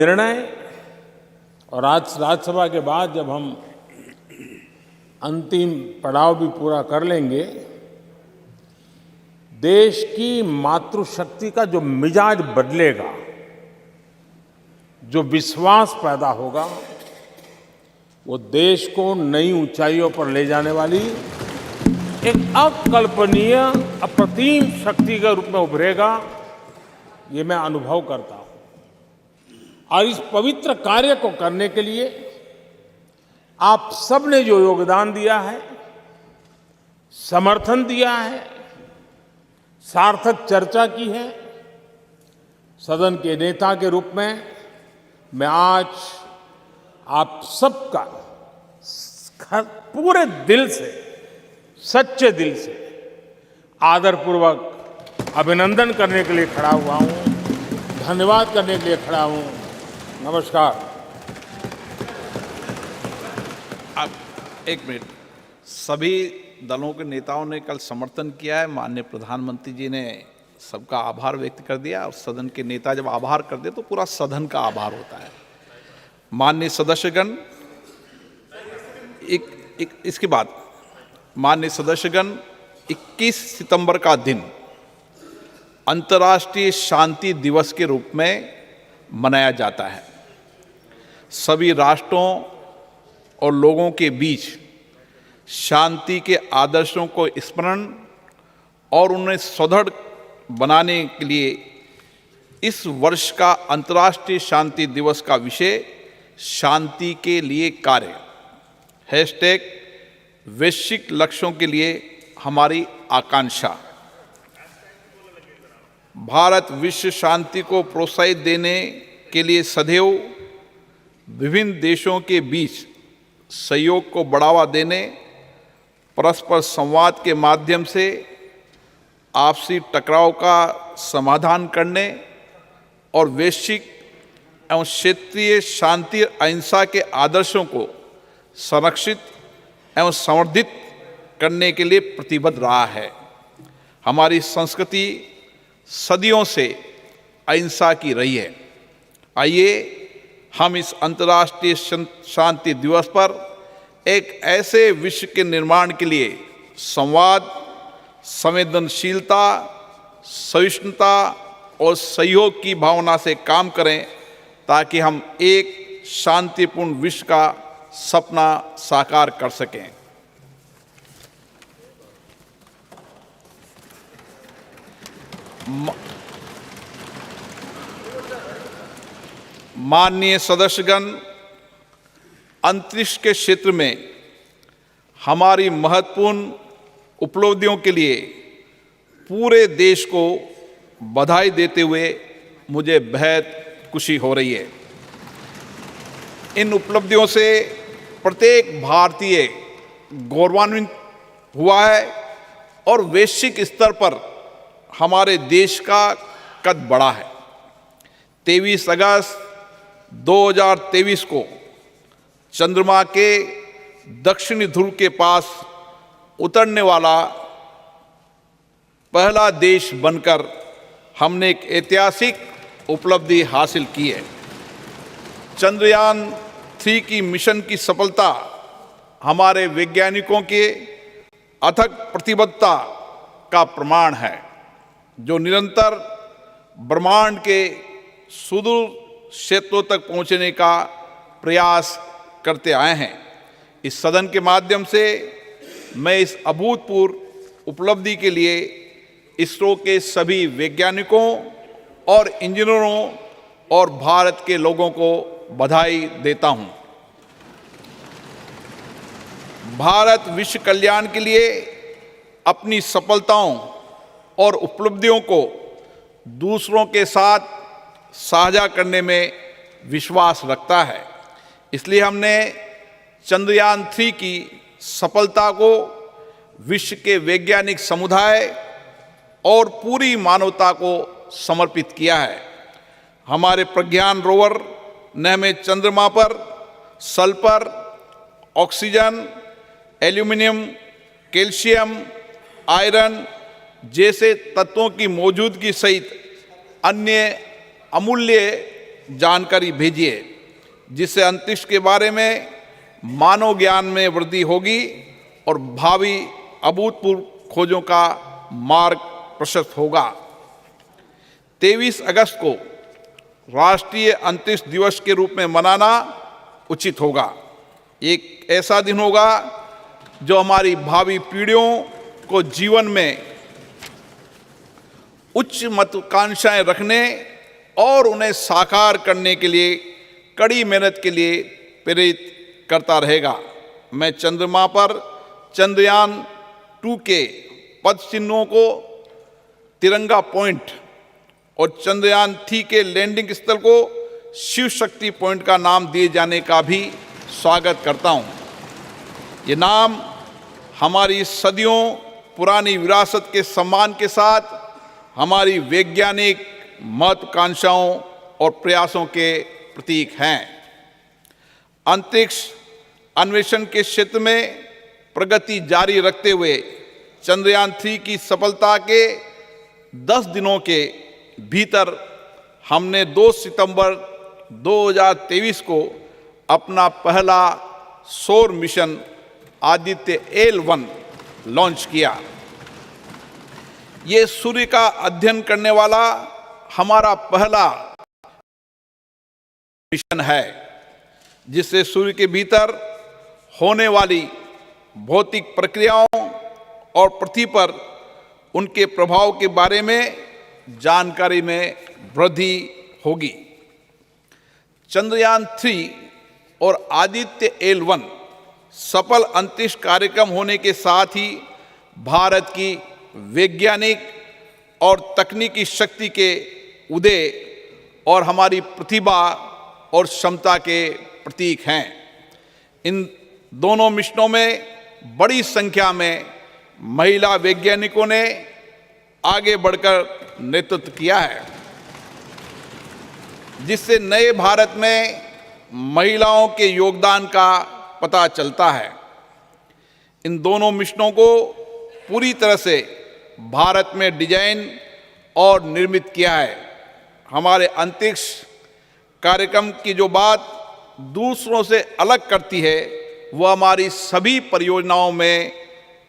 निर्णय और आज राज्यसभा के बाद जब हम अंतिम पड़ाव भी पूरा कर लेंगे, देश की मातृशक्ति का जो मिजाज बदलेगा, जो विश्वास पैदा होगा, वो देश को नई ऊंचाइयों पर ले जाने वाली एक अकल्पनीय अप्रतिम शक्ति के रूप में उभरेगा। ये मैं अनुभव करता हूं। और इस पवित्र कार्य को करने के लिए आप सबने जो योगदान दिया है, समर्थन दिया है, सार्थक चर्चा की है, सदन के नेता के रूप में मैं आज आप सबका पूरे दिल से, सच्चे दिल से आदरपूर्वक अभिनंदन करने के लिए खड़ा हुआ हूं, धन्यवाद करने के लिए खड़ा हूं। नमस्कार। अब एक मिनट, सभी दलों के नेताओं ने कल समर्थन किया है। माननीय प्रधानमंत्री जी ने सबका आभार व्यक्त कर दिया, और सदन के नेता जब आभार कर दे तो पूरा सदन का आभार होता है। माननीय सदस्यगण, इसके बाद माननीय सदस्यगण, 21 सितंबर का दिन अंतर्राष्ट्रीय शांति दिवस के रूप में मनाया जाता है। सभी राष्ट्रों और लोगों के बीच शांति के आदर्शों को स्मरण और उन्हें सुदृढ़ बनाने के लिए इस वर्ष का अंतर्राष्ट्रीय शांति दिवस का विषय शांति के लिए कार्य # वैश्विक लक्ष्यों के लिए हमारी आकांक्षा। भारत विश्व शांति को प्रोत्साहित देने के लिए सदैव विभिन्न देशों के बीच सहयोग को बढ़ावा देने, परस्पर संवाद के माध्यम से आपसी टकराव का समाधान करने और वैश्विक एवं क्षेत्रीय शांति अहिंसा के आदर्शों को संरक्षित एवं संवर्धित करने के लिए प्रतिबद्ध रहा है। हमारी संस्कृति सदियों से अहिंसा की रही है। आइए हम इस अंतर्राष्ट्रीय शांति दिवस पर एक ऐसे विश्व के निर्माण के लिए संवाद, संवेदनशीलता, सहिष्णुता और सहयोग की भावना से काम करें, ताकि हम एक शांतिपूर्ण विश्व का सपना साकार कर सकें। माननीय सदस्यगण, अंतरिक्ष के क्षेत्र में हमारी महत्वपूर्ण उपलब्धियों के लिए पूरे देश को बधाई देते हुए मुझे बेहद खुशी हो रही है। इन उपलब्धियों से प्रत्येक भारतीय गौरवान्वित हुआ है और वैश्विक स्तर पर हमारे देश का कद बढ़ा है। 23 अगस्त 2023 को चंद्रमा के दक्षिणी ध्रुव के पास उतरने वाला पहला देश बनकर हमने एक ऐतिहासिक उपलब्धि हासिल की है। चंद्रयान 3 की मिशन की सफलता हमारे वैज्ञानिकों के अथक प्रतिबद्धता का प्रमाण है, जो निरंतर ब्रह्मांड के सुदूर क्षेत्रों तक पहुंचने का प्रयास करते आए हैं। इस सदन के माध्यम से मैं इस अभूतपूर्व उपलब्धि के लिए इसरो के सभी वैज्ञानिकों और इंजीनियरों और भारत के लोगों को बधाई देता हूं। भारत विश्व कल्याण के लिए अपनी सफलताओं और उपलब्धियों को दूसरों के साथ साझा करने में विश्वास रखता है। इसलिए हमने चंद्रयान 3 की सफलता को विश्व के वैज्ञानिक समुदाय और पूरी मानवता को समर्पित किया है। हमारे प्रज्ञान रोवर ने हमें चंद्रमा पर sulphur, oxygen, aluminium, calcium, iron जैसे तत्वों की मौजूदगी सहित अन्य अमूल्य जानकारी भेजिए, जिससे अंतरिक्ष के बारे में मानव ज्ञान में वृद्धि होगी और भावी अभूतपूर्व खोजों का मार्ग प्रशस्त होगा। 23 अगस्त को राष्ट्रीय अंतरिक्ष दिवस के रूप में मनाना उचित होगा। एक ऐसा दिन होगा जो हमारी भावी पीढ़ियों को जीवन में उच्च महत्वाकांक्षाएं रखने और उन्हें साकार करने के लिए कड़ी मेहनत के लिए प्रेरित करता रहेगा। मैं चंद्रमा पर चंद्रयान 2 के पद चिन्हों को तिरंगा पॉइंट और चंद्रयान 3 के लैंडिंग स्थल को शिव शक्ति पॉइंट का नाम दिए जाने का भी स्वागत करता हूं। ये नाम हमारी सदियों पुरानी विरासत के सम्मान के साथ हमारी वैज्ञानिक महत्वाकांक्षाओं और प्रयासों के प्रतीक हैं। अंतरिक्ष अन्वेषण के क्षेत्र में प्रगति जारी रखते हुए चंद्रयान 3 की सफलता के 10 दिनों के भीतर हमने 2 सितंबर 2023 को अपना पहला सौर मिशन आदित्य L1 लॉन्च किया। ये सूर्य का अध्ययन करने वाला हमारा पहला मिशन है, जिससे सूर्य के भीतर होने वाली भौतिक प्रक्रियाओं और पृथ्वी पर उनके प्रभाव के बारे में जानकारी में वृद्धि होगी। चंद्रयान 3 और आदित्य L1 सफल अंतरिक्ष कार्यक्रम होने के साथ ही भारत की वैज्ञानिक और तकनीकी शक्ति के उदय और हमारी प्रतिभा और क्षमता के प्रतीक हैं। इन दोनों मिशनों में बड़ी संख्या में महिला वैज्ञानिकों ने आगे बढ़कर नेतृत्व किया है, जिससे नए भारत में महिलाओं के योगदान का पता चलता है। इन दोनों मिशनों को पूरी तरह से भारत में डिजाइन और निर्मित किया है। हमारे अंतरिक्ष कार्यक्रम की जो बात दूसरों से अलग करती है, वह हमारी सभी परियोजनाओं में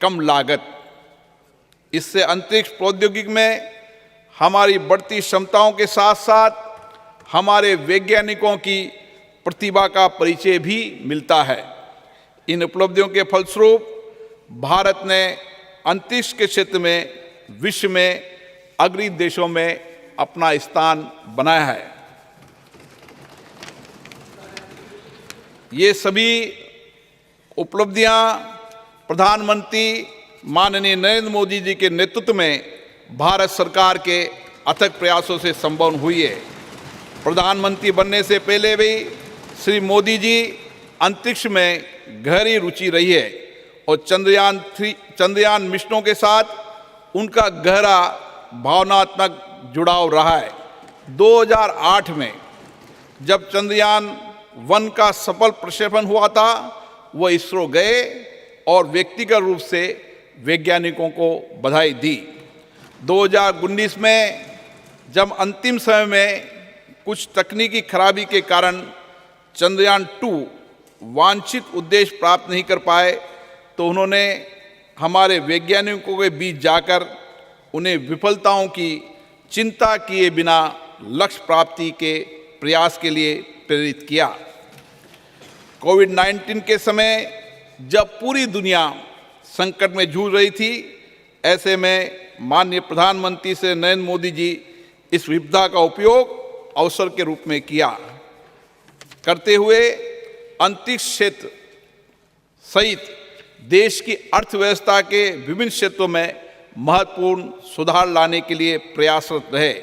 कम लागत। इससे अंतरिक्ष प्रौद्योगिकी में हमारी बढ़ती क्षमताओं के साथ साथ हमारे वैज्ञानिकों की प्रतिभा का परिचय भी मिलता है। इन उपलब्धियों के फलस्वरूप भारत ने अंतरिक्ष के क्षेत्र में विश्व में अग्रणी देशों में अपना स्थान बनाया है। ये सभी उपलब्धियां प्रधानमंत्री माननीय नरेंद्र मोदी जी के नेतृत्व में भारत सरकार के अथक प्रयासों से संभव हुई है। प्रधानमंत्री बनने से पहले भी श्री मोदी जी अंतरिक्ष में गहरी रुचि रही है और चंद्रयान मिशनों के साथ उनका गहरा भावनात्मक जुड़ाव रहा है। 2008 में जब चंद्रयान 1 का सफल प्रक्षेपण हुआ था, वह इसरो गए और व्यक्तिगत रूप से वैज्ञानिकों को बधाई दी। 2019 में जब अंतिम समय में कुछ तकनीकी खराबी के कारण चंद्रयान 2 वांछित उद्देश्य प्राप्त नहीं कर पाए, तो उन्होंने हमारे वैज्ञानिकों के बीच जाकर उन्हें विफलताओं की चिंता किए बिना लक्ष्य प्राप्ति के प्रयास के लिए प्रेरित किया। कोविड-19 के समय जब पूरी दुनिया संकट में जूझ रही थी, ऐसे में माननीय प्रधानमंत्री श्री नरेंद्र मोदी जी इस विपदा का उपयोग अवसर के रूप में किया करते हुए अंतरिक्ष क्षेत्र सहित देश की अर्थव्यवस्था के विभिन्न क्षेत्रों में महत्वपूर्ण सुधार लाने के लिए प्रयासरत रहे।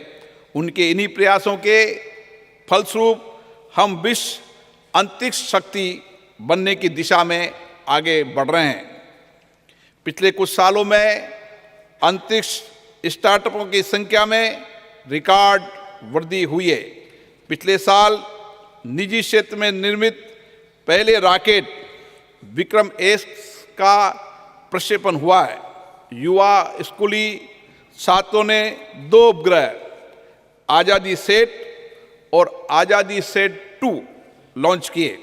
उनके इन्हीं प्रयासों के फलस्वरूप हम विश्व अंतरिक्ष शक्ति बनने की दिशा में आगे बढ़ रहे हैं। पिछले कुछ सालों में अंतरिक्ष स्टार्टअपों की संख्या में रिकॉर्ड वृद्धि हुई है। पिछले साल निजी क्षेत्र में निर्मित पहले रॉकेट विक्रम एस का प्रक्षेपण हुआ है। युवा स्कूली छात्रों ने 2 उपग्रह आज़ादी सेट और आज़ादी सेट 2 लॉन्च किए।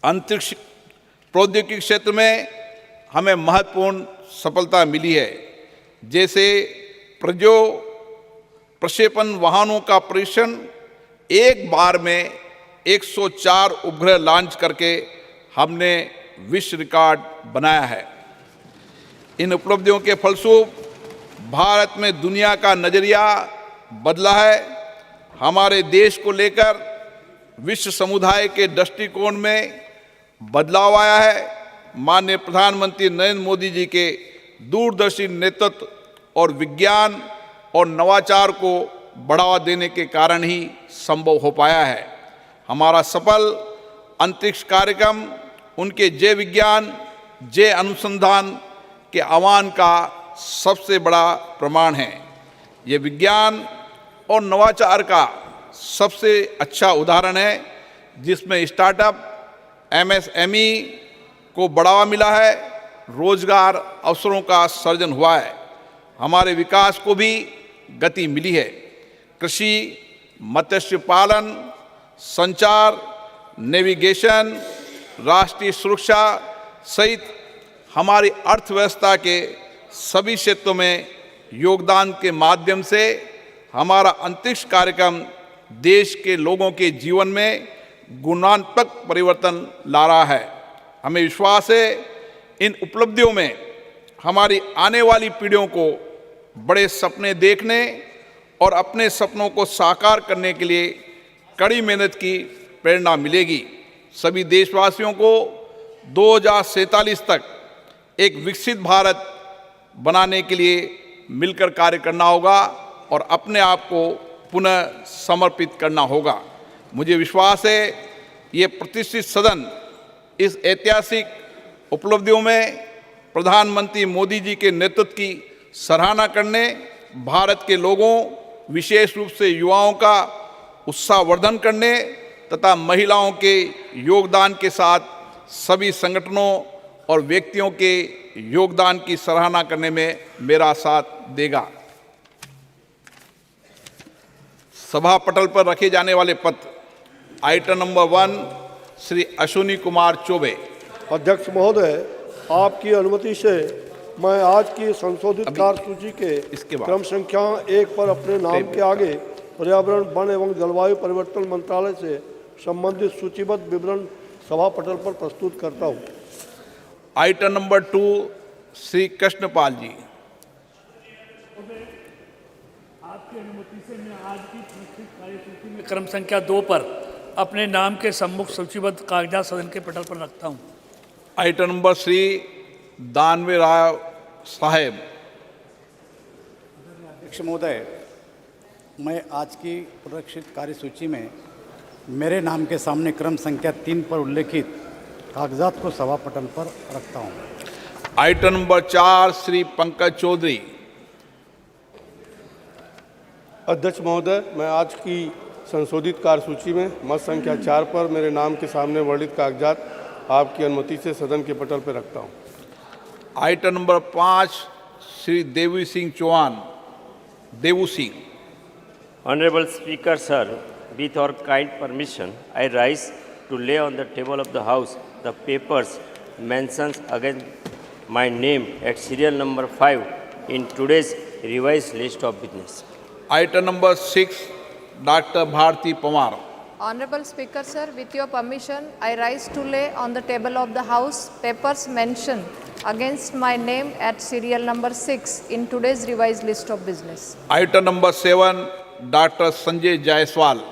अंतरिक्ष प्रौद्योगिकी क्षेत्र में हमें महत्वपूर्ण सफलता मिली है, जैसे प्रक्षेपण वाहनों का परीक्षण एक बार में 104 उपग्रह लॉन्च करके हमने विश्व रिकॉर्ड बनाया है। इन उपलब्धियों के फलस्वरूप भारत में दुनिया का नजरिया बदला है। हमारे देश को लेकर विश्व समुदाय के दृष्टिकोण में बदलाव आया है। माननीय प्रधानमंत्री नरेंद्र मोदी जी के दूरदर्शी नेतृत्व और विज्ञान और नवाचार को बढ़ावा देने के कारण ही संभव हो पाया है। हमारा सफल अंतरिक्ष कार्यक्रम उनके जय विज्ञान जय अनुसंधान के आह्वान का सबसे बड़ा प्रमाण है। ये विज्ञान और नवाचार का सबसे अच्छा उदाहरण है, जिसमें स्टार्टअप MSME को बढ़ावा मिला है, रोजगार अवसरों का सृजन हुआ है, हमारे विकास को भी गति मिली है। कृषि, मत्स्य पालन, संचार, नेविगेशन, राष्ट्रीय सुरक्षा सहित हमारी अर्थव्यवस्था के सभी क्षेत्रों में योगदान के माध्यम से हमारा अंतरिक्ष कार्यक्रम देश के लोगों के जीवन में गुणात्मक परिवर्तन ला रहा है। हमें विश्वास है इन उपलब्धियों में हमारी आने वाली पीढ़ियों को बड़े सपने देखने और अपने सपनों को साकार करने के लिए कड़ी मेहनत की प्रेरणा मिलेगी। सभी देशवासियों को 2047 तक एक विकसित भारत बनाने के लिए मिलकर कार्य करना होगा और अपने आप को पुनः समर्पित करना होगा। मुझे विश्वास है ये प्रतिष्ठित सदन इस ऐतिहासिक उपलब्धियों में प्रधानमंत्री मोदी जी के नेतृत्व की सराहना करने, भारत के लोगों विशेष रूप से युवाओं का उत्साहवर्धन करने तथा महिलाओं के योगदान के साथ सभी संगठनों और व्यक्तियों के योगदान की सराहना करने में मेरा साथ देगा। सभा पटल पर रखे जाने वाले पत्र। Item number 1 Shri Ashwini Kumar Choubey. अध्यक्ष महोदय, आपकी अनुमति से मैं आज की संशोधित कार्यसूची के क्रम संख्या 1 पर अपने नाम के आगे पर्यावरण, वन एवं जलवायु परिवर्तन मंत्रालय से संबंधित सूचीबद्ध विवरण सभा पटल पर प्रस्तुत करता हूँ। आइटम नंबर 2 श्री कृष्णपाल जी। आपकी अनुमति से मैं आज की प्रस्तुत कार्यसूची में क्रम संख्या 2 पर अपने नाम के सम्मुख सूचीबद्ध कागजात सदन के पटल पर रखता हूँ। आइटम नंबर श्री दानवे राय साहेब। अध्यक्ष महोदय, मैं आज की प्रदर्शित कार्यसूची में मेरे नाम के सामने क्रम संख्या 3 पर उल्लेखित कागजात को सभा पटल पर रखता हूँ। Item number 4 Shri Pankaj Chaudhary. अध्यक्ष महोदय, मैं आज की संशोधित कार्यसूची में मत संख्या 4 पर मेरे नाम के सामने वर्णित कागजात आपकी अनुमति से सदन के पटल पर रखता हूँ। Item number 5 Shri Devi Singh Chauhan. Daewoo Singh. Honorable Speaker, sir, with your kind permission, I rise to lay on the table of the House the papers mentions against my name at serial number 5 in today's revised list of business. Item number 6, Dr. Bharti Pawar. Honorable Speaker, sir, with your permission, I rise to lay on the table of the House papers mentioned against my name at serial number 6 in today's revised list of business. Item number 7, Dr. Sanjay Jaiswal.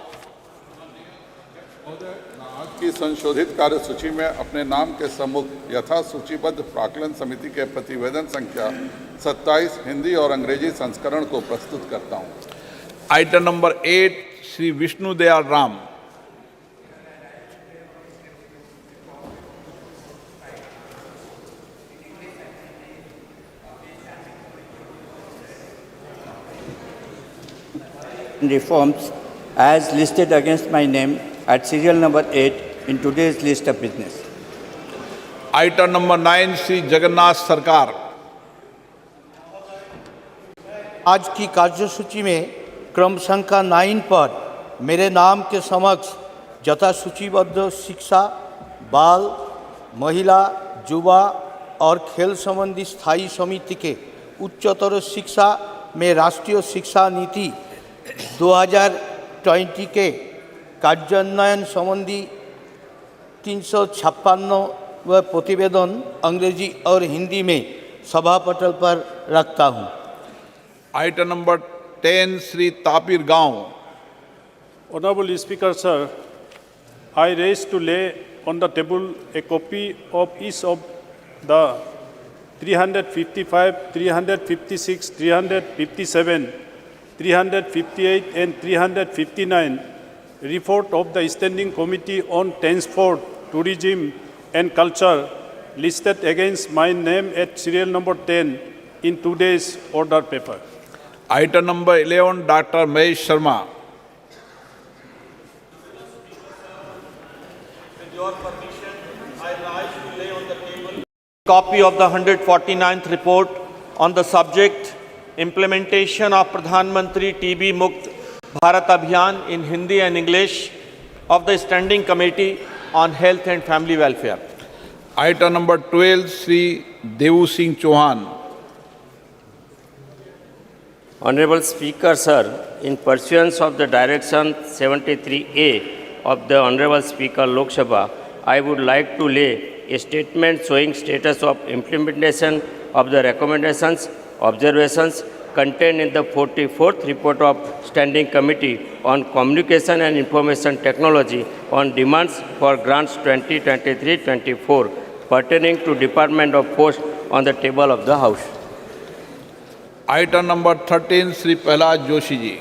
आज की संशोधित कार्यसूची में अपने नाम के सम्मुख यथा सूचीबद्ध प्राक्कलन समिति के प्रतिवेदन संख्या 27 हिंदी और अंग्रेजी संस्करण को प्रस्तुत करता हूँ। Item number 8 Shri Vishnu Dayal Ram. Reforms as listed against my name at serial number 8 in today's list of business. Item number 9 Shri Jagannath सरकार। आज की कार्यसूची में क्रम संख्या 9 पर मेरे नाम के समक्ष यथा सूचीबद्ध शिक्षा, बाल, महिला, युवा और खेल संबंधी स्थायी समिति के उच्चतर शिक्षा में राष्ट्रीय शिक्षा नीति 2020 के कार्यान्वयन संबंधी 356 प्रतिवेदन अंग्रेजी और हिंदी में सभा पटल पर रखता हूँ। आइटम नंबर 10 श्री तापिर गांव। Honorable Speaker, sir, I raise to lay on the table a copy of each of the 355, 356, 357, 358 and 359 report of the Standing Committee on Transport, Tourism and Culture listed against my name at serial number 10 in today's order paper. Item number 11, Dr. Mahesh Sharma. With your permission, I rise to lay on the table copy of the 149th report on the subject implementation of Pradhan Mantri TB Mukt Bharat Abhiyan in Hindi and English of the Standing Committee on Health and Family Welfare. Item number 12, Sri Devu Singh Chauhan. Honorable Speaker, sir, in pursuance of the Direction 73A of the Honorable Speaker Lok Sabha, I would like to lay a statement showing status of implementation of the recommendations, observations contained in the 44th report of Standing Committee on Communication and Information Technology on demands for grants 2023-24 pertaining to Department of Post on the table of the House. Item number 13, Sri Prahlad Joshi ji.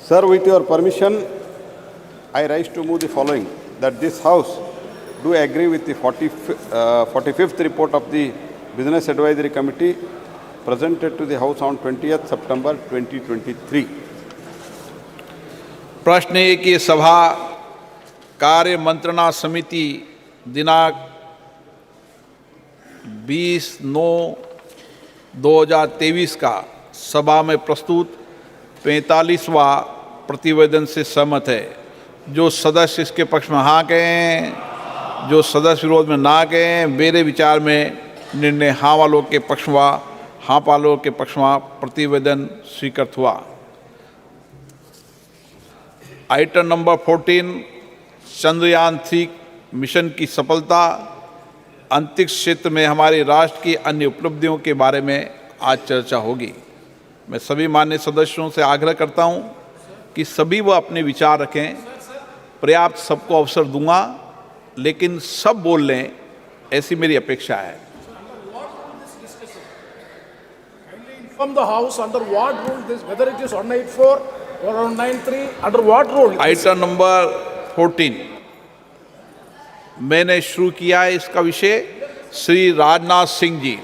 Sir, with your permission, I rise to move the following, that this House do agree with the 45th report of the Business Advisory Committee presented to the House on 20th September 2023. प्रश्न है कि सभा कार्य मंत्रणा समिति दिनांक 20/9/2023 का सभा में प्रस्तुत 45वां प्रतिवेदन से सहमत है। जो सदस्य इसके पक्ष में हाँ कहें, जो सदस्य विरोध में ना कहें, मेरे विचार में निर्णय हाँ वालों के पक्ष में, हाँ वालों के पक्ष में प्रतिवेदन स्वीकृत हुआ। आइटम नंबर 14, चंद्रयान 3 मिशन की सफलता, अंतरिक्ष क्षेत्र में हमारे राष्ट्र की अन्य उपलब्धियों के बारे में आज चर्चा होगी। मैं सभी माननीय सदस्यों से आग्रह करता हूं कि सभी वो अपने विचार रखें। पर्याप्त सबको अवसर दूंगा, लेकिन सब बोल लें, ऐसी मेरी अपेक्षा है। From the House, under what rule this, whether it is 184 or 193, under what rule? Item number 14 मैंने शुरू किया है। इसका विषय श्री राजनाथ सिंह जी।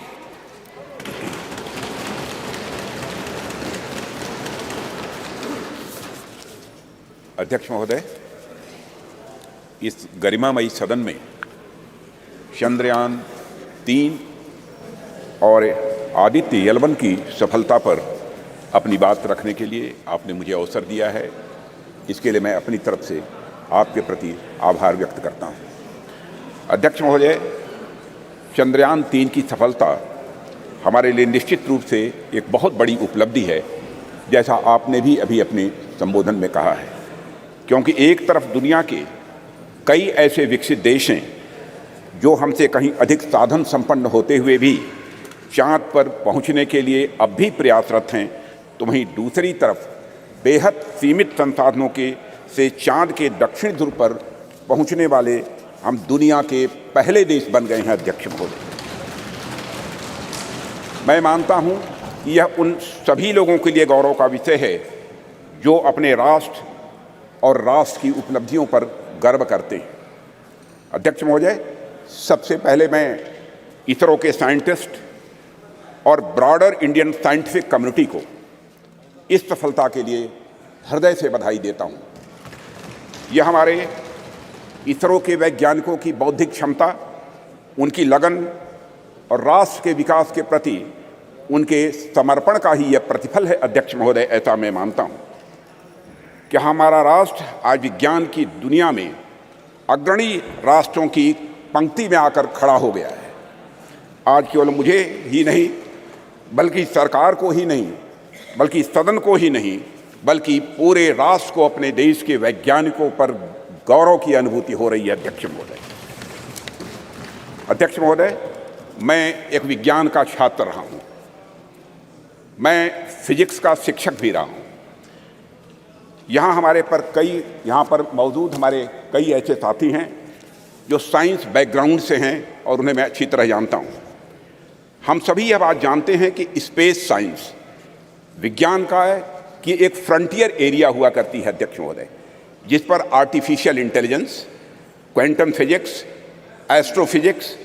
अध्यक्ष महोदय, इस गरिमामयी सदन में चंद्रयान 3 और आदित्य L1 की सफलता पर अपनी बात रखने के लिए आपने मुझे अवसर दिया है। इसके लिए मैं अपनी तरफ से आपके प्रति आभार व्यक्त करता हूं। अध्यक्ष महोदय, चंद्रयान 3 की सफलता हमारे लिए निश्चित रूप से एक बहुत बड़ी उपलब्धि है, जैसा आपने भी अभी अपने संबोधन में कहा है, क्योंकि एक तरफ दुनिया के कई ऐसे विकसित देश हैं जो हमसे कहीं अधिक साधन संपन्न होते हुए भी चाँद पर पहुंचने के लिए अब भी प्रयासरत हैं, तो वहीं दूसरी तरफ बेहद सीमित संसाधनों के से चाँद के दक्षिण ध्रुव पर पहुंचने वाले हम दुनिया के पहले देश बन गए हैं। अध्यक्ष महोदय, मैं मानता हूं कि यह उन सभी लोगों के लिए गौरव का विषय है जो अपने राष्ट्र और राष्ट्र की उपलब्धियों पर गर्व करते हैं। अध्यक्ष महोदय, सबसे पहले मैं इसरो के साइंटिस्ट और ब्रॉडर इंडियन साइंटिफिक कम्युनिटी को इस सफलता के लिए हृदय से बधाई देता हूं। यह हमारे इसरो के वैज्ञानिकों की बौद्धिक क्षमता, उनकी लगन और राष्ट्र के विकास के प्रति उनके समर्पण का ही यह प्रतिफल है। अध्यक्ष महोदय, ऐसा मैं मानता हूं। कि हमारा राष्ट्र आज विज्ञान की दुनिया में अग्रणी राष्ट्रों की पंक्ति में आकर खड़ा हो गया है। आज केवल मुझे ही नहीं, बल्कि सरकार को ही नहीं, बल्कि सदन को ही नहीं, बल्कि पूरे राष्ट्र को अपने देश के वैज्ञानिकों पर गौरव की अनुभूति हो रही है। अध्यक्ष महोदय, मैं एक विज्ञान का छात्र रहा हूं, मैं फिजिक्स का शिक्षक भी रहा हूं। यहाँ पर मौजूद हमारे कई ऐसे साथी हैं जो साइंस बैकग्राउंड से हैं और उन्हें मैं अच्छी तरह जानता हूं। हम सभी यह बात जानते हैं कि स्पेस साइंस विज्ञान का है कि एक फ्रंटियर एरिया हुआ करती है अध्यक्ष महोदय, जिस पर artificial intelligence, quantum physics, astrophysics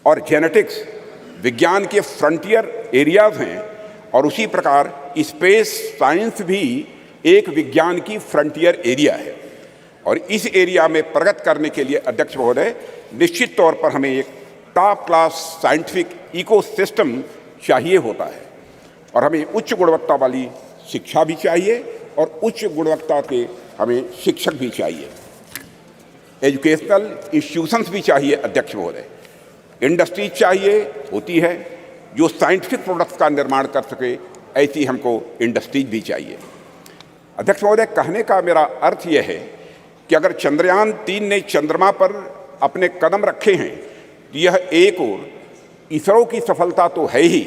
और जेनेटिक्स विज्ञान के फ्रंटियर एरियाज हैं। और उसी प्रकार स्पेस साइंस भी एक विज्ञान की फ्रंटियर एरिया है। और इस एरिया में प्रगति करने के लिए अध्यक्ष महोदय निश्चित तौर पर हमें एक टॉप क्लास साइंटिफिक इकोसिस्टम चाहिए होता है, और हमें उच्च गुणवत्ता वाली शिक्षा भी चाहिए और उच्च गुणवत्ता के हमें शिक्षक भी चाहिए, एजुकेशनल इंस्टीट्यूशंस भी चाहिए अध्यक्ष महोदय, इंडस्ट्रीज चाहिए होती है जो साइंटिफिक प्रोडक्ट्स का निर्माण कर सके, ऐसी हमको इंडस्ट्रीज भी चाहिए। अध्यक्ष महोदय, कहने का मेरा अर्थ यह है कि अगर चंद्रयान 3 ने चंद्रमा पर अपने कदम रखे हैं तो यह एक और इसरो की सफलता तो है ही,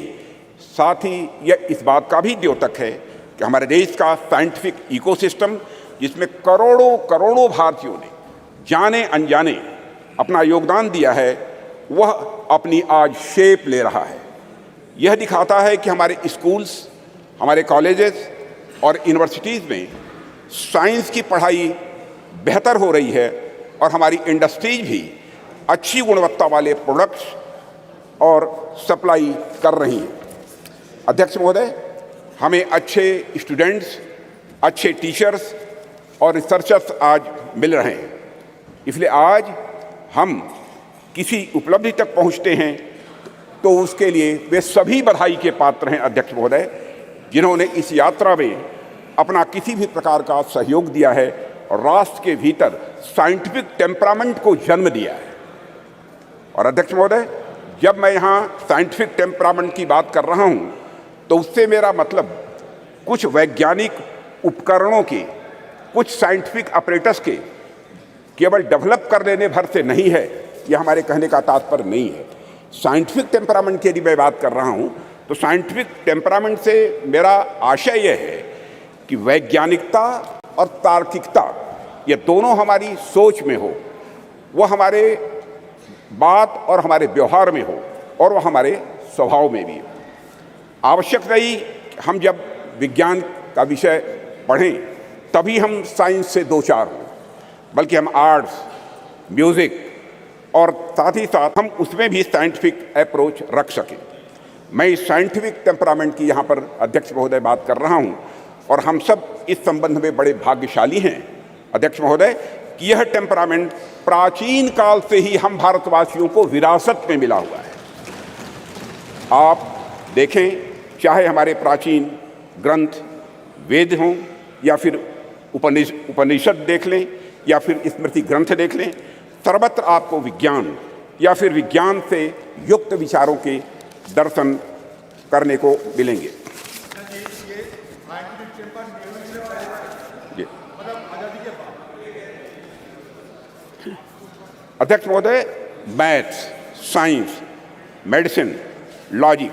साथ ही यह इस बात का भी द्योतक है कि हमारे देश का साइंटिफिक इकोसिस्टम, जिसमें करोड़ों करोड़ों भारतीयों ने जाने अनजाने अपना योगदान दिया है, वह अपनी आज शेप ले रहा है। यह दिखाता है कि हमारे स्कूल्स, हमारे कॉलेजेस और यूनिवर्सिटीज़ में साइंस की पढ़ाई बेहतर हो रही है और हमारी इंडस्ट्रीज भी अच्छी गुणवत्ता वाले प्रोडक्ट्स और सप्लाई कर रही हैं। अध्यक्ष महोदय, हमें अच्छे स्टूडेंट्स, अच्छे टीचर्स और रिसर्चर्स आज मिल रहे हैं, इसलिए आज हम किसी उपलब्धि तक पहुंचते हैं तो उसके लिए वे सभी बधाई के पात्र हैं अध्यक्ष महोदय, जिन्होंने इस यात्रा में अपना किसी भी प्रकार का सहयोग दिया है और राष्ट्र के भीतर साइंटिफिक टेम्परामेंट को जन्म दिया है। और अध्यक्ष महोदय, जब मैं यहाँ साइंटिफिक टेम्परामेंट की बात कर रहा हूँ तो उससे मेरा मतलब कुछ वैज्ञानिक उपकरणों के, कुछ साइंटिफिक अपरेटस के केवल डेवलप कर लेने भर से नहीं है, यह हमारे कहने का तात्पर्य नहीं है। साइंटिफिक टेम्परामेंट की यदि मैं बात कर रहा हूँ तो साइंटिफिक टेम्परामेंट से मेरा आशय यह है कि वैज्ञानिकता और तार्किकता ये दोनों हमारी सोच में हो, वह हमारे बात और हमारे व्यवहार में हो, और वह हमारे स्वभाव में भी हो। आवश्यक नहीं हम जब विज्ञान का विषय पढ़ें तभी हम साइंस से दो चार हों, बल्कि हम आर्ट्स, म्यूज़िक और साथ ही साथ हम उसमें भी साइंटिफिक अप्रोच रख सकें। मैं इस साइंटिफिक टेम्परामेंट की यहाँ पर अध्यक्ष महोदय बात कर रहा हूँ, और हम सब इस संबंध में बड़े भाग्यशाली हैं अध्यक्ष महोदय कि यह टेम्परामेंट प्राचीन काल से ही हम भारतवासियों को विरासत में मिला हुआ है। आप देखें, चाहे हमारे प्राचीन ग्रंथ वेद हों या फिर उपनिषद देख लें या फिर स्मृति ग्रंथ देख लें, सर्वत्र आपको विज्ञान या फिर विज्ञान से युक्त विचारों के दर्शन करने को मिलेंगे। अध्यक्ष महोदय, मैथ्स, साइंस, मेडिसिन, लॉजिक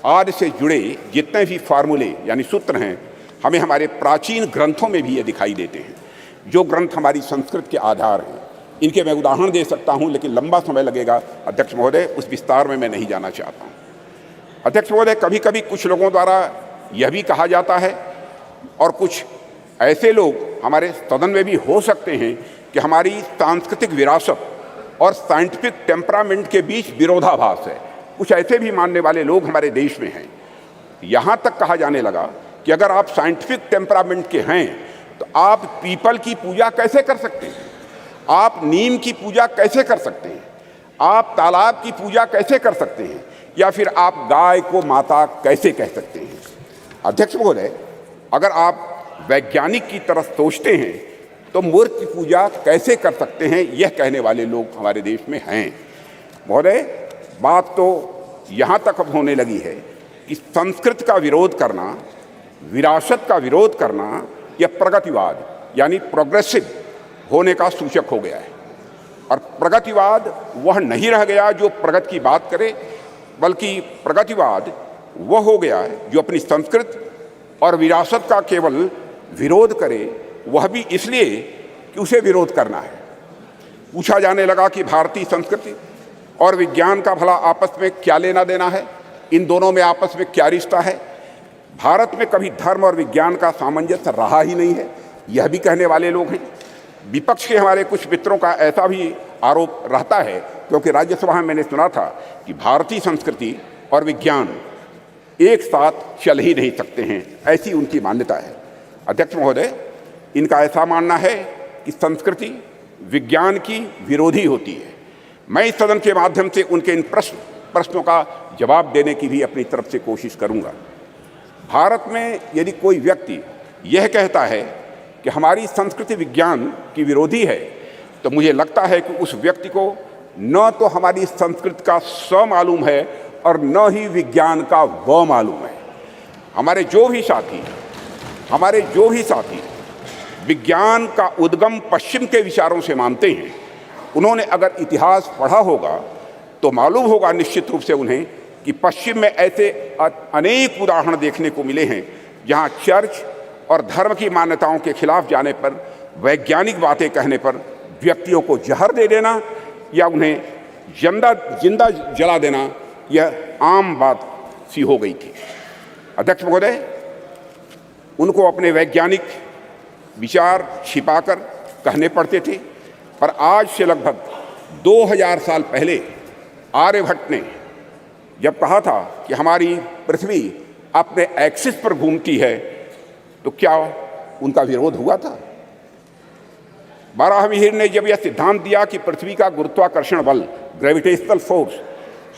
आदि से जुड़े जितने भी फार्मूले यानी सूत्र हैं, हमें हमारे प्राचीन ग्रंथों में भी ये दिखाई देते हैं, जो ग्रंथ हमारी संस्कृत के आधार हैं। इनके मैं उदाहरण दे सकता हूं, लेकिन लंबा समय लगेगा अध्यक्ष महोदय, उस विस्तार में मैं नहीं जाना चाहता हूं। अध्यक्ष महोदय, कभी कभी कुछ लोगों द्वारा यह भी कहा जाता है, और कुछ ऐसे लोग हमारे सदन में भी हो सकते हैं कि हमारी सांस्कृतिक विरासत और साइंटिफिक टेम्परामेंट के बीच विरोधाभास है। कुछ ऐसे भी मानने वाले लोग हमारे देश में हैं। यहाँ तक कहा जाने लगा कि अगर आप साइंटिफिक टेम्परामेंट के हैं तो आप पीपल की पूजा कैसे कर सकते हैं, आप नीम की पूजा कैसे कर सकते हैं, आप तालाब की पूजा कैसे कर सकते हैं, या फिर आप गाय को माता कैसे कह सकते हैं। अध्यक्ष महोदय, अगर आप वैज्ञानिक की तरह सोचते हैं तो मूर्ति पूजा कैसे कर सकते हैं, यह कहने वाले लोग हमारे देश में हैं। महोदय, बात तो यहाँ तक अब होने लगी है कि संस्कृत का विरोध करना, विरासत का विरोध करना, यह प्रगतिवाद यानी प्रोग्रेसिव होने का सूचक हो गया है। और प्रगतिवाद वह नहीं रह गया जो प्रगति की बात करे, बल्कि प्रगतिवाद वह हो गया है जो अपनी संस्कृत और विरासत का केवल विरोध करे, वह भी इसलिए कि उसे विरोध करना है। पूछा जाने लगा कि भारतीय संस्कृति और विज्ञान का भला आपस में क्या लेना देना है, इन दोनों में आपस में क्या रिश्ता है। भारत में कभी धर्म और विज्ञान का सामंजस्य रहा ही नहीं है, यह भी कहने वाले लोग हैं। विपक्ष के हमारे कुछ मित्रों का ऐसा भी आरोप रहता है, क्योंकि राज्यसभा में मैंने सुना था कि भारतीय संस्कृति और विज्ञान एक साथ चल ही नहीं सकते हैं, ऐसी उनकी मान्यता है। अध्यक्ष महोदय, इनका ऐसा मानना है कि संस्कृति विज्ञान की विरोधी होती है। मैं इस सदन के माध्यम से उनके इन प्रश्नों का जवाब देने की भी अपनी तरफ से कोशिश करूंगा। भारत में यदि कोई व्यक्ति यह कहता है कि हमारी संस्कृति विज्ञान की विरोधी है, तो मुझे लगता है कि उस व्यक्ति को न तो हमारी संस्कृति का स मालूम है और न ही विज्ञान का व मालूम है। हमारे जो भी साथी विज्ञान का उद्गम पश्चिम के विचारों से मानते हैं, उन्होंने अगर इतिहास पढ़ा होगा तो मालूम होगा निश्चित रूप से उन्हें कि पश्चिम में ऐसे अनेक उदाहरण देखने को मिले हैं जहां चर्च और धर्म की मान्यताओं के खिलाफ जाने पर, वैज्ञानिक बातें कहने पर व्यक्तियों को जहर दे देना या उन्हें जिंदा जला देना यह आम बात सी हो गई थी। अध्यक्ष महोदय, उनको अपने वैज्ञानिक विचार छिपाकर कहने पड़ते थे, पर आज से लगभग 2000 साल पहले आर्यभट्ट ने जब कहा था कि हमारी पृथ्वी अपने एक्सिस पर घूमती है, तो क्या उनका विरोध हुआ था? बाराहमीर ने जब यह सिद्धांत दिया कि पृथ्वी का गुरुत्वाकर्षण बल, ग्रेविटेशनल फोर्स,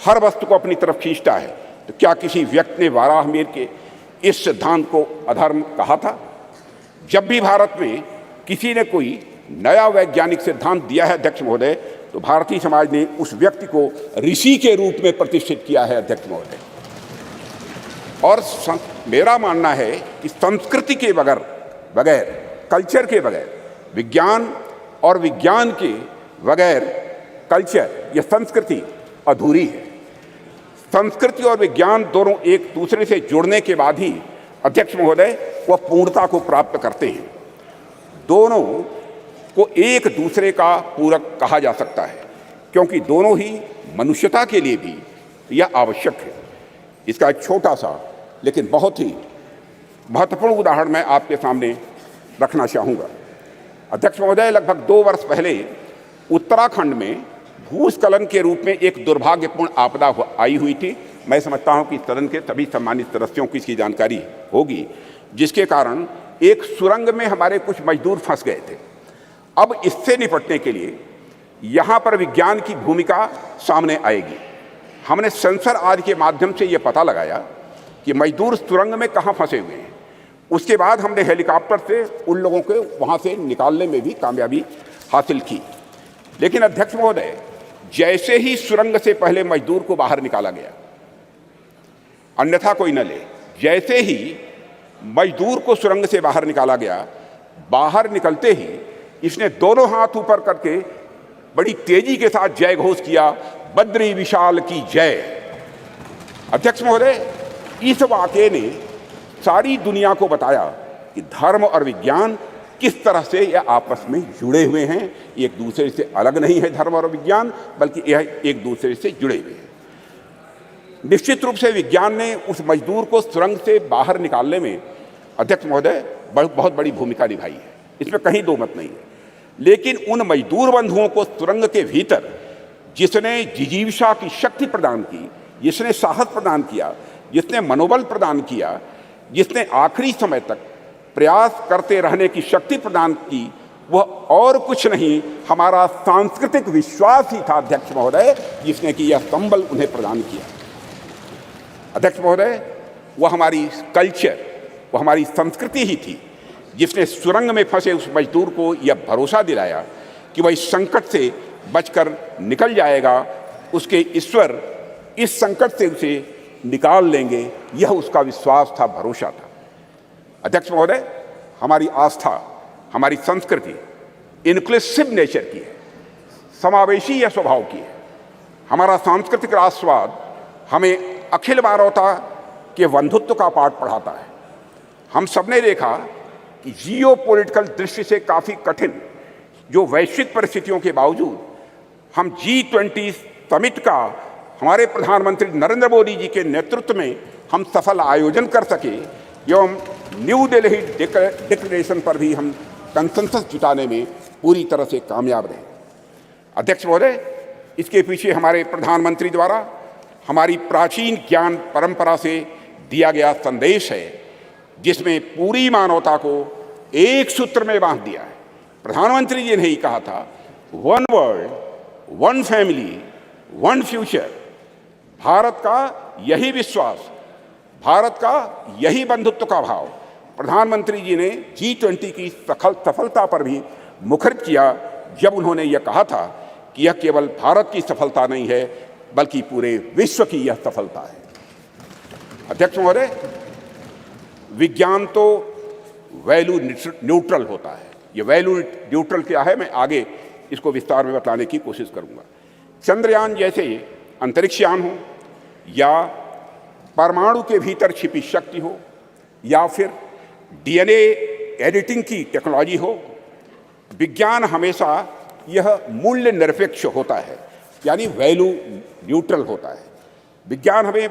हर वस्तु को अपनी तरफ खींचता है, तो क्या किसी व्यक्ति ने बाराहमीर के इस सिद्धांत को अधर्म कहा था? जब भी भारत में किसी ने कोई नया वैज्ञानिक सिद्धांत दिया है अध्यक्ष महोदय, तो भारतीय समाज ने उस व्यक्ति को ऋषि के रूप में प्रतिष्ठित किया है अध्यक्ष महोदय। और मेरा मानना है कि संस्कृति के बगैर, कल्चर के बगैर, विज्ञान और विज्ञान के बगैर कल्चर या संस्कृति अधूरी है। संस्कृति और विज्ञान दोनों एक दूसरे से जुड़ने के बाद ही अध्यक्ष महोदय वह पूर्णता को प्राप्त करते हैं। दोनों को एक दूसरे का पूरक कहा जा सकता है, क्योंकि दोनों ही मनुष्यता के लिए भी यह आवश्यक है। इसका एक छोटा सा लेकिन बहुत ही महत्वपूर्ण उदाहरण मैं आपके सामने रखना चाहूँगा। अध्यक्ष महोदय, लगभग 2 वर्ष पहले उत्तराखंड में भूस्खलन के रूप में एक दुर्भाग्यपूर्ण आपदा आई हुई थी। मैं समझता हूं कि सदन के सभी सम्मानित सदस्यों को इसकी जानकारी होगी, जिसके कारण एक सुरंग में हमारे कुछ मजदूर फंस गए थे। अब इससे निपटने के लिए यहाँ पर विज्ञान की भूमिका सामने आएगी। हमने सेंसर आदि के माध्यम से ये पता लगाया कि मजदूर सुरंग में कहाँ फंसे हुए हैं। उसके बाद हमने हेलीकॉप्टर से उन लोगों को वहाँ से निकालने में भी कामयाबी हासिल की। लेकिन अध्यक्ष महोदय, जैसे ही सुरंग से पहले मजदूर को बाहर निकाला गया, अन्यथा कोई न ले, जैसे ही मजदूर को सुरंग से बाहर निकाला गया, बाहर निकलते ही इसने दोनों हाथ ऊपर करके बड़ी तेजी के साथ जय घोष किया, बद्री विशाल की जय। अध्यक्ष महोदय, इस वाक़ये ने सारी दुनिया को बताया कि धर्म और विज्ञान किस तरह से यह आपस में जुड़े हुए हैं। एक दूसरे से अलग नहीं है धर्म और विज्ञान, बल्कि यह एक दूसरे से जुड़े हुए हैं। निश्चित रूप से विज्ञान ने उस मजदूर को सुरंग से बाहर निकालने में अध्यक्ष महोदय बहुत बड़ी भूमिका निभाई है, इसमें कहीं दो मत नहीं है। लेकिन उन मजदूर बंधुओं को सुरंग के भीतर जिसने जिजीविषा की शक्ति प्रदान की, जिसने साहस प्रदान किया, जिसने मनोबल प्रदान किया, जिसने आखिरी समय तक प्रयास करते रहने की शक्ति प्रदान की, वह और कुछ नहीं हमारा सांस्कृतिक विश्वास ही था अध्यक्ष महोदय, जिसने कि यह संबल उन्हें प्रदान किया। अध्यक्ष महोदय, वह हमारी कल्चर, वह हमारी संस्कृति ही थी जिसने सुरंग में फंसे उस मजदूर को यह भरोसा दिलाया कि वह इस संकट से बचकर निकल जाएगा, उसके ईश्वर इस संकट से उसे निकाल लेंगे, यह उसका विश्वास था, भरोसा था। अध्यक्ष महोदय, हमारी आस्था, हमारी संस्कृति इंक्लूसिव नेचर की है, समावेशी या स्वभाव की है। हमारा सांस्कृतिक राष्ट्रवाद हमें अखिल मानवता के बंधुत्व का पाठ पढ़ाता है। हम सबने देखा कि जियो पॉलिटिकल दृष्टि से काफ़ी कठिन जो वैश्विक परिस्थितियों के बावजूद हम G20 समिट का हमारे प्रधानमंत्री नरेंद्र मोदी जी के नेतृत्व में हम सफल आयोजन कर सके एवं न्यू दिल्ली डिक्लेरेशन पर भी हम कंसेंसस जुटाने में पूरी तरह से कामयाब रहे। अध्यक्ष महोदय, इसके पीछे हमारे प्रधानमंत्री द्वारा हमारी प्राचीन ज्ञान परंपरा से दिया गया संदेश है, जिसमें पूरी मानवता को एक सूत्र में बांध दिया है। प्रधानमंत्री जी ने ही कहा था, one world, one family, one future. Bharat का यही विश्वास, भारत का यही बंधुत्व का भाव प्रधानमंत्री जी ने G20 की सफलता पर भी मुखरित किया, जब उन्होंने यह कहा था कि यह केवल भारत की सफलता नहीं है, बल्कि पूरे विश्व की यह सफलता है। अध्यक्ष महोदय, विज्ञान तो वैल्यू न्यूट्रल होता है। ये वैल्यू न्यूट्रल क्या है, मैं आगे इसको विस्तार में बताने की कोशिश करूंगा। चंद्रयान जैसे अंतरिक्ष यान हो, या परमाणु के भीतर छिपी शक्ति हो, या फिर DNA एडिटिंग की टेक्नोलॉजी हो, विज्ञान हमेशा यह मूल्य निरपेक्ष होता है, यानी वैल्यू न्यूट्रल होता है। विज्ञान हमें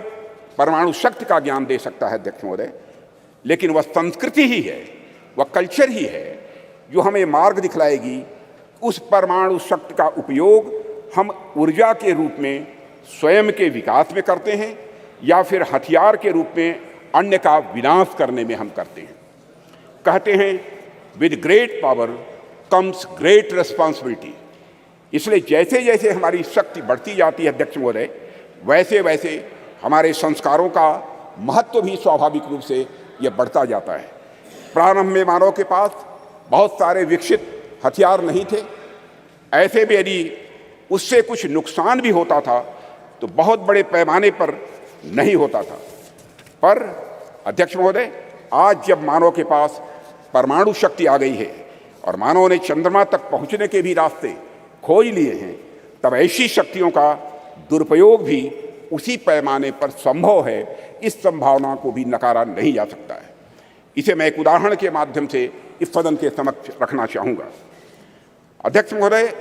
परमाणु शक्ति का ज्ञान दे सकता है अध्यक्ष महोदय, लेकिन वह संस्कृति ही है, वह कल्चर ही है जो हमें मार्ग दिखलाएगी उस परमाणु शक्ति का उपयोग हम ऊर्जा के रूप में स्वयं के विकास में करते हैं या फिर हथियार के रूप में अन्य का विनाश करने में हम करते हैं। कहते हैं with great power comes great responsibility. इसलिए जैसे जैसे हमारी शक्ति बढ़ती जाती है अध्यक्ष महोदय, वैसे वैसे हमारे संस्कारों का महत्व भी स्वाभाविक रूप से यह बढ़ता जाता है। प्रारंभ में मानव के पास बहुत सारे विकसित हथियार नहीं थे, ऐसे में यदि उससे कुछ नुकसान भी होता था तो बहुत बड़े पैमाने पर नहीं होता था। पर अध्यक्ष महोदय, आज जब मानव के पास परमाणु शक्ति आ गई है और मानव ने चंद्रमा तक पहुंचने के भी रास्ते खोज लिए हैं, तब ऐसी शक्तियों का दुरुपयोग भी उसी पैमाने पर संभव है। इस संभावना को भी नकारा नहीं जा सकता है। इसे मैं एक उदाहरण के माध्यम से इस सदन के समक्ष रखना चाहूँगा। अध्यक्ष महोदय,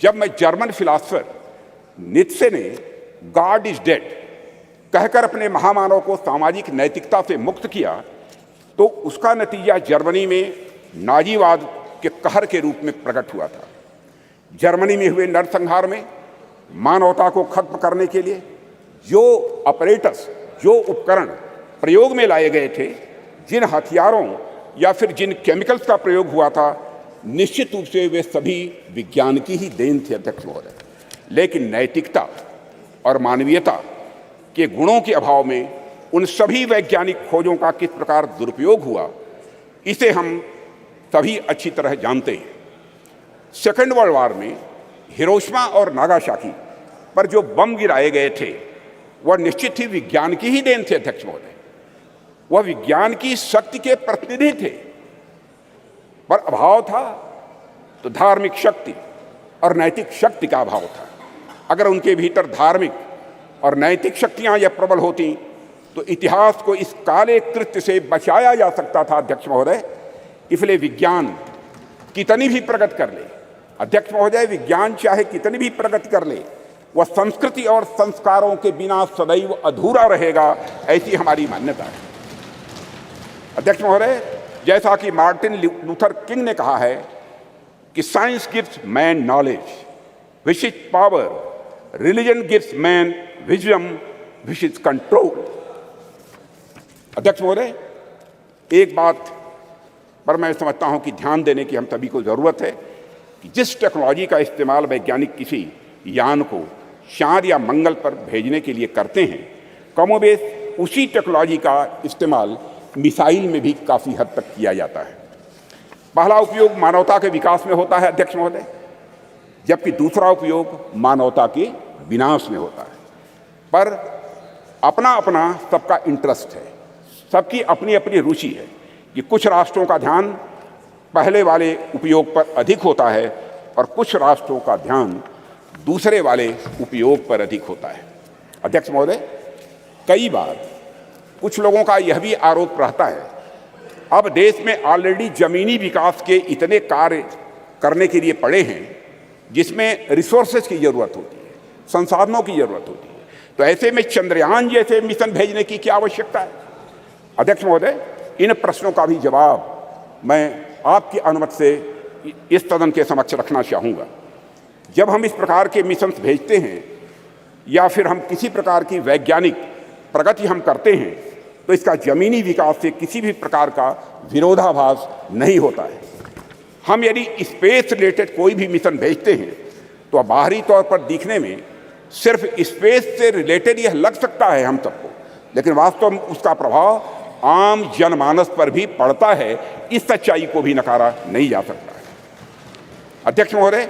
जब मैं जर्मन फिलासफर नीत्शे ने गॉड इज डेड कहकर अपने महामानव को सामाजिक नैतिकता से मुक्त किया, तो उसका नतीजा जर्मनी में नाजीवाद के कहर के रूप में प्रकट हुआ था। जर्मनी में हुए नरसंहार में मानवता को खत्म करने के लिए जो अपरेटस, जो उपकरण प्रयोग में लाए गए थे, जिन हथियारों या फिर जिन केमिकल्स का प्रयोग हुआ था, निश्चित रूप से वे सभी विज्ञान की ही देन थे अध्यक्ष महोदय। लेकिन नैतिकता और मानवीयता के गुणों के अभाव में उन सभी वैज्ञानिक खोजों का किस प्रकार दुरुपयोग हुआ, इसे हम सभी अच्छी तरह जानते हैं। सेकेंड वर्ल्ड वॉर में हिरोशिमा और नागासाकी पर जो बम गिराए गए थे, वह निश्चित ही विज्ञान की ही देन थे अध्यक्ष महोदय। वह विज्ञान की शक्ति के प्रतिनिधि थे, पर अभाव था तो धार्मिक शक्ति और नैतिक शक्ति का अभाव था। अगर उनके भीतर धार्मिक और नैतिक शक्तियां यह प्रबल होती तो इतिहास को इस काले कृत्य से बचाया जा सकता था अध्यक्ष महोदय। इसलिए विज्ञान कितनी भी प्रगति कर ले अध्यक्ष महोदय, विज्ञान चाहे कितनी भी प्रगति कर ले, वह संस्कृति और संस्कारों के बिना सदैव अधूरा रहेगा, ऐसी हमारी मान्यता है अध्यक्ष महोदय। जैसा कि मार्टिन लूथर किंग ने कहा है कि science gives man knowledge which is power, religion gives man wisdom which is control. अध्यक्ष महोदय, एक बात पर मैं समझता हूं कि ध्यान देने की हम सभी को जरूरत है कि जिस टेक्नोलॉजी का इस्तेमाल वैज्ञानिक किसी यान को चांद या मंगल पर भेजने के लिए करते हैं, कमोबेश उसी टेक्नोलॉजी का इस्तेमाल मिसाइल में भी काफ़ी हद तक किया जाता है। पहला उपयोग मानवता के विकास में होता है अध्यक्ष महोदय, जबकि दूसरा उपयोग मानवता के विनाश में होता है। पर अपना अपना सबका इंटरेस्ट है, सबकी अपनी अपनी रुचि है कि कुछ राष्ट्रों का ध्यान पहले वाले उपयोग पर अधिक होता है और कुछ राष्ट्रों का ध्यान दूसरे वाले उपयोग पर अधिक होता है। अध्यक्ष महोदय, कई बार कुछ लोगों का यह भी आरोप रहता है, अब देश में ऑलरेडी जमीनी विकास के इतने कार्य करने के लिए पड़े हैं जिसमें रिसोर्सेज की जरूरत होती है, संसाधनों की जरूरत होती है, तो ऐसे में चंद्रयान जैसे मिशन भेजने की क्या आवश्यकता है? अध्यक्ष महोदय, इन प्रश्नों का भी जवाब मैं आपकी अनुमति से इस सदन के समक्ष रखना चाहूँगा। जब हम इस प्रकार के मिशन भेजते हैं या फिर हम किसी प्रकार की वैज्ञानिक प्रगति हम करते हैं तो इसका जमीनी विकास से किसी भी प्रकार का विरोधाभास नहीं होता है। हम यदि स्पेस रिलेटेड कोई भी मिशन भेजते हैं तो बाहरी तौर पर दिखने में सिर्फ स्पेस से रिलेटेड यह लग सकता है हम सबको, लेकिन वास्तव में उसका प्रभाव आम जनमानस पर भी पड़ता है। इस सच्चाई को भी नकारा नहीं जा सकता है। अध्यक्ष महोदय,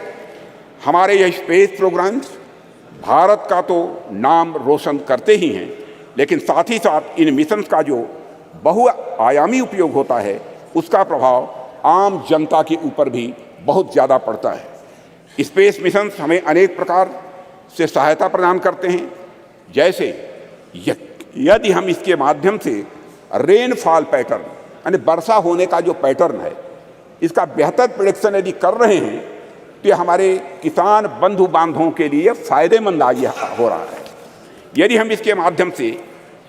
हमारे यह स्पेस प्रोग्राम्स भारत का तो नाम रोशन करते ही हैं, लेकिन साथ ही साथ इन मिशंस का जो बहुआयामी उपयोग होता है उसका प्रभाव आम जनता के ऊपर भी बहुत ज़्यादा पड़ता है। स्पेस मिशंस हमें अनेक प्रकार से सहायता प्रदान करते हैं, जैसे यदि हम इसके माध्यम से रेनफॉल पैटर्न यानी वर्षा होने का जो पैटर्न है इसका बेहतर प्रेडिक्शन यदि कर रहे हैं तो ये हमारे किसान बंधु बांधवों के लिए फायदेमंद हो रहा है। यदि हम इसके माध्यम से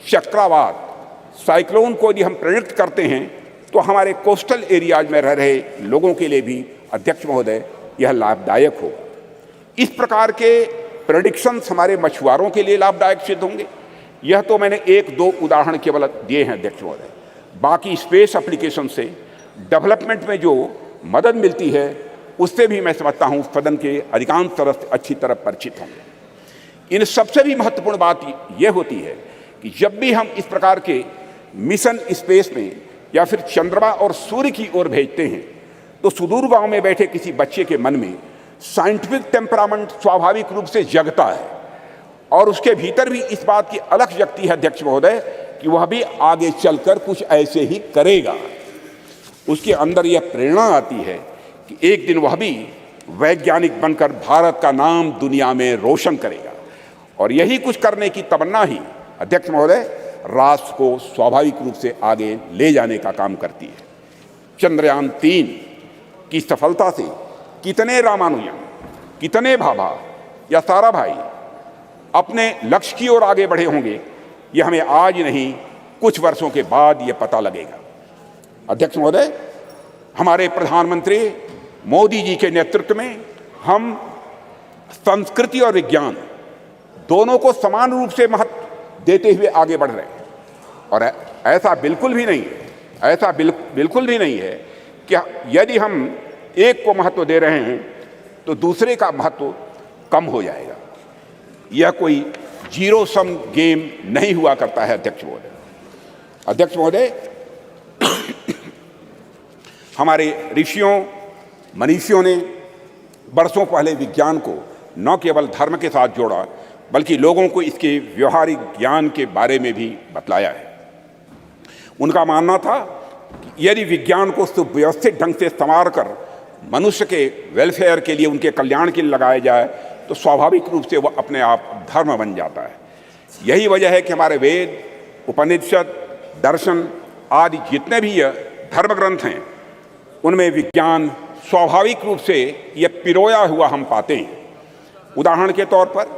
चक्रवात साइक्लोन को यदि हम प्रेडिक्ट करते हैं तो हमारे कोस्टल एरियाज में रह रहे लोगों के लिए भी अध्यक्ष महोदय यह लाभदायक होगा। इस प्रकार के प्रेडिक्शंस हमारे मछुआरों के लिए लाभदायक सिद्ध होंगे। यह तो मैंने एक दो उदाहरण केवल दिए हैं अध्यक्ष महोदय। बाकी स्पेस एप्लीकेशन से डेवलपमेंट में जो मदद मिलती है उससे भी मैं समझता हूँ सदन के अधिकांश सदस्य अच्छी तरह परिचित होंगे। इन सबसे भी महत्वपूर्ण बात यह होती है कि जब भी हम इस प्रकार के मिशन स्पेस में या फिर चंद्रमा और सूर्य की ओर भेजते हैं तो सुदूर गांव में बैठे किसी बच्चे के मन में साइंटिफिक टेम्परामेंट स्वाभाविक रूप से जगता है और उसके भीतर भी इस बात की अलख जगती है अध्यक्ष महोदय कि वह भी आगे चलकर कुछ ऐसे ही करेगा। उसके अंदर यह प्रेरणा आती है कि एक दिन वह भी वैज्ञानिक बनकर भारत का नाम दुनिया में रोशन करेगा। और यही कुछ करने की तमन्ना ही अध्यक्ष महोदय राष्ट्र को स्वाभाविक रूप से आगे ले जाने का काम करती है। चंद्रयान 3 की सफलता से कितने रामानुजन, कितने भाभा या साराभाई अपने लक्ष्य की ओर आगे बढ़े होंगे यह हमें आज नहीं कुछ वर्षों के बाद यह पता लगेगा। अध्यक्ष महोदय, हमारे प्रधानमंत्री मोदी जी के नेतृत्व में हम संस्कृति और विज्ञान दोनों को समान रूप से महत्व देते हुए आगे बढ़ रहे हैं। और ऐसा बिल्कुल भी नहीं है, ऐसा बिल्कुल भी नहीं है कि यदि हम एक को महत्व दे रहे हैं तो दूसरे का महत्व कम हो जाएगा। यह कोई जीरो सम गेम नहीं हुआ करता है अध्यक्ष महोदय। अध्यक्ष महोदय, हमारे ऋषियों मनीषियों ने बरसों पहले विज्ञान को न केवल धर्म के साथ जोड़ा बल्कि लोगों को इसके व्यवहारिक ज्ञान के बारे में भी बतलाया है। उनका मानना था कि यदि विज्ञान को सुव्यवस्थित ढंग से संवार कर मनुष्य के वेलफेयर के लिए, उनके कल्याण के लिए लगाया जाए तो स्वाभाविक रूप से वह अपने आप धर्म बन जाता है। यही वजह है कि हमारे वेद, उपनिषद, दर्शन आदि जितने भी धर्म ग्रंथ हैं उनमें विज्ञान स्वाभाविक रूप से यह पिरोया हुआ हम पाते हैं। उदाहरण के तौर पर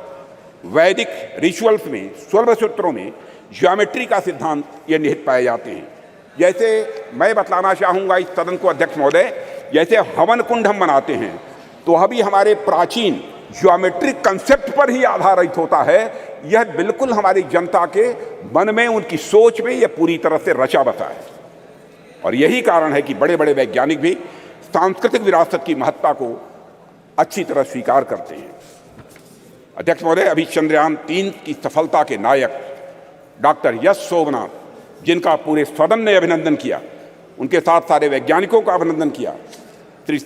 वैदिक रिचुअल्स में, स्वर्ण सूत्रों में ज्योमेट्री का सिद्धांत ये निहित पाए जाते हैं। जैसे मैं बतलाना चाहूँगा इस सदन को अध्यक्ष महोदय, जैसे हवन कुंड हम बनाते हैं तो वह भी हमारे प्राचीन ज्योमेट्रिक कंसेप्ट पर ही आधारित होता है। यह बिल्कुल हमारी जनता के मन में, उनकी सोच में यह पूरी तरह से रचा बसा है। और यही कारण है कि बड़े बड़े वैज्ञानिक भी सांस्कृतिक विरासत की महत्ता को अच्छी तरह स्वीकार करते हैं। अध्यक्ष महोदय, अभी चंद्रयान 3 की सफलता के नायक डॉक्टर यश सोमनाथ, जिनका पूरे सदन ने अभिनंदन किया, उनके साथ सारे वैज्ञानिकों का अभिनंदन किया। श्री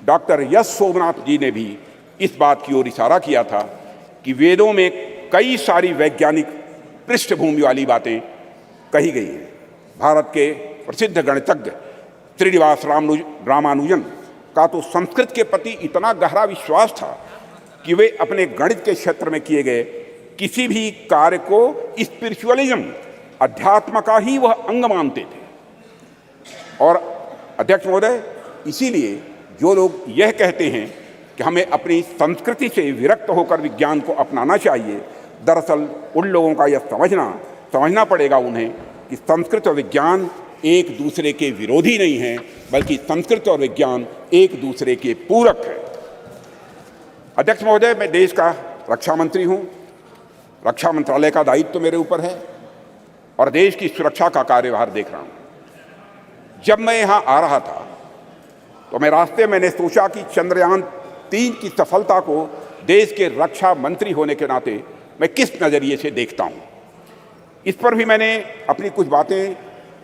डॉक्टर यश सोमनाथ जी ने भी इस बात की ओर इशारा किया था कि वेदों में कई सारी वैज्ञानिक पृष्ठभूमि वाली बातें कही गई हैं। भारत के प्रसिद्ध गणितज्ञ श्रीनिवास रामानुजन का तो संस्कृत के प्रति इतना गहरा विश्वास था कि वे अपने गणित के क्षेत्र में किए गए किसी भी कार्य को स्पिरिचुअलिज्म, अध्यात्म का ही वह अंग मानते थे। और अध्यक्ष महोदय, इसीलिए जो लोग यह कहते हैं कि हमें अपनी संस्कृति से विरक्त होकर विज्ञान को अपनाना चाहिए, दरअसल उन लोगों का यह समझना पड़ेगा उन्हें कि संस्कृत और विज्ञान एक दूसरे के विरोधी नहीं हैं, बल्कि संस्कृत और विज्ञान एक दूसरे के पूरक हैं। अध्यक्ष महोदय, मैं देश का रक्षा मंत्री हूं। रक्षा मंत्रालय का दायित्व मेरे ऊपर है और देश की सुरक्षा का कार्यभार देख रहा हूं। जब मैं यहां आ रहा था तो मैं रास्ते मैंने सोचा कि चंद्रयान 3 की सफलता को देश के रक्षा मंत्री होने के नाते मैं किस नज़रिए से देखता हूं। इस पर भी मैंने अपनी कुछ बातें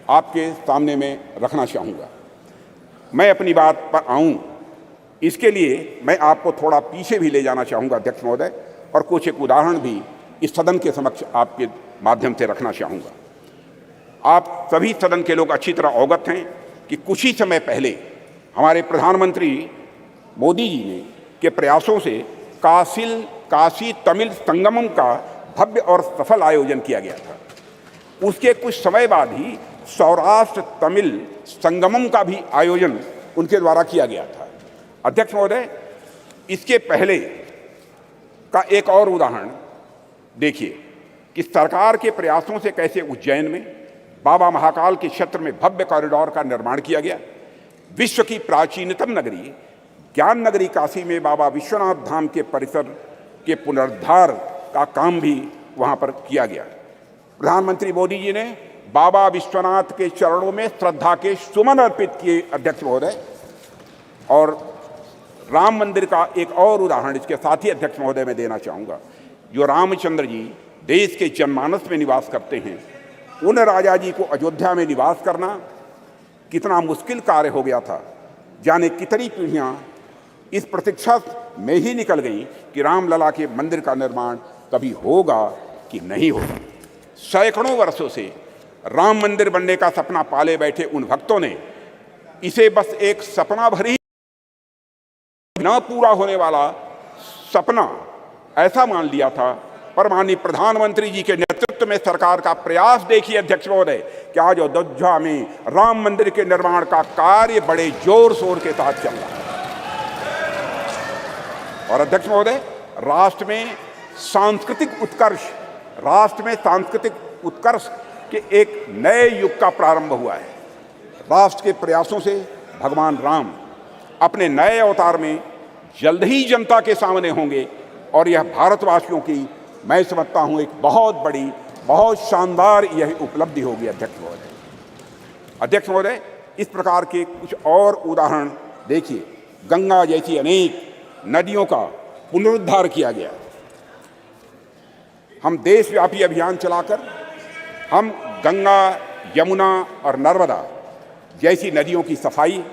आपके सामने में रखना चाहूँगा। मैं अपनी बात पर आऊँ इसके लिए मैं आपको थोड़ा पीछे भी ले जाना चाहूँगा अध्यक्ष महोदय, और कुछ एक उदाहरण भी इस सदन के समक्ष आपके माध्यम से रखना चाहूँगा। आप सभी सदन के लोग अच्छी तरह अवगत हैं कि कुछ ही समय पहले हमारे प्रधानमंत्री मोदी जी ने के प्रयासों से काशी तमिल संगमम का भव्य और सफल आयोजन किया गया था। उसके कुछ समय बाद ही सौराष्ट्र तमिल संगमम का भी आयोजन उनके द्वारा किया गया था। अध्यक्ष महोदय, इसके पहले का एक और उदाहरण देखिए कि सरकार के प्रयासों से कैसे उज्जैन में बाबा महाकाल के क्षेत्र में भव्य कॉरिडोर का निर्माण किया गया। विश्व की प्राचीनतम नगरी ज्ञान नगरी काशी में बाबा विश्वनाथ धाम के परिसर के पुनरुद्धार का काम भी वहाँ पर किया गया। प्रधानमंत्री मोदी जी ने बाबा विश्वनाथ के चरणों में श्रद्धा के सुमन अर्पित किए अध्यक्ष महोदय। और राम मंदिर का एक और उदाहरण इसके साथ ही अध्यक्ष महोदय मैं देना चाहूँगा। जो रामचंद्र जी देश के जनमानस में निवास करते हैं, उन राजा जी को अयोध्या में निवास करना कितना मुश्किल कार्य हो गया था। जाने कितनी पीढ़ियाँ इस प्रतीक्षा में ही निकल गई कि रामलला के मंदिर का निर्माण कभी होगा कि नहीं होगा। सैकड़ों वर्षों से राम मंदिर बनने का सपना पाले बैठे उन भक्तों ने इसे बस एक सपना भर ही न पूरा होने वाला सपना ऐसा मान लिया था। पर माननीय प्रधानमंत्री जी के नेतृत्व में सरकार का प्रयास देखिए अध्यक्ष महोदय कि आज अयोध्या में राम मंदिर के निर्माण का कार्य बड़े जोर शोर के साथ चल रहा है। और अध्यक्ष महोदय, राष्ट्र में सांस्कृतिक उत्कर्ष के एक नए युग का प्रारंभ हुआ है। राष्ट्र के प्रयासों से भगवान राम अपने नए अवतार में जल्द ही जनता के सामने होंगे और यह भारतवासियों की मैं समझता हूं एक बहुत बड़ी, बहुत शानदार यह उपलब्धि होगी अध्यक्ष महोदय। अध्यक्ष महोदय, इस प्रकार के कुछ और उदाहरण देखिए। गंगा जैसी अनेक नदियों का पुनरुद्धार किया गया। हम देशव्यापी अभियान चलाकर हम गंगा, यमुना और नर्मदा जैसी नदियों की सफाई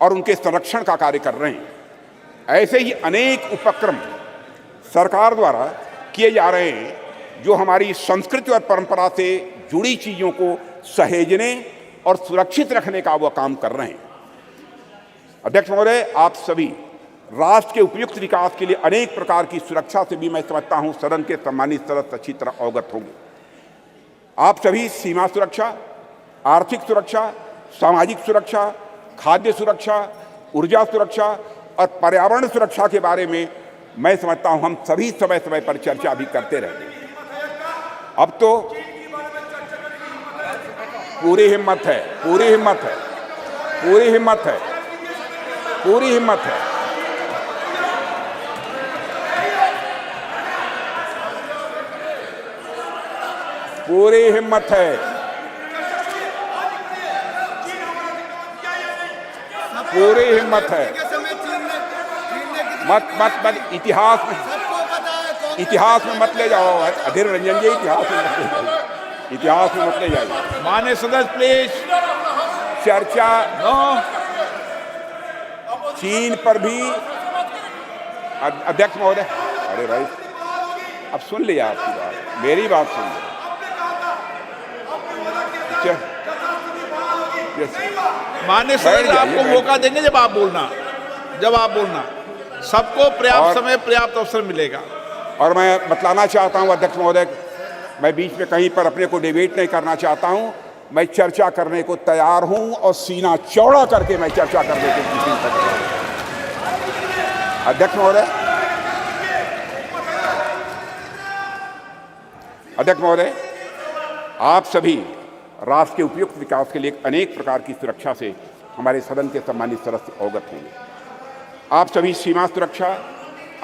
और उनके संरक्षण का कार्य कर रहे हैं। ऐसे ही अनेक उपक्रम सरकार द्वारा किए जा रहे हैं जो हमारी संस्कृति और परंपरा से जुड़ी चीज़ों को सहेजने और सुरक्षित रखने का वह काम कर रहे हैं। अध्यक्ष महोदय, आप सभी राष्ट्र के उपयुक्त विकास के लिए अनेक प्रकार की सुरक्षा से भी मैं समझता हूं सदन के सम्मानित सदस्य अच्छी तरह अवगत होंगे। आप सभी सीमा सुरक्षा, आर्थिक सुरक्षा, सामाजिक सुरक्षा, खाद्य सुरक्षा, ऊर्जा सुरक्षा और पर्यावरण सुरक्षा के बारे में मैं समझता हूं हम सभी समय समय पर चर्चा भी करते रहते हैं। अब तो पूरी हिम्मत है, पूरी हिम्मत है, पूरी हिम्मत है, पूरी हिम्मत है। पूरी हिम्मत है, पूरी हिम्मत है। मत इतिहास में मत ले जाओ अधीर रंजन जी, इतिहास में मत ले जाइए। माननीय सदस्य प्लीज। चर्चा चीन पर भी अध्यक्ष महोदय, अरे भाई अब सुन लिया आपकी बात, मेरी बात सुन लिया। माननीय सदस्य आपको मौका देंगे जब आप बोलना, सबको पर्याप्त समय पर्याप्त अवसर मिलेगा। और मैं बतलाना चाहता हूं अध्यक्ष महोदय, मैं बीच में कहीं पर अपने को डिबेट नहीं करना चाहता हूं। मैं चर्चा करने को तैयार हूं और सीना चौड़ा करके मैं चर्चा करने के लिए तैयार हूं। अध्यक्ष महोदय, आप सभी राष्ट्र के उपयुक्त विकास के लिए अनेक प्रकार की सुरक्षा से हमारे सदन के सम्मानित सदस्य अवगत होंगे। आप सभी सीमा सुरक्षा,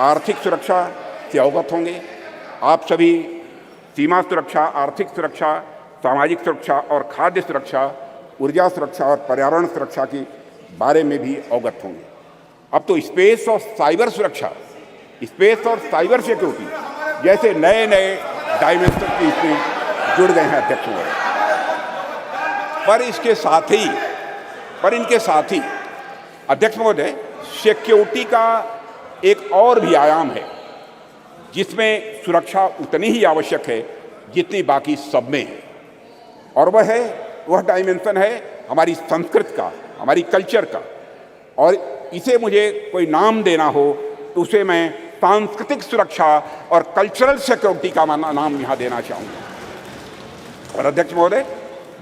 आर्थिक सुरक्षा से अवगत होंगे। आप सभी सीमा सुरक्षा, आर्थिक सुरक्षा, सामाजिक सुरक्षा और खाद्य सुरक्षा, ऊर्जा सुरक्षा और पर्यावरण सुरक्षा के बारे में भी अवगत होंगे। अब तो स्पेस और साइबर सुरक्षा, स्पेस और साइबर सिक्योरिटी जैसे नए नए डायमेंशन की इसमें जुड़ गए हैं अध्यक्ष महोदय। पर इनके साथ ही अध्यक्ष महोदय, सिक्योरिटी का एक और भी आयाम है जिसमें सुरक्षा उतनी ही आवश्यक है जितनी बाकी सब में है, और वह डायमेंशन है हमारी संस्कृति का, हमारी कल्चर का। और इसे मुझे कोई नाम देना हो तो उसे मैं सांस्कृतिक सुरक्षा और कल्चरल सिक्योरिटी का नाम यहाँ देना चाहूँगा। और अध्यक्ष महोदय,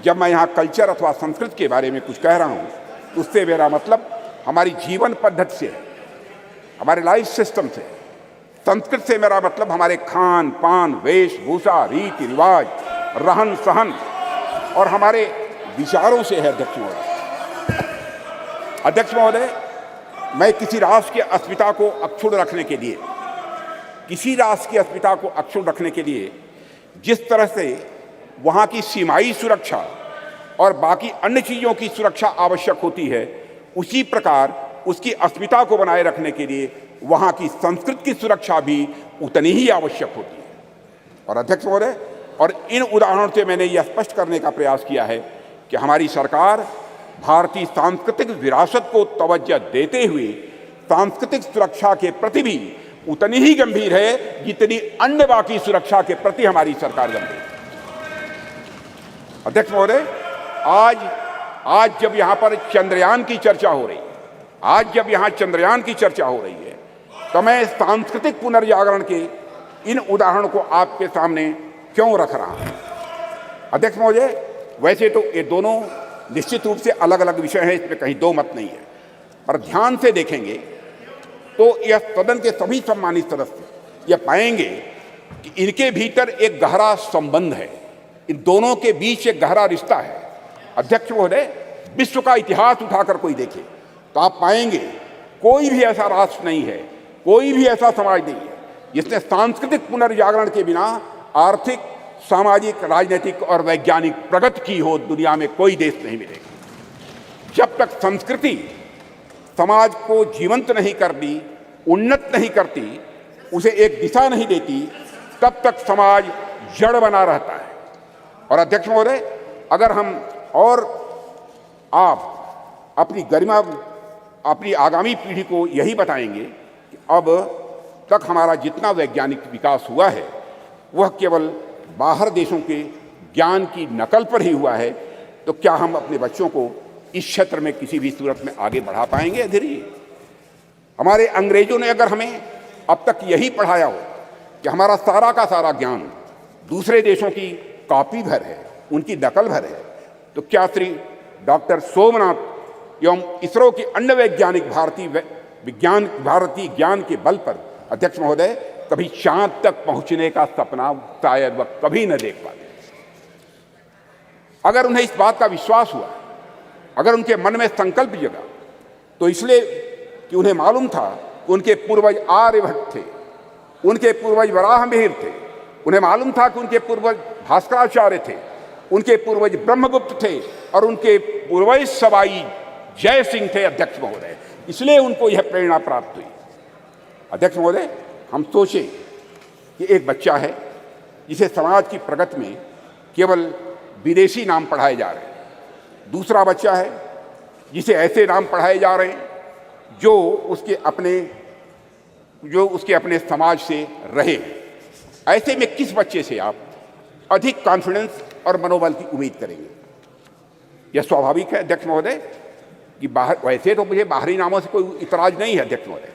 जब मैं यहाँ कल्चर अथवा संस्कृति के बारे में कुछ कह रहा हूँ तो उससे मेरा मतलब हमारी जीवन पद्धति से, हमारे लाइफ सिस्टम से। संस्कृति से मेरा मतलब हमारे खान पान, वेशभूषा, रीति रिवाज, रहन सहन और हमारे विचारों से है अध्यक्ष महोदय। मैं किसी राष्ट्र की अस्मिता को अक्षुण्ण रखने के लिए जिस तरह से वहाँ की सीमाई सुरक्षा और बाकी अन्य चीज़ों की सुरक्षा आवश्यक होती है, उसी प्रकार उसकी अस्मिता को बनाए रखने के लिए वहाँ की संस्कृति की सुरक्षा भी उतनी ही आवश्यक होती है। और अध्यक्ष महोदय, और इन उदाहरणों से मैंने यह स्पष्ट करने का प्रयास किया है कि हमारी सरकार भारतीय सांस्कृतिक विरासत को तवज्जो देते हुए सांस्कृतिक सुरक्षा के प्रति भी उतनी ही गंभीर है जितनी अन्य बाकी सुरक्षा के प्रति हमारी सरकार गंभीर है। अध्यक्ष महोदय, आज जब यहाँ पर चंद्रयान की चर्चा हो रही है, तो मैं सांस्कृतिक पुनर्जागरण के इन उदाहरणों को आपके सामने क्यों रख रहा हूं? अध्यक्ष महोदय, वैसे तो ये दोनों निश्चित रूप से अलग अलग विषय हैं, इसमें कहीं दो मत नहीं है, पर ध्यान से देखेंगे तो यह सदन के सभी सम्मानित सदस्य यह पाएंगे कि इनके भीतर एक गहरा संबंध है, इन दोनों के बीच एक गहरा रिश्ता है। अध्यक्ष महोदय, विश्व का इतिहास उठाकर कोई देखे तो आप पाएंगे कोई भी ऐसा राष्ट्र नहीं है, कोई भी ऐसा समाज नहीं है जिसने सांस्कृतिक पुनर्जागरण के बिना आर्थिक, सामाजिक, राजनीतिक और वैज्ञानिक प्रगति की हो। दुनिया में कोई देश नहीं मिलेगा। जब तक संस्कृति समाज को जीवंत नहीं करती, उन्नत नहीं करती, उसे एक दिशा नहीं देती, तब तक समाज जड़ बना रहता है। और अध्यक्ष महोदय, अगर हम और आप अपनी गरिमा, अपनी आगामी पीढ़ी को यही बताएंगे कि अब तक हमारा जितना वैज्ञानिक विकास हुआ है वह केवल बाहर देशों के ज्ञान की नकल पर ही हुआ है, तो क्या हम अपने बच्चों को इस क्षेत्र में किसी भी सूरत में आगे बढ़ा पाएंगे? धीरे हमारे अंग्रेजों ने अगर हमें अब तक यही पढ़ाया हो कि हमारा सारा का सारा ज्ञान दूसरे देशों की कॉपी भर है, उनकी नकल भर है, तो क्या श्री डॉक्टर सोमनाथ एवं इसरो के अन्य वैज्ञानिक भारतीय ज्ञान के बल पर अध्यक्ष महोदय कभी चांद तक पहुंचने का सपना शायद वह कभी न देख पाते? अगर उन्हें इस बात का विश्वास हुआ, अगर उनके मन में संकल्प जगा, तो इसलिए कि उन्हें मालूम था कि उनके पूर्वज आर्यभट्ट थे, उनके पूर्वज वराहमिहिर थे, उन्हें मालूम था कि उनके पूर्वज भास्कराचार्य थे, उनके पूर्वज ब्रह्मगुप्त थे और उनके पूर्वज सवाई जय सिंह थे। अध्यक्ष महोदय, इसलिए उनको यह प्रेरणा प्राप्त हुई। अध्यक्ष महोदय, हम सोचे कि एक बच्चा है जिसे समाज की प्रगति में केवल विदेशी नाम पढ़ाए जा रहे हैं, दूसरा बच्चा है जिसे ऐसे नाम पढ़ाए जा रहे हैं जो उसके अपने समाज से रहे। ऐसे में किस बच्चे से आप अधिक कॉन्फिडेंस और मनोबल की उम्मीद करेंगे? यह स्वाभाविक है अध्यक्ष महोदय कि वैसे तो मुझे बाहरी नामों से कोई इतराज नहीं है अध्यक्ष महोदय,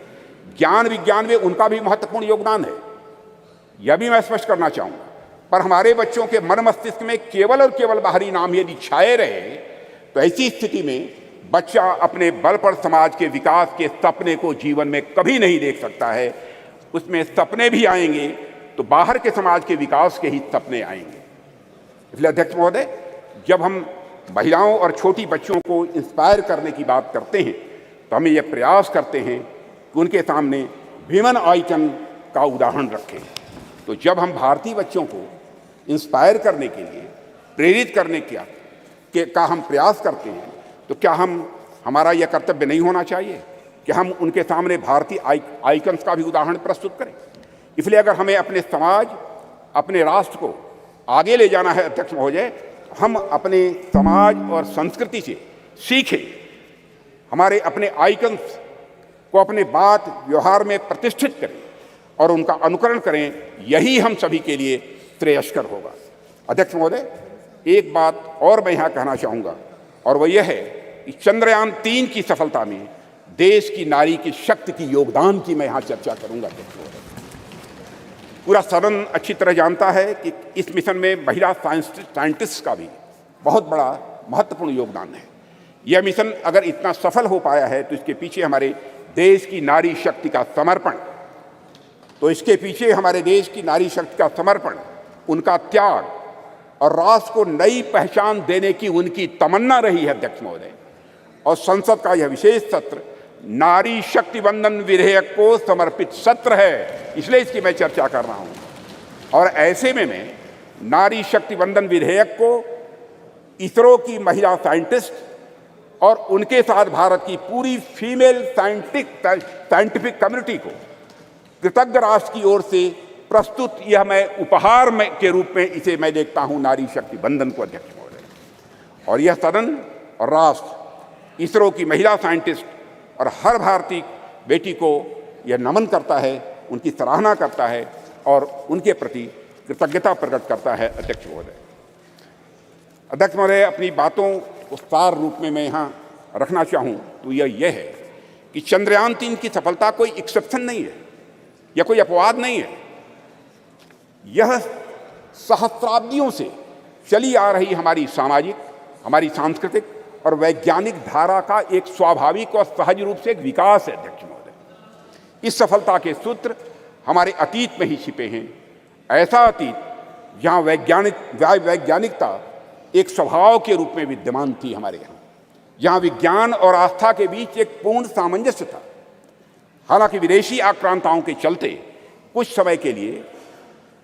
ज्ञान विज्ञान में उनका भी महत्वपूर्ण योगदान है, यह भी मैं स्पष्ट करना चाहूँगा। पर हमारे बच्चों के मन मस्तिष्क में केवल और केवल बाहरी नाम यदि छाए रहे तो ऐसी स्थिति में बच्चा अपने बल पर समाज के विकास के सपने को जीवन में कभी नहीं देख सकता है। उसमें सपने भी आएंगे तो बाहर के समाज के विकास के ही सपने आएंगे। इसलिए अध्यक्ष महोदय, जब हम महिलाओं और छोटी बच्चियों को इंस्पायर करने की बात करते हैं तो हमें यह प्रयास करते हैं कि उनके सामने विमेन आइकन का उदाहरण रखें। तो जब हम भारतीय बच्चों को इंस्पायर करने के लिए प्रेरित करने का हम प्रयास करते हैं तो क्या हमारा यह कर्तव्य नहीं होना चाहिए कि हम उनके सामने भारतीय आइकन्स का भी उदाहरण प्रस्तुत करें? इसलिए अगर हमें अपने समाज, अपने राष्ट्र को आगे ले जाना है अध्यक्ष महोदय, हम अपने समाज और संस्कृति से सीखें, हमारे अपने आइकन्स को अपने बात व्यवहार में प्रतिष्ठित करें और उनका अनुकरण करें। यही हम सभी के लिए श्रेयस्कर होगा। अध्यक्ष महोदय, एक बात और मैं यहाँ कहना चाहूँगा और वह यह है कि चंद्रयान 3 की सफलता में देश की नारी की शक्ति की योगदान की मैं यहाँ चर्चा करूँगा। पूरा सदन अच्छी तरह जानता है कि इस मिशन में महिला साइंटिस्ट का भी बहुत बड़ा महत्वपूर्ण योगदान है। यह मिशन अगर इतना सफल हो पाया है तो इसके पीछे हमारे देश की नारी शक्ति का समर्पण, उनका त्याग और राष्ट्र को नई पहचान देने की उनकी तमन्ना रही है अध्यक्ष महोदय। और संसद का यह विशेष सत्र नारी शक्ति वंदन विधेयक को समर्पित सत्र है, इसलिए इसकी मैं चर्चा कर रहा हूं। और ऐसे में मैं नारी शक्ति वंदन विधेयक को इसरो की महिला साइंटिस्ट और उनके साथ भारत की पूरी फीमेल साइंटिफिक कम्युनिटी को कृतज्ञ राष्ट्र की ओर से प्रस्तुत यह मैं उपहार के रूप में इसे मैं देखता हूं, नारी शक्ति वंदन को अध्यक्ष महोदय। और यह सदन और राष्ट्र इसरो की महिला साइंटिस्ट और हर भारतीय बेटी को यह नमन करता है, उनकी सराहना करता है और उनके प्रति कृतज्ञता प्रकट करता है अध्यक्ष महोदय। अध्यक्ष महोदय, अपनी बातों को सार रूप में मैं यहाँ रखना चाहूँ तो यह है कि चंद्रयान 3 की सफलता कोई एक्सेप्शन नहीं है या कोई अपवाद नहीं है। यह सहस्राब्दियों से चली आ रही हमारी सामाजिक, हमारी सांस्कृतिक और वैज्ञानिक धारा का एक स्वाभाविक और सहज रूप से एक विकास है अध्यक्ष महोदय। इस सफलता के सूत्र हमारे अतीत में ही छिपे हैं। ऐसा अतीत जहाँ वैज्ञानिकता एक स्वभाव के रूप में विद्यमान थी हमारे यहाँ, जहाँ विज्ञान और आस्था के बीच एक पूर्ण सामंजस्य था। हालांकि विदेशी आक्रांताओं के चलते कुछ समय के लिए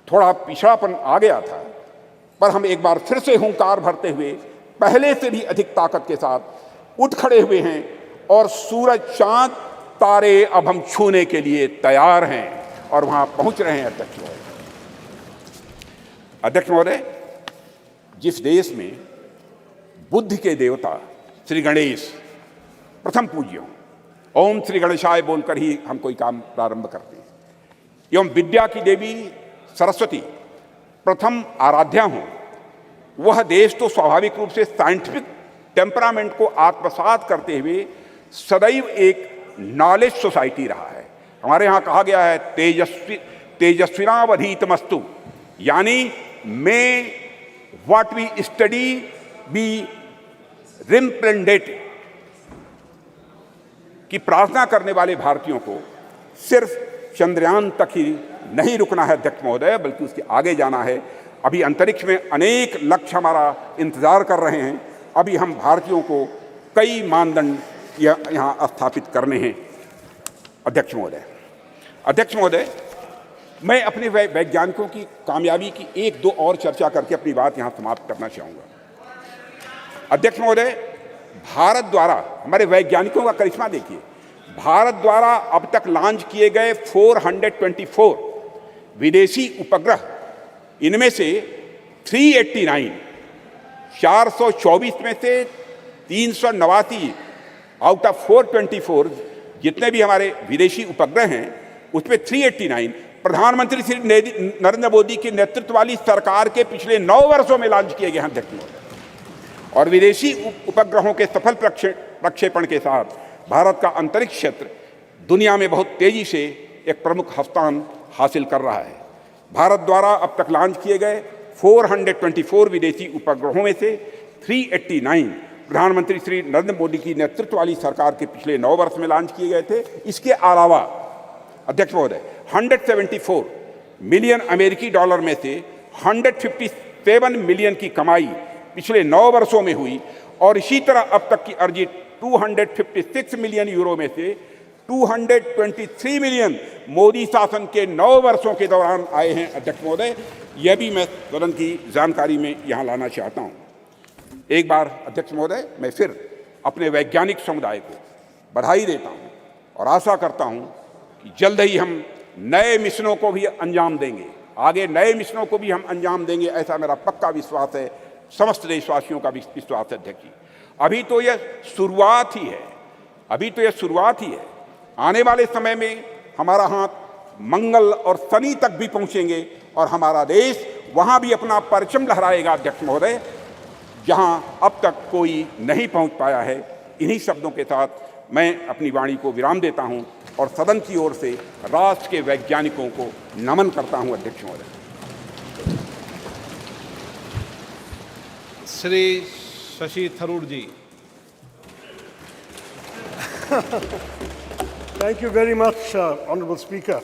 थोड़ा पिछड़ापन आ गया था, पर हम एक बार फिर से हुंकार भरते हुए पहले से भी अधिक ताकत के साथ उठ खड़े हुए हैं और सूरज, चांद, तारे अब हम छूने के लिए तैयार हैं और वहां पहुंच रहे हैं अध्यक्ष महोदय। अध्यक्ष महोदय, जिस देश में बुद्ध के देवता श्री गणेश प्रथम पूज्य हों, ओम श्री गणेशाय बोलकर ही हम कोई काम प्रारंभ करते हैं, एवं विद्या की देवी सरस्वती प्रथम आराध्या हों, वह देश तो स्वाभाविक रूप से साइंटिफिक टेम्परामेंट को आत्मसात करते हुए सदैव एक नॉलेज सोसाइटी रहा है। हमारे यहाँ कहा गया है तेजस्विनावधीतमस्तु, यानी may what we study be represented, की प्रार्थना करने वाले भारतीयों को सिर्फ चंद्रयान तक ही नहीं रुकना है अध्यक्ष महोदय, बल्कि उसके आगे जाना है। अभी अंतरिक्ष में अनेक लक्ष्य हमारा इंतजार कर रहे हैं। अभी हम भारतीयों को कई मानदंड यहाँ स्थापित करने हैं अध्यक्ष महोदय। अध्यक्ष महोदय, मैं अपने वैज्ञानिकों की कामयाबी की एक दो और चर्चा करके अपनी बात यहाँ समाप्त करना चाहूँगा। अध्यक्ष महोदय, भारत द्वारा हमारे वैज्ञानिकों का करिश्मा देखिए। भारत द्वारा अब तक लॉन्च किए गए 424 विदेशी उपग्रह, इनमें से 389, 424 में से 389 आउट ऑफ 424 जितने भी हमारे विदेशी उपग्रह हैं उसमें 389 प्रधानमंत्री श्री नरेंद्र मोदी के नेतृत्व वाली सरकार के पिछले 9 वर्षों में लॉन्च किए गए हैं अध्यक्ष महोदय। और विदेशी उपग्रहों के सफल प्रक्षेपण के साथ भारत का अंतरिक्ष क्षेत्र दुनिया में बहुत तेजी से एक प्रमुख स्थान हासिल कर रहा है। भारत द्वारा अब तक लॉन्च किए गए 424 विदेशी उपग्रहों में से 389 प्रधानमंत्री श्री नरेंद्र मोदी की नेतृत्व वाली सरकार के पिछले 9 वर्ष में लॉन्च किए गए थे। इसके अलावा अध्यक्ष महोदय 174 मिलियन अमेरिकी डॉलर में से 157 मिलियन की कमाई पिछले 9 वर्षों में हुई और इसी तरह अब तक की अर्जित 256 मिलियन यूरो में से 223 मिलियन मोदी शासन के 9 वर्षों के दौरान आए हैं अध्यक्ष महोदय। यह भी मैं सदन की जानकारी में यहाँ लाना चाहता हूँ। एक बार अध्यक्ष महोदय मैं फिर अपने वैज्ञानिक समुदाय को बधाई देता हूँ और आशा करता हूँ कि जल्द ही हम नए मिशनों को भी अंजाम देंगे, आगे नए मिशनों को भी हम अंजाम देंगे, ऐसा मेरा पक्का विश्वास है, समस्त देशवासियों का विश्वास है अध्यक्ष जी। अभी तो यह शुरुआत ही है, अभी तो यह शुरुआत ही है। आने वाले समय में हमारा हाथ मंगल और शनि तक भी पहुंचेंगे और हमारा देश वहां भी अपना परचम लहराएगा अध्यक्ष महोदय, जहां अब तक कोई नहीं पहुंच पाया है। इन्हीं शब्दों के साथ मैं अपनी वाणी को विराम देता हूं और सदन की ओर से राष्ट्र के वैज्ञानिकों को नमन करता हूं अध्यक्ष महोदय। श्री शशि थरूर जी। Thank you very much, Honourable Speaker.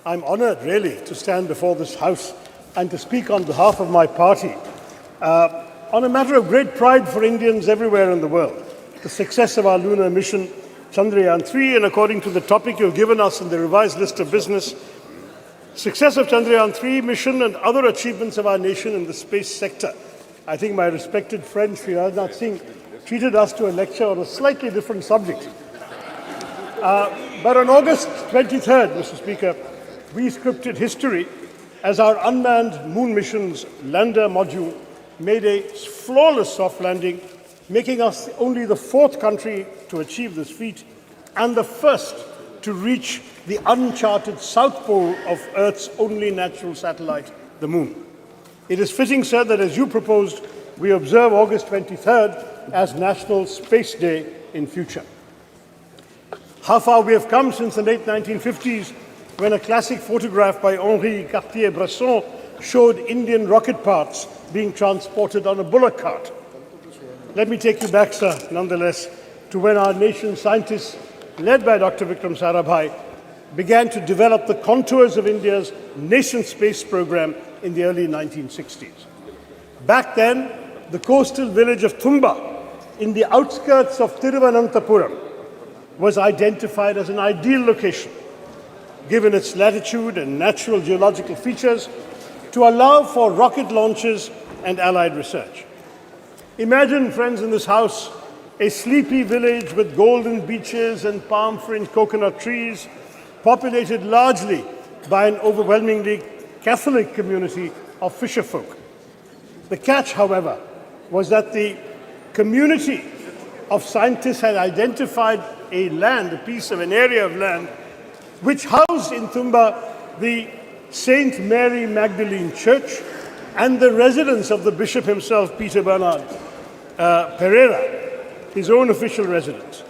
I'm honoured, really, to stand before this House and to speak on behalf of my party on a matter of great pride for Indians everywhere in the world, the success of our lunar mission, Chandrayaan-3, and according to the topic you've given us in the revised list of business, success of Chandrayaan-3 mission and other achievements of our nation in the space sector. I think my respected friend, Sri Rajnath Singh, treated us to a lecture on a slightly different subject. But on August 23rd, Mr. Speaker, we scripted history as our unmanned moon mission's lander module made a flawless soft landing, making us only the 4th country to achieve this feat and the first to reach the uncharted south pole of Earth's only natural satellite, the moon. It is fitting, sir, that as you proposed, we observe August 23rd as National Space Day in future. How far we have come since the late 1950s, when a classic photograph by Henri Cartier-Bresson showed Indian rocket parts being transported on a bullock cart. Let me take you back, sir, nonetheless, to when our nation's scientists, led by Dr. Vikram Sarabhai, began to develop the contours of India's nation space program in the early 1960s. Back then, the coastal village of Thumba, in the outskirts of Thiruvananthapuram, was identified as an ideal location, given its latitude and natural geological features, to allow for rocket launches and allied research. Imagine, friends in this House, a sleepy village with golden beaches and palm-fringed coconut trees, populated largely by an overwhelmingly Catholic community of fisherfolk. The catch, however, was that the community of scientists had identified a land, a piece of an area of land, which housed in Thumba the Saint Mary Magdalene Church and the residence of the bishop himself, Peter Bernard Pereira, his own official residence.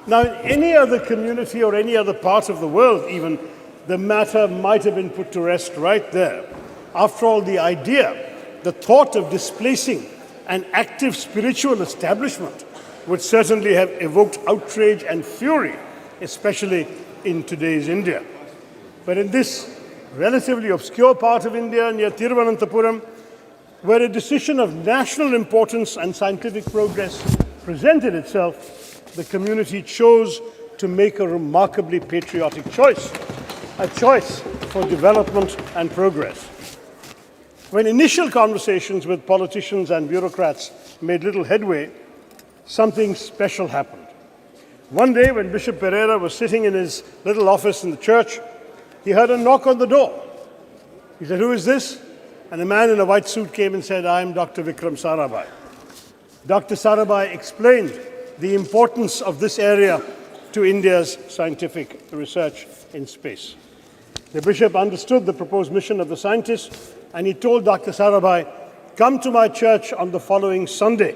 Now, in any other community or any other part of the world, even, the matter might have been put to rest right there. After all, the idea, the thought of displacing an active spiritual establishment would certainly have evoked outrage and fury, especially in today's India. But in this relatively obscure part of India near Thiruvananthapuram, where a decision of national importance and scientific progress presented itself, the community chose to make a remarkably patriotic choice, a choice for development and progress. When initial conversations with politicians and bureaucrats made little headway, something special happened. One day, when Bishop Pereira was sitting in his little office in the church, he heard a knock on the door. He said, "Who is this?" And a man in a white suit came and said, "I am Dr. Vikram Sarabhai." Dr. Sarabhai explained the importance of this area to India's scientific research in space. The bishop understood the proposed mission of the scientists, and he told Dr. Sarabhai, "Come to my church on the following Sunday."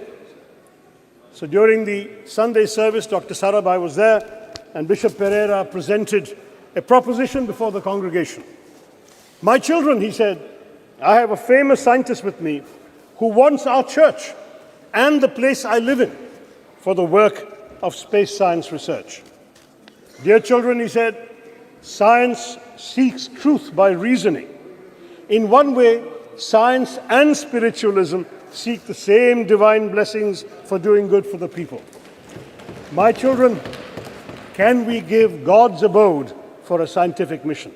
So during the Sunday service, Dr. Sarabhai was there, and Bishop Pereira presented a proposition before the congregation. "My children," he said, "I have a famous scientist with me who wants our church and the place I live in for the work of space science research. Dear children," he said, "science seeks truth by reasoning. In one way, science and spiritualism seek the same divine blessings for doing good for the people. My children, can we give God's abode for a scientific mission?"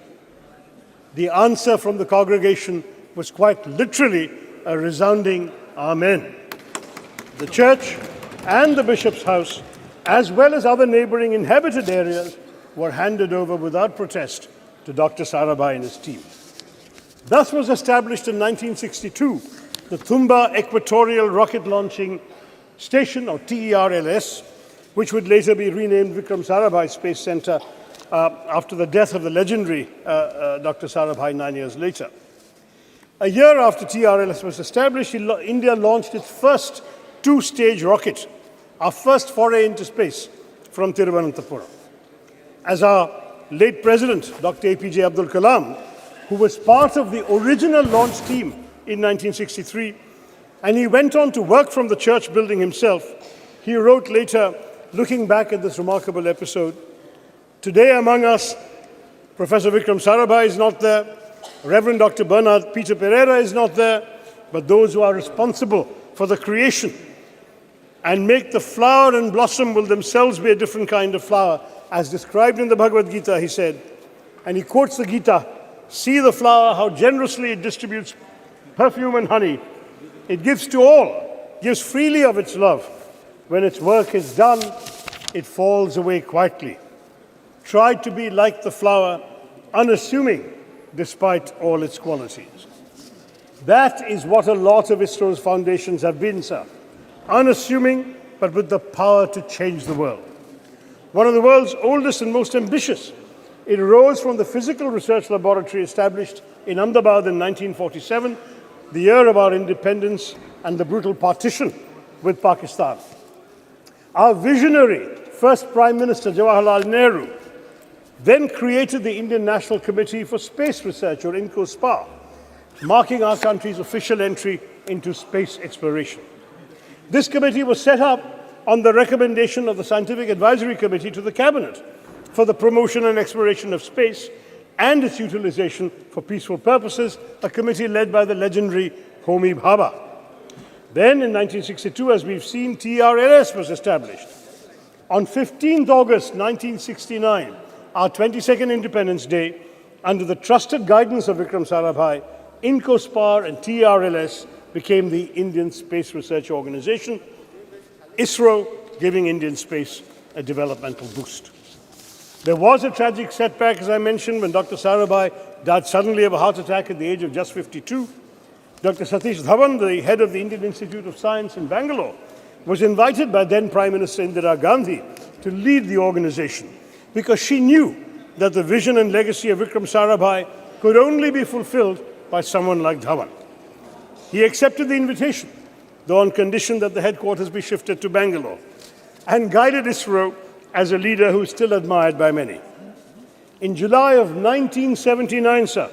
The answer from the congregation was quite literally a resounding Amen. The church and the bishop's house, as well as other neighboring inhabited areas, were handed over without protest to Dr. Sarabhai and his team. Thus was established in 1962 the Thumba Equatorial Rocket Launching Station, or TERLS, which would later be renamed Vikram Sarabhai Space Center after the death of the legendary Dr. Sarabhai 9 years later. A year after TRLS was established, India launched its first two-stage rocket, our first foray into space, from Thiruvananthapuram. As our late president, Dr. APJ Abdul Kalam, who was part of the original launch team in 1963, and he went on to work from the church building himself, he wrote later, looking back at this remarkable episode, "Today among us, Professor Vikram Sarabhai is not there, Reverend Dr. Bernard Peter Pereira is not there, but those who are responsible for the creation and make the flower and blossom will themselves be a different kind of flower, as described in the Bhagavad Gita," he said, and he quotes the Gita, "See the flower, how generously it distributes perfume and honey. It gives to all, gives freely of its love. When its work is done, it falls away quietly. Try to be like the flower, unassuming despite all its qualities." That is what a lot of ISRO's foundations have been, sir. Unassuming, but with the power to change the world. One of the world's oldest and most ambitious, it arose from the physical research laboratory established in Ahmedabad in 1947, the year of our independence and the brutal partition with Pakistan. Our visionary first Prime Minister, Jawaharlal Nehru, then created the Indian National Committee for Space Research, or INCOSPA, marking our country's official entry into space exploration. This committee was set up on the recommendation of the Scientific Advisory Committee to the Cabinet for the promotion and exploration of space and its utilization for peaceful purposes, a committee led by the legendary Homi Bhabha. Then in 1962, as we've seen, TRLS was established. On 15th August 1969, our 22nd Independence Day, under the trusted guidance of Vikram Sarabhai, INCOSPAR and TRLS became the Indian Space Research Organization, ISRO giving Indian space a developmental boost. There was a tragic setback, as I mentioned, when Dr. Sarabhai died suddenly of a heart attack at the age of just 52. Dr. Satish Dhawan, the head of the Indian Institute of Science in Bangalore, was invited by then Prime Minister Indira Gandhi to lead the organization, because she knew that the vision and legacy of Vikram Sarabhai could only be fulfilled by someone like Dhawan. He accepted the invitation, though on condition that the headquarters be shifted to Bangalore, and guided ISRO as a leader who is still admired by many. In July of 1979, sir,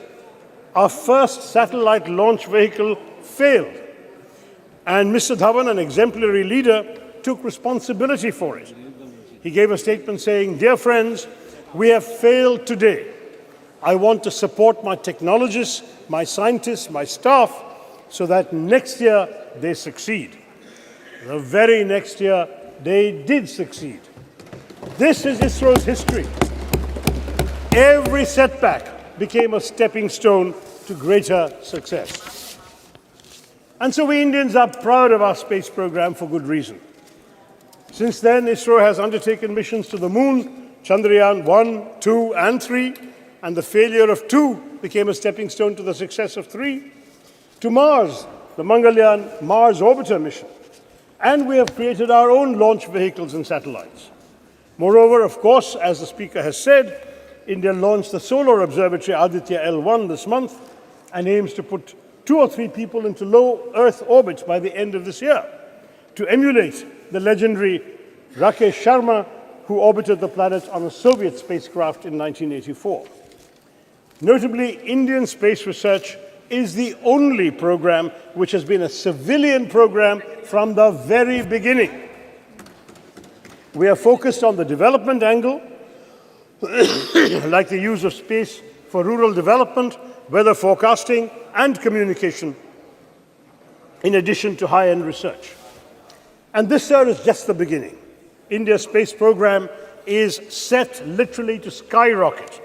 our first satellite launch vehicle failed, and Mr. Dhawan, an exemplary leader, took responsibility for it. He gave a statement saying, "Dear friends, we have failed today. I want to support my technologists, my scientists, my staff, so that next year they succeed." The very next year, they did succeed. This is ISRO's history. Every setback became a stepping stone to greater success. And so we Indians are proud of our space program for good reason. Since then, ISRO has undertaken missions to the moon, Chandrayaan 1, 2, and 3, and the failure of 2 became a stepping stone to the success of 3. To Mars, the Mangalyaan Mars Orbiter mission, And we have created our own launch vehicles and satellites. Moreover, of course, as the Speaker has said, India launched the solar observatory Aditya L1 this month and aims to put 2 or 3 people into low Earth orbit by the end of this year to emulate the legendary Rakesh Sharma, who orbited the planet on a Soviet spacecraft in 1984. Notably, Indian space research is the only program which has been a civilian program from the very beginning. We are focused on the development angle, like the use of space for rural development, weather forecasting, and communication, in addition to high-end research. And this, sir, is just the beginning. India's space program is set literally to skyrocket.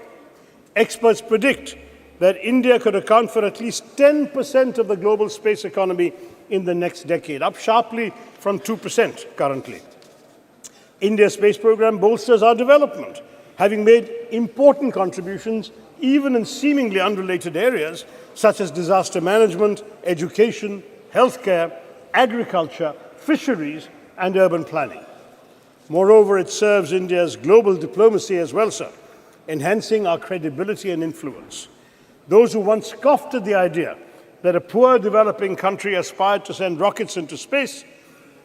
Experts predict that India could account for at least 10% of the global space economy in the next decade, up sharply from 2% currently. India's space program bolsters our development, having made important contributions even in seemingly unrelated areas such as disaster management, education, healthcare, agriculture, fisheries, and urban planning. Moreover, it serves India's global diplomacy as well, sir, enhancing our credibility and influence. Those who once scoffed at the idea that a poor developing country aspired to send rockets into space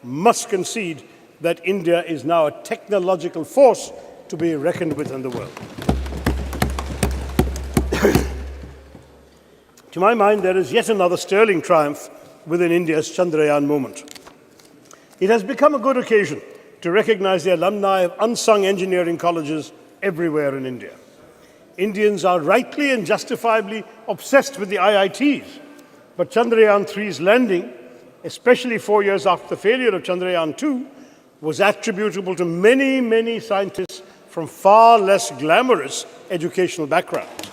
must concede that India is now a technological force to be reckoned with in the world. To my mind, there is yet another sterling triumph within India's Chandrayaan moment. It has become a good occasion to recognize the alumni of unsung engineering colleges everywhere in India. Indians are rightly and justifiably obsessed with the IITs, but Chandrayaan 3's landing, especially 4 years after the failure of Chandrayaan 2, was attributable to many, many scientists from far less glamorous educational backgrounds.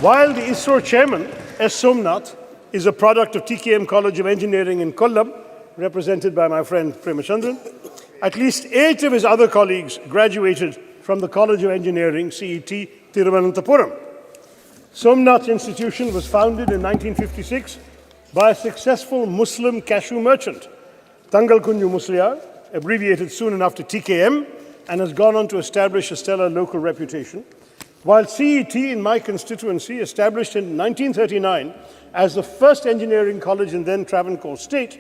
While the ISRO chairman, S. Somnath, is a product of TKM College of Engineering in Kollam, represented by my friend Premachandran, at least 8 of his other colleagues graduated from the College of Engineering, CET, Thiruvananthapuram. Somnath Institution was founded in 1956 by a successful Muslim cashew merchant, Tangal Kunju Musliar, abbreviated soon enough to TKM, and has gone on to establish a stellar local reputation, while CET in my constituency, established in 1939 as the first engineering college in then Travancore state,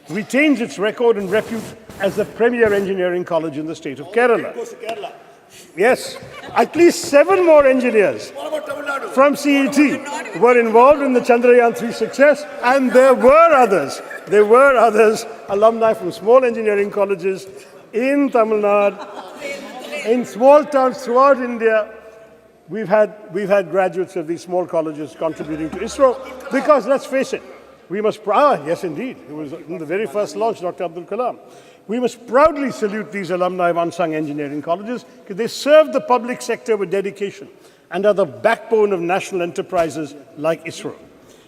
retains its record and repute as the premier engineering college in the state of Kerala. Yes, at least 7 more engineers from CET were involved in the Chandrayaan 3 success, and there were others, alumni from small engineering colleges in Tamil Nadu, in small towns throughout India. We've had graduates of these small colleges contributing to ISRO because, let's face it, we must, yes indeed, it was in the very first launch, Dr. Abdul Kalam. We must proudly salute these alumni of unsung engineering colleges because they serve the public sector with dedication and are the backbone of national enterprises like ISRO.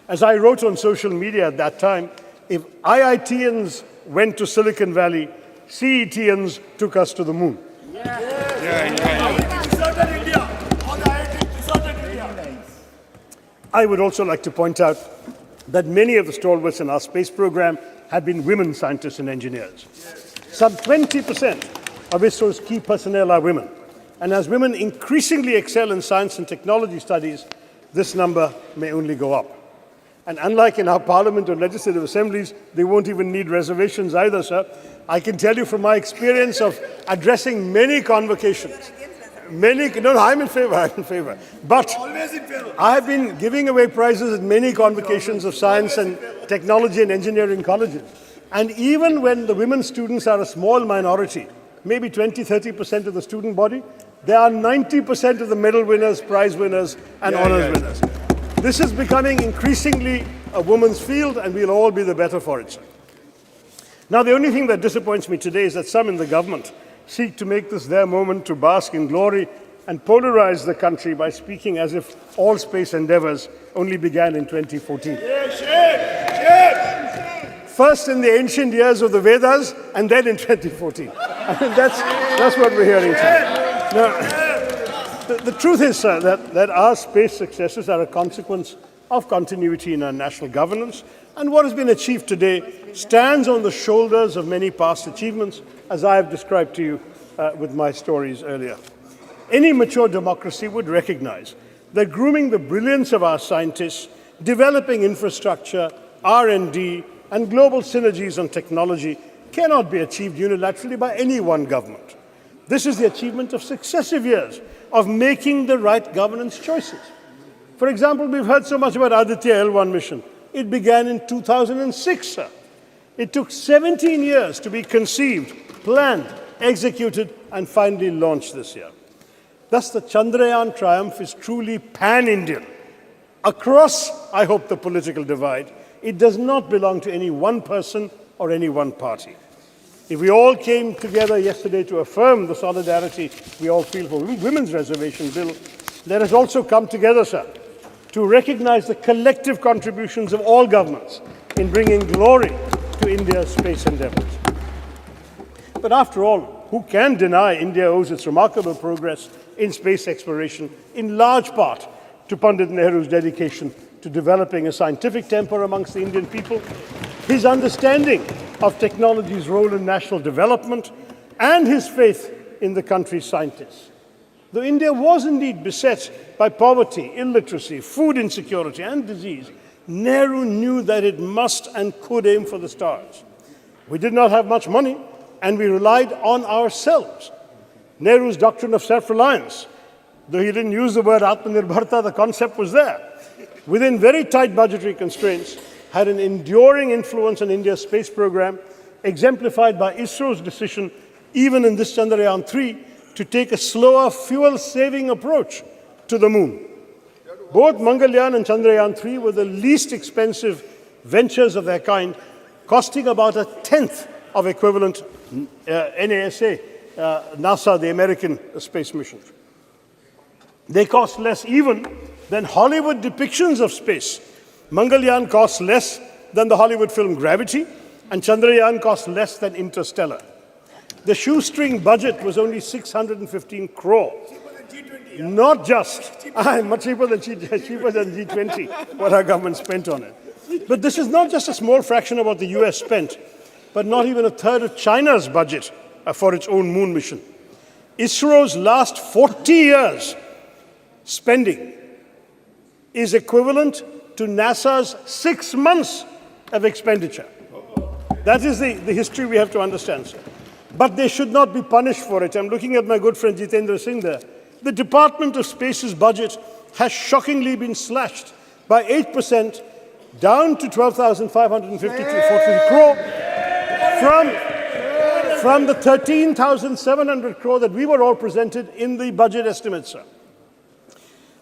As I wrote on social media at that time, if IITians went to Silicon Valley, CETians took us to the moon. I would also like to point out that many of the stalwarts in our space program have been women scientists and engineers. Some 20% of ISRO's key personnel are women. And as women increasingly excel in science and technology studies, this number may only go up. And unlike in our parliament or legislative assemblies, they won't even need reservations either, sir. I can tell you from my experience of addressing many convocations, I'm in favor. But I have been giving away prizes at many convocations of science and technology and engineering colleges. And even when the women students are a small minority, maybe 20-30% of the student body, they are 90% of the medal winners, prize winners, and honors winners. This is becoming increasingly a woman's field, and we'll all be the better for it, sir. Now, the only thing that disappoints me today is that some in the government seek to make this their moment to bask in glory and polarize the country by speaking as if all space endeavors only began in 2014. First in the ancient years of the Vedas, and then in 2014. I mean, that's what we're hearing today. Now, the truth is, sir, that our space successes are a consequence of continuity in our national governance, and what has been achieved today stands on the shoulders of many past achievements, as I have described to you with my stories earlier. Any mature democracy would recognize that grooming the brilliance of our scientists, developing infrastructure, R&D, and global synergies on technology cannot be achieved unilaterally by any one government. This is the achievement of successive years of making the right governance choices. For example, we've heard so much about Aditya L1 mission. It began in 2006, sir. It took 17 years to be conceived, planned, executed, and finally launched this year. Thus, the Chandrayaan triumph is truly pan-Indian. Across, I hope, the political divide, it does not belong to any one person or any one party. If we all came together yesterday to affirm the solidarity we all feel for women's reservation bill, let us also come together, sir, to recognize the collective contributions of all governments in bringing glory to India's space endeavors. But after all, who can deny India owes its remarkable progress in space exploration in large part to Pandit Nehru's dedication to developing a scientific temper amongst the Indian people, his understanding of technology's role in national development, and his faith in the country's scientists. Though India was indeed beset by poverty, illiteracy, food insecurity, and disease, Nehru knew that it must and could aim for the stars. We did not have much money, and we relied on ourselves. Nehru's doctrine of self-reliance, though he didn't use the word Atmanirbharta, the concept was there, within very tight budgetary constraints, had an enduring influence on India's space program, exemplified by ISRO's decision, even in this Chandrayaan-3, to take a slower, fuel-saving approach to the moon. Both Mangalyaan and Chandrayaan-3 were the least expensive ventures of their kind, costing about a tenth of equivalent NASA, the American space mission. They cost less even than Hollywood depictions of space. Mangalyaan costs less than the Hollywood film Gravity, and Chandrayaan costs less than Interstellar. The shoestring budget was only 615 crore. Not just, much cheaper than G20, what our government spent on it. But this is not just a small fraction of what the US spent, but not even a third of China's budget for its own moon mission. ISRO's last 40 years spending is equivalent to NASA's 6 months of expenditure. That is the history we have to understand, sir. But they should not be punished for it. I'm looking at my good friend Jitendra Singh there. The Department of Space's budget has shockingly been slashed by 8%, down to 12,550 crore from the 13,700 crore that we were all presented in the budget estimates, sir.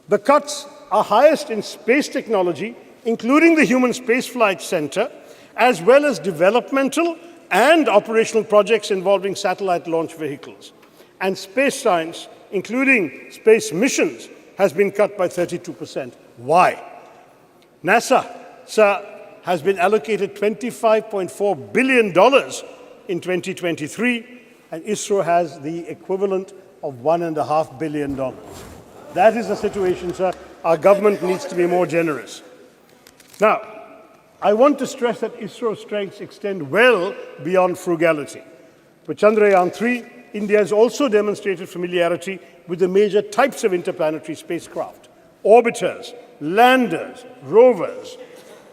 The cuts are highest in space technology, including the Human Spaceflight Center, as well as developmental and operational projects involving satellite launch vehicles. And space science, including space missions, has been cut by 32%. Why? NASA, sir, has been allocated $25.4 billion in 2023, and ISRO has the equivalent of $1.5 billion. That is the situation, sir. Our government needs to be more generous. Now, I want to stress that ISRO's strengths extend well beyond frugality. With Chandrayaan-3, India has also demonstrated familiarity with the major types of interplanetary spacecraft: orbiters, landers, rovers.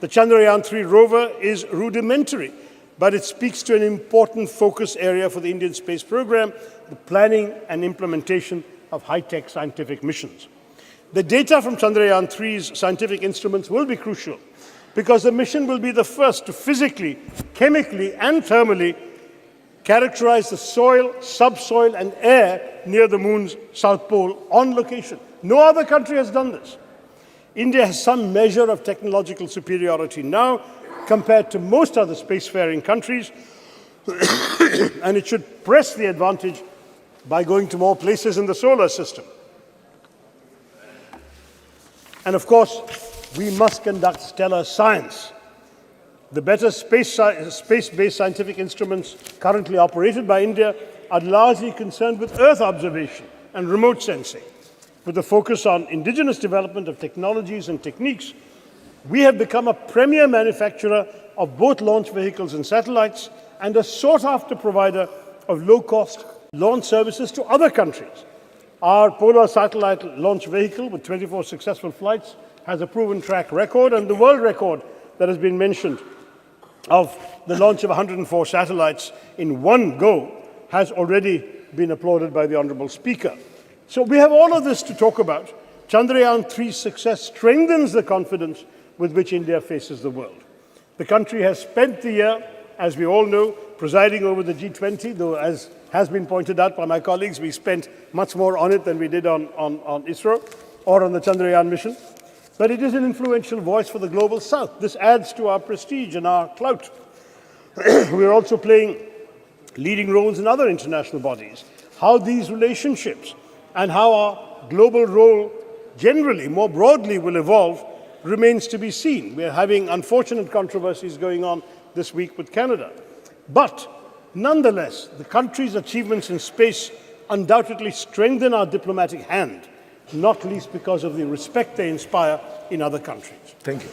The Chandrayaan-3 rover is rudimentary, but it speaks to an important focus area for the Indian space program, the planning and implementation of high-tech scientific missions. The data from Chandrayaan-3's scientific instruments will be crucial because the mission will be the first to physically, chemically, and thermally characterize the soil, subsoil, and air near the moon's south pole on location. No other country has done this. India has some measure of technological superiority now compared to most other spacefaring countries, and it should press the advantage by going to more places in the solar system. And of course, we must conduct stellar science. The better space-based scientific instruments currently operated by India are largely concerned with Earth observation and remote sensing, with a focus on indigenous development of technologies and techniques We have become a premier manufacturer of both launch vehicles and satellites and a sought-after provider of low-cost launch services to other countries. Our Polar satellite launch vehicle, with 24 successful flights, has a proven track record, and the world record that has been mentioned of the launch of 104 satellites in one go has already been applauded by the Honourable Speaker. So we have all of this to talk about. Chandrayaan 3's success strengthens the confidence with which India faces the world. The country has spent the year, as we all know, presiding over the G20, though as has been pointed out by my colleagues, we spent much more on it than we did on ISRO or on the Chandrayaan mission. But it is an influential voice for the global south. This adds to our prestige and our clout. We are also playing leading roles in other international bodies. How these relationships and how our global role generally, more broadly, will evolve remains to be seen. We are having unfortunate controversies going on this week with Canada. But nonetheless, the country's achievements in space undoubtedly strengthen our diplomatic hand, not least because of the respect they inspire in other countries. Thank you.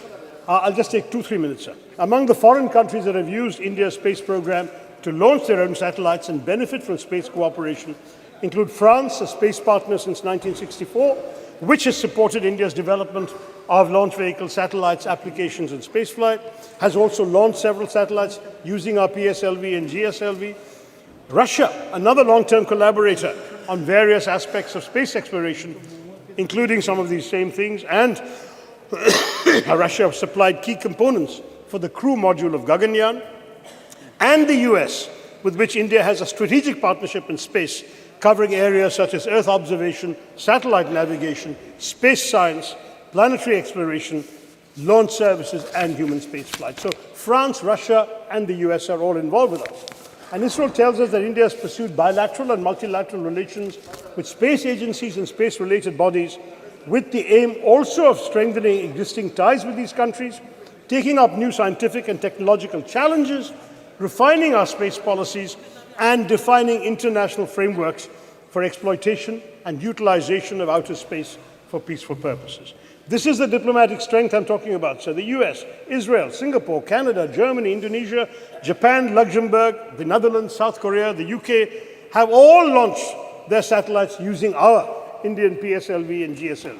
I'll just take 2-3 minutes, sir. Among the foreign countries that have used India's space program to launch their own satellites and benefit from space cooperation include France, a space partner since 1964, which has supported India's development of launch vehicle satellites, applications and spaceflight, has also launched several satellites using our PSLV and GSLV. Russia, another long-term collaborator on various aspects of space exploration, including some of these same things, and Russia supplied key components for the crew module of Gaganyaan, and the US, with which India has a strategic partnership in space, covering areas such as Earth observation, satellite navigation, space science, planetary exploration, launch services, and human spaceflight. So France, Russia, and the US are all involved with us. And ISRO tells us that India has pursued bilateral and multilateral relations with space agencies and space-related bodies with the aim also of strengthening existing ties with these countries, taking up new scientific and technological challenges, refining our space policies, and defining international frameworks for exploitation and utilization of outer space for peaceful purposes. This is the diplomatic strength I'm talking about. So the US, Israel, Singapore, Canada, Germany, Indonesia, Japan, Luxembourg, the Netherlands, South Korea, the UK have all launched their satellites using our Indian PSLV and GSLV.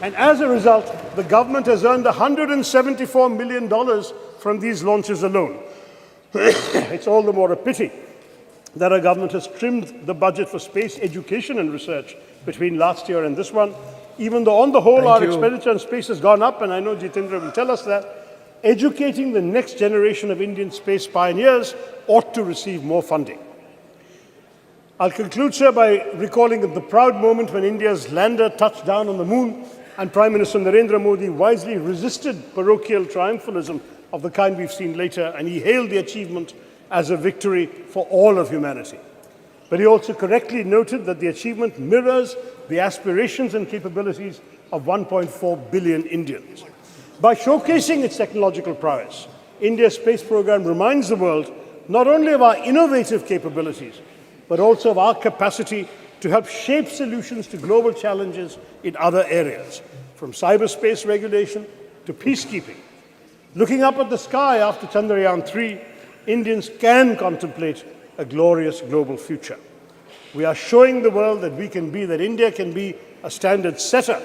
And as a result, the government has earned $174 million from these launches alone. It's all the more a pity that our government has trimmed the budget for space education and research between last year and this one, even though on the whole our expenditure on space has gone up, and I know Jitendra will tell us that. Educating the next generation of Indian space pioneers ought to receive more funding. I'll conclude, sir, by recalling the proud moment when India's lander touched down on the moon and Prime Minister Narendra Modi wisely resisted parochial triumphalism of the kind we've seen later, and he hailed the achievement as a victory for all of humanity. But he also correctly noted that the achievement mirrors the aspirations and capabilities of 1.4 billion Indians. By showcasing its technological prowess, India's space program reminds the world not only of our innovative capabilities, but also of our capacity to help shape solutions to global challenges in other areas, from cyberspace regulation to peacekeeping. Looking up at the sky after Chandrayaan 3, Indians can contemplate a glorious global future. We are showing the world that India can be a standard setter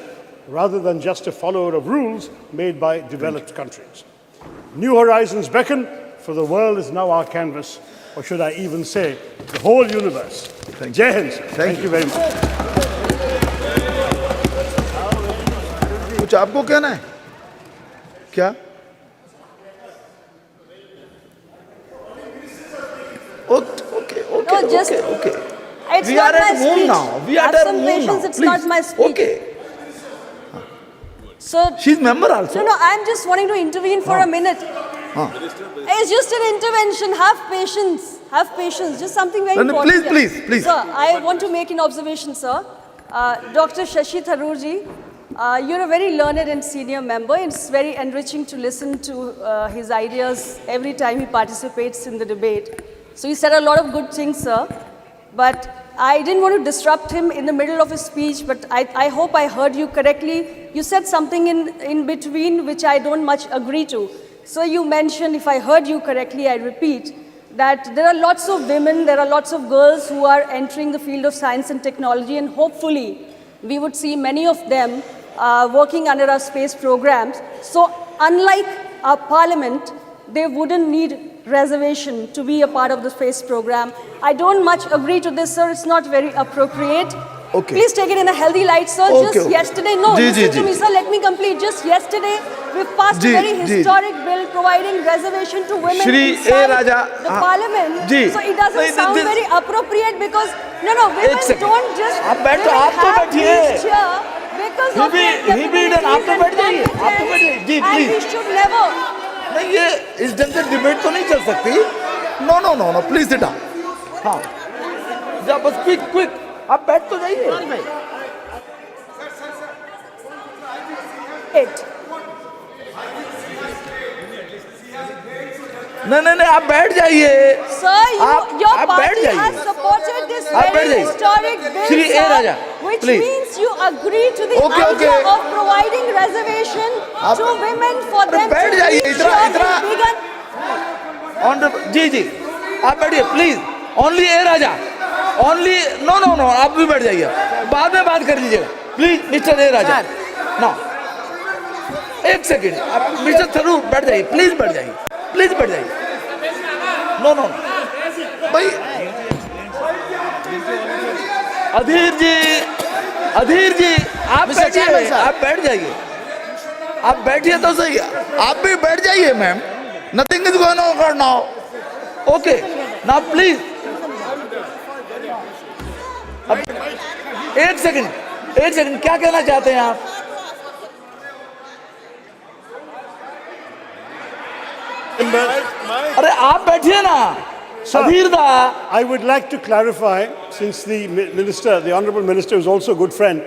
rather than just a follower of rules made by developed countries. New horizons beckon, for the world is now our canvas, or should I even say, the whole universe. Jai Hind, sir. Thank you very much. कुछ आपको कहना है क्या? Okay. We are at home now. We are at home now. It's not my speech. Okay. So she's member also. No, I'm just wanting to intervene for a minute. It's just an intervention. Have patience. Have patience. Just something very important. Please. Sir, I want to make an observation, sir. Dr. Shashi Tharoor you're a very learned and senior member. It's very enriching to listen to his ideas every time he participates in the debate. So he said a lot of good things, sir. But I didn't want to disrupt him in the middle of his speech, but I hope I heard you correctly you said something in between which I don't much agree to. So you mentioned, if I heard you correctly, I repeat, that there are lots of women, there are lots of girls who are entering the field of science and technology, and hopefully we would see many of them working under our space programs. So unlike our parliament, they wouldn't need reservation to be a part of the space program. I don't much agree to this, sir. It's not very appropriate. Okay. Please take it in a healthy light, sir. Okay, Just okay. yesterday, no, listen to me, sir. Let me complete. Just yesterday, we passed a very historic bill providing reservation to women inside the parliament. So it doesn't sound very appropriate because, no, women don't just have these here because of their capabilities and and we should never. नहीं ये इस ढंग से debate तो नहीं चल सकती. No please sit down. हाँ जा बस क्विक आप बैठ तो जाइए. नहीं आप बैठ जाइए. Sir, your party has supported this very historic bill, Shri A. Raja, which please. means you agree to the idea of providing reservation to women for them to बैठ जाइए. iतना जी आप बैठिए please. Only A Raja. Only no आप भी बैठ जाइए. बाद में बात कर लीजिएगा please mister A Raja. No एक सेकेंड. आप मिस्टर थरूर बैठ जाइए. प्लीज बैठ जाइए. प्लीज बैठ जाइए. नो भाई अधीर जी आप बैठिए. आप बैठ जाइए. आप बैठिए तो सही. आप भी बैठ जाइए ma'am. Nothing is going on now. Okay now please. एक सेकंड क्या कहना चाहते हैं आप? अरे आप बैठिए ना. I would like to clarify, since the minister, the honourable minister, who is also a good friend,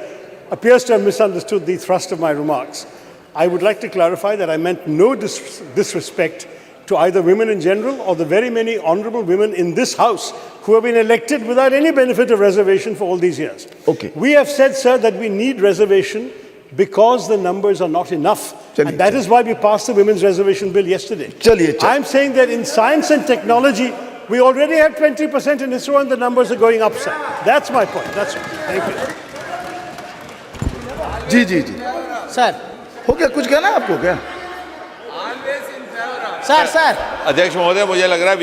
appears to have misunderstood the thrust of my remarks. I would like to clarify that I meant no disrespect to either women in general or the very many honourable women in this House who have been elected without any benefit of reservation for all these years. Okay. We have said, sir, that we need reservation because the numbers are not enough. And that is why we passed the Women's Reservation Bill yesterday. I'm saying that in science and technology, we already have 20% in ISRO and the numbers are going up, sir. That's my point. That's it. Thank you. जी sir हो गया. कुछ कहना है आपको क्या? Sir अध्यक्ष महोदय मुझे लग रहा है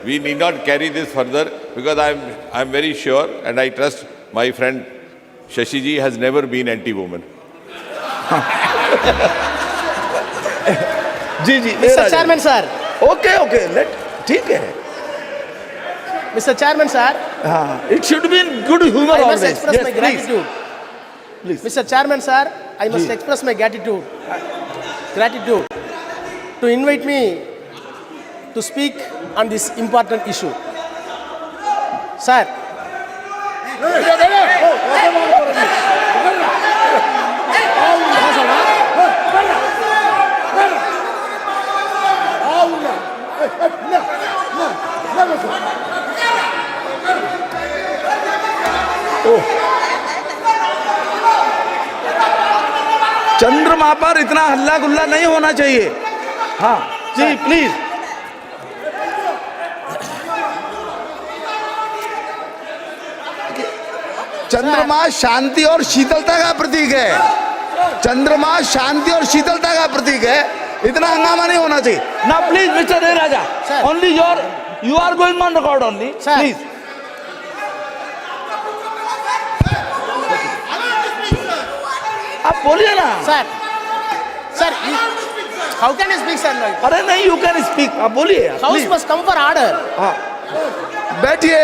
we need not carry this further because I'm very sure and I trust my friend Shashi ji has never been anti-woman. Ji Mr. Chairman, sir. Okay let ठीक है. Mr. Chairman, sir. It should be in good humor I always. must express Yes, my gratitude. Please. Mr. Chairman, sir, I must express my gratitude to invite me to speak on this important issue. Sir. चंद्रमा पर इतना हल्ला गुल्ला नहीं होना चाहिए. हाँ जी please. चंद्रमा शांति और शीतलता का प्रतीक है. चंद्रमा शांति और शीतलता का प्रतीक है. इतना हंगामा नहीं होना चाहिए. ना please mister A Raja. Only you are going on record only. Please. आप बोलिए ना. Sir, how can I speak, sir? अरे नहीं, you can speak. आप बोलिए. House must come for order. हाँ बैठिए.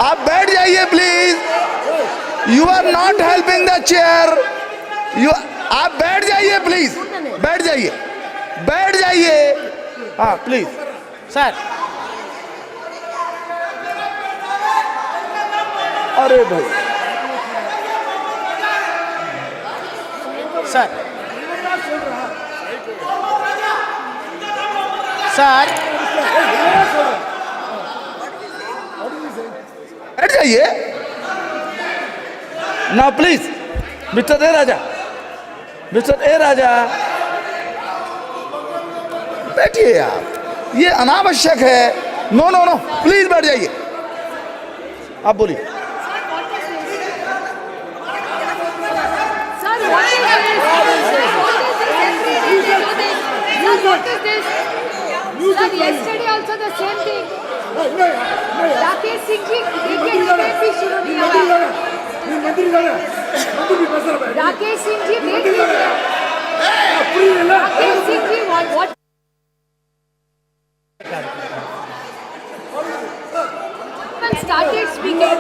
आप बैठ जाइए please. You are not helping the chair. आप बैठ जाइए प्लीज. बैठ जाइए. हाँ प्लीज. Sir. अरे भाई. Sir. बैठ जाइए. ना please mister A Raja. Mister A Raja, बैठिए आप, ये अनावश्यक है। नो नो नो, प्लीज बैठ जाइए। आप बोलिए। Sir, yesterday also the same thing. Rakesh Singh ji देखिए डिबेट भी शुरू नहीं हुआ। राकेश सिंह जी देख लीजिए। Rakesh Singh ji what? Started speaking.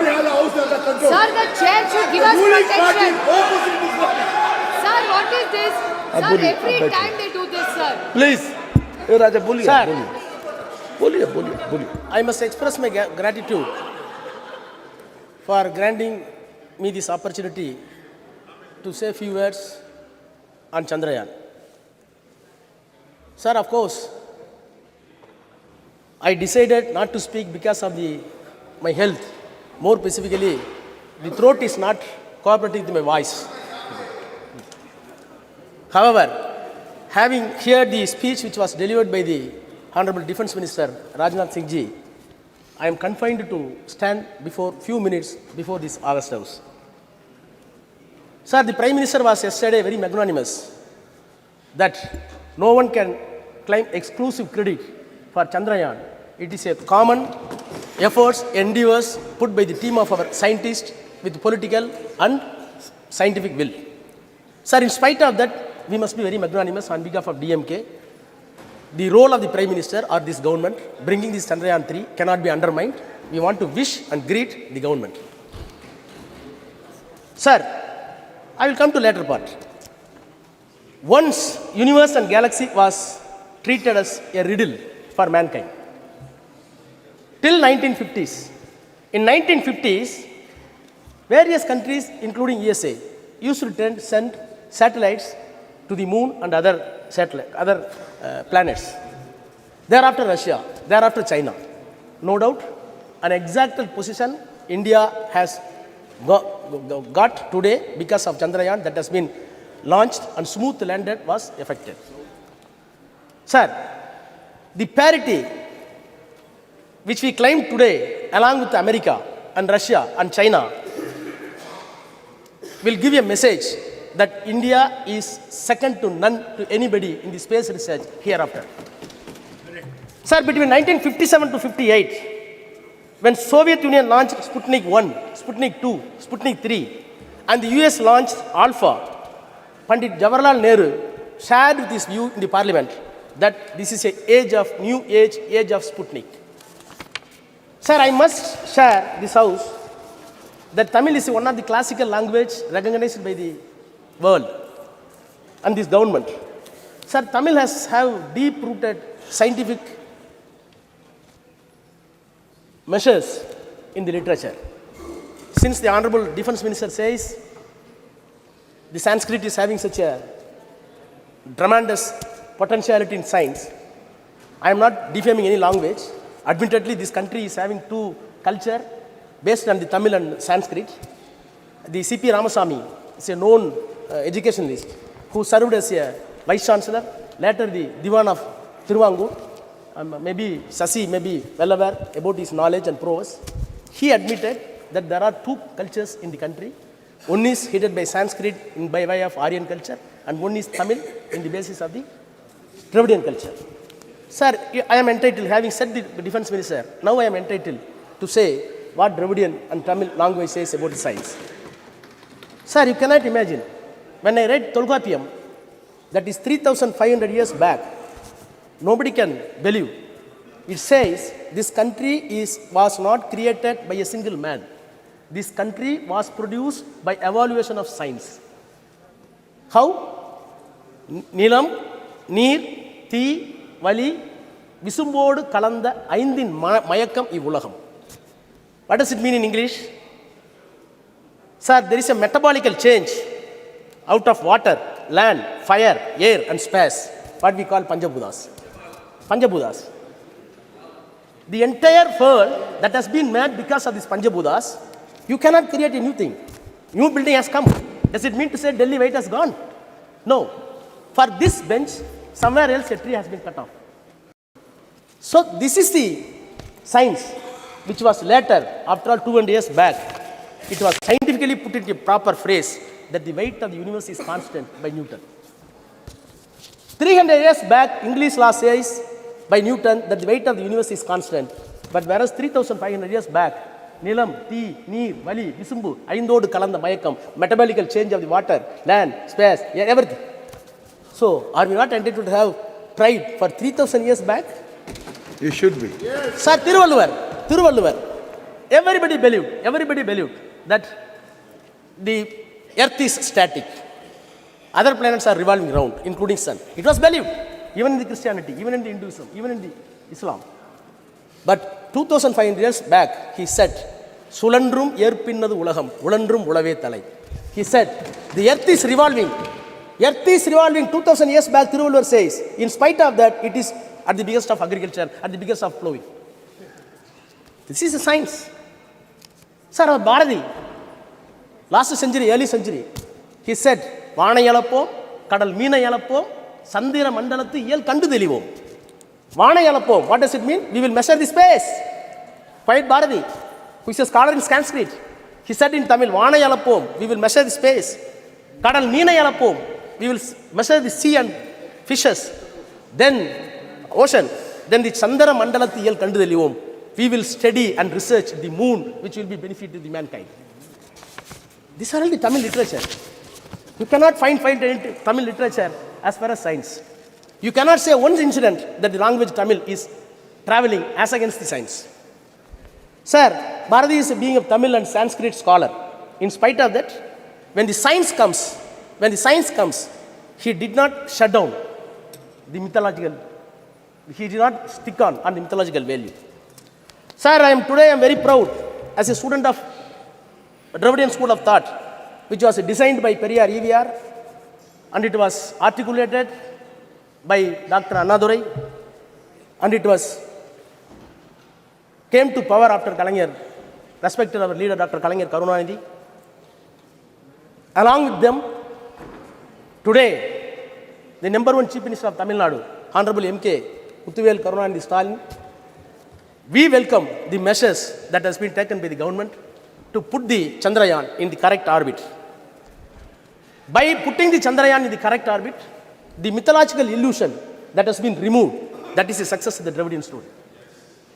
Sir, the chair should give us protection. Sir, what is this? Sir, every time they do this, sir. Please A Raja बोलिए। Sir. बोलिए बोलिए बोलिए। I must express my gratitude for granting me this opportunity to say a few words on Chandrayaan. Sir, of course, I decided not to speak because of my health. More specifically, the throat is not cooperating with my voice. However, having heard the speech which was delivered by the Honorable Defence Minister Rajnath Singh ji, I am confined to stand before few minutes before this August House. Sir, the Prime Minister was yesterday very magnanimous that no one can claim exclusive credit for Chandrayaan. It is a common efforts, endeavors put by the team of our scientists with political and scientific will. Sir, in spite of that, we must be very magnanimous on behalf of DMK. The role of the Prime Minister or this government bringing this Chandrayaan 3 cannot be undermined. We want to wish and greet the government. Sir, I will come to later part. Once universe and galaxy was treated as a riddle for mankind. Till 1950s. In 1950s, various countries, including USA, used to send satellites to the moon and other planets. Thereafter Russia, thereafter China. No doubt, an exact position India has got today because of Chandrayaan that has been launched and smooth landed was effected. Sir, the parity which we claim today along with America and Russia and China will give a message that India is second to none to anybody in the space research hereafter. Sir, between 1957 to 58, when Soviet Union launched Sputnik 1, Sputnik 2, Sputnik 3, and the US launched Alpha, Pandit Jawaharlal Nehru shared with his view in the parliament that this is a new age of Sputnik. Sir, I must share this house that Tamil is one of the classical language recognized by the world and this government. Sir, Tamil has have deep-rooted scientific measures in the literature. Since the Honorable Defence Minister says the Sanskrit is having such a tremendous potentiality in science, I am not defaming any language. Admittedly, this country is having two culture based on the Tamil and Sanskrit. The C.P. Ramasamy is a known educationalist who served as a Vice Chancellor, later the Diwan of Thiruvangur. Maybe Sasi may be well aware about his knowledge and prowess. He admitted that there are two cultures in the country. One is headed by Sanskrit by way of Aryan culture, and one is Tamil in the basis of the Dravidian culture. Sir, I am entitled, having said the Defence Minister, now I am entitled to say what Dravidian and Tamil language says about the science. Sir, you cannot imagine, when I read Tolkappiyam, that is 3,500 years back, nobody can believe. It says this country was not created by a single man. This country was produced by evaluation of science. How? Nilam, Neer, Thi, Vali, Visumbodu, Kalanda, Aindin, Mayakam, Ivulaham. What does it mean in English? Sir, there is a metabolical change out of water, land, fire, air and space, what we call Panchabhutas. Panchabhutas. The entire world that has been made because of these Panchabhutas, you cannot create a new thing. New building has come. Does it mean to say Delhi weight has gone? No. For this bench, somewhere else a tree has been cut off. So this is the science which was later, after all 200 years back, it was scientifically put into a proper phrase that the weight of the universe is constant by Newton. 300 years back, English law says by Newton that the weight of the universe is constant. But whereas 3,500 years back, Nilam, Ti, Neer, Vali, Visumbu, Aindodu Kalanda Mayakam, metabolical change of the water, land, space, everything. So, are we not entitled to have pride for 3,000 years back? You should be. Yes. Sir, Tiruvalluvar, everybody believed that the earth is static. Other planets are revolving around, including sun. It was believed, even in the Christianity, even in the Hinduism, even in the Islam. But 2,500 years back, he said, Sulandrum yerpinnadu ulagam, ulandrum ulave thalai. He said, the earth is revolving. Earth is revolving 2,000 years back, Tiruvalluvar says. In spite of that, it is at the biggest of agriculture, at the biggest of flowing. This is a science. Sir, Bharati, last century, early century, he said, Vana Yalapom, Kadal Meena Yalapom, Sandira Mandalati Yel Kandu Delivom. Vana Yalapom, what does it mean? We will measure the space. Quiet Bharati, who is a scholar in Sanskrit, he said in Tamil, Vana Yalapom, we will measure the space. Kadal Meena Yalapom, we will measure the sea and fishes. Then ocean. Then the Chandara Mandalati Yel Kandu Delivom. We will study and research the moon, which will be benefit to the mankind. These are all the Tamil literature. You cannot find any Tamil literature as far as science. You cannot say one incident that the language Tamil is traveling as against the science. Sir, Bharati is being a Tamil and Sanskrit scholar. In spite of that, when the science comes, he did not shut down the mythological, he did not stick on the mythological value. Sir, today I am very proud as a student of Dravidian School of Thought, which was designed by Periyar EVR, and it was articulated by Dr. Annadurai, and it came to power after Kalaignar, respected our leader Dr. Kalaignar Karunanidhi. Along with them, today, the number one Chief Minister of Tamil Nadu, Honorable M.K. Muthuvel Karunanidhi Stalin, we welcome the measures that has been taken by the government to put the Chandrayaan in the correct orbit. By putting the Chandrayaan in the correct orbit, the mythological illusion that has been removed, that is a success of the Dravidian story,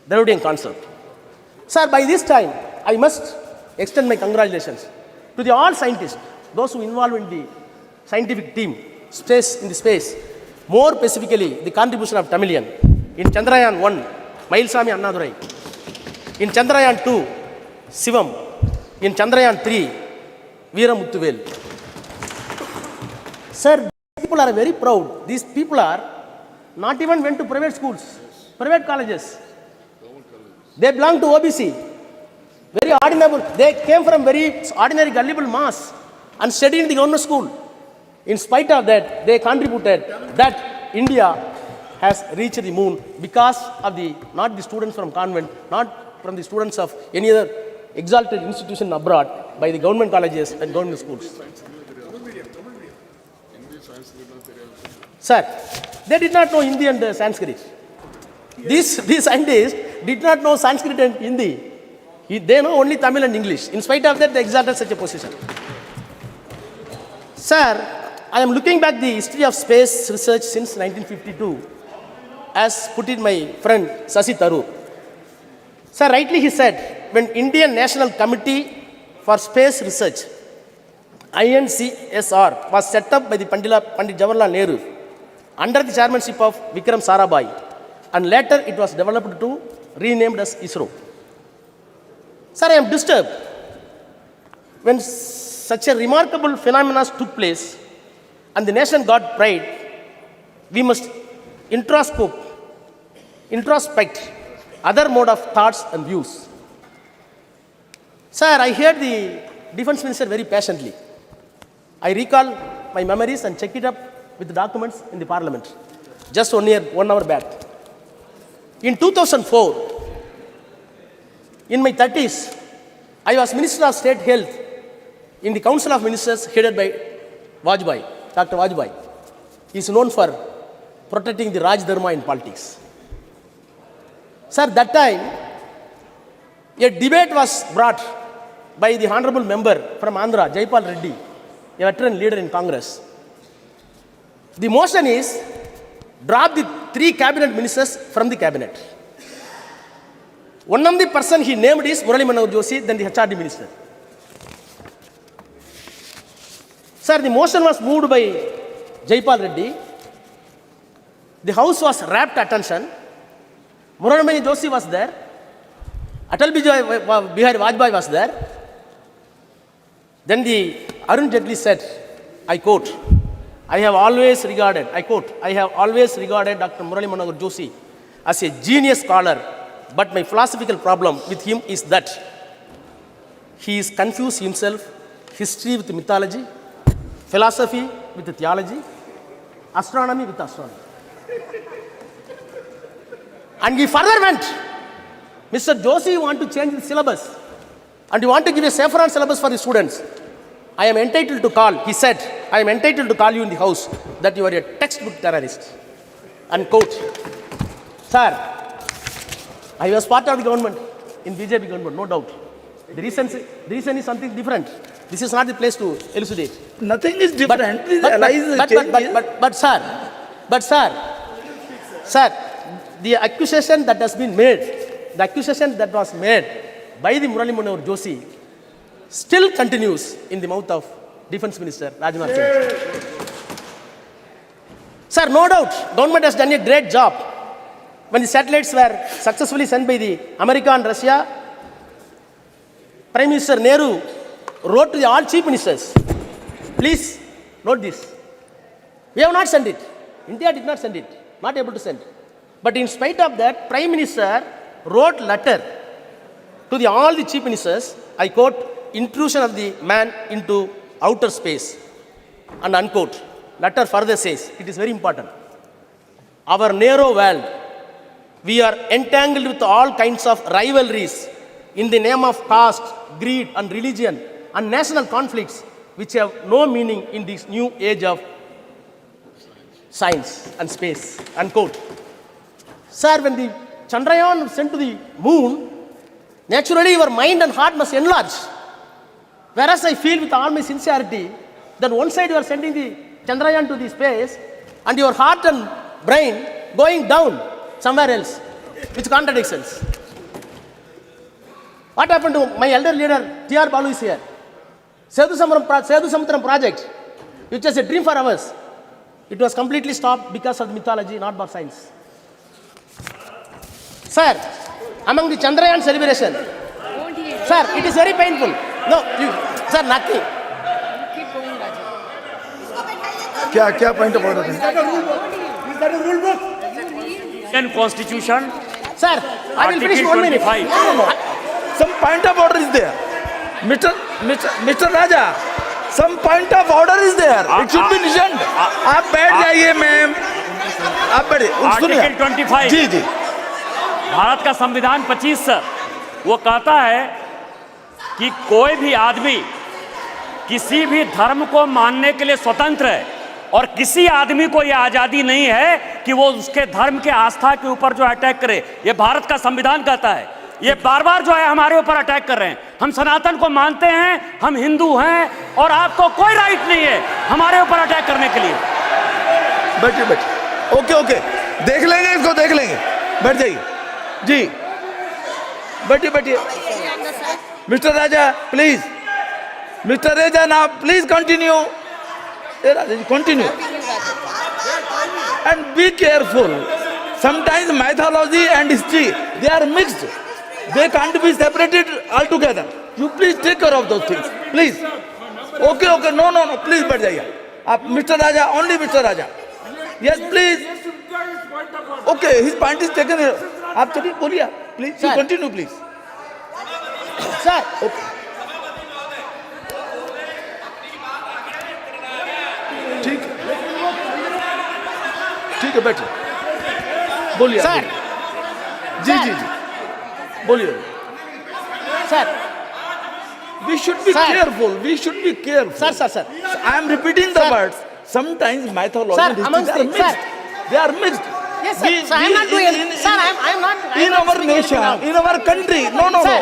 Dravidian concept. Sir, by this time, I must extend my congratulations to the all scientists, those who involved in the scientific team, space, more specifically the contribution of Tamilian. In Chandrayaan 1, Mailsami Annadurai. In Chandrayaan 2, Sivam. In Chandrayaan 3, Veera Muthuvel. Sir, people are very proud. These people are not even went to private schools, private colleges. They belong to OBC. Very ordinary. They came from very ordinary gullible mass and studied in the government school. In spite of that, they contributed that India has reached the moon because of not the students from convent, not from the students of any other exalted institution abroad, by the government colleges and government schools. Sir, they did not know Hindi and Sanskrit. These scientists did not know Sanskrit and Hindi. They know only Tamil and English. In spite of that, they exalted such a position. Sir, I am looking back the history of space research since 1952, as put in my friend Sasi Tharoor. Sir, rightly he said, when Indian National Committee for Space Research, INCSR, was set up by the Pandit Jawaharlal Nehru under the chairmanship of Vikram Sarabhai, and later it was developed to renamed as ISRO. Sir, I am disturbed when such a remarkable phenomenon took place and the nation got pride. We must introspect other mode of thoughts and views. Sir, I heard the defense minister very patiently. I recall my memories and check it up with the documents in the parliament just 1 hour back. In 2004, in my 30s, I was Minister of State Health in the Council of Ministers headed by Vajpayee. Dr. Vajpayee, is known for protecting the Raj Dharma in politics. Sir, that time, a debate was brought by the honorable member from Andhra, Jaipal Reddy, a veteran leader in Congress. The motion is drop the 3 cabinet ministers from the cabinet. One of the person he named is Murali Manohar Joshi, then the HRD minister. Sir, the motion was moved by Jaipal Reddy. The house was rapt attention. Murali Manohar Joshi was there. Atal Bihari Vajpayee was there. Then the Arun Jaitley said, I quote, I have always regarded Dr. Murali Manohar Joshi as a genius scholar, but my philosophical problem with him is that he is confused himself, history with mythology, philosophy with theology, astronomy with astronomy. And he further went, Mr. Joshi want to change the syllabus and you want to give a saffron syllabus for the students. I am entitled to call, he said, I am entitled to call you in the house that you are a textbook terrorist. Unquote. Sir, I was part of the government, in BJP government, no doubt. The reason is something different. This is not the place to elucidate. Nothing is different. But sir, the accusation that has been made, the accusation that was made by the Murali Manohar Joshi still continues in the mouth of Defense Minister Rajnath Singh. Sir, no doubt, government has done a great job. When the satellites were successfully sent by the America and Russia, Prime Minister Nehru wrote to all chief ministers, please note this. We have not sent it. India did not send it. Not able to send. But in spite of that, Prime Minister wrote letter to all the chief ministers, I quote, intrusion of the man into outer space, and unquote. Letter further says, it is very important. Our narrow world, we are entangled with all kinds of rivalries in the name of caste, greed and religion and national conflicts which have no meaning in this new age of science and space, unquote. Sir, when the Chandrayaan was sent to the moon, naturally your mind and heart must enlarge. Whereas I feel with all my sincerity that one side you are sending the Chandrayaan to the space and your heart and brain going down somewhere else, which contradictions. What happened to my elder leader, T.R. Balu is here. Sethu Samudram project, which was a dream for us, it was completely stopped because of the mythology, not for science. Sir, among the Chandrayaan celebration, sir, it is very painful. No, sir, nothing. क्या point of order है? Is that a rule book? Indian Constitution. Sir, I will finish 1 minute. No. Some point of order is there. Mr. Raja, some point of order is there. It should be listened. आप बैठ जाइए ma'am. आप बैठिए. Article 25. जी जी. भारत का संविधान 25 sir, वो कहता है कि कोई भी आदमी किसी भी धर्म को मानने के लिए स्वतंत्र है और किसी आदमी को यह आज़ादी नहीं है कि वो उसके धर्म के आस्था के ऊपर जो अटैक करे। ये भारत का संविधान कहता है। ये बार बार जो है हमारे ऊपर अटैक कर रहे हैं। हम सनातन को मानते हैं, हम हिंदू हैं और आपको कोई राइट नहीं है हमारे ऊपर अटैक करने के लिए। बैठिए ओके देख लेंगे, इसको देख लेंगे। बैठ जाइए जी, बैठिए mister Raja please, mister Raja now please continue. Continue and be careful. Sometimes mythology and history, they are mixed. They can't be separated altogether. You please take care of those things, please. Okay, no, please बैठ जाइए आप. Mr. Raja, only Mr. Raja. Yes, please. Okay, his point is taken. आप चलिए बोलिए, please. You continue, please. Sir. Okay. ठीक है बैठिए, बोलिए सर। जी बोलिए sir. We should be careful. Sir. I am repeating the words. sometimes mythology Sir, and history amongst are the- mixed. sir. They are mixed. Yes, sir. Sir, I am not doing it. Sir, I am not. I am In not our speaking anything nation, now. in our country, no. Sir.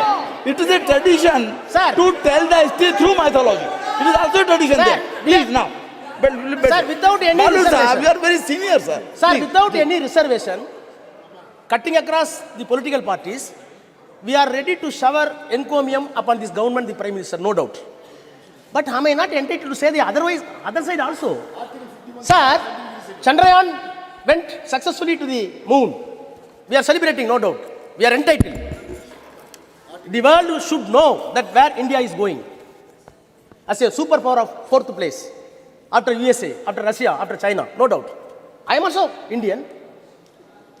It is a tradition Sir. to tell the history through mythology. It is also a tradition Sir, there. Please now. Sir, without any Balu reservation. Sahab, you are very senior, sir. Sir, Please. without any reservation, cutting across the political parties, we are ready to shower encomium upon this government, the Prime Minister, no doubt. But am I not entitled to say the other side also? Sir, Chandrayaan went successfully to the moon. We are celebrating, no doubt. We are entitled. The world should know that where India is going. As a superpower of fourth place, after USA, after Russia, after China, no doubt. I am also Indian.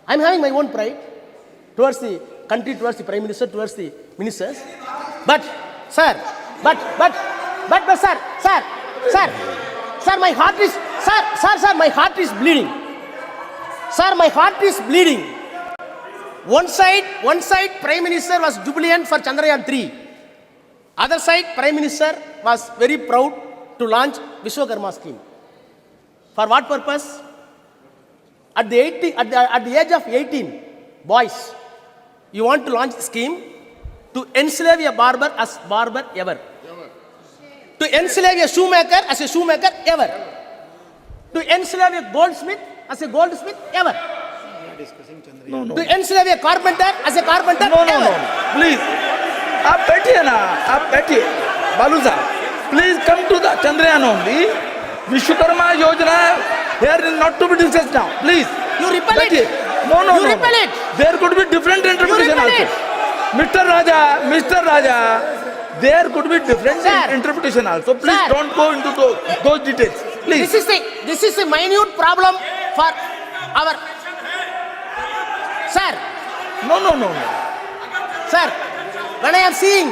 I am having my own pride towards the country, towards the Prime Minister, towards the ministers. But, sir, my heart is, sir, my heart is bleeding. Sir, my heart is bleeding. One side, Prime Minister was jubilant for Chandrayaan 3. Other side, Prime Minister was very proud to launch Vishwakarma scheme. For what purpose? At the age of 18, boys, you want to launch a scheme to enslave a barber as barber ever. To enslave a shoemaker as a shoemaker ever. To enslave a goldsmith as a goldsmith ever. No. To enslave a carpenter as a carpenter ever. No. Please. आप बैठिए ना, आप बैठिए. बालू साहब, please come to the Chandrayaan only. Vishwakarma Yojana here is not to be discussed now. Please. You repel it. No. You repel it. There could be different interpretation also. Mr. Raja, there could be different interpretation also. Please don't go into those details. Please. This is a minute problem for our. Sir. No. Sir, when I am seeing.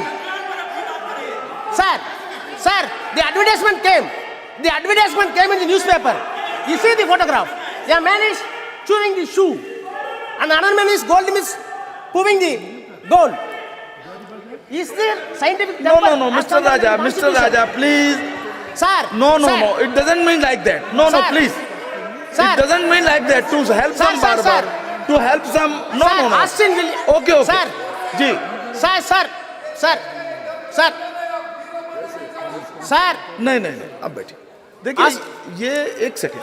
Sir, the advertisement came. The advertisement came in the newspaper. You see the photograph. The man is chewing the shoe. And another man is proving the gold. Is there scientific... No, Mr. Raja, please. Sir. No. It doesn't mean like that. No, please. Sir. It doesn't mean like that. To help some barber. To help some... No. Austin will... Okay. Sir. Ji. Sir. नहीं अब बैठिए. देखिए ये एक second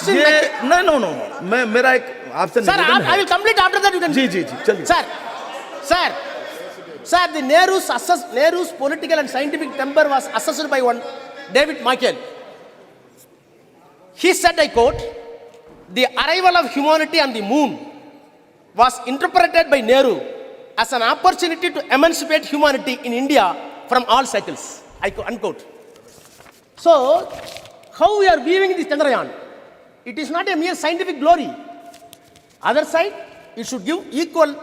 ये no मैं मेरा एक आपसे Sir, I will complete after that. You can. जी चलिए. Sir, the Nehru's political and scientific temper was assessed by one David Michael. He said, I quote, "The arrival of humanity on the moon was interpreted by Nehru as an opportunity to emancipate humanity in India from all cycles." Unquote. So, how we are viewing this Chandrayaan? It is not a mere scientific glory. Other side, it should give equal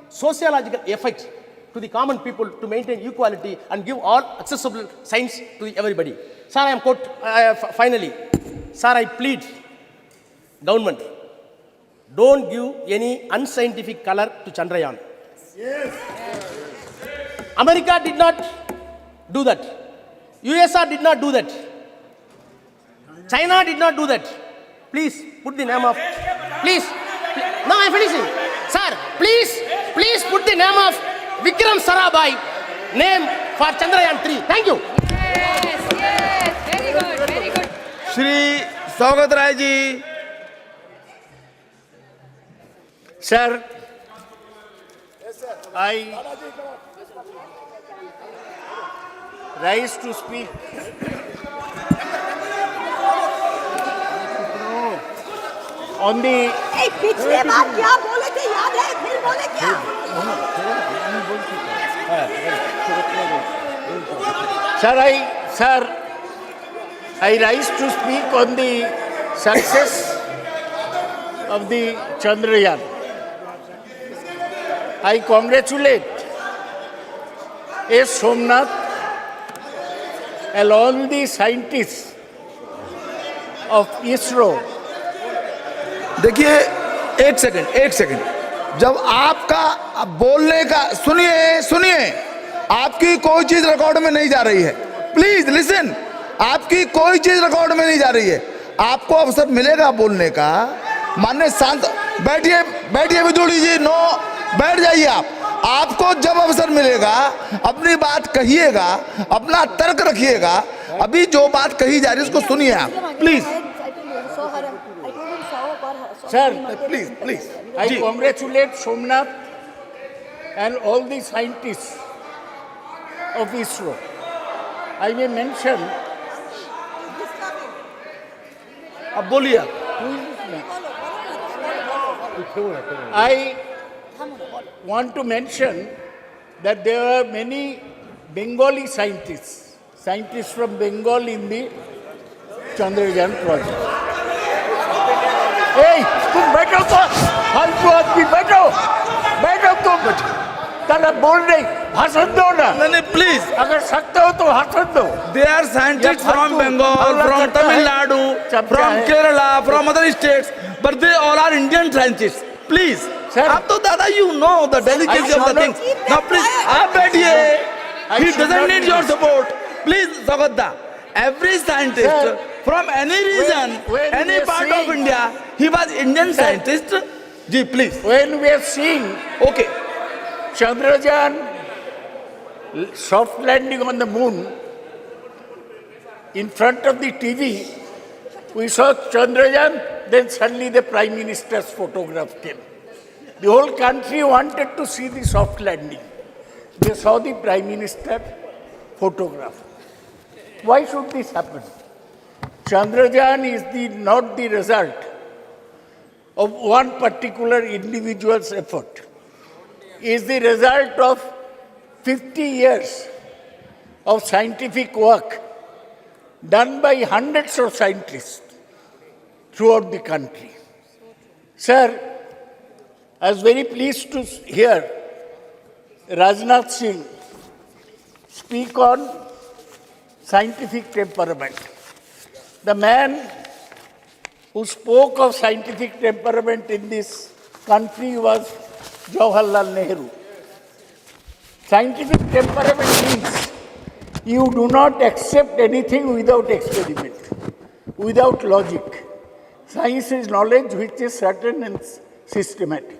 sociological effect to the common people to maintain equality and give all accessible science to everybody. Sir, I am finally, sir, I plead, government, don't give any unscientific color to Chandrayaan. Yes. America did not do that. USSR did not do that. China did not do that. Please put the name of. Please. No, I am finishing. Sir, please put the name of Vikram Sarabhai name for Chandrayaan 3. Thank you. Yes. Very good. Shri स्वागत Rai ji. Sir, I rise to speak on the... पिछले बार क्या बोले थे याद है? फिर बोले क्या? Sir, I rise to speak on the success of the Chandrayaan. I congratulate S. Somnath and all the scientists of ISRO. देखिए एक सेकंड जब आपका बोलने का सुनिए आपकी कोई चीज रिकॉर्ड में नहीं जा रही है. Please listen. आपकी कोई चीज रिकॉर्ड में नहीं जा रही है. आपको अवसर मिलेगा बोलने का। माननीय शांत बैठिए, बैठिए विदुड़ी जी, नो, बैठ जाइए आप। आपको जब अवसर मिलेगा अपनी बात कहिएगा, अपना तर्क रखिएगा। अभी जो बात कही जा रही है उसको सुनिए आप, please. Sir, please please. I congratulate Somnath and all the scientists of ISRO. I may mention. अब बोलिए। I want to mention that there are many Bengali scientists from Bengal in the Chandrayaan project. Hey, तुम बैठो तो, फालतू आदमी बैठो, बैठो तुम, ताला बोल नहीं, भाषण दो ना। नहीं प्लीज, अगर सकते हो तो भाषण दो। They are scientists from Bengal, from Tamil Nadu, from Kerala, from other states, but they all are Indian scientists. Please, आप तो दादा, you know the delicacy of the things. Now please, आप बैठिए. He doesn't need your support. Please, Sagadda. Every scientist from any region, any part of India, he was Indian scientist. Ji, please. When we are seeing Okay. Chandrayaan soft landing on the moon, in front of the TV, we saw Chandrayaan, then suddenly the Prime Minister's photograph came. The whole country wanted to see the soft landing. They saw the Prime Minister photograph. Why should this happen? Chandrayaan is not the result of one particular individual's effort. It is the result of 50 years of scientific work done by hundreds of scientists throughout the country. Sir, I was very pleased to hear Rajnath Singh speak on scientific temperament. The man who spoke of scientific temperament in this country was Jawaharlal Nehru. Scientific temperament means you do not accept anything without experiment, without logic. Science is knowledge which is certain and systematic.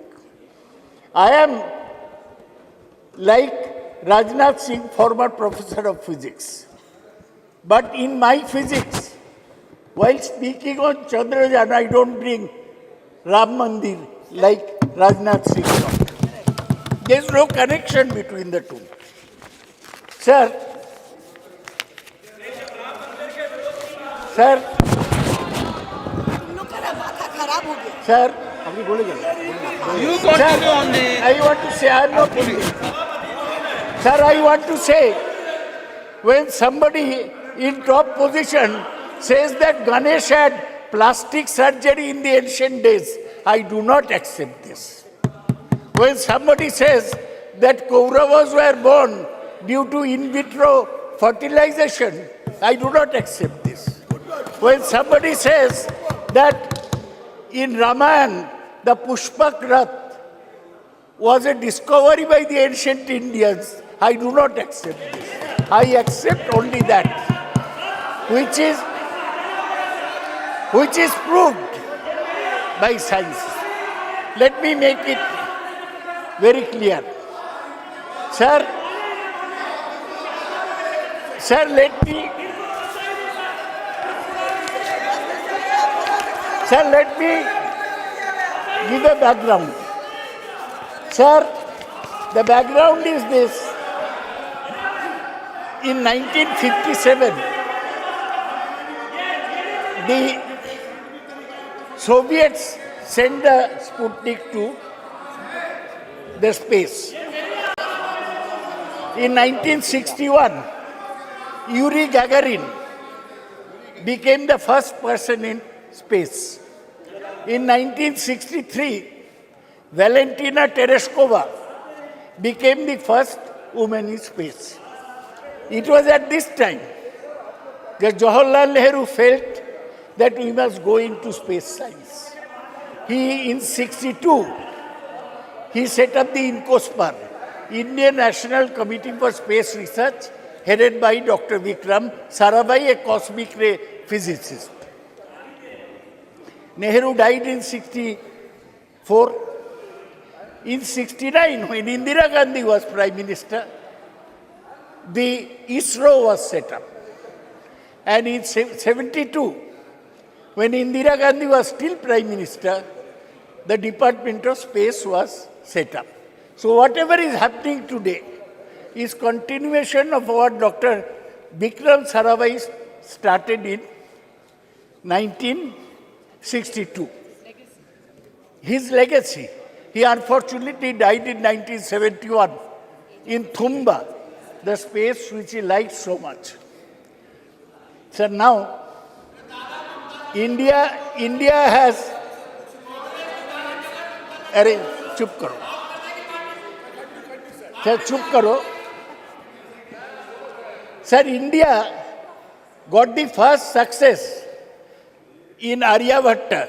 I am like Rajnath Singh, former professor of physics. But in my physics, while speaking on Chandrayaan, I don't bring Ram Mandir like Rajnath Singh thought. There is no connection between the two. Sir, You continue on the. I want to say, I am not kidding. Sir, I want to say, when somebody in top position says that Ganesh had plastic surgery in the ancient days, I do not accept this. When somebody says that Kauravas were born due to in vitro fertilization, I do not accept this. When somebody says that in Ramayana, the Pushpak Rath was a discovery by the ancient Indians, I do not accept this. I accept only that which is proved by science. Let me make it very clear. Sir, let me give a background. Sir, the background is this. In 1957, the Soviets sent the Sputnik to the space. In 1961, Yuri Gagarin became the first person in space. In 1963, Valentina Tereshkova became the first woman in space. It was at this time that Jawaharlal Nehru felt that we must go into space science. In 1962, he set up the INCOSPAR, Indian National Committee for Space Research, headed by Dr. Vikram Sarabhai, a cosmic ray physicist. Nehru died in 64. In 69, when Indira Gandhi was Prime Minister, the ISRO was set up. And in 72, when Indira Gandhi was still Prime Minister, the Department of Space was set up. So whatever is happening today is continuation of what Dr. Vikram Sarabhai started in 1962. His legacy. He unfortunately died in 1971 in Thumba, the space which he liked so much. So now, India has... अरे चुप करो sir चुप करो sir India got the first success in Aryabhatta,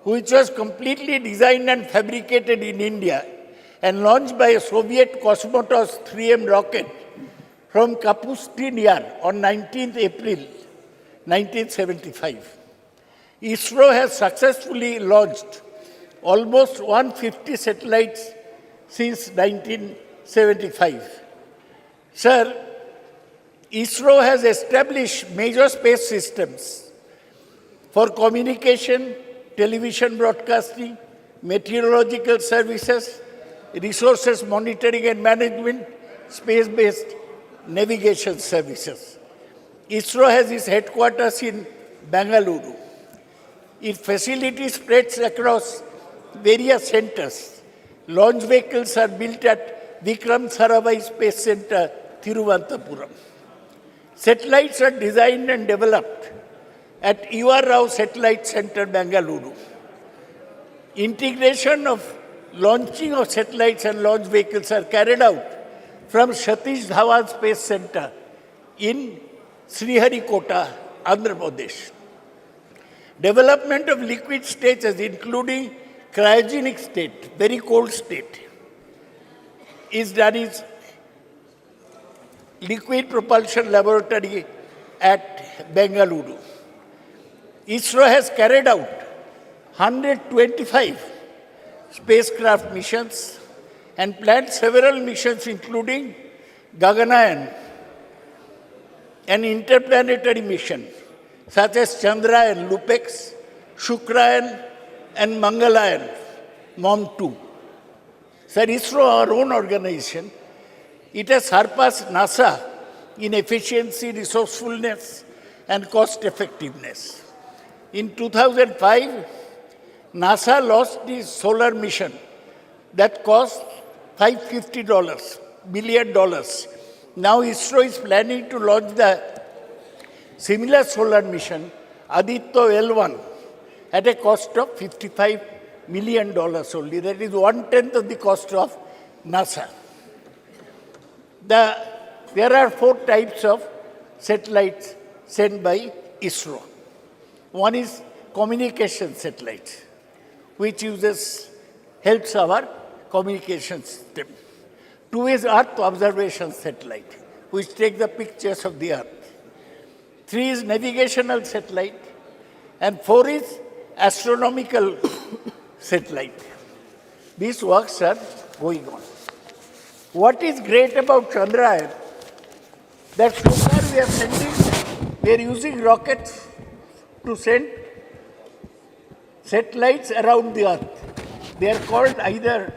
which was completely designed and fabricated in India and launched by a Soviet Cosmotos 3M rocket from Kapustin Yar on 19th April 1975. ISRO has successfully launched almost 150 satellites since 1975. Sir, ISRO has established major space systems for communication, television broadcasting, meteorological services, resources monitoring and management, space-based navigation services. ISRO has its headquarters in Bengaluru. Its facility spreads across various centers. Launch vehicles are built at Vikram Sarabhai Space Center, Thiruvananthapuram. Satellites are designed and developed at U.R. Rao Satellite Center, Bengaluru. Integration of launching of satellites and launch vehicles are carried out from Satish Dhawan Space Center in Sriharikota, Andhra Pradesh. Development of liquid stages, including cryogenic state, very cold state, is done in Liquid Propulsion Laboratory at Bengaluru. ISRO has carried out 125 spacecraft missions and planned several missions, including Gaganayan, an interplanetary mission, such as Chandrayaan, Lupex, Shukrayan, and Mangalayan, MOM-2. Sir, ISRO, our own organization, it has surpassed NASA in efficiency, resourcefulness, and cost effectiveness. In 2005, NASA launched the solar mission that cost $550 billion. Now ISRO is planning to launch the similar solar mission, Aditya L1, at a cost of $55 million only. That is 1/10 of the cost of NASA. There are 4 types of satellites sent by ISRO. One is communication satellite, which helps our communication system. 2 is Earth observation satellite, which takes the pictures of the Earth. 3 is navigational satellite, and 4 is astronomical satellite. These works are going on. What is great about Chandrayaan, that so far we are using rockets to send satellites around the Earth. They are called either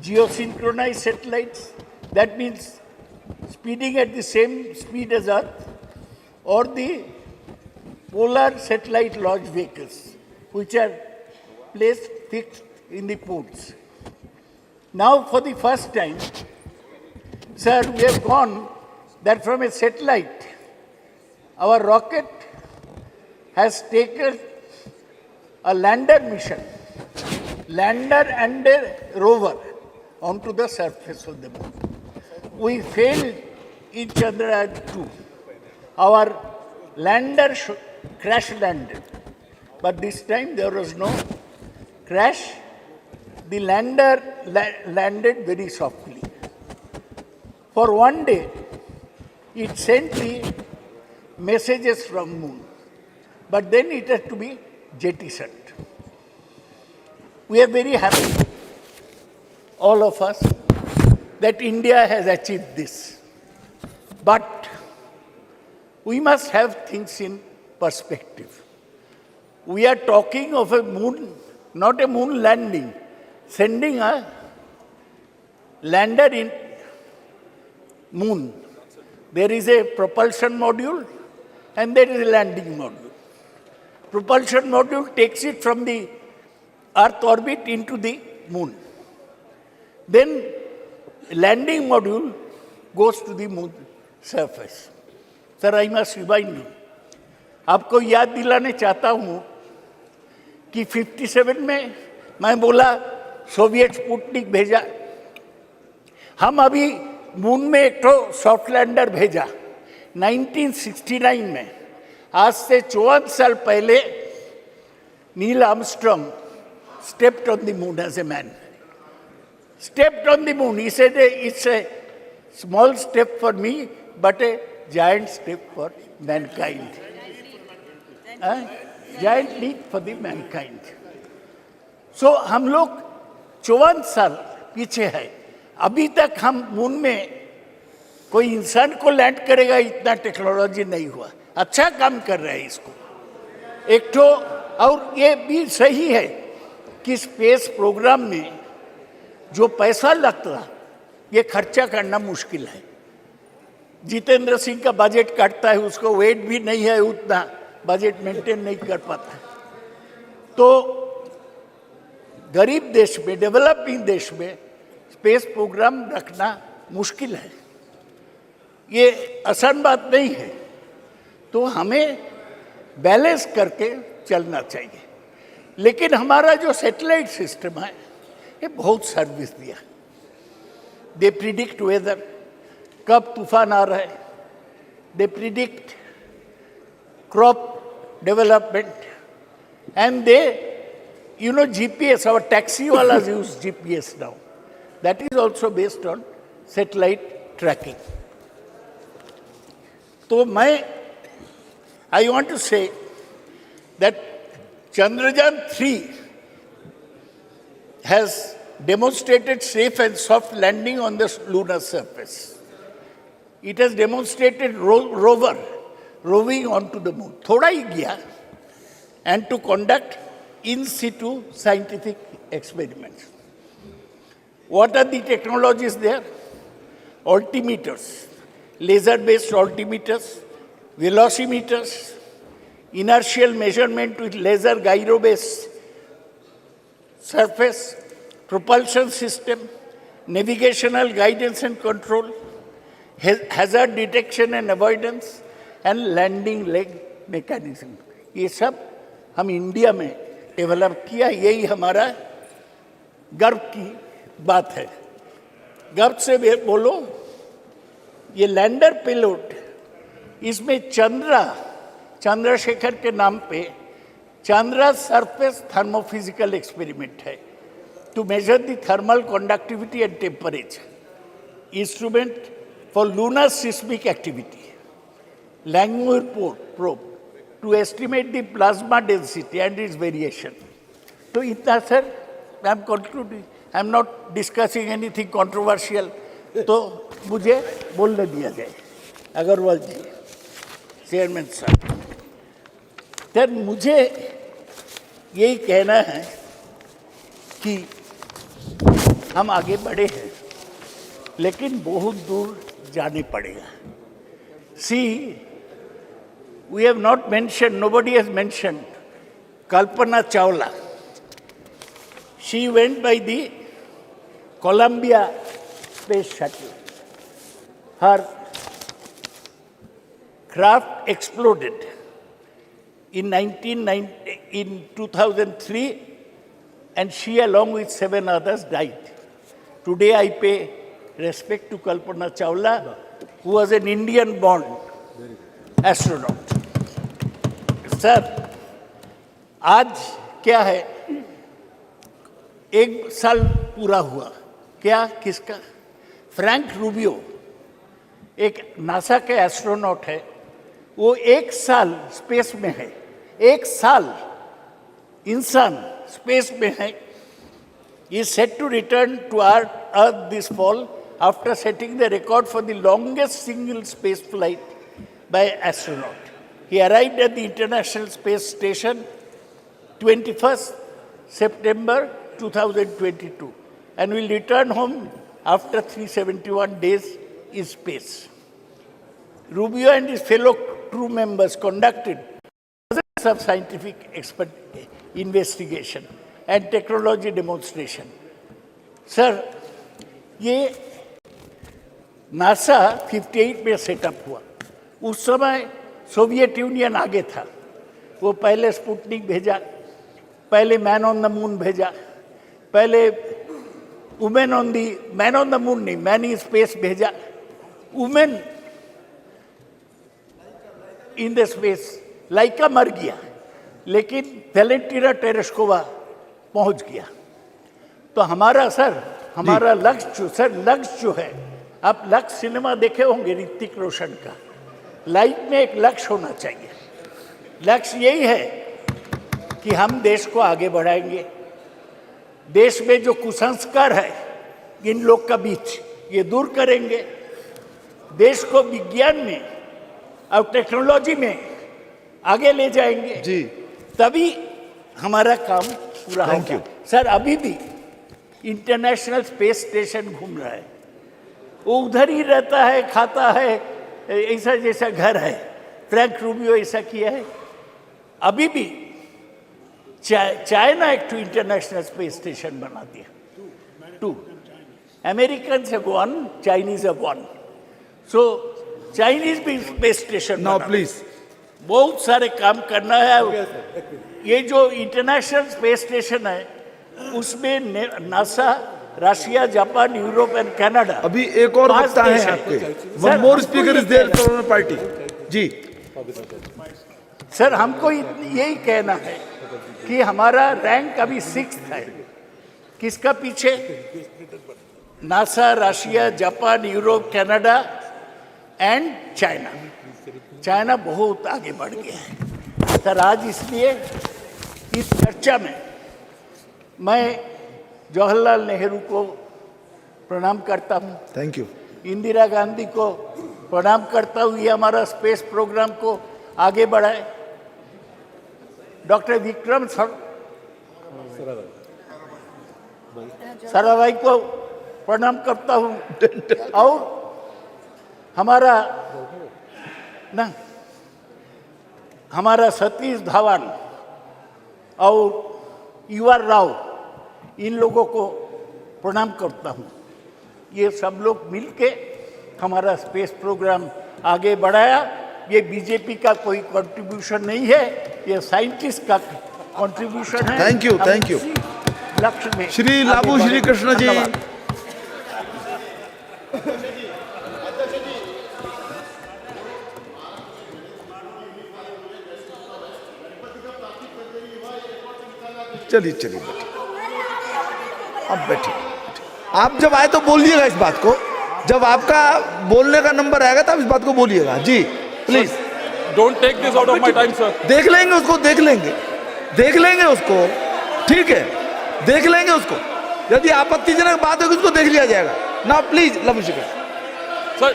geosynchronized satellites, that means speeding at the same speed as Earth, or the polar satellite launch vehicles, which are placed fixed in the poles. Now, for the first time, sir, we have gone that from a satellite, our rocket has taken a lander mission, lander and a rover, onto the surface of the moon. We failed in Chandrayaan-2. Our lander crash landed, but this time there was no crash. The lander landed very softly. For one day, it sent the messages from moon, but then it had to be jettisoned. We are very happy, all of us, that India has achieved this. But we must have things in perspective. We are talking of a moon, not a moon landing, sending a lander in moon. There is a propulsion module and there is a landing module. Propulsion module takes it from the Earth orbit into the moon. Then landing module goes to the moon surface. Sir, I must remind you, आपको याद दिलाने चाहता हूँ कि 57 में मैं बोला Soviet Sputnik भेजा, हम अभी मून में एक तो सॉफ्ट लैंडर भेजा 1969 में, आज से 54 साल पहले Neil Armstrong stepped on the moon as a man. Stepped on the moon. He said, it's a small step for me, but a giant step for mankind. Giant leap for the mankind. So हम लोग 54 साल पीछे है. अभी तक हम moon में कोई इंसान को लैंड करेगा इतना टेक्नोलॉजी नहीं हुआ. अच्छा काम कर रहा है इसको. एक तो और ये भी सही है कि स्पेस प्रोग्राम में जो पैसा लगता ये खर्चा करना मुश्किल है. जितेंद्र सिंह का बजट काटता है, उसको वेट भी नहीं है उतना, बजट मेंटेन नहीं कर पाता. तो गरीब देश में, डेवलपिंग देश में स्पेस प्रोग्राम रखना मुश्किल है. ये आसान बात नहीं है. तो हमें बैलेंस करके चलना चाहिए. लेकिन हमारा जो सैटेलाइट सिस्टम है ये बहुत सर्विस दिया. दे प्रिडिक्ट वेदर, कब तूफान आ रहा है, they predict crop development, and they GPS, our taxi walas use GPS now. That is also based on satellite tracking. So I want to say that Chandrayaan-3 has demonstrated safe and soft landing on the lunar surface. It has demonstrated rover roving onto the moon. Thoda hi gaya, and to conduct in situ scientific experiments. What are the technologies there? Altimeters, laser-based altimeters, velocimeters, inertial measurement with laser gyro-based surface, propulsion system, navigational guidance and control, hazard detection and avoidance, and landing leg mechanism. ये सब हम India में develop किया. यही हमारा गर्व की बात है. गर्व से बोलो, ये लैंडर पेलोड, इसमें चंद्रशेखर के नाम पे चंद्रा सरफेस थर्मोफिजिकल एक्सपेरिमेंट है to measure the thermal conductivity and temperature. Instrument for lunar seismic activity. Langmuir probe to estimate the plasma density and its variation. So, itna sir, I am concluding. I am not discussing anything controversial. तो मुझे बोलने दिया जाए. अग्रवाल जी, chairman साहब, sir मुझे यही कहना है कि हम आगे बढ़े हैं, लेकिन बहुत दूर जाने पड़ेगा. See, we have not mentioned, nobody has mentioned Kalpana Chawla. She went by the Columbia Space Shuttle. Her craft exploded in 2003, and she along with 7 others died. Today I pay respect to Kalpana Chawla, who was an Indian-born astronaut. Sir, आज क्या है? 1 साल पूरा हुआ. क्या? किसका? Frank Rubio, एक NASA के एस्ट्रोनॉट है. वो 1 साल स्पेस में है. 1 साल इंसान स्पेस में है, is set to return to Earth this fall after setting the record for the longest single space flight by astronaut. He arrived at the International Space Station 21st September 2022 and will return home after 371 days in space. Rubio and his fellow crew members conducted dozens of scientific investigation and technology demonstration. Sir, ये NASA 58 में setup हुआ. उस समय Soviet union आगे था. वो पहले Sputnik भेजा, पहले मैन ऑन द मून भेजा, पहले मैन ऑन द मून नहीं, मैन इन स्पेस भेजा, वुमेन इन द स्पेस. लाइका मर गया, लेकिन वेलेंटिना टेरेस्कोवा पहुंच गया. तो हमारा लक्ष्य जो है, आप लक्ष्य सिनेमा देखे होंगे ऋतिक रोशन का. लाइफ में एक लक्ष्य होना चाहिए. लक्ष्य यही है कि हम देश को आगे बढ़ाएंगे. देश में जो कुसंस्कार है इन लोग का बीच, ये दूर करेंगे. देश को विज्ञान में और टेक्नोलॉजी में आगे ले जाएंगे जी, तभी हमारा काम पूरा होगा. सर, अभी भी इंटरनेशनल स्पेस स्टेशन घूम रहा है. वो उधर ही रहता है, खाता है, ऐसा जैसा घर है. फ्रैंक रूबियो ऐसा किया है. अभी भी चाइना एक इंटरनेशनल स्पेस स्टेशन बना दिया. 2 American have 1, Chinese have 1. So Chinese भी स्पेस स्टेशन. नाउ प्लीज, बहुत सारे काम करना है. ये जो इंटरनेशनल स्पेस स्टेशन है, उसमें NASA, Russia, Japan, Europe and Canada. अभी एक और वक्ता है आपके. One more speaker is there from party. जी सर, हमको यही कहना है कि हमारा रैंक अभी 6th है. किसका पीछे? NASA, Russia, Japan, Europe, Canada and China. China बहुत आगे बढ़ गया है. सर, आज इसलिए इस चर्चा में मैं जवाहरलाल नेहरू को प्रणाम करता हूँ. Thank you. इंदिरा गांधी को प्रणाम करता हूँ. ये हमारा स्पेस प्रोग्राम को आगे बढ़ाए. डॉक्टर विक्रम साराभाई को प्रणाम करता हूँ. और हमारा सतीश धवन और युवा राव, इन लोगों को प्रणाम करता हूँ. ये सब लोग मिलके हमारा स्पेस प्रोग्राम आगे बढ़ाया. ये बीजेपी का कोई कंट्रीब्यूशन नहीं है, ये साइंटिस्ट का कंट्रीब्यूशन है. Thank you. Thank you. लक्ष्य में श्री लाबू श्री कृष्ण जी. चलिए चलिए बैठिए. अब बैठिए. आप जब आए तो बोलिएगा इस बात को. जब आपका बोलने का नंबर आएगा तब इस बात को बोलिएगा. जी please. Don't take this out of my time sir. देख लेंगे उसको, देख लेंगे उसको. ठीक है, देख लेंगे उसको. यदि आपत्तिजनक बात होगी उसको देख लिया जाएगा. ना प्लीज लवशिका सर,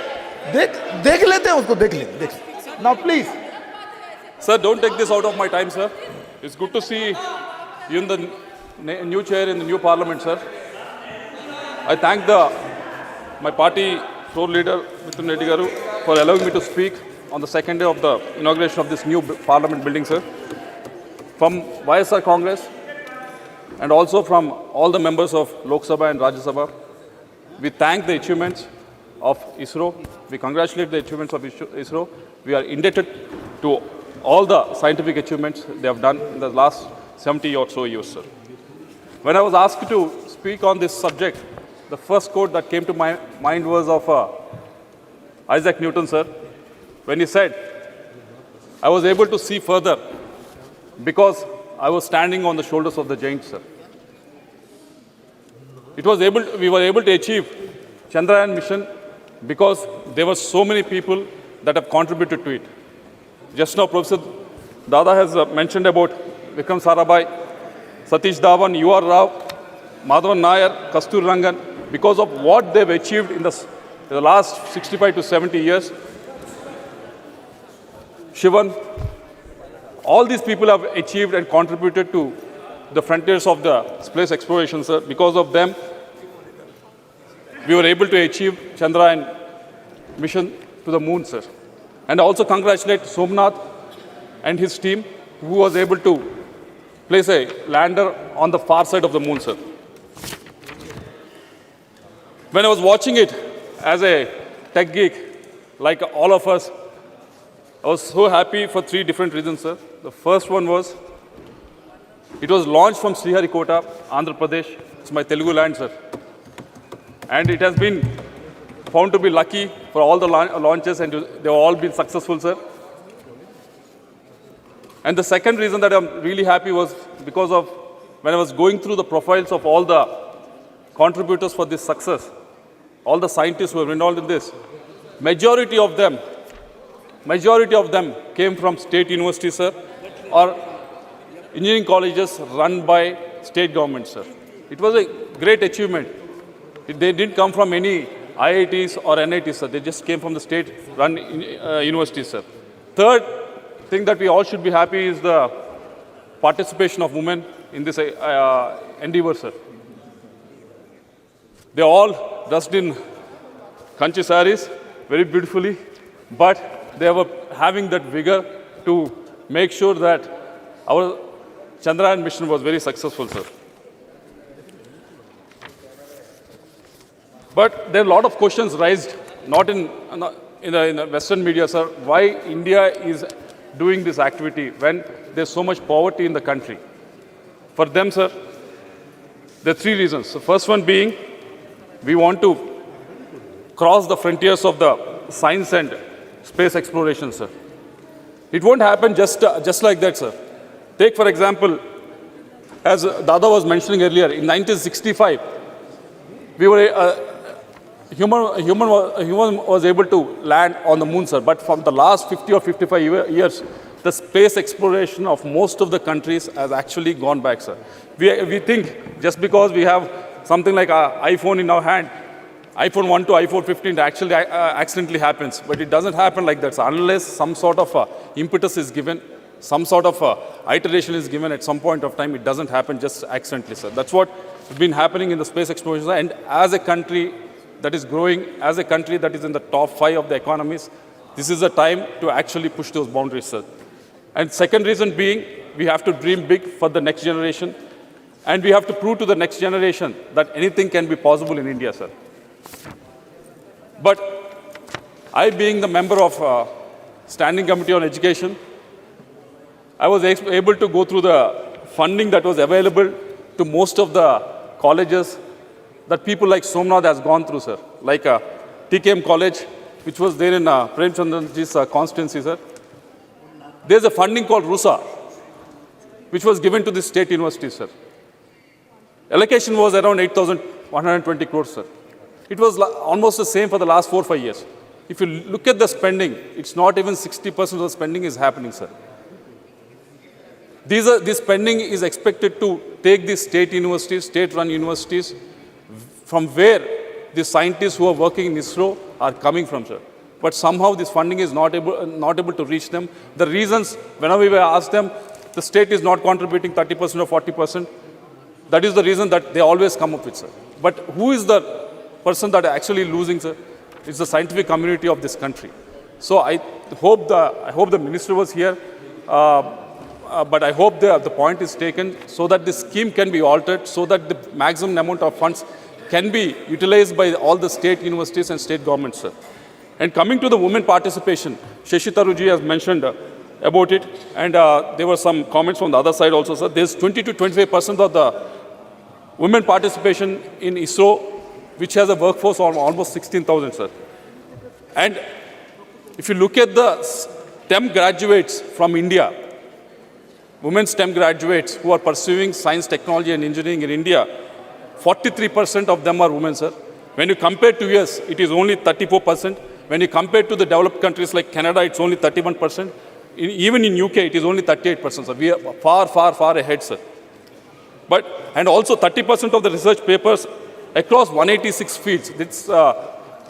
देख लेते हैं उसको. देख लेंगे. ना please sir, don't take this out of my time sir. It's good to see you in the new chair in the new parliament, sir. I thank my party floor leader, Mr. Reddy Garu, for allowing me to speak on the second day of the inauguration of this new parliament building, sir. From ISRO Congress and also from all the members of Lok Sabha and Rajya Sabha, we thank the achievements of ISRO. We congratulate the achievements of ISRO. We are indebted to all the scientific achievements they have done in the last 70 or so years, sir. When I was asked to speak on this subject, the first quote that came to my mind was of Isaac Newton, sir, when he said, I was able to see further because I was standing on the shoulders of the giants, sir. We were able to achieve Chandrayaan mission because there were so many people that have contributed to it. Just now, Professor Dada has mentioned about Vikram Sarabhai Satish Dhawan, UR Rao, Madhavan Nair, Kastur Rangan, because of what they've achieved in the last 65 to 70 years. Shivan, all these people have achieved and contributed to the frontiers of the space exploration, sir. Because of them, we were able to achieve Chandrayaan mission to the moon, sir. And also congratulate Somnath and his team, who was able to place a lander on the far side of the moon, sir. When I was watching it as a tech geek, like all of us, I was so happy for three different reasons, sir. The first one was, it was launched from Sriharikota, Andhra Pradesh. It's my Telugu land, sir. And it has been found to be lucky for all the launches, and they've all been successful, sir. And the second reason that I'm really happy was because of when I was going through the profiles of all the contributors for this success, all the scientists who were involved in this, majority of them came from state universities, sir, or engineering colleges run by state governments, sir. It was a great achievement. They didn't come from any IITs or NITs, sir. They just came from the state-run universities, sir. Third thing that we all should be happy is the participation of women in this endeavor, sir. They all dressed in kanchi saris very beautifully, but they were having that vigor to make sure that our Chandrayaan mission was very successful, sir. But there are a lot of questions raised, not in the Western media, sir, why India is doing this activity when there's so much poverty in the country. For them, sir, there are three reasons. The first one being, we want to cross the frontiers of the science and space exploration, sir. It won't happen just like that, sir. Take, for example, as Dada was mentioning earlier, in 1965, we were human was able to land on the moon, sir. But from the last 50 or 55 years, the space exploration of most of the countries has actually gone back, sir. We think just because we have something like an iPhone in our hand, iPhone 1 to iPhone 15 actually accidentally happens. But it doesn't happen like that, sir. Unless some sort of impetus is given, some sort of iteration is given at some point of time, it doesn't happen just accidentally, sir. That's what has been happening in the space exploration. And as a country that is growing, as a country that is in the top 5 of the economies, this is the time to actually push those boundaries, sir. And second reason being, we have to dream big for the next generation. And we have to prove to the next generation that anything can be possible in India, sir. But I, being the member of Standing Committee on Education, I was able to go through the funding that was available to most of the colleges that people like Somnath has gone through, sir. Like TKM College, which was there in Prem Chandraji's constituency, sir. There's a funding called RUSA, which was given to the state university, sir. Allocation was around 8,120 crores, sir. It was almost the same for the last 4 or 5 years. If you look at the spending, it's not even 60% of the spending is happening, sir. This spending is expected to take these state universities, state-run universities, from where the scientists who are working in ISRO are coming from, sir. But somehow this funding is not able to reach them. The reasons, whenever we ask them, the state is not contributing 30% or 40%. That is the reason that they always come up with, sir. But who is the person that are actually losing, sir? It's the scientific community of this country. So I hope the minister was here, but I hope the point is taken so that this scheme can be altered, so that the maximum amount of funds can be utilized by all the state universities and state governments, sir. And coming to the women participation, Shashi Tharuji has mentioned about it, and there were some comments from the other side also, sir. There's 20 to 25% of the women participation in ISRO, which has a workforce of almost 16,000, sir. And if you look at the STEM graduates from India, women STEM graduates who are pursuing science, technology and engineering in India, 43% of them are women, sir. When you compare to US, it is only 34%. When you compare to the developed countries like Canada, it's only 31%. Even in UK, it is only 38%, sir. We are far, far, far ahead, sir. And also 30% of the research papers across 186 fields, this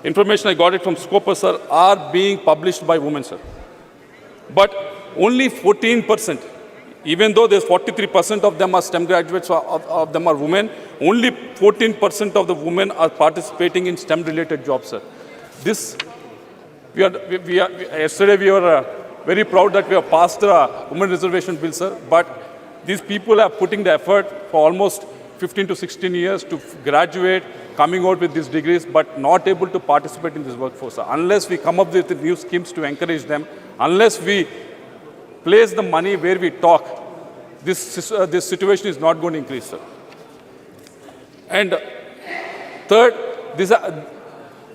information I got it from Scopus, sir, are being published by women, sir. But only 14%, even though there's 43% of them are STEM graduates, of them are women, only 14% of the women are participating in STEM-related jobs, sir. This, yesterday we were very proud that we have passed the Women Reservation Bill, sir, but these people are putting the effort for almost 15 to 16 years to graduate, coming out with these degrees, but not able to participate in this workforce, sir. Unless we come up with new schemes to encourage them, unless we place the money where we talk, this situation is not going to increase, sir. And third, this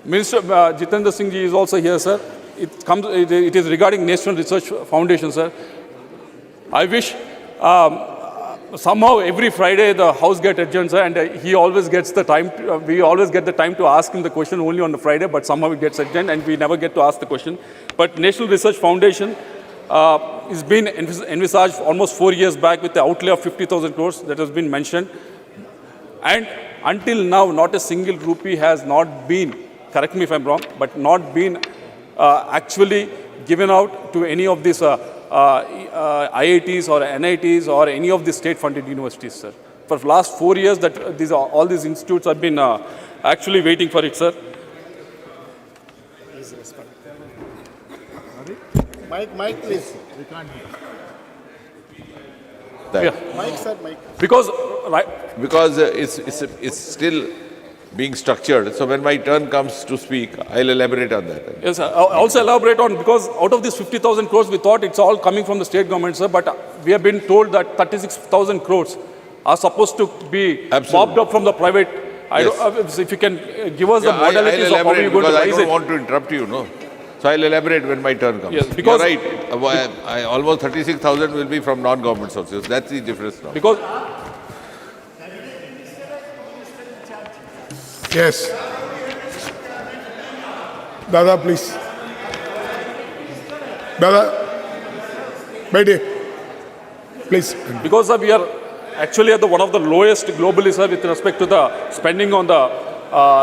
Minister Jitendra Singh ji is also here, sir. It is regarding National Research Foundation, sir. I wish somehow every Friday the House gets adjourned, sir, and he always gets the time. We always get the time to ask him the question only on the Friday, but somehow it gets adjourned and we never get to ask the question. But National Research Foundation is been envisaged almost 4 years back with the outlay of 50,000 crores that has been mentioned. And until now, not a single rupee has not been, correct me if I'm wrong, but not been actually given out to any of these IITs or NITs or any of the state-funded universities, sir. For the last 4 years, that all these institutes have been actually waiting for it, sir. Mike, please. We can't hear. Yeah. Mike, sir, Mike. Because it's still being structured. So when my turn comes to speak, I'll elaborate on that. Yes, sir. I'll also elaborate on, because out of this 50,000 crores, we thought it's all coming from the state government, sir, but we have been told that 36,000 crores are supposed to be mopped up from the private. Yes. If you can give us the modalities of how you're going to raise it. I don't want to interrupt you, no. So I'll elaborate when my turn comes. Yes, because you're right. Almost 36,000 will be from non-government sources. That's the difference now. Because yes. Dada, please. Dada, Bede, please. Because we are actually at one of the lowest globally, sir, with respect to the spending on the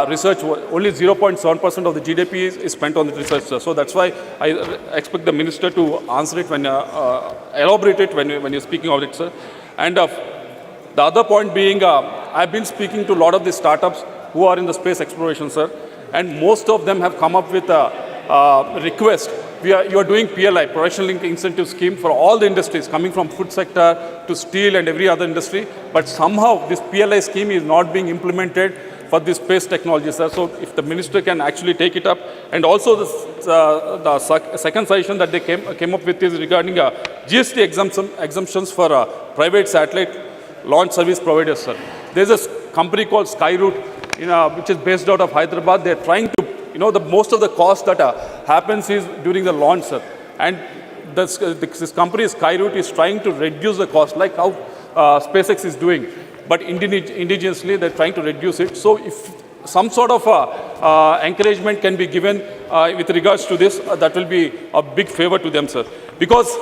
research. Only 0.7% of the GDP is spent on the research, sir. So that's why I expect the minister to answer it when elaborate it when you're speaking of it, sir. And the other point being, I've been speaking to a lot of the startups who are in the space exploration, sir, and most of them have come up with a request. You are doing PLI, Production Linked Incentive Scheme, for all the industries, coming from food sector to steel and every other industry, but somehow this PLI scheme is not being implemented for this space technology, sir. So if the minister can actually take it up. And also the second suggestion that they came up with is regarding GST exemptions for private satellite launch service providers, sir. There's a company called Skyroot, which is based out of Hyderabad. They're trying to, most of the cost that happens is during the launch, sir. And this company, Skyroot, is trying to reduce the cost, like how SpaceX is doing. But indigenously, they're trying to reduce it. So if some sort of encouragement can be given with regards to this, that will be a big favor to them, sir. Because,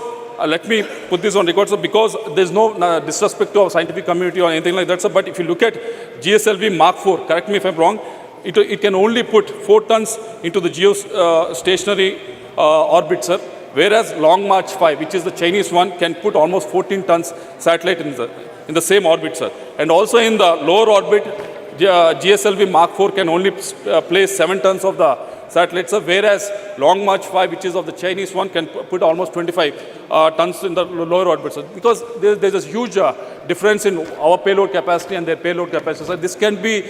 let me put this on record, sir, because there's no disrespect to our scientific community or anything like that, sir. But if you look at GSLV Mark 4, correct me if I'm wrong, it can only put 4 tons into the geostationary orbit, sir. Whereas Long March 5, which is the Chinese one, can put almost 14 tons satellite in the same orbit, sir. And also in the lower orbit, GSLV Mark 4 can only place 7 tons of the satellites, sir, whereas Long March 5, which is of the Chinese one, can put almost 25 tons in the lower orbit, sir. Because there's a huge difference in our payload capacity and their payload capacity, sir. This can be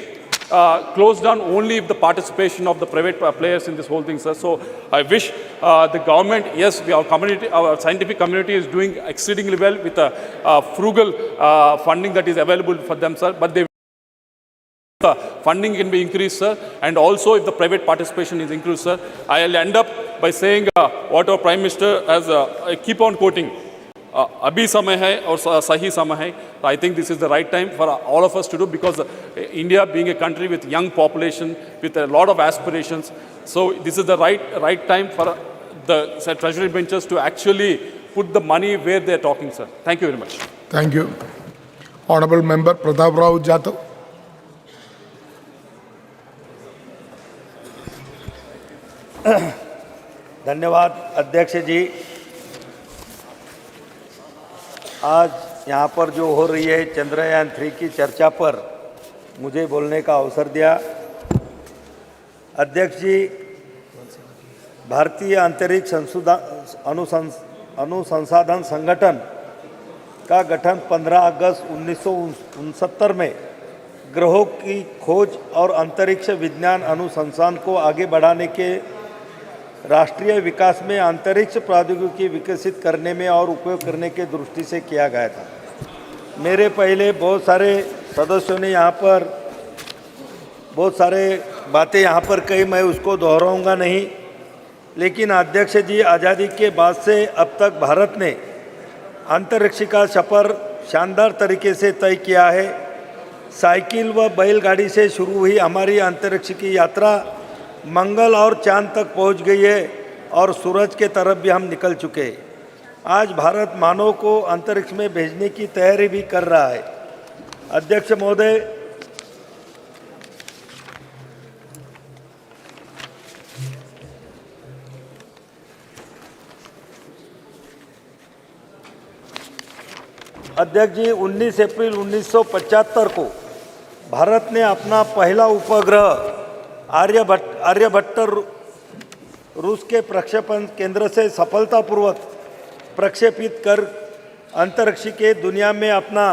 closed down only if the participation of the private players in this whole thing, sir. So I wish the government, yes, our scientific community is doing exceedingly well with the frugal funding that is available for them, sir. But the funding can be increased, sir. And also if the private participation is increased, sir, I'll end up by saying what our Prime Minister has, I keep on quoting, Abhi samay hai aur sahi samay hai. I think this is the right time for all of us to do, because India being a country with young population, with a lot of aspirations, so this is the right time for the treasury benches to actually put the money where they're talking, sir. Thank you very much. Thank you. Honorable Member Pratap Rao Jadhav. धन्यवाद अध्यक्ष जी। आज यहाँ पर जो हो रही है चंद्रयान 3 की चर्चा पर मुझे बोलने का अवसर दिया। अध्यक्ष जी, भारतीय अंतरिक्ष अनुसंधान संगठन का गठन 15 अगस्त 1969 में ग्रहों की खोज और अंतरिक्ष विज्ञान अनुसंधान को आगे बढ़ाने के राष्ट्रीय विकास में अंतरिक्ष प्रौद्योगिकी विकसित करने में और उपयोग करने के दृष्टि से किया गया था। मेरे पहले बहुत सारे सदस्यों ने यहाँ पर बहुत सारे बातें यहाँ पर कही, मैं उसको दोहराऊंगा नहीं। लेकिन अध्यक्ष जी, आज़ादी के बाद से अब तक भारत ने अंतरिक्ष का सफ़र शानदार तरीके से तय किया है। साइकिल व बैलगाड़ी से शुरू हुई हमारी अंतरिक्ष की यात्रा मंगल और चांद तक पहुंच गई है और सूरज के तरफ भी हम निकल चुके हैं। आज भारत मानव को अंतरिक्ष में भेजने की तैयारी भी कर रहा है। अध्यक्ष महोदय, अध्यक्ष जी, 19 अप्रैल 1975 को भारत ने अपना पहला उपग्रह आर्यभट्ट रूस के प्रक्षेपण केंद्र से सफलतापूर्वक प्रक्षेपित कर अंतरिक्ष के दुनिया में अपना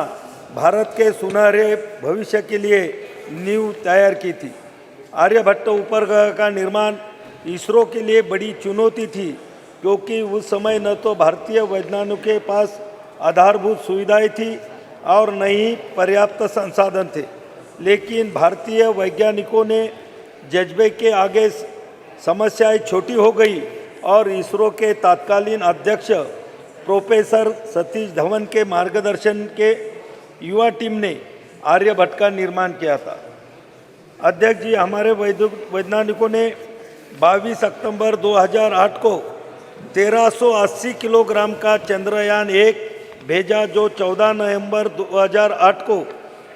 भारत के सुनहरे भविष्य के लिए नींव तैयार की थी। आर्यभट्ट उपग्रह का निर्माण इसरो के लिए बड़ी चुनौती थी, क्योंकि उस समय न तो भारतीय वैज्ञानिकों के पास आधारभूत सुविधाएं थी और न ही पर्याप्त संसाधन थे। लेकिन भारतीय वैज्ञानिकों ने जज्बे के आगे समस्याएं छोटी हो गई और इसरो के तत्कालीन अध्यक्ष प्रोफेसर सतीश धवन के मार्गदर्शन के युवा टीम ने आर्यभट्ट का निर्माण किया था। अध्यक्ष जी, हमारे वैज्ञानिकों ने 22 सितंबर 2008 को 1380 किलोग्राम का चंद्रयान 1 भेजा, जो 14 नवंबर 2008 को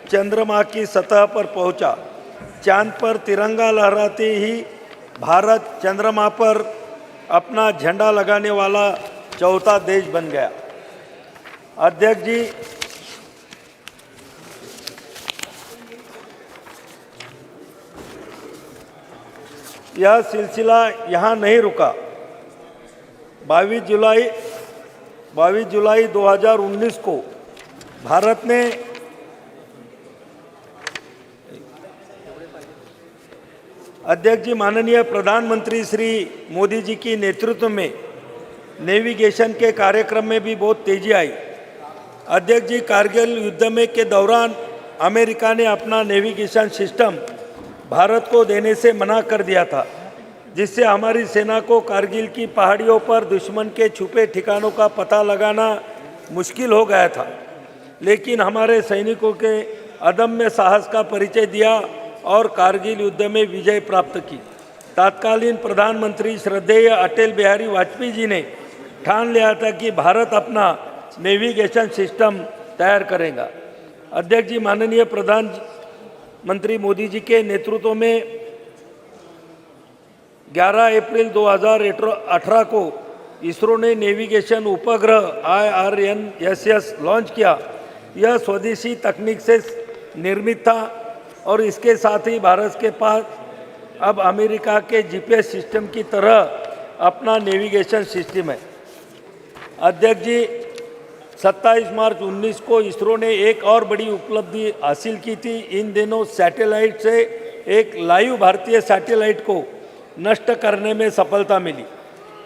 चंद्रमा की सतह पर पहुंचा। चांद पर तिरंगा लहराते ही भारत चंद्रमा पर अपना झंडा लगाने वाला चौथा देश बन गया। अध्यक्ष जी, यह सिलसिला यहाँ नहीं रुका। 22 जुलाई 2019 को भारत ने अध्यक्ष जी, माननीय प्रधानमंत्री श्री मोदी जी की नेतृत्व में नेविगेशन के कार्यक्रम में भी बहुत तेजी आई। अध्यक्ष जी, कारगिल युद्ध में के दौरान अमेरिका ने अपना नेविगेशन सिस्टम भारत को देने से मना कर दिया था, जिससे हमारी सेना को कारगिल की पहाड़ियों पर दुश्मन के छुपे ठिकानों का पता लगाना मुश्किल हो गया था। लेकिन हमारे सैनिकों के अदम्य साहस का परिचय दिया और कारगिल युद्ध में विजय प्राप्त की। तत्कालीन प्रधानमंत्री श्रद्धेय अटल बिहारी वाजपेयी जी ने ठान लिया था कि भारत अपना नेविगेशन सिस्टम तैयार करेगा। अध्यक्ष जी, माननीय प्रधानमंत्री मोदी जी के नेतृत्व में 11 अप्रैल 2018 को इसरो ने नेविगेशन उपग्रह IRNSS लॉन्च किया। यह स्वदेशी तकनीक से निर्मित था और इसके साथ ही भारत के पास अब अमेरिका के GPS सिस्टम की तरह अपना नेविगेशन सिस्टम है। अध्यक्ष जी, 27 मार्च 19 को इसरो ने एक और बड़ी उपलब्धि हासिल की थी। इन दिनों सैटेलाइट से एक लाइव भारतीय सैटेलाइट को नष्ट करने में सफलता मिली।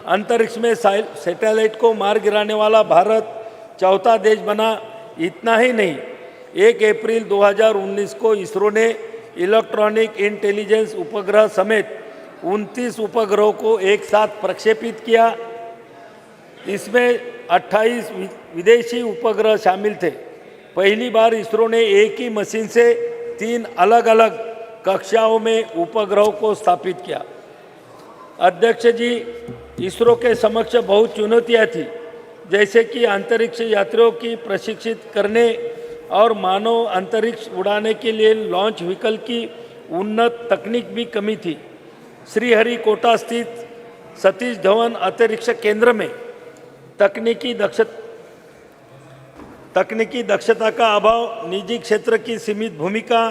अंतरिक्ष में सैटेलाइट को मार गिराने वाला भारत चौथा देश बना। इतना ही नहीं, 1 अप्रैल 2019 को इसरो ने इलेक्ट्रॉनिक इंटेलिजेंस उपग्रह समेत 29 उपग्रहों को एक साथ प्रक्षेपित किया। इसमें 28 विदेशी उपग्रह शामिल थे। पहली बार इसरो ने एक ही मशीन से 3 अलग अलग कक्षाओं में उपग्रहों को स्थापित किया। अध्यक्ष जी, इसरो के समक्ष बहुत चुनौतियाँ थी, जैसे कि अंतरिक्ष यात्रियों की प्रशिक्षित करने और मानव अंतरिक्ष उड़ाने के लिए लॉन्च व्हीकल की उन्नत तकनीक भी कमी थी। श्रीहरिकोटा स्थित सतीश धवन अंतरिक्ष केंद्र में तकनीकी दक्षता का अभाव, निजी क्षेत्र की सीमित भूमिका,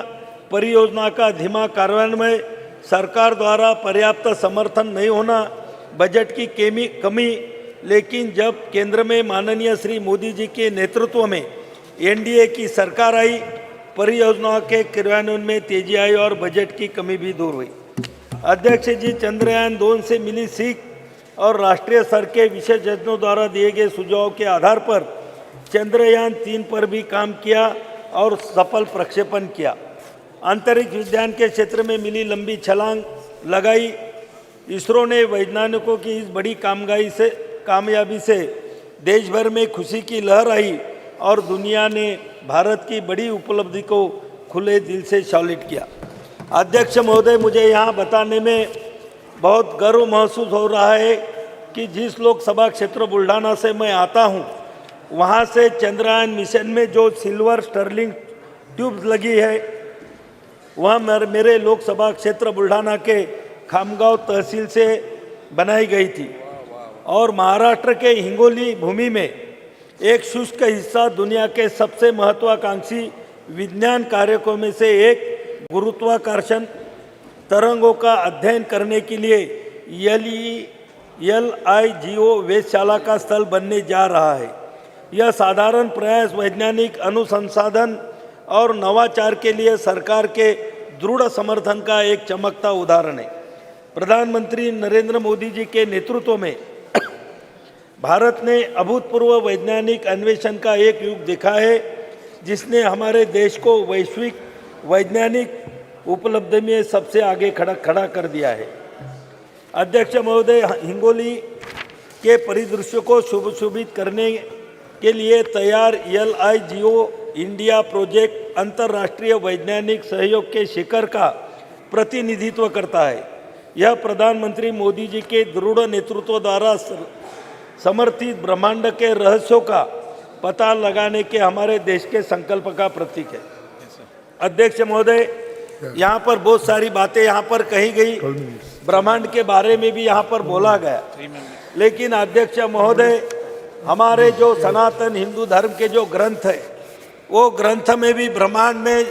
परियोजना का धीमा कार्यान्वयन, सरकार द्वारा पर्याप्त समर्थन नहीं होना, बजट की कमी। लेकिन जब केंद्र में माननीय श्री मोदी जी के नेतृत्व में एनडीए की सरकार आई, परियोजनाओं के क्रियान्वयन में तेजी आई और बजट की कमी भी दूर हुई। अध्यक्ष जी, चंद्रयान 2 से मिली सीख और राष्ट्रीय स्तर के विशेषज्ञों द्वारा दिए गए सुझाव के आधार पर चंद्रयान 3 पर भी काम किया और सफल प्रक्षेपण किया। अंतरिक्ष विज्ञान के क्षेत्र में मिली लंबी छलांग लगाई। इसरो ने वैज्ञानिकों की इस बड़ी कामयाबी से देश भर में खुशी की लहर आई और दुनिया ने भारत की बड़ी उपलब्धि को खुले दिल से सैल्यूट किया। अध्यक्ष महोदय, मुझे यहाँ बताने में बहुत गर्व महसूस हो रहा है कि जिस लोकसभा क्षेत्र बुल्ढाना से मैं आता हूँ, वहाँ से चंद्रयान मिशन में जो सिल्वर स्टर्लिंग ट्यूब्स लगी है, वह मेरे लोकसभा क्षेत्र बुल्ढाना के खामगांव तहसील से बनाई गई थी और महाराष्ट्र के हिंगोली भूमि में एक शुष्क हिस्सा दुनिया के सबसे महत्वाकांक्षी विज्ञान कार्यक्रमों में से एक गुरुत्वाकर्षण तरंगों का अध्ययन करने के लिए LIGO वेधशाला का स्थल बनने जा रहा है। यह साधारण प्रयास वैज्ञानिक अनुसंधान और नवाचार के लिए सरकार के दृढ़ समर्थन का एक चमकता उदाहरण है। प्रधानमंत्री नरेंद्र मोदी जी के नेतृत्व में भारत ने अभूतपूर्व वैज्ञानिक अन्वेषण का एक युग देखा है, जिसने हमारे देश को वैश्विक वैज्ञानिक उपलब्धि में सबसे आगे खड़ा कर दिया है। अध्यक्ष महोदय, हिंगोली के परिदृश्य को शुभशोभित करने के लिए तैयार LIGO इंडिया प्रोजेक्ट अंतर्राष्ट्रीय वैज्ञानिक सहयोग के शिखर का प्रतिनिधित्व करता है। यह प्रधानमंत्री मोदी जी के दृढ़ नेतृत्व द्वारा समर्थित ब्रह्मांड के रहस्यों का पता लगाने के हमारे देश के संकल्प का प्रतीक है। अध्यक्ष महोदय, यहाँ पर बहुत सारी बातें यहाँ पर कही गई, ब्रह्मांड के बारे में भी यहाँ पर बोला गया, लेकिन अध्यक्ष महोदय, हमारे जो सनातन हिंदू धर्म के जो ग्रंथ है, वो ग्रंथ में भी ब्रह्मांड में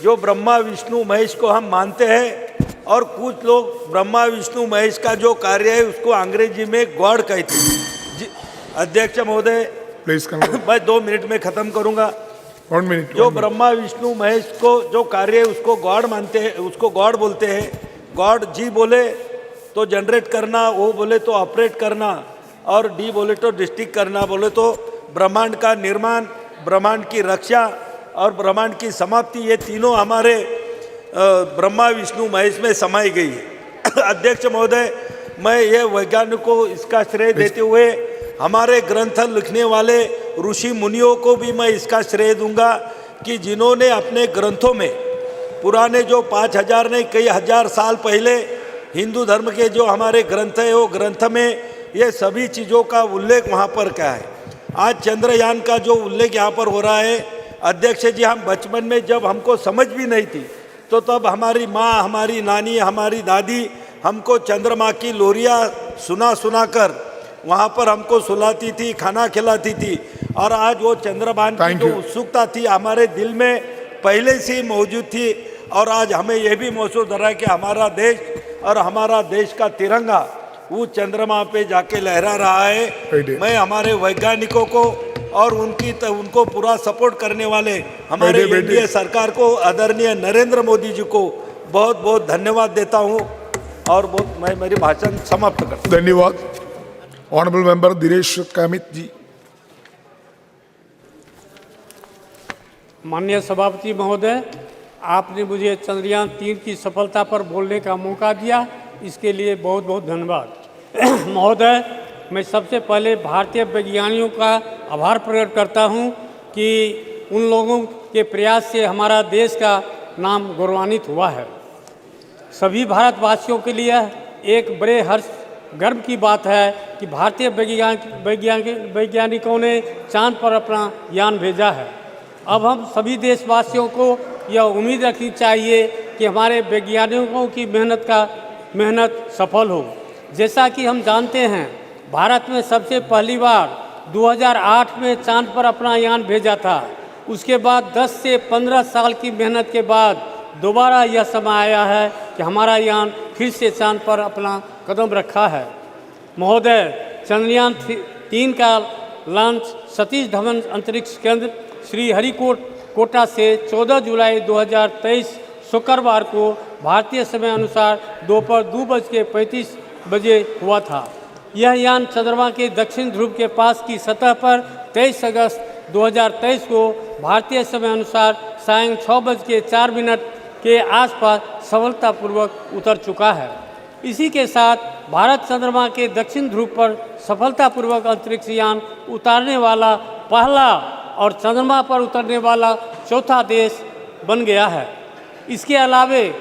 जो ब्रह्मा विष्णु महेश को हम मानते हैं, और कुछ लोग ब्रह्मा विष्णु महेश का जो कार्य है उसको अंग्रेजी में गॉड कहते हैं। अध्यक्ष महोदय, प्लीज मैं 2 मिनट में खत्म करूंगा। 1 मिनट। जो ब्रह्मा विष्णु महेश को जो कार्य है उसको गॉड मानते हैं, उसको गॉड बोलते हैं। गॉड जी बोले तो जनरेट करना, ओ बोले तो ऑपरेट करना, और डी बोले तो डिस्ट्रिक्ट करना, बोले तो ब्रह्मांड का निर्माण, ब्रह्मांड की रक्षा और ब्रह्मांड की समाप्ति, ये तीनों हमारे ब्रह्मा विष्णु महेश में समाई गई है। अध्यक्ष महोदय, मैं ये वैज्ञानिक को इसका श्रेय देते हुए हमारे ग्रंथ लिखने वाले ऋषि मुनियों को भी मैं इसका श्रेय दूंगा कि जिन्होंने अपने ग्रंथों में पुराने जो 5000 नहीं कई हजार साल पहले हिंदू धर्म के जो हमारे ग्रंथ है, वो ग्रंथ में ये सभी चीज़ों का उल्लेख वहाँ पर क्या है। आज चंद्रयान का जो उल्लेख यहाँ पर हो रहा है, अध्यक्ष जी, हम बचपन में जब हमको समझ भी नहीं थी तो तब हमारी माँ, हमारी नानी, हमारी दादी हमको चंद्रमा की लोरियाँ सुना कर वहाँ पर हमको सुलाती थी, खाना खिलाती थी, और आज वो चंद्रयान की जो उत्सुकता थी हमारे दिल में पहले से ही मौजूद थी, और आज हमें यह भी महसूस हो रहा है कि हमारा देश और हमारा देश का तिरंगा वो चंद्रमा पे जाके लहरा रहा है। मैं हमारे वैज्ञानिकों को और उनको पूरा सपोर्ट करने वाले हमारे एनडीए सरकार को, आदरणीय नरेंद्र मोदी जी को बहुत बहुत धन्यवाद देता हूँ, और मैं मेरी भाषण समाप्त करता हूँ। धन्यवाद। ऑनरेबल मेंबर दिनेश कामित जी। माननीय सभापति महोदय, आपने मुझे चंद्रयान 3 की सफलता पर बोलने का मौका दिया, इसके लिए बहुत बहुत धन्यवाद। महोदय, मैं सबसे पहले भारतीय वैज्ञानिकों का आभार प्रकट करता हूं कि उन लोगों के प्रयास से हमारा देश का नाम गौरवान्वित हुआ है। सभी भारतवासियों के लिए एक बड़े हर्ष गर्व की बात है कि भारतीय वैज्ञानिकों ने चांद पर अपना यान भेजा है। अब हम सभी देशवासियों को यह उम्मीद रखनी चाहिए कि हमारे वैज्ञानिकों की मेहनत सफल हो। जैसा कि हम जानते हैं, भारत में सबसे पहली बार 2008 में चांद पर अपना यान भेजा था। उसके बाद 10 से 15 साल की मेहनत के बाद दोबारा यह समय आया है कि हमारा यान फिर से चांद पर अपना कदम रखा है। महोदय, चंद्रयान 3 का लॉन्च सतीश धवन अंतरिक्ष केंद्र श्रीहरिकोटा से 14 जुलाई 2023 शुक्रवार को भारतीय समय अनुसार दोपहर 2:35 बजे हुआ था। यह यान चंद्रमा के दक्षिण ध्रुव के पास की सतह पर 23 अगस्त 2023 को भारतीय समय अनुसार सायं 6:04 के आसपास सफलतापूर्वक उतर चुका है। इसी के साथ भारत चंद्रमा के दक्षिण ध्रुव पर सफलतापूर्वक अंतरिक्ष यान उतारने वाला पहला और चंद्रमा पर उतरने वाला चौथा देश बन गया है। इसके अलावे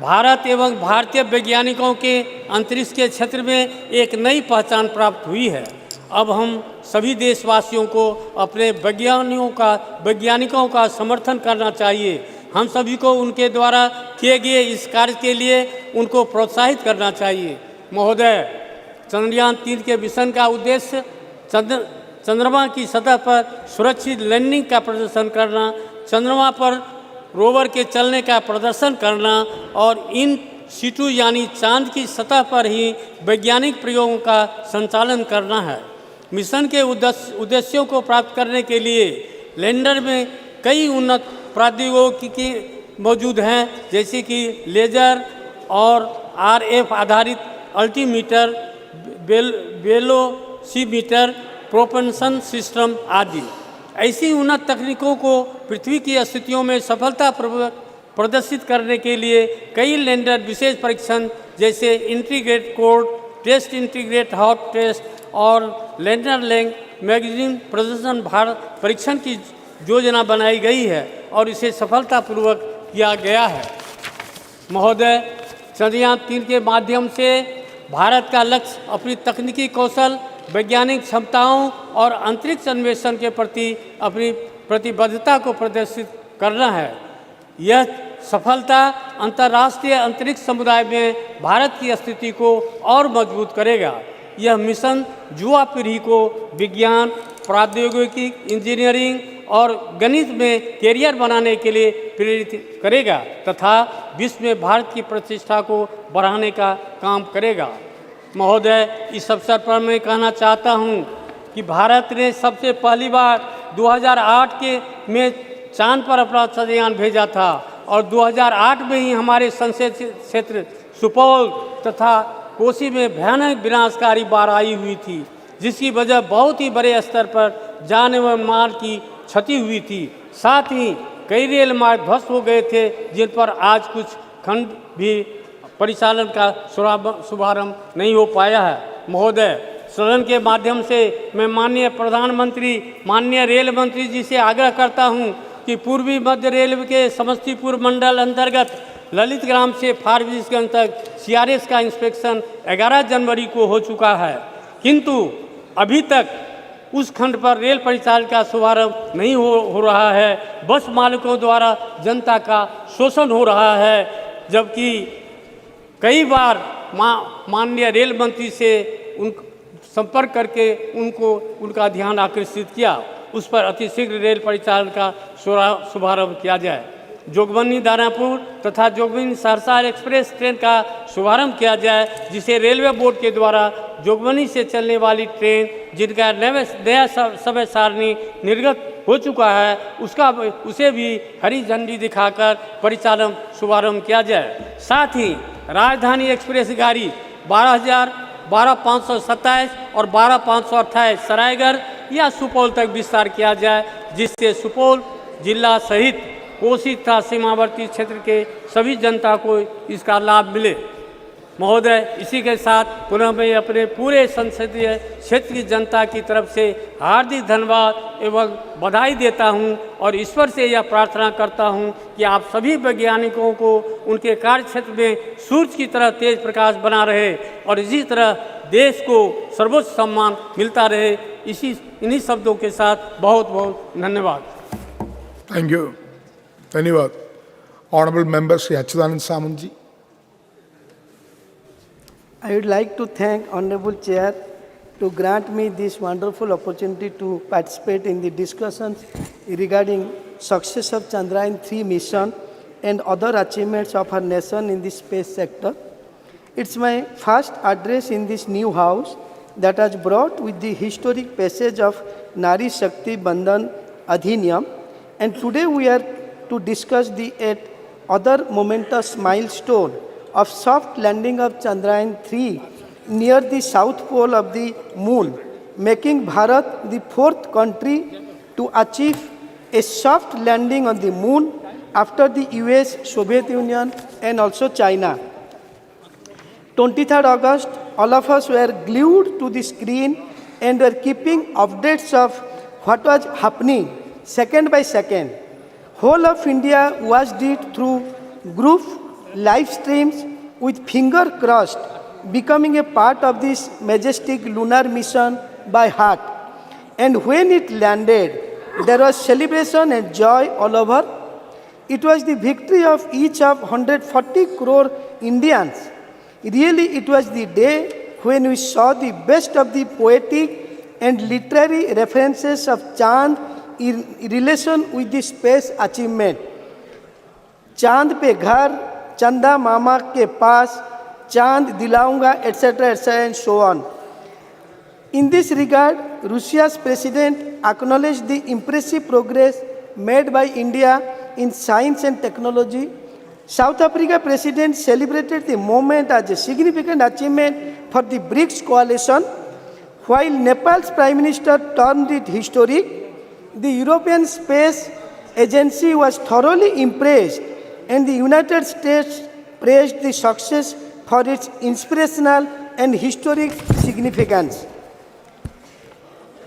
भारत एवं भारतीय वैज्ञानिकों के अंतरिक्ष के क्षेत्र में एक नई पहचान प्राप्त हुई है। अब हम सभी देशवासियों को अपने वैज्ञानिकों का समर्थन करना चाहिए। हम सभी को उनके द्वारा किए गए इस कार्य के लिए उनको प्रोत्साहित करना चाहिए। महोदय, चंद्रयान 3 के मिशन का उद्देश्य चंद्रमा की सतह पर सुरक्षित लैंडिंग का प्रदर्शन करना, चंद्रमा पर रोवर के चलने का प्रदर्शन करना और इन सीटू यानी चांद की सतह पर ही वैज्ञानिक प्रयोगों का संचालन करना है। मिशन के उद्देश्यों को प्राप्त करने के लिए लैंडर में कई उन्नत प्रौद्योगिकी मौजूद हैं, जैसे कि लेजर और RF आधारित अल्टीमीटर, वेलोसीमीटर, प्रोपल्शन सिस्टम आदि। ऐसी उन्नत तकनीकों को पृथ्वी की स्थितियों में सफलतापूर्वक प्रदर्शित करने के लिए कई लैंडर विशेष परीक्षण जैसे integrate cold test, integrate hot test और लैंडर लैंग मैगजीन प्रदर्शन भारत परीक्षण की योजना बनाई गई है और इसे सफलतापूर्वक किया गया है। महोदय, चंद्रयान 3 के माध्यम से भारत का लक्ष्य अपनी तकनीकी कौशल, वैज्ञानिक क्षमताओं और अंतरिक्ष अन्वेषण के प्रति अपनी प्रतिबद्धता को प्रदर्शित करना है। यह सफलता अंतर्राष्ट्रीय अंतरिक्ष समुदाय में भारत की स्थिति को और मजबूत करेगा। यह मिशन युवा पीढ़ी को विज्ञान, प्रौद्योगिकी, इंजीनियरिंग और गणित में कैरियर बनाने के लिए प्रेरित करेगा तथा विश्व में भारत की प्रतिष्ठा को बढ़ाने का काम करेगा। महोदय, इस अवसर पर मैं कहना चाहता हूं कि भारत ने सबसे पहली बार 2008 में चांद पर अपना चंद्रयान भेजा था और 2008 में ही हमारे संसदीय क्षेत्र सुपौल तथा कोसी में भयानक विनाशकारी बाढ़ आई हुई थी, जिसकी वजह बहुत ही बड़े स्तर पर जान व माल की क्षति हुई थी। साथ ही कई रेल मार्ग ध्वस्त हो गए थे, जिन पर आज कुछ खंड भी परिचालन का शुभारंभ नहीं हो पाया है। महोदय, सदन के माध्यम से मैं माननीय प्रधानमंत्री, माननीय रेल मंत्री जी से आग्रह करता हूं कि पूर्वी मध्य रेलवे के समस्तीपुर मंडल अंतर्गत ललित ग्राम से फारबिसगंज तक CRS का इंस्पेक्शन 11 जनवरी को हो चुका है, किंतु अभी तक उस खंड पर रेल परिचालन का शुभारंभ नहीं हो रहा है। बस मालिकों द्वारा जनता का शोषण हो रहा है, जबकि कई बार माननीय रेल मंत्री से संपर्क करके उनका ध्यान आकर्षित किया, उस पर अतिशीघ्र रेल परिचालन का शुभारंभ किया जाए। जोगबनी दानापुर तथा जोगबनी सहरसा एक्सप्रेस ट्रेन का शुभारंभ किया जाए, जिसे रेलवे बोर्ड के द्वारा जोगबनी से चलने वाली ट्रेन जिनका नया समय सारणी निर्गत हो चुका है उसे भी हरी झंडी दिखाकर परिचालन शुभारंभ किया जाए। साथ ही राजधानी एक्सप्रेस गाड़ी 12,527 और 12,528 सरायगढ़ या सुपौल तक विस्तार किया जाए, जिससे सुपौल जिला सहित कोसी तथा सीमावर्ती क्षेत्र के सभी जनता को इसका लाभ मिले। महोदय, इसी के साथ पुनः मैं अपने पूरे संसदीय क्षेत्र की जनता की तरफ से हार्दिक धन्यवाद एवं बधाई देता हूं और ईश्वर से यह प्रार्थना करता हूं कि आप सभी वैज्ञानिकों को उनके कार्य क्षेत्र में सूर्य की तरह तेज प्रकाश बना रहे और इसी तरह देश को सर्वोच्च सम्मान मिलता रहे। इन्हीं शब्दों के साथ बहुत बहुत धन्यवाद। Thank you. Dhanyavad. Honorable Member Shri Achudanand Samanji. I would like to thank Honorable Chair to grant me this wonderful opportunity to participate in the discussions regarding success of Chandrayaan-3 mission and other achievements of our nation in the space sector. It's my first address in this new house that has brought with the historic passage of Nari Shakti Bandhan Adhiniyam, and today we are to discuss the other momentous milestone of soft landing of Chandrayaan-3 near the south pole of the moon, making Bharat the fourth country to achieve a soft landing on the moon after the US, Soviet Union and also China. 23rd August, all of us were glued to the screen and were keeping updates of what was happening second by second. Whole of India watched it through group live streams with finger crossed, becoming a part of this majestic lunar mission by heart. And when it landed, there was celebration and joy all over. It was the victory of each of 140 crore Indians. Really, it was the day when we saw the best of the poetic and literary references of Chand in relation with the space achievement. Chand pe ghar, Chanda mama ke paas, Chand dilaunga, etc., etc., and so on. In this regard, Russia's president acknowledged the impressive progress made by India in science and technology. South Africa president celebrated the moment as a significant achievement for the BRICS coalition, while Nepal's prime minister termed it historic. The European Space Agency was thoroughly impressed, and the United States praised the success for its inspirational and historic significance.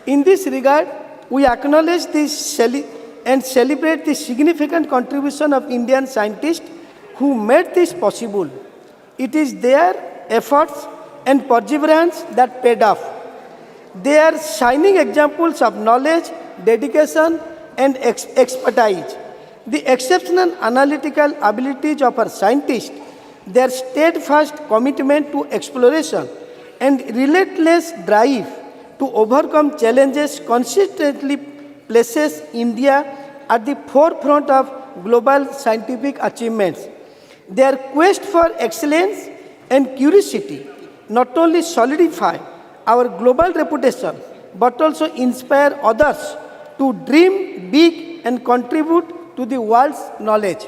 In this regard, we acknowledge this and celebrate the significant contribution of Indian scientists who made this possible. It is their efforts and perseverance that paid off. They are shining examples of knowledge, dedication, and expertise. The exceptional analytical abilities of our scientists, their steadfast commitment to exploration, and relentless drive to overcome challenges consistently places India at the forefront of global scientific achievements. Their quest for excellence and curiosity not only solidify our global reputation, but also inspire others to dream big and contribute to the world's knowledge.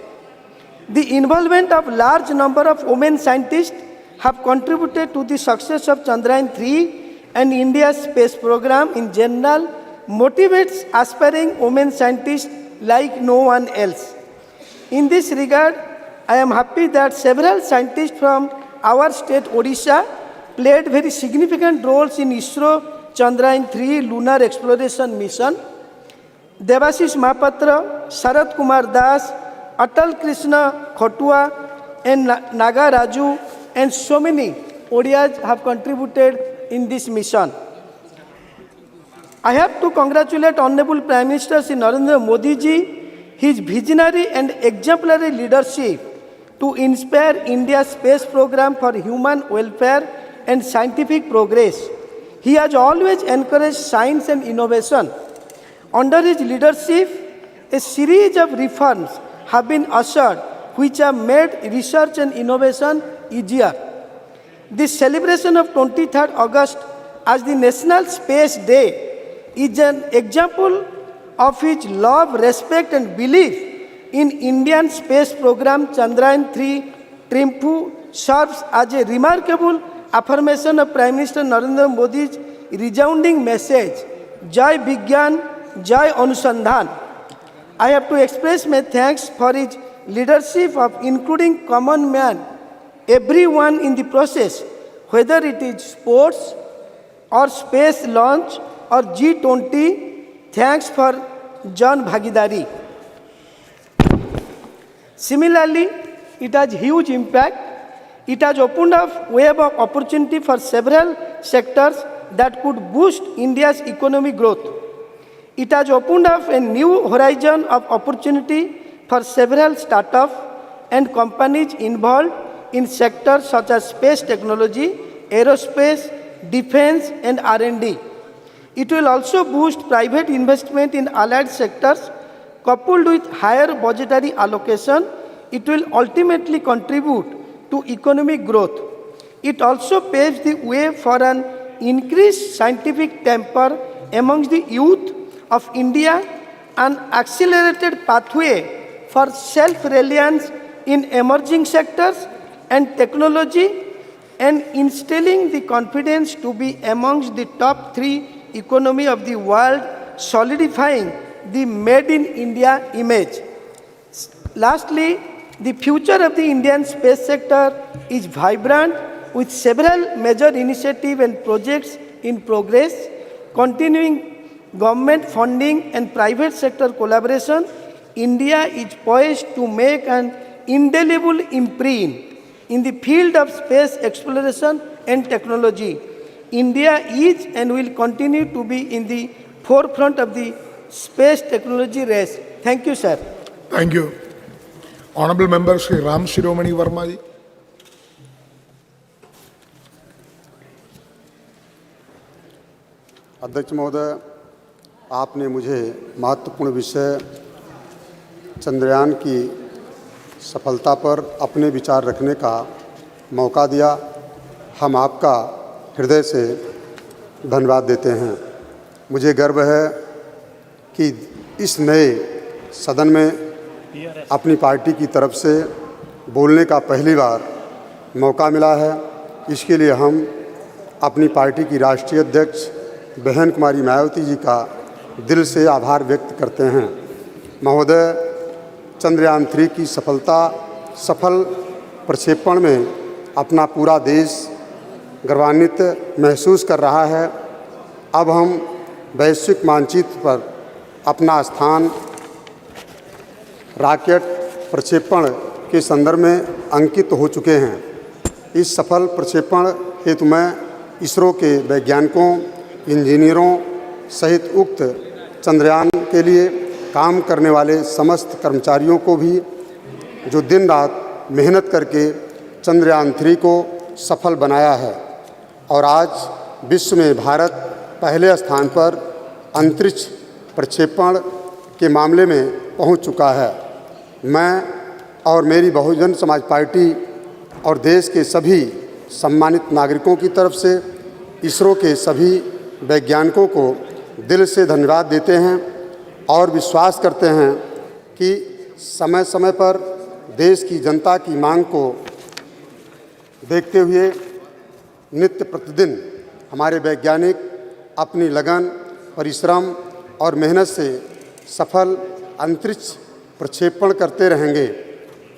The involvement of large number of women scientists have contributed to the success of Chandrayaan-3, and India's space program in general motivates aspiring women scientists like no one else. In this regard, I am happy that several scientists from our state, Odisha, played very significant roles in ISRO Chandrayaan-3 lunar exploration mission. Devashish Mahapatra, Sarath Kumar Das, Atal Krishna Khotua, and Naga Raju, and so many Odias have contributed in this mission. I have to congratulate Honorable Prime Minister Shri Narendra Modi ji, his visionary and exemplary leadership to inspire India's space program for human welfare and scientific progress. He has always encouraged science and innovation. Under his leadership, a series of reforms have been ushered which have made research and innovation easier. This celebration of 23rd August as the National Space Day is an example of his love, respect and belief in Indian space program. Chandrayaan-3 triumph serves as a remarkable affirmation of Prime Minister Narendra Modi's resounding message, Jai Vigyan, Jai Anusandhan. I have to express my thanks for his leadership of including common man, everyone in the process, whether it is sports or space launch or G20. Thanks for Jan Bhagidari. Similarly, it has huge impact. It has opened up web of opportunity for several sectors that could boost India's economic growth. It has opened up a new horizon of opportunity for several startups and companies involved in sectors such as space technology, aerospace, defense, and R&D. It will also boost private investment in allied sectors. Coupled with higher budgetary allocation, it will ultimately contribute to economic growth. It also paves the way for an increased scientific temper amongst the youth of India, an accelerated pathway for self-reliance in emerging sectors and technology, and instilling the confidence to be amongst the top 3 economy of the world, solidifying the Made in India image. Lastly, the future of the Indian space sector is vibrant with several major initiatives and projects in progress, continuing government funding and private sector collaboration. India is poised to make an indelible imprint in the field of space exploration and technology. India is and will continue to be in the forefront of the space technology race. Thank you, sir. Thank you. Honorable Member Shri Ram Shiromani Verma ji. अध्यक्ष महोदय, आपने मुझे महत्वपूर्ण विषय चंद्रयान की सफलता पर अपने विचार रखने का मौका दिया। हम आपका हृदय से धन्यवाद देते हैं। मुझे गर्व है कि इस नए सदन में अपनी पार्टी की तरफ से बोलने का पहली बार मौका मिला है। इसके लिए हम अपनी पार्टी की राष्ट्रीय अध्यक्ष बहन कुमारी मायावती जी का दिल से आभार व्यक्त करते हैं। महोदय, चंद्रयान 3 की सफल प्रक्षेपण में अपना पूरा देश गर्वान्वित महसूस कर रहा है। अब हम वैश्विक मानचित्र पर अपना स्थान रॉकेट प्रक्षेपण के संदर्भ में अंकित हो चुके हैं। इस सफल प्रक्षेपण हेतु मैं इसरो के वैज्ञानिकों, इंजीनियरों सहित उक्त चंद्रयान के लिए काम करने वाले समस्त कर्मचारियों को भी, जो दिन रात मेहनत करके चंद्रयान 3 को सफल बनाया है और आज विश्व में भारत पहले स्थान पर अंतरिक्ष प्रक्षेपण के मामले में पहुंच चुका है। मैं और मेरी बहुजन समाज पार्टी और देश के सभी सम्मानित नागरिकों की तरफ से इसरो के सभी वैज्ञानिकों को दिल से धन्यवाद देते हैं और विश्वास करते हैं कि समय समय पर देश की जनता की मांग को देखते हुए नित्य प्रतिदिन हमारे वैज्ञानिक अपनी लगन, परिश्रम और मेहनत से सफल अंतरिक्ष प्रक्षेपण करते रहेंगे।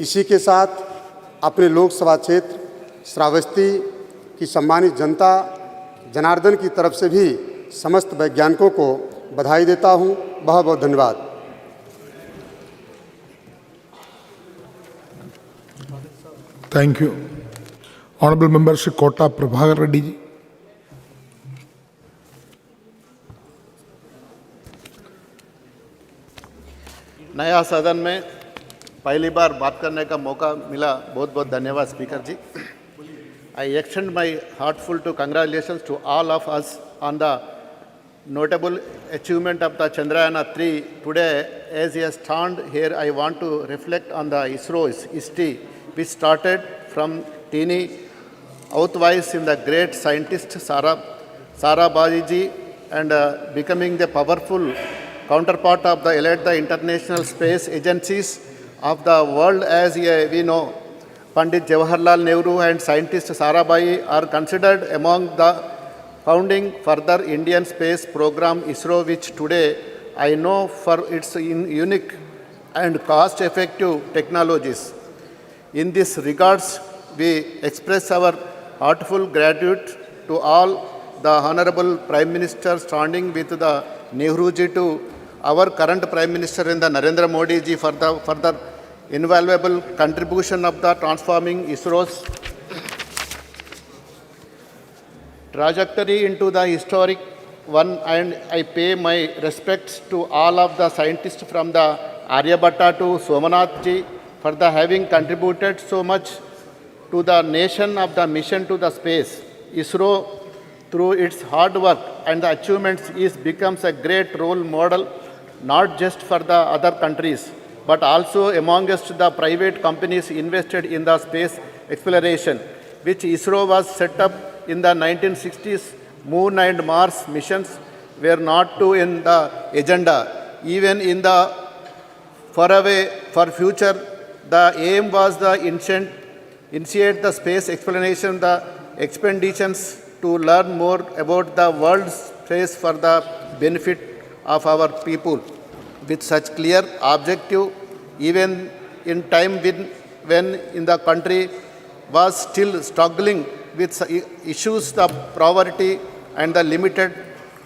इसी के साथ अपने लोकसभा क्षेत्र श्रावस्ती की सम्मानित जनता जनार्दन की तरफ से भी समस्त वैज्ञानिकों को बधाई देता हूं। बहुत बहुत धन्यवाद। Thank you. Honorable Member Shri Kota Prabhakar Reddy ji. नया सदन में पहली बार बात करने का मौका मिला। बहुत बहुत धन्यवाद speaker ji. I extend my heartfelt congratulations to all of us on the notable achievement of the Chandrayaan-3. Today, as I stand here, I want to reflect on the ISRO's history, which started from teeny outwise in the great scientist Sarabhaji ji and becoming the powerful counterpart of the elite international space agencies of the world. As we know, Pandit Jawaharlal Nehru and scientist Sarabhai are considered among the founding further Indian space program ISRO, which today I know for its unique and cost-effective technologies. In this regards, we express our heartfelt gratitude to all the Honorable Prime Minister standing with the Nehru ji to our current Prime Minister in the Narendra Modi ji for the further invaluable contribution of the transforming ISRO's trajectory into the historic and I pay my respects to all of the scientists from the Aryabhatta to Somanath ji for the having contributed so much to the nation of the mission to the space. ISRO, through its hard work and the achievements, becomes a great role model, not just for the other countries, but also amongst the private companies invested in the space exploration, which ISRO was set up in the 1960s. Moon and Mars missions were not too in the agenda. Even in the for future, the aim was the initiate the space exploration, the expeditions to learn more about the world's space for the benefit of our people. With such clear objective, even in time when in the country was still struggling with issues of poverty and the limited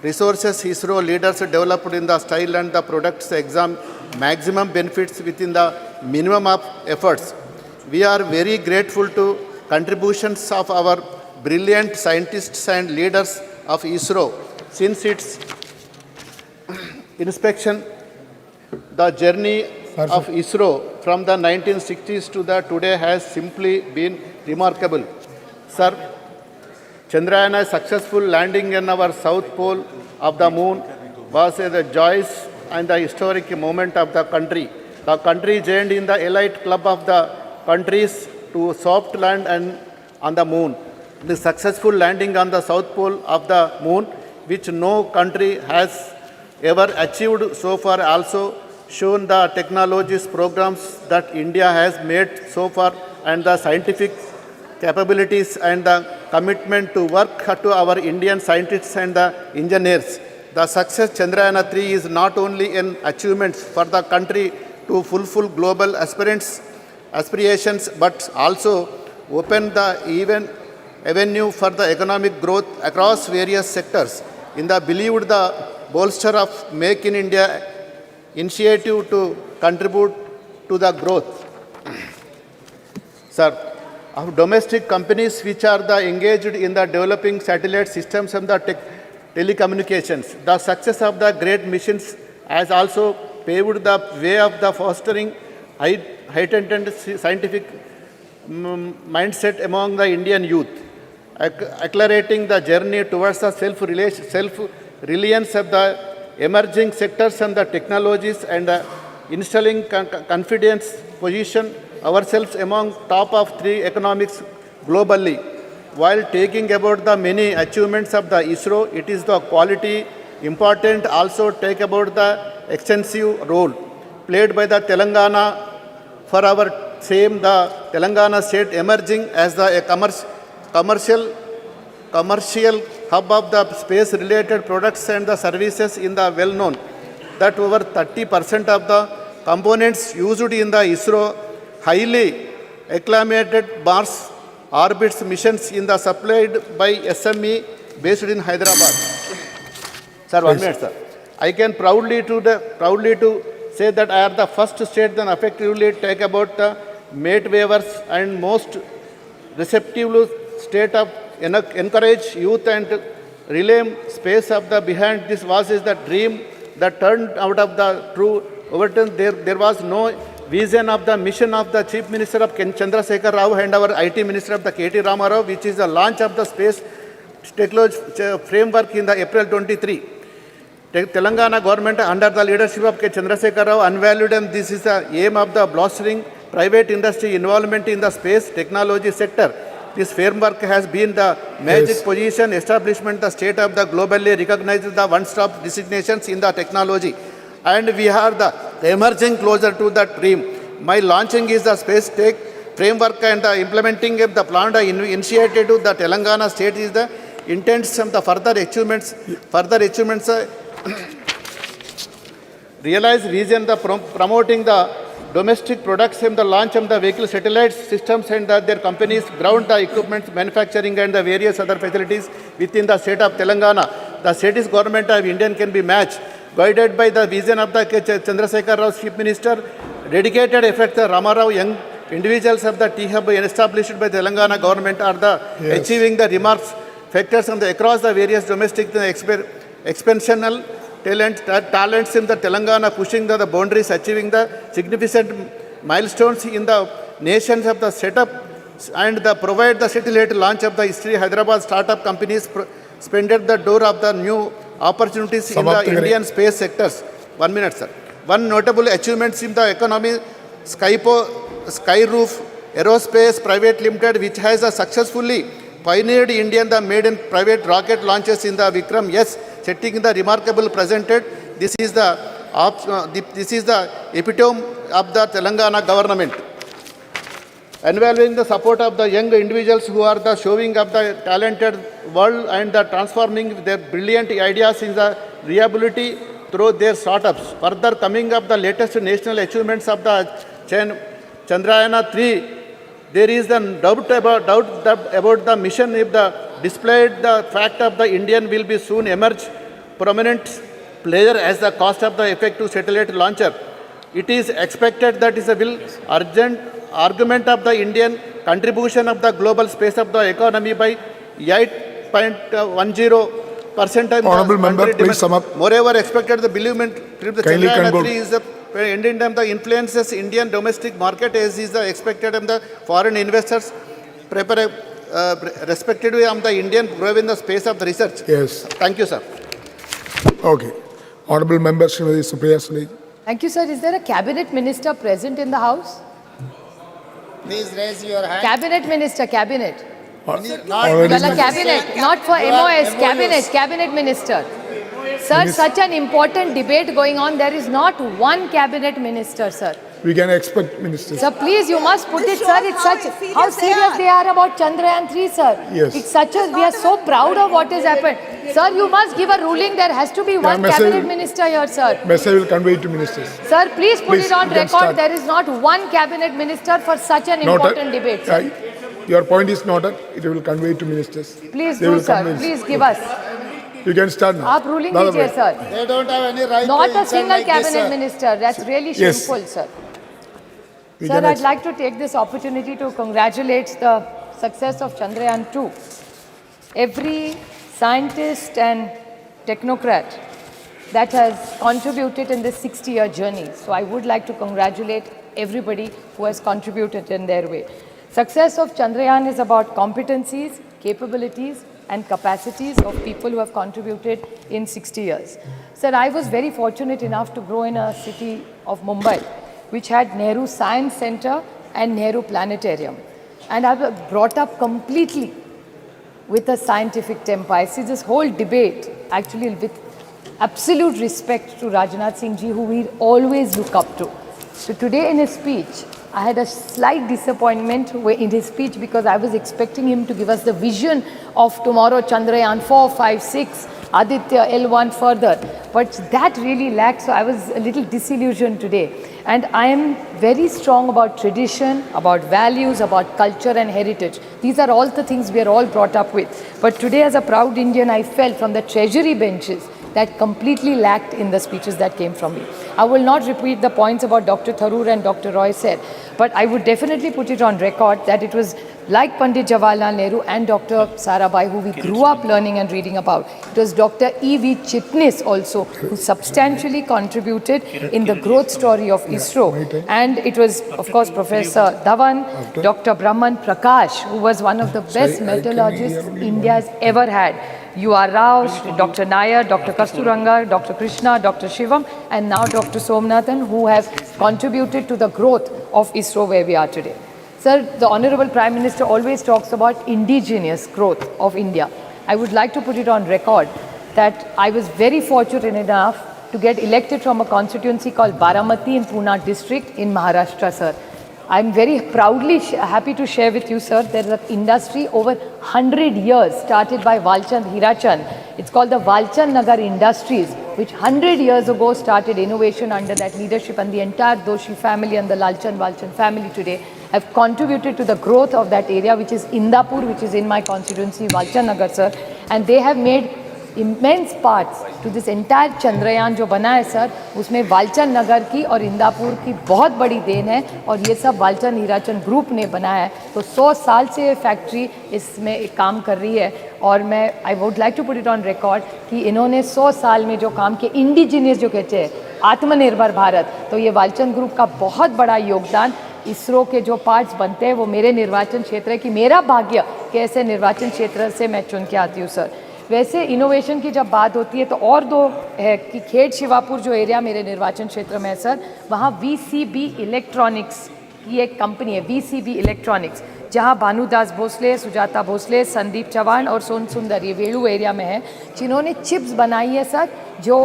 resources, ISRO leaders developed in the style and the products exam maximum benefits within the minimum of efforts. We are very grateful to contributions of our brilliant scientists and leaders of ISRO. Since its inspection, the journey of ISRO from the 1960s to the today has simply been remarkable. Sir, Chandrayana's successful landing in our south pole of the moon was a joyous and the historic moment of the country. The country joined in the elite club of the countries to soft land and on the moon. The successful landing on the south pole of the moon, which no country has ever achieved so far, also shown the technologies programs that India has made so far and the scientific capabilities and the commitment to work to our Indian scientists and the engineers. The success Chandrayana 3 is not only an achievement for the country to fulfill global aspirations, but also open the avenue for the economic growth across various sectors. In the believed the bolster of Make in India initiative to contribute to the growth. Sir, of domestic companies which are engaged in the developing satellite systems and the telecommunications. The success of the great missions has also paved the way of the fostering heightened scientific mindset among the Indian youth, accelerating the journey towards the self-reliance of the emerging sectors and the technologies and installing confidence position ourselves among top of 3 economics globally. While taking about the many achievements of the ISRO, it is the quality important also take about the extensive role played by the Telangana for our same the Telangana state emerging as the commercial hub of the space related products and the services in the well known that over 30% of the components used in the ISRO highly acclamated Mars orbits missions in the supplied by SME based in Hyderabad. Sir, 1 minute, sir. I can proudly to say that I am the first state that effectively take about the mate waivers and most receptive state of encourage youth and relay space of the behind this was is the dream that turned out of the true overturn. There was no vision of the mission of the Chief Minister of Chandrasekhar Rao and our IT Minister of the KT Ramarao, which is the launch of the space technology framework in the April 23. Telangana government under the leadership of Chandrasekhar Rao unvalued, and this is the aim of the blustering private industry involvement in the space technology sector. This framework has been the magic position establishment, the state of the globally recognized the one-stop designations in the technology. And we are the emerging closer to that dream. My launching is the space tech framework and the implementing of the plan initiated to the Telangana state is the intents of the further achievements realize vision the promoting the domestic products and the launch of the vehicle satellite systems and their companies ground the equipment manufacturing and the various other facilities within the state of Telangana. The state's government of India can be matched, guided by the vision of the Chandrasekhar Rao Chief Minister, dedicated effect the Ramarao young individuals of the T-Hub established by the Telangana government are the achieving the remarks factors on the across the various domestic expansional talents in the Telangana, pushing the boundaries, achieving the significant milestones in the nations of the setup and the provide the satellite launch of the history. Hyderabad startup companies spended the door of the new opportunities in the Indian space sectors. 1 minute, sir. One notable achievements in the economy, Skyroof Aerospace Private Limited, which has successfully pioneered Indian the maiden private rocket launches in the Vikram S, setting the remarkable presented. This is the epitome of the Telangana government. Involving the support of the young individuals who are the showing of the talented world and the transforming their brilliant ideas in the reliability through their startups. Further coming up the latest national achievements of the Chandrayaan-3, there is the doubt about the mission if the displayed the fact of the Indian will be soon emerge prominent player as the cost of the effective satellite launcher. It is expected that is a will urgent argument of the Indian contribution of the global space of the economy by 8.10%. Honourable member, please sum up. Moreover, expected the believement the Chandrayaan-3 is the ending time the influences Indian domestic market as is the expected and the foreign investors respectively of the Indian grow in the space of the research. Yes. Thank you, sir. Okay. Honourable member, Srimati Supriya Sule. Thank you, sir. Is there a cabinet minister present in the house? Please raise your hand. Cabinet minister, cabinet. Cabinet, not for MOS, cabinet minister. Sir, such an important debate going on. There is not one cabinet minister, sir. We can expect ministers. Sir, please, you must put it, sir. It's such how serious they are about Chandrayaan-3, sir. Yes. It's such a we are so proud of what has happened, sir. You must give a ruling. There has to be one cabinet minister here, sir. Message will convey it to ministers. Sir, please put it on record. Start. There is not one cabinet minister for such an important debate, sir. Your point is noted. It will convey it to ministers. Please do, sir. Please give us. You can start now. Aap ruling kijiye, sir. They don't have any right Not to a single like this, cabinet minister. That's really shameful, sir. Sir, I'd like to take this opportunity to congratulate the success of Chandrayaan-2. Every scientist and technocrat that has contributed in this 60-year journey. So I would like to congratulate everybody who has contributed in their way. Success of Chandrayaan is about competencies, capabilities, and capacities of people who have contributed in 60 years. Sir, I was very fortunate enough to grow in a city of Mumbai, which had Nehru Science Center and Nehru Planetarium. And I was brought up completely with a scientific temper. I see this whole debate actually with absolute respect to Rajnath Singh ji, who we always look up to. So today in his speech, I had a slight disappointment in his speech because I was expecting him to give us the vision of tomorrow, Chandrayaan 4, 5, 6, Aditya, L1 further. But that really lacked, so I was a little disillusioned today. And I am very strong about tradition, about values, about culture and heritage. These are all the things we are all brought up with. But today as a proud Indian, I felt from the treasury benches that completely lacked in the speeches that came from me. I will not repeat the points about Dr. Tharoor and Dr. Roy said, but I would definitely put it on record that it was like Pandit Jawaharlal Nehru and Dr. Sarabhai, who we grew up learning and reading about. It was Dr. E.V. Chitnis also, who substantially contributed in the growth story of ISRO. And it was, of course, Professor Dhawan, Dr. Brahman Prakash, who was one of the best metallurgists India has ever had. U.R. Rao, Dr. Nair, Dr. Kasturanga, Dr. Krishna, Dr. Shivam, and now Dr. Somnathan, who have contributed to the growth of ISRO where we are today. Sir, the Honorable Prime Minister always talks about indigenous growth of India. I would like to put it on record that I was very fortunate enough to get elected from a constituency called Baramati in Pune district in Maharashtra, sir. I'm very proudly happy to share with you, sir, there is an industry over 100 years started by Valchand Hirachand. It's called the Valchand Nagar Industries, which 100 years ago started innovation under that leadership, and the entire Doshi family and the Lalchand Valchand family today have contributed to the growth of that area, which is Indapur, which is in my constituency, Valchand Nagar, sir. And they have made immense parts to this entire Chandrayaan जो बना है sir, उसमें वालचंद नगर की और इंदापुर की बहुत बड़ी then है और ये सब वालचंद हीराचंद ग्रुप ने बनाया है। तो 100 साल से ये फैक्ट्री इसमें काम कर रही है और मैं I would like to put it on record कि इन्होंने 100 साल में जो काम किया, इंडिजिनियस जो कहते हैं आत्मनिर्भर भारत, तो ये वालचंद ग्रुप का बहुत बड़ा योगदान। इसरो के जो पार्ट्स बनते हैं वो मेरे निर्वाचन क्षेत्र है कि मेरा भाग्य कि ऐसे निर्वाचन क्षेत्र से मैं चुन के आती हूँ सर। वैसे इनोवेशन की जब बात होती है तो और दो है कि खेड़ शिवापुर जो एरिया मेरे निर्वाचन क्षेत्र में है सर, वहाँ VCB इलेक्ट्रॉनिक्स की एक कंपनी है, VCB इलेक्ट्रॉनिक्स, जहाँ भानुदास भोसले, सुजाता भोसले, संदीप चौहान और सोन सुंदर ये वेलू एरिया में है, जिन्होंने चिप्स बनाई है सर जो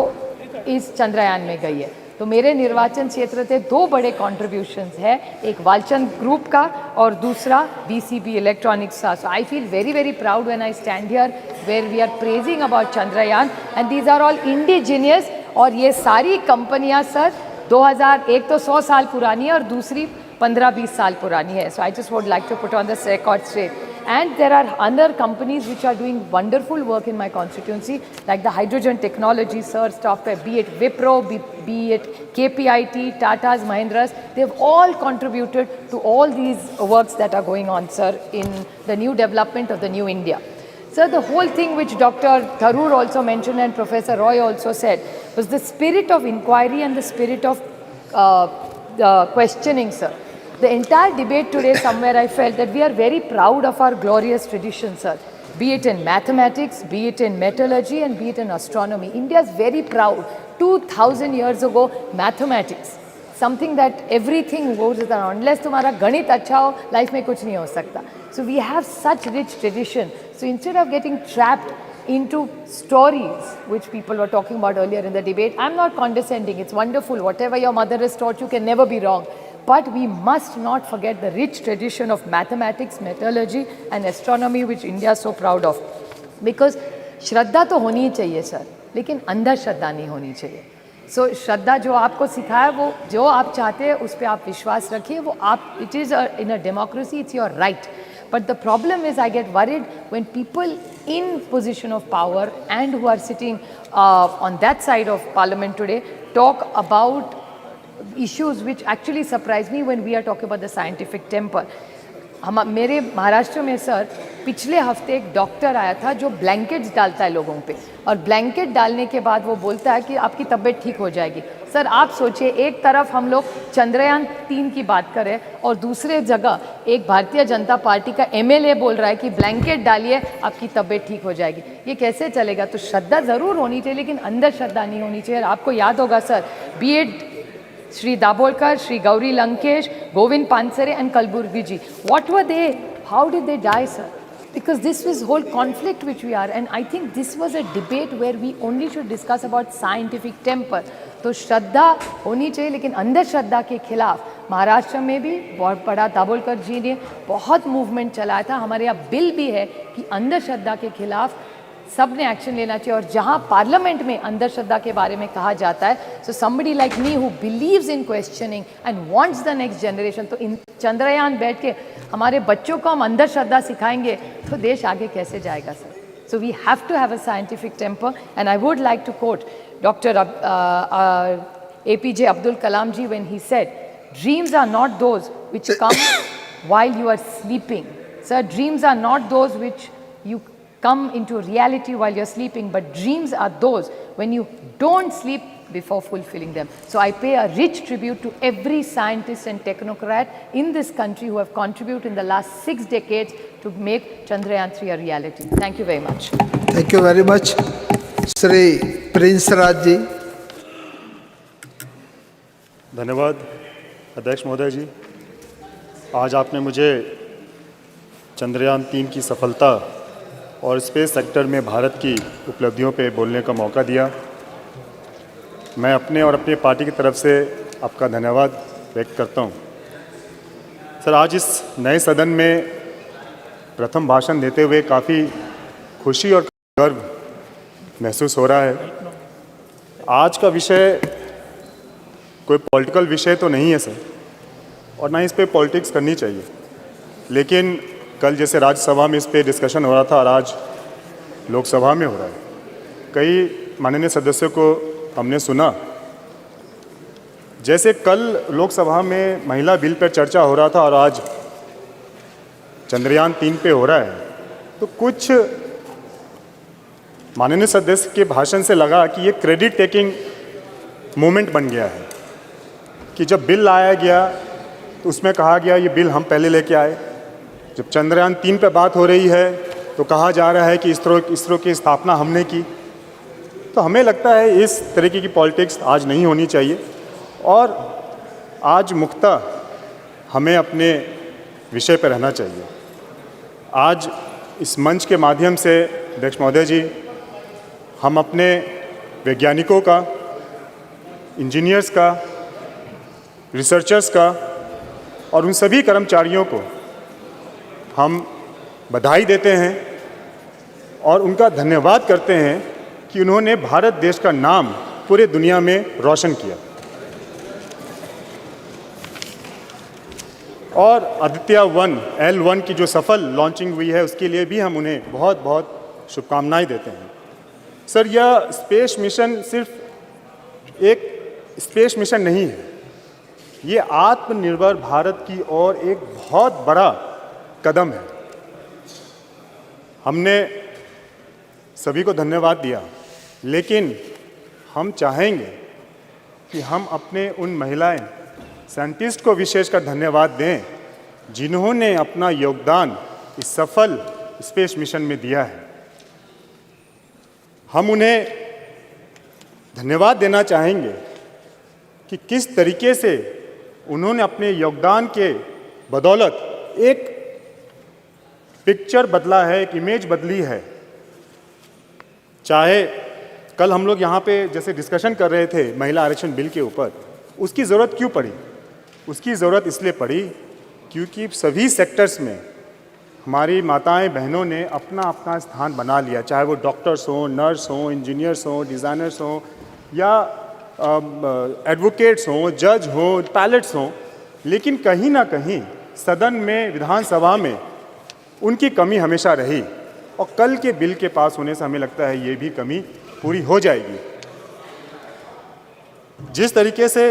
इस चंद्रयान में गई है। तो मेरे निर्वाचन क्षेत्र से दो बड़े कंट्रीब्यूशंस है, एक वालचंद ग्रुप का और दूसरा VCB इलेक्ट्रॉनिक्स का। So I feel very very proud when I stand here where we are praising about Chandrayaan and these are all indigenous. और ये सारी कंपनियां सर 2001 तो 100 साल पुरानी है और दूसरी 15-20 साल पुरानी है। So I just would like to put on this record straight. And there are other companies which are doing wonderful work in my constituency, like the hydrogen technology, sir, software, be it Wipro, be it KPIT, Tata's, Mahindra's, they've all contributed to all these works that are going on, sir, in the new development of the new India. Sir, the whole thing which Dr. Tharoor also mentioned and Professor Roy also said was the spirit of inquiry and the spirit of questioning, sir. The entire debate today, somewhere I felt that we are very proud of our glorious tradition, sir. Be it in mathematics, be it in metallurgy, and be it in astronomy. India is very proud. 2000 years ago, mathematics, something that everything goes with, unless तुम्हारा गणित अच्छा हो, life में कुछ नहीं हो सकता. So we have such rich tradition. So instead of getting trapped into stories, which people were talking about earlier in the debate, I'm not condescending. It's wonderful. Whatever your mother has taught you can never be wrong. But we must not forget the rich tradition of mathematics, metallurgy and astronomy which India is so proud of. Because श्रद्धा तो होनी ही चाहिए sir, लेकिन अंदर श्रद्धा नहीं होनी चाहिए। सो श्रद्धा जो आपको सिखाया वो जो आप चाहते हैं उस पर आप विश्वास रखिए, वो आप it is in a democracy, it's your right. But the problem is I get worried when people in position of power and who are sitting on that side of parliament today talk about issues which actually surprise me when we are talking about the scientific temper. मेरे महाराष्ट्र में sir पिछले हफ्ते एक doctor आया था जो blankets डालता है लोगों पे और ब्लैंकेट डालने के बाद वो बोलता है कि आपकी तबीयत ठीक हो जाएगी। सर आप सोचिए, एक तरफ हम लोग चंद्रयान 3 की बात करें और दूसरे जगह एक भारतीय जनता पार्टी का MLA बोल रहा है कि ब्लैंकेट डालिए आपकी तबीयत ठीक हो जाएगी। ये कैसे चलेगा? तो श्रद्धा ज़रूर होनी चाहिए लेकिन अंदर श्रद्धा नहीं होनी चाहिए। आपको याद होगा सर, बी एड Sri Dabolkar, Sri Gauri Lankesh, Govind Pansare and Kalburgi ji. What were they? How did they die, sir? Because this was whole conflict which we are, and I think this was a debate where we only should discuss about scientific temper. तो श्रद्धा होनी चाहिए लेकिन अंधश्रद्धा श्रद्धा के खिलाफ महाराष्ट्र में भी बहुत बड़ा दाभोलकर जी ने बहुत मूवमेंट चलाया था। हमारे यहाँ बिल भी है कि अंधश्रद्धा के खिलाफ सब ने एक्शन लेना चाहिए और जहाँ पार्लियामेंट में अंधश्रद्धा के बारे में कहा जाता है, so somebody like me who believes in questioning and wants the next generation, तो इन चंद्रयान बैठ के हमारे बच्चों को हम अंधश्रद्धा सिखाएंगे तो देश आगे कैसे जाएगा sir? So we have to have a scientific temper and I would like to quote doctor APJ Abdul Kalam ji when he said, dreams are not those which come while you are sleeping. Sir, dreams are not those which you come into reality while you're sleeping, but dreams are those when you don't sleep before fulfilling them. So I pay a rich tribute to every scientist and technocrat in this country who have contributed in the last 6 decades to make Chandrayaan 3 a reality. Thank you very much. Thank you very much. Shri Prince Raj ji. धन्यवाद अध्यक्ष महोदय जी। आज आपने मुझे चंद्रयान 3 की सफलता और space sector में भारत की उपलब्धियों पे बोलने का मौका दिया। मैं अपने और अपनी पार्टी की तरफ से आपका धन्यवाद व्यक्त करता हूँ। सर, आज इस नए सदन में प्रथम भाषण देते हुए काफ़ी खुशी और गर्व महसूस हो रहा है। आज का विषय कोई पॉलिटिकल विषय तो नहीं है सर, और ना इस पे पॉलिटिक्स करनी चाहिए, लेकिन कल जैसे राज्यसभा में इस पे डिस्कशन हो रहा था और आज लोकसभा में हो रहा है, कई माननीय सदस्यों को हमने सुना, जैसे कल लोकसभा में महिला बिल पर चर्चा हो रहा था और आज चंद्रयान 3 पे हो रहा है, तो कुछ माननीय सदस्य के भाषण से लगा कि ये क्रेडिट टेकिंग मोमेंट बन गया है कि जब बिल लाया गया तो उसमें कहा गया ये बिल हम पहले लेके आए, जब चंद्रयान 3 पे बात हो रही है तो कहा जा रहा है कि इसरो की स्थापना हमने की। तो हमें लगता है इस तरीके की पॉलिटिक्स आज नहीं होनी चाहिए और आज मुख्यतः हमें अपने विषय पर रहना चाहिए। आज इस मंच के माध्यम से अध्यक्ष महोदय जी, हम अपने वैज्ञानिकों का, इंजीनियर्स का, रिसर्चर्स का और उन सभी कर्मचारियों को हम बधाई देते हैं और उनका धन्यवाद करते हैं कि उन्होंने भारत देश का नाम पूरे दुनिया में रोशन किया। और आदित्य 1 L1 की जो सफल लॉन्चिंग हुई है उसके लिए भी हम उन्हें बहुत बहुत शुभकामनाएं देते हैं। सर, यह स्पेस मिशन सिर्फ एक स्पेस मिशन नहीं है, ये आत्मनिर्भर भारत की ओर एक बहुत बड़ा कदम है। हमने सभी को धन्यवाद दिया, लेकिन हम चाहेंगे कि हम अपने उन महिलाएं साइंटिस्ट को विशेषकर धन्यवाद दें जिन्होंने अपना योगदान इस सफल स्पेस मिशन में दिया है। हम उन्हें धन्यवाद देना चाहेंगे कि किस तरीके से उन्होंने अपने योगदान के बदौलत एक पिक्चर बदला है, एक इमेज बदली है। चाहे कल हम लोग यहाँ पे जैसे डिस्कशन कर रहे थे महिला आरक्षण बिल के ऊपर, उसकी ज़रूरत क्यों पड़ी? उसकी ज़रूरत इसलिए पड़ी क्योंकि सभी सेक्टर्स में हमारी माताएं बहनों ने अपना अपना स्थान बना लिया, चाहे वो डॉक्टर्स हों, नर्स हों, इंजीनियर्स हों, डिज़ाइनर्स हों या एडवोकेट्स हों, जज हों, पायलट्स हों, लेकिन कहीं ना कहीं सदन में, विधानसभा में उनकी कमी हमेशा रही और कल के बिल के पास होने से हमें लगता है ये भी कमी पूरी हो जाएगी। जिस तरीके से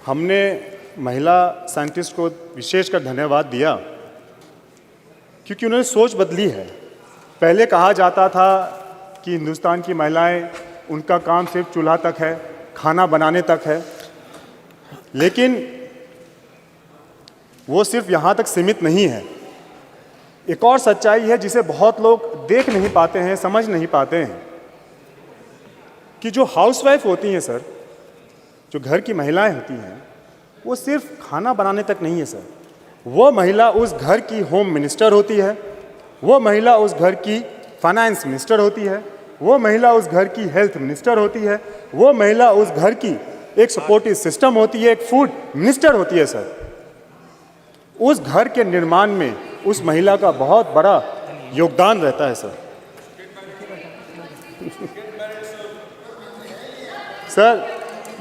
हमने महिला साइंटिस्ट को विशेषकर धन्यवाद दिया क्योंकि उन्होंने सोच बदली है। पहले कहा जाता था कि हिंदुस्तान की महिलाएं, उनका काम सिर्फ चूल्हा तक है, खाना बनाने तक है, लेकिन वो सिर्फ यहाँ तक सीमित नहीं है। एक और सच्चाई है जिसे बहुत लोग देख नहीं पाते हैं, समझ नहीं पाते हैं कि जो हाउसवाइफ होती हैं सर, जो घर की महिलाएं होती हैं, वो सिर्फ खाना बनाने तक नहीं है सर। वो महिला उस घर की होम मिनिस्टर होती है, वो महिला उस घर की फाइनेंस मिनिस्टर होती है, वो महिला उस घर की हेल्थ मिनिस्टर होती है, वो महिला उस घर की एक सपोर्टिव सिस्टम होती है, एक फूड मिनिस्टर होती है सर। उस घर के निर्माण में उस महिला का बहुत बड़ा योगदान रहता है सर। सर,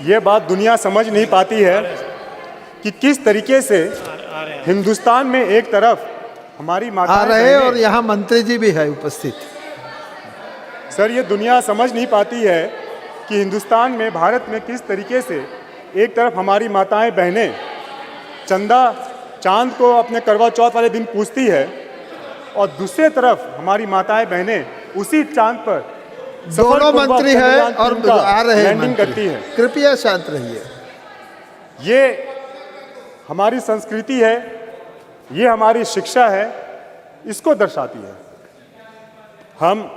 ये बात दुनिया समझ नहीं पाती है कि किस तरीके से हिंदुस्तान में एक तरफ हमारी माताएं आ रहे और यहाँ मंत्री जी भी है उपस्थित। सर, ये दुनिया समझ नहीं पाती है कि हिंदुस्तान में, भारत में किस तरीके से एक तरफ हमारी माताएं बहनें चंदा चांद को अपने करवा चौथ वाले दिन पूजती है और दूसरे तरफ हमारी माताएं बहनें उसी चांद पर दोनों मंत्री हैं और आ रहे हैं, लैंडिंग करती है। कृपया शांत रहिए। ये हमारी संस्कृति है, ये हमारी शिक्षा है, इसको दर्शाती है। हम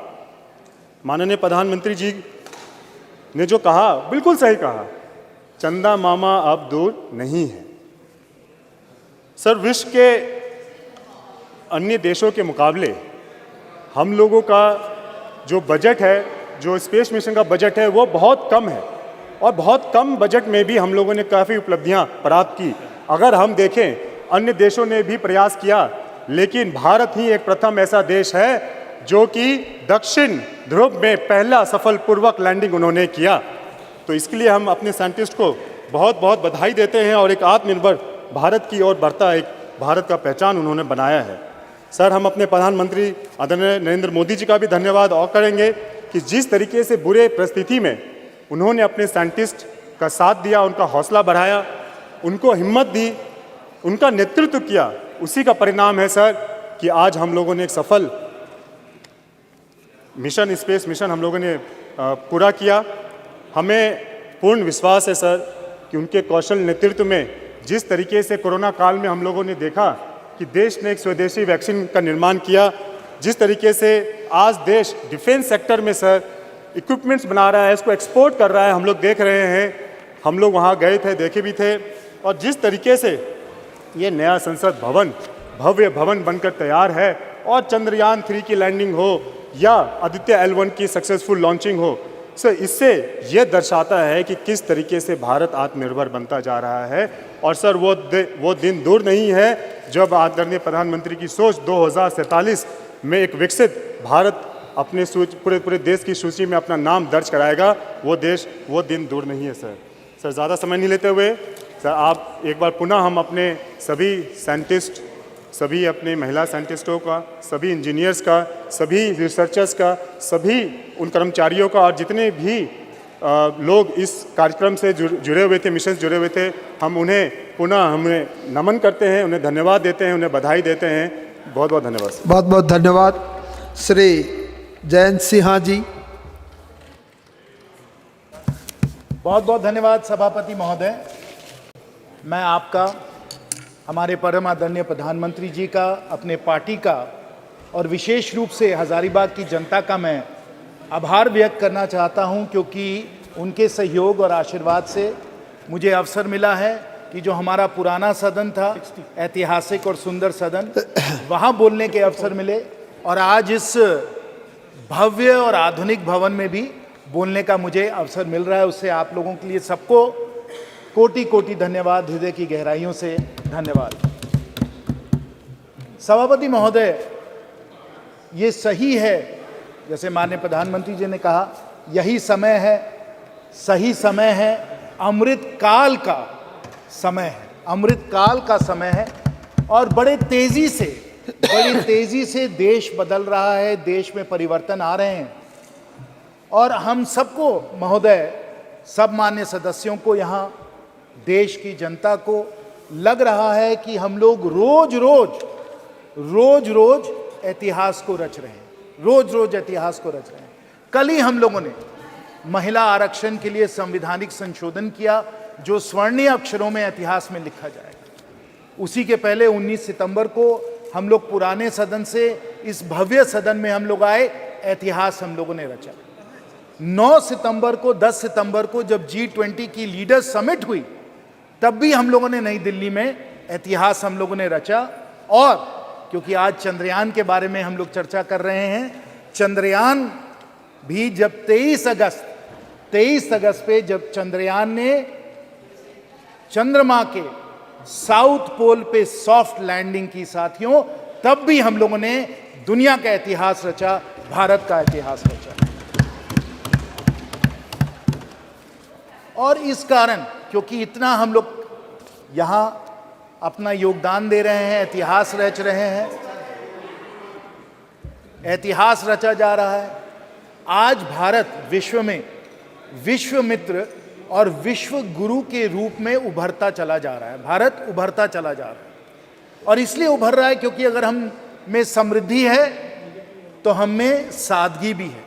माननीय प्रधानमंत्री जी ने जो कहा, बिल्कुल सही कहा, चंदा मामा अब दूर नहीं है। सर, विश्व के अन्य देशों के मुकाबले हम लोगों का जो बजट है, जो स्पेस मिशन का बजट है, वो बहुत कम है और बहुत कम बजट में भी हम लोगों ने काफ़ी उपलब्धियां प्राप्त की। अगर हम देखें, अन्य देशों ने भी प्रयास किया, लेकिन भारत ही एक प्रथम ऐसा देश है जो कि दक्षिण ध्रुव में पहला सफलपूर्वक लैंडिंग उन्होंने किया। तो इसके लिए हम अपने साइंटिस्ट को बहुत बहुत बधाई देते हैं और एक आत्मनिर्भर भारत की ओर बढ़ता एक भारत का पहचान उन्होंने बनाया है। सर, हम अपने प्रधानमंत्री आदरणीय नरेंद्र मोदी जी का भी धन्यवाद और करेंगे कि जिस तरीके से बुरे परिस्थिति में उन्होंने अपने साइंटिस्ट का साथ दिया, उनका हौसला बढ़ाया, उनको हिम्मत दी, उनका नेतृत्व किया, उसी का परिणाम है सर कि आज हम लोगों ने एक सफल मिशन, स्पेस मिशन हम लोगों ने पूरा किया। हमें पूर्ण विश्वास है सर कि उनके कौशल नेतृत्व में जिस तरीके से कोरोना काल में हम लोगों ने देखा कि देश ने एक स्वदेशी वैक्सीन का निर्माण किया, जिस तरीके से आज देश डिफेंस सेक्टर में सर इक्विपमेंट्स बना रहा है, इसको एक्सपोर्ट कर रहा है, हम लोग देख रहे हैं, हम लोग वहाँ गए थे, देखे भी थे। और जिस तरीके से ये नया संसद भवन भव्य भवन बनकर तैयार है और चंद्रयान 3 की लैंडिंग हो या आदित्य L1 की सक्सेसफुल लॉन्चिंग हो, सर इससे ये दर्शाता है कि किस तरीके से भारत आत्मनिर्भर बनता जा रहा है। और सर वो दिन दूर नहीं है जब आदरणीय प्रधानमंत्री की सोच 2047 में एक विकसित भारत अपने पूरे देश की सूची में अपना नाम दर्ज कराएगा। वो दिन दूर नहीं है सर। सर, ज़्यादा समय नहीं लेते हुए सर, आप एक बार पुनः हम अपने सभी साइंटिस्ट, सभी अपने महिला साइंटिस्टों का, सभी इंजीनियर्स का, सभी रिसर्चर्स का, सभी उन कर्मचारियों का और जितने भी लोग इस कार्यक्रम से जुड़े हुए थे, मिशन से जुड़े हुए थे, हम उन्हें पुनः नमन करते हैं, उन्हें धन्यवाद देते हैं, उन्हें बधाई देते हैं। बहुत बहुत धन्यवाद। बहुत बहुत धन्यवाद। श्री जयंत सिन्हा जी। बहुत बहुत धन्यवाद सभापति महोदय। मैं आपका, हमारे परम आदरणीय प्रधानमंत्री जी का, अपने पार्टी का और विशेष रूप से हजारीबाग की जनता का मैं आभार व्यक्त करना चाहता हूं, क्योंकि उनके सहयोग और आशीर्वाद से मुझे अवसर मिला है कि जो हमारा पुराना सदन था, ऐतिहासिक और सुंदर सदन, वहां बोलने के अवसर मिले और आज इस भव्य और आधुनिक भवन में भी बोलने का मुझे अवसर मिल रहा है। उससे आप लोगों के लिए सबको कोटि कोटि धन्यवाद, हृदय की गहराइयों से धन्यवाद। सभापति महोदय, ये सही है, जैसे माननीय प्रधानमंत्री जी ने कहा, यही समय है, सही समय है, अमृत काल का समय है, अमृत काल का समय है। और बड़ी तेजी से देश बदल रहा है, देश में परिवर्तन आ रहे हैं और हम सबको महोदय, सब मान्य सदस्यों को, यहाँ देश की जनता को लग रहा है कि हम लोग रोज रोज इतिहास को रच रहे हैं, रोज इतिहास को रच रहे हैं। कल ही हम लोगों ने महिला आरक्षण के लिए संवैधानिक संशोधन किया, जो स्वर्णीय अक्षरों में इतिहास में लिखा जाएगा। उसी के पहले 19 सितंबर को हम लोग पुराने सदन से इस भव्य सदन में हम लोग आए, इतिहास हम लोगों ने रचा। 9 सितंबर को, 10 सितंबर को जब G20 की लीडर्स समिट हुई, तब भी हम लोगों ने नई दिल्ली में इतिहास हम लोगों ने रचा। और क्योंकि आज चंद्रयान के बारे में हम लोग चर्चा कर रहे हैं, चंद्रयान भी जब 23 अगस्त पे जब चंद्रयान ने चंद्रमा के साउथ पोल पे सॉफ्ट लैंडिंग की साथियों, तब भी हम लोगों ने दुनिया का इतिहास रचा, भारत का इतिहास रचा। और इस कारण, क्योंकि इतना हम लोग यहाँ अपना योगदान दे रहे हैं, इतिहास रच रहे हैं, इतिहास रचा जा रहा है, आज भारत विश्व में विश्व मित्र और विश्व गुरु के रूप में उभरता चला जा रहा है। भारत उभरता चला जा रहा है और इसलिए उभर रहा है क्योंकि अगर हम में समृद्धि है तो हम में सादगी भी है,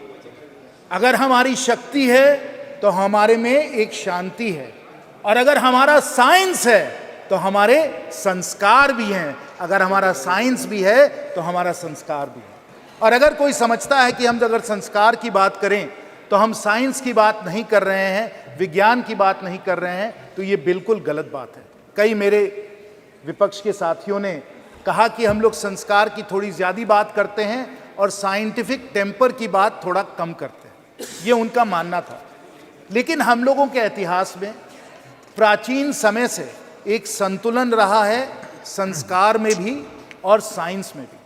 अगर हमारी शक्ति है तो हमारे में एक शांति है, और अगर हमारा साइंस है तो हमारे संस्कार भी हैं, अगर हमारा साइंस भी है तो हमारा संस्कार भी है। और अगर कोई समझता है कि हम अगर संस्कार की बात करें तो हम साइंस की बात नहीं कर रहे हैं, विज्ञान की बात नहीं कर रहे हैं, तो ये बिल्कुल गलत बात है। कई मेरे विपक्ष के साथियों ने कहा कि हम लोग संस्कार की थोड़ी ज़्यादा बात करते हैं और साइंटिफिक टेम्पर की बात थोड़ा कम करते हैं, ये उनका मानना था। लेकिन हम लोगों के इतिहास में प्राचीन समय से एक संतुलन रहा है, संस्कार में भी और साइंस में भी।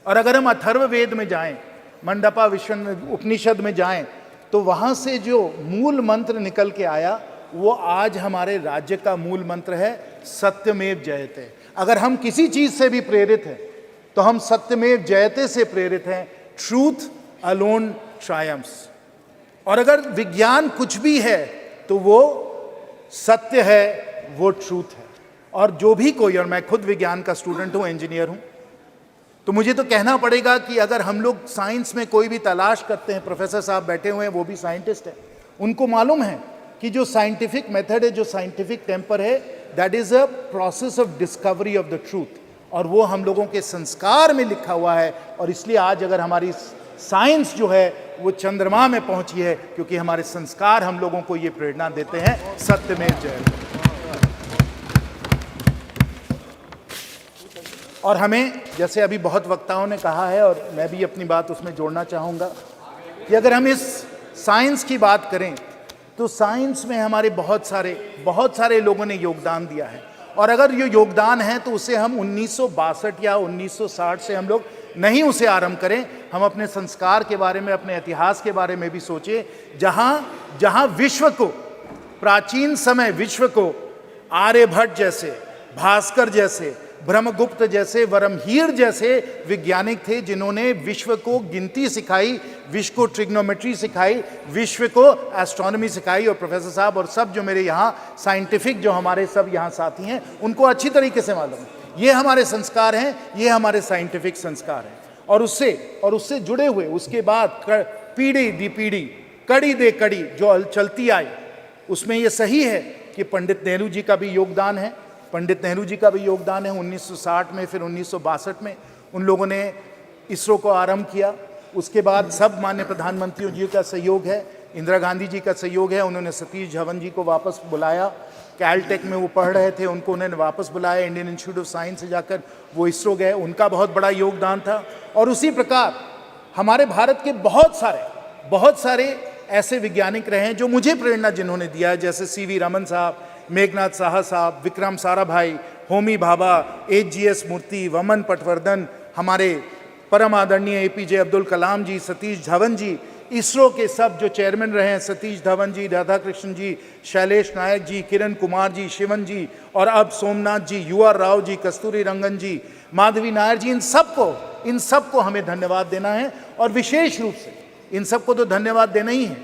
और अगर हम अथर्ववेद में जाएं, मंडपा उपनिषद में जाएं, तो वहाँ से जो मूल मंत्र निकल के आया वो आज हमारे राज्य का मूल मंत्र है, सत्यमेव जयते। अगर हम किसी चीज़ से भी प्रेरित हैं तो हम सत्यमेव जयते से प्रेरित हैं, ट्रूथ अलोन ट्रायम्फ्स। और अगर विज्ञान कुछ भी है तो वो सत्य है, वो ट्रूथ है। और जो भी कोई, और मैं खुद विज्ञान का स्टूडेंट हूं, इंजीनियर हूं, तो मुझे तो कहना पड़ेगा कि अगर हम लोग साइंस में कोई भी तलाश करते हैं, प्रोफेसर साहब बैठे हुए हैं, वो भी साइंटिस्ट हैं, उनको मालूम है कि जो साइंटिफिक मेथड है, जो साइंटिफिक टेम्पर है, that is a process of discovery of the truth, और वो हम लोगों के संस्कार में लिखा हुआ है। और इसलिए आज अगर हमारी साइंस जो है वो चंद्रमा में पहुंची है, क्योंकि हमारे संस्कार हम लोगों को ये प्रेरणा देते हैं, सत्यमेव जयते। और हमें, जैसे अभी बहुत वक्ताओं ने कहा है और मैं भी अपनी बात उसमें जोड़ना चाहूँगा, कि अगर हम इस साइंस की बात करें तो साइंस में हमारे बहुत सारे लोगों ने योगदान दिया है। और अगर ये योगदान है तो उसे हम 1962 या 1960 से हम लोग नहीं उसे आरंभ करें, हम अपने संस्कार के बारे में, अपने इतिहास के बारे में भी सोचें, जहाँ विश्व को, प्राचीन समय विश्व को आर्यभट्ट जैसे, भास्कर जैसे, ब्रह्मगुप्त जैसे, वरमहीर जैसे वैज्ञानिक थे, जिन्होंने विश्व को गिनती सिखाई, विश्व को ट्रिग्नोमेट्री सिखाई, विश्व को एस्ट्रोनॉमी सिखाई। और प्रोफेसर साहब और सब जो मेरे यहाँ साइंटिफिक जो हमारे सब यहाँ साथी हैं, उनको अच्छी तरीके से मालूम है ये हमारे संस्कार हैं, ये हमारे साइंटिफिक संस्कार हैं। और उससे जुड़े हुए उसके बाद पीढ़ी दी पीढ़ी, कड़ी दे कड़ी जो चलती आई, उसमें ये सही है कि पंडित नेहरू जी का भी योगदान है। पंडित नेहरू जी का भी योगदान है। 1960 में, फिर 1962 में उन लोगों ने इसरो को आरंभ किया। उसके बाद सब माननीय प्रधानमंत्रियों जी का सहयोग है, इंदिरा गांधी जी का सहयोग है। उन्होंने सतीश धवन जी को वापस बुलाया, कैलटेक में वो पढ़ रहे थे, उनको उन्होंने वापस बुलाया, इंडियन इंस्टीट्यूट ऑफ साइंस से जाकर वो इसरो गए, उनका बहुत बड़ा योगदान था। और उसी प्रकार हमारे भारत के बहुत सारे ऐसे वैज्ञानिक रहे हैं जो मुझे प्रेरणा जिन्होंने दिया है, जैसे सीवी रमन साहब, मेघनाथ साहा साहब, विक्रम साराभाई, होमी भाभा, एचजीएस मूर्ति, वमन पटवर्धन, हमारे परम आदरणीय एपीजे अब्दुल कलाम जी, सतीश धवन जी, इसरो के सब जो चेयरमैन रहे हैं, सतीश धवन जी, राधाकृष्णन जी, शैलेश नायक जी, किरण कुमार जी, शिवन जी, और अब सोमनाथ जी, यूआर राव जी, कस्तूरी रंगन जी, माधवी नायर जी, इन सबको हमें धन्यवाद देना है। और विशेष रूप से इन सबको तो धन्यवाद देना ही है,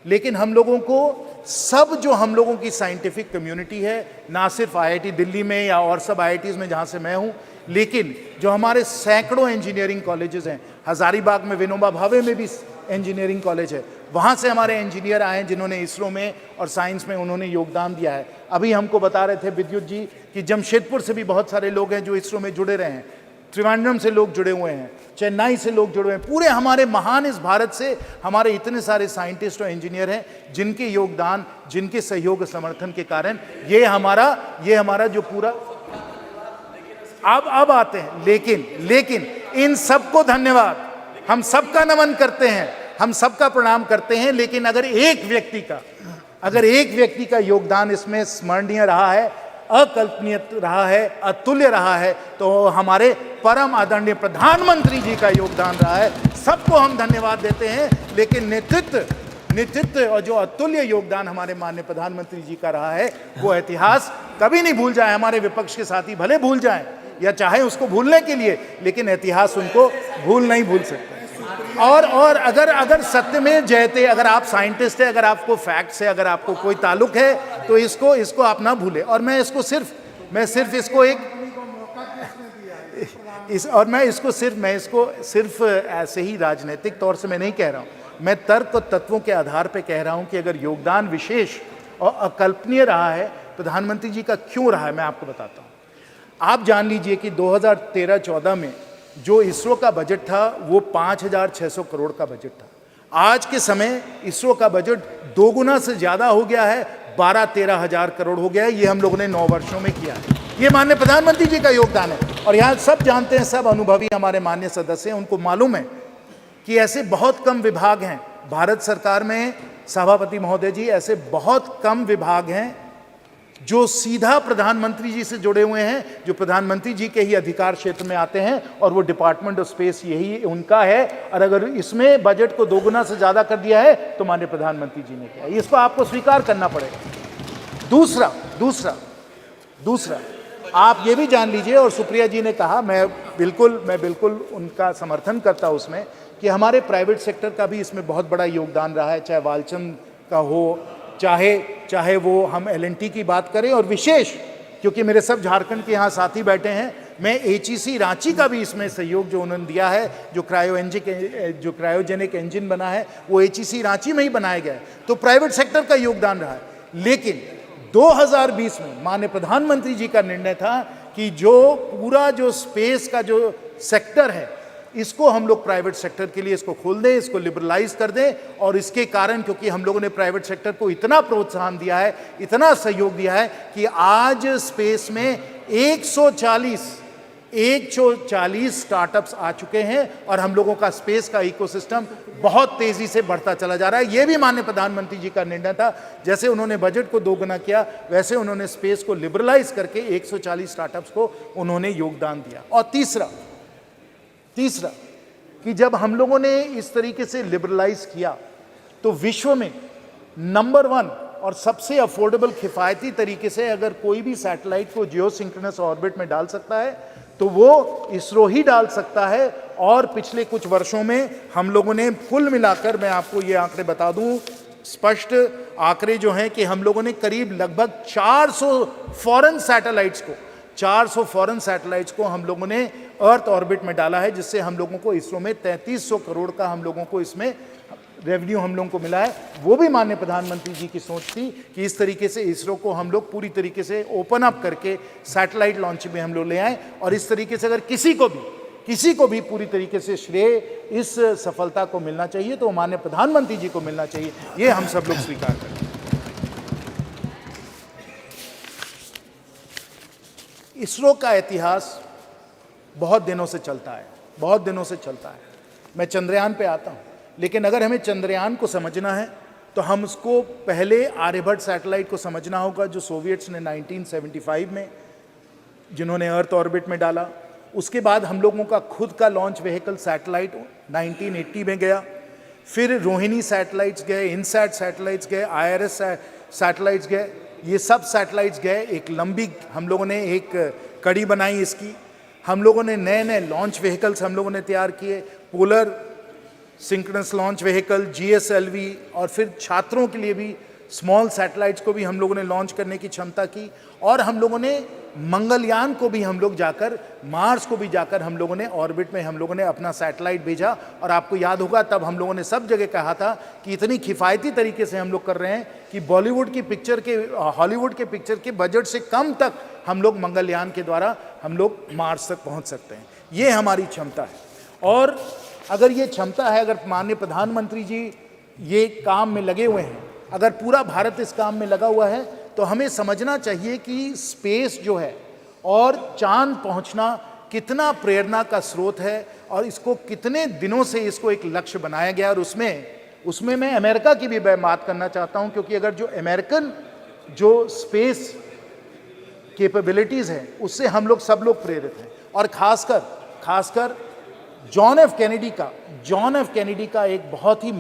लेकिन हम लोगों को सब जो हम लोगों की साइंटिफिक कम्युनिटी है, ना सिर्फ आईआईटी दिल्ली में या और सब आईआईटीज़ में जहाँ से मैं हूँ, लेकिन जो हमारे सैकड़ों इंजीनियरिंग कॉलेजेस हैं, हज़ारीबाग में विनोबा भावे में भी इंजीनियरिंग कॉलेज है, वहाँ से हमारे इंजीनियर आए हैं जिन्होंने इसरो में और साइंस में उन्होंने योगदान दिया है। अभी हमको बता रहे थे विद्युत जी कि जमशेदपुर से भी बहुत सारे लोग हैं जो इसरो में जुड़े रहे हैं, त्रिवेंद्रम से लोग जुड़े हुए हैं, चेन्नई से लोग जुड़े हुए हैं। पूरे हमारे महान इस भारत से हमारे इतने सारे साइंटिस्ट और इंजीनियर हैं जिनके योगदान, जिनके सहयोग समर्थन के कारण ये हमारा जो पूरा अब आते हैं। लेकिन इन सबको धन्यवाद, हम सबका नमन करते हैं, हम सबका प्रणाम करते हैं। लेकिन अगर एक व्यक्ति का योगदान इसमें स्मरणीय रहा है, अकल्पनीय रहा है, अतुल्य रहा है, तो हमारे परम आदरणीय प्रधानमंत्री जी का योगदान रहा है। सबको हम धन्यवाद देते हैं। लेकिन नेतृत्व और जो अतुल्य योगदान हमारे माननीय प्रधानमंत्री जी का रहा है, वो इतिहास कभी नहीं भूल जाए। हमारे विपक्ष के साथी भले भूल जाएं या चाहे उसको भूलने के लिए, लेकिन इतिहास उनको नहीं भूल सकते। और अगर सत्य में जयते, अगर आप साइंटिस्ट है, अगर आपको फैक्ट से अगर आपको कोई ताल्लुक है, तो इसको आप ना भूले। और मैं इसको सिर्फ ऐसे ही राजनीतिक तौर से मैं नहीं कह रहा हूँ, मैं तर्क और तत्वों के आधार पे कह रहा हूँ कि अगर योगदान विशेष और अकल्पनीय रहा है प्रधानमंत्री जी का, क्यों रहा है, मैं आपको बताता हूँ। आप जान लीजिए कि 2013-14 में जो इसरो का बजट था वो 5,600 करोड़ का बजट था। आज के समय इसरो का बजट 2 गुना से ज़्यादा हो गया है, 12-13 हज़ार करोड़ हो गया है। ये हम लोगों ने 9 वर्षों में किया है। ये माननीय प्रधानमंत्री जी का योगदान है। और यहाँ सब जानते हैं, सब अनुभवी हमारे माननीय सदस्य हैं, उनको मालूम है कि ऐसे बहुत कम विभाग हैं भारत सरकार में, सभापति महोदय जी, ऐसे बहुत कम विभाग हैं जो सीधा प्रधानमंत्री जी से जुड़े हुए हैं, जो प्रधानमंत्री जी के ही अधिकार क्षेत्र में आते हैं, और वो डिपार्टमेंट ऑफ स्पेस यही उनका है। और अगर इसमें बजट को 2 गुना से ज़्यादा कर दिया है तो माननीय प्रधानमंत्री जी ने किया, इसको आपको स्वीकार करना पड़ेगा। दूसरा आप ये भी जान लीजिए, और सुप्रिया जी ने कहा, मैं मैं बिल्कुल उनका समर्थन करता हूँ उसमें कि हमारे प्राइवेट सेक्टर का भी इसमें बहुत बड़ा योगदान रहा है, चाहे वालचंद का हो, चाहे वो हम LNT की बात करें, और विशेष क्योंकि मेरे सब झारखंड के यहाँ साथी बैठे हैं, मैं HEC रांची का भी इसमें सहयोग जो उन्होंने दिया है, जो क्रायोजेनिक इंजन बना है वो HEC रांची में ही बनाया गया है, तो प्राइवेट सेक्टर का योगदान रहा है। लेकिन 2020 में माननीय प्रधानमंत्री जी का निर्णय था कि जो पूरा जो स्पेस का जो सेक्टर है इसको हम लोग प्राइवेट सेक्टर के लिए इसको खोल दें, इसको लिबरलाइज कर दें, और इसके कारण क्योंकि हम लोगों ने प्राइवेट सेक्टर को इतना प्रोत्साहन दिया है, इतना सहयोग दिया है कि आज स्पेस में 140 स्टार्टअप्स आ चुके हैं और हम लोगों का स्पेस का इकोसिस्टम बहुत तेजी से बढ़ता चला जा रहा है। ये भी माननीय प्रधानमंत्री जी का निर्णय था, जैसे उन्होंने बजट को दोगुना किया वैसे उन्होंने स्पेस को लिबरलाइज करके 140 स्टार्टअप्स को उन्होंने योगदान दिया। और तीसरा कि जब हम लोगों ने इस तरीके से लिबरलाइज किया तो विश्व में नंबर 1 और सबसे अफोर्डेबल किफायती तरीके से अगर कोई भी सैटेलाइट को जियोसिंक्रोनस ऑर्बिट में डाल सकता है तो वो इसरो ही डाल सकता है। और पिछले कुछ वर्षों में हम लोगों ने कुल मिलाकर, मैं आपको ये आंकड़े बता दूं, स्पष्ट आंकड़े जो हैं कि हम लोगों ने करीब लगभग 400 फॉरेन सैटेलाइट्स को हम लोगों ने अर्थ ऑर्बिट में डाला है, जिससे हम लोगों को इसरो में 3300 करोड़ का हम लोगों को इसमें रेवेन्यू हम लोगों को मिला है। वो भी माननीय प्रधानमंत्री जी की सोच थी कि इस तरीके से इसरो को हम लोग पूरी तरीके से ओपन अप करके सैटेलाइट लॉन्च में हम लोग ले आए, और इस तरीके से अगर किसी को भी पूरी तरीके से श्रेय इस सफलता को मिलना चाहिए तो माननीय प्रधानमंत्री जी को मिलना चाहिए, ये हम सब लोग स्वीकार करें। इसरो का इतिहास बहुत दिनों से चलता है। मैं चंद्रयान पे आता हूँ, लेकिन अगर हमें चंद्रयान को समझना है तो हम उसको पहले आर्यभट्ट सैटेलाइट को समझना होगा, जो सोवियट्स ने 1975 में जिन्होंने अर्थ ऑर्बिट में डाला। उसके बाद हम लोगों का खुद का लॉन्च व्हीकल सैटेलाइट 1980 में गया, फिर रोहिणी सैटेलाइट्स गए, इनसैट सैटेलाइट्स गए, IRS सैटेलाइट्स गए, ये सब सैटेलाइट्स गए। एक लंबी हम लोगों ने एक कड़ी बनाई इसकी। हम लोगों ने नए लॉन्च व्हीकल्स हम लोगों ने तैयार किए, polar synchronous launch vehicle, GSLV, और फिर छात्रों के लिए भी स्मॉल सैटेलाइट्स को भी हम लोगों ने लॉन्च करने की क्षमता की। और हम लोगों ने मंगलयान को भी हम लोग जाकर, मार्स को भी जाकर हम लोगों ने ऑर्बिट में हम लोगों ने अपना सैटेलाइट भेजा। और आपको याद होगा तब हम लोगों ने सब जगह कहा था कि इतनी किफ़ायती तरीके से हम लोग कर रहे हैं कि बॉलीवुड की पिक्चर के, हॉलीवुड के पिक्चर के बजट से कम तक हम लोग मंगलयान के द्वारा हम लोग मार्स तक पहुंच सकते हैं। ये हमारी क्षमता है। और अगर ये क्षमता है, अगर माननीय प्रधानमंत्री जी ये काम में लगे हुए हैं, अगर पूरा भारत इस काम में लगा हुआ है, तो हमें समझना चाहिए कि स्पेस जो है और चांद पहुंचना कितना प्रेरणा का स्रोत है, और इसको कितने दिनों से इसको एक लक्ष्य बनाया गया। और उसमें मैं अमेरिका की भी बात करना चाहता हूं, क्योंकि अगर जो अमेरिकन जो स्पेस कैपेबिलिटीज़ हैं उससे हम लोग सब लोग प्रेरित हैं। और खासकर जॉन एफ कैनेडी का एक बहुत ही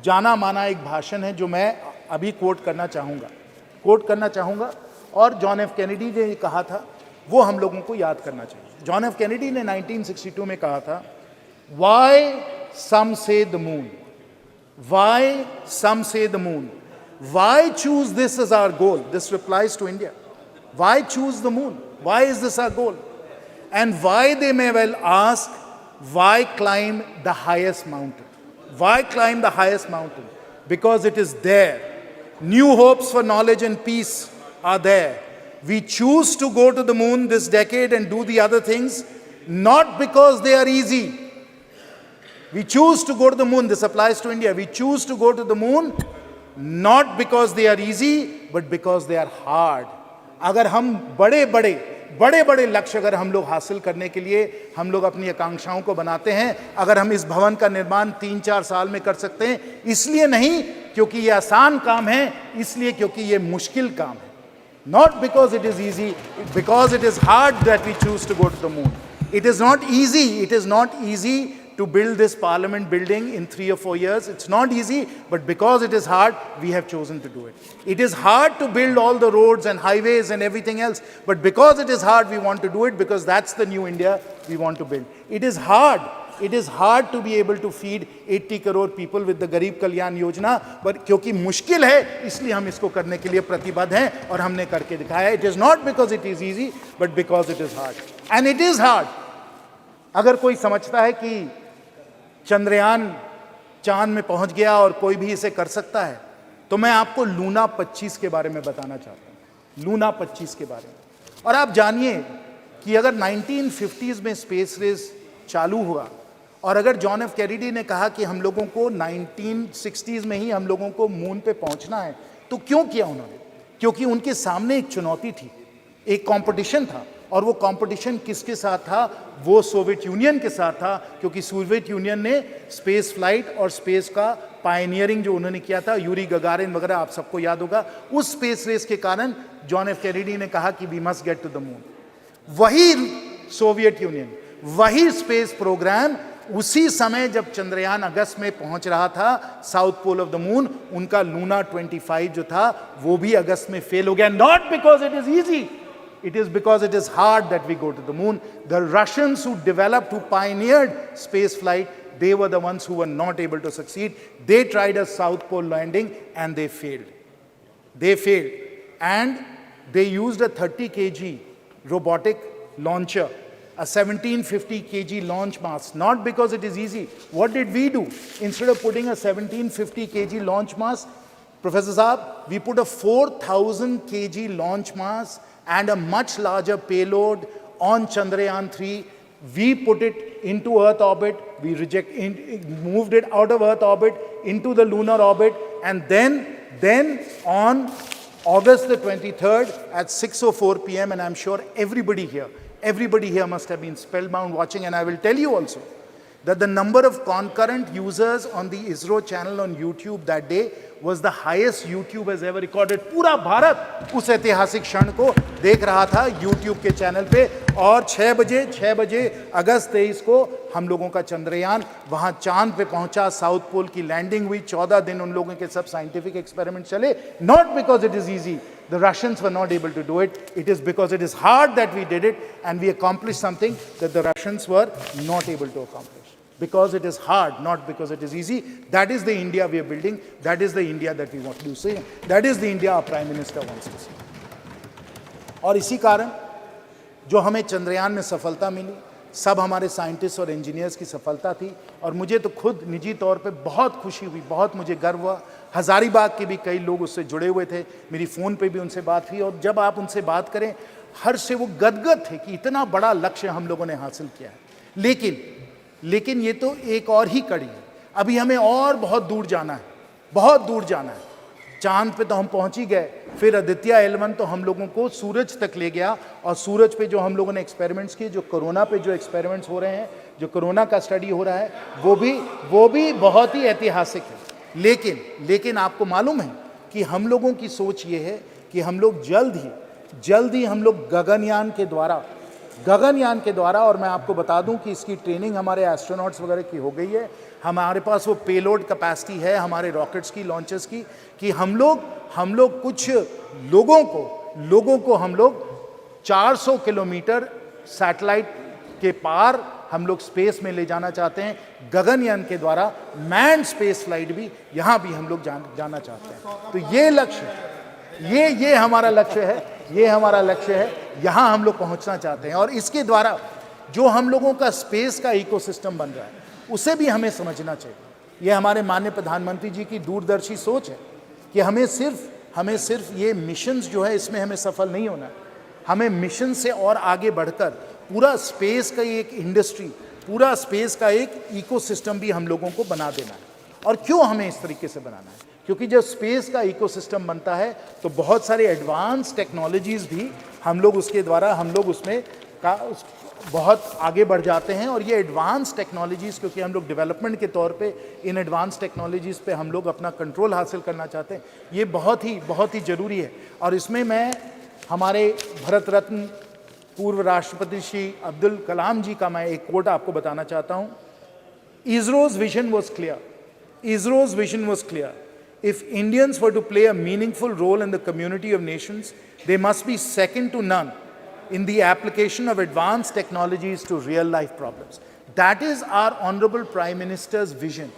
जाना माना एक भाषण है जो मैं अभी कोट करना चाहूँगा। और जॉन एफ कैनेडी ने कहा था वो हम लोगों को याद करना चाहिए। जॉन एफ कैनेडी ने 1962 में कहा था, why some say the moon, why choose this is our goal, this replies to India, why choose the moon, why is this our goal, and why they may well ask, why climb the highest mountain? Why climb the highest mountain? Because it is there. New hopes for knowledge and peace are there. We choose to go to the moon this decade and do the other things, not because they are easy. We choose to go to the moon. This applies to India. We choose to go to the moon not because they are easy, but because they are hard. अगर हम बड़े लक्ष्य अगर हम लोग हासिल करने के लिए हम लोग अपनी आकांक्षाओं को बनाते हैं, अगर हम इस भवन का निर्माण 3-4 साल में कर सकते हैं, इसलिए नहीं क्योंकि ये आसान काम है, इसलिए क्योंकि ये मुश्किल काम है। Not because it is easy, because it is hard that we choose to go to the moon. It is not easy to build this parliament building in 3 or 4 years. It's not easy, but because it is hard, we have chosen to do it. It is hard to build all the roads and highways and everything else, but because it is hard, we want to do it, because that's the new India we want to build. It is hard to be able to feed 80 crore people with the Garib Kalyan Yojana, but क्योंकि मुश्किल है, इसलिए हम इसको करने के लिए प्रतिबद्ध हैं और हमने करके दिखाया. It is not because it is easy, but because it is hard. And it is hard. अगर कोई समझता है कि चंद्रयान चांद में पहुंच गया और कोई भी इसे कर सकता है, तो मैं आपको लूना 25 के बारे में बताना चाहता हूं. लूना 25 के बारे में. और आप जानिए कि अगर 1950s में स्पेस रेस चालू हुआ और अगर जॉन एफ कैनेडी ने कहा कि हम लोगों को 1960s में ही हम लोगों को मून पे पहुंचना है, तो क्यों किया उन्होंने? क्योंकि उनके सामने एक चुनौती थी, एक कंपटीशन था. और वो कंपटीशन किसके साथ था? वो सोवियत यूनियन के साथ था, क्योंकि सोवियत यूनियन ने स्पेस फ्लाइट और स्पेस का पायनियरिंग जो उन्होंने किया था, यूरी गगारिन वगैरह आप सबको याद होगा. उस स्पेस रेस के कारण जॉन एफ कैनेडी ने कहा कि we must get to the moon. वही सोवियत यूनियन, वही स्पेस प्रोग्राम उसी समय जब चंद्रयान अगस्त में पहुंच रहा था south pole of the moon, उनका लूना 25 जो था वो भी अगस्त में फेल हो गया. Not because it is easy, it is because it is hard that we go to the moon. The Russians who developed, who pioneered space flight, they were the ones who were not able to succeed. They tried a South Pole landing and they failed. They failed. And they used a 30 kg robotic launcher, a 1750 kg launch mass, not because it is easy. What did we do? Instead of putting a 1750 kg launch mass, Professor Saab, we put a 4000 kg launch mass and a much larger payload on Chandrayaan 3. We put it into Earth orbit, we moved it out of Earth orbit into the lunar orbit, and then on August the 23rd at 6:04 p.m., and I'm sure everybody here must have been spellbound watching, and I will tell you also that the number of concurrent users on the ISRO channel on YouTube that day was the highest YouTube has ever recorded. पूरा भारत उस ऐतिहासिक क्षण को देख रहा था YouTube के channel पे. और 6 बजे अगस्त 23 को हम लोगों का चंद्रयान वहां चांद पे पहुंचा. साउथ पोल की लैंडिंग हुई. 14 दिन उन लोगों के सब साइंटिफिक एक्सपेरिमेंट चले. Not because it is easy. The Russians were not able to do it. It is because it is hard that we did it, and we accomplished something that the Russians were not able to accomplish. Because it is hard, not because it is easy. That is the India we are building. That is the India that we want to see. That is the India our Prime Minister wants to see. और इसी कारण जो हमें चंद्रयान में सफलता मिली, सब हमारे scientist और इंजीनियर्स की सफलता थी. और मुझे तो खुद निजी तौर पे बहुत खुशी हुई, बहुत मुझे गर्व हुआ. हजारीबाग के भी कई लोग उससे जुड़े हुए थे, मेरी फ़ोन पे भी उनसे बात हुई. और जब आप उनसे बात करें, हर से वो गदगद थे कि इतना बड़ा लक्ष्य हम लोगों ने हासिल किया है. लेकिन ये तो एक और ही कड़ी है. अभी हमें और बहुत दूर जाना है, बहुत दूर जाना है. चांद पे तो हम पहुंच ही गए, फिर आदित्य L1 तो हम लोगों को सूरज तक ले गया. और सूरज पे जो हम लोगों ने एक्सपेरिमेंट्स किए, जो कोरोना पे जो एक्सपेरिमेंट्स हो रहे हैं, जो कोरोना का स्टडी हो रहा है, वो भी बहुत ही ऐतिहासिक है. लेकिन आपको मालूम है कि हम लोगों की सोच ये है कि हम लोग जल्द ही हम लोग गगनयान के द्वारा, और मैं आपको बता दूं कि इसकी ट्रेनिंग हमारे एस्ट्रोनॉट्स वगैरह की हो गई है. हमारे पास वो पेलोड कैपेसिटी है हमारे रॉकेट्स की, लॉन्चर्स की, कि हम लोग कुछ लोगों को हम लोग 400 किलोमीटर सैटेलाइट के पार हम लोग स्पेस में ले जाना चाहते हैं. गगनयान के द्वारा मैन्ड स्पेस फ्लाइट भी यहाँ भी हम लोग जाना चाहते हैं. तो ये लक्ष्य, ये हमारा लक्ष्य है. यहाँ हम लोग पहुँचना चाहते हैं. और इसके द्वारा जो हम लोगों का स्पेस का इकोसिस्टम बन रहा है, उसे भी हमें समझना चाहिए. ये हमारे माननीय प्रधानमंत्री जी की दूरदर्शी सोच है कि हमें सिर्फ ये मिशंस जो है इसमें हमें सफल नहीं होना है. हमें मिशन से और आगे बढ़कर पूरा स्पेस का एक इंडस्ट्री, पूरा स्पेस का एक इकोसिस्टम भी हम लोगों को बना देना है. और क्यों हमें इस तरीके से बनाना है? क्योंकि जब स्पेस का इकोसिस्टम बनता है तो बहुत सारे एडवांस टेक्नोलॉजीज़ भी हम लोग उसके द्वारा उसमें बहुत आगे बढ़ जाते हैं. और ये एडवांस टेक्नोलॉजीज़, क्योंकि हम लोग डेवलपमेंट के तौर पे इन एडवांस टेक्नोलॉजीज़ पे हम लोग अपना कंट्रोल हासिल करना चाहते हैं, ये बहुत ही ज़रूरी है. और इसमें मैं हमारे भारत रत्न पूर्व राष्ट्रपति श्री अब्दुल कलाम जी का मैं एक कोट आपको बताना चाहता हूँ. ISRO's vision was clear. ISRO's vision was clear. If Indians were to play a meaningful role in the community of nations, they must be second to none in the application of advanced technologies to real-life problems. That is our Honorable Prime Minister's vision.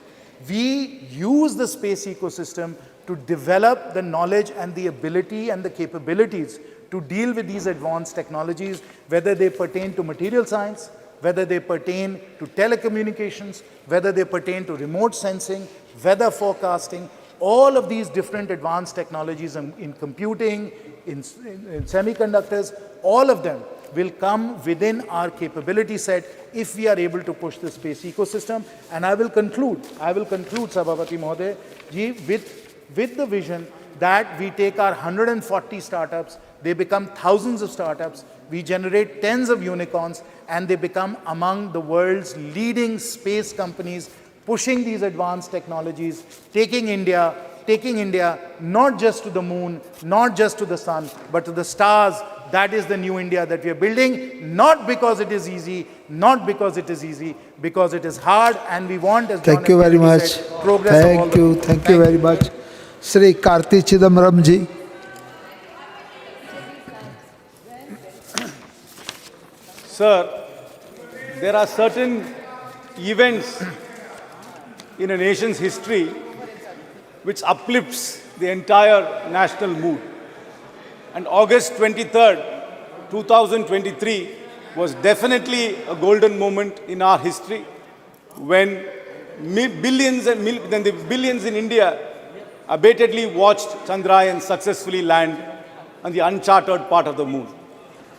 We use the space ecosystem to develop the knowledge and the ability and the capabilities to deal with these advanced technologies, whether they pertain to material science, whether they pertain to telecommunications, whether they pertain to remote sensing, weather forecasting, all of these different advanced technologies in computing, in semiconductors, all of them will come within our capability set if we are able to push the space ecosystem. And I will conclude, Sabhapati Mahoday ji, with the vision that we take our 140 startups, they become thousands of startups, we generate tens of unicorns, and they become among the world's leading space companies, pushing these advanced technologies, taking India not just to the moon, not just to the sun, but to the stars. That is the new India that we are building, not because it is easy, because it is hard, and we want, as John Thank you very much. said, progress of all the Thank you very much. Sri Karti Chidambaram ji. Sir, there are certain events in a nation's history which uplifts the entire national mood. And August 23rd, 2023 was definitely a golden moment in our history when billions in India abatedly watched Chandrayaan successfully land on the uncharted part of the moon.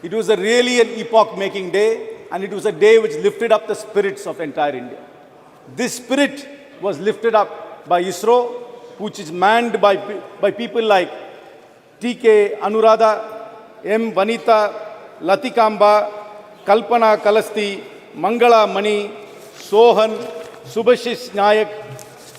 It was really an epoch-making day, and it was a day which lifted up the spirits of entire India. This spirit was lifted up by ISRO, which is manned by people like T.K. Anuradha, M. Vanita, Latikamba, Kalpana Kalasti, Mangala Mani, Sohan, Subhashish Nayak,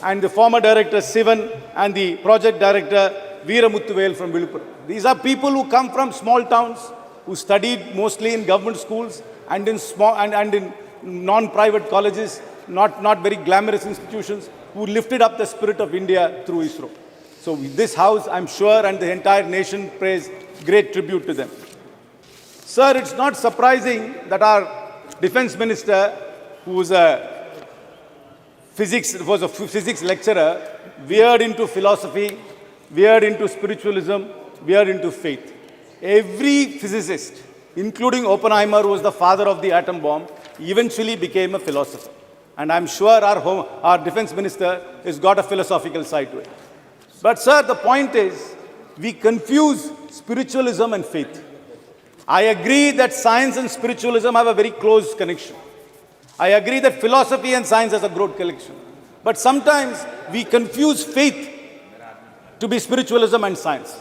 and the former director Sivan, and the project director Veeramuthuvel from Vilupur. These are people who come from small towns, who studied mostly in government schools and in non-private colleges, not very glamorous institutions, who lifted up the spirit of India through ISRO. So this house, I'm sure, and the entire nation pays great tribute to them. Sir, it's not surprising that our defense minister, who was a physics lecturer, veered into philosophy, veered into spiritualism, veered into faith. Every physicist, including Oppenheimer, who was the father of the atom bomb, eventually became a philosopher. And I'm sure our defense minister has got a philosophical side to it. But sir, the point is, we confuse spiritualism and faith. I agree that science and spiritualism have a very close connection. I agree that philosophy and science has a broad connection. But sometimes we confuse faith to be spiritualism and science.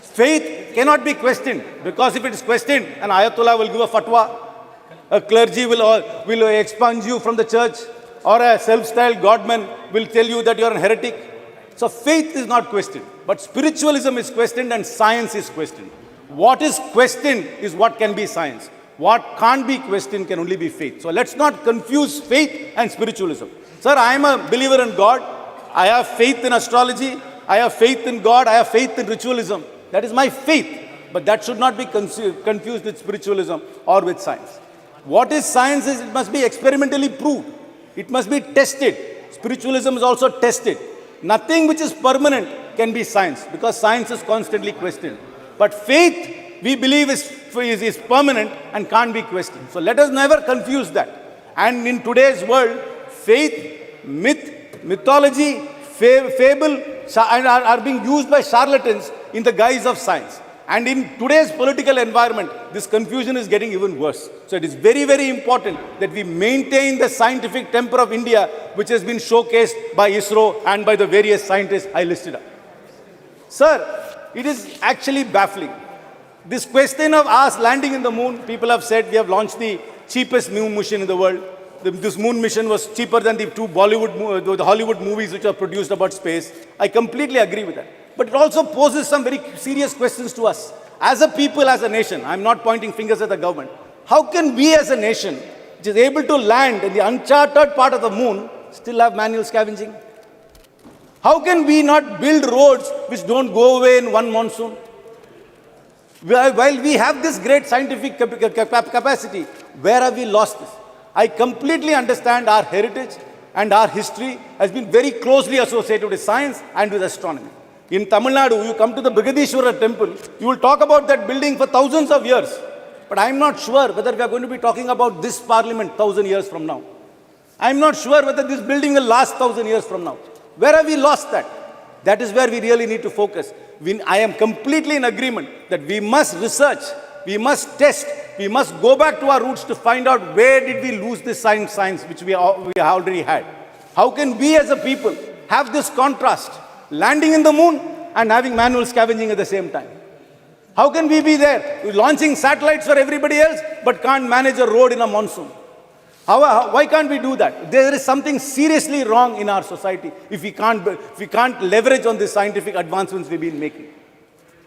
Faith cannot be questioned, because if it is questioned, an Ayatollah will give a fatwa, a clergy will expunge you from the church, or a self-styled godman will tell you that you are a heretic. So faith is not questioned, but spiritualism is questioned and science is questioned. What is questioned is what can be science. What can't be questioned can only be faith. So let's not confuse faith and spiritualism. Sir, I am a believer in God. I have faith in astrology. I have faith in God. I have faith in ritualism. That is my faith. But that should not be confused with spiritualism or with science. What is science is it must be experimentally proved. It must be tested. Spiritualism is also tested. Nothing which is permanent can be science, because science is constantly questioned. But faith, we believe, is permanent and can't be questioned. So let us never confuse that. And in today's world, faith, myth, mythology, fable are being used by charlatans in the guise of science. And in today's political environment, this confusion is getting even worse. So it is very, very important that we maintain the scientific temper of India, which has been showcased by ISRO and by the various scientists I listed up. Sir, it is actually baffling. This question of us landing in the moon, people have said we have launched the cheapest moon mission in the world. This moon mission was cheaper than the two Hollywood movies which are produced about space. I completely agree with that. But it also poses some very serious questions to us. As a people, as a nation, I'm not pointing fingers at the government. How can we as a nation which is able to land in the uncharted part of the moon, still have manual scavenging? How can we not build roads which don't go away in one monsoon? While we have this great scientific capacity, where have we lost this? I completely understand our heritage and our history has been very closely associated with science and with astronomy. In Tamil Nadu, you come to the Brigadishwara temple, you will talk about that building for thousands of years. But I am not sure whether we are going to be talking about this parliament 1,000 years from now. I am not sure whether this building will last 1,000 years from now. Where have we lost that? That is where we really need to focus. I am completely in agreement that we must research, we must test, we must go back to our roots to find out where did we lose this science which we already had. How can we as a people have this contrast, landing in the moon and having manual scavenging at the same time? How can we be there, launching satellites for everybody else, but can't manage a road in a monsoon? Why can't we do that? There is something seriously wrong in our society if we can't leverage on the scientific advancements we've been making.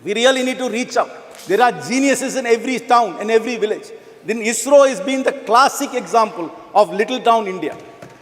We really need to reach out. There are geniuses in every town and every village. Then ISRO is being the classic example of little town India.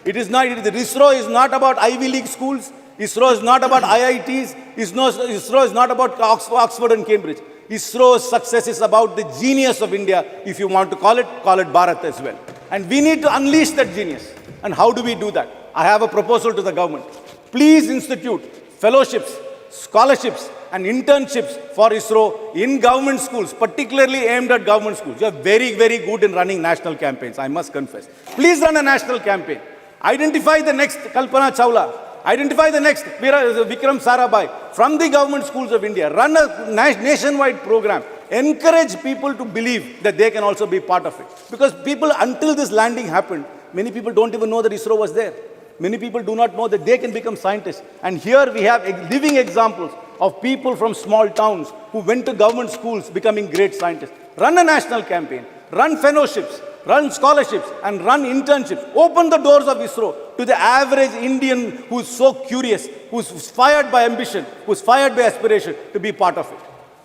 ISRO is not about Ivy League schools. ISRO is not about IITs. ISRO is not about Oxford and Cambridge. ISRO's success is about the genius of India. If you want to call it Bharat as well. And we need to unleash that genius. And how do we do that? I have a proposal to the government. Please institute fellowships, scholarships, and internships for ISRO in government schools, particularly aimed at government schools. You are very, very good in running national campaigns, I must confess. Please run a national campaign. Identify the next Kalpana Chawla. Identify the next Vikram Sarabhai from the government schools of India. Run a nationwide program. Encourage people to believe that they can also be part of it. Because people, until this landing happened, many people don't even know that ISRO was there. Many people do not know that they can become scientists. And here we have living examples of people from small towns who went to government schools becoming great scientists. Run a national campaign. Run fellowships. Run scholarships and run internships. Open the doors of ISRO to the average Indian who's so curious, who's fired by ambition, who's fired by aspiration to be part of it.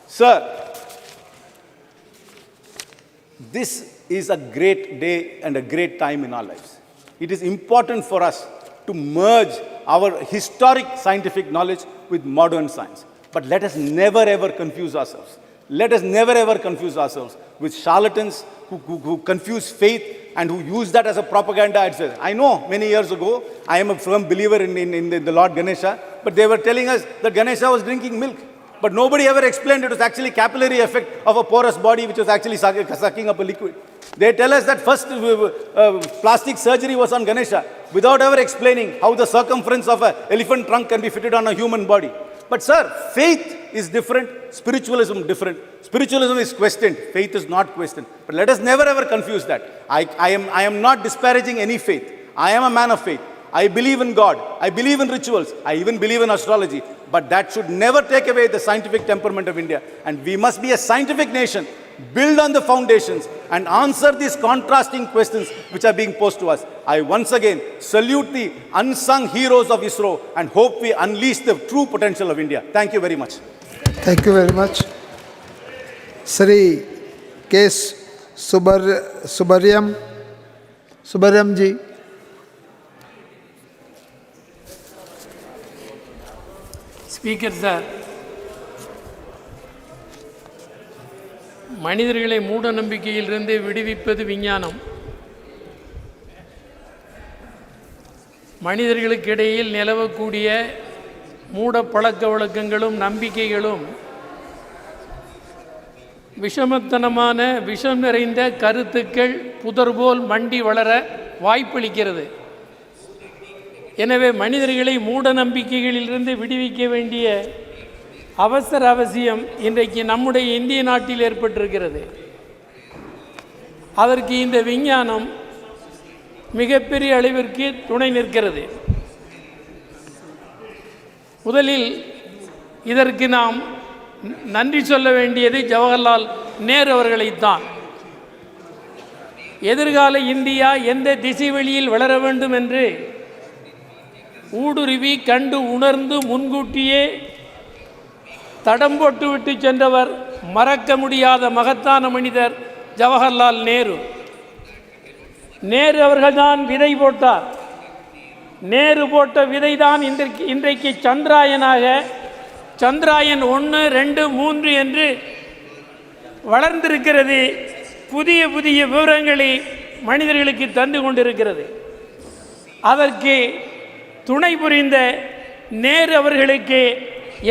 Sir, this is a great day and a great time in our lives. It is important for us to merge our historic scientific knowledge with modern science. But let us never ever confuse ourselves. Let us never ever confuse ourselves with charlatans who confuse faith and who use that as a propaganda. I know many years ago, I am a firm believer in the Lord Ganesha, but they were telling us that Ganesha was drinking milk. But nobody ever explained it was actually capillary effect of a porous body which was actually sucking up a liquid. They tell us that first plastic surgery was on Ganesha without ever explaining how the circumference of an elephant trunk can be fitted on a human body. But sir, faith is different, spiritualism different. Spiritualism is questioned, faith is not questioned. But let us never ever confuse that. I am not disparaging any faith. I am a man of faith. I believe in God. I believe in rituals. I even believe in astrology. But that should never take away the scientific temperament of India. And we must be a scientific nation, build on the foundations and answer these contrasting questions which are being posed to us. I once again salute the unsung heroes of ISRO and hope we unleash the true potential of India. Thank you very much. Thank you very much. Sri K. Subaryam ji. Speaker sir, மனிதர்களை மூட நம்பிக்கையிலிருந்து விடுவிப்பது விஞ்ஞானம். மனிதர்களுக்கிடையில் நிலவக்கூடிய மூட பழக்க வழக்கங்களும் நம்பிக்கைகளும் விஷமத்தனமான விஷம் நிறைந்த கருத்துக்கள் புதர்போல் மண்டி வளர வாய்ப்பளிக்கிறது. எனவே மனிதர்களை மூட நம்பிக்கைகளிலிருந்து விடுவிக்க வேண்டிய அவசியம் இன்றைக்கு நம்முடைய இந்திய நாட்டில் ஏற்பட்டிருக்கிறது. அதற்கு இந்த விஞ்ஞானம் மிகப்பெரிய அளவிற்கு துணை நிற்கிறது. முதலில் இதற்கு நாம் நன்றி சொல்ல வேண்டியது ஜவஹர்லால் நேரு அவர்களைத்தான். எதிர்கால இந்தியா எந்த திசை வழியில் வளர வேண்டும் என்று ஊடுருவி கண்டு உணர்ந்து முன்கூட்டியே தடம் போட்டு விட்டு சென்றவர் மறக்க முடியாத மகத்தான மனிதர் ஜவஹர்லால் நேரு. நேரு அவர்கள்தான் விதை போட்டார். நேரு போட்ட விதை தான் இன்றைக்கு சந்திராயனாக சந்திராயன் 1, 2, 3 என்று வளர்ந்திருக்கிறது. புதிய புதிய விவரங்களை மனிதர்களுக்கு தந்து கொண்டிருக்கிறது. அதற்கு துணை புரிந்த நேரு அவர்களுக்கு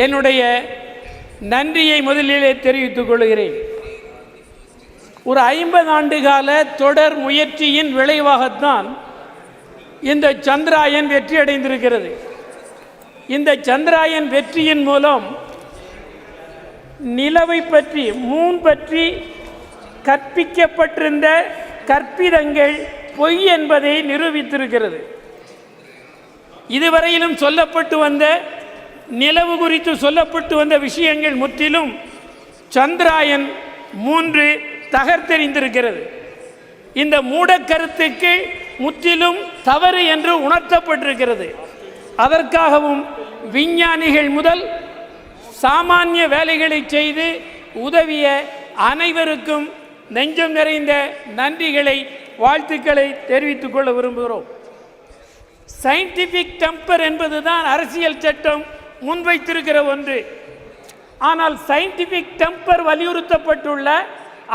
என்னுடைய நன்றியை முதலிலே தெரிவித்துக் கொள்கிறேன். ஒரு 50 ஆண்டு கால தொடர் முயற்சியின் விளைவாகத்தான் இந்த சந்திராயன் வெற்றி அடைந்திருக்கிறது. இந்த சந்திராயன் வெற்றியின் மூலம் நிலவை பற்றி மூன் பற்றி கற்பிக்கப்பட்டிருந்த கற்பிதங்கள் பொய் என்பதை நிரூபித்திருக்கிறது. இதுவரையிலும் சொல்லப்பட்டு வந்த நிலவு குறித்து சொல்லப்பட்டு வந்த விஷயங்கள் முற்றிலும் சந்திராயன் 3 தகர்த்தெறிந்திருக்கிறது. இந்த மூடக்கருத்துக்கு முற்றிலும் தவறு என்று உணர்த்தப்பட்டிருக்கிறது. அதற்காகவும் விஞ்ஞானிகள் முதல் சாமானிய வேலைகளை செய்து உதவிய அனைவருக்கும் நெஞ்சம் நிறைந்த நன்றிகளை வாழ்த்துக்களை தெரிவித்துக் கொள்ள விரும்புகிறோம். சயின்டிஃபிக் டெம்பர் என்பதுதான் அரசியல் சட்டம் முன்வைத்திருக்கிற ஒன்று. ஆனால் சயின்டிஃபிக் டெம்பர் வலியுறுத்தப்பட்டுள்ள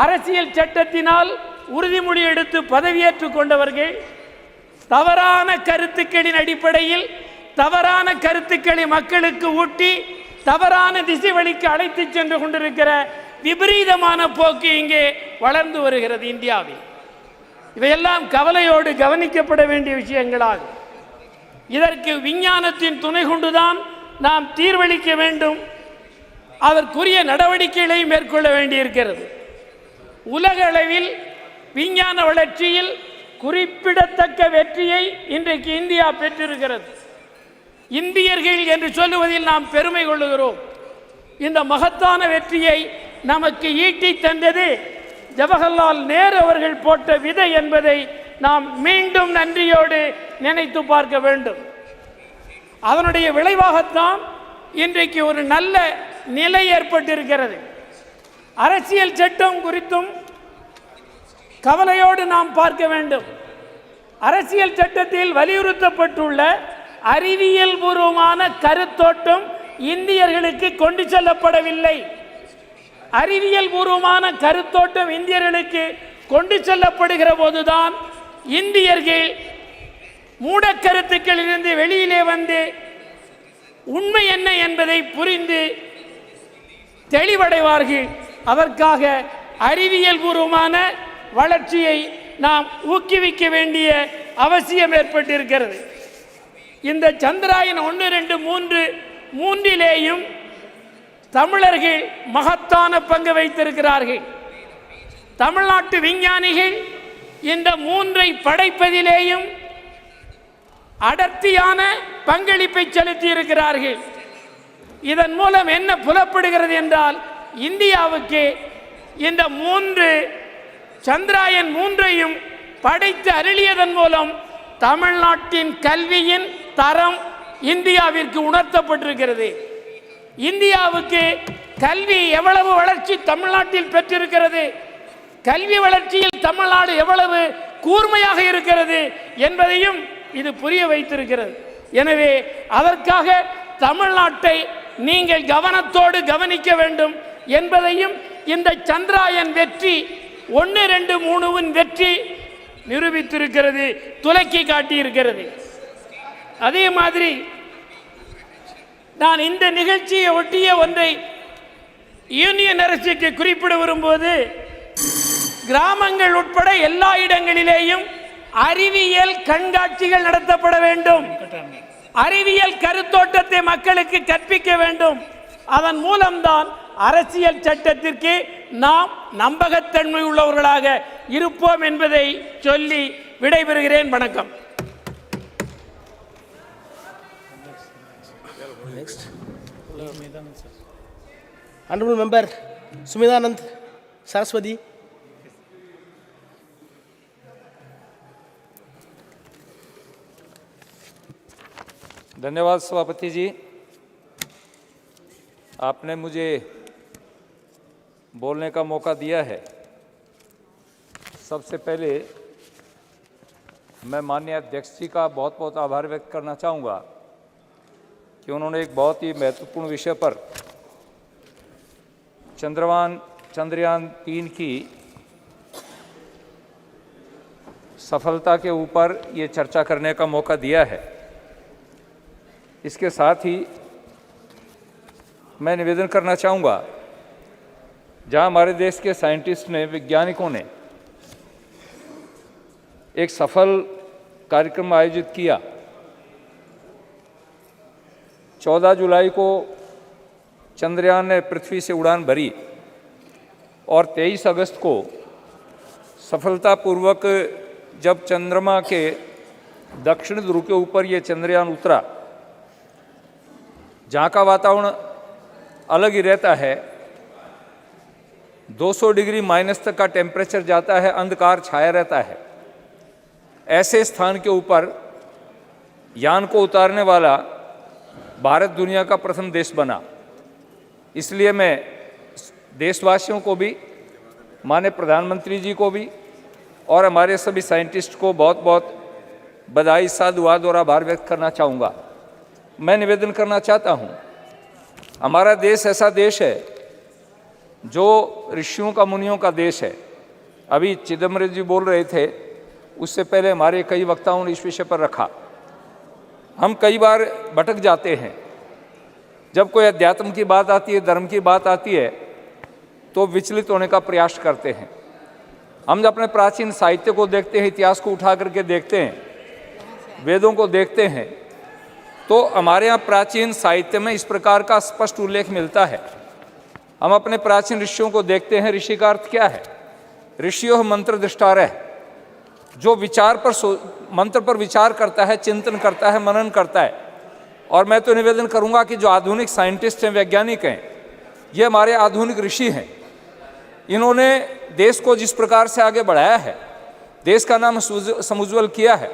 அரசியல் சட்டத்தினால் உறுதிமொழி எடுத்து பதவியேற்றுக் கொண்டவர்கள் தவறான கருத்துக்களின் அடிப்படையில் தவறான கருத்துக்களை மக்களுக்கு ஊட்டி தவறான திசை வழிக்கு அழைத்து சென்று கொண்டிருக்கிற விபரீதமான போக்கு இங்கே வளர்ந்து வருகிறது இந்தியாவில். இவையெல்லாம் கவலையோடு கவனிக்கப்பட வேண்டிய விஷயங்களாகும். இதற்கு விஞ்ஞானத்தின் துணை கொண்டுதான் நாம் தீர்வளிக்க வேண்டும். அதற்குரிய நடவடிக்கைகளை மேற்கொள்ள வேண்டியிருக்கிறது. உலக அளவில் விஞ்ஞான வளர்ச்சியில் குறிப்பிடத்தக்க வெற்றியை இன்றைக்கு இந்தியா பெற்றிருக்கிறது. இந்தியர்கள் என்று சொல்லுவதில் நாம் பெருமை கொள்ளுகிறோம். இந்த மகத்தான வெற்றியை நமக்கு ஈட்டி தந்தது ஜவஹர்லால் நேரு அவர்கள் போட்ட விதை என்பதை நாம் மீண்டும் நன்றியோடு நினைத்து பார்க்க வேண்டும். அதனுடைய விளைவாகத்தான் இன்றைக்கு ஒரு நல்ல நிலை ஏற்பட்டிருக்கிறது. அரசியல் சட்டம் குறித்தும் கவலையோடு நாம் பார்க்க வேண்டும். அரசியல் சட்டத்தில் வலியுறுத்தப்பட்டுள்ள அறிவியல் பூர்வமான கருத்தோட்டம் இந்தியர்களுக்கு கொண்டு செல்லப்படவில்லை. அறிவியல் பூர்வமான கருத்தோட்டம் இந்தியர்களுக்கு கொண்டு செல்லப்படுகிற போதுதான் இந்தியர்கள் மூடக்கருத்துக்களிலிருந்து வெளியிலே வந்து உண்மை என்ன என்பதை புரிந்து தெளிவடைவார்கள். அதற்காக அறிவியல் பூர்வமான வளர்ச்சியை நாம் ஊக்குவிக்க வேண்டிய அவசியம் ஏற்பட்டிருக்கிறது. இந்த சந்திராயன் 1, 2, 3 மூன்றிலேயும் தமிழர்கள் மகத்தான பங்கு வைத்திருக்கிறார்கள். தமிழ்நாட்டு விஞ்ஞானிகள் இந்த 3ஐ படைப்பதிலேயும் அடர்த்தியான பங்களிப்பை செலுத்தி இருக்கிறார்கள். இதன் மூலம் என்ன புலப்படுகிறது என்றால் இந்தியாவுக்கு இந்த 3 சந்திராயன் 3ஐயும் படைத்து அருளியதன் மூலம் தமிழ்நாட்டின் கல்வியின் தரம் இந்தியாவிற்கு உணர்த்தப்பட்டிருக்கிறது. இந்தியாவுக்கு கல்வி எவ்வளவு வளர்ச்சி தமிழ்நாட்டில் பெற்றிருக்கிறது, கல்வி வளர்ச்சியில் தமிழ்நாடு எவ்வளவு கூர்மையாக இருக்கிறது என்பதையும் இது புரிய வைத்திருக்கிறது. எனவே அதற்காக தமிழ்நாட்டை நீங்கள் கவனத்தோடு கவனிக்க வேண்டும் என்பதையும் இந்த சந்திராயன் வெற்றி 1, 2, 3 வெற்றி நிரூபித்திருக்கிறது, துலக்கி காட்டியிருக்கிறது. அதே மாதிரி நான் இந்த நிகழ்ச்சியை ஒட்டிய ஒன்றை யூனியன் அரசுக்கு குறிப்பிட வரும்போது, கிராமங்கள் உட்பட எல்லா இடங்களிலேயும் அறிவியல் கண்காட்சிகள் நடத்தப்பட வேண்டும். அறிவியல் கருத்தோட்டத்தை மக்களுக்கு கற்பிக்க வேண்டும். அதன் மூலம்தான் அரசியல் சட்டத்திற்கு நாம் நம்பகத்தன்மை உள்ளவர்களாக இருப்போம் என்பதை சொல்லி விடைபெறுகிறேன். வணக்கம். Honorable Member Sumidanand Saraswati. धन्यवाद सभापति जी, आपने मुझे बोलने का मौका दिया है। सबसे पहले मैं माननीय अध्यक्ष जी का बहुत बहुत आभार व्यक्त करना चाहूँगा कि उन्होंने एक बहुत ही महत्वपूर्ण विषय पर चंद्रयान 3 की सफलता के ऊपर ये चर्चा करने का मौका दिया है। इसके साथ ही मैं निवेदन करना चाहूँगा, जहाँ हमारे देश के साइंटिस्ट ने, वैज्ञानिकों ने एक सफल कार्यक्रम आयोजित किया। 14 जुलाई को चंद्रयान ने पृथ्वी से उड़ान भरी और 23 अगस्त को सफलतापूर्वक जब चंद्रमा के दक्षिण ध्रुव के ऊपर ये चंद्रयान उतरा, जहाँ का वातावरण अलग ही रहता है, 200 डिग्री माइनस तक का टेम्परेचर जाता है, अंधकार छाया रहता है। ऐसे स्थान के ऊपर यान को उतारने वाला भारत दुनिया का प्रथम देश बना। इसलिए मैं देशवासियों को भी, माननीय प्रधानमंत्री जी को भी और हमारे सभी साइंटिस्ट को बहुत बहुत बधाई, साधुवाद और आभार व्यक्त करना चाहूँगा। मैं निवेदन करना चाहता हूँ, हमारा देश ऐसा देश है जो ऋषियों का, मुनियों का देश है। अभी चिदम्बरम जी बोल रहे थे, उससे पहले हमारे कई वक्ताओं ने इस विषय पर रखा। हम कई बार भटक जाते हैं। जब कोई अध्यात्म की बात आती है, धर्म की बात आती है, तो विचलित होने का प्रयास करते हैं। हम जब अपने प्राचीन साहित्य को देखते हैं, इतिहास को उठा करके देखते हैं, वेदों को देखते हैं, तो हमारे यहाँ प्राचीन साहित्य में इस प्रकार का स्पष्ट उल्लेख मिलता है। हम अपने प्राचीन ऋषियों को देखते हैं। ऋषि का अर्थ क्या है? ऋषियों मंत्र दृष्टारः, जो विचार पर, मंत्र पर विचार करता है, चिंतन करता है, मनन करता है। और मैं तो निवेदन करूंगा कि जो आधुनिक साइंटिस्ट हैं, वैज्ञानिक हैं, ये हमारे आधुनिक ऋषि हैं। इन्होंने देश को जिस प्रकार से आगे बढ़ाया है, देश का नाम समुज्ज्वल किया है।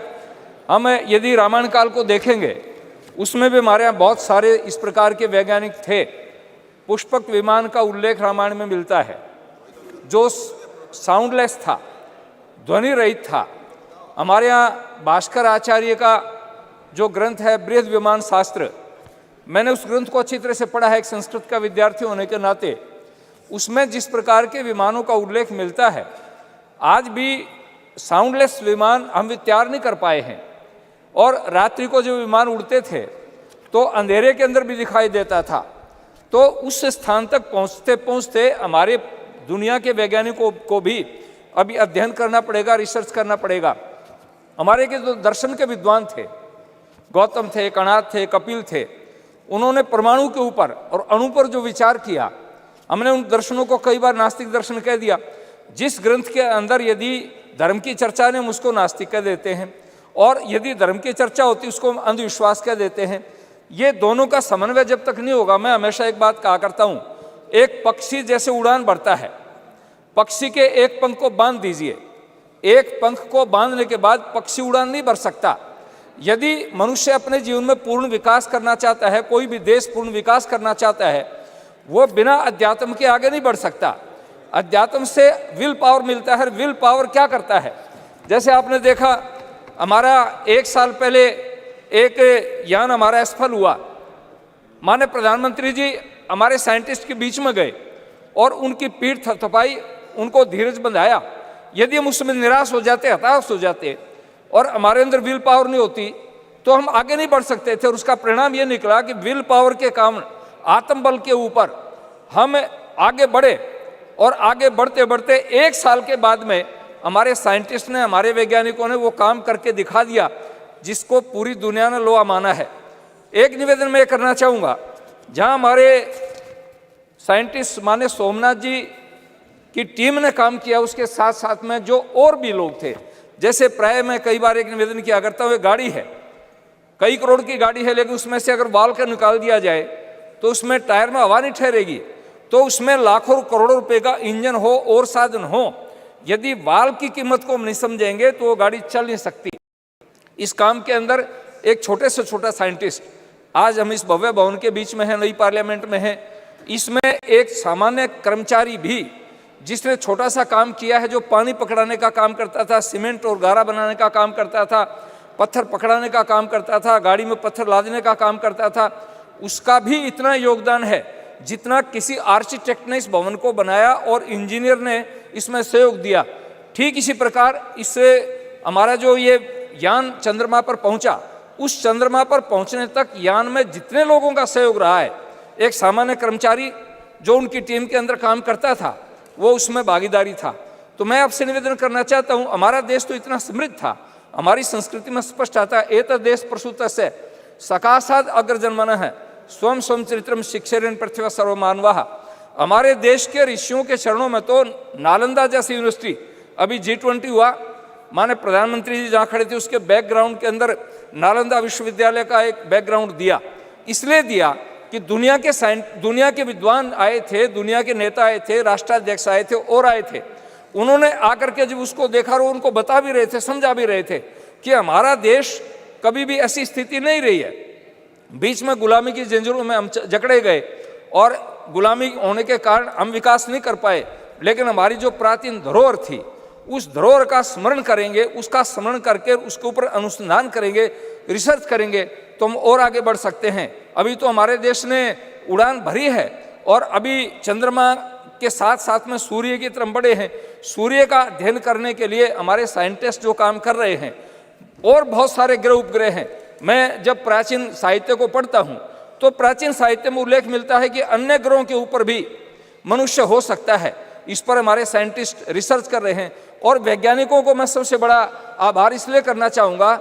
हम यदि रामायण काल को देखेंगे, उसमें भी हमारे यहाँ बहुत सारे इस प्रकार के वैज्ञानिक थे। पुष्पक विमान का उल्लेख रामायण में मिलता है, जो साउंडलेस था, ध्वनि रहित था। हमारे यहाँ भास्कर आचार्य का जो ग्रंथ है बृहद विमान शास्त्र, मैंने उस ग्रंथ को अच्छी तरह से पढ़ा है एक संस्कृत का विद्यार्थी होने के नाते। उसमें जिस प्रकार के विमानों का उल्लेख मिलता है, आज भी साउंडलेस विमान हम तैयार नहीं कर पाए हैं। और रात्रि को जो विमान उड़ते थे तो अंधेरे के अंदर भी दिखाई देता था। तो उस स्थान तक पहुँचते पहुँचते हमारे दुनिया के वैज्ञानिकों को भी अभी अध्ययन करना पड़ेगा, रिसर्च करना पड़ेगा। हमारे के जो दर्शन के विद्वान थे, गौतम थे, कणाद थे, कपिल थे, उन्होंने परमाणु के ऊपर और अणु पर जो विचार किया, हमने उन दर्शनों को कई बार नास्तिक दर्शन कह दिया। जिस ग्रंथ के अंदर यदि धर्म की चर्चा ने, हम उसको नास्तिक कह देते हैं, और यदि धर्म की चर्चा होती उसको हम अंधविश्वास कह देते हैं। ये दोनों का समन्वय जब तक नहीं होगा, मैं हमेशा एक बात कहा करता हूँ, एक पक्षी जैसे उड़ान भरता है, पक्षी के एक पंख को बांध दीजिए, एक पंख को बांधने के बाद पक्षी उड़ान नहीं भर सकता। यदि मनुष्य अपने जीवन में पूर्ण विकास करना चाहता है, कोई भी देश पूर्ण विकास करना चाहता है, वो बिना अध्यात्म के आगे नहीं बढ़ सकता। अध्यात्म से विल पावर मिलता है। विल पावर क्या करता है? जैसे आपने देखा, हमारा 1 साल पहले एक यान हमारा असफल हुआ। माननीय प्रधानमंत्री जी हमारे साइंटिस्ट के बीच में गए और उनकी पीठ थपथपाई, उनको धीरज बंधाया। यदि हम उसमें निराश हो जाते, हताश हो जाते और हमारे अंदर विल पावर नहीं होती, तो हम आगे नहीं बढ़ सकते थे। और उसका परिणाम ये निकला कि विल पावर के कारण, आत्मबल के ऊपर हम आगे बढ़े, और आगे बढ़ते बढ़ते 1 साल के बाद में हमारे साइंटिस्ट ने, हमारे वैज्ञानिकों ने वो काम करके दिखा दिया जिसको पूरी दुनिया ने लोहा माना है। एक निवेदन मैं करना चाहूँगा, जहाँ हमारे साइंटिस्ट माने सोमनाथ जी की टीम ने काम किया, उसके साथ साथ में जो और भी लोग थे, जैसे प्राय मैं कई बार एक निवेदन किया करता हूँ, गाड़ी है, कई करोड़ की गाड़ी है, लेकिन उसमें से अगर वाल्व का निकाल दिया जाए तो उसमें टायर में हवा नहीं ठहरेगी। तो उसमें लाखों करोड़ों रुपए का इंजन हो और साधन हो, यदि वाल्व की कीमत को हम नहीं समझेंगे तो वो गाड़ी चल नहीं सकती। इस काम के अंदर एक छोटे से छोटा साइंटिस्ट, आज हम इस भव्य भवन के बीच में हैं, नई पार्लियामेंट में हैं, इसमें एक सामान्य कर्मचारी भी जिसने छोटा सा काम किया है, जो पानी पकड़ाने का काम करता था, सीमेंट और गारा बनाने का काम करता था, पत्थर पकड़ाने का काम करता था, गाड़ी में पत्थर लादने का काम करता था, उसका भी इतना योगदान है जितना किसी आर्किटेक्ट ने इस भवन को बनाया और इंजीनियर ने इसमें सहयोग दिया। ठीक इसी प्रकार इससे हमारा जो ये यान चंद्रमा पर पहुंचा, उस चंद्रमा पर पहुंचने तक यान में जितने लोगों का सहयोग रहा है, एक सामान्य कर्मचारी जो उनकी टीम के अंदर काम करता था वो उसमें भागीदारी था। तो मैं आपसे निवेदन करना चाहता हूं, हमारा देश तो इतना समृद्ध था, हमारी संस्कृति में स्पष्ट आता है, एत देश प्रसूतस्य सकाशाद अग्रजन्मनः है स्वयं स्वयं चरित्रम शिक्षेरन पृथ्वी सर्वमानवाः। हमारे देश के ऋषियों के चरणों में तो नालंदा जैसी यूनिवर्सिटी, अभी G20 हुआ, माने प्रधानमंत्री जी जहाँ खड़े थे उसके बैकग्राउंड के अंदर नालंदा विश्वविद्यालय का एक बैकग्राउंड दिया। इसलिए दिया कि दुनिया के विद्वान आए थे, दुनिया के नेता आए थे, राष्ट्राध्यक्ष आए थे और आए थे। उन्होंने आकर के जब उसको देखा और उनको बता भी रहे थे, समझा भी रहे थे कि हमारा देश कभी भी ऐसी स्थिति नहीं रही है। बीच में गुलामी की जंजीरों में हम जकड़े गए और गुलामी होने के कारण हम विकास नहीं कर पाए, लेकिन हमारी जो प्राचीन धरोहर थी उस धरोहर का स्मरण करेंगे, उसका स्मरण करके उसके ऊपर अनुसंधान करेंगे, रिसर्च करेंगे तो हम और आगे बढ़ सकते हैं। अभी तो हमारे देश ने उड़ान भरी है और अभी चंद्रमा के साथ साथ में सूर्य की तरफ बढ़े हैं। सूर्य का अध्ययन करने के लिए हमारे साइंटिस्ट जो काम कर रहे हैं और बहुत सारे ग्रह उपग्रह हैं। मैं जब प्राचीन साहित्य को पढ़ता हूँ तो प्राचीन साहित्य में उल्लेख मिलता है कि अन्य ग्रहों के ऊपर भी मनुष्य हो सकता है। इस पर हमारे साइंटिस्ट रिसर्च कर रहे हैं और वैज्ञानिकों को मैं सबसे बड़ा आभार इसलिए करना चाहूँगा,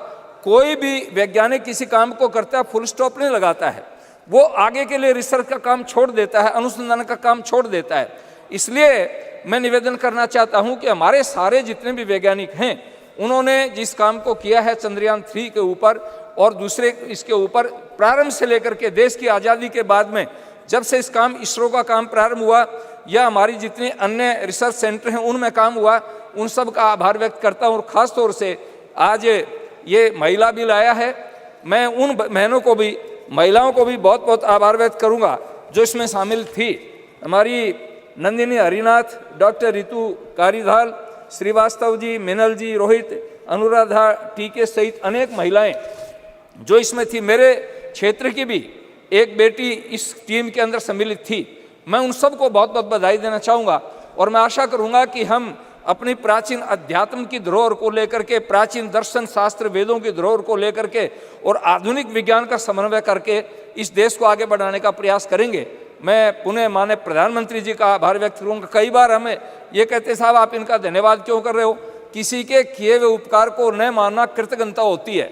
कोई भी वैज्ञानिक किसी काम को करता है फुल स्टॉप नहीं लगाता है, वो आगे के लिए रिसर्च का काम छोड़ देता है, अनुसंधान का काम छोड़ देता है। इसलिए मैं निवेदन करना चाहता हूं कि हमारे सारे जितने भी वैज्ञानिक हैं उन्होंने जिस काम को किया है चंद्रयान 3 के ऊपर और दूसरे इसके ऊपर, प्रारंभ से लेकर के देश की आज़ादी के बाद में जब से इस काम इसरो का काम प्रारंभ हुआ या हमारी जितने अन्य रिसर्च सेंटर हैं उनमें काम हुआ, उन सब का आभार व्यक्त करता हूँ। और ख़ास तौर से आज ये महिला बिल आया है, मैं उन बहनों को भी, महिलाओं को भी बहुत बहुत आभार व्यक्त करूंगा जो इसमें शामिल थी। हमारी नंदिनी हरिनाथ, डॉक्टर रितु कारीधाल, श्रीवास्तव जी, मिनल जी, रोहित, अनुराधा टीके सहित अनेक महिलाएं जो इसमें थी। मेरे क्षेत्र की भी एक बेटी इस टीम के अंदर सम्मिलित थी। मैं उन सबको बहुत बहुत बधाई देना चाहूँगा और मैं आशा करूँगा कि हम अपनी प्राचीन अध्यात्म की धरोहर को लेकर के, प्राचीन दर्शन शास्त्र वेदों की धरोहर को लेकर के और आधुनिक विज्ञान का समन्वय करके इस देश को आगे बढ़ाने का प्रयास करेंगे। मैं पुनः माननीय प्रधानमंत्री जी का आभार व्यक्त करूँगा। कई बार हमें ये कहते साहब आप इनका धन्यवाद क्यों कर रहे हो, किसी के किए हुए उपकार को न मानना कृतज्ञता होती है।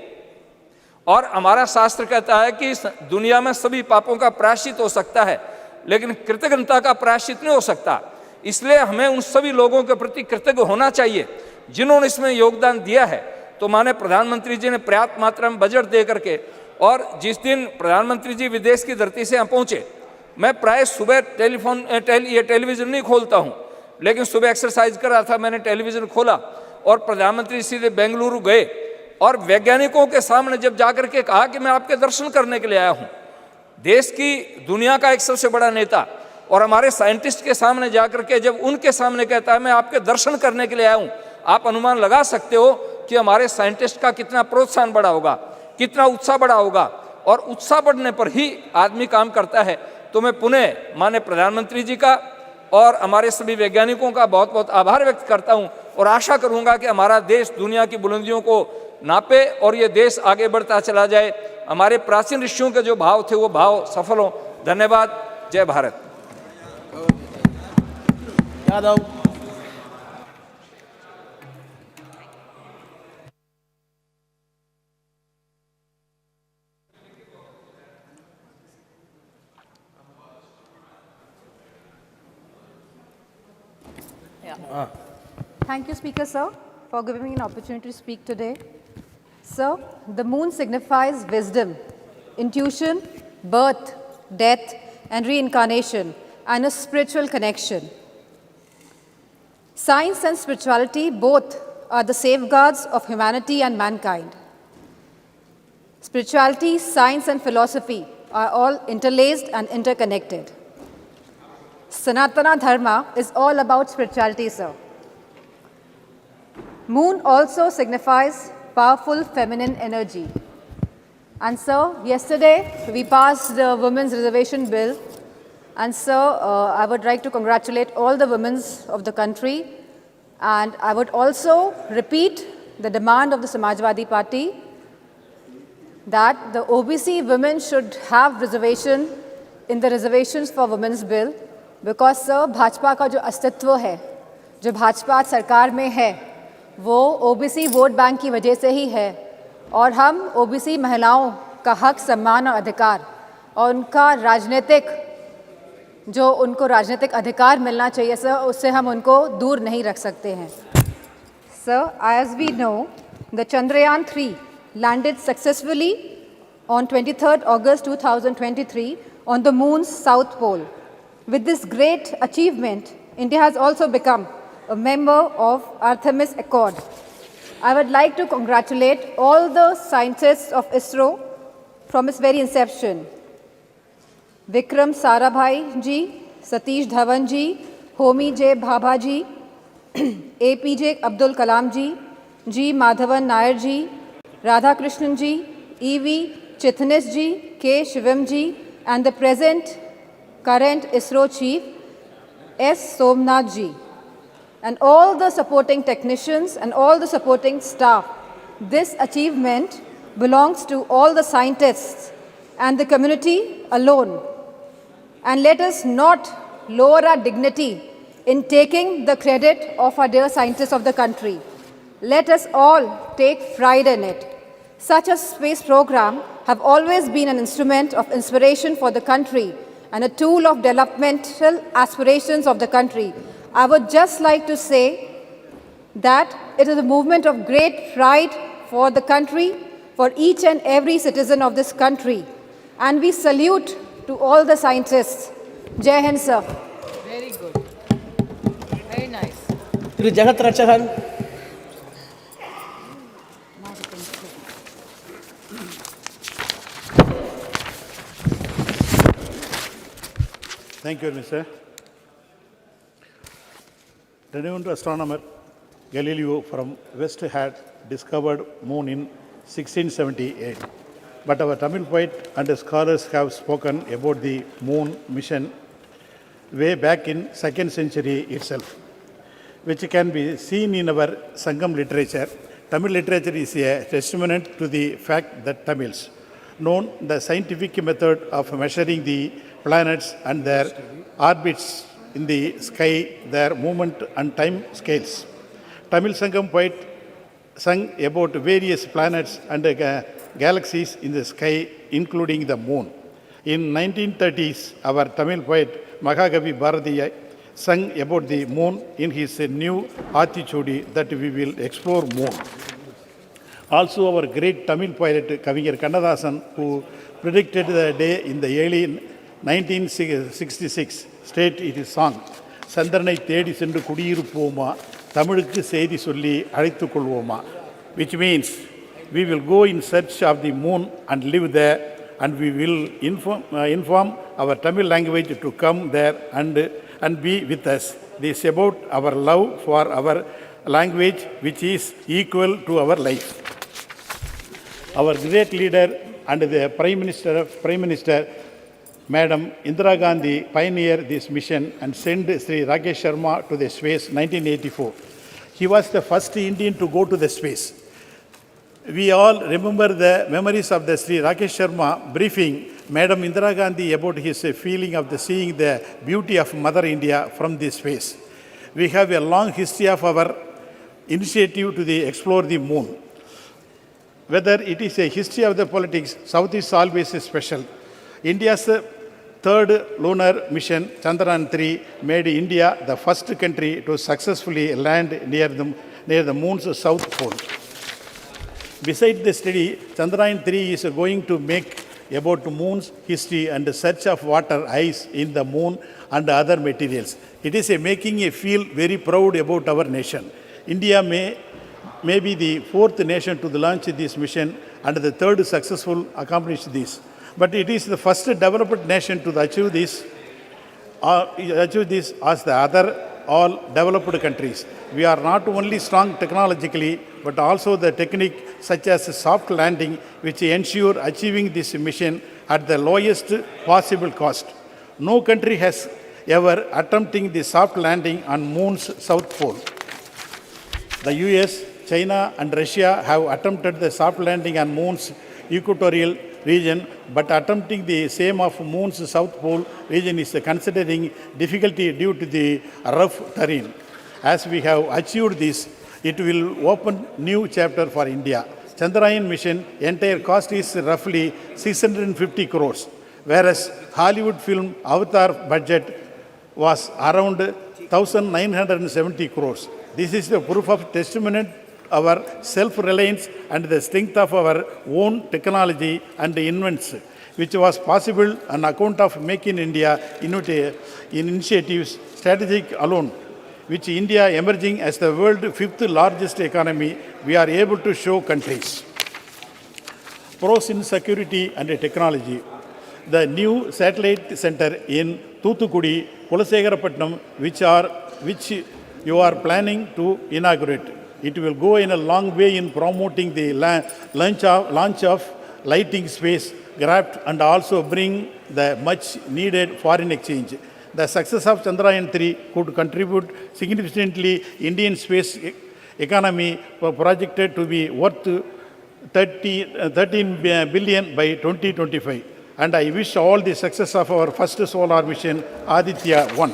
और हमारा शास्त्र कहता है कि दुनिया में सभी पापों का प्रायश्चित हो सकता है लेकिन कृतज्ञता का प्रायश्चित नहीं हो सकता। इसलिए हमें उन सभी लोगों के प्रति कृतज्ञ होना चाहिए जिन्होंने इसमें योगदान दिया है। तो माननीय प्रधानमंत्री जी ने पर्याप्त मात्रा में बजट दे करके, और जिस दिन प्रधानमंत्री जी विदेश की धरती से यहाँ पहुँचे, मैं प्राय सुबह टेलीविज़न नहीं खोलता हूँ, लेकिन सुबह एक्सरसाइज कर रहा था, मैंने टेलीविज़न खोला और प्रधानमंत्री सीधे बेंगलुरु गए और वैज्ञानिकों के सामने जब जाकर के कहा कि मैं आपके दर्शन करने के लिए आया हूँ, देश की दुनिया का एक सबसे बड़ा नेता और हमारे साइंटिस्ट के सामने जाकर के जब उनके सामने कहता है मैं आपके दर्शन करने के लिए आया हूँ, आप अनुमान लगा सकते हो कि हमारे साइंटिस्ट का कितना प्रोत्साहन बढ़ा होगा, कितना उत्साह बढ़ा होगा। और उत्साह बढ़ने पर ही आदमी काम करता है। तो मैं पुनः माननीय प्रधानमंत्री जी का और हमारे सभी वैज्ञानिकों का बहुत बहुत आभार व्यक्त करता हूँ और आशा करूँगा कि हमारा देश दुनिया की बुलंदियों को नापे और ये देश आगे बढ़ता चला जाए। हमारे प्राचीन ऋषियों के जो भाव थे वो भाव सफल हों। धन्यवाद। जय Bharat. Yadav. Thank you, Speaker, sir, for giving me an opportunity to speak today. Sir, the moon signifies wisdom, intuition, birth, death, and reincarnation, and a spiritual connection. Science and spirituality both are the safeguards of humanity and mankind. Spirituality, science, and philosophy are all interlaced and interconnected. Sanatana Dharma is all about spirituality, sir. Moon also signifies powerful feminine energy. And sir, yesterday we passed the Women's Reservation Bill. And sir, I would like to congratulate all the women of the country. And I would also repeat the demand of the Samajwadi Party that the OBC women should have reservation in the reservations for women's bill, because sir, Bhajpa का जो अस्तित्व है, जो भाजपा सरकार में है, वो OBC vote bank की वजह से ही है। और हम ओबीसी महिलाओं का हक, सम्मान और अधिकार और उनका उनको राजनीतिक अधिकार मिलना चाहिए सर, उससे हम उनको दूर नहीं रख सकते हैं। Sir, as we know, the Chandrayaan 3 landed successfully on 23rd August 2023 on the moon's south pole. With this great achievement, India has also become a member of Artemis Accord. I would like to congratulate all the scientists of ISRO from its very inception. Vikram Sarabhai ji, Satish Dhawan ji, Homi J. Bhabha ji, APJ Abdul Kalam ji, G. Madhavan Nair ji, Radha Krishnan ji, E.V. Chitnis ji, K. Shivam ji, and the current ISRO chief, S. Somnath ji, and all the supporting technicians and all the supporting staff. This achievement belongs to all the scientists and the community alone. And let us not lower our dignity in taking the credit of our dear scientists of the country. Let us all take pride in it. Such a space program have always been an instrument of inspiration for the country and a tool of developmental aspirations of the country. I would just like to say that it is a movement of great pride for the country, for each and every citizen of this country. And we salute to all the scientists. Jai Hind, sir. Very good. Very nice. Shri Jagat Rakshakan. Thank you, Mr. Renowned astronomer Galileo from West had discovered moon in 1678. But our Tamil poet and scholars have spoken about the moon mission way back in 2nd century itself, which can be seen in our Sangam literature. Tamil literature is a testament to the fact that Tamils know the scientific method of measuring the planets and their orbits in the sky, their movement and time scales. Tamil Sangam poet sung about various planets and galaxies in the sky, including the moon. In 1930s, our Tamil poet Mahagavi Bharatiya sung about the moon in his new Aathichudi that we will explore more. Also, our great Tamil poet Kaviyar Kannadasan, who predicted the day in the early 1966, stated in his song, Sandranai Thedi Sendu Kudiyirupoma, Tamilukku Seidi Solli Azhaithu Kolvoma, which means we will go in search of the moon and live there, and we will inform our Tamil language to come there and be with us. This is about our love for our language, which is equal to our life. Our great leader and the Prime Minister, Madam Indira Gandhi, pioneered this mission and sent Sri Rakesh Sharma to the space in 1984. He was the first Indian to go to the space. We all remember the memories of the Sri Rakesh Sharma briefing Madam Indira Gandhi about his feeling of seeing the beauty of Mother India from this space. We have a long history of our initiative to explore the moon. Whether it is a history of the politics, South is always special. India's third lunar mission, Chandrayaan 3, made India the first country to successfully land near the moon's south pole. Besides the study, Chandrayaan 3 is going to make about moon's history and search of water, ice in the moon and other materials. It is making me feel very proud about our nation. India may be the fourth nation to launch this mission and the third successful accomplish this. But it is the first developed nation to achieve this achieve this as the other all developed countries. We are not only strong technologically, but also the technique such as soft landing, which ensure achieving this mission at the lowest possible cost. No country has ever attempting the soft landing on Moon's south pole. The US, China and Russia have attempted the soft landing on Moon's equatorial region, but attempting the same of Moon's south pole region is considering difficulty due to the rough terrain. As we have achieved this, it will open new chapter for India. Chandrayaan mission entire cost is roughly 650 crores, whereas Hollywood film Avatar budget was around 1,970 crores. This is the proof of testament our self-reliance and the strength of our own technology and invents, which was possible on account of Make in India initiatives strategic alone, which India emerging as the world's 5th largest economy, we are able to show countries. Pros in security and technology. The new satellite center in Thoothukudi, Kulasegarapatnam, which you are planning to inaugurate. It will go in a long way in promoting the launch of lighting space craft and also bring the much needed foreign exchange. The success of Chandrayaan 3 could contribute significantly Indian space economy projected to be worth 13 billion by 2025. And I wish all the success of our first solar mission, Aditya 1.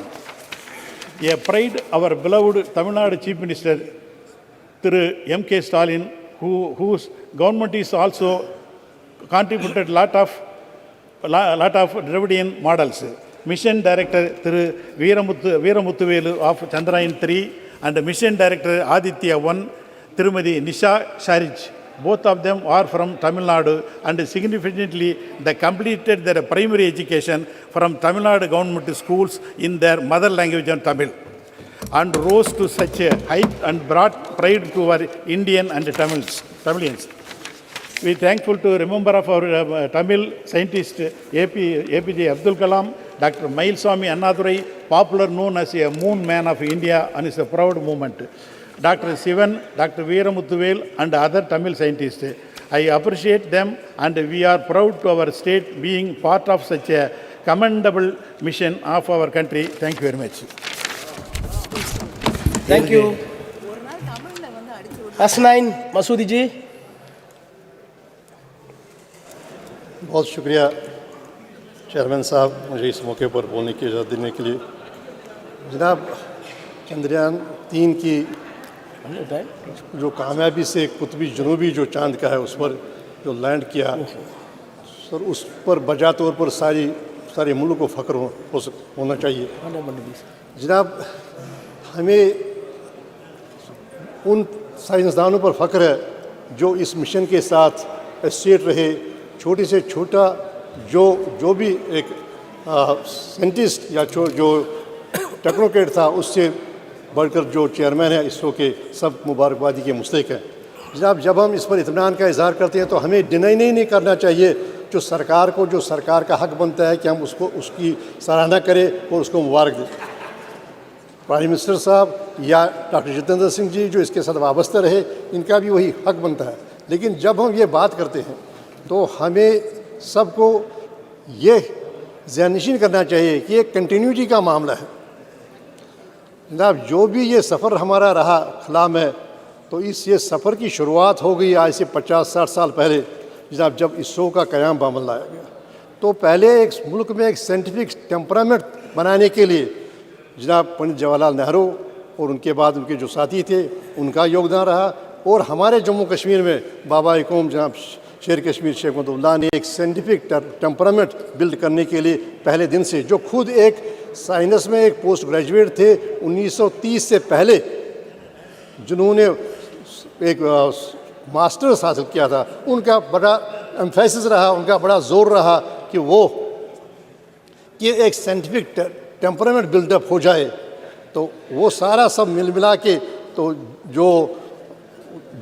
A pride, our beloved Tamil Nadu Chief Minister, Thiru M.K. Stalin, whose government is also contributed lot of Dravidian models. Mission Director Thiru Veeramuthuvelu of Chandrayaan 3 and Mission Director Aditya 1, Tirumadi Nisha Sharij. Both of them are from Tamil Nadu and significantly they completed their primary education from Tamil Nadu government schools in their mother language and Tamil, and rose to such a height and brought pride to our Indian and Tamilians. We are thankful to remember of our Tamil scientist APJ Abdul Kalam, Dr. Mailswamy Annadurai, popular known as a moon man of India, and is a proud movement. Dr. Sivan, Dr. Veeramuthuvel and other Tamil scientists. I appreciate them and we are proud to our state being part of such a commendable mission of our country. Thank you very much. Thank you. Hasnain Masoodi ji. बहुत शुक्रिया chairman साहब मुझे इस मौके पर बोलने की इजाज़त देने के लिए। जनाब, चंद्रयान 3 की जो कामयाबी से कुतुबी जनूबी जो चांद का है उस पर जो लैंड किया सर, उस पर बजा तौर पर सारे मुल्क को फ़ख्र होना चाहिए। जनाब, हमें उन साइंसदानों पर फ़ख्र है जो इस मिशन के साथ एसोसिएट रहे, छोटे से छोटा जो भी एक साइंटिस्ट या जो टेक्नोक्रेट था उससे बढ़कर जो चेयरमैन है इसरो के, सब मुबारकबादी के मुस्तहिक हैं। जनाब, जब हम इस पर इत्मीनान का इजहार करते हैं तो हमें डिनाई नहीं करना चाहिए जो सरकार का हक बनता है कि हम उसकी सराहना करें और उसको मुबारक दें। प्राइम मिनिस्टर साहब या डॉक्टर जितेंद्र सिंह जी जो इसके साथ वाबस्ता रहे, इनका भी वही हक बनता है। लेकिन जब हम ये बात करते हैं तो हमें सबको ये ज़हननशीन करना चाहिए कि ये कंटिन्यूटी का मामला है। जनाब, जो भी ये सफ़र हमारा रहा खला में, तो ये सफ़र की शुरुआत हो गई आज से 50-60 साल पहले। जनाब, जब इसरो का क़याम बामल लाया गया तो पहले एक मुल्क में एक साइंटिफिक टेम्परामेंट बनाने के लिए जनाब पंडित जवाहरलाल नेहरू और उनके बाद उनके जो साथी थे उनका योगदान रहा, और हमारे जम्मू कश्मीर में बाबा कौम जनाब शेर कश्मीर शेख महमूदुल्लाह ने एक साइंटिफिक टेम्परामेंट बिल्ड करने के लिए पहले दिन से, जो खुद एक साइंस में एक पोस्ट ग्रेजुएट थे 1930 से पहले, जिन्होंने एक मास्टर्स हासिल किया था, उनका बड़ा एम्फेसिस रहा, उनका बड़ा जोर रहा कि एक साइंटिफिक टेम्परामेंट बिल्डअप हो जाए। तो वो सारा सब मिला के तो जो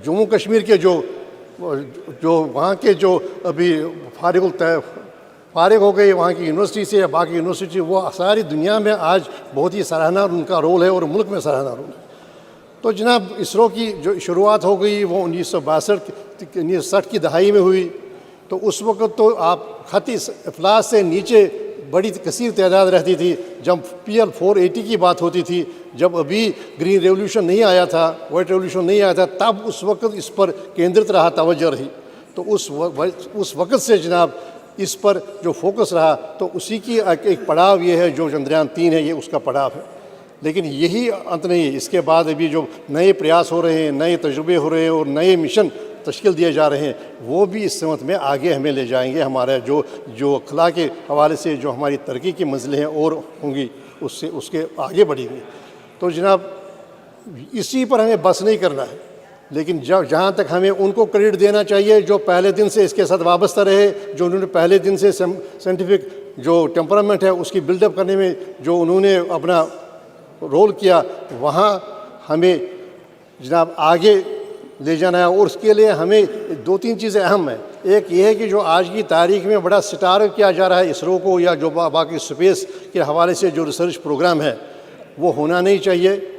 जम्मू कश्मीर के जो वहाँ के जो अभी फारिग हो गए वहाँ की यूनिवर्सिटी से या बाकी यूनिवर्सिटी, वो सारी दुनिया में आज बहुत ही सराहना उनका रोल है और मुल्क में सराहना रोल है। तो जनाब इसरो की जो शुरुआत हो गई वो 1962-1960 की दहाई में हुई। तो उस वक़्त तो आप खती अफलास से नीचे बड़ी कसीर तादाद रहती थी। जब PL 480 की बात होती थी, जब अभी ग्रीन रेवोल्यूशन नहीं आया था, वाइट रेवोल्यूशन नहीं आया था, तब उस वक़्त इस पर केंद्रित रहा, तवज्जो रही। तो उस वक़्त से जनाब इस पर जो फोकस रहा, तो उसी की एक पड़ाव ये है जो चंद्रयान 3 है, ये उसका पड़ाव है। लेकिन यही अंत नहीं है। इसके बाद अभी जो नए प्रयास हो रहे हैं, नए तजुर्बे हो रहे हैं और नए मिशन तश्कील दिए जा रहे हैं, वो भी इस समत में आगे हमें ले जाएंगे। हमारा जो अखला के हवाले से जो हमारी तरक्की की मंजिलें हैं और होंगी, उससे उसके आगे बढ़ेंगी। तो जनाब इसी पर हमें बस नहीं करना है, लेकिन जहाँ तक हमें उनको क्रेडिट देना चाहिए जो पहले दिन से इसके साथ वाबस्ता रहे, जो उन्होंने पहले दिन से साइंटिफिक जो टेम्परामेंट है उसकी बिल्डअप करने में जो उन्होंने अपना रोल किया, वहाँ हमें जनाब आगे ले जाना है। और उसके लिए हमें 2-3 चीज़ें अहम हैं। एक ये है कि जो आज की तारीख में बड़ा सितारा किया जा रहा है इसरो को, या जो बाकी स्पेस के हवाले से जो रिसर्च प्रोग्राम है, वो होना नहीं चाहिए।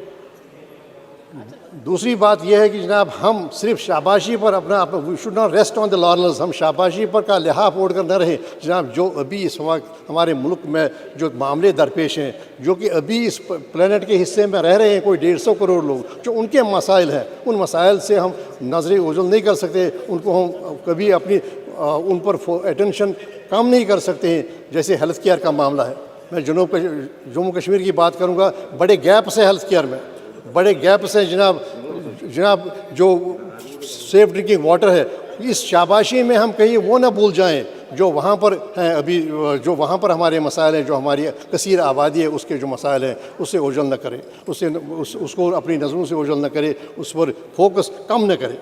दूसरी बात यह है कि जनाब हम सिर्फ शाबाशी पर we should not rest on the laurels, हम शाबाशी पर का लिहाफ ओढ़ कर न रहें। जनाब जो अभी इस वक्त हमारे मुल्क में जो मामले दरपेश हैं, जो कि अभी इस प्लेनेट के हिस्से में रह रहे हैं कोई 150 करोड़ लोग, जो उनके मसाइल हैं, उन मसाइल से हम नजर ओझल नहीं कर सकते। उनको हम कभी अपनी उन पर अटेंशन कम नहीं कर सकते हैं। जैसे हेल्थ केयर का मामला है, मैं जम्मू कश्मीर की बात करूँगा, बड़े गैप से हेल्थ केयर में बड़े गैप से जनाब जो सेफ ड्रिंकिंग वाटर है, इस शाबाशी में हम कहीं वो ना भूल जाएं जो वहाँ पर हैं अभी, जो वहाँ पर हमारे मसाइल हैं, जो हमारी कसीर आबादी है उसके जो मसाइल हैं, उससे ओझल न करें, उसको अपनी नज़रों से ओझल न करें, उस पर फोकस कम न करें।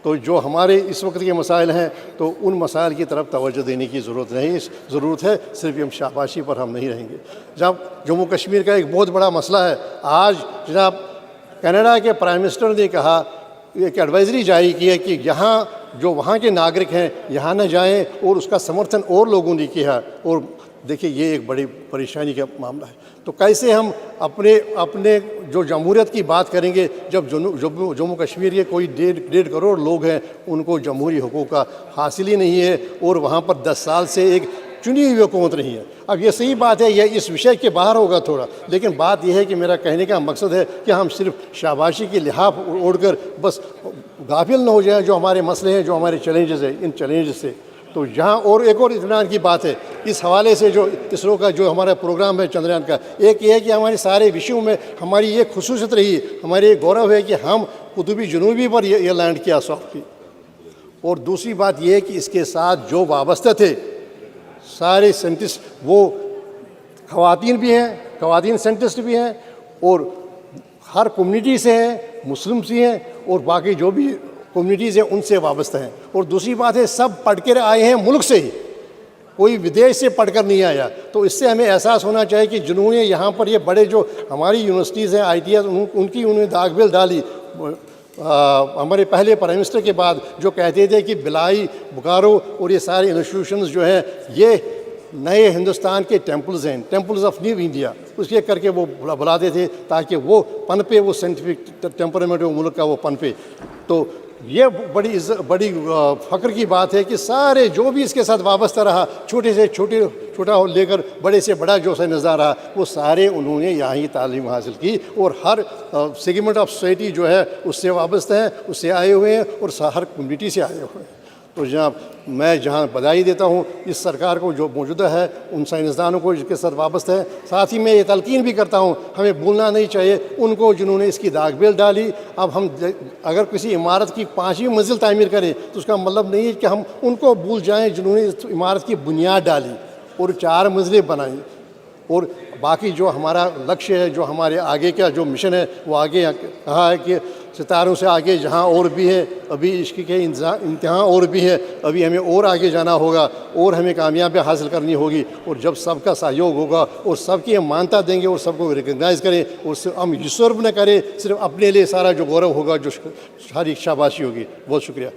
तो जो हमारे इस वक्त के मसाइल हैं, तो उन मसाइल की तरफ तवज्जो देने की ज़रूरत नहीं, ज़रूरत है सिर्फ हम शाबाशी पर हम नहीं रहेंगे। जब जम्मू कश्मीर का एक बहुत बड़ा मसला है, आज जनाब कनाडा के प्राइम मिनिस्टर ने कहा, एक एडवाइजरी जारी की है कि यहाँ जो वहाँ के नागरिक हैं यहाँ न जाएं, और उसका समर्थन और लोगों ने किया। और देखिए ये एक बड़ी परेशानी का मामला है। तो कैसे हम अपने जो जमहूरियत की बात करेंगे, जब जम्मू कश्मीर के कोई 1.5 करोड़ लोग हैं, उनको जमहूरी हुकूक का हासिल ही नहीं है, और वहाँ पर 10 साल से एक चुनी हुई हुकूमत नहीं है। अब ये सही बात है, यह इस विषय के बाहर होगा थोड़ा, लेकिन बात यह है कि मेरा कहने का मकसद है कि हम सिर्फ शाबाशी की लिहाफ ओढ़कर बस गाफिल न हो जाए जो हमारे मसले हैं, जो हमारे चैलेंजेस हैं, इन चैलेंजेस से। तो यहाँ और एक और इत्मीनान की बात है इस हवाले से, जो इसरो का जो हमारा प्रोग्राम है चंद्रयान का, एक ये है कि हमारे सारे विषयों में हमारी ये खुसूसियत रही, हमारे ये गौरव है कि हम कुतुबी जनूबी पर ये लैंड किया सॉफ्ट की। और दूसरी बात यह है कि इसके साथ जो वाबस्ते थे सारे साइंटिस्ट, वो ख़वातीन भी हैं, ख़वातीन साइंटिस्ट भी हैं, और हर कम्युनिटी से हैं, मुस्लिम से हैं, और बाकी जो भी कम्युनिटीज़ हैं उनसे वाबस्ता हैं। और दूसरी बात है सब पढ़ कर आए हैं मुल्क से ही, कोई विदेश से पढ़कर नहीं आया। तो इससे हमें एहसास होना चाहिए कि जिन्होंने यहाँ पर ये बड़े जो हमारी यूनिवर्सिटीज़ हैं, ITS, उनकी उन्होंने दागबिल डाली। हमारे पहले प्राइम मिनिस्टर के बाद जो कहते थे कि बिलाई, बोकारो और ये सारे इंस्टीट्यूशंस जो हैं ये नए हिंदुस्तान के टेम्पल्स हैं, टेम्पल्स ऑफ न्यू इंडिया, उसके करके वो बुलाते थे ताकि वो पनपे, वो साइंटिफिक टेम्परामेंट वो मुल्क का वो पनपे। तो ये बड़ी फ़ख्र की बात है कि सारे जो भी इसके साथ वाबस्ता रहा, छोटे से छोटा लेकर बड़े से बड़ा जो साइंसदान रहा, वो सारे उन्होंने यहाँ ही तालीम हासिल की, और हर सेगमेंट ऑफ सोसाइटी जो है उससे वाबस्ता है, उससे आए हुए हैं, और हर कम्युनिटी से आए हुए हैं। तो मैं जहाँ बधाई देता हूँ इस सरकार को जो मौजूदा है, उन साइंसदानों को जिसके साथ वाबस्ता है। साथ ही मैं ये तलकीन भी करता हूँ, हमें भूलना नहीं चाहिए उनको जिन्होंने इसकी दागबिल डाली। अब हम अगर किसी इमारत की 5वीं मंजिल तामीर करें तो उसका मतलब नहीं है कि हम उनको भूल जाएं जिन्होंने इस इमारत की बुनियाद डाली और 4 मंजिलें बनाई। और बाकी जो हमारा लक्ष्य है, जो हमारे आगे का जो मिशन है, वो आगे कहा है कि सितारों से आगे जहाँ और भी है, अभी इश्क के इम्तिहान और भी है, अभी हमें और आगे जाना होगा, और हमें कामयाबियाँ हासिल करनी होगी। और जब सबका सहयोग होगा और सबकी हम मान्यता देंगे और सबको रिकग्नाइज़ करें, और हम युसर्ब न करें, सिर्फ अपने लिए सारा जो गौरव होगा, जो सारी शाबाशी होगी। बहुत शुक्रिया।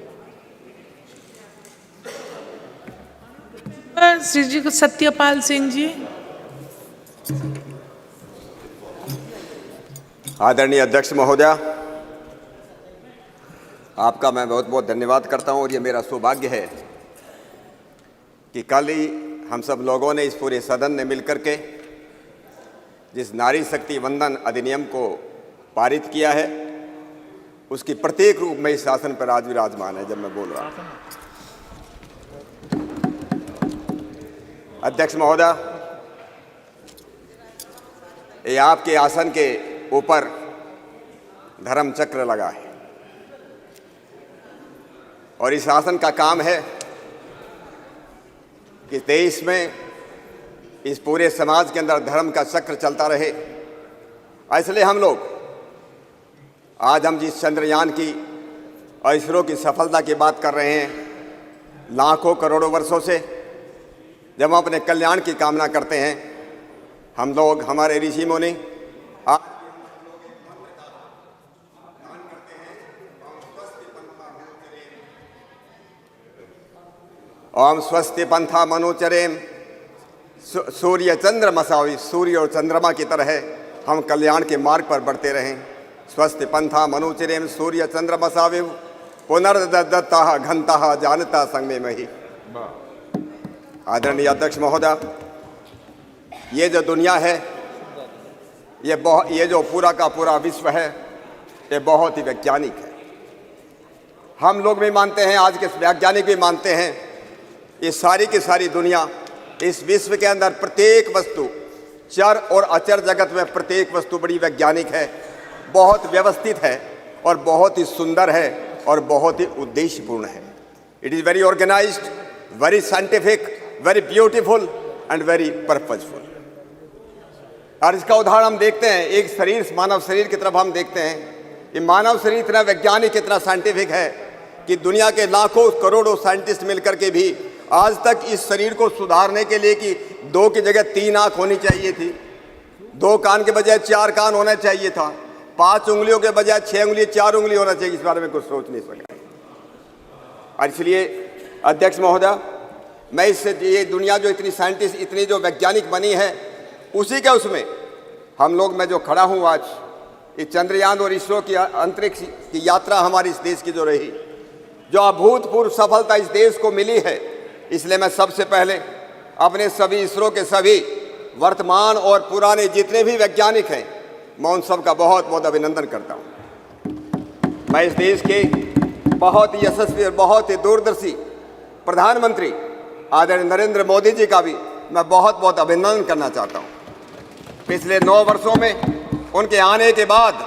श्री जी सत्यपाल सिंह जी। आदरणीय अध्यक्ष महोदया, आपका मैं बहुत बहुत धन्यवाद करता हूं। और ये मेरा सौभाग्य है कि कल ही हम सब लोगों ने इस पूरे सदन ने मिलकर के जिस नारी शक्ति वंदन अधिनियम को पारित किया है, उसकी प्रत्येक रूप में इस शासन पर आज विराजमान है। जब मैं बोल रहा हूं, अध्यक्ष महोदय, ये आपके आसन के ऊपर धर्म चक्र लगा है और इस शासन का काम है कि देश में इस पूरे समाज के अंदर धर्म का चक्र चलता रहे। इसलिए हम लोग आज हम जिस चंद्रयान की और इसरो की सफलता की बात कर रहे हैं, लाखों करोड़ों वर्षों से जब हम अपने कल्याण की कामना करते हैं, हम लोग हमारे ऋषि मुनि ओम स्वस्ति पंथा मनोचरेम सूर्य चंद्र मसावी, सूर्य और चंद्रमा की तरह हम कल्याण के मार्ग पर बढ़ते रहें। स्वस्ति पंथा मनोचरेम सूर्य चंद्र मसावी पुनर्दत्ता घंता जानता संग में ही। आदरणीय अध्यक्ष महोदय, ये जो दुनिया है, ये जो पूरा का पूरा विश्व है, ये बहुत ही वैज्ञानिक है। हम लोग भी मानते हैं, आज के वैज्ञानिक भी मानते हैं, ये सारी की सारी दुनिया, इस विश्व के अंदर प्रत्येक वस्तु, चर और अचर जगत में प्रत्येक वस्तु बड़ी वैज्ञानिक है, बहुत व्यवस्थित है और बहुत ही सुंदर है और बहुत ही उद्देश्यपूर्ण है। It is very organised, very scientific, very beautiful and very purposeful. और इसका उदाहरण हम देखते हैं, एक शरीर, मानव शरीर की तरफ हम देखते हैं। ये मानव शरीर इतना वैज्ञानिक, इतना साइंटिफिक है कि दुनिया के लाखों करोड़ों साइंटिस्ट मिलकर के भी आज तक इस शरीर को सुधारने के लिए कि 2 की जगह 3 आंख होनी चाहिए थी, 2 कान के बजाय 4 कान होना चाहिए था, 5 उंगलियों के बजाय 6 उंगली 4 उंगली होना चाहिए, इस बारे में कुछ सोच नहीं सका। और इसलिए अध्यक्ष महोदय, मैं इससे ये दुनिया जो इतनी साइंटिस्ट, इतनी जो वैज्ञानिक बनी है, उसी के उसमें हम लोग, मैं जो खड़ा हूँ आज, ये चंद्रयान और इसरो की अंतरिक्ष की यात्रा हमारे इस देश की जो रही, जो अभूतपूर्व सफलता इस देश को मिली है, इसलिए मैं सबसे पहले अपने सभी इसरो के सभी वर्तमान और पुराने जितने भी वैज्ञानिक हैं, मैं उन सब का बहुत बहुत अभिनंदन करता हूँ। मैं इस देश के बहुत ही यशस्वी और बहुत ही दूरदर्शी प्रधानमंत्री आदरणीय नरेंद्र मोदी जी का भी मैं बहुत बहुत अभिनंदन करना चाहता हूँ। पिछले 9 वर्षों में उनके आने के बाद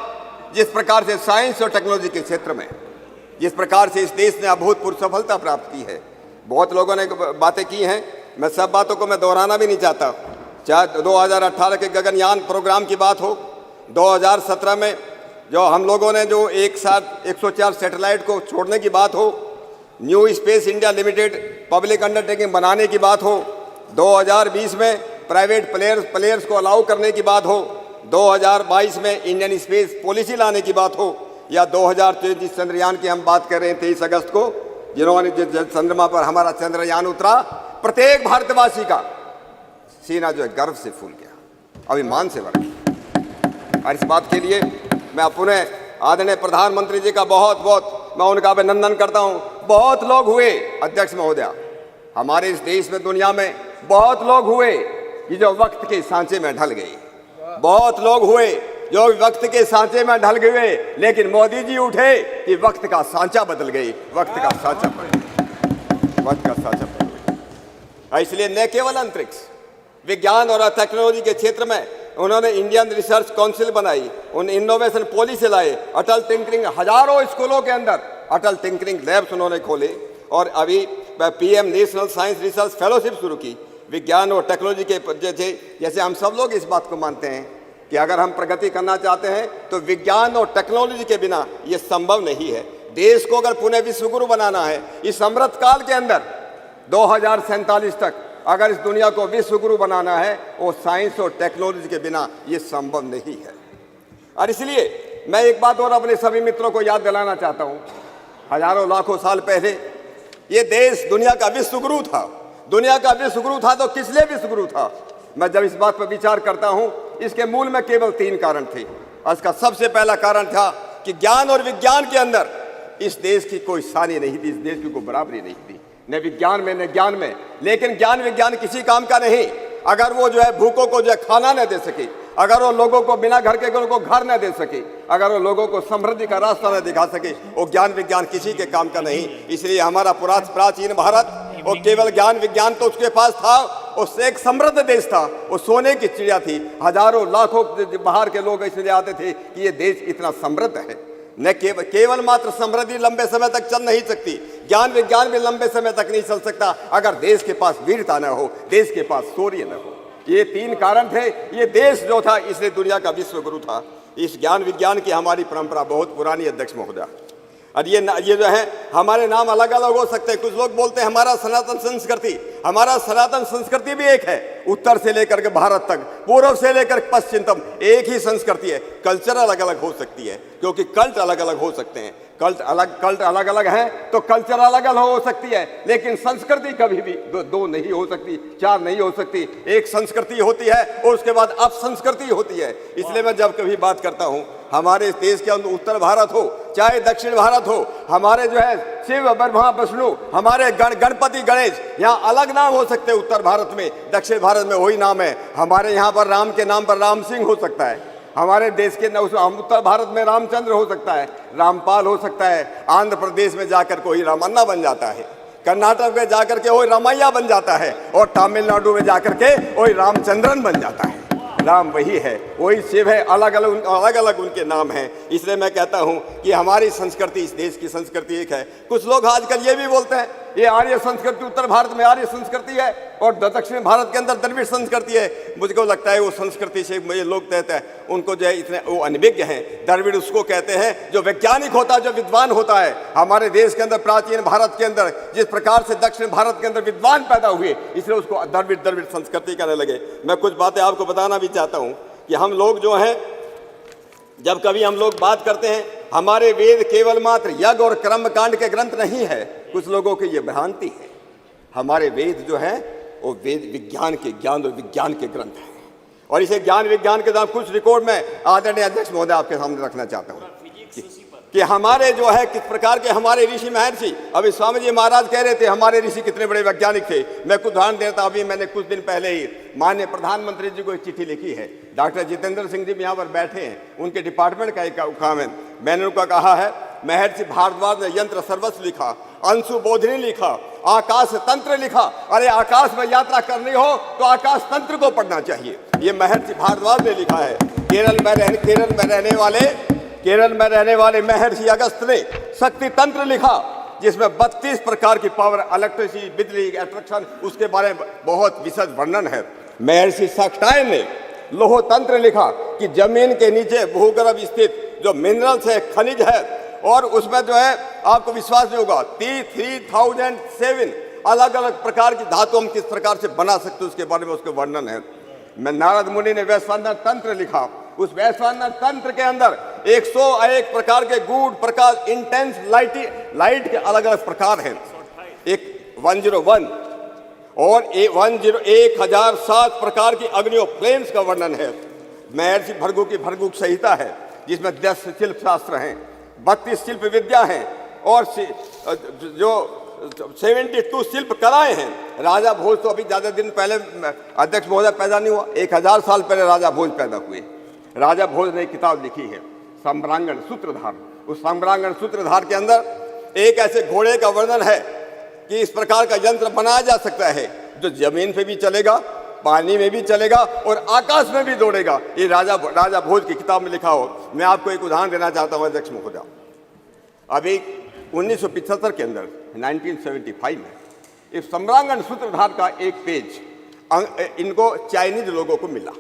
जिस प्रकार से साइंस और टेक्नोलॉजी के क्षेत्र में जिस प्रकार से इस देश ने अभूतपूर्व सफलता प्राप्त की है, बहुत लोगों ने बातें की हैं, मैं सब बातों को मैं दोहराना भी नहीं चाहता। चाहे 2018 के गगनयान प्रोग्राम की बात हो, 2017 में जो हम लोगों ने जो एक साथ 104 सैटेलाइट को छोड़ने की बात हो, new space India limited public undertaking बनाने की बात हो, 2020 में प्राइवेट प्लेयर्स को अलाउ करने की बात हो, 2022 में इंडियन स्पेस पॉलिसी लाने की बात हो, या 2023 चंद्रयान की हम बात कर रहे हैं 23 अगस्त को, जिन्होंने चंद्रमा पर हमारा चंद्रयान उतरा, प्रत्येक भारतवासी का सीना जो है गर्व से फूल गया, अभिमान से भर गया। और इस बात के लिए मैं अपने आदरणीय प्रधानमंत्री जी का बहुत बहुत मैं उनका अभिनंदन करता हूँ। बहुत लोग हुए अध्यक्ष महोदया, हमारे इस देश में, दुनिया में बहुत लोग हुए कि जो वक्त के सांचे में ढल गए, बहुत लोग हुए जो वक्त के सांचे में ढल गए, लेकिन मोदी जी उठे कि वक्त का सांचा बदल गई, वक्त का सांचा बदल गया, वक्त का सांचा बदल गया। इसलिए न केवल अंतरिक्ष विज्ञान और टेक्नोलॉजी के क्षेत्र में उन्होंने इंडियन रिसर्च काउंसिल बनाई, उन इनोवेशन पॉलिसी लाए, अटल टिंकरिंग, हजारों स्कूलों के अंदर अटल टिंकरिंग लैब्स उन्होंने खोले, और अभी PM national science research fellowship शुरू की। विज्ञान और टेक्नोलॉजी के जैसे हम सब लोग इस बात को मानते हैं कि अगर हम प्रगति करना चाहते हैं तो विज्ञान और टेक्नोलॉजी के बिना ये संभव नहीं है। देश को अगर पुनः विश्वगुरु बनाना है इस अमृत काल के अंदर 2047 तक, अगर इस दुनिया को विश्वगुरु बनाना है, वो साइंस और टेक्नोलॉजी के बिना ये संभव नहीं है। और इसलिए मैं एक बात और अपने सभी मित्रों को याद दिलाना चाहता हूँ, हजारों लाखों साल पहले ये देश दुनिया का विश्वगुरु था, दुनिया का विश्व गुरु था तो किस लिए विश्व गुरु था? मैं जब इस बात पर विचार करता हूं, इसके मूल में केवल 3 कारण थे। इसका सबसे पहला कारण था कि ज्ञान और विज्ञान के अंदर इस देश की कोई सानी नहीं थी, इस देश की कोई बराबरी नहीं थी, न विज्ञान में न ज्ञान में। लेकिन ज्ञान विज्ञान किसी काम का नहीं अगर वो जो है भूखों को जो है खाना न दे सके, अगर वो लोगों को बिना घर के लोगों को घर न दे सके, अगर वो लोगों को समृद्धि का रास्ता न दिखा सके, वो ज्ञान विज्ञान किसी के काम का नहीं। इसलिए हमारा प्राचीन भारत, वो केवल ज्ञान विज्ञान तो उसके पास था, उससे एक समृद्ध देश था, वो सोने की चिड़िया थी। हजारों लाखों बाहर के लोग इसलिए आते थे कि ये देश इतना समृद्ध है। न केवल मात्र समृद्धि लंबे समय तक चल नहीं सकती, ज्ञान विज्ञान भी लंबे समय तक नहीं चल सकता अगर देश के पास वीरता न हो, देश के पास शौर्य न हो। ये 3 कारण थे। ये देश जो था इसलिए दुनिया का विश्व गुरु था। इस ज्ञान विज्ञान की हमारी परंपरा बहुत पुरानी, अध्यक्ष महोदय। और ये जो है हमारे नाम अलग अलग हो सकते हैं। कुछ लोग बोलते हैं हमारा सनातन संस्कृति, हमारा सनातन संस्कृति भी एक है, उत्तर से लेकर के भारत तक, पूर्व से लेकर पश्चिम तक एक ही संस्कृति है। कल्चर अलग अलग हो सकती है क्योंकि कल्ट अलग अलग हो सकते हैं। कल्ट अलग अलग हैं तो कल्चर अलग अलग हो सकती है, लेकिन संस्कृति कभी भी दो नहीं हो सकती, 4 नहीं हो सकती। एक संस्कृति होती है और उसके बाद अपसंस्कृति होती है। इसलिए मैं जब कभी बात करता हूँ हमारे देश के अंदर उत्तर भारत हो चाहे दक्षिण भारत हो, हमारे जो है शिव ब्रह्मा विष्णु, हमारे गणपति गणेश, यहाँ अलग नाम हो सकते हैं। उत्तर भारत में, दक्षिण भारत में वही नाम है। हमारे यहाँ पर राम के नाम पर राम सिंह हो सकता है, हमारे देश के उत्तर भारत में रामचंद्र हो सकता है, रामपाल हो सकता है। आंध्र प्रदेश में जाकर कोई रामन्ना बन जाता है, कर्नाटक में जाकर के वही रामैया बन जाता है, और तमिलनाडु में जाकर के वही रामचंद्रन बन जाता है। राम वही है, वही शिव है, अलग अलग उनके नाम हैं। इसलिए मैं कहता हूं कि हमारी संस्कृति, इस देश की संस्कृति एक है। कुछ लोग आजकल ये भी बोलते हैं ये आर्य संस्कृति, उत्तर भारत में आर्य संस्कृति है और दक्षिण भारत के अंदर द्रविड़ संस्कृति है। मुझको लगता है वो संस्कृति से मुझे लोग कहते हैं उनको जो है इतने वो अनभिज्ञ हैं। द्रविड़ उसको कहते हैं जो वैज्ञानिक होता है, जो विद्वान होता है। हमारे देश के अंदर, प्राचीन भारत के अंदर जिस प्रकार से दक्षिण भारत के अंदर विद्वान पैदा हुए, इसलिए उसको द्रविड़ संस्कृति कहने लगे। मैं कुछ बातें आपको बताना भी चाहता हूँ कि हम लोग जो हैं, जब कभी हम लोग बात करते हैं हमारे वेद केवल मात्र यज्ञ और कर्मकांड के ग्रंथ नहीं है, कुछ लोगों की ये भ्रांति है। हमारे वेद जो है वो वेद विज्ञान के ज्ञान और विज्ञान के ग्रंथ हैं, और इसे ज्ञान विज्ञान के साथ कुछ रिकॉर्ड में आदरणीय अध्यक्ष महोदय आपके सामने रखना चाहता हूँ कि हमारे जो है किस प्रकार के हमारे ऋषि महर्षि। अभी स्वामी जी महाराज कह रहे थे हमारे ऋषि कितने बड़े वैज्ञानिक थे। मैं कुछ उदाहरण देता, अभी मैंने कुछ दिन पहले ही माननीय प्रधानमंत्री जी को एक चिट्ठी लिखी है। डॉक्टर जितेंद्र सिंह जी भी यहाँ पर बैठे हैं, उनके डिपार्टमेंट का एक काम है। मैंने उनका कहा है महर्षि भारद्वाज ने यंत्र सर्वस्व लिखा, अंशु बोधिनी लिखा, आकाश तंत्र लिखा। अरे आकाश में यात्रा करनी हो तो आकाश तंत्र को पढ़ना चाहिए, ये महर्षि भारद्वाज ने लिखा है। केरल में रहने वाले महर्षि अगस्त ने शक्ति तंत्र लिखा, जिसमें 32 प्रकार की पावर, इलेक्ट्रिसिटी, बिजली, अट्रैक्शन, उसके बारे में बहुत विशद वर्णन है। महर्षि शाक्टायन ने लोह तंत्र लिखा कि जमीन के नीचे भूगर्भ स्थित जो मिनरल्स है, खनिज है, और उसमें जो है आपको विश्वास नहीं होगा 3007 अलग अलग प्रकार की धातु हम किस प्रकार से बना सकते हैं, उसके बारे में उसके वर्णन है। मैं नारद मुनि ने वैश्वानर तंत्र लिखा, उस वैश्वानर तंत्र के अंदर 101 प्रकार के गूढ़ प्रकाश, इंटेंस लाइट के अलग अलग प्रकार हैं। एक 101 और 1007 प्रकार की अग्नियों, फ्लेम्स का वर्णन है। महर्षि भृगु की भृगु संहिता है, जिसमें 10 शिल्प शास्त्र हैं, 32 शिल्प विद्या हैं, और जो 72 शिल्प कलाएं हैं। राजा भोज तो अभी ज्यादा दिन पहले अध्यक्ष महोदय पैदा नहीं हुआ, 1000 साल पहले राजा भोज पैदा हुए। राजा भोज ने एक किताब लिखी है सम्रांगण सूत्रधार। उस सम्रांगण सूत्रधार के अंदर एक ऐसे घोड़े का वर्णन है कि इस प्रकार का यंत्र बनाया जा सकता है जो जमीन पे भी चलेगा, पानी में भी चलेगा और आकाश में भी दौड़ेगा। ये राजा भोज की किताब में लिखा हो। मैं आपको एक उदाहरण देना चाहता हूँ अध्यक्ष महोदय। अभी 1975 के अंदर 1975 में इस सम्रांगण सूत्रधार का एक पेज इनको चाइनीज लोगों को मिला।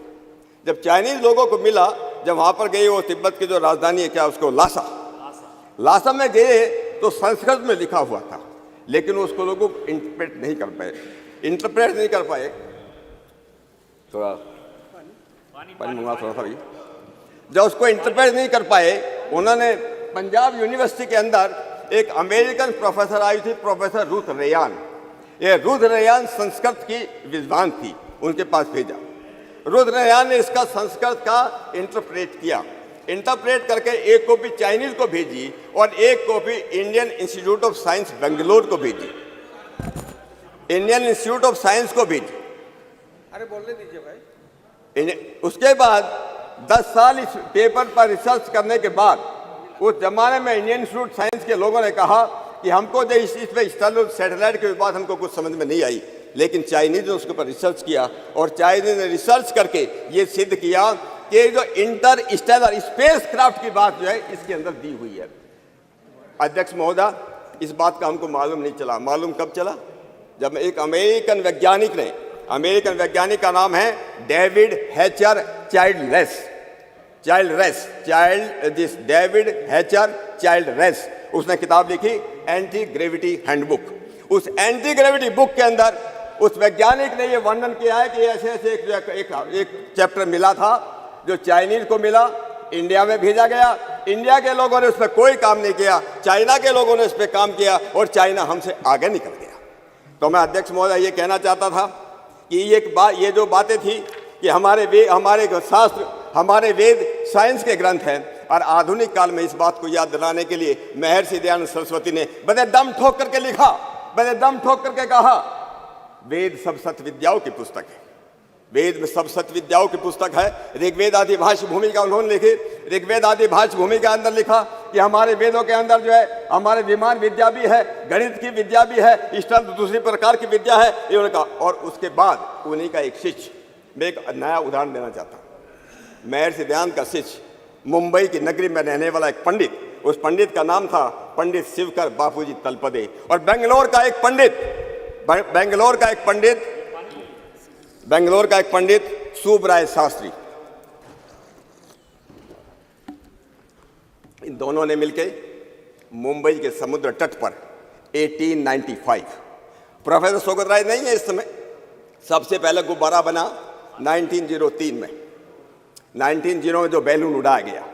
जब चाइनीज लोगों को मिला, जब वहाँ पर गए, वो तिब्बत की जो राजधानी है, क्या उसको लासा में गए, तो संस्कृत में लिखा हुआ था, लेकिन उसको लोगों इंटरप्रेट नहीं कर पाए। थोड़ा पानी मंगवा थोड़ा सा। जब उसको इंटरप्रेट नहीं कर पाए, उन्होंने पंजाब यूनिवर्सिटी के अंदर एक अमेरिकन प्रोफेसर आई थी, प्रोफेसर रूथ रेयान। ये रुद्रयान संस्कृत की विद्वान थी, उनके पास भेजा। रुद्रयान ने इसका संस्कृत का इंटरप्रेट किया, इंटरप्रेट करके एक कॉपी चाइनीज को भेजी और एक copy Indian institute of science Bangalore को भेजी, इंडियन इंस्टीट्यूट ऑफ साइंस को भेजी। अरे बोलने दीजिए भाई। उसके बाद 10 साल इस पेपर पर रिसर्च करने के बाद उस जमाने में इंडियन इंस्टीट्यूट साइंस के लोगों ने कहा कि हमको जो इसमें स्टार सैटेलाइट के बात हमको कुछ समझ में नहीं आई, लेकिन चाइनीज ने उसके ऊपर रिसर्च किया और चाइनीज ने रिसर्च करके ये सिद्ध किया कि जो इंटर स्टेलर स्पेस क्राफ्ट की बात जो है इसके अंदर दी हुई है। अध्यक्ष महोदय, इस बात का हमको मालूम नहीं चला। मालूम कब चला? जब एक अमेरिकन वैज्ञानिक का नाम है डेविड हैचर चाइल्डरेस, उसने किताब लिखी एंटी ग्रेविटी हैंडबुक। उस एंटी ग्रेविटी बुक के अंदर उस वैज्ञानिक ने ये वर्णन किया है कि ऐसे ऐसे एक चैप्टर मिला था जो चाइनीज को मिला, इंडिया में भेजा गया, इंडिया के लोगों ने उस पर कोई काम नहीं किया, चाइना के लोगों ने उस पर काम किया और चाइना हमसे आगे निकल गया। तो मैं अध्यक्ष महोदय ये कहना चाहता था कि ये जो बातें थी कि हमारे शास्त्र, हमारे वेद साइंस के ग्रंथ हैं, और आधुनिक काल में इस बात को याद दिलाने के लिए महर्षि दयानंद सरस्वती ने बड़े दम ठोक करके लिखा, बड़े दम ठोक करके कहा, वेद सब सत्य विद्याओं की पुस्तक है, वेद में सब सत्य विद्याओं की पुस्तक है। ऋग्वेद आदि भाष्य भूमिका उन्होंने लिखी, ऋग्वेद आदि भाष्य भूमिका अंदर लिखा कि हमारे वेदों के अंदर जो है हमारे विमान विद्या भी है, गणित की विद्या भी है, इस तरह दूसरी प्रकार की विद्या है, ये उन्होंने कहा। और उसके बाद उन्हीं का एक शिष्य, मैं एक नया उदाहरण देना चाहता हूँ। महर्षि दयानंद का शिष्य, मुंबई की नगरी में रहने वाला एक पंडित, उस पंडित का नाम था पंडित शिवकर बापूजी तलपदे, और बेंगलोर का एक पंडित सुबराय शास्त्री। इन दोनों ने मिलकर मुंबई के समुद्र तट पर 1895, प्रोफेसर सोगत राय नहीं है इस समय, सबसे पहले गुब्बारा बना 1903 में, 1900 में जो बैलून उड़ाया गया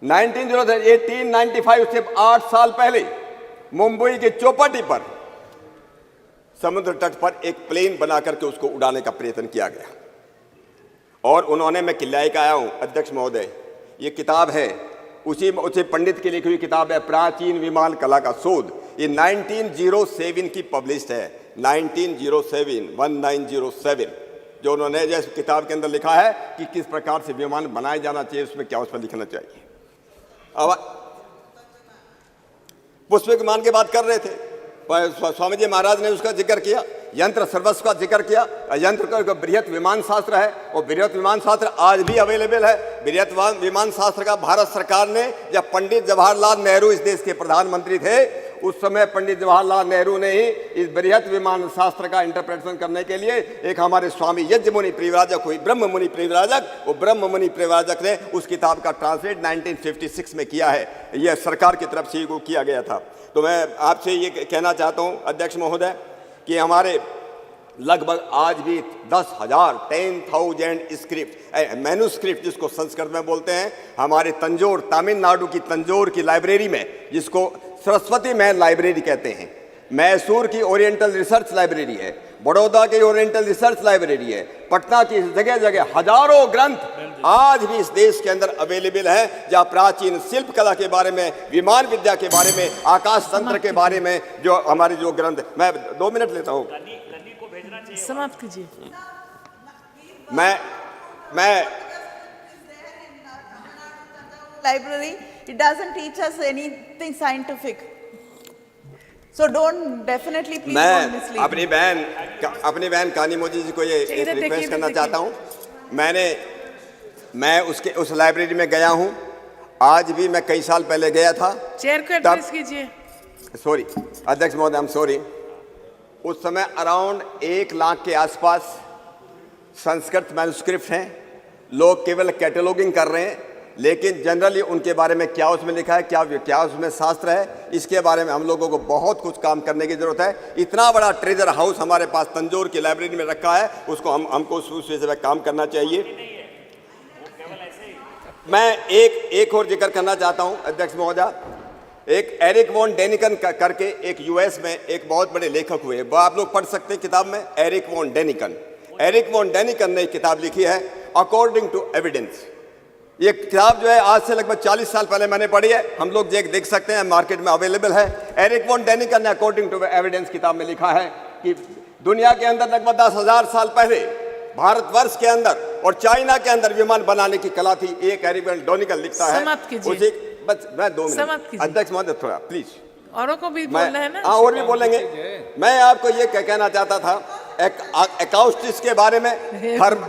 1895 से 8 साल पहले मुंबई के चौपाटी पर समुद्र तट पर एक प्लेन बना करके उसको उड़ाने का प्रयत्न किया गया। और उन्होंने, मैं किल्लाए का आया हूं अध्यक्ष महोदय, ये किताब है उसी पंडित की लिखी हुई किताब है, प्राचीन विमान कला का शोध। ये 1907 की पब्लिश्ड है, 1907 जो उन्होंने जैसे किताब के अंदर लिखा है कि किस प्रकार से विमान बनाया जाना चाहिए, उसमें क्या उस पर लिखना चाहिए। अब पुष्प विमान की बात कर रहे थे, स्वामी जी महाराज ने उसका जिक्र किया, यंत्र सर्वस्व का जिक्र किया। यंत्र का बृहत विमान शास्त्र है, और बृहत विमान शास्त्र आज भी अवेलेबल है। बृहत विमान शास्त्र का भारत सरकार ने, जब पंडित जवाहरलाल नेहरू इस देश के प्रधानमंत्री थे, उस समय पंडित जवाहरलाल नेहरू ने ही इस बृहत विमान शास्त्र का इंटरप्रिटेशन करने के लिए एक हमारे स्वामी यज्ञ मुनि परिव्राजक हुई, ब्रह्म मुनि परिव्राजक, वो ब्रह्म मुनि परिव्राजक ने उस किताब का ट्रांसलेट 1956 में किया है। यह सरकार की तरफ से किया गया था। तो मैं आपसे ये कहना चाहता हूँ अध्यक्ष महोदय कि हमारे लगभग आज भी 10,000 स्क्रिप्ट मैन्यूस्क्रिप्ट जिसको संस्कृत में बोलते हैं, हमारे तंजौर, तमिलनाडु की तंजौर की लाइब्रेरी में, जिसको सरस्वती महल लाइब्रेरी कहते हैं, मैसूर की ओरिएंटल रिसर्च लाइब्रेरी है, बड़ौदा की ओरिएंटल रिसर्च लाइब्रेरी है, पटना की जगह जगह हजारों ग्रंथ आज भी इस देश के अंदर अवेलेबल है, जहाँ प्राचीन शिल्प कला के बारे में, विमान विद्या के बारे में, आकाश तंत्र के बारे में जो हमारे जो ग्रंथ। मैं 2 मिनट लेता हूँ, समाप्त कीजिए। मैं library, it doesn't teach us anything scientific. So don't definitely please don't mislead. अपनी बहन कानी मोदी जी को ये एक रिक्वेस्ट करना चाहता हूँ। मैं उस लाइब्रेरी में गया हूँ, आज भी मैं कई साल पहले गया था। चेयर को एड्रेस कीजिए। सॉरी अध्यक्ष महोदय, आई एम सॉरी। उस समय अराउंड 1 लाख के आसपास संस्कृत मैन्यूस्क्रिप्ट हैं। लोग केवल कैटलॉगिंग कर रहे हैं, लेकिन जनरली उनके बारे में क्या उसमें लिखा है, क्या उसमें शास्त्र है, इसके बारे में हम लोगों को बहुत कुछ काम करने की जरूरत है। इतना बड़ा ट्रेजर हाउस हमारे पास तंजौर की लाइब्रेरी में रखा है, उसको हमको उस विषय में काम करना चाहिए। मैं एक और जिक्र करना चाहता हूं अध्यक्ष महोदय एक एरिक वॉन डेनिकन करके एक यूएस में एक बहुत बड़े लेखक हुए, वो आप लोग पढ़ सकते हैं किताब में, Eric von Daniken. Eric von Daniken ने एक किताब लिखी है अकॉर्डिंग टू एविडेंस। ये किताब जो है आज से लगभग 40 साल पहले मैंने पढ़ी है, हम लोग देख सकते हैं, मार्केट में अवेलेबल है। एरिक वॉन डेनिकन ने अकॉर्डिंग टू एविडेंस किताब में लिखा है कि दुनिया के अंदर लगभग 10,000 साल पहले भारतवर्ष के अंदर और चाइना के अंदर विमान बनाने की कला थी। एक एरिक वॉन डेनिकन लिखता है। उसी बस मैं 2 मिनट अध्यक्ष महोदय थोड़ा प्लीज, औरों को भी बोलना है ना। हाँ और भी बोलेंगे। मैं आपको ये कहना चाहता था अकाउस्टिक्स के बारे में,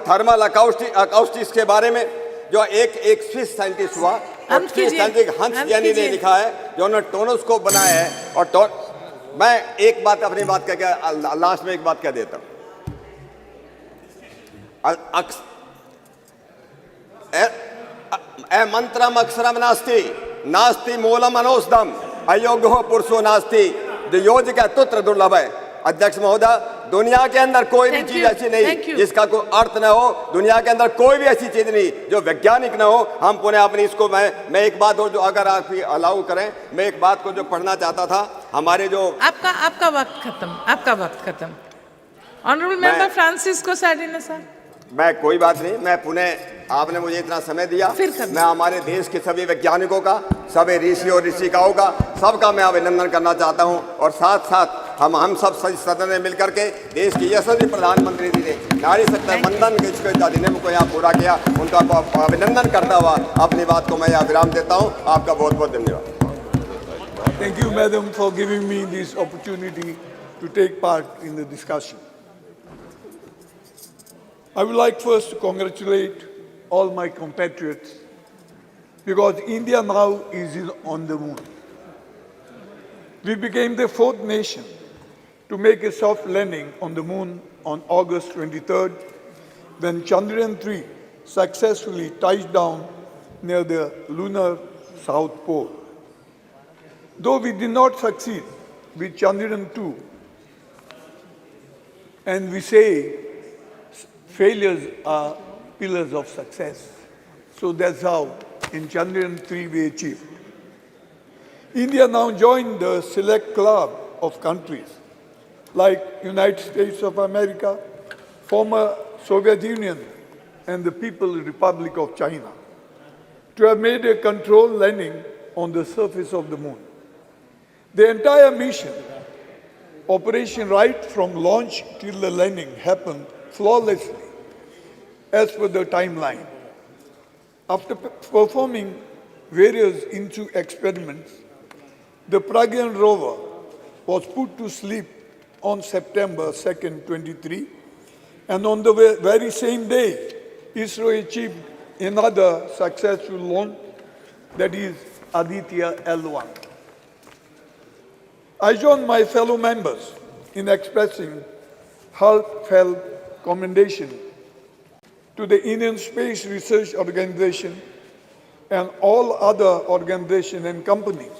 थर्मल अकाउस्टिक्स के बारे में, जो एक स्विस साइंटिस्ट हुआ, स्विस साइंटिस्ट हंस यानी ने लिखा है, जो उन्होंने टोनोस्कोप बनाया है। और मैं एक बात अपनी बात कह लास्ट में एक बात कह देता हूं। मंत्रम अक्षरम नास्ति नास्ति मूलम अनोस्दम अयोग्यो पुरुषो नास्ति योज का तुत्र दुर्लभ है। अध्यक्ष महोदय, दुनिया के अंदर कोई भी चीज ऐसी नहीं जिसका कोई अर्थ न हो, दुनिया के अंदर कोई भी ऐसी चीज नहीं जो वैज्ञानिक न हो। हम पुनः अपनी इसको मैं एक बात और जो अगर आप अलाउ करें, मैं एक बात को जो पढ़ना चाहता था, हमारे जो आपका वक्त खत्म। Honourable member Francisco Sardinha sir. मैं कोई बात नहीं, मैं पुनः आपने मुझे इतना समय दिया, मैं हमारे देश के सभी वैज्ञानिकों का, सभी ऋषि और ऋषिकाओं का, सबका मैं अभिनंदन करना चाहता हूं। और साथ साथ हम सब सदन में मिलकर के देश के यशस्वी प्रधानमंत्री जी ने नारी शक्ति वंदन के अधिनियम को यहाँ पूरा किया, उनका अभिनंदन करता हुआ अपनी बात को मैं यहाँ विराम देता हूँ। आपका बहुत बहुत धन्यवाद। Thank you, madam, for giving me this opportunity to take part in the discussion. I would like first to congratulate all my compatriots because India now is on the moon. We became the 4th nation to make a soft landing on the moon on August 23rd when Chandrayaan-3 successfully touched down near the lunar South Pole. Though we did not succeed with Chandrayaan-2, and we say failures are pillars of success. So that's how in Chandrayaan-3 we achieved. India now joined the select club of countries like United States of America, former Soviet Union, and the People's Republic of China to have made a controlled landing on the surface of the moon. The entire mission, operation right from launch till the landing, happened flawlessly as per the timeline. After performing various into experiments, the Pragyan rover was put to sleep on September 2nd, 23, and on the very same day, ISRO achieved another successful launch, that is Aditya L1. I join my fellow members in expressing heartfelt commendation to the Indian Space Research Organization and all other organizations and companies,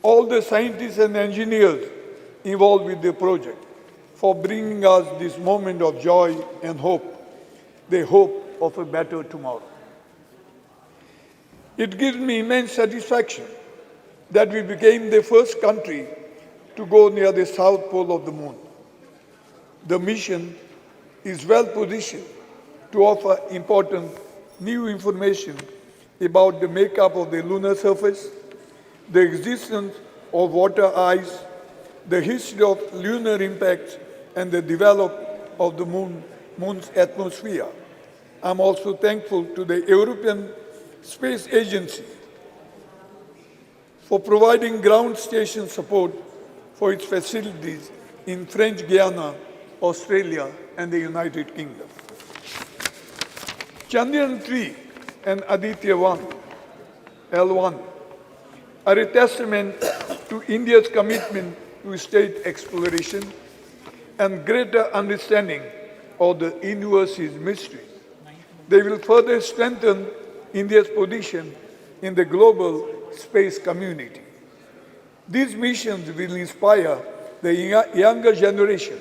all the scientists and engineers involved with the project for bringing us this moment of joy and hope, the hope of a better tomorrow. It gives me immense satisfaction that we became the first country to go near the south pole of the moon. The mission is well positioned to offer important new information about the makeup of the lunar surface, the existence of water ice, the history of lunar impacts, and the development of the moon's atmosphere. I'm also thankful to the European Space Agency for providing ground station support for its facilities in French Guiana, Australia, and the United Kingdom. Chandrayaan-3 and Aditya-1, L1, are a testament to India's commitment to state exploration and greater understanding of the universe's mysteries. They will further strengthen India's position in the global space community. These missions will inspire the younger generation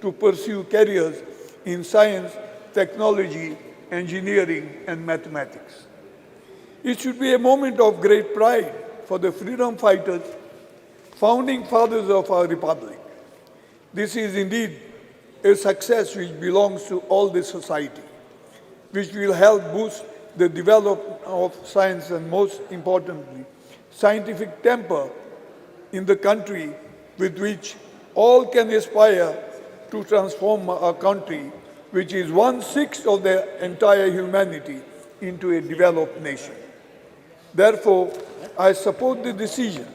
to pursue careers in science, technology, engineering, and mathematics. It should be a moment of great pride for the freedom fighters, founding fathers of our republic. This is indeed a success which belongs to all the society, which will help boost the development of science and, most importantly, scientific temper in the country, with which all can aspire to transform our country, which is 1/6 of the entire humanity, into a developed nation. Therefore, I support the decision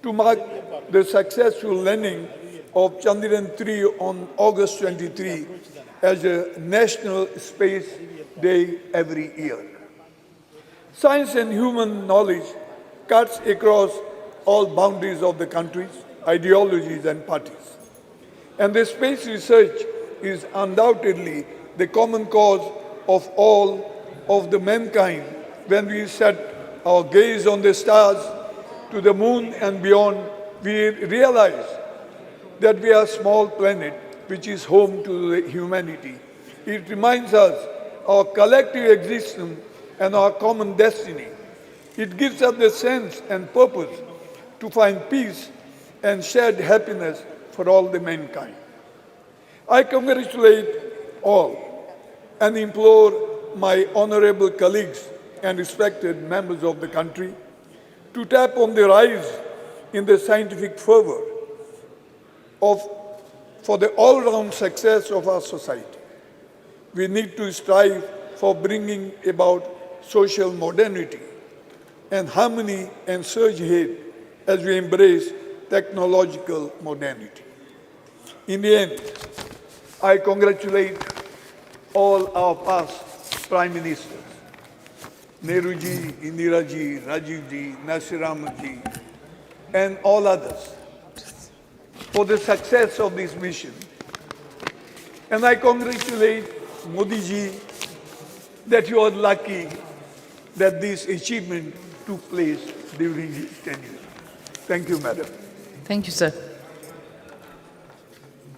to mark the successful landing of Chandrayaan-3 on August 23 as a National Space Day every year. Science and human knowledge cuts across all boundaries of the countries, ideologies and parties. And the space research is undoubtedly the common cause of all of the mankind when we set our gaze on the stars, to the moon and beyond. We realize that we are a small planet which is home to the humanity. It reminds us our collective existence and our common destiny. It gives us the sense and purpose to find peace and shared happiness for all the mankind. I congratulate all and implore my honorable colleagues and respected members of the country to tap on the rise in the scientific fervor for the all-round success of our society. We need to strive for bringing about social modernity and harmony and surge ahead as we embrace technological modernity. In the end, I congratulate all our past Prime Ministers, Nehruji, Indiraji, Rajivji, Nasiramaji, and all others for the success of this mission. And I congratulate Modi ji that you are lucky that this achievement took place during his tenure. Thank you, Madam. Thank you, sir.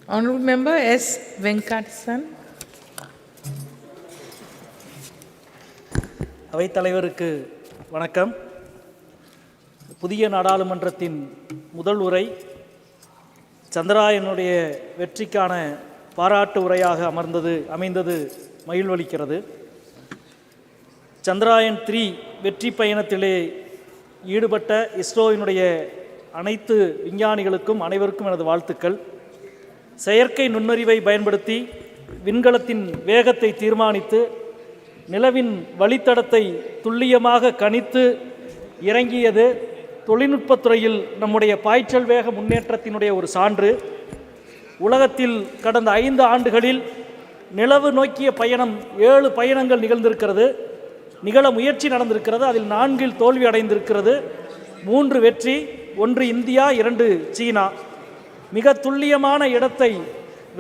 Honorable Member S. Venkatasan. அவைத்தலைவருக்கு வணக்கம். புதிய நாடாளுமன்றத்தின் முதல் உரை சந்திராயனுடைய வெற்றிக்கான பாராட்டு உரையாக அமைந்தது மகிழ்வளிக்கிறது. Chandrayaan-3 வெற்றி பயணத்திலே ஈடுபட்ட இஸ்ரோவினுடைய அனைத்து விஞ்ஞானிகளுக்கும் அனைவருக்கும் எனது வாழ்த்துக்கள். செயற்கை நுண்ணறிவை பயன்படுத்தி விண்கலத்தின் வேகத்தை தீர்மானித்து நிலவின் வழித்தடத்தை துல்லியமாக கணித்து இறங்கியது தொழில்நுட்பத்துறையில் நம்முடைய பாய்ச்சல் வேக முன்னேற்றத்தினுடைய ஒரு சான்று. உலகத்தில் கடந்த 5 ஆண்டுகளில் நிலவு நோக்கிய பயணம் 7 பயணங்கள் நிகழ முயற்சி நடந்திருக்கிறது. அதில் 4 தோல்வி அடைந்திருக்கிறது. 3 வெற்றி, 1 இந்தியா, 2 சீனா. மிக துல்லியமான இடத்தை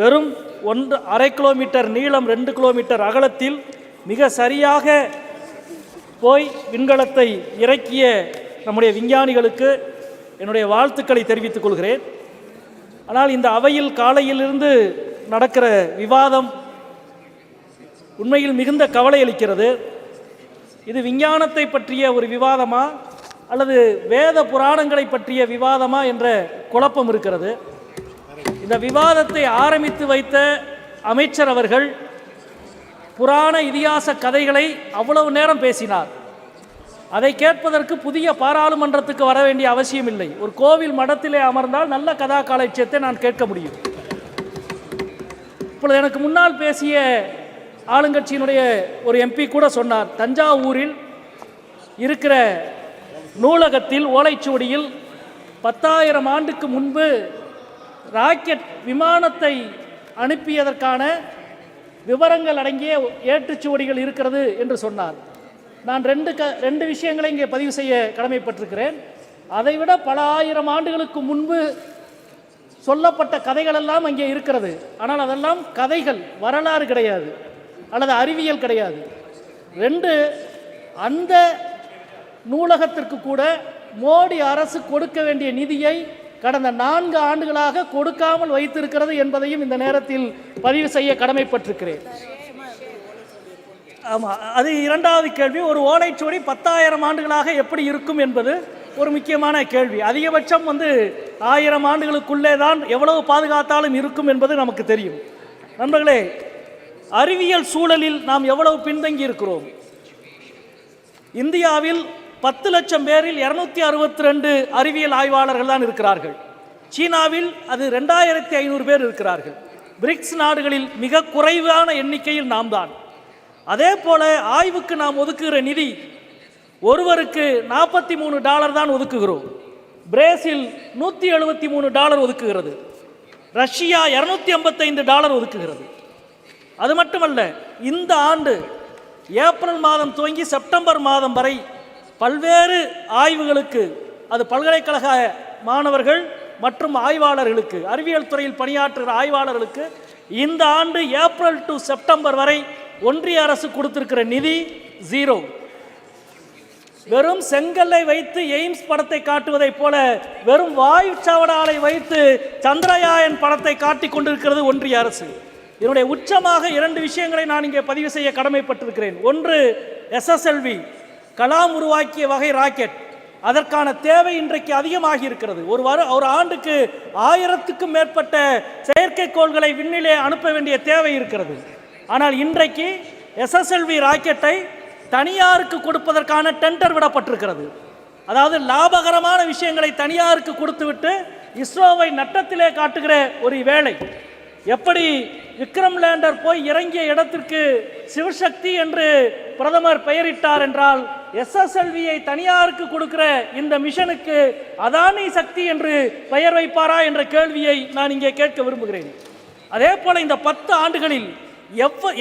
வெறும் 1/2 கிலோமீட்டர் நீளம் 2 கிலோமீட்டர் அகலத்தில் மிக சரியாக போய் விண்கலத்தை இறக்கிய நம்முடைய விஞ்ஞானிகளுக்கு என்னுடைய வாழ்த்துக்களை தெரிவித்துக் கொள்கிறேன். ஆனால் இந்த அவையில் காலையிலிருந்து நடக்கிற விவாதம் உண்மையில் மிகுந்த கவலை அளிக்கிறது. இது விஞ்ஞானத்தை பற்றிய ஒரு விவாதமா அல்லது வேத புராணங்களை பற்றிய விவாதமா என்ற குழப்பம் இருக்கிறது. இந்த விவாதத்தை ஆரம்பித்து வைத்த அமைச்சர் அவர்கள் புராண இதிகாச கதைகளை அவ்வளவு நேரம் பேசினார். அதை கேட்பதற்கு புதிய பாராளுமன்றத்துக்கு வர வேண்டிய அவசியம் இல்லை. ஒரு கோவில் மடத்திலே அமர்ந்தால் நல்ல கதா காலட்சியத்தை நான் கேட்க முடியும். இப்பொழுது எனக்கு முன்னால் பேசிய ஆளுங்கட்சியினுடைய ஒரு எம்பி கூட சொன்னார், தஞ்சாவூரில் இருக்கிற நூலகத்தில் ஓலைச்சுவடியில் 10,000 ஆண்டுக்கு முன்பு ராக்கெட் விமானத்தை அனுப்பியதற்கான விவரங்கள் அடங்கிய ஏட்டுச்சுவடிகள் இருக்கிறது என்று சொன்னார். நான் ரெண்டு விஷயங்களை இங்கே பதிவு செய்ய கடமைப்பட்டிருக்கிறேன். அதைவிட பல ஆயிரம் ஆண்டுகளுக்கு முன்பு சொல்லப்பட்ட கதைகள் எல்லாம் அங்கே இருக்கிறது. ஆனால் அதெல்லாம் கதைகள், வரலாறு கிடையாது அல்லது அறிவியல் கிடையாது. 2, அந்த நூலகத்திற்கு கூட மோடி அரசு கொடுக்க வேண்டிய நிதியை கடந்த 4 ஆண்டுகளாக கொடுக்காமல் வைத்திருக்கிறது என்பதையும் இந்த நேரத்தில் பதிவு செய்ய கடமைப்பட்டிருக்கிறேன். ஆமாம், அது 2வது கேள்வி. ஒரு ஓலைச்சுவடி 10,000 ஆண்டுகளாக எப்படி இருக்கும் என்பது ஒரு முக்கியமான கேள்வி. அதிகபட்சம் 1000 ஆண்டுகளுக்குள்ளே தான் எவ்வளவு பாதுகாத்தாலும் இருக்கும் என்பது நமக்கு தெரியும். நண்பர்களே, அறிவியல் சூழலில் நாம் எவ்வளவு பின்தங்கி இருக்கிறோம். இந்தியாவில் 10 லட்சம் பேரில் 262 அறிவியல் ஆய்வாளர்கள் தான் இருக்கிறார்கள். சீனாவில் அது 2500 பேர் இருக்கிறார்கள். பிரிக்ஸ் நாடுகளில் மிக குறைவான எண்ணிக்கையில் நாம் தான். அதே போல ஆய்வுக்கு நாம் ஒதுக்குகிற நிதி ஒருவருக்கு $43 தான் ஒதுக்குகிறோம். பிரேசில் $173 ஒதுக்குகிறது. ரஷ்யா $255 ஒதுக்குகிறது. அது மட்டுமல்ல, இந்த ஆண்டு ஏப்ரல் மாதம் துவங்கி செப்டம்பர் மாதம் வரை பல்வேறு ஆய்வுகளுக்கு, அது பல்கலைக்கழக மாணவர்கள் மற்றும் ஆய்வாளர்களுக்கு, அறிவியல் துறையில் பணியாற்றுகிற ஆய்வாளர்களுக்கு இந்த ஆண்டு ஏப்ரல் டு செப்டம்பர் வரை ஒன்றிய அரசு கொடுத்திருக்கிற நிதி 0. வெறும் செங்கல்லை வைத்து எய்ம்ஸ் படத்தை காட்டுவதைப் போல வெறும் வாயு சாவடாலை வைத்து சந்திரயான் படத்தை காட்டிக் கொண்டிருக்கிறது ஒன்றிய அரசு. இதனுடைய உச்சமாக 2 விஷயங்களை நான் இங்கே பதிவு செய்ய கடமைப்பட்டிருக்கிறேன். ஒன்று, SSLV கலாம் உருவாக்கிய வகை ராக்கெட். அதற்கான தேவை இன்றைக்கு அதிகமாகி இருக்கிறது. ஒரு ஆண்டுக்கு 1000க்கும் மேற்பட்ட செயற்கைக்கோள்களை விண்ணிலே அனுப்ப வேண்டிய தேவை இருக்கிறது. ஆனால் இன்றைக்கு SSLV ராக்கெட்டை தனியாருக்கு கொடுப்பதற்கான டெண்டர் விடப்பட்டிருக்கிறது. அதாவது லாபகரமான விஷயங்களை தனியாருக்கு கொடுத்துவிட்டு இஸ்ரோவை நட்டத்திலே காட்டுகிற ஒரு வேலை. எப்படி விக்ரம் லேண்டர் போய் இறங்கிய இடத்திற்கு சிவசக்தி என்று பிரதமர் பெயரிட்டார் என்றால், SSLVயை தனியாருக்கு கொடுக்கிற இந்த மிஷனுக்கு அதானி சக்தி என்று பெயர் வைப்பாரா என்ற கேள்வியை நான் இங்கே கேட்க விரும்புகிறேன். அதே போல இந்த 10 ஆண்டுகளில்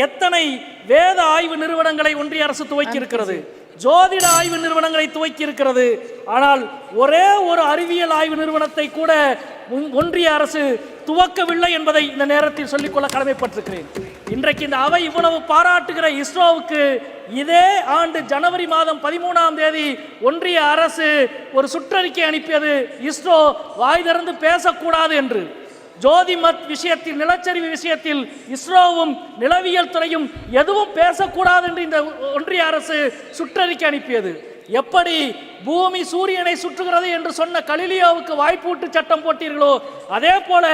எத்தனை வேத ஆய்வு நிறுவனங்களை ஒன்றிய அரசு துவக்கி இருக்கிறது, ஜோதிட ஆய்வு நிறுவனங்களை துவக்கி இருக்கிறது. ஆனால் ஒரே ஒரு அறிவியல் ஆய்வு நிறுவனத்தை கூட ஒன்றிய அரசு துவக்கவில்லை என்பதை இந்த நேரத்தில் சொல்லிக்கொள்ள கடமைப்பட்டிருக்கிறேன். இன்றைக்கு இந்த அவை இவ்வளவு பாராட்டுகிற இஸ்ரோவுக்கு இதே ஆண்டு ஜனவரி மாதம் 13ஆம் தேதி ஒன்றிய அரசு ஒரு சுற்றறிக்கை அனுப்பியது, இஸ்ரோ வாய் திறந்து பேசக்கூடாது என்று. ஜோதிமத் விஷயத்தில், நிலச்சரிவு விஷயத்தில் இஸ்ரோவும் நிலவியல் துறையும் எதுவும் பேசக்கூடாது என்று இந்த ஒன்றிய அரசு சுற்றறிக்கை அனுப்பியது. எப்படி பூமி சூரியனை சுற்றுகிறது என்று சொன்ன கலிலியோவுக்கு வாய்ப்பூட்டு சட்டம் போட்டீர்களோ அதே போல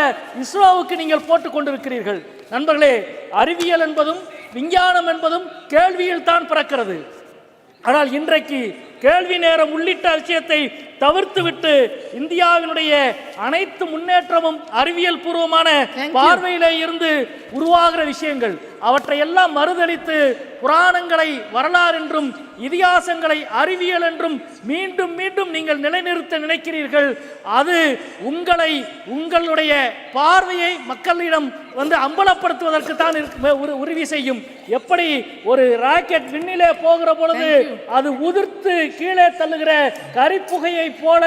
இஸ்ரோவுக்கு நீங்கள் போட்டுக் கொண்டிருக்கிறீர்கள். நண்பர்களே, அறிவியல் என்பதும் விஞ்ஞானம் என்பதும் கேள்வியில் தான் பிறக்கிறது. ஆனால் இன்றைக்கு கேள்வி நேரம் உள்ளிட்ட விஷயத்தை தவிர்த்துவிட்டு இந்தியாவினுடைய அனைத்து முன்னேற்றமும் அறிவியல் பூர்வமான பார்வையிலே இருந்து உருவாகிற விஷயங்கள், அவற்றை எல்லாம் மறுதளித்து புராணங்களை வரலாறு என்றும் இதிகாசங்களை அறிவியல் என்றும் மீண்டும் மீண்டும் நீங்கள் நிலைநிறுத்த நினைக்கிறீர்கள். அது உங்களுடைய பார்வையை மக்களிடம் அம்பலப்படுத்துவதற்கு தான் உறுதி செய்யும். எப்படி ஒரு ராக்கெட் விண்ணிலே போகிற பொழுது அது உதிர்த்து கீழே தள்ளுகிற கரிப்புகையை போல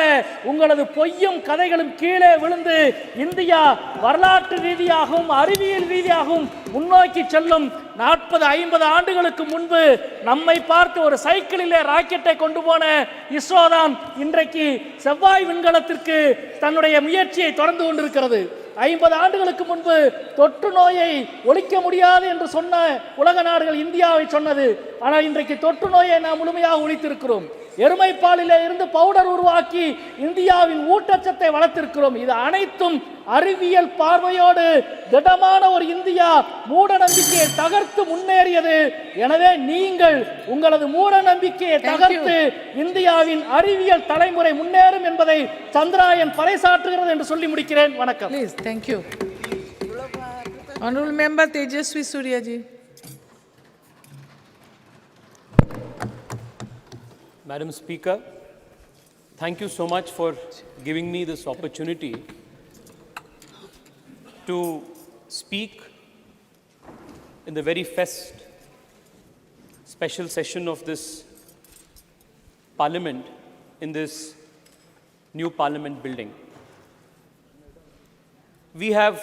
உங்களது பொய்யும் கதைகளும் கீழே விழுந்து இந்தியா வரலாற்று ரீதியாகவும் அறிவியல் ரீதியாகவும் முன்னோக்கி செல்லும். 40-50 ஆண்டுகளுக்கு முன்பு நம்மை பார்த்து ஒரு சைக்கிளிலே ராக்கெட்டை கொண்டு போன இஸ்ரோ தான் இன்றைக்கு செவ்வாய் விண்கலத்திற்கு தன்னுடைய முயற்சியை தொடர்ந்து கொண்டிருக்கிறது. 50 ஆண்டுகளுக்கு முன்பு தொற்று நோயை ஒழிக்க முடியாது என்று சொன்ன உலக நாடுகள் இந்தியாவை சொன்னது. ஆனால் இன்றைக்கு தொற்று நோயை நாம் முழுமையாக ஒழித்திருக்கிறோம். எருமைப்பாலிலே இருந்து பவுடர் உருவாக்கி இந்தியாவின் ஊட்டச்சத்தை வளர்த்திருக்கிறோம். இது அனைத்தும் அறிவியல் பார்வையோடு திடமான ஒரு இந்தியா மூட நம்பிக்கையை தகர்த்து முன்னேறியது. எனவே நீங்கள் உங்களது மூட நம்பிக்கையை தகர்த்து இந்தியாவின் அறிவியல் தலைமுறை முன்னேறும் என்பதை சந்திராயன் பறைசாற்றுகிறது என்று சொல்லி முடிக்கிறேன். வணக்கம். Thank you. Honorable Member Tejaswi Surya ji. Madam Speaker, thank you so much for giving me this opportunity to speak in the very first special session of this Parliament in this new Parliament building. We have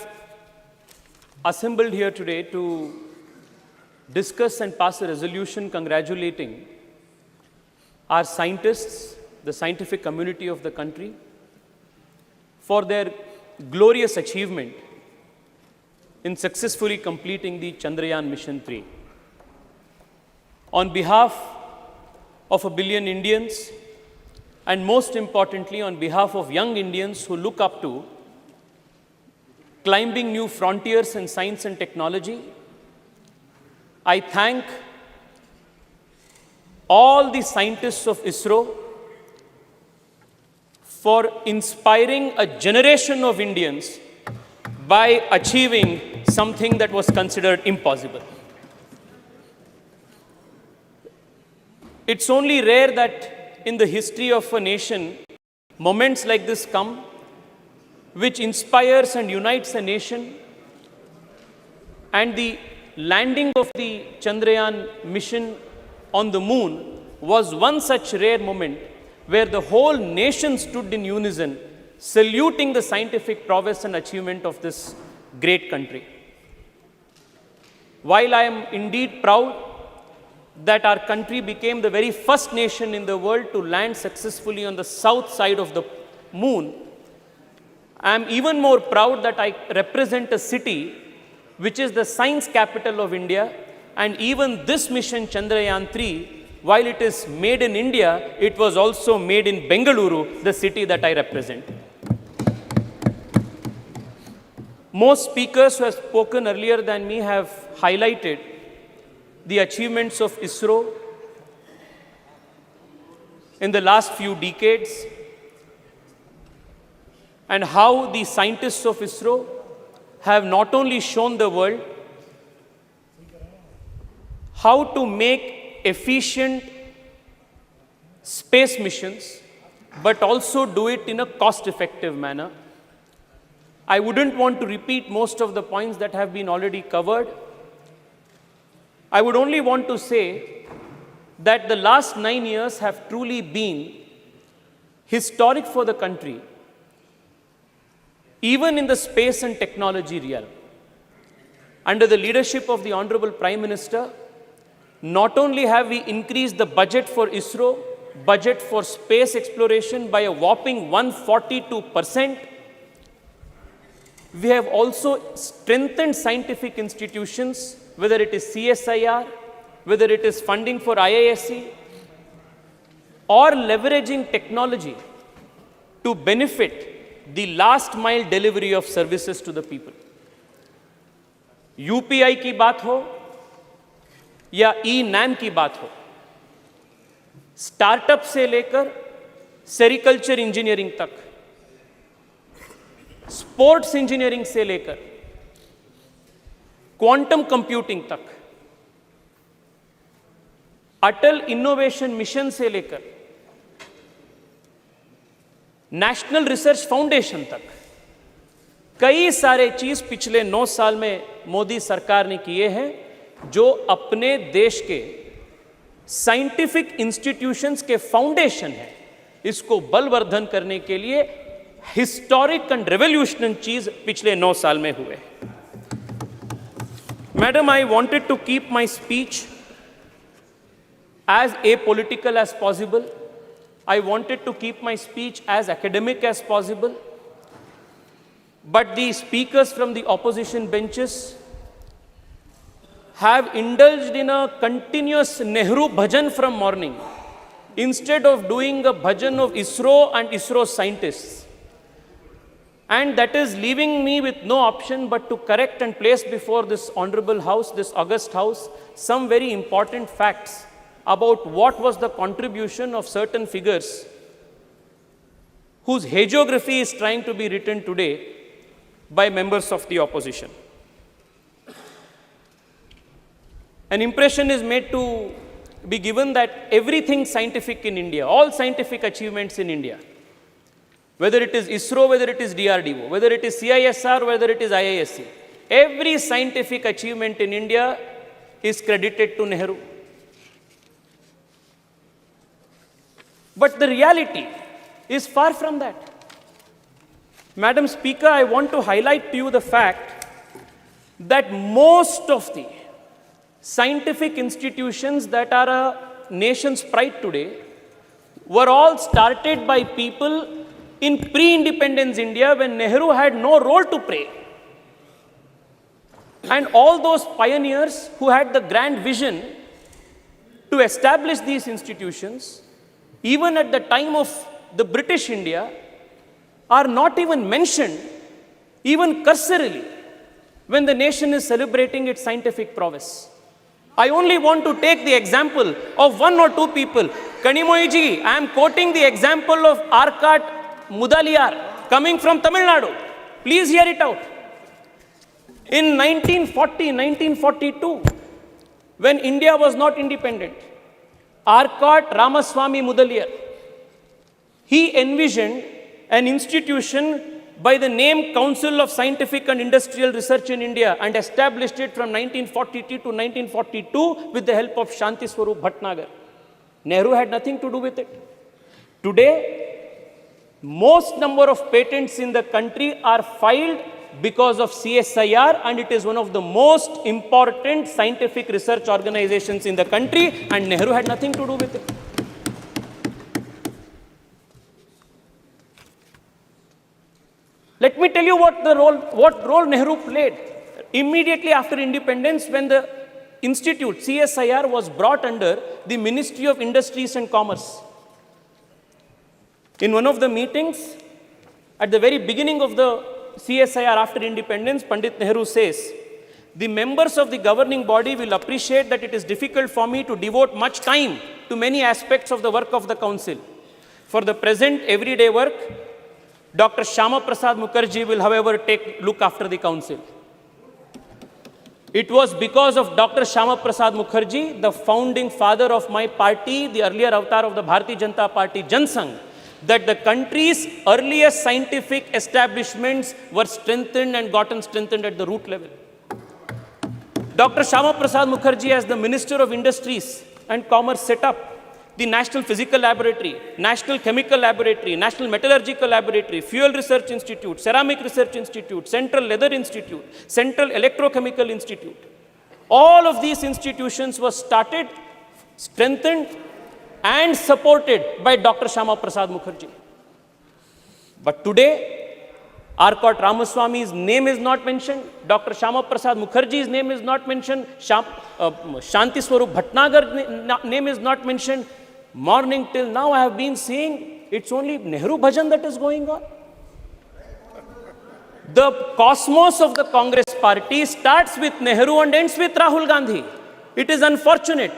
assembled here today to discuss and pass a resolution congratulating our scientists, the scientific community of the country, for their glorious achievement in successfully completing the Chandrayaan Mission 3. On behalf of 1 billion Indians, and most importantly, on behalf of young Indians who look up to climbing new frontiers in science and technology, I thank all the scientists of ISRO for inspiring a generation of Indians by achieving something that was considered impossible. It's only rare that in the history of a nation, moments like this come, which inspires and unites a nation. And the landing of the Chandrayaan mission on the moon was one such rare moment where the whole nation stood in unison, saluting the scientific prowess and achievement of this great country. While I am indeed proud that our country became the very first nation in the world to land successfully on the south side of the moon, I am even more proud that I represent a city which is the science capital of India, and even this mission Chandrayaan 3, while it is made in India, it was also made in Bengaluru, the city that I represent. Most speakers who have spoken earlier than me have highlighted the achievements of ISRO in the last few decades and how the scientists of ISRO have not only shown the world how to make efficient space missions, but also do it in a cost-effective manner. I wouldn't want to repeat most of the points that have been already covered. I would only want to say that the last 9 years have truly been historic for the country, even in the space and technology realm. Under the leadership of the Honorable Prime Minister, not only have we increased the budget for ISRO, budget for space exploration by a whopping 142%, we have also strengthened scientific institutions, whether it is CSIR, whether it is funding for IISc, or leveraging technology to benefit the last mile delivery of services to the people. UPI की बात हो या e-NAM की बात हो, startup से लेकर sericulture engineering तक, स्पोर्ट्स इंजीनियरिंग से लेकर क्वांटम कंप्यूटिंग तक, अटल इनोवेशन मिशन से लेकर नेशनल रिसर्च फाउंडेशन तक कई सारे चीज पिछले 9 साल में मोदी सरकार ने किए हैं, जो अपने देश के साइंटिफिक इंस्टीट्यूशंस के फाउंडेशन है, इसको बलवर्धन करने के लिए हिस्टोरिक एंड रेवोल्यूशनरी चीज पिछले 9 साल में हुए। Madam, I wanted to keep my speech as apolitical as possible. I wanted to keep my speech as academic as possible. But the speakers from the opposition benches have indulged in a continuous Nehru bhajan from morning, instead of doing a bhajan of ISRO and ISRO scientists. And that is leaving me with no option but to correct and place before this honorable house, this august house, some very important facts about what was the contribution of certain figures whose hagiography is trying to be written today by members of the opposition. An impression is made to be given that everything scientific in India, all scientific achievements in India, whether it is ISRO, whether it is DRDO, whether it is CISR, whether it is IISc, every scientific achievement in India is credited to Nehru. But the reality is far from that. Madam Speaker, I want to highlight to you the fact that most of the scientific institutions that are a nation's pride today were all started by people in pre-independence India when Nehru had no role to play. And all those pioneers who had the grand vision to establish these institutions, even at the time of the British India are not even mentioned, even cursorily, when the nation is celebrating its scientific prowess. I only want to take the example of one or two people. Kanimoyiji, I am quoting the example of Arkat Mudaliar, coming from Tamil Nadu. Please hear it out. In 1942, when India was not independent, Arkat Ramaswamy Mudaliar, he envisioned an institution by the name Council of Scientific and Industrial Research in India and established it from 1940 to 1942 with the help of Shanti Swarup Bhatnagar. Nehru had nothing to do with it. Today, most number of patents in the country are filed because of CSIR, and it is one of the most important scientific research organizations in the country, and Nehru had nothing to do with it. Let me tell you what role Nehru played. Immediately after independence, when the institute, CSIR, was brought under the Ministry of Industries and Commerce. In one of the meetings, at the very beginning of the CSIR after independence, Pandit Nehru says, the members of the governing body will appreciate that it is difficult for me to devote much time to many aspects of the work of the council. For the present everyday work, Dr. Shyama Prasad Mukherjee will, however, look after the council. It was because of Dr. Shyama Prasad Mukherjee, the founding father of my party, the earlier avatar of the Bharatiya Janata Party, Jan Sangh, that the country's earliest scientific establishments were strengthened and gotten strengthened at the root level. Dr. Shyama Prasad Mukherjee, as the Minister of Industries and Commerce, set up the National Physical Laboratory, National Chemical Laboratory, National Metallurgical Laboratory, Fuel Research Institute, Ceramic Research Institute, Central Leather Institute, Central Electrochemical Institute. All of these institutions were started, strengthened, and supported by Dr. Shyama Prasad Mukherjee. But today, Arkat Ramaswamy's name is not mentioned, Dr. Shyama Prasad Mukherjee's name is not mentioned, Shanti Swarup Bhatnagar's name is not mentioned. Morning till now, I have been seeing it's only Nehru Bhajan that is going on. The cosmos of the Congress party starts with Nehru and ends with Rahul Gandhi. It is unfortunate,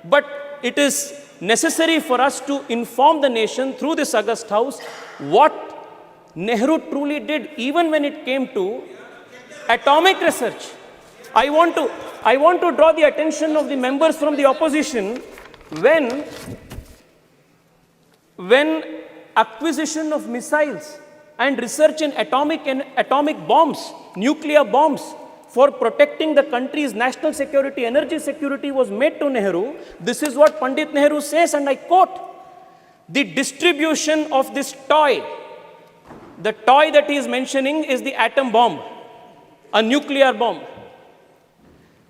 but it is necessary for us to inform the nation through this August House what Nehru truly did, even when it came to atomic research. I want to draw the attention of the members from the opposition when acquisition of missiles and research in atomic bombs, nuclear bombs, for protecting the country's national security, energy security was made to Nehru. This is what Pandit Nehru says, and I quote, the distribution of this toy, the toy that he is mentioning is the atom bomb, a nuclear bomb.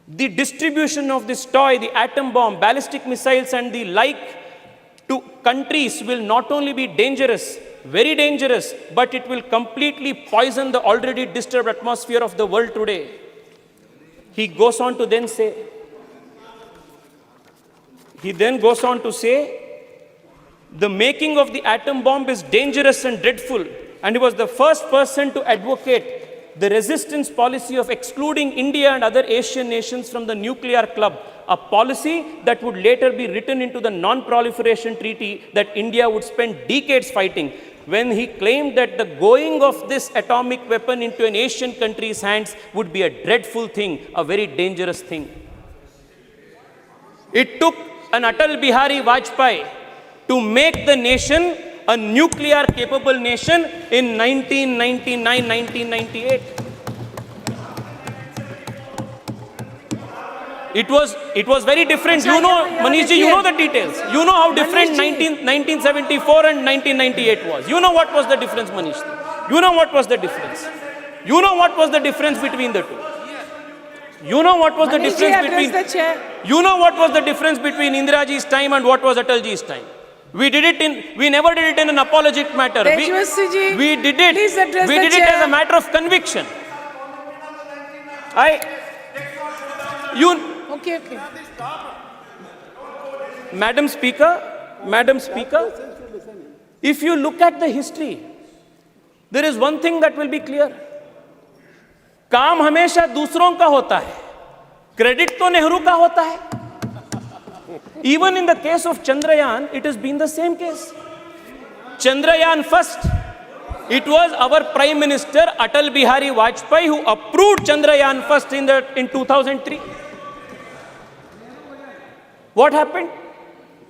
The distribution of this toy, the atom bomb, ballistic missiles and the like to countries will not only be dangerous, very dangerous, but it will completely poison the already disturbed atmosphere of the world today. He then goes on to say, the making of the atom bomb is dangerous and dreadful, and he was the first person to advocate the resistance policy of excluding India and other Asian nations from the nuclear club, a policy that would later be written into the non-proliferation treaty that India would spend decades fighting, when he claimed that the going of this atomic weapon into an Asian country's hands would be a dreadful thing, a very dangerous thing. It took an Atal Bihari Vajpayee to make the nation a nuclear-capable nation in 1999, 1998. It was very different. You know, Manishji, you know the details. You know how different 1974 and 1998 was. You know what was the difference, Manishji. You know what was the difference. You know what was the difference between the two. You know what was the difference between. You know what was the difference between Indiraji's time and what was Atalji's time. We never did it in an apologetic matter. We did it as a matter of conviction. Okay. Madam Speaker, If you look at the history, there is one thing that will be clear. काम हमेशा दूसरों का होता है, credit तो नेहरू का होता है. Even in the case of Chandrayaan, it has been the same case. Chandrayaan first, it was our Prime Minister Atal Bihari Vajpayee who approved Chandrayaan first in 2003. What happened?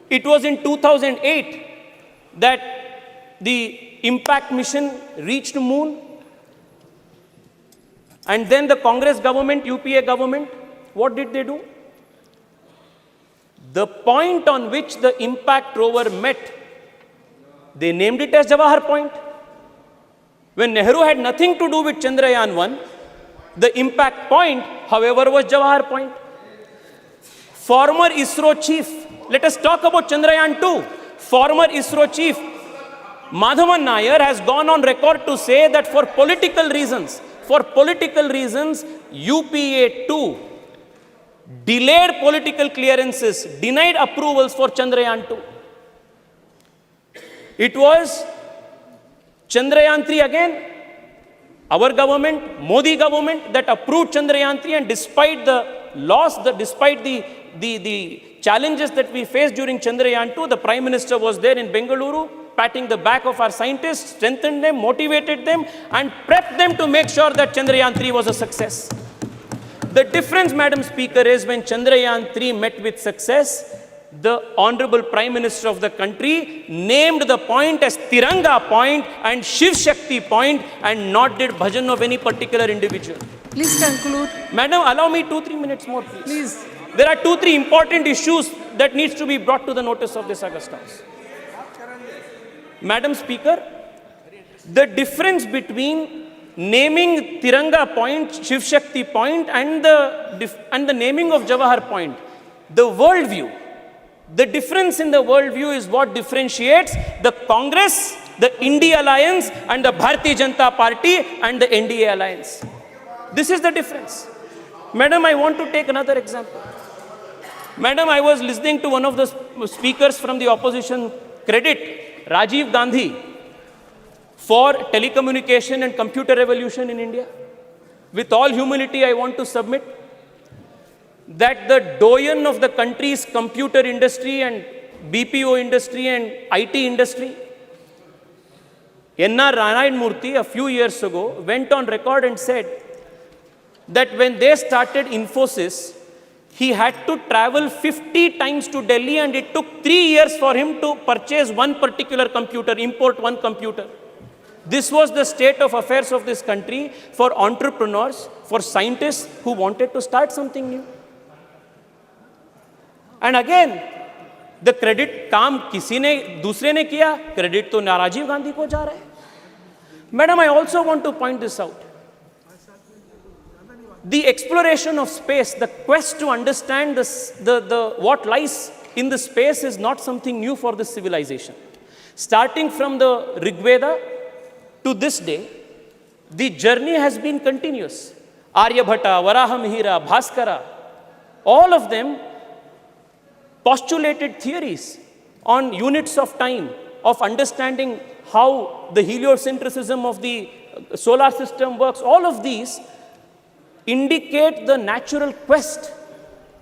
It was in 2008 that the impact mission reached the moon. And then the Congress government, UPA government, what did they do? The point on which the impact rover met, they named it as Jawahar Point. When Nehru had nothing to do with Chandrayaan 1, the impact point, however, was Jawahar Point. Former ISRO chief, let us talk about Chandrayaan 2. Former ISRO chief Madhavan Nair has gone on record to say that for political reasons, UPA-2 delayed political clearances, denied approvals for Chandrayaan 2. It was Chandrayaan 3 again, our government, Modi government, that approved Chandrayaan 3, and despite the loss, despite the challenges that we faced during Chandrayaan 2, the Prime Minister was there in Bengaluru, patting the back of our scientists, strengthened them, motivated them, and prepped them to make sure that Chandrayaan 3 was a success. The difference, Madam Speaker, is when Chandrayaan 3 met with success, the Honorable Prime Minister of the country named the point as Tiranga Point and Shiv Shakti Point and not did bhajan of any particular individual. Please conclude. Madam, allow me 2-3 minutes more, please. There are 2-3 important issues that needs to be brought to the notice of this August House. Madam Speaker, the difference between naming Tiranga Point, Shiv Shakti Point and the naming of Jawahar Point, the worldview, the difference in the worldview is what differentiates the Congress, the India Alliance and the Bharatiya Janata Party and the NDA Alliance. This is the difference. Madam, I want to take another example. Madam, I was listening to one of the speakers from the opposition credit Rajiv Gandhi for telecommunication and computer revolution in India. With all humility, I want to submit that the doyen of the country's computer industry and BPO industry and IT industry, N.R. Narayan Murthy, a few years ago, went on record and said that when they started Infosys, he had to travel 50 times to Delhi and it took 3 years for him to purchase one particular computer, import one computer. This was the state of affairs of this country for entrepreneurs, for scientists who wanted to start something new. And again, the credit काम किसी ने दूसरे ने किया, credit तो राजीव गांधी को जा रहा है. Madam, I also want to point this out. The exploration of space, the quest to understand what lies in the space is not something new for this civilization. Starting from the Rig Veda to this day, the journey has been continuous. Aryabhata, Varahamihira, Bhaskara, all of them postulated theories on units of time, of understanding how the heliocentrism of the solar system works. All of these indicate the natural quest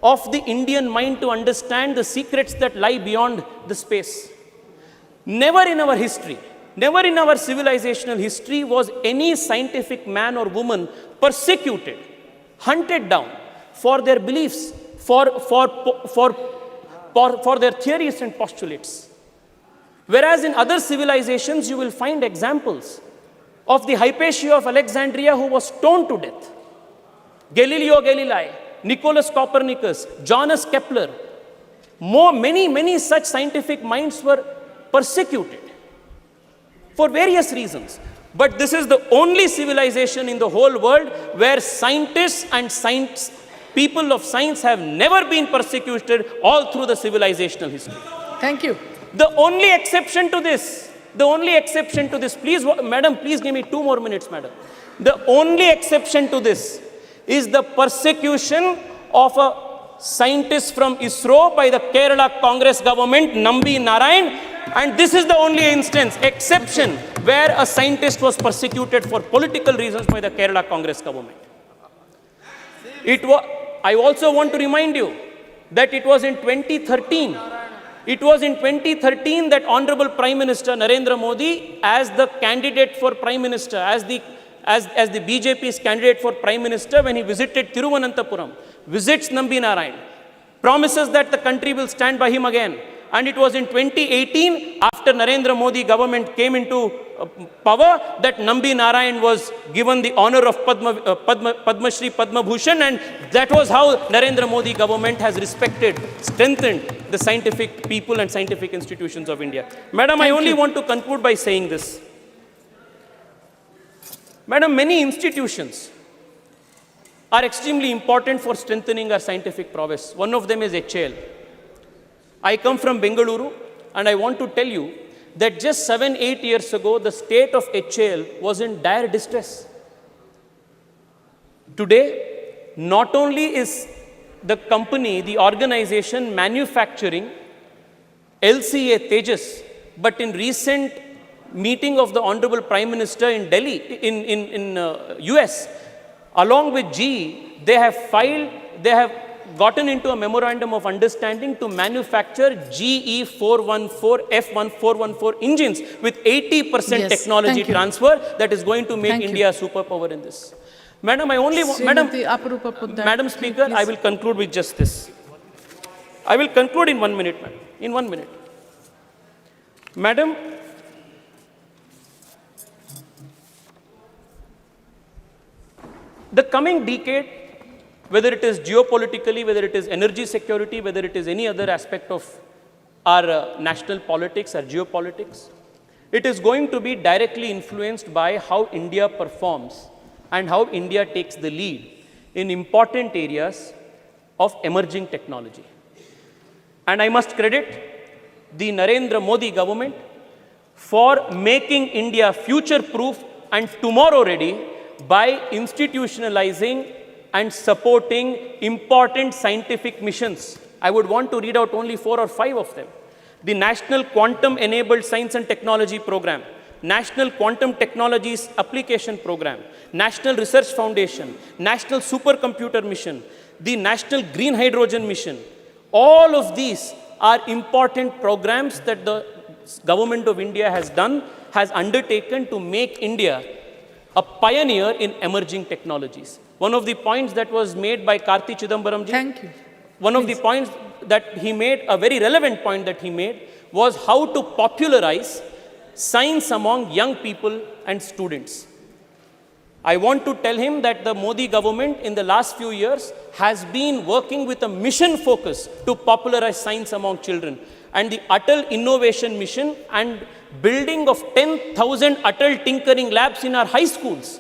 of the Indian mind to understand the secrets that lie beyond the space. Never in our history, never in our civilizational history was any scientific man or woman persecuted, hunted down for their beliefs, for their theories and postulates. Whereas in other civilizations, you will find examples of the Hypatia of Alexandria who was stoned to death. Galileo Galilei, Nicholas Copernicus, Johannes Kepler, many such scientific minds were persecuted for various reasons. But this is the only civilization in the whole world where scientists and people of science have never been persecuted all through the civilizational history. Thank you. The only exception to this, please, madam, please give me 2 more minutes, madam. The only exception to this is the persecution of a scientist from ISRO by the Kerala Congress government, Nambi Narayan, And this is the only instance, exception, where a scientist was persecuted for political reasons by the Kerala Congress government. I also want to remind you that it was in 2013. It was in 2013 that Honorable Prime Minister Narendra Modi, as the candidate for Prime Minister, as the BJP's candidate for Prime Minister, when he visited Thiruvananthapuram, visits Nambi Narayan, promises that the country will stand by him again. And it was in 2018, after Narendra Modi government came into power, that Nambi Narayan was given the honor of Padma Shri Padma Bhushan, and that was how Narendra Modi government has respected, strengthened the scientific people and scientific institutions of India. Madam, I only want to conclude by saying this. Madam, many institutions are extremely important for strengthening our scientific prowess. One of them is HAL. I come from Bengaluru, and I want to tell you that just 7-8 years ago, the state of HAL was in dire distress. Today, not only is the company, the organization manufacturing LCA Tejas, but in recent meeting of the Honorable Prime Minister in Delhi, in US, along with GE, they have gotten into a memorandum of understanding to manufacture GE 414, F1414 engines with 80% technology transfer that is going to make India a superpower in this. Madam, Madam Speaker, I will conclude with just this. I will conclude in 1 minute, madam. In 1 minute. Madam, the coming decade, whether it is geopolitically, whether it is energy security, whether it is any other aspect of our national politics or geopolitics, it is going to be directly influenced by how India performs and how India takes the lead in important areas of emerging technology. And I must credit the Narendra Modi government for making India future-proof and tomorrow-ready by institutionalizing and supporting important scientific missions. I would want to read out only 4 or 5 of them. The National Quantum Enabled Science and Technology Program, National Quantum Technologies Application Program, National Research Foundation, National Supercomputer Mission, the National Green Hydrogen Mission. All of these are important programs that the government of India has undertaken to make India a pioneer in emerging technologies. One of the points that was made by Karti Chidambaram ji, one of the points that he made, a very relevant point that he made, was how to popularize science among young people and students. I want to tell him that the Modi government in the last few years has been working with a mission focus to popularize science among children. And the Atal Innovation Mission and building of 10,000 Atal Tinkering Labs in our high schools,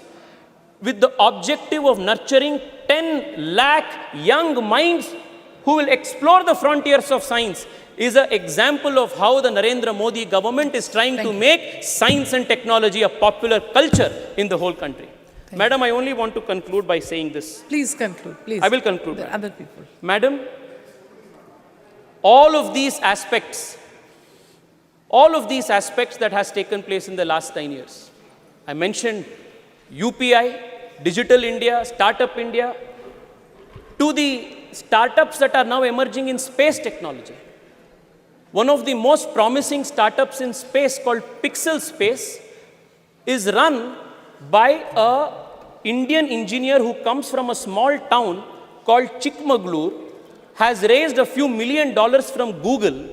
with the objective of nurturing 10 lakh young minds who will explore the frontiers of science, is an example of how the Narendra Modi government is trying to make science and technology a popular culture in the whole country. Madam, I only want to conclude by saying this. Please conclude, please. I will conclude. The other people. Madam, all of these aspects that has taken place in the last 9 years. I mentioned UPI, Digital India, Startup India, to the startups that are now emerging in space technology. One of the most promising startups in space called Pixel Space is run by an Indian engineer who comes from a small town called Chikmagalur, has raised a few $1 million from Google.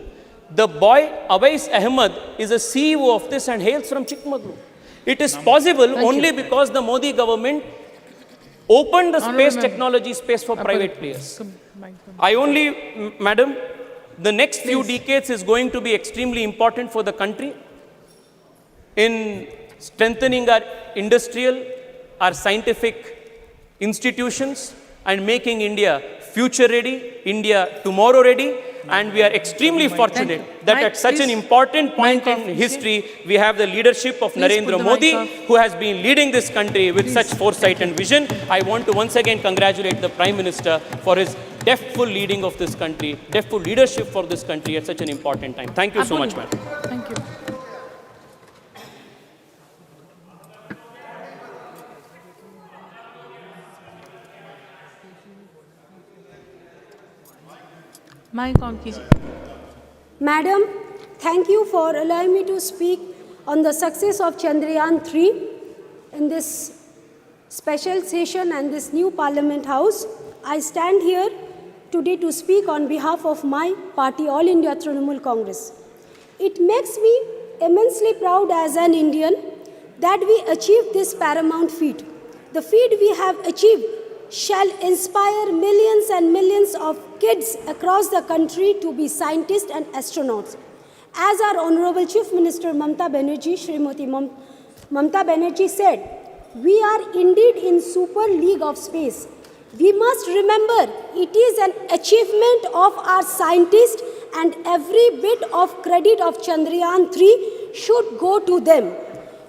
The boy, Awais Ahmed, is a CEO of this and hails from Chikmagalur. It is possible only because the Modi government opened the space technology space for private players. Madam, the next few decades is going to be extremely important for the country in strengthening our industrial, our scientific institutions and making India future ready, India tomorrow ready. And we are extremely fortunate that at such an important point in history, we have the leadership of Narendra Modi, who has been leading this country with such foresight and vision. I want to once again congratulate the Prime Minister for his deftful leading of this country, deftful leadership for this country at such an important time. Thank you so much, madam. Thank you. Mic on कीजिए. Madam, thank you for allowing me to speak on the success of Chandrayaan 3 in this special session and this new Parliament House. I stand here today to speak on behalf of my party, All India Trinamool Congress. It makes me immensely proud as an Indian that we achieved this paramount feat. The feat we have achieved shall inspire millions and millions of kids across the country to be scientists and astronauts. As our Honorable Chief Minister Mamata Banerjee, Srimati Mamata Banerjee said, we are indeed in super league of space. We must remember it is an achievement of our scientists and every bit of credit of Chandrayaan 3 should go to them.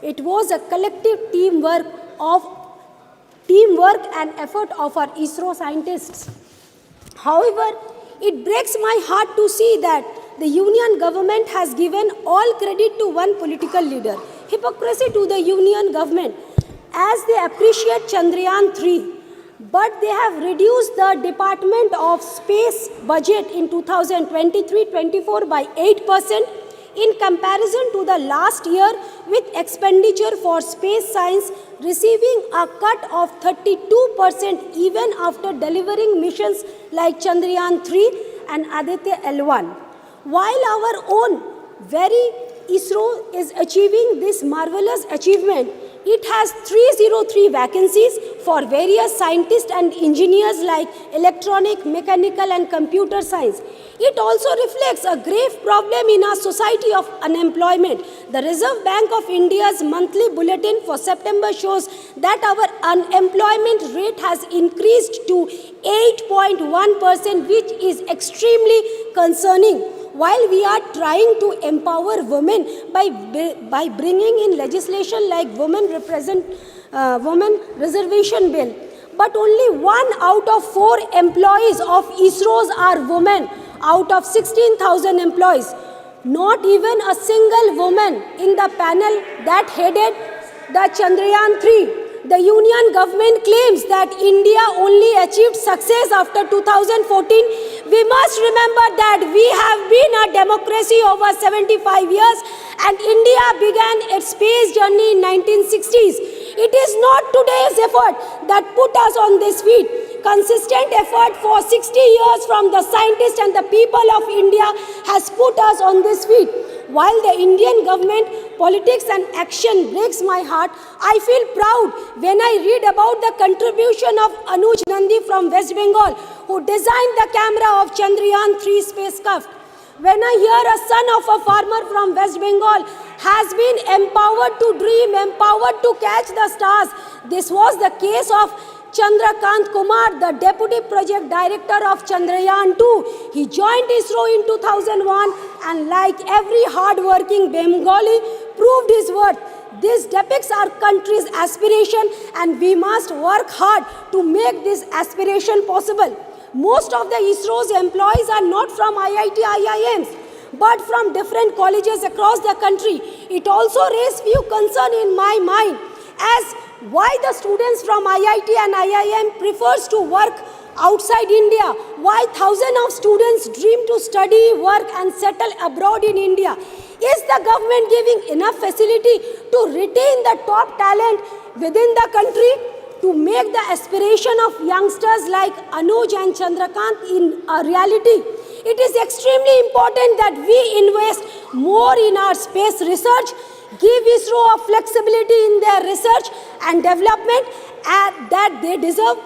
It was a collective teamwork and effort of our ISRO scientists. However, it breaks my heart to see that the union government has given all credit to one political leader. Hypocrisy to the union government as they appreciate Chandrayaan 3. But they have reduced the Department of Space budget in 2023-24 by 8% in comparison to the last year, with expenditure for space science receiving a cut of 32% even after delivering missions like Chandrayaan 3 and Aditya L1. While our own very ISRO is achieving this marvelous achievement, it has 303 vacancies for various scientists and engineers like electronic, mechanical and computer science. It also reflects a grave problem in our society of unemployment. The Reserve Bank of India's monthly bulletin for September shows that our unemployment rate has increased to 8.1%, which is extremely concerning. While we are trying to empower women by bringing in legislation like women reservation bill, but only 1 out of 4 employees of ISRO's are women out of 16,000 employees. Not even a single woman in the panel that headed the Chandrayaan 3. The union government claims that India only achieved success after 2014. We must remember that we have been a democracy over 75 years and India began its space journey in 1960s. It is not today's effort that put us on this feet. Consistent effort for 60 years from the scientists and the people of India has put us on this feet. While the Indian government politics and action breaks my heart, I feel proud when I read about the contribution of Anuj Nandi from West Bengal, who designed the camera of Chandrayaan 3 spacecraft. When I hear a son of a farmer from West Bengal has been empowered to dream, empowered to catch the stars, this was the case of Chandrakant Kumar, the Deputy Project Director of Chandrayaan 2. He joined ISRO in 2001 and like every hard-working Bengali, proved his worth. This depicts our country's aspiration and we must work hard to make this aspiration possible. Most of the ISRO's employees are not from IIT, IIMs, but from different colleges across the country. It also raised few concerns in my mind as why the students from IIT and IIM prefers to work outside India, why thousands of students dream to study, work and settle abroad in India. Is the government giving enough facility to retain the top talent within the country to make the aspiration of youngsters like Anuj and Chandrakant in a reality? It is extremely important that we invest more in our space research, give ISRO a flexibility in their research and development that they deserve.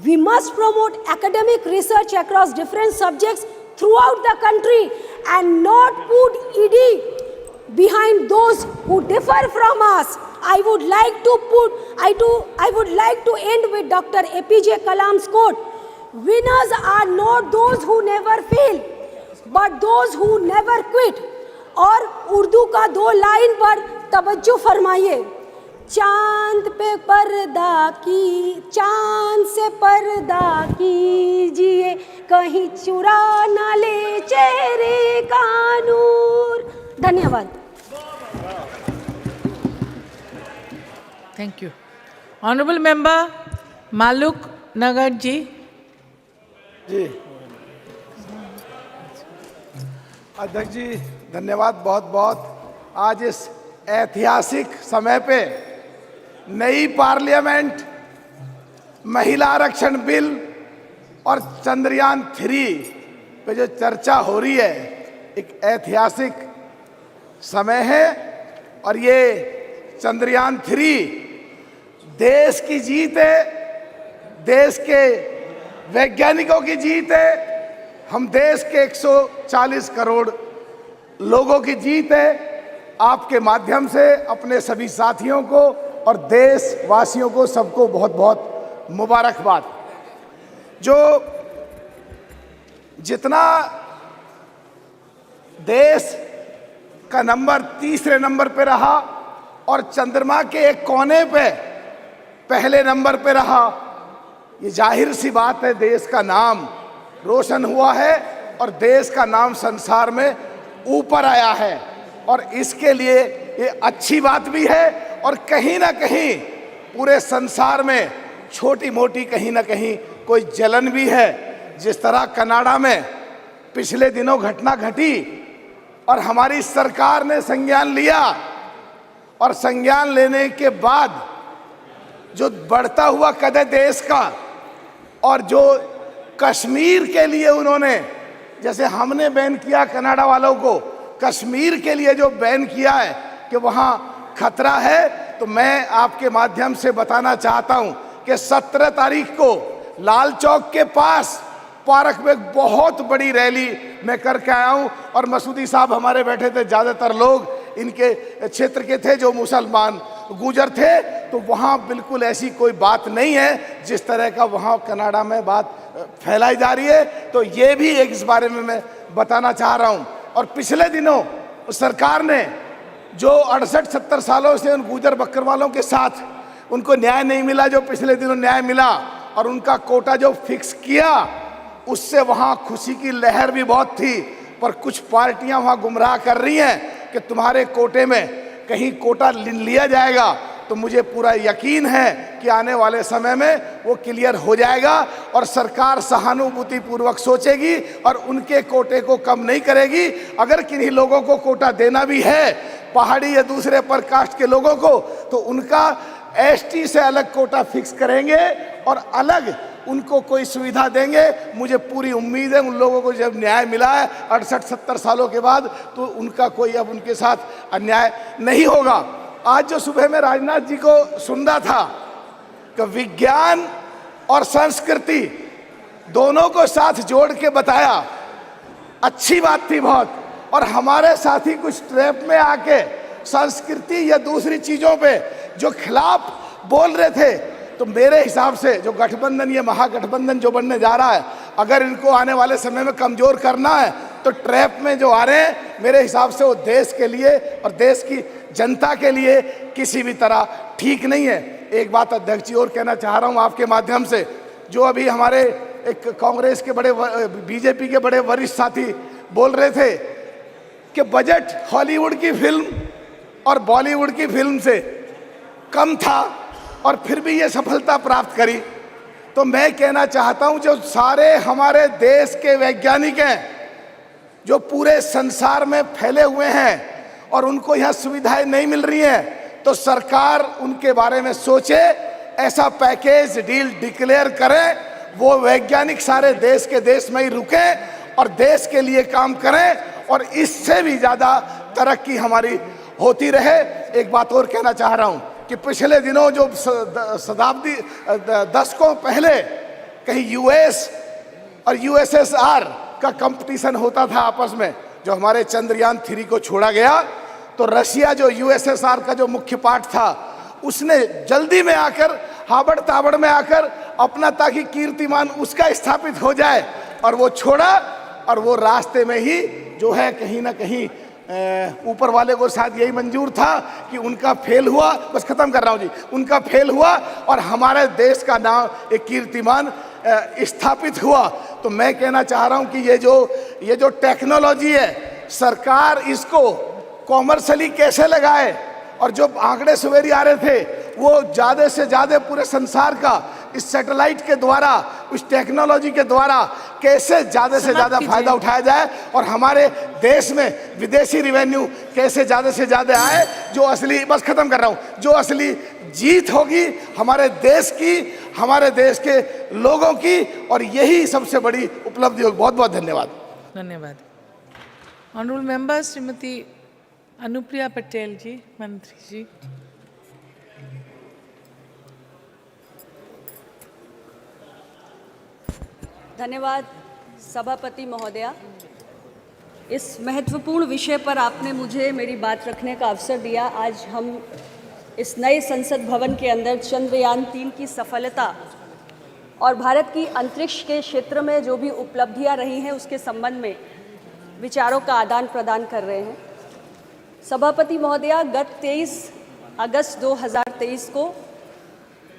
We must promote academic research across different subjects throughout the country and not put ED behind those who differ from us. I would like to end with Dr. APJ Kalam's quote, "Winners are not those who never fail, but those who never quit." और उर्दू का 2 line पर तवज्जो फरमाइए। चांद पे पर्दा की, चांद से पर्दा कीजिए, कहीं चुरा ना ले चेहरे का नूर। धन्यवाद। Thank you. ऑनरेबल मेंबर मालूक नगर जी। जी अध्यक्ष जी धन्यवाद बहुत बहुत। आज इस ऐतिहासिक समय पे नई पार्लियामेंट, महिला आरक्षण बिल और चंद्रयान 3 पे जो चर्चा हो रही है, एक ऐतिहासिक समय है। और ये चंद्रयान 3 देश की जीत है, देश के वैज्ञानिकों की जीत है, हम देश के 140 करोड़ लोगों की जीत है। आपके माध्यम से अपने सभी साथियों को और देशवासियों को सबको बहुत बहुत मुबारकबाद। जो जितना देश का नंबर तीसरे नंबर पे रहा और चंद्रमा के एक कोने पे पहले नंबर पे रहा, ये जाहिर सी बात है देश का नाम रोशन हुआ है और देश का नाम संसार में ऊपर आया है। और इसके लिए ये अच्छी बात भी है और कहीं ना कहीं पूरे संसार में छोटी मोटी कहीं ना कहीं कोई जलन भी है। जिस तरह कनाडा में पिछले दिनों घटना घटी और हमारी सरकार ने संज्ञान लिया और संज्ञान लेने के बाद जो बढ़ता हुआ कद है देश का, और जो कश्मीर के लिए उन्होंने, जैसे हमने बैन किया कनाडा वालों को, कश्मीर के लिए जो बैन किया है कि वहाँ खतरा है, तो मैं आपके माध्यम से बताना चाहता हूँ कि 17 तारीख को लाल चौक के पास पार्क में एक बहुत बड़ी रैली मैं करके आया हूँ। और मसूदी साहब हमारे बैठे थे, ज़्यादातर लोग इनके क्षेत्र के थे जो मुसलमान गुजर थे, तो वहाँ बिल्कुल ऐसी कोई बात नहीं है जिस तरह का वहाँ कनाडा में बात फैलाई जा रही है। तो ये भी एक इस बारे में मैं बताना चाह रहा हूँ। और पिछले दिनों सरकार ने जो 68-70 सालों से उन गुजर बकरवालों के साथ उनको न्याय नहीं मिला, जो पिछले दिनों न्याय मिला और उनका कोटा जो फिक्स किया, उससे वहाँ खुशी की लहर भी बहुत थी। पर कुछ पार्टियां वहाँ गुमराह कर रही हैं कि तुम्हारे कोटे में कहीं कोटा लिया जाएगा। तो मुझे पूरा यकीन है कि आने वाले समय में वो क्लियर हो जाएगा और सरकार सहानुभूति पूर्वक सोचेगी और उनके कोटे को कम नहीं करेगी। अगर किन्हीं लोगों को कोटा देना भी है, पहाड़ी या दूसरे पर कास्ट के लोगों को, तो उनका एसटी से अलग कोटा फिक्स करेंगे और अलग उनको कोई सुविधा देंगे। मुझे पूरी उम्मीद है उन लोगों को जब न्याय मिला है 68-70 सालों के बाद, तो उनका कोई अब उनके साथ अन्याय नहीं होगा। आज जो सुबह में राजनाथ जी को सुन रहा था कि विज्ञान और संस्कृति दोनों को साथ जोड़ के बताया, अच्छी बात थी बहुत। और हमारे साथी कुछ ट्रैप में आके संस्कृति या दूसरी चीजों पे जो खिलाफ बोल रहे थे, तो मेरे हिसाब से जो गठबंधन, ये महागठबंधन जो बनने जा रहा है, अगर इनको आने वाले समय में कमजोर करना है तो ट्रैप में जो आ रहे हैं, मेरे हिसाब से वो देश के लिए और देश की जनता के लिए किसी भी तरह ठीक नहीं है। एक बात अध्यक्ष जी और कहना चाह रहा हूँ आपके माध्यम से, जो अभी हमारे एक कांग्रेस के बड़े, बीजेपी के बड़े वरिष्ठ साथी बोल रहे थे कि बजट हॉलीवुड की फिल्म और बॉलीवुड की फिल्म से कम था और फिर भी ये सफलता प्राप्त करी। तो मैं कहना चाहता हूं, जो सारे हमारे देश के वैज्ञानिक हैं जो पूरे संसार में फैले हुए हैं और उनको यहाँ सुविधाएं नहीं मिल रही हैं, तो सरकार उनके बारे में सोचे, ऐसा पैकेज डील डिक्लेयर करें, वो वैज्ञानिक सारे देश के देश में ही रुकें और देश के लिए काम करें और इससे भी ज़्यादा तरक्की हमारी होती रहे। एक बात और कहना चाह रहा हूँ कि पिछले दिनों जो शताब्दी दशकों पहले कहीं यूएस और यूएसएसआर का कंपटीशन होता था आपस में, जो हमारे चंद्रयान 3 को छोड़ा गया, तो रशिया जो यूएसएसआर का जो मुख्य पार्ट था, उसने जल्दी में आकर, हाबड़ ताबड़ में आकर अपना, ताकि कीर्तिमान उसका स्थापित हो जाए, और वो छोड़ा। और वो रास्ते में ही जो है कहीं ना कहीं ऊपर वाले को शायद यही मंजूर था कि उनका फेल हुआ, बस खत्म कर रहा हूँ जी, उनका फेल हुआ और हमारे देश का नाम, एक कीर्तिमान स्थापित हुआ। तो मैं कहना चाह रहा हूं कि ये जो टेक्नोलॉजी है, सरकार इसको कॉमर्शियली कैसे लगाए, और जो आंकड़े सवेरे आ रहे थे वो ज़्यादा से ज़्यादा पूरे संसार का इस सैटेलाइट के द्वारा, उस टेक्नोलॉजी के द्वारा कैसे ज़्यादा से ज़्यादा फायदा उठाया जाए और हमारे देश में विदेशी रिवेन्यू कैसे ज़्यादा से ज़्यादा आए। जो असली, बस खत्म कर रहा हूँ, जो असली जीत होगी हमारे देश की, हमारे देश के लोगों की, और यही सबसे बड़ी उपलब्धि होगी। बहुत बहुत धन्यवाद। धन्यवाद। ऑनरेबल मेंबर श्रीमती अनुप्रिया पटेल जी, मंत्री जी। धन्यवाद सभापति महोदया। इस महत्वपूर्ण विषय पर आपने मुझे मेरी बात रखने का अवसर दिया। आज हम इस नए संसद भवन के अंदर चंद्रयान 3 की सफलता और भारत की अंतरिक्ष के क्षेत्र में जो भी उपलब्धियां रही हैं उसके संबंध में विचारों का आदान प्रदान कर रहे हैं। सभापति महोदया, गत 23 अगस्त 2023 को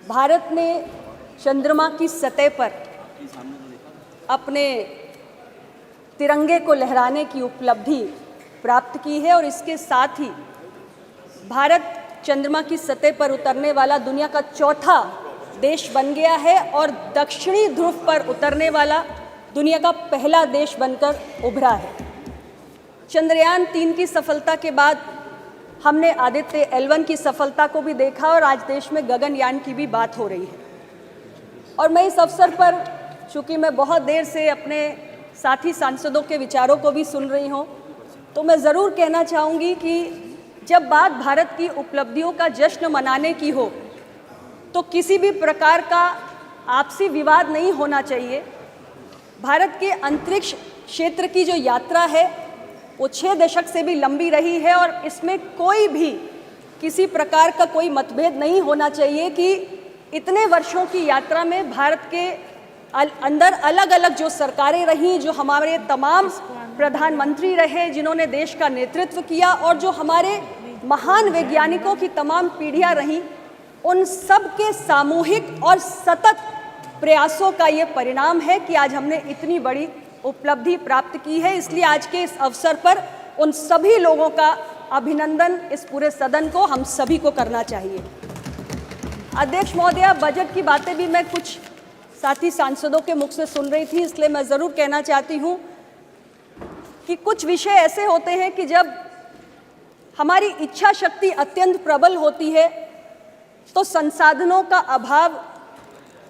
भारत ने चंद्रमा की सतह पर अपने तिरंगे को लहराने की उपलब्धि प्राप्त की है और इसके साथ ही भारत चंद्रमा की सतह पर उतरने वाला दुनिया का चौथा देश बन गया है और दक्षिणी ध्रुव पर उतरने वाला दुनिया का पहला देश बनकर उभरा है। चंद्रयान 3 की सफलता के बाद हमने आदित्य L1 की सफलता को भी देखा और आज देश में गगनयान की भी बात हो रही है। और मैं इस अवसर पर, चूँकि मैं बहुत देर से अपने साथी सांसदों के विचारों को भी सुन रही हूँ, तो मैं ज़रूर कहना चाहूँगी कि जब बात भारत की उपलब्धियों का जश्न मनाने की हो तो किसी भी प्रकार का आपसी विवाद नहीं होना चाहिए। भारत के अंतरिक्ष क्षेत्र की जो यात्रा है वो 6 दशक से भी लंबी रही है और इसमें कोई भी किसी प्रकार का कोई मतभेद नहीं होना चाहिए कि इतने वर्षों की यात्रा में भारत के अंदर अलग अलग जो सरकारें रहीं, जो हमारे तमाम प्रधानमंत्री रहे जिन्होंने देश का नेतृत्व किया, और जो हमारे महान वैज्ञानिकों की तमाम पीढ़ियां रहीं, उन सब के सामूहिक और सतत प्रयासों का ये परिणाम है कि आज हमने इतनी बड़ी उपलब्धि प्राप्त की है। इसलिए आज के इस अवसर पर उन सभी लोगों का अभिनंदन इस पूरे सदन को, हम सभी को करना चाहिए। अध्यक्ष महोदया, बजट की बातें भी मैं कुछ साथी सांसदों के मुख से सुन रही थी, इसलिए मैं ज़रूर कहना चाहती हूँ कि कुछ विषय ऐसे होते हैं कि जब हमारी इच्छा शक्ति अत्यंत प्रबल होती है तो संसाधनों का अभाव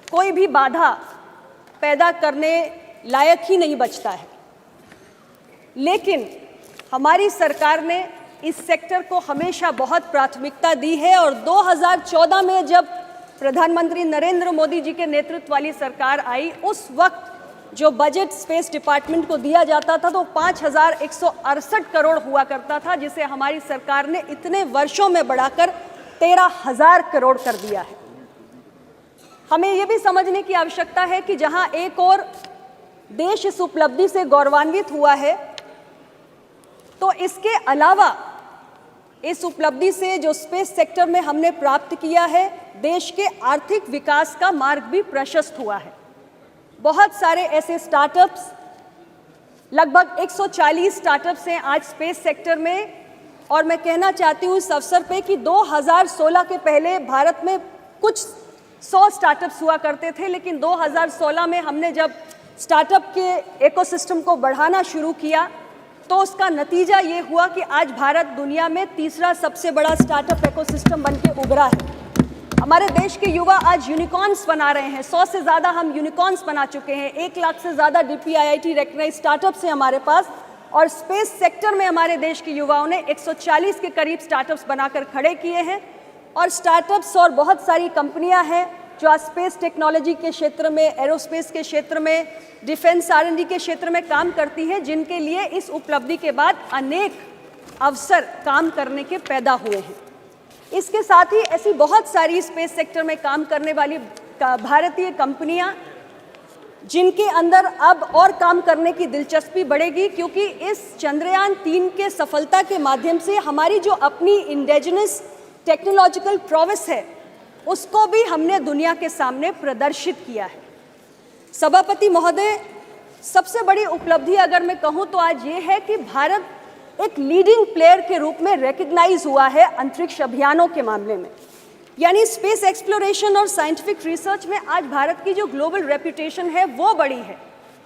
कोई भी बाधा पैदा करने लायक ही नहीं बचता है। लेकिन हमारी सरकार ने इस सेक्टर को हमेशा बहुत प्राथमिकता दी है और 2014 में जब प्रधानमंत्री नरेंद्र मोदी जी के नेतृत्व वाली सरकार आई, उस वक्त जो बजट स्पेस डिपार्टमेंट को दिया जाता था तो 5,168 करोड़ हुआ करता था, जिसे हमारी सरकार ने इतने वर्षों में बढ़ाकर 13,000 करोड़ कर दिया है। हमें ये भी समझने की आवश्यकता है कि जहां एक और देश इस उपलब्धि से गौरवान्वित हुआ है, तो इसके अलावा इस उपलब्धि से जो स्पेस सेक्टर में हमने प्राप्त किया है, देश के आर्थिक विकास का मार्ग भी प्रशस्त हुआ है। बहुत सारे ऐसे स्टार्टअप्स, लगभग 140 स्टार्टअप्स हैं आज स्पेस सेक्टर में, और मैं कहना चाहती हूँ इस अवसर पे कि 2016 के पहले भारत में कुछ 100 स्टार्टअप्स हुआ करते थे, लेकिन 2016 में हमने जब स्टार्टअप के इकोसिस्टम को बढ़ाना शुरू किया तो उसका नतीजा ये हुआ कि आज भारत दुनिया में तीसरा सबसे बड़ा स्टार्टअप इकोसिस्टम बनके उभरा है। हमारे देश के युवा आज यूनिकॉर्न्स बना रहे हैं, 100 से ज़्यादा हम यूनिकॉर्न्स बना चुके हैं, 1 लाख से ज़्यादा DPIIT रेकग्नाइज्ड स्टार्टअप्स हैं हमारे पास, और स्पेस सेक्टर में हमारे देश के युवाओं ने 140 के करीब स्टार्टअप्स बनाकर खड़े किए हैं। और स्टार्टअप्स और बहुत सारी कंपनियां हैं जो आज स्पेस टेक्नोलॉजी के क्षेत्र में, एरोस्पेस के क्षेत्र में, डिफेंस R&D के क्षेत्र में काम करती हैं, जिनके लिए इस उपलब्धि के बाद अनेक अवसर काम करने के पैदा हुए हैं। इसके साथ ही ऐसी बहुत सारी स्पेस सेक्टर में काम करने वाली भारतीय कंपनियां जिनके अंदर अब और काम करने की दिलचस्पी बढ़ेगी, क्योंकि इस चंद्रयान 3 के सफलता के माध्यम से हमारी जो अपनी इंडिजिनस टेक्नोलॉजिकल प्रोवेस है उसको भी हमने दुनिया के सामने प्रदर्शित किया है। सभापति महोदय, सबसे बड़ी उपलब्धि अगर मैं कहूं तो आज ये है कि भारत एक लीडिंग प्लेयर के रूप में रिकग्नाइज हुआ है अंतरिक्ष अभियानों के मामले में। यानी स्पेस एक्सप्लोरेशन और साइंटिफिक रिसर्च में आज भारत की जो ग्लोबल रेपुटेशन है वो बड़ी है,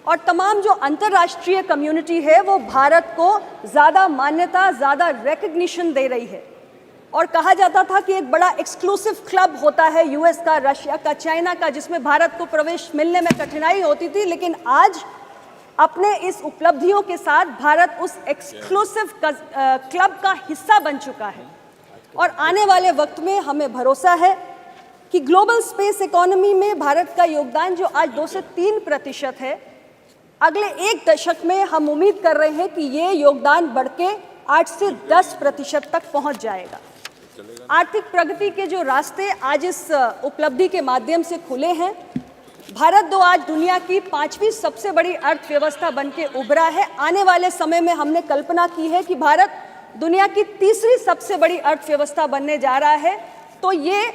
और तमाम जो अंतर्राष्ट्रीय कम्युनिटी है वो भारत को ज़्यादा मान्यता, ज़्यादा रिकग्निशन दे रही है। और कहा जाता था कि एक बड़ा एक्सक्लूसिव क्लब होता है यूएस का, रशिया का, चाइना का, जिसमें भारत को प्रवेश मिलने में कठिनाई होती थी, लेकिन आज अपने इस उपलब्धियों के साथ भारत उस एक्सक्लूसिव क्लब का हिस्सा बन चुका है। और आने वाले वक्त में हमें भरोसा है कि ग्लोबल स्पेस इकोनॉमी में भारत का योगदान जो आज 2 से 3% है, अगले 1 दशक में हम उम्मीद कर रहे हैं कि ये योगदान बढ़ के 8 से 10% तक पहुंच जाएगा। आर्थिक प्रगति के जो रास्ते आज इस उपलब्धि के माध्यम से खुले हैं, भारत आज दुनिया की 5वीं सबसे बड़ी अर्थव्यवस्था बन के उभरा है। आने वाले समय में हमने कल्पना की है कि भारत दुनिया की 3री सबसे बड़ी अर्थव्यवस्था बनने जा रहा है। तो ये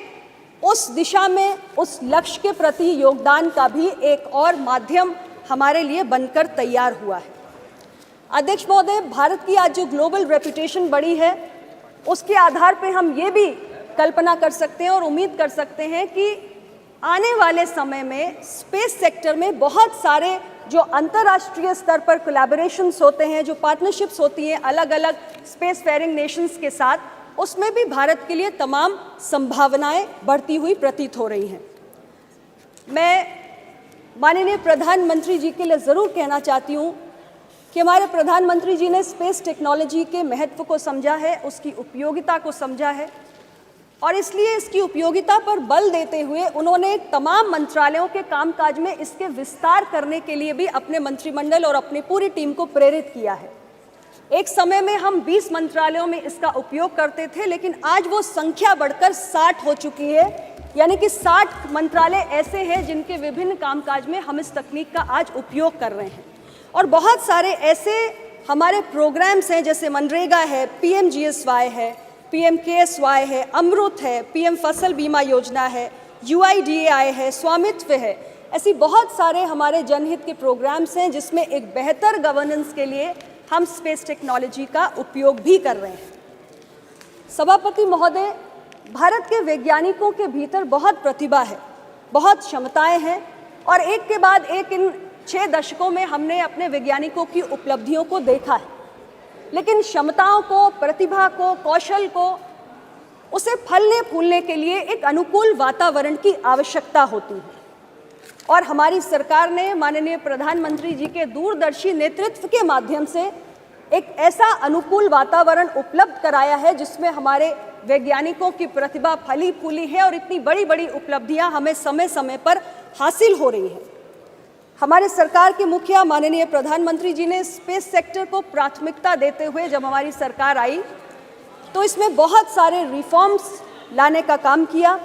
उस दिशा में, उस लक्ष्य के प्रति योगदान का भी एक और माध्यम हमारे लिए बनकर तैयार हुआ है। अध्यक्ष महोदय, भारत की आज जो ग्लोबल रेपुटेशन बढ़ी है, उसके आधार पर हम ये भी कल्पना कर सकते हैं और उम्मीद कर सकते हैं कि आने वाले समय में स्पेस सेक्टर में बहुत सारे जो अंतर्राष्ट्रीय स्तर पर कोलैबोरेशंस होते हैं, जो पार्टनरशिप्स होती हैं अलग अलग स्पेस फेयरिंग नेशंस के साथ, उसमें भी भारत के लिए तमाम संभावनाएं बढ़ती हुई प्रतीत हो रही हैं। मैं माननीय प्रधानमंत्री जी के लिए ज़रूर कहना चाहती हूँ कि हमारे प्रधानमंत्री जी ने स्पेस टेक्नोलॉजी के महत्व को समझा है, उसकी उपयोगिता को समझा है, और इसलिए इसकी उपयोगिता पर बल देते हुए उन्होंने तमाम मंत्रालयों के कामकाज में इसके विस्तार करने के लिए भी अपने मंत्रिमंडल और अपनी पूरी टीम को प्रेरित किया है। एक समय में हम 20 मंत्रालयों में इसका उपयोग करते थे, लेकिन आज वो संख्या बढ़कर 60 हो चुकी है। यानी कि 60 मंत्रालय ऐसे हैं जिनके विभिन्न कामकाज में हम इस तकनीक का आज उपयोग कर रहे हैं। और बहुत सारे ऐसे हमारे प्रोग्राम्स हैं, जैसे मनरेगा है, PMGSY है, PMKSY है, अमृत है, PM फसल बीमा योजना है, UIDAI है, स्वामित्व है। ऐसी बहुत सारे हमारे जनहित के प्रोग्राम्स हैं जिसमें एक बेहतर गवर्नेंस के लिए हम स्पेस टेक्नोलॉजी का उपयोग भी कर रहे हैं। सभापति महोदय, भारत के वैज्ञानिकों के भीतर बहुत प्रतिभा है, बहुत क्षमताएं हैं, और एक के बाद एक इन 6 दशकों में हमने अपने वैज्ञानिकों की उपलब्धियों को देखा है। लेकिन क्षमताओं को, प्रतिभा को, कौशल को, उसे फलने फूलने के लिए एक अनुकूल वातावरण की आवश्यकता होती है। और हमारी सरकार ने माननीय प्रधानमंत्री जी के दूरदर्शी नेतृत्व के माध्यम से एक ऐसा अनुकूल वातावरण उपलब्ध कराया है जिसमें हमारे वैज्ञानिकों की प्रतिभा फली फूली है और इतनी बड़ी बड़ी उपलब्धियां हमें समय समय पर हासिल हो रही हैं। हमारे सरकार के मुखिया माननीय प्रधानमंत्री जी ने स्पेस सेक्टर को प्राथमिकता देते हुए जब हमारी सरकार आई तो इसमें बहुत सारे रिफॉर्म्स लाने का काम किया,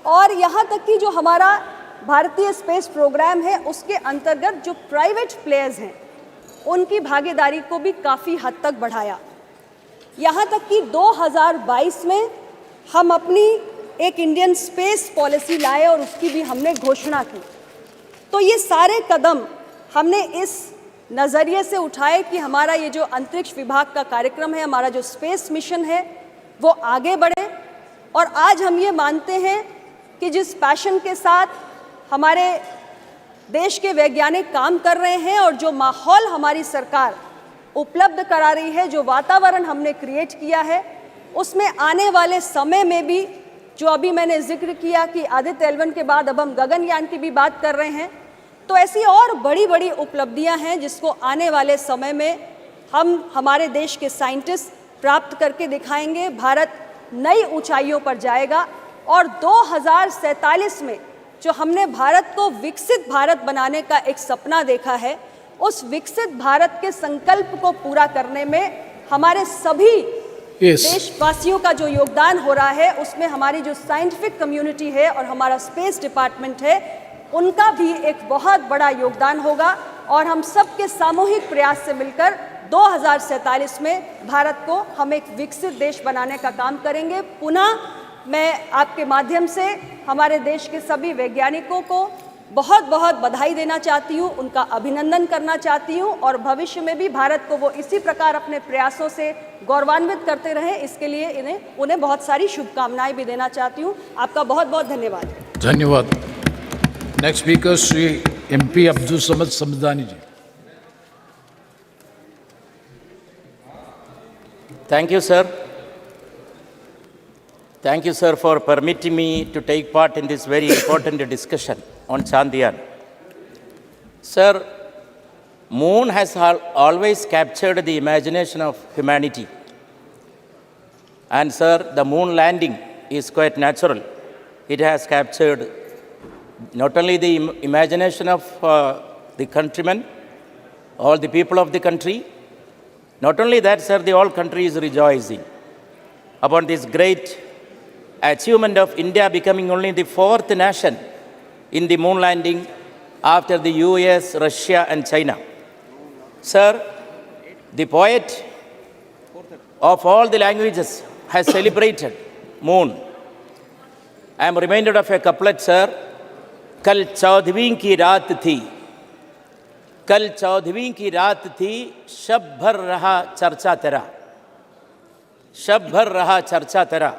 और यहाँ तक कि जो हमारा भारतीय स्पेस प्रोग्राम है उसके अंतर्गत जो प्राइवेट प्लेयर्स हैं उनकी भागीदारी को भी काफ़ी हद तक बढ़ाया। यहाँ तक कि 2022 में हम अपनी एक इंडियन स्पेस पॉलिसी लाए और उसकी भी हमने घोषणा की। तो ये सारे कदम हमने इस नज़रिए से उठाए कि हमारा ये जो अंतरिक्ष विभाग का कार्यक्रम है, हमारा जो स्पेस मिशन है, वो आगे बढ़े। और आज हम ये मानते हैं कि जिस पैशन के साथ हमारे देश के वैज्ञानिक काम कर रहे हैं और जो माहौल हमारी सरकार उपलब्ध करा रही है, जो वातावरण हमने क्रिएट किया है, उसमें आने वाले समय में भी, जो अभी मैंने जिक्र किया कि आदित्य L1 के बाद अब हम गगनयान की भी बात कर रहे हैं, तो ऐसी और बड़ी बड़ी उपलब्धियां हैं जिसको आने वाले समय में हम हमारे देश के साइंटिस्ट प्राप्त करके दिखाएंगे। भारत नई ऊंचाइयों पर जाएगा और 2047 में जो हमने भारत को विकसित भारत बनाने का एक सपना देखा है, उस विकसित भारत के संकल्प को पूरा करने में हमारे सभी देशवासियों का जो योगदान हो रहा है, उसमें हमारी जो साइंटिफिक कम्युनिटी है और हमारा स्पेस डिपार्टमेंट है, उनका भी एक बहुत बड़ा योगदान होगा। और हम सबके सामूहिक प्रयास से मिलकर 2047 में भारत को हम एक विकसित देश बनाने का काम करेंगे। पुनः मैं आपके माध्यम से हमारे देश के सभी वैज्ञानिकों को, बहुत बहुत बधाई देना चाहती हूँ, उनका अभिनंदन करना चाहती हूँ और भविष्य में भी भारत को वो इसी प्रकार अपने प्रयासों से गौरवान्वित करते रहें, इसके लिए उन्हें बहुत सारी शुभकामनाएं भी देना चाहती हूँ। आपका बहुत बहुत धन्यवाद। धन्यवाद। Next speaker Shri MP Abdul Samad Samadani ji. Thank you, sir. Thank you, sir, for permitting me to take part in this very important discussion on Chandrayaan. Sir, moon has always captured the imagination of humanity. And sir, the moon landing is quite natural. It has captured not only the imagination of the countrymen, all the people of the country. Not only that, sir, the whole country is rejoicing upon this great achievement of India becoming only the fourth nation in the moon landing after the US, Russia and China. Sir, the poet of all the languages has celebrated moon. I am reminded of a couplet, sir. Kal chaudhवीं की रात थी, कल चौदहवीं की रात थी, शब भर रहा चर्चा तेरा, शब भर रहा चर्चा तेरा,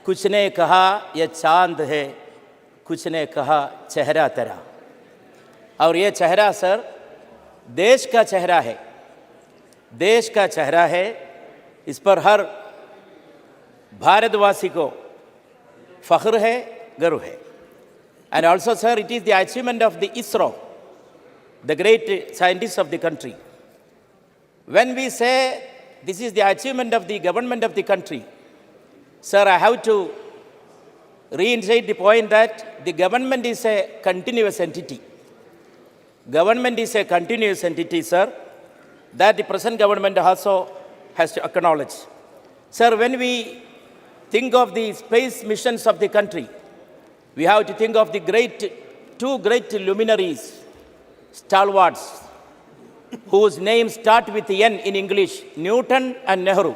कुछ ने कहा यह चांद है, कुछ ने कहा चेहरा तेरा। और ये चेहरा सर देश का चेहरा है, देश का चेहरा है। इस पर हर भारतवासी को फख्र है, गर्व है। And also, sir, it is the achievement of the ISRO, the great scientists of the country. When we say this is the achievement of the government of the country, sir, I have to reiterate the point that the government is a continuous entity. Government is a continuous entity, sir, that the present government also has to acknowledge. Sir, when we think of the space missions of the country, we have to think of the two great luminaries, stalwarts, whose names start with N in English, Newton and Nehru.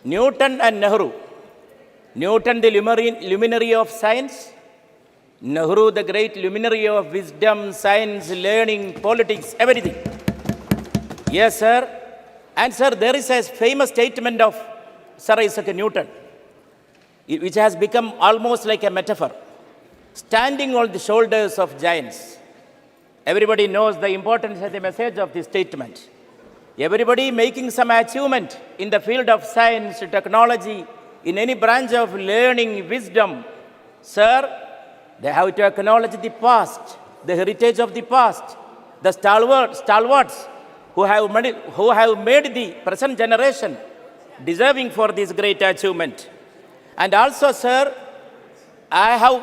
Newton and Nehru. Newton, the luminary of science. Nehru, the great luminary of wisdom, science, learning, politics, everything. Yes, sir. And sir, there is a famous statement of Sir Isaac Newton, which has become almost like a metaphor, standing on the shoulders of giants. Everybody knows the importance and the message of this statement. Everybody making some achievement in the field of science, technology, in any branch of learning, wisdom, sir, they have to acknowledge the past, the heritage of the past, the stalwarts who have made the present generation deserving for this great achievement. And also, sir,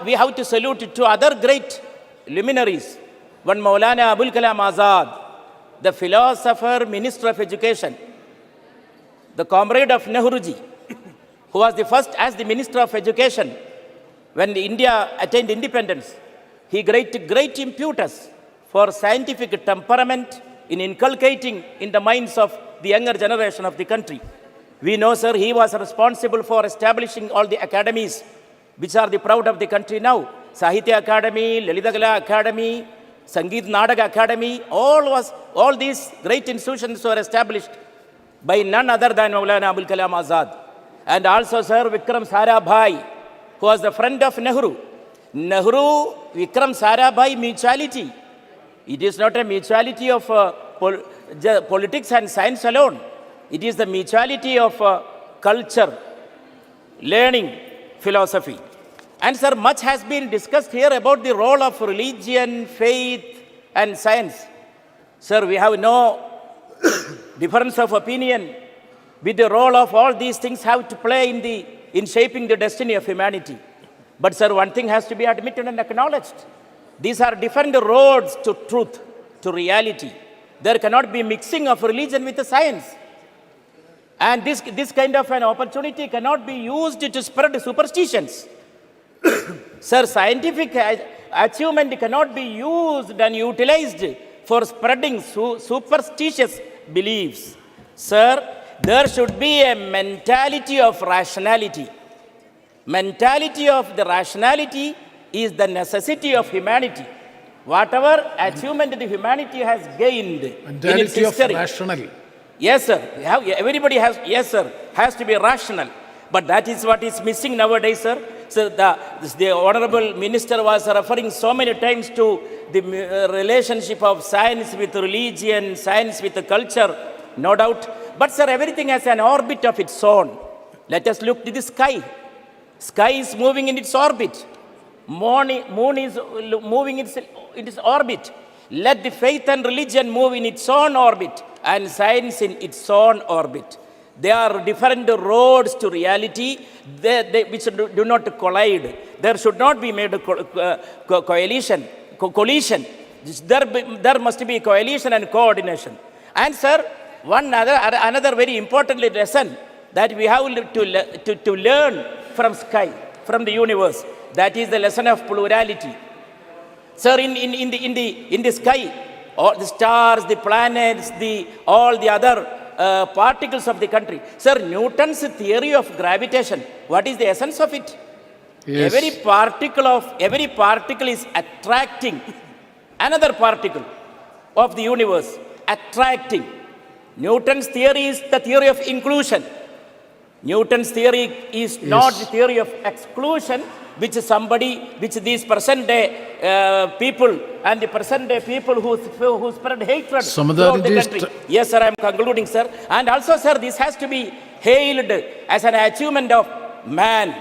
we have to salute two other great luminaries. One, Maulana Abul Kalam Azad, the philosopher, Minister of Education, the comrade of Nehruji, who was the first as the Minister of Education when India attained independence. He great impetus for scientific temperament in inculcating in the minds of the younger generation of the country. We know, sir, he was responsible for establishing all the academies which are the proud of the country now. Sahitya Academy, Lalitagala Academy, Sangeet Nadaga Academy, all these great institutions were established by none other than Maulana Abul Kalam Azad. And also, sir, Vikram Sarabhai, who was the friend of Nehru. Nehru, Vikram Sarabhai mutuality. It is not a mutuality of politics and science alone. It is the mutuality of culture, learning, philosophy. And sir, much has been discussed here about the role of religion, faith and science. Sir, we have no difference of opinion with the role of all these things have to play in shaping the destiny of humanity. But sir, one thing has to be admitted and acknowledged. These are different roads to truth, to reality. There cannot be mixing of religion with the science. And this kind of an opportunity cannot be used to spread superstitions. Sir, scientific achievement cannot be used and utilized for spreading superstitious beliefs. Sir, there should be a mentality of rationality. Mentality of the rationality is the necessity of humanity. Whatever achievement the humanity has gained in its Mentality of history. rational. Yes, sir. Everybody has, yes, sir, has to be rational. But that is what is missing nowadays, sir. So the Honorable Minister was referring so many times to the relationship of science with religion, science with culture, no doubt. But, sir, everything has an orbit of its own. Let us look to the sky. Sky is moving in its orbit. Moon is moving in its orbit. Let the faith and religion move in its own orbit and science in its own orbit. They are different roads to reality which do not collide. There should not be made a collision. There must be coalition and coordination. And, sir, another very important lesson that we have to learn from sky, from the universe, that is the lesson of plurality. Sir, in the sky, all the stars, the planets, all the other particles of the country. Sir, Newton's theory of gravitation, what is the essence of it? Yes. Every particle is attracting another particle of the universe, attracting. Newton's theory is the theory of inclusion. Newton's theory is not the theory of exclusion, which these present day people and the present day people who spread hatred throughout the country. Yes, sir, I am concluding, sir. And also, sir, this has to be hailed as an achievement of man.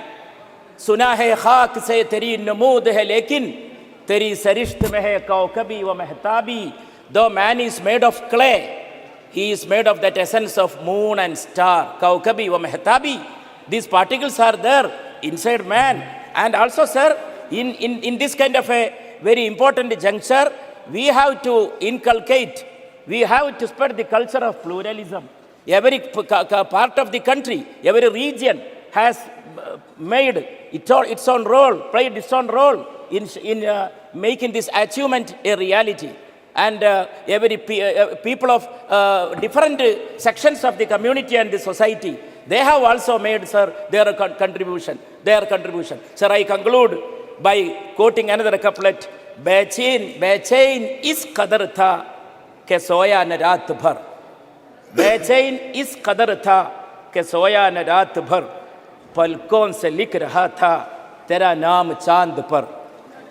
सुना है खाक से तेरी नमूद है लेकिन तेरी सरिश्त में है कौकबी व महताबी. Though man is made of clay, he is made of that essence of moon and star, kawkabi wa mehtabi. These particles are there inside man. And also, sir, in this kind of a very important juncture, we have to inculcate, we have to spread the culture of pluralism. Every part of the country, every region has made its own role, played its own role in making this achievement a reality. And every people of different sections of the community and the society, they have also made, sir, their contribution. Sir, I conclude by quoting another couplet. बेचैन इस कदर था कि सोया न रात भर. बेचैन इस कदर था कि सोया न रात भर. पलकों से लिख रहा था तेरा नाम चांद पर.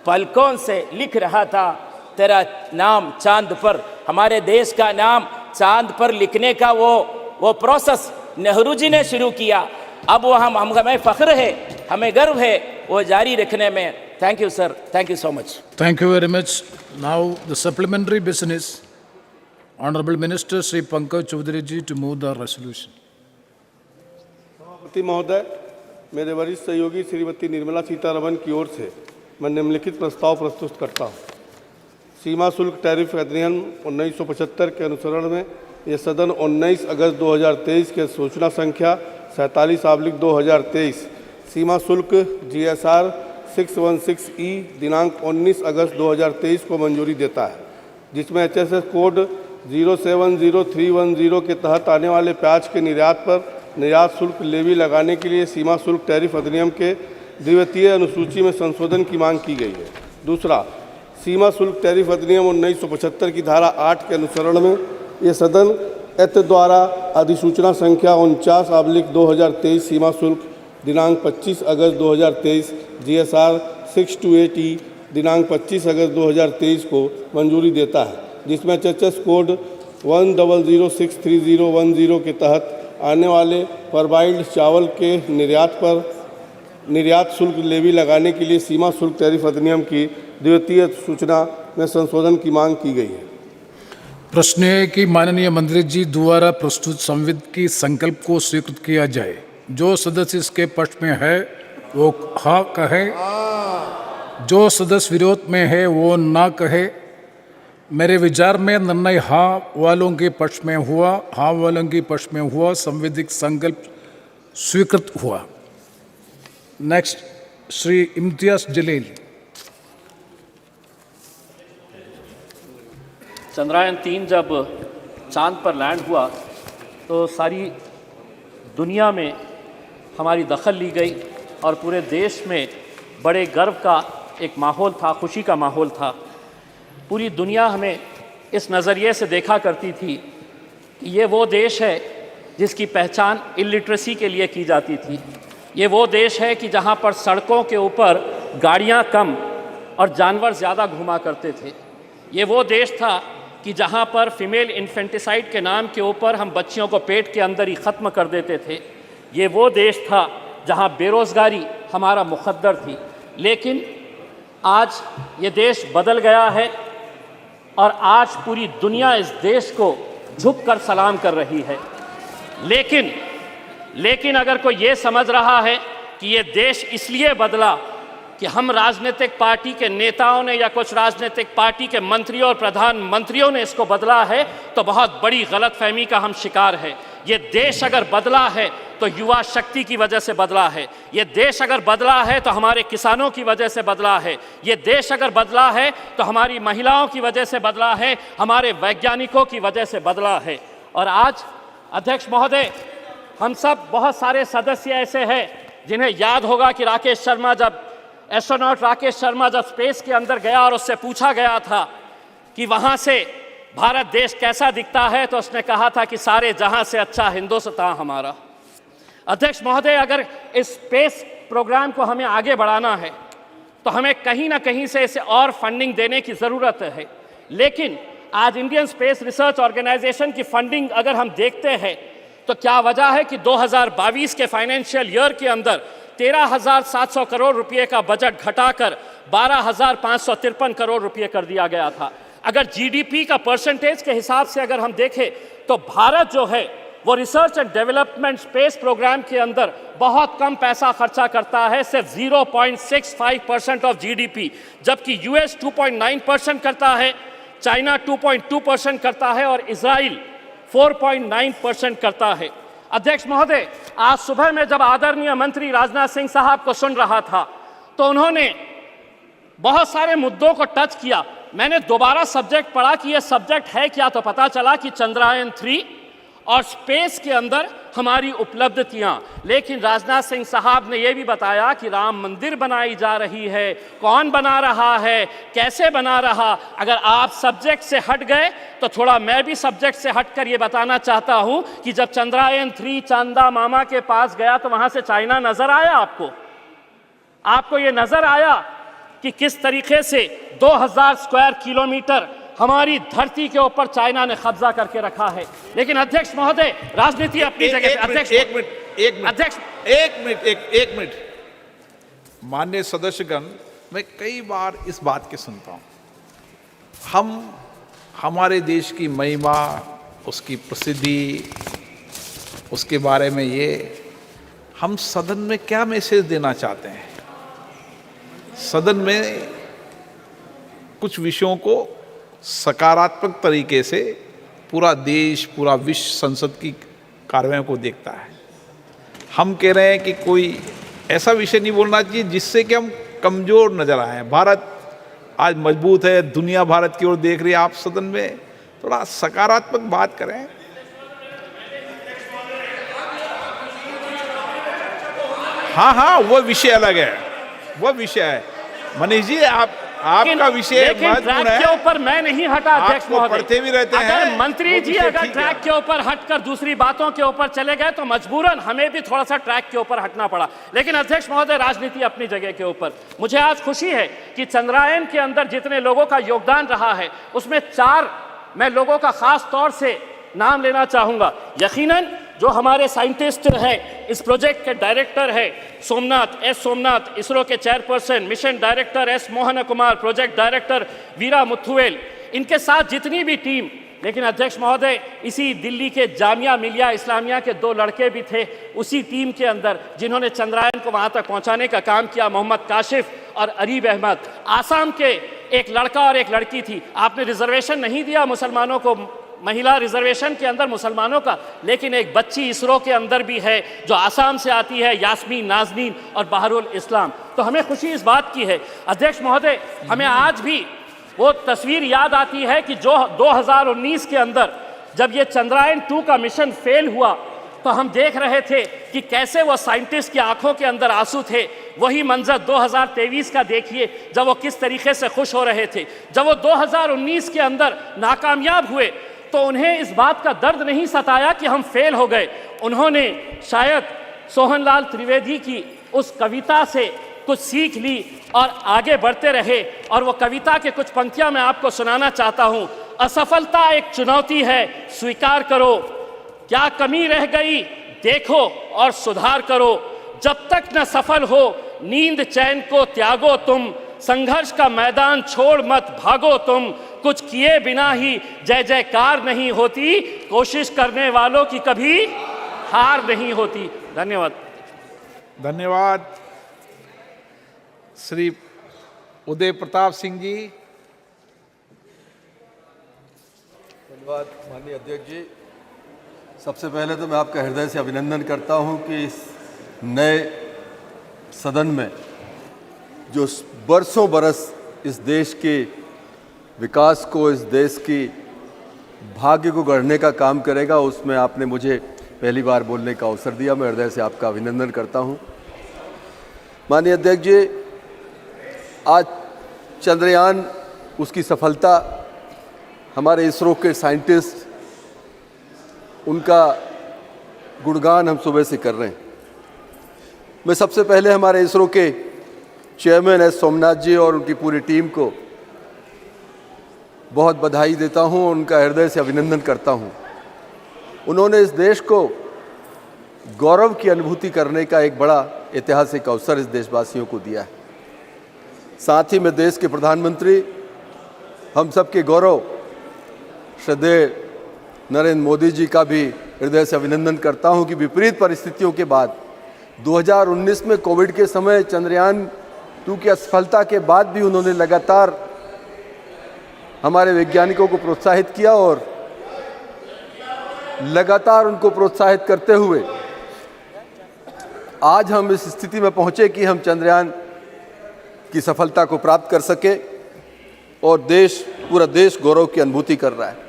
पलकों से लिख रहा था तेरा नाम चांद पर. हमारे देश का नाम चांद पर लिखने का वो प्रोसेस नेहरू जी ने शुरू किया. अब वो हमें फख्र है, हमें गर्व है वो जारी रखने में. Thank you, sir. Thank you so much. Thank you very much. Now the supplementary business. Honorable Minister Sri Pankaj Chaudhary ji to move the resolution. सभापति महोदय, मेरे वरिष्ठ सहयोगी श्रीमती निर्मला सीतारमण की ओर से मैं निम्नलिखित प्रस्ताव प्रस्तुत करता हूँ. सीमा शुल्क टैरिफ अधिनियम 1975 के अनुसरण में ये सदन 19 अगस्त 2023 के सूचना संख्या 47/2023 सीमा शुल्क GSR 616E दिनांक 19 अगस्त 2023 को मंजूरी देता है, जिसमें HSS कोड 070310 के तहत आने वाले प्याज के निर्यात पर निर्यात शुल्क लेवी लगाने के लिए सीमा शुल्क टैरिफ अधिनियम के द्वितीय अनुसूची में संशोधन की मांग की गई है. दूसरा, सीमा शुल्क टैरिफ अधिनियम 1975 की धारा 8 के अनुसरण में ये सदन एत द्वारा अधिसूचना संख्या 49/2023 सीमा शुल्क दिनांक 25 अगस्त 2023 GSR 628E दिनांक 25 अगस्त 2023 को मंजूरी देता है, जिसमें HSS कोड 1006310 के तहत आने वाले परबाइल्ड चावल के निर्यात पर निर्यात शुल्क लेवी लगाने के लिए सीमा शुल्क टैरिफ अधिनियम की द्वितीय सूचना में संशोधन की मांग की गई है. प्रश्न है कि माननीय मंत्री जी द्वारा प्रस्तुत संविधान की संकल्प को स्वीकृत किया जाए. जो सदस्य इसके पक्ष में है वो हाँ कहे, जो सदस्य विरोध में है वो ना कहे. मेरे विचार में निर्णय हाँ वालों के पक्ष में हुआ, हाँ वालों के पक्ष में हुआ. संवैधानिक संकल्प स्वीकृत हुआ. नेक्स्ट, श्री इम्तियाज जलील. चंद्रयान 3 जब चांद पर लैंड हुआ तो सारी दुनिया में हमारी दखल ली गई और पूरे देश में बड़े गर्व का एक माहौल था, खुशी का माहौल था। पूरी दुनिया हमें इस नज़रिए से देखा करती थी कि ये वो देश है जिसकी पहचान इलिटरेसी के लिए की जाती थी। ये वो देश है कि जहाँ पर सड़कों के ऊपर गाड़ियाँ कम और जानवर ज़्यादा घुमा करते थे। ये वो देश था कि जहाँ पर फीमेल इन्फेंटिसाइड के नाम के ऊपर हम बच्चियों को पेट के अंदर ही ख़त्म कर देते थे। ये वो देश था जहाँ बेरोज़गारी हमारा मुक़द्दर थी। लेकिन आज ये देश बदल गया है और आज पूरी दुनिया इस देश को झुक कर सलाम कर रही है। लेकिन अगर कोई ये समझ रहा है कि ये देश इसलिए बदला कि हम राजनीतिक पार्टी के नेताओं ने या कुछ राजनीतिक पार्टी के मंत्रियों और प्रधानमंत्रियों ने इसको बदला है, तो बहुत बड़ी गलतफहमी का हम शिकार है। ये देश अगर बदला है तो युवा शक्ति की वजह से बदला है। ये देश अगर बदला है तो हमारे किसानों की वजह से बदला है। ये देश अगर बदला है तो हमारी महिलाओं की वजह से बदला है, हमारे वैज्ञानिकों की वजह से बदला है। और आज अध्यक्ष महोदय, हम सब बहुत सारे सदस्य ऐसे हैं जिन्हें याद होगा कि एस्ट्रोनॉट राकेश शर्मा जब स्पेस के अंदर गया और उससे पूछा गया था कि वहाँ से भारत देश कैसा दिखता है, तो उसने कहा था कि सारे जहां से अच्छा हिंदुस्तान हमारा। अध्यक्ष महोदय, अगर इस स्पेस प्रोग्राम को हमें आगे बढ़ाना है तो हमें कहीं ना कहीं से इसे और फंडिंग देने की ज़रूरत है। लेकिन आज इंडियन स्पेस रिसर्च ऑर्गेनाइजेशन की फंडिंग अगर हम देखते हैं तो क्या वजह है कि 2022 के फाइनेंशियल ईयर के अंदर 13,700 करोड़ रुपए का बजट घटाकर 12,553 करोड़ रुपए कर दिया गया था। अगर जीडीपी का परसेंटेज के हिसाब से अगर हम देखें तो भारत जो है वो research and development space program के अंदर बहुत कम पैसा खर्चा करता है, सिर्फ 0.65% ऑफ जीडीपी, जबकि यूएस 2.9% करता है, चाइना 2.2% करता है और इजराइल 4.9% करता है। अध्यक्ष महोदय, आज सुबह में जब आदरणीय मंत्री राजनाथ सिंह साहब को सुन रहा था तो उन्होंने बहुत सारे मुद्दों को टच किया। मैंने दोबारा सब्जेक्ट पढ़ा कि यह सब्जेक्ट है क्या, तो पता चला कि चंद्रयान 3 और स्पेस के अंदर हमारी उपलब्धियां। लेकिन राजनाथ सिंह साहब ने यह भी बताया कि राम मंदिर बनाई जा रही है, कौन बना रहा है, कैसे बना रहा। अगर आप सब्जेक्ट से हट गए तो थोड़ा मैं भी सब्जेक्ट से हटकर यह बताना चाहता हूं कि जब चंद्रयान 3 चांदा मामा के पास गया तो वहां से चाइना नजर आया आपको यह नजर आया कि किस तरीके से 2000 स्क्वायर किलोमीटर हमारी धरती के ऊपर चाइना ने कब्जा करके रखा है। लेकिन अध्यक्ष महोदय, राजनीति अपनी जगह। एक मिनट माननीय सदस्यगण, मैं कई बार इस बात के सुनता हूं, हम हमारे देश की महिमा, उसकी प्रसिद्धि, उसके बारे में हम सदन में क्या मैसेज देना चाहते हैं। सदन में कुछ विषयों को सकारात्मक तरीके से पूरा देश, पूरा विश्व संसद की कार्रवाई को देखता है। हम कह रहे हैं कि कोई ऐसा विषय नहीं बोलना चाहिए जिससे कि हम कमज़ोर नजर आए। भारत आज मजबूत है, दुनिया भारत की ओर देख रही है। आप सदन में थोड़ा सकारात्मक बात करें। हाँ, वो विषय अलग है, वो विषय है। मनीष जी, आपका विषय ट्रैक के ऊपर मैं नहीं हटा अध्यक्ष महोदय, पढ़ते भी रहते हैं। अगर मंत्री जी अगर ट्रैक के ऊपर हटकर दूसरी बातों के ऊपर चले गए तो मजबूरन हमें भी थोड़ा सा ट्रैक के ऊपर हटना पड़ा। लेकिन अध्यक्ष महोदय, राजनीति अपनी जगह के ऊपर। मुझे आज खुशी है कि चंद्रयान के अंदर जितने लोगों का योगदान रहा है उसमें 4 मैं लोगों का खास तौर से नाम लेना चाहूंगा। यकीनन जो हमारे साइंटिस्ट हैं, इस प्रोजेक्ट के डायरेक्टर है सोमनाथ, इसरो के chairperson, mission director S Mohan Kumar, project director Veera Muthuvel, इनके साथ जितनी भी टीम। लेकिन अध्यक्ष महोदय, इसी दिल्ली के जामिया मिलिया इस्लामिया के 2 लड़के भी थे उसी टीम के अंदर जिन्होंने चंद्रयान को वहां तक पहुंचाने का काम किया, मोहम्मद काशिफ और अरीब अहमद। आसाम के एक लड़का और एक लड़की थी। आपने रिजर्वेशन नहीं दिया मुसलमानों को, महिला रिजर्वेशन के अंदर मुसलमानों का, लेकिन एक बच्ची इसरो के अंदर भी है जो आसाम से आती है, यास्मीन नाजनीन और बहरुल इस्लाम। तो हमें खुशी इस बात की है अध्यक्ष महोदय, हमें आज भी वो तस्वीर याद आती है कि जो 2019 के अंदर जब ये चंद्रयान 2 का मिशन फेल हुआ तो हम देख रहे थे कि कैसे वो साइंटिस्ट की आंखों के अंदर आंसू थे वही मंजर 2023 का देखिए, जब वो किस तरीके से खुश हो रहे थे। जब वो 2019 के अंदर नाकामयाब हुए तो उन्हें इस बात का दर्द नहीं सताया कि हम फेल हो गए। उन्होंने शायद सोहनलाल त्रिवेदी की उस कविता से कुछ सीख ली और आगे बढ़ते रहे। और वो कविता के कुछ पंक्तियां मैं आपको सुनाना चाहता हूं। असफलता एक चुनौती है, स्वीकार करो, क्या कमी रह गई देखो और सुधार करो, जब तक न सफल हो नींद चैन को त्यागो तुम, संघर्ष का मैदान छोड़ मत भागो तुम, कुछ किए बिना ही जय जयकार नहीं होती, कोशिश करने वालों की कभी हार नहीं होती। धन्यवाद। धन्यवाद। श्री उदय प्रताप सिंह जी। धन्यवाद माननीय अध्यक्ष जी। सबसे पहले तो मैं आपका हृदय से अभिनंदन करता हूं कि इस नए सदन में जो बरसों बरस इस देश के विकास को, इस देश की भाग्य को गढ़ने का काम करेगा, उसमें आपने मुझे पहली बार बोलने का अवसर दिया। मैं हृदय से आपका अभिनंदन करता हूं। माननीय अध्यक्ष जी, आज चंद्रयान, उसकी सफलता, हमारे इसरो के साइंटिस्ट, उनका गुणगान हम सुबह से कर रहे हैं। मैं सबसे पहले हमारे इसरो के चेयरमैन एस सोमनाथ जी और उनकी पूरी टीम को बहुत बधाई देता हूं, उनका हृदय से अभिनंदन करता हूं। उन्होंने इस देश को गौरव की अनुभूति करने का एक बड़ा ऐतिहासिक अवसर इस देशवासियों को दिया है। साथ ही मैं देश के प्रधानमंत्री, हम सबके गौरव श्रद्धेय नरेंद्र मोदी जी का भी हृदय से अभिनंदन करता हूं कि विपरीत परिस्थितियों के बाद 2019 में कोविड के समय चंद्रयान 2 की असफलता के बाद भी उन्होंने लगातार हमारे वैज्ञानिकों को प्रोत्साहित किया और लगातार उनको प्रोत्साहित करते हुए आज हम इस स्थिति में पहुंचे कि हम चंद्रयान की सफलता को प्राप्त कर सके और पूरा देश गौरव की अनुभूति कर रहा है।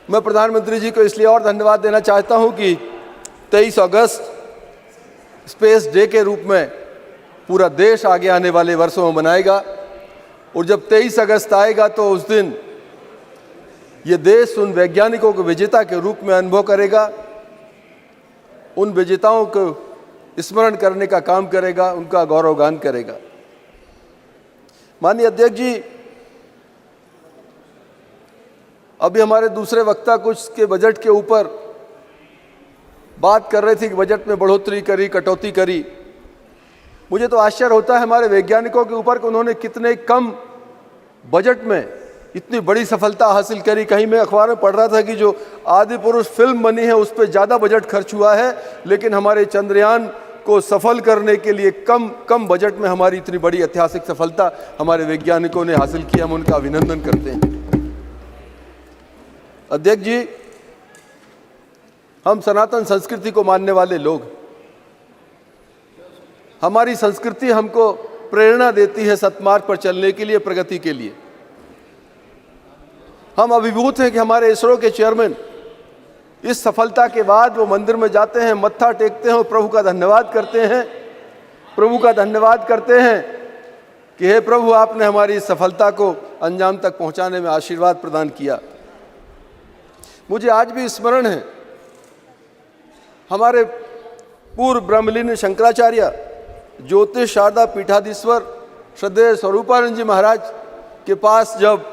मैं प्रधानमंत्री जी को इसलिए और धन्यवाद देना चाहता हूं कि 23 अगस्त स्पेस डे के रूप में पूरा देश आगे आने वाले वर्षों में मनाएगा और जब 23 अगस्त आएगा तो उस दिन ये देश उन वैज्ञानिकों को विजेता के रूप में अनुभव करेगा, उन विजेताओं को स्मरण करने का काम करेगा, उनका गौरवगान करेगा। माननीय अध्यक्ष जी, अभी हमारे दूसरे वक्ता कुछ के बजट के ऊपर बात कर रहे थे कि बजट में बढ़ोतरी करी, कटौती करी। मुझे तो आश्चर्य होता है हमारे वैज्ञानिकों के ऊपर कि उन्होंने कितने कम बजट में इतनी बड़ी सफलता हासिल करी। कहीं मैं अखबार में पढ़ रहा था कि जो आदि पुरुष फिल्म बनी है उस पर ज़्यादा बजट खर्च हुआ है, लेकिन हमारे चंद्रयान को सफल करने के लिए कम बजट में हमारी इतनी बड़ी ऐतिहासिक सफलता हमारे वैज्ञानिकों ने हासिल की। हम उनका अभिनंदन करते हैं। अध्यक्ष जी, हम सनातन संस्कृति को मानने वाले लोग, हमारी संस्कृति हमको प्रेरणा देती है सतमार्ग पर चलने के लिए, प्रगति के लिए। हम अभिभूत हैं कि हमारे इसरो के चेयरमैन इस सफलता के बाद वो मंदिर में जाते हैं, मत्था टेकते हैं और प्रभु का धन्यवाद करते हैं। प्रभु का धन्यवाद करते हैं कि हे प्रभु, आपने हमारी इस सफलता को अंजाम तक पहुंचाने में आशीर्वाद प्रदान किया। मुझे आज भी स्मरण है हमारे पूर्व ब्रह्मलीन शंकराचार्य ज्योतिष शारदा पीठाधीश्वर श्रद्धेय स्वरूपानंद जी महाराज के पास जब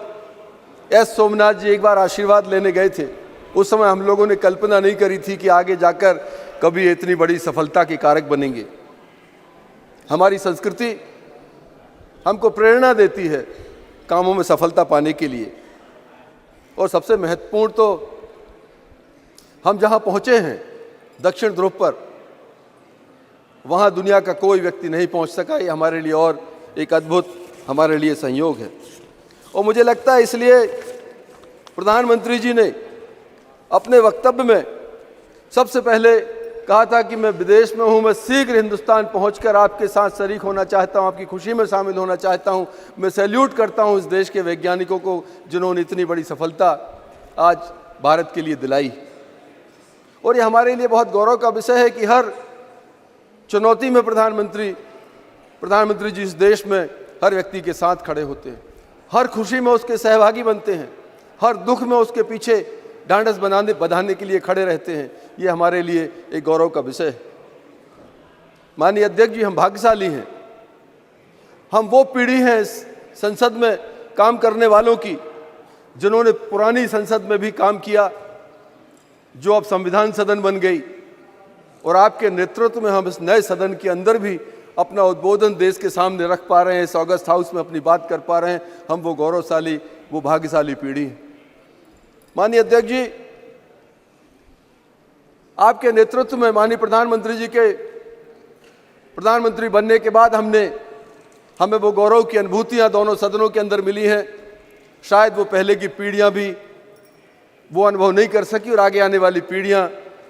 एस सोमनाथ जी एक बार आशीर्वाद लेने गए थे, उस समय हम लोगों ने कल्पना नहीं करी थी कि आगे जाकर कभी इतनी बड़ी सफलता के कारक बनेंगे। हमारी संस्कृति हमको प्रेरणा देती है कामों में सफलता पाने के लिए। और सबसे महत्वपूर्ण तो हम जहां पहुंचे हैं दक्षिण ध्रुव पर, वहां दुनिया का कोई व्यक्ति नहीं पहुंच सका। ये हमारे लिए और एक अद्भुत हमारे लिए संयोग है। और मुझे लगता है इसलिए प्रधानमंत्री जी ने अपने वक्तव्य में सबसे पहले कहा था कि मैं विदेश में हूं, मैं शीघ्र हिंदुस्तान पहुंचकर आपके साथ शरीक होना चाहता हूं, आपकी खुशी में शामिल होना चाहता हूं। मैं सैल्यूट करता हूं इस देश के वैज्ञानिकों को जिन्होंने इतनी बड़ी सफलता आज भारत के लिए दिलाई। और ये हमारे लिए बहुत गौरव का विषय है कि हर चुनौती में प्रधानमंत्री प्रधानमंत्री जी इस देश में हर व्यक्ति के साथ खड़े होते हैं, हर खुशी में उसके सहभागी बनते हैं, हर दुख में उसके पीछे ढांढस बंधाने के लिए खड़े रहते हैं। ये हमारे लिए एक गौरव का विषय है। माननीय अध्यक्ष जी, हम भाग्यशाली हैं, हम वो पीढ़ी हैं इस संसद में काम करने वालों की जिन्होंने पुरानी संसद में भी काम किया, जो अब संविधान सदन बन गई, और आपके नेतृत्व में हम इस नए सदन के अंदर भी अपना उद्बोधन देश के सामने रख पा रहे हैं, इस ऑगस्ट हाउस में अपनी बात कर पा रहे हैं। हम वो गौरवशाली, वो भाग्यशाली पीढ़ी हैं। माननीय अध्यक्ष जी, आपके नेतृत्व में माननीय प्रधानमंत्री जी के प्रधानमंत्री बनने के बाद हमें वो गौरव की अनुभूतियां दोनों सदनों के अंदर मिली हैं। शायद वो पहले की पीढ़ियां भी वो अनुभव नहीं कर सकी और आगे आने वाली पीढ़ियां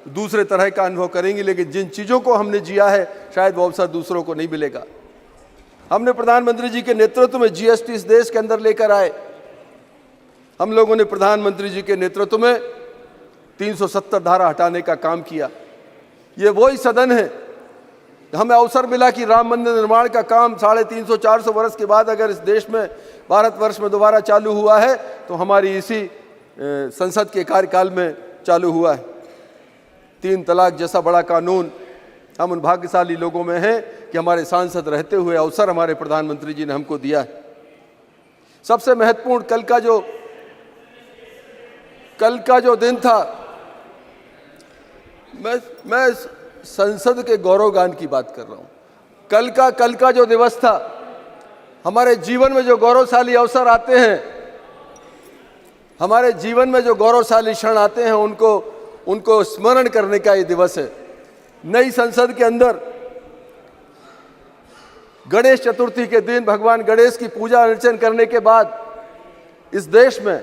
दूसरे तरह का अनुभव करेंगी, लेकिन जिन चीज़ों को हमने जिया है शायद वो अवसर दूसरों को नहीं मिलेगा। हमने प्रधानमंत्री जी के नेतृत्व में जीएसटी इस देश के अंदर लेकर आए। हम लोगों ने प्रधानमंत्री जी के नेतृत्व में 370 धारा हटाने का काम किया। ये वही सदन है, हमें अवसर मिला कि राम मंदिर निर्माण का काम 350-400 वर्ष के बाद अगर इस देश में, भारतवर्ष में दोबारा चालू हुआ है तो हमारी इसी संसद के कार्यकाल में चालू हुआ है। 3 तलाक जैसा बड़ा कानून हम उन भाग्यशाली लोगों में हैं कि हमारे सांसद रहते हुए अवसर हमारे प्रधानमंत्री जी ने हमको दिया है। सबसे महत्वपूर्ण कल का जो दिन था, मैं संसद के गौरवगान की बात कर रहा हूँ। कल का जो दिवस था, हमारे जीवन में जो गौरवशाली अवसर आते हैं, हमारे जीवन में जो गौरवशाली क्षण आते हैं, उनको स्मरण करने का ये दिवस है। नई संसद के अंदर गणेश चतुर्थी के दिन भगवान गणेश की पूजा अर्चन करने के बाद इस देश में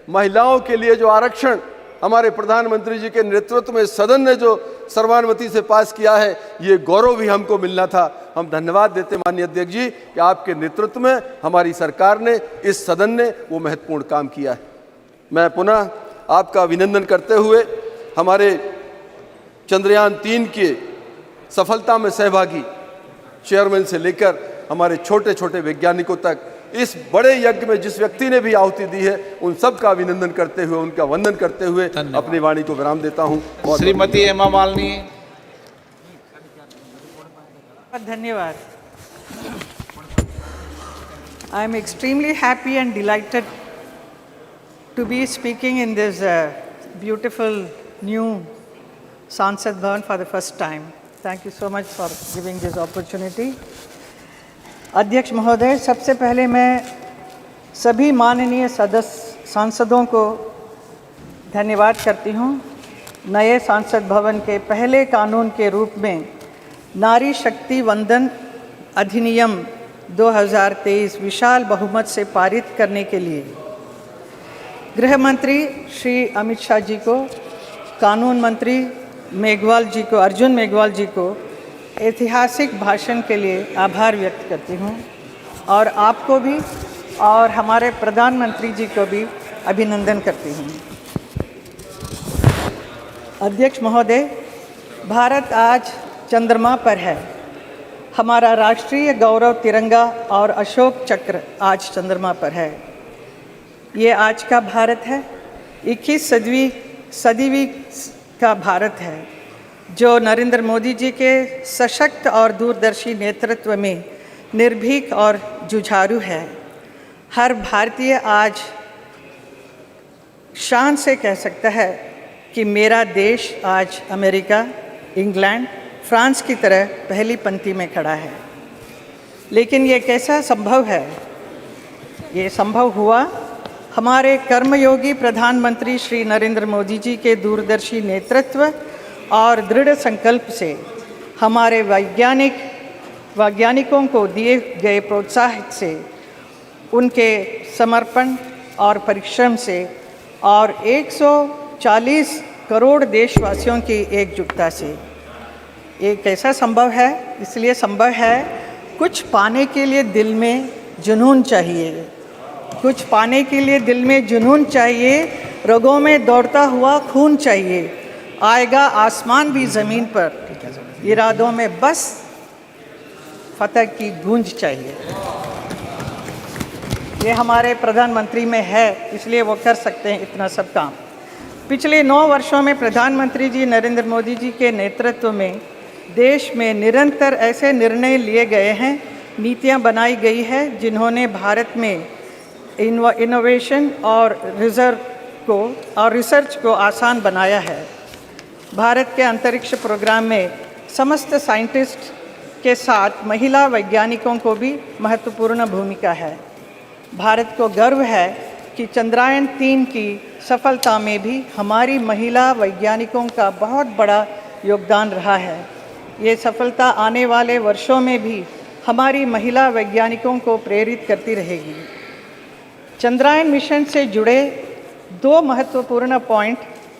महिलाओं के लिए जो आरक्षण हमारे प्रधानमंत्री जी के नेतृत्व में सदन ने जो सर्वानुमति से पास किया है, ये गौरव भी हमको मिलना था। हम धन्यवाद देते माननीय अध्यक्ष जी कि आपके नेतृत्व में हमारी सरकार ने, इस सदन ने वो महत्वपूर्ण काम किया है। मैं पुनः आपका अभिनंदन करते हुए हमारे चंद्रयान 3 के सफलता में सहभागी चेयरमैन से लेकर हमारे छोटे छोटे वैज्ञानिकों तक इस बड़े यज्ञ में जिस व्यक्ति ने भी आहुति दी है, उन सब का अभिनंदन करते हुए, उनका वंदन करते हुए अपनी वाणी को विराम देता हूँ। श्रीमती हेमा मालिनी। धन्यवाद। I am extremely happy and delighted to be speaking in this beautiful new Sansad Bhavan for the first time. Thank you so much for giving this opportunity. अध्यक्ष महोदय, सबसे पहले मैं सभी माननीय सांसदों को धन्यवाद करती हूँ। नए सांसद भवन के पहले कानून के रूप में नारी शक्ति वंदन अधिनियम 2023 विशाल बहुमत से पारित करने के लिए गृह मंत्री श्री अमित शाह जी को, कानून मंत्री अर्जुन मेघवाल जी को ऐतिहासिक भाषण के लिए आभार व्यक्त करती हूँ और आपको भी और हमारे प्रधानमंत्री जी को भी अभिनंदन करती हूँ। अध्यक्ष महोदय, भारत आज चंद्रमा पर है। हमारा राष्ट्रीय गौरव तिरंगा और अशोक चक्र आज चंद्रमा पर है। ये आज का भारत है, 21 सदी का भारत है, जो नरेंद्र मोदी जी के सशक्त और दूरदर्शी नेतृत्व में निर्भीक और जुझारू है। हर भारतीय आज शान से कह सकता है कि मेरा देश आज अमेरिका, इंग्लैंड, फ्रांस की तरह पहली पंक्ति में खड़ा है। लेकिन ये कैसा संभव है? ये संभव हुआ हमारे कर्मयोगी प्रधानमंत्री श्री नरेंद्र मोदी जी के दूरदर्शी नेतृत्व और दृढ़ संकल्प से, हमारे वैज्ञानिकों को दिए गए प्रोत्साहन से, उनके समर्पण और परिश्रम से और 140 करोड़ देशवासियों की एकजुटता से। ये कैसा संभव है? इसलिए संभव है, कुछ पाने के लिए दिल में जुनून चाहिए। कुछ पाने के लिए दिल में जुनून चाहिए, रगों में दौड़ता हुआ खून चाहिए। आएगा आसमान भी ज़मीन पर, इरादों में बस फतह की गूंज चाहिए। ये हमारे प्रधानमंत्री में है, इसलिए वो कर सकते हैं इतना सब काम। पिछले 9 वर्षों में प्रधानमंत्री जी नरेंद्र मोदी जी के नेतृत्व में देश में निरंतर ऐसे निर्णय लिए गए हैं, नीतियां बनाई गई है जिन्होंने भारत में इनोवेशन और रिसर्च को आसान बनाया है। भारत के अंतरिक्ष प्रोग्राम में समस्त साइंटिस्ट के साथ महिला वैज्ञानिकों को भी महत्वपूर्ण भूमिका है। भारत को गर्व है कि चंद्रयान 3 की सफलता में भी हमारी महिला वैज्ञानिकों का बहुत बड़ा योगदान रहा है। ये सफलता आने वाले वर्षों में भी हमारी महिला वैज्ञानिकों को प्रेरित करती रहेगी। चंद्रयान मिशन से जुड़े 2 महत्वपूर्ण पॉइंट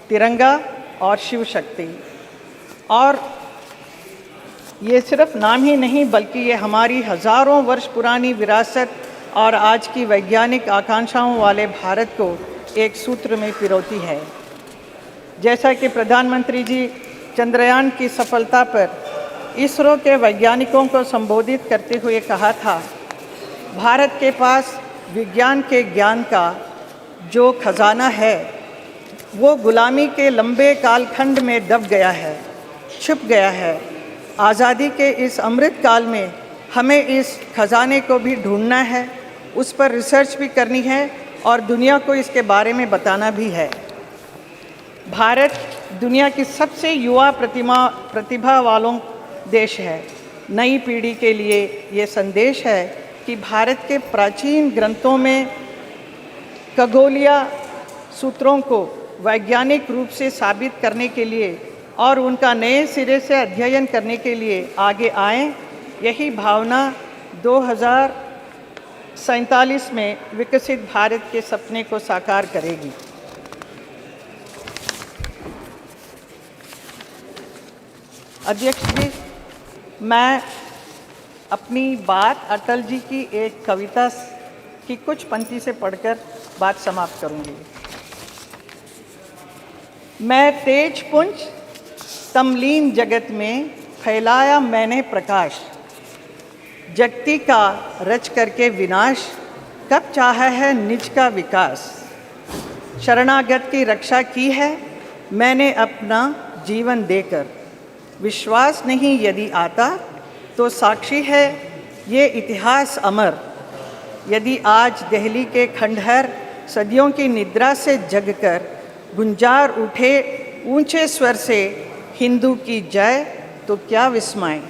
तिरंगा और शिव शक्ति, और ये सिर्फ नाम ही नहीं बल्कि ये हमारी हज़ारों वर्ष पुरानी विरासत और आज की वैज्ञानिक आकांक्षाओं वाले भारत को एक सूत्र में पिरोती है। जैसा कि प्रधानमंत्री जी चंद्रयान की सफलता पर इसरो के वैज्ञानिकों को संबोधित करते हुए कहा था, भारत के पास विज्ञान के ज्ञान का जो खजाना है वो गुलामी के लंबे कालखंड में दब गया है, छुप गया है। आज़ादी के इस अमृत काल में हमें इस खजाने को भी ढूंढना है, उस पर रिसर्च भी करनी है और दुनिया को इसके बारे में बताना भी है। भारत दुनिया की सबसे युवा प्रतिभा वालों देश है। नई पीढ़ी के लिए ये संदेश है कि भारत के प्राचीन ग्रंथों में खगोलीय सूत्रों को वैज्ञानिक रूप से साबित करने के लिए और उनका नए सिरे से अध्ययन करने के लिए आगे आएं। यही भावना 2047 में विकसित भारत के सपने को साकार करेगी। अध्यक्ष जी, मैं अपनी बात अटल जी की एक कविता की कुछ पंक्ति से पढ़कर बात समाप्त करूंगी। मैं तेज पुंज तमलीन जगत में फैलाया मैंने प्रकाश, जगती का रच करके विनाश, कब चाहा है निज का विकास। शरणागत की रक्षा की है मैंने अपना जीवन देकर, विश्वास नहीं यदि आता तो साक्षी है ये इतिहास अमर। यदि आज दिल्ली के खंडहर सदियों की निद्रा से जगकर गुंजार उठे ऊंचे स्वर से हिंदू की जय, तो क्या विस्मय।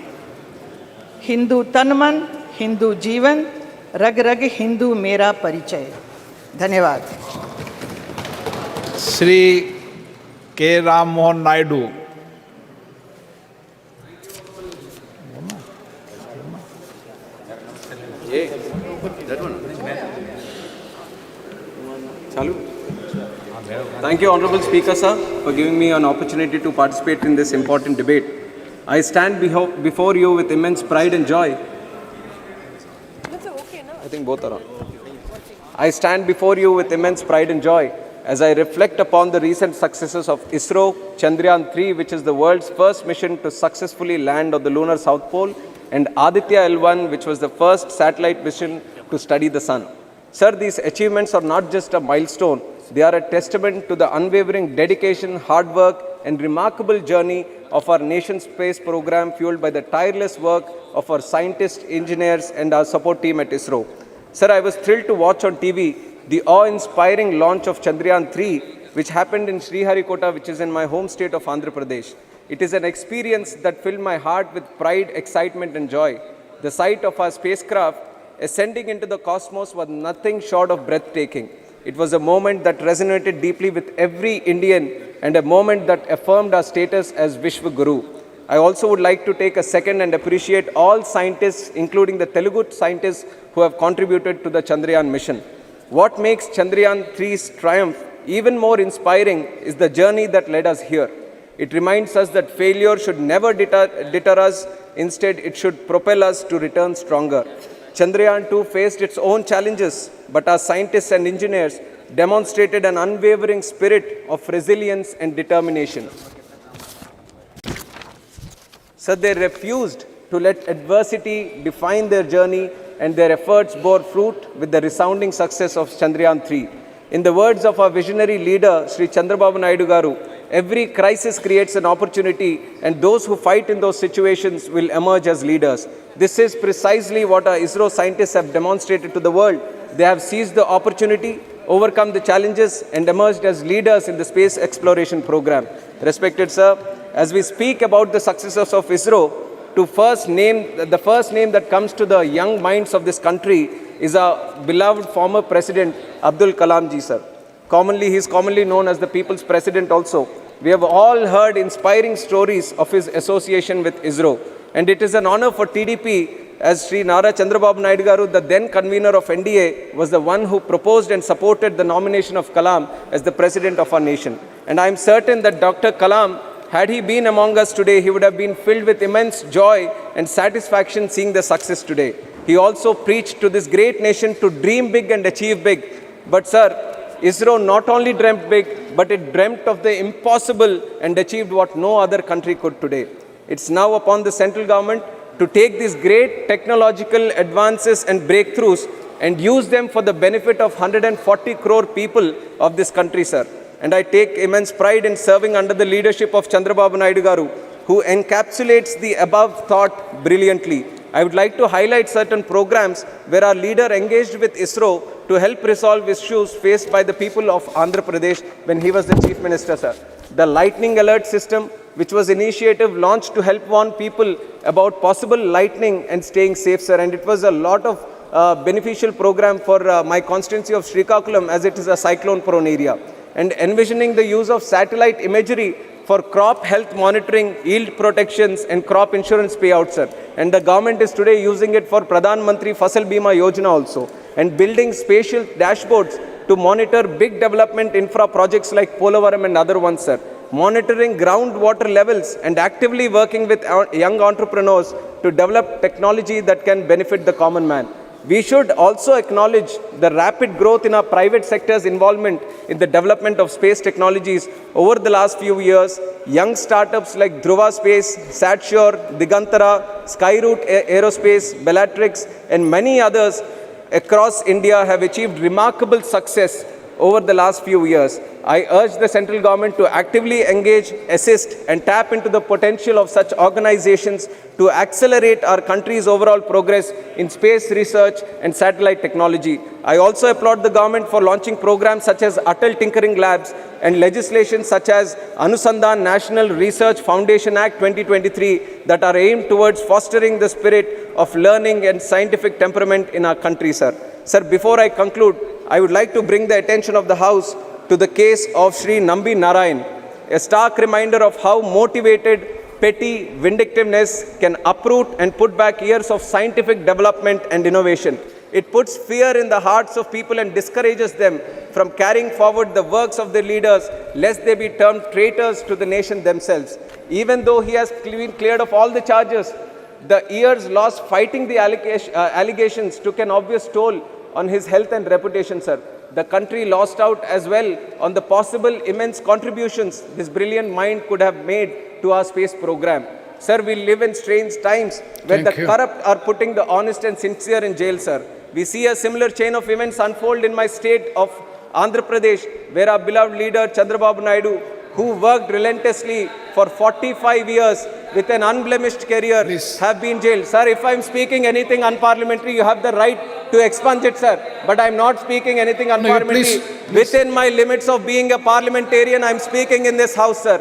हिंदू तन मन, हिंदू जीवन, रग रग हिंदू मेरा परिचय। धन्यवाद। श्री के Ram Mohan Naidu. Thank you, Honorable Speaker, sir, for giving me an opportunity to participate in this important debate. I stand before you with immense pride and joy. I think both are on. I stand before you with immense pride and joy as I reflect upon the recent successes of ISRO, Chandrayaan 3, which is the world's first mission to successfully land on the lunar South Pole, and Aditya L1, which was the first satellite mission to study the sun. Sir, these achievements are not just a milestone, they are a testament to the unwavering dedication, hard work, and remarkable journey of our nation's space program, fueled by the tireless work of our scientists, engineers, and our support team at ISRO. Sir, I was thrilled to watch on TV the awe-inspiring launch of Chandrayaan 3, which happened in Sriharikota, which is in my home state of Andhra Pradesh. It is an experience that filled my heart with pride, excitement, and joy. The sight of our spacecraft ascending into the cosmos was nothing short of breathtaking. It was a moment that resonated deeply with every Indian and a moment that affirmed our status as Vishwa Guru. I also would like to take a second and appreciate all scientists, including the Telugu scientists who have contributed to the Chandrayaan mission. What makes Chandrayaan 3's triumph even more inspiring is the journey that led us here. It reminds us that failure should never deter us. Instead, it should propel us to return stronger. Chandrayaan 2 faced its own challenges, but our scientists and engineers demonstrated an unwavering spirit of resilience and determination. So they refused to let adversity define their journey, and their efforts bore fruit with the resounding success of Chandrayaan 3. In the words of our visionary leader, Sri Chandrababu Naidu Garu, every crisis creates an opportunity, and those who fight in those situations will emerge as leaders. This is precisely what our ISRO scientists have demonstrated to the world. They have seized the opportunity, overcome the challenges, and emerged as leaders in the space exploration program. Respected sir, as we speak about the successes of ISRO, the first name that comes to the young minds of this country is our beloved former President Abdul Kalam ji, sir. He is commonly known as the People's President also. We have all heard inspiring stories of his association with ISRO. And it is an honor for TDP, as Sri Nara Chandrababu Naidu Garu, the then convener of NDA, was the one who proposed and supported the nomination of Kalam as the President of our nation. And I am certain that Dr. Kalam, had he been among us today, he would have been filled with immense joy and satisfaction seeing the success today. He also preached to this great nation to dream big and achieve big. But sir, ISRO not only dreamt big, but it dreamt of the impossible and achieved what no other country could today. It's now upon the central government to take these great technological advances and breakthroughs and use them for the benefit of 140 crore people of this country, sir. And I take immense pride in serving under the leadership of Chandrababu Naidu Garu, who encapsulates the above thought brilliantly. I would like to highlight certain programs where our leader engaged with ISRO to help resolve issues faced by the people of Andhra Pradesh when he was the Chief Minister, sir. The lightning alert system, which was initiative launched to help warn people about possible lightning and staying safe, sir. And it was a lot of beneficial program for my constituency of Srikakulam, as it is a cyclone-prone area. And envisioning the use of satellite imagery for crop health monitoring, yield protections, and crop insurance payouts, sir. And the government is today using it for Pradhan Mantri Fasal Bima Yojana also. And building spatial dashboards to monitor big development infra projects like Polavaram and other ones, sir. Monitoring groundwater levels and actively working with young entrepreneurs to develop technology that can benefit the common man. We should also acknowledge the rapid growth in our private sector's involvement in the development of space technologies over the last few years. Young startups like Dhruva Space, Satsure, Digantara, Skyroot Aerospace, Bellatrix, and many others across India have achieved remarkable success over the last few years. I urge the central government to actively engage, assist, and tap into the potential of such organizations to accelerate our country's overall progress in space research and satellite technology. I also applaud the government for launching programs such as Atal Tinkering Labs and legislation such as Anusandhan National Research Foundation Act 2023 that are aimed towards fostering the spirit of learning and scientific temperament in our country, sir. Sir, before I conclude, I would like to bring the attention of the House to the case of Sri Nambi Narayan, a stark reminder of how motivated, petty vindictiveness can uproot and put back years of scientific development and innovation. It puts fear in the hearts of people and discourages them from carrying forward the works of their leaders, lest they be termed traitors to the nation themselves. Even though he has been cleared of all the charges, the years lost fighting the allegations took an obvious toll on his health and reputation, sir. The country lost out as well on the possible immense contributions this brilliant mind could have made to our space program. Sir, we live in strange times when the corrupt are putting the honest and sincere in jail, sir. We see a similar chain of events unfold in my state of Andhra Pradesh, where our beloved leader Chandrababu Naidu, who worked relentlessly for 45 years with an unblemished career, have been jailed. Sir, if I'm speaking anything unparliamentary, you have the right to expunge it, sir. But I'm not speaking anything unparliamentary. Within my limits of being a parliamentarian, I'm speaking in this house, sir,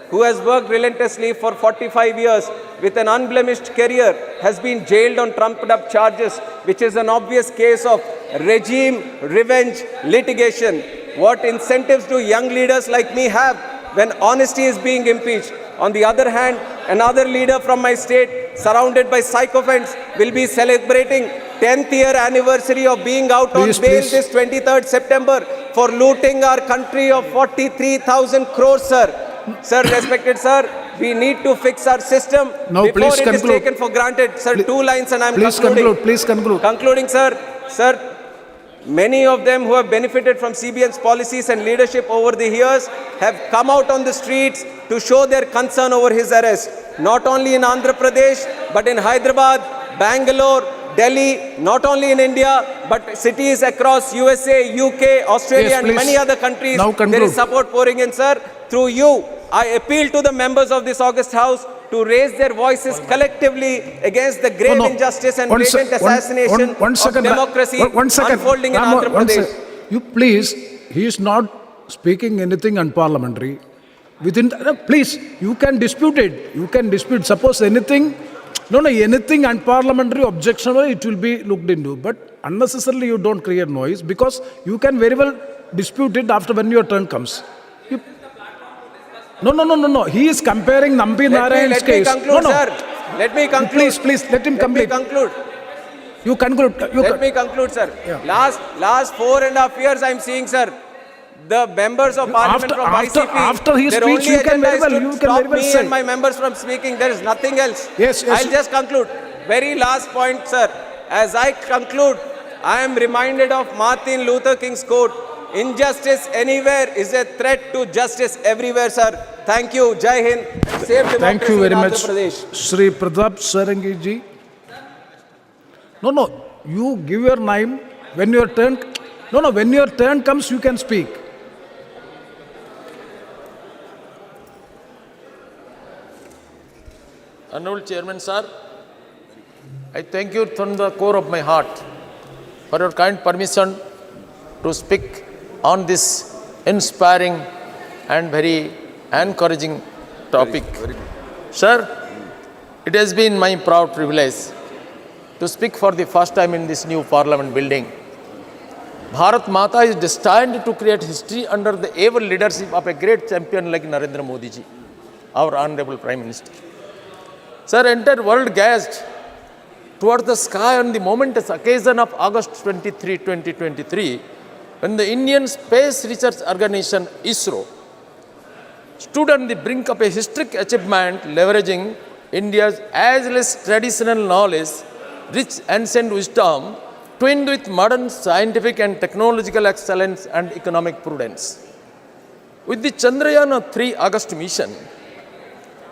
who has worked relentlessly for 45 years with an unblemished career, has been jailed on trumped-up charges, which is an obvious case of regime revenge litigation. What incentives do young leaders like me have when honesty is being impeached? On the other hand, another leader from my state, surrounded by sycophants, will be celebrating 10th year anniversary of being out on bail this 23rd September for looting our country of 43,000 crores, sir. Sir, respected sir, we need to fix our system before it is taken for granted. Sir, 2 lines and I'm concluding. Please conclude. Concluding, sir. Sir, many of them who have benefited from CBN's policies and leadership over the years have come out on the streets to show their concern over his arrest. not only in Andhra Pradesh, but in Hyderabad, Bangalore, Delhi, not only in India, but cities across USA, UK, Australia, Yes, and please. many other countries. Now There conclude. is support pouring in, sir. Through you, I appeal to the members of this august house to raise their voices collectively against the grave injustice and blatant assassination of democracy unfolding in Andhra Pradesh. You please, he is not speaking anything unparliamentary. Please, you can dispute it. You can dispute. Suppose anything, anything unparliamentary, objectionable, it will be looked into. But unnecessarily, you don't create noise because you can very well dispute it after when your turn comes. No. He is comparing Nambi Narayan's case. Let me conclude, sir. Let me conclude. Please, let him complete. Let me conclude. You conclude. Let me conclude, sir. Yeah. Last 4.5 years, I'm seeing, sir, the members of parliament from YCP. After his their speech, only you can agenda very is well. to You can stop very well me say. and my members from speaking. There is nothing else. Yes. I'll just conclude. Very last point, sir. As I conclude, I am reminded of Martin Luther King's quote: "Injustice anywhere is a threat to justice everywhere," sir. Thank you. Jai Hind. Save democracy Thank you very in much, Andhra Pradesh. Sri Pratap Sarangi ji. No. You give your name when your turn. No. When your turn comes, you can speak. Honorable Chairman, sir, I thank you from the core of my heart for your kind permission to speak on this inspiring and very encouraging topic. Sir, it has been my proud privilege to speak for the first time in this new parliament building. Bharat Mata is destined to create history under the able leadership of a great champion like Narendra Modi ji, our Honorable Prime Minister. Sir, entire world gazed towards the sky on the momentous occasion of August 23, 2023, when the Indian Space Research Organization, ISRO, stood on the brink of a historic achievement leveraging India's ageless traditional knowledge, rich ancient wisdom, twinned with modern scientific and technological excellence and economic prudence. With the Chandrayaan-3 August mission,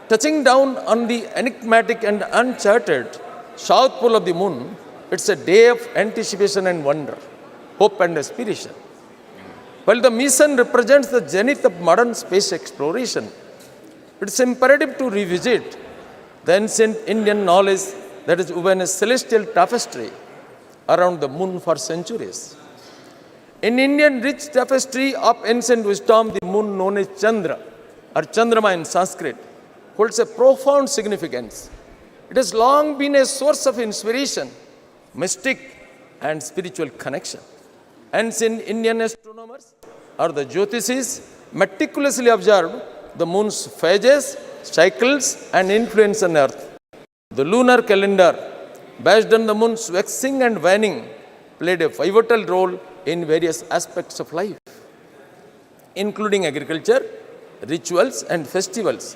touching down on the enigmatic and uncharted south pole of the moon, it's a day of anticipation and wonder, hope and aspiration. While the mission represents the zenith of modern space exploration, it's imperative to revisit the ancient Indian knowledge that has woven a celestial tapestry around the moon for centuries. In Indian rich tapestry of ancient wisdom, the moon known as Chandra, or Chandrama in Sanskrit, holds a profound significance. It has long been a source of inspiration, mystic, and spiritual connection. Ancient Indian astronomers, or the Jyotishis, meticulously observed the moon's phases, cycles, and influence on Earth. The lunar calendar, based on the moon's waxing and waning, played a pivotal role in various aspects of life, including agriculture, rituals, and festivals.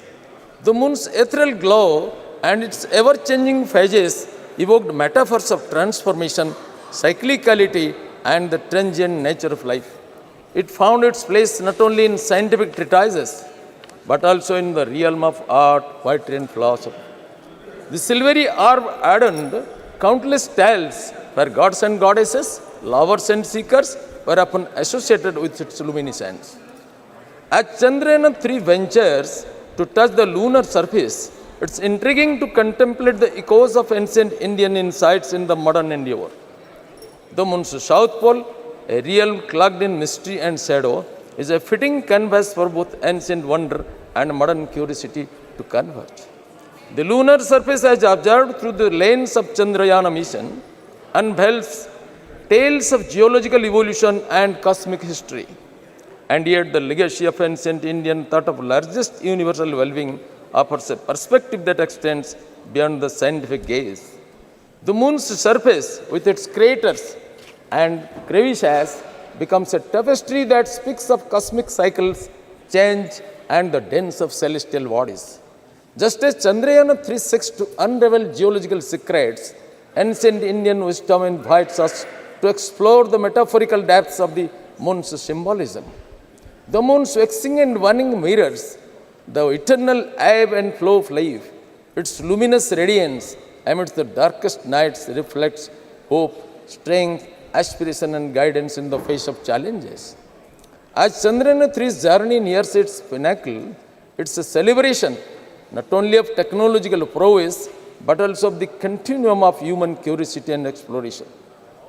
The moon's ethereal glow and its ever-changing phases evoked metaphors of transformation, cyclicality, and the transient nature of life. It found its place not only in scientific treatises, but also in the realm of art, poetry, and philosophy. The silvery orb adorned countless tales where gods and goddesses, lovers and seekers were often associated with its luminescence. As Chandrayaan-3 ventures to touch the lunar surface, it's intriguing to contemplate the echoes of ancient Indian insights in the modern endeavor. The moon's south pole, a realm clogged in mystery and shadow, is a fitting canvas for both ancient wonder and modern curiosity to converge. The lunar surface, as observed through the lens of Chandrayaan mission, unveils tales of geological evolution and cosmic history. And yet the legacy of ancient Indian thought of largest universal well-being offers a perspective that extends beyond the scientific gaze. The moon's surface, with its craters and crevices, becomes a tapestry that speaks of cosmic cycles, change, and the dance of celestial bodies. Just as Chandrayaan-3 seeks to unravel geological secrets, ancient Indian wisdom invites us to explore the metaphorical depths of the moon's symbolism. The moon's waxing and waning mirrors the eternal ebb and flow of life, Its luminous radiance amidst the darkest nights reflects hope, strength, aspiration, and guidance in the face of challenges. As Chandrayaan-3's journey nears its pinnacle, it's a celebration not only of technological prowess but also of the continuum of human curiosity and exploration.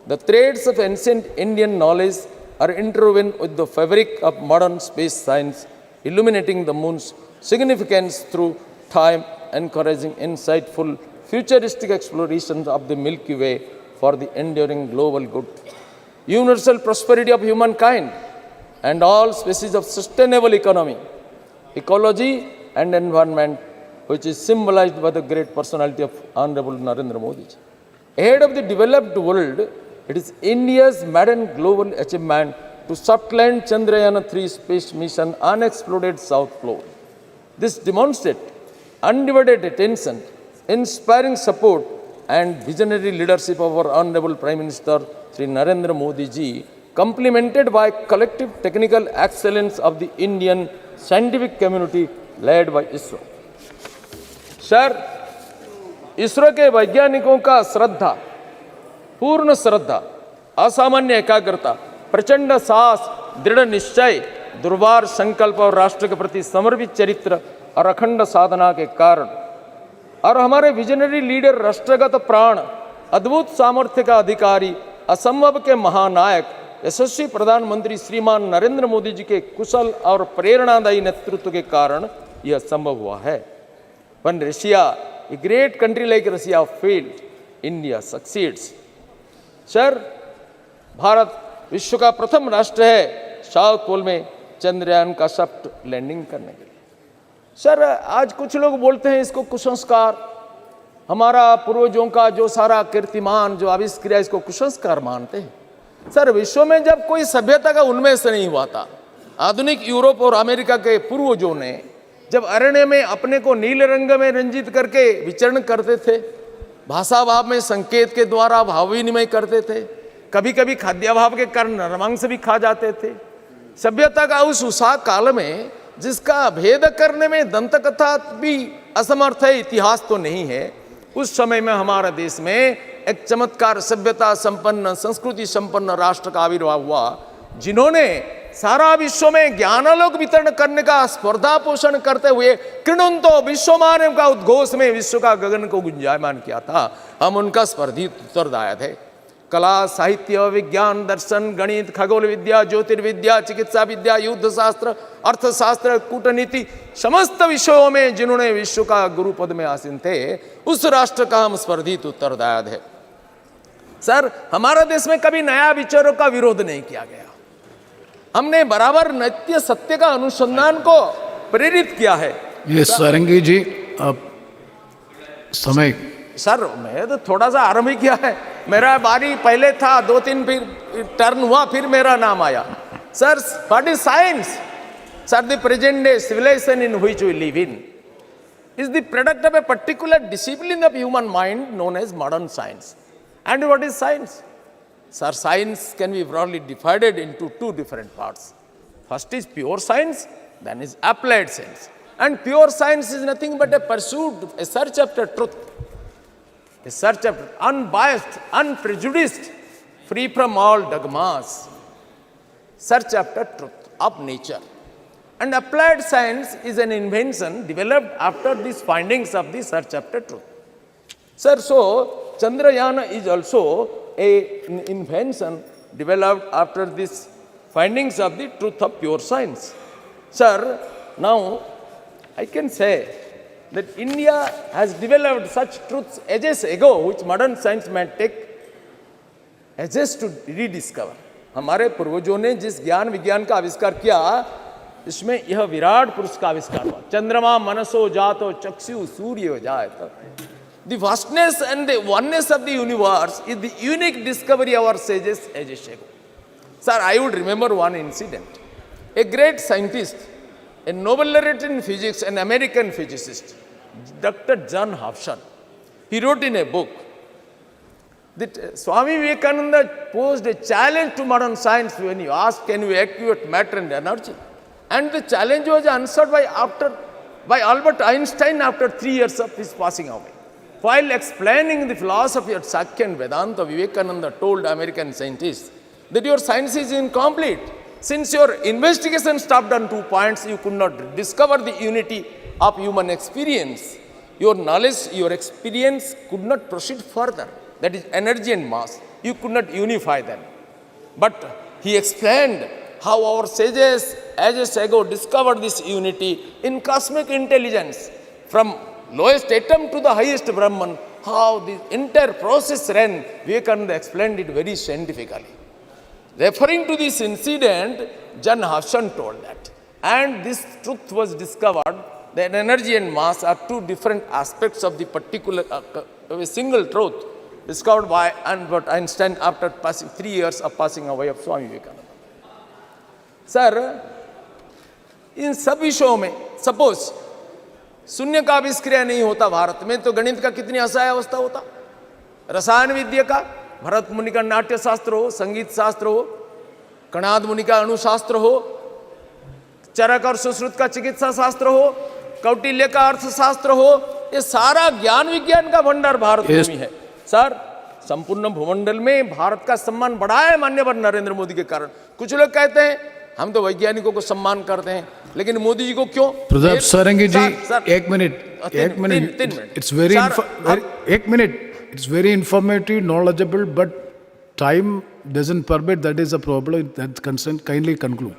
The threads of ancient Indian knowledge are interwoven with the fabric of modern space science, illuminating the moon's significance through time, encouraging insightful, futuristic explorations of the Milky Way for the enduring global good, universal prosperity of humankind, and all species of sustainable economy, ecology, and environment, which is symbolized by the great personality of Honorable Narendra Modi. Ahead of the developed world, it is India's maiden global achievement to soft land Chandrayaan-3 space mission unexploded South Pole. This demonstrates undivided attention, inspiring support, and visionary leadership of our Honorable Prime Minister Sri Narendra Modi ji, complemented by collective technical excellence of the Indian scientific community led by ISRO. Sir, ISRO के वैज्ञानिकों का श्रद्धा, पूर्ण श्रद्धा, असामान्य एकाग्रता, प्रचंड साहस, दृढ़ निश्चय, दुर्वार संकल्प और राष्ट्र के प्रति समर्पित चरित्र और अखंड साधना के कारण और हमारे विजनरी लीडर राष्ट्रगत प्राण, अद्भुत सामर्थ्य का अधिकारी, असंभव के महानायक, यशस्वी प्रधानमंत्री श्रीमान नरेंद्र मोदी जी के कुशल और प्रेरणादायी नेतृत्व के कारण यह संभव हुआ है. When Russia, a great country like Russia, failed, India succeeds. Sir, Bharat विश्व का प्रथम राष्ट्र है साउथ पोल में चंद्रयान का सॉफ्ट लैंडिंग करने के लिए. सर, आज कुछ लोग बोलते हैं इसको कुसंस्कार, हमारा पूर्वजों का जो सारा कीर्तिमान जो आविष्कार है इसको कुसंस्कार मानते हैं. सर, विश्व में जब कोई सभ्यता का उन्मेष नहीं हुआ था, आधुनिक यूरोप और अमेरिका के पूर्वजों ने जब अरण्य में अपने को नीले रंग में रंजित करके विचरण करते थे, भाषा भाव में संकेत के द्वारा भाव विनिमय करते थे, कभी कभी खाद्याभाव के कारण नरमांस भी खा जाते थे. सभ्यता का उस उषा काल में जिसका भेद करने में दंतकथा भी असमर्थ है, इतिहास तो नहीं है, उस समय में हमारे देश में एक चमत्कार सभ्यता संपन्न, संस्कृति संपन्न राष्ट्र का आविर्भाव हुआ, जिन्होंने सारा विश्व में ज्ञानालोक वितरण करने का स्पर्धा पोषण करते हुए कृणुंतो विश्वमानव का उद्घोष में विश्व का गगन को गुंजायमान किया था. हम उनका स्पर्धी उत्तरदायी थे. कला, साहित्य, विज्ञान, दर्शन, गणित, खगोल विद्या, ज्योतिर्विद्या, चिकित्सा विद्या, युद्ध शास्त्र, अर्थशास्त्र, कूटनीति, समस्त विषयों में जिन्होंने विश्व का गुरु पद में आसीन थे, उस राष्ट्र का हम स्पर्धी उत्तरदायी है. सर, हमारा देश में कभी नया विचारों का विरोध नहीं किया गया. हमने बराबर नित्य सत्य का अनुसंधान को प्रेरित किया है. ये सारंगी जी, अब समय. सर, मैं तो थोड़ा सा आरंभ ही किया है, मेरा बारी पहले था, 2-3 फिर टर्न हुआ, फिर मेरा नाम आया. Sir, what is science? Sir, the present day civilisation in which we live in is the product of a particular discipline of human mind known as modern science. And what is science? Sir, science can be broadly divided into two different parts. First is pure science, then is applied science. And pure science is nothing but a pursuit, a search after truth, a search after unbiased, unprejudiced, free from all dogmas, search after truth of nature. And applied science is an invention developed after these findings of the search after truth. Sir, so Chandrayaan is also an invention developed after these findings of the truth of pure science. Sir, now I can say that India has developed such truths ages ago which modern science may take ages to rediscover. हमारे पूर्वजों ने जिस ज्ञान विज्ञान का आविष्कार किया, इसमें यह विराट पुरुष का आविष्कार हुआ. चंद्रमा मनसो जातो चक्षु सूर्य जायत. The vastness and the oneness of the universe is the unique discovery of our sages ages ago. Sir, I would remember one incident. A great scientist, a Nobel laureate in physics, an American physicist, Dr. John Hobson, he wrote in a book that Swami Vivekananda posed a challenge to modern science when he asked, can you activate matter and energy? And the challenge was answered by by Albert Einstein after 3 years of his passing away. While explaining the philosophy of Sakya and Vedanta, Vivekananda told American scientists that your science is incomplete. Since your investigation stopped on 2 points, you could not discover the unity of human experience. Your knowledge, your experience could not proceed further. That is energy and mass. You could not unify them. But he explained how our sages ages ago discovered this unity in cosmic intelligence. From lowest atom to the highest Brahman, how the entire process ran, Vivekananda explained it very scientifically. Referring to this incident, John Huston told that. And this truth was discovered that energy and mass are two different aspects of the particular, a single truth discovered by Albert Einstein after passing 3 years of passing away of Swami Vivekananda. Sir, इन सब विषयों में suppose शून्य का आविष्कार नहीं होता भारत में तो गणित का कितनी असहाय अवस्था होता, रसायन विद्या का भरत मुनि का नाट्य शास्त्र हो, संगीत शास्त्र हो, कणाद मुनि का अणुशास्त्र हो, चरक और सुश्रुत का चिकित्सा शास्त्र हो, कौटिल्य का अर्थशास्त्र हो, ये सारा ज्ञान विज्ञान का भंडार भारत में है। सर, संपूर्ण भूमंडल में भारत का सम्मान बढ़ा है माननीय नरेंद्र मोदी के कारण। कुछ लोग कहते हैं हम तो वैज्ञानिकों को सम्मान करते हैं, लेकिन मोदी जी को क्यों? प्रताप सारंगी जी, एक मिनट, इट्स वेरी, एक minute, it's very informative, knowledgeable, but time doesn't permit. That is a problem. That's concerned. Kindly conclude.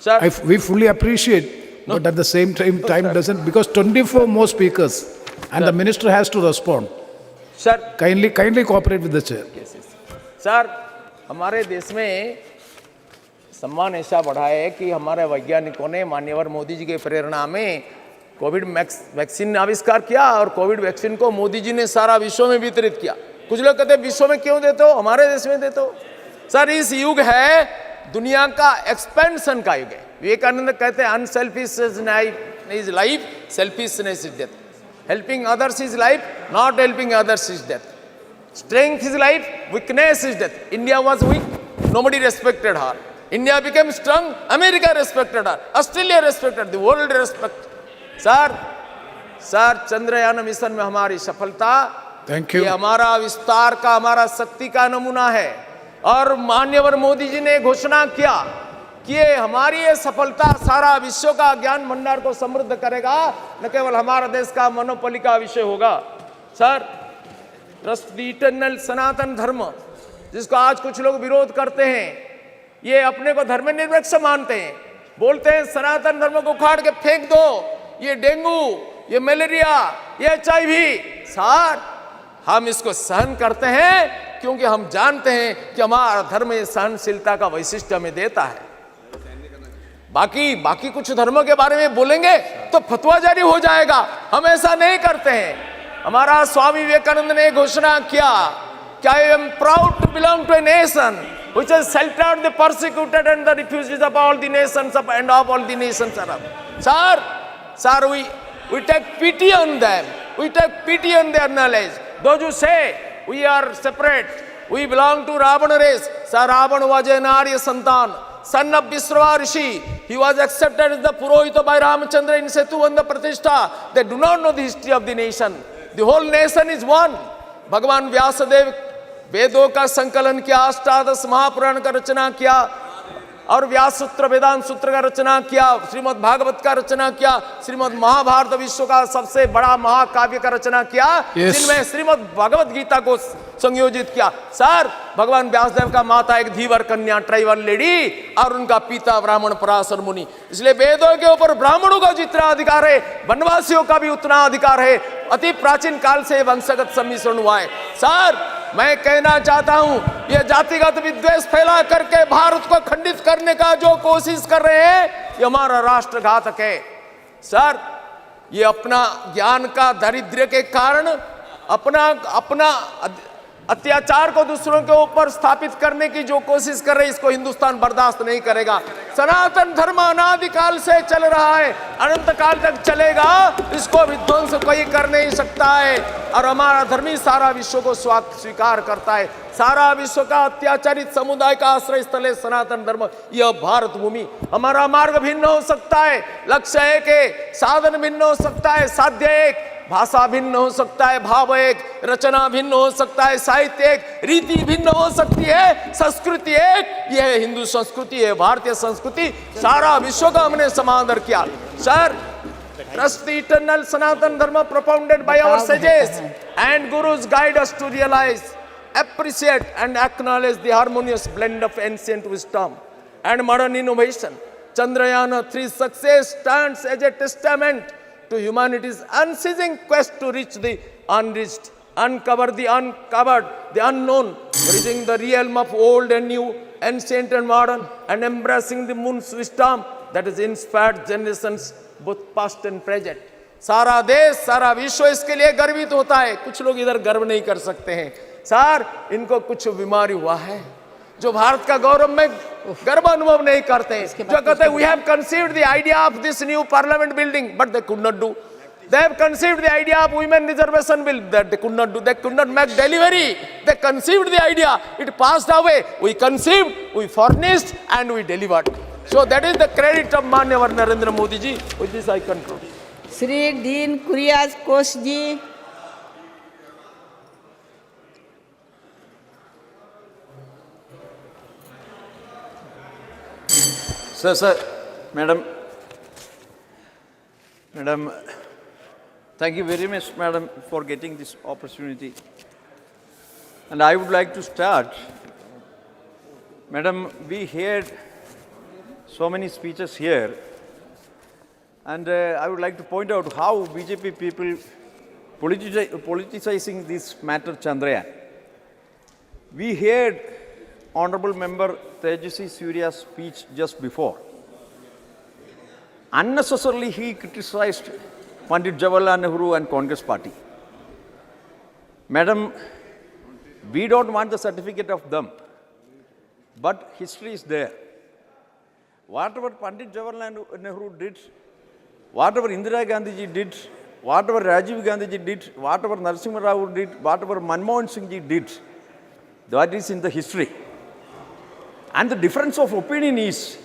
Sir, we fully appreciate, but at the same time, time doesn't, because 24 more speakers, and the minister has to respond. Sir, kindly cooperate with the chair. Yes. Sir, हमारे देश में सम्मान ऐसा बढ़ा है कि हमारे वैज्ञानिकों ने माननीय मोदी जी के प्रेरणा में कोविड वैक्सीन आविष्कार किया और कोविड वैक्सीन को मोदी जी ने सारा विश्व में वितरित किया। कुछ लोग कहते हैं विश्व में क्यों देते हो, हमारे देश में देते हो। सर, इस युग है दुनिया का एक्सपेंशन का युग है। विवेकानंद कहते हैं unselfishness is life, selfishness is death. Helping others is life, not helping others is death. Strength is life, weakness is death. India was weak, nobody respected her. India became strong, America respected her, Australia respected, the world respect. Sir, Chandrayaan mission में हमारी सफलता, ये हमारा विस्तार का, हमारा शक्ति का नमूना है। और माननीय मोदी जी ने घोषणा किया कि ये हमारी ये सफलता सारा विश्व का ज्ञान भंडार को समृद्ध करेगा, न केवल हमारा देश का मोनोपोली का विषय होगा। सर, ट्रस्ट द इटर्नल सनातन धर्म, जिसको आज कुछ लोग विरोध करते हैं, ये अपने को धर्मनिरपेक्ष मानते हैं, बोलते हैं सनातन धर्म को उखाड़ के फेंक दो, ये डेंगू, ये मलेरिया, ये HIV। सर, हम इसको सहन करते हैं क्योंकि हम जानते हैं कि हमारा धर्म ये सहनशीलता का वैशिष्ट्य हमें देता है। बाकी कुछ धर्मों के बारे में बोलेंगे तो फतवा जारी हो जाएगा, हम ऐसा नहीं करते हैं। हमारा स्वामी विवेकानंद ने घोषणा किया कि I am proud to belong to a nation which has sheltered the persecuted and the refugees of all the nations of and of all the nations around. Sir, we take pity on them. We take pity on their knowledge. Those who say we are separate, we belong to Ravana race. Sir, Ravana was an Arya Santan, son of Vishrava Rishi. He was accepted as the Purohita by Ramachandra in Setu and the Pratishtha. They do not know the history of the nation. The whole nation is one. Bhagavan Vyasadev वेदों का संकलन किया, अष्टादश महापुराण का रचना किया और व्यास सूत्र वेदांत सूत्र का रचना किया, श्रीमद् भागवत का रचना किया, श्रीमद् महाभारत विश्व का सबसे बड़ा महाकाव्य का रचना किया, जिनमें श्रीमद् भगवत गीता को संयोजित किया। सर, भगवान व्यासदेव का माता एक धीवर कन्या, ट्राइबल लेडी, और उनका पिता ब्राह्मण पराशर मुनि। इसलिए वेदों के ऊपर ब्राह्मणों का जितना अधिकार है, वनवासियों का भी उतना अधिकार है। अति प्राचीन काल से वंशगत सम्मिश्रण हुआ है। सर, मैं कहना चाहता हूं, ये जातिगत विद्वेष फैला करके भारत को खंडित करने का जो कोशिश कर रहे हैं, ये हमारा राष्ट्रघातक है। सर, ये अपना ज्ञान का दारिद्र्य के कारण अपना अत्याचार को दूसरों के ऊपर स्थापित करने की जो कोशिश कर रहे हैं, इसको हिंदुस्तान बर्दाश्त नहीं करेगा। सनातन धर्म अनादिकाल से चल रहा है, अनंत काल तक चलेगा, इसको विध्वंस कोई कर नहीं सकता है। और हमारा धर्म ही सारा विश्व को स्वीकार करता है। सारा विश्व का अत्याचारित समुदाय का आश्रय स्थल है सनातन धर्म, यह भारत भूमि। हमारा मार्ग भिन्न हो सकता है, लक्ष्य एक है, साधन भिन्न हो सकता है, साध्य एक, भाषा भिन्न हो सकता है, भाव एक, रचना भिन्न हो सकता है, साहित्य एक, रीति भिन्न हो सकती है, संस्कृति एक। यह हिंदू संस्कृति है, भारतीय संस्कृति। सारा विश्व का हमने समादर किया। Sir, trust the eternal Sanatan Dharma propounded by our sages and gurus guide us to realize, appreciate and acknowledge the harmonious blend of ancient wisdom and modern innovation. Chandrayaan-3 success stands as a testament to humanity's unceasing quest to reach the unreached, uncover the uncovered, the unknown, bridging the realm of old and new, ancient and modern, and embracing the moon's wisdom that has inspired generations both past and present. सारा देश, सारा विश्व इसके लिए गर्वित होता है। कुछ लोग इधर गर्व नहीं कर सकते हैं। सर, इनको कुछ बीमारी हुआ है, जो भारत का गौरव में गर्व अनुभव नहीं करते हैं, जो कहते हैं we have conceived the idea of this new parliament building, but they could not do. They have conceived the idea of women reservation bill, that they could not do. They could not make delivery. They conceived the idea, it passed away. We conceived, we furnished, and we delivered. So that is the credit of Manyavad Narendra Modi ji. With this I conclude. Sri Dean Kurias Kosh ji. Sir, Madam, thank you very much, Madam, for getting this opportunity. And I would like to start. Madam, we heard so many speeches here, and I would like to point out how BJP people politicizing this matter, Chandrayaan. We heard Honorable Member Tejasvi Surya's speech just before. Unnecessarily, he criticized Pandit Jawaharlal Nehru and Congress party. Madam, we don't want the certificate of them, but history is there. Whatever Pandit Jawaharlal Nehru did, whatever Indira Gandhi ji did, whatever Rajiv Gandhi ji did, whatever Narasimha Rao did, whatever Manmohan Singh ji did, that is in the history. And the difference of opinion is,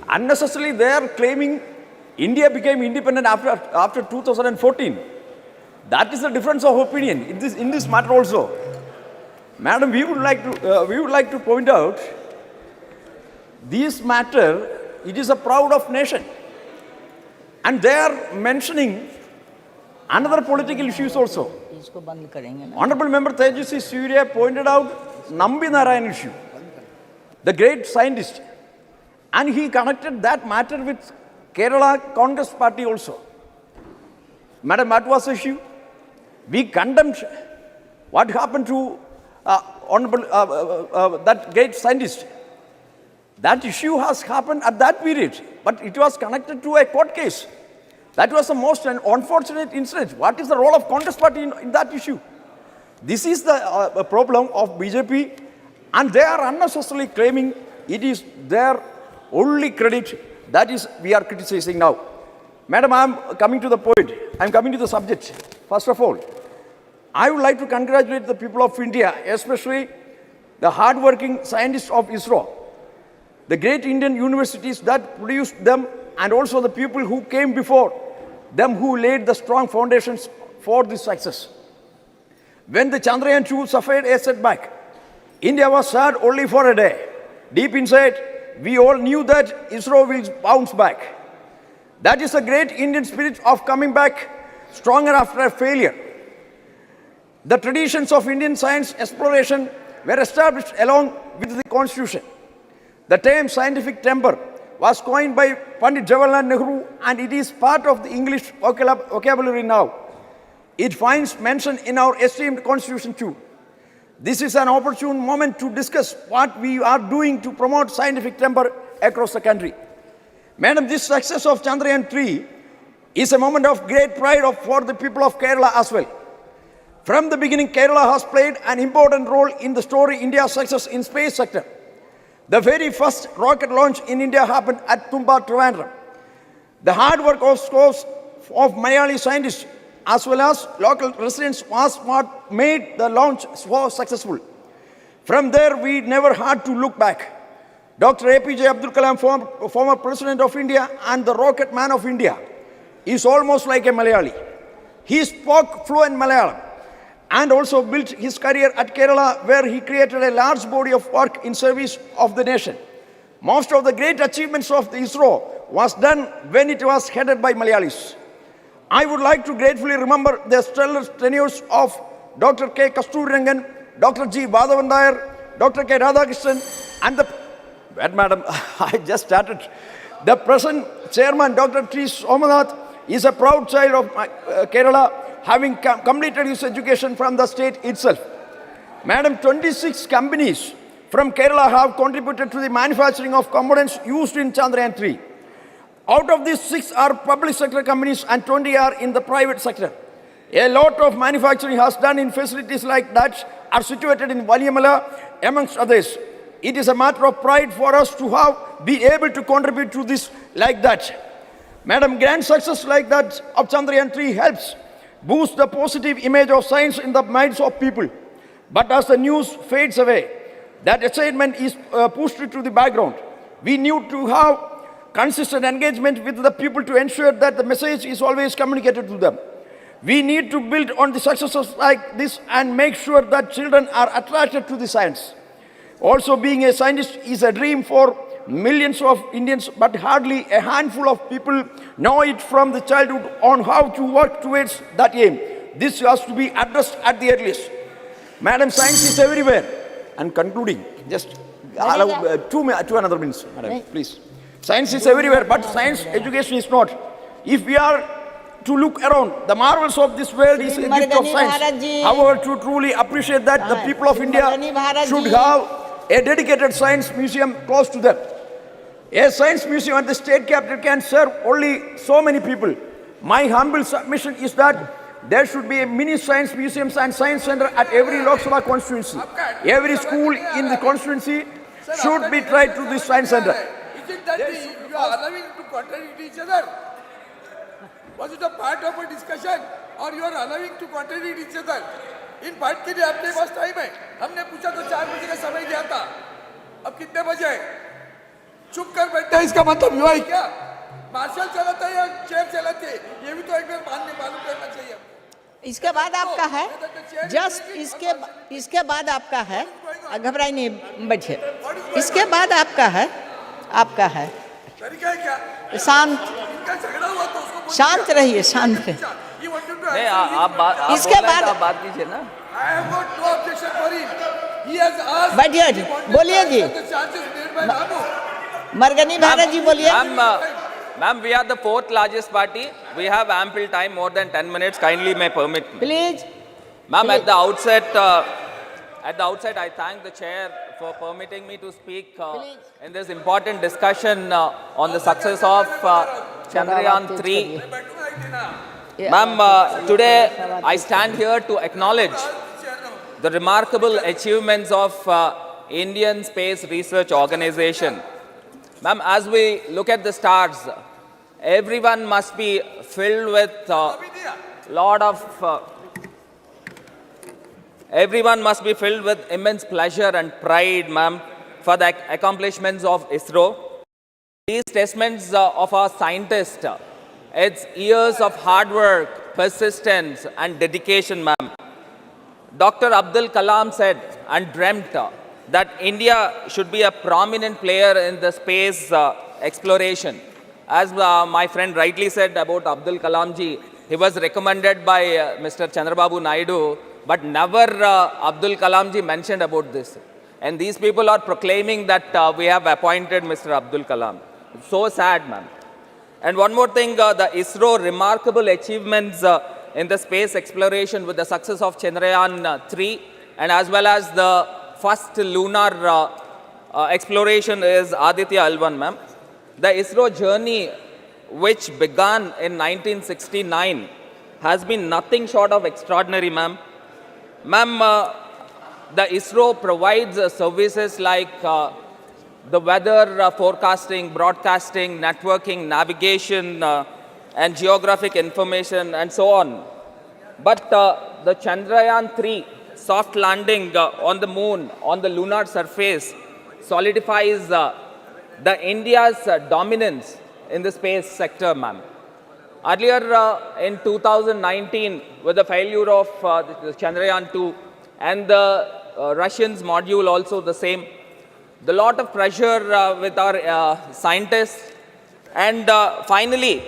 unnecessarily they are claiming India became independent after 2014. That is the difference of opinion in this matter also. Madam, we would like to point out, this matter, it is a proud of nation. And they are mentioning another political issues also. Honorable Member Tejasvi Surya pointed out Nambi Narayan issue, the great scientist. And he connected that matter with Kerala Congress party also. Madam, what was the issue? We condemned what happened to that great scientist. That issue has happened at that period, but it was connected to a court case. That was the most unfortunate incident. What is the role of Congress party in that issue? This is the problem of BJP, and they are unnecessarily claiming it is their only credit. That is, we are criticizing now. Madam, I am coming to the point. I am coming to the subject. First of all, I would like to congratulate the people of India, especially the hard-working scientists of ISRO, the great Indian universities that produced them, and also the people who came before them who laid the strong foundations for this success. When the Chandrayaan-2 suffered a setback, India was sad only for a day. Deep inside, we all knew that ISRO will bounce back. That is the great Indian spirit of coming back stronger after a failure. The traditions of Indian science exploration were established along with the Constitution. The term scientific temper was coined by Pandit Jawaharlal Nehru, and it is part of the English vocabulary now. It finds mention in our esteemed Constitution too. This is an opportune moment to discuss what we are doing to promote scientific temper across the country. Madam, this success of Chandrayaan-3 is a moment of great pride for the people of Kerala as well. From the beginning, Kerala has played an important role in the story India's success in space sector. The very first rocket launch in India happened at Tumba, Trivandrum. The hard work of scores of Malayali scientists as well as local residents was what made the launch so successful. From there, we never had to look back. Dr. APJ Abdul Kalam, former President of India and the rocket man of India, is almost like a Malayali. He spoke fluent Malayalam and also built his career at Kerala, where he created a large body of work in service of the nation. Most of the great achievements of the ISRO was done when it was headed by Malayalis. I would like to gratefully remember the stellar tenures of Dr. K. Kasturirangan, Dr. G. Vadavandayar, Dr. K. Radhakrishnan, and the... Wait, madam, I just started. The present chairman, Dr. T. Somanath, is a proud child of Kerala, having completed his education from the state itself. Madam, 26 companies from Kerala have contributed to the manufacturing of components used in Chandrayaan-3. Out of these, 6 are public sector companies and 20 are in the private sector. A lot of manufacturing has done in facilities like that are situated in Valiamala, amongst others. It is a matter of pride for us to be able to contribute to this like that. Madam, grand success like that of Chandrayaan-3 helps boost the positive image of science in the minds of people. But as the news fades away, that achievement is pushed to the background. We need to have consistent engagement with the people to ensure that the message is always communicated to them. We need to build on the successes like this and make sure that children are attracted to the science. Also, being a scientist is a dream for millions of Indians, but hardly a handful of people know it from the childhood on how to work towards that aim. This has to be addressed at the earliest. Madam, science is everywhere. And concluding, just allow 2 another minutes, madam, please. Science is everywhere, but science education is not. If we are to look around, the marvels of this world is a gift of science. However, to truly appreciate that, the people of India should have a dedicated science museum close to them. A science museum at the state capital can serve only so many people. My humble submission is that there should be a mini science museums and science center at every Lok Sabha constituency. Every school in the constituency should be tried to this science center. Is it that you are allowing to contradict each other? Was it a part of a discussion or you are allowing to contradict each other? इन बात के लिए अपने पास time है. हमने पूछा तो 4 बजे का समय दिया था. अब कितने बजे है? चुप कर बैठा है, इसका मतलब युवा है क्या? मार्शल चलाता है या चेयर चलाती है? ये भी तो एक बार मालूम करना चाहिए. इसके बाद आपका है, जस्ट इसके बाद आपका है, घबराई नहीं बच्चे. इसके बाद आपका है. तरीका है क्या? शांत, इनका झगड़ा हुआ तो उसको शांत रहिए, शांत रहिए. नहीं, आप इसके बाद आप बात कीजिए ना. I have got no objection for him. He has asked. बैठिए जी, बोलिए जी. मरगनी भारत जी बोलिए. Ma'am, we are the 4th largest party. We have ample time, more than 10 minutes. Kindly may permit me. Please. Ma'am, at the outset, I thank the chair for permitting me to speak in this important discussion on the success of Chandrayaan-3. Ma'am, today I stand here to acknowledge the remarkable achievements of Indian Space Research Organization. Ma'am, as we look at the stars, everyone must be filled with immense pleasure and pride, ma'am, for the accomplishments of ISRO. These testaments of our scientists, it's years of hard work, persistence and dedication, ma'am. Dr. Abdul Kalam said and dreamt that India should be a prominent player in the space exploration. As my friend rightly said about Abdul Kalam ji, he was recommended by Mr. Chandrababu Naidu, but never Abdul Kalam ji mentioned about this. And these people are proclaiming that we have appointed Mr. Abdul Kalam. It's so sad, ma'am. And one more thing, the ISRO remarkable achievements in the space exploration with the success of Chandrayaan-3 and as well as the first lunar exploration is Aditya L1, ma'am. The ISRO journey, which began in 1969, has been nothing short of extraordinary, ma'am. Ma'am, the ISRO provides services like the weather forecasting, broadcasting, networking, navigation, and geographic information, and so on. But the Chandrayaan-3 soft landing on the moon, on the lunar surface, solidifies the India's dominance in the space sector, ma'am. Earlier in 2019, with the failure of the Chandrayaan-2 and the Russians module also the same, the lot of pressure with our scientists, and finally,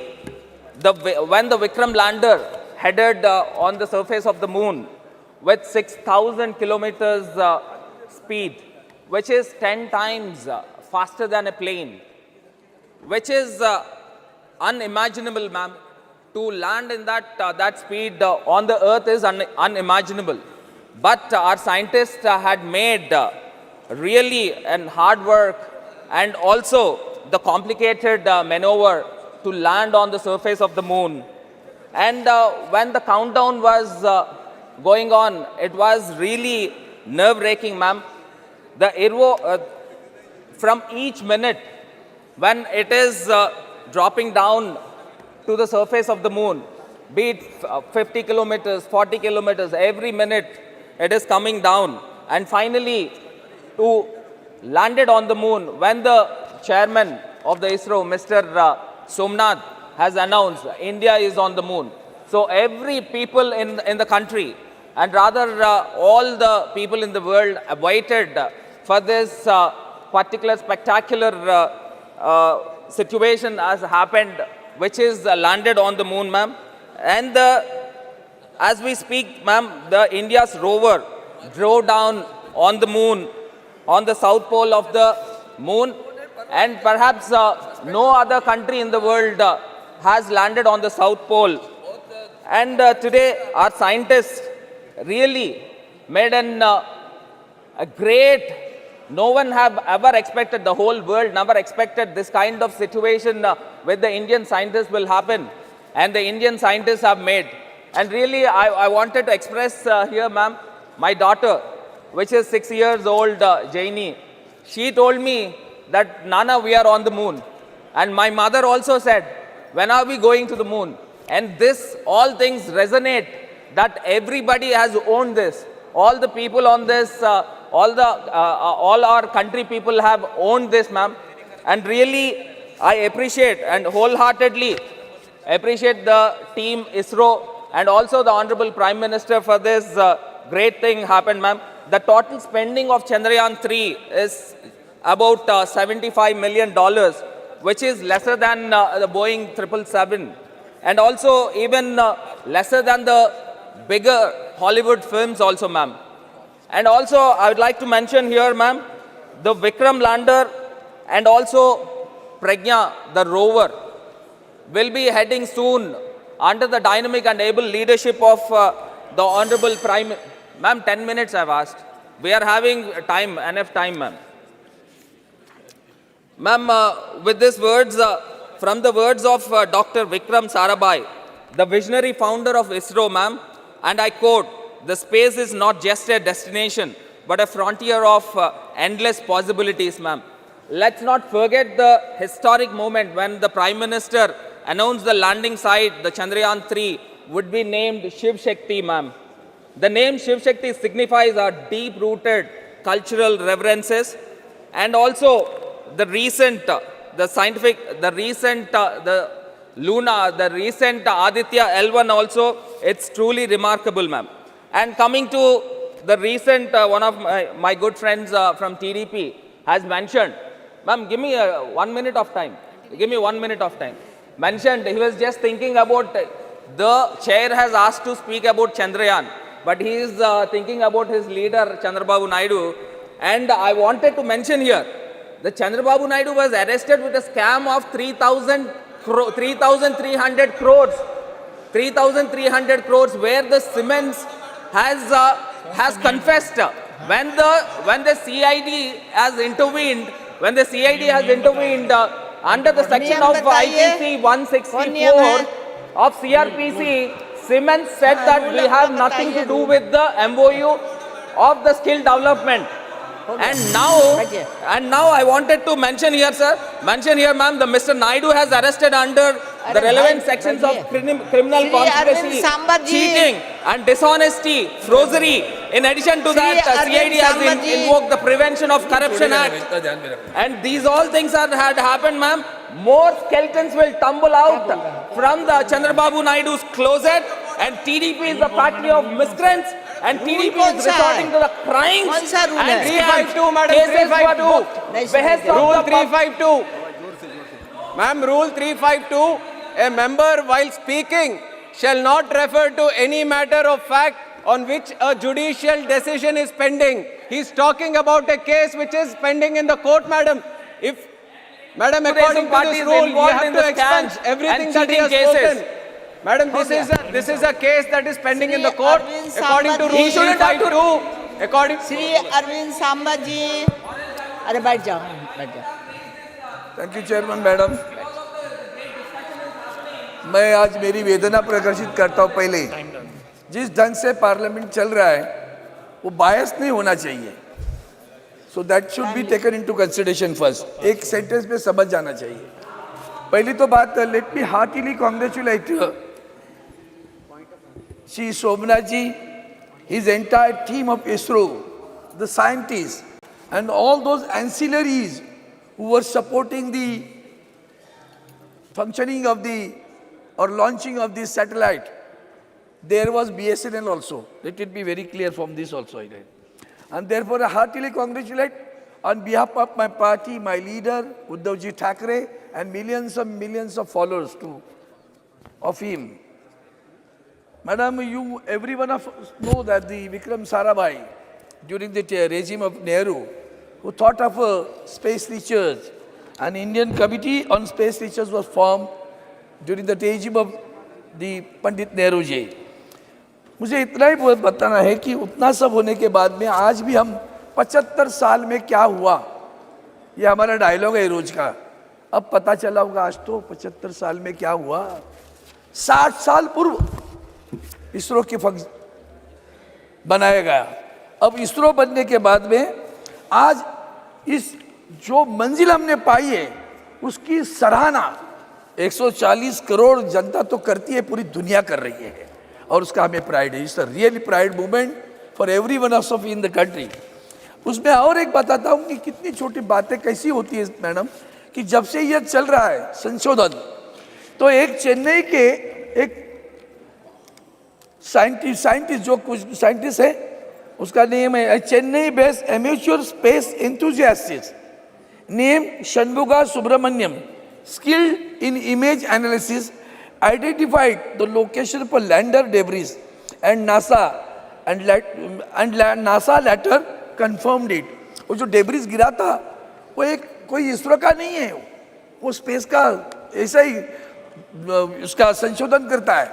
when the Vikram lander headed on the surface of the moon with 6,000 kilometers speed, which is 10 times faster than a plane, which is unimaginable, ma'am. To land in that speed on the earth is unimaginable. But our scientists had made really and hard work and also the complicated maneuver to land on the surface of the moon. And when the countdown was going on, it was really nerve-wracking, ma'am. From each minute, when it is dropping down to the surface of the moon, be it 50 kilometers, 40 kilometers, every minute it is coming down. And finally, to landed on the moon, when the chairman of the ISRO, Mr. Somnath, has announced India is on the moon. So every people in the country, and rather all the people in the world waited for this particular spectacular situation has happened, which is landed on the moon, ma'am. And as we speak, ma'am, the India's rover drove down on the moon, on the south pole of the moon, and perhaps no other country in the world has landed on the south pole. And today, our scientists really made a great. No one have ever expected, the whole world never expected this kind of situation with the Indian scientists will happen. And the Indian scientists have made. And really, I wanted to express here, ma'am, my daughter, which is 6 years old, Jaini, she told me that, Nana, we are on the moon. And my mother also said, when are we going to the moon? And this, all things resonate, that everybody has owned this. All the people on this, all our country people have owned this, ma'am. And really, I appreciate and wholeheartedly appreciate the team ISRO and also the Honorable Prime Minister for this great thing happened, ma'am. The total spending of Chandrayaan-3 is about $75 million, which is lesser than the Boeing 777, and also even lesser than the bigger Hollywood films also, ma'am. And also, I would like to mention here, ma'am, the Vikram lander and also Pragya, the rover, will be heading soon under the dynamic and able leadership of the Honorable Prime. Ma'am, 10 minutes I've asked. We are having time, enough time, ma'am. Ma'am, with these words, from the words of Dr. Vikram Sarabhai, the visionary founder of ISRO, ma'am, and I quote, "The space is not just a destination, but a frontier of endless possibilities," ma'am. Let's not forget the historic moment when the Prime Minister announced the landing site, the Chandrayaan-3, would be named Shiv Shakti, ma'am. The name Shiv Shakti signifies our deep-rooted cultural reverences, and also the recent, the Luna, the recent Aditya L1 also, it's truly remarkable, ma'am. And coming to the recent, one of my good friends from TDP has mentioned, ma'am, give me 1 minute of time. Give me 1 minute of time. Mentioned, he was just thinking about, the chair has asked to speak about Chandrayaan, but he is thinking about his leader, Chandrababu Naidu. And I wanted to mention here, the Chandrababu Naidu was arrested with a scam of 3,300 crores. 3,300 crores, where the Siemens has confessed. When the CID has intervened, under the section of IPC 164 of CRPC, Siemens said that we have nothing to do with the MOU of the skill development. And now I wanted to mention here, sir, ma'am, the Mr. Naidu has arrested under the relevant sections of criminal conspiracy, cheating and dishonesty, forgery. In addition to that, CID has invoked the Prevention of Corruption Act. And these all things had happened, ma'am. More skeletons will tumble out from the Chandrababu Naidu's closet, and TDP is the party of miscreants. And TDP is resorting to the crimes and 352, Madam, 352. Rule 352. Ma'am, Rule 352. A member while speaking shall not refer to any matter of fact on which a judicial decision is pending. He's talking about a case which is pending in the court, madam. Madam, according to this rule, you have to expunge everything that he has spoken. Madam, this is a case that is pending in the court. According to Rule 352, according to Shri Arvind Samba ji, अरे बैठ जाओ. Thank you chairman madam. मैं आज मेरी वेदना प्रदर्शित करता हूँ. पहले जिस ढंग से पार्लियामेंट चल रहा है वो बायस नहीं होना चाहिए. So that should be taken into consideration first. एक सेंटेंस में समझ जाना चाहिए. पहली तो बात, let me heartily congratulate Shri Somanath ji, his entire team of ISRO, the scientists and all those ancillaries who were supporting the functioning of the or launching of this satellite. There was BSNL also. Let it be very clear from this also. And therefore I heartily congratulate on behalf of my party, my leader, Uddhavji Thackeray, and millions of followers of him. Madam, every one of us know that the Vikram Sarabhai, during the regime of Nehru, who thought of space research, an Indian committee on space research was formed during the regime of the Pandit Nehru ji. मुझे इतना ही बताना है कि उतना सब होने के बाद में आज भी हम 75 साल में क्या हुआ, ये हमारा डायलॉग है रोज का. अब पता चला होगा आज तो 75 साल में क्या हुआ. 60 साल पूर्व इसरो की बनाया गया. अब इसरो बनने के बाद में आज इस जो मंजिल हमने पाई है उसकी सराहना 140 करोड़ जनता तो करती है, पूरी दुनिया कर रही है और उसका हमें प्राइड है. It's a really pride movement for every one of in the country. उसमें और एक बताता हूँ कि कितनी छोटी बातें कैसी होती है मैडम, कि जब से ये चल रहा है संशोधन, तो एक चेन्नई के एक साइंटिस्ट जो कुछ साइंटिस्ट है, उसका नेम है Chennai based amateur space enthusiast name Shanmuga Subramanian, skilled in image analysis, identified the location for lander debris, and NASA later confirmed it. वो जो डेब्रिस गिरा था वो कोई इसरो का नहीं है, वो स्पेस का ऐसा ही उसका संशोधन करता है.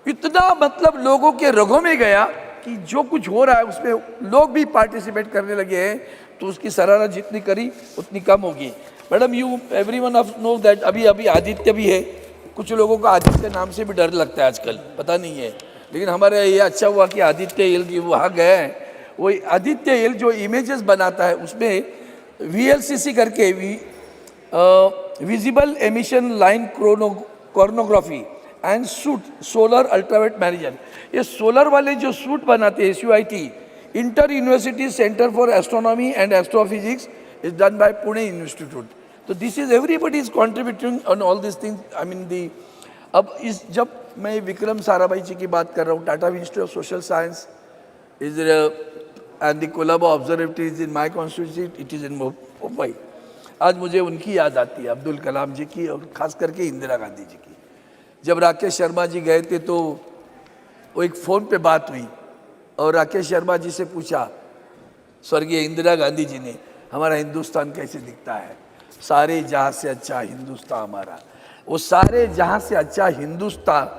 इतना मतलब लोगों के रगों में गया कि जो कुछ हो रहा है उसमें लोग भी पार्टिसिपेट करने लगे हैं, तो उसकी सराहना जितनी करी उतनी कम होगी. Madam, everyone of know that अभी आदित्य भी है. कुछ लोगों को आदित्य नाम से भी डर लगता है आजकल, पता नहीं है, लेकिन हमारे ये अच्छा हुआ कि आदित्य एल वहाँ गए हैं. वो आदित्य एल जो इमेजेस बनाता है उसमें VLCC करके visible emission line coronagraphy and suit solar ultraviolet manager, ये सोलर वाले जो सूट बनाते हैं SUIT, inter university centre for astronomy and astrophysics is done by Pune Institute. So this is everybody is contributing on all these things. I mean अब जब मैं विक्रम साराभाई जी की बात कर रहा हूँ, Tata institute of social science is and the Colombo observatory is in my constituency, it is in Mumbai. आज मुझे उनकी याद आती है, अब्दुल कलाम जी की और खास करके इंदिरा गांधी जी की. जब राकेश शर्मा जी गए थे तो वो एक फ़ोन पे बात हुई और राकेश शर्मा जी से पूछा स्वर्गीय इंदिरा गांधी जी ने, हमारा हिंदुस्तान कैसे दिखता है. सारे जहाँ से अच्छा हिंदुस्तान हमारा. वो सारे जहाँ से अच्छा हिंदुस्तान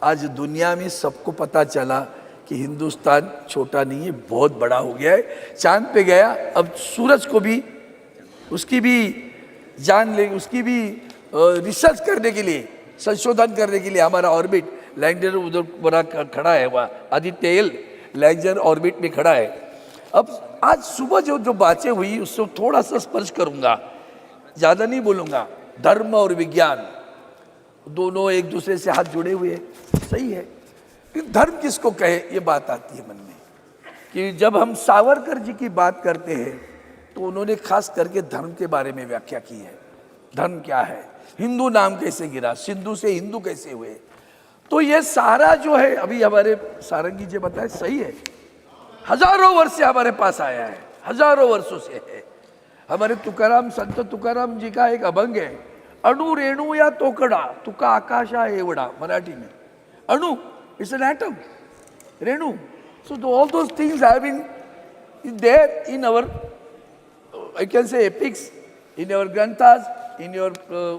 आज दुनिया में सबको पता चला कि हिंदुस्तान छोटा नहीं है, बहुत बड़ा हो गया है. चांद पे गया, अब सूरज को भी उसकी भी जान ले, उसकी भी रिसर्च करने के लिए, संशोधन करने के लिए हमारा ऑर्बिट लैंडर उधर बड़ा खड़ा है, वहाँ आदित्य एल लैंडर ऑर्बिट में खड़ा है। अब आज सुबह जो बातें हुई उससे थोड़ा सा स्पर्श करूंगा, ज़्यादा नहीं बोलूँगा। धर्म और विज्ञान दोनों एक दूसरे से हाथ जुड़े हुए हैं, सही है। लेकिन धर्म किसको कहे, ये बात आती है मन में कि जब हम सावरकर जी की बात करते हैं तो उन्होंने खास करके धर्म के बारे में व्याख्या की है। धर्म क्या है, हिंदू नाम कैसे गिरा, सिंधु से हिंदू कैसे हुए। तो ये सारा जो है अभी हमारे सारंगी जी बताए सही है, हजारों वर्ष से हमारे पास आया है, हजारों वर्षों से है। हमारे तुकाराम, संत तुकाराम जी का एक अभंग है, अणु रेणु या तोकडा तुका आकाशा एवढा, मराठी में अणु it's an atom, Renu. So all those things have been there in our, I can say, epics, in your granthas, in your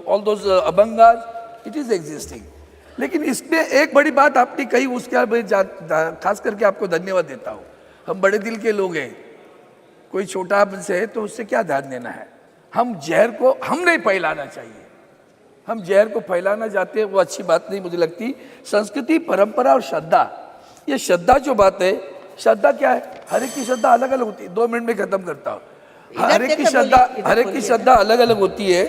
all those abhangas, it is existing. लेकिन इसमें एक बड़ी बात आपने कही, उसके मैं खास करके आपको धन्यवाद देता हूँ। हम बड़े दिल के लोग हैं, कोई छोटा से है तो उससे क्या ध्यान देना है। हम जहर को हम नहीं फैलाना चाहिए, हम जहर को फैलाना चाहते हैं, वो अच्छी बात नहीं मुझे लगती। संस्कृति, परंपरा और श्रद्धा, ये श्रद्धा जो बात है, श्रद्धा क्या है, हर एक की श्रद्धा अलग अलग होती है। 2 मिनट में खत्म करता हूँ। हर एक की श्रद्धा अलग अलग होती है।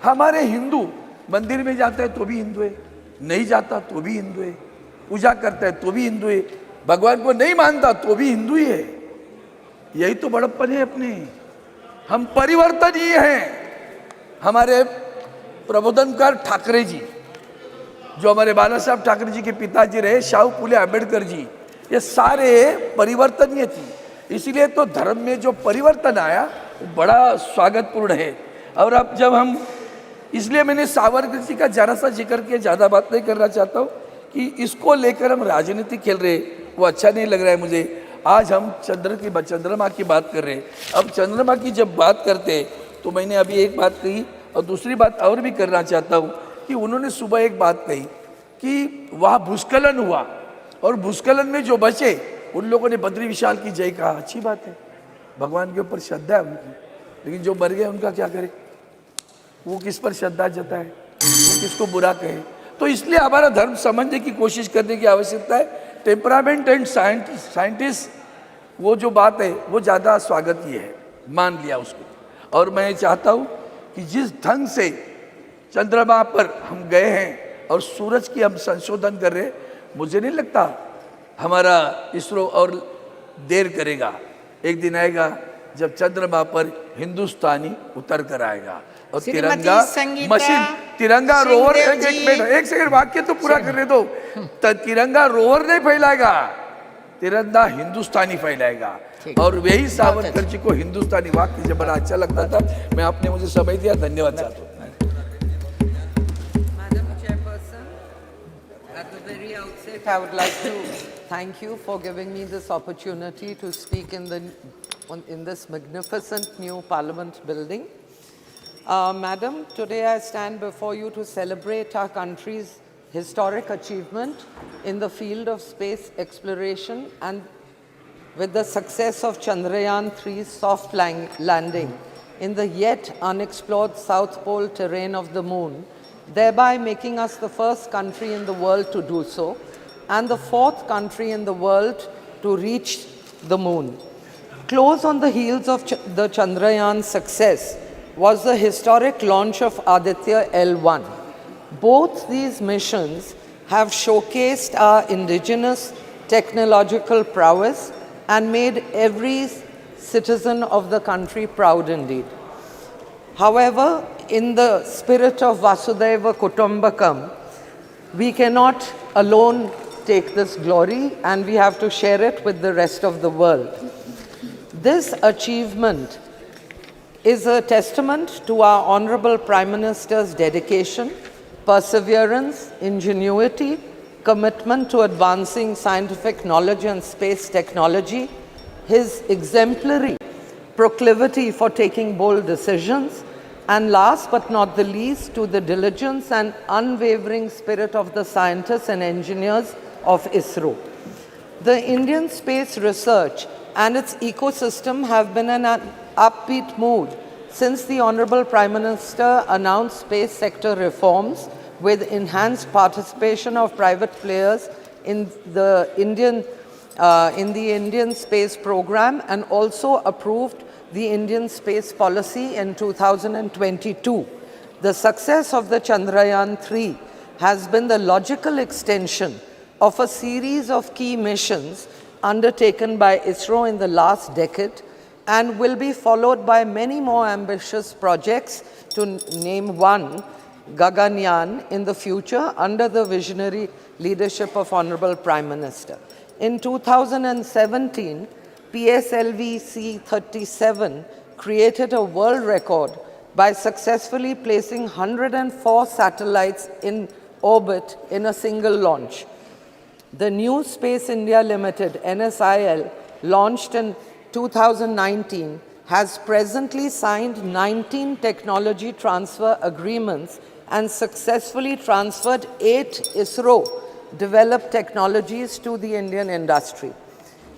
हमारे हिंदू मंदिर में जाता है तो भी हिंदू है, नहीं जाता तो भी हिंदू है, पूजा करता है तो भी हिंदू है, भगवान को नहीं मानता तो भी हिंदू ही है। यही तो बड़प्पन है अपने। हम परिवर्तनीय हैं। हमारे प्रबोधनकार ठाकरे जी, जो हमारे बाला साहब ठाकरे जी के पिताजी रहे, शाहू फुले अम्बेडकर जी, ये सारे परिवर्तनीय थी। इसीलिए तो धर्म में जो परिवर्तन आया वो बड़ा स्वागतपूर्ण है। और अब जब हम, इसलिए मैंने सावरकर जी का जरा सा जिक्र किया, ज़्यादा बात नहीं करना चाहता हूँ कि इसको लेकर हम राजनीति खेल रहे, वो अच्छा नहीं लग रहा है मुझे। आज हम चंद्रमा की बात कर रहे हैं। अब चंद्रमा की जब बात करते तो मैंने अभी एक बात कही और दूसरी बात और भी करना चाहता हूँ कि उन्होंने सुबह एक बात कही कि वहाँ भूस्खलन हुआ और भूस्खलन में जो बचे उन लोगों ने बद्री विशाल की जय कहा। अच्छी बात है, भगवान के ऊपर श्रद्धा है उनकी, लेकिन जो मर गए उनका क्या करे, वो किस पर श्रद्धा जताए, वो किसको बुरा कहे। तो इसलिए हमारा धर्म समझने की कोशिश करने की आवश्यकता है। टेम्परामेंट एंड साइंटिस्ट वो जो बात है वो ज़्यादा स्वागत ये है, मान लिया उसको। और मैं चाहता हूँ कि जिस ढंग से चंद्रमा पर हम गए हैं और सूरज की हम संशोधन कर रहे हैं, मुझे नहीं लगता हमारा इसरो और देर करेगा। एक दिन आएगा जब चंद्रमा पर हिंदुस्तानी उतर कर आएगा और तिरंगा मशीन, तिरंगा रोवर, एक सेकंड वाक्य तो पूरा करने दो। तिरंगा रोवर नहीं फैलाएगा, तिरंगा हिंदुस्तानी फैलाएगा। और वही सावरकर जी को हिंदुस्तानी वाक्य जब बड़ा अच्छा लगता था। मैं आपने मुझे समय दिया, धन्यवाद चाहता हूँ। I would like to thank you for giving me this opportunity to speak in this magnificent new Parliament building. Madam, today I stand before you to celebrate our country's historic achievement in the field of space exploration and with the success of Chandrayaan-3's soft landing in the yet unexplored South Pole terrain of the Moon, thereby making us the first country in the world to do so, and the 4th country in the world to reach the Moon. Close on the heels of the Chandrayaan success was the historic launch of Aditya L1. Both these missions have showcased our indigenous technological prowess and made every citizen of the country proud indeed. However, in the spirit of Vasudhaiva Kutumbakam, we cannot alone take this glory and we have to share it with the rest of the world. This achievement is a testament to our Honorable Prime Minister's dedication, perseverance, ingenuity, commitment to advancing scientific knowledge and space technology, his exemplary proclivity for taking bold decisions, and last but not the least, to the diligence and unwavering spirit of the scientists and engineers of ISRO. The Indian space research and its ecosystem have been in an upbeat mood since the Honorable Prime Minister announced space sector reforms with enhanced participation of private players in the Indian space program, and also approved the Indian space policy in 2022. The success of the Chandrayaan-3 has been the logical extension of a series of key missions undertaken by ISRO in the last decade, and will be followed by many more ambitious projects, to name one, Gaganyaan, in the future under the visionary leadership of Honorable Prime Minister. In 2017, PSLV C-37 created a world record by successfully placing 104 satellites in orbit in a single launch. The new Space India Limited, NSIL, launched in 2019, has presently signed 19 technology transfer agreements and successfully transferred 8 ISRO-developed technologies to the Indian industry.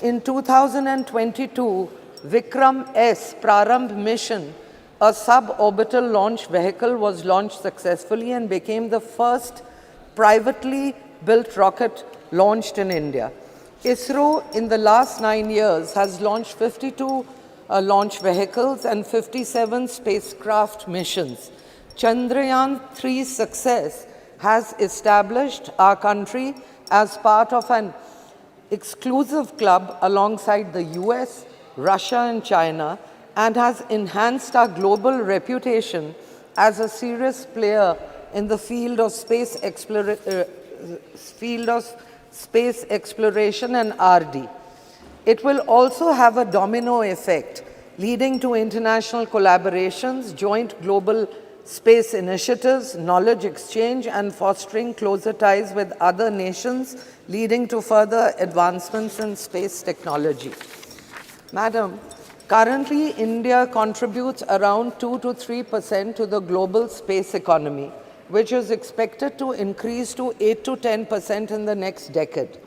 In 2022, Vikram S Prarambh mission, a suborbital launch vehicle, was launched successfully and became the first privately built rocket launched in India. ISRO in the last 9 years has launched 52 launch vehicles and 57 spacecraft missions. Chandrayaan-3's success has established our country as part of an exclusive club alongside the US, Russia and China, and has enhanced our global reputation as a serious player in the field of space exploration and R&D. It will also have a domino effect, leading to international collaborations, joint global space initiatives, knowledge exchange, and fostering closer ties with other nations, leading to further advancements in space technology. Madam, currently India contributes around 2 to 3% to the global space economy, which is expected to increase to 8 to 10% in the next decade.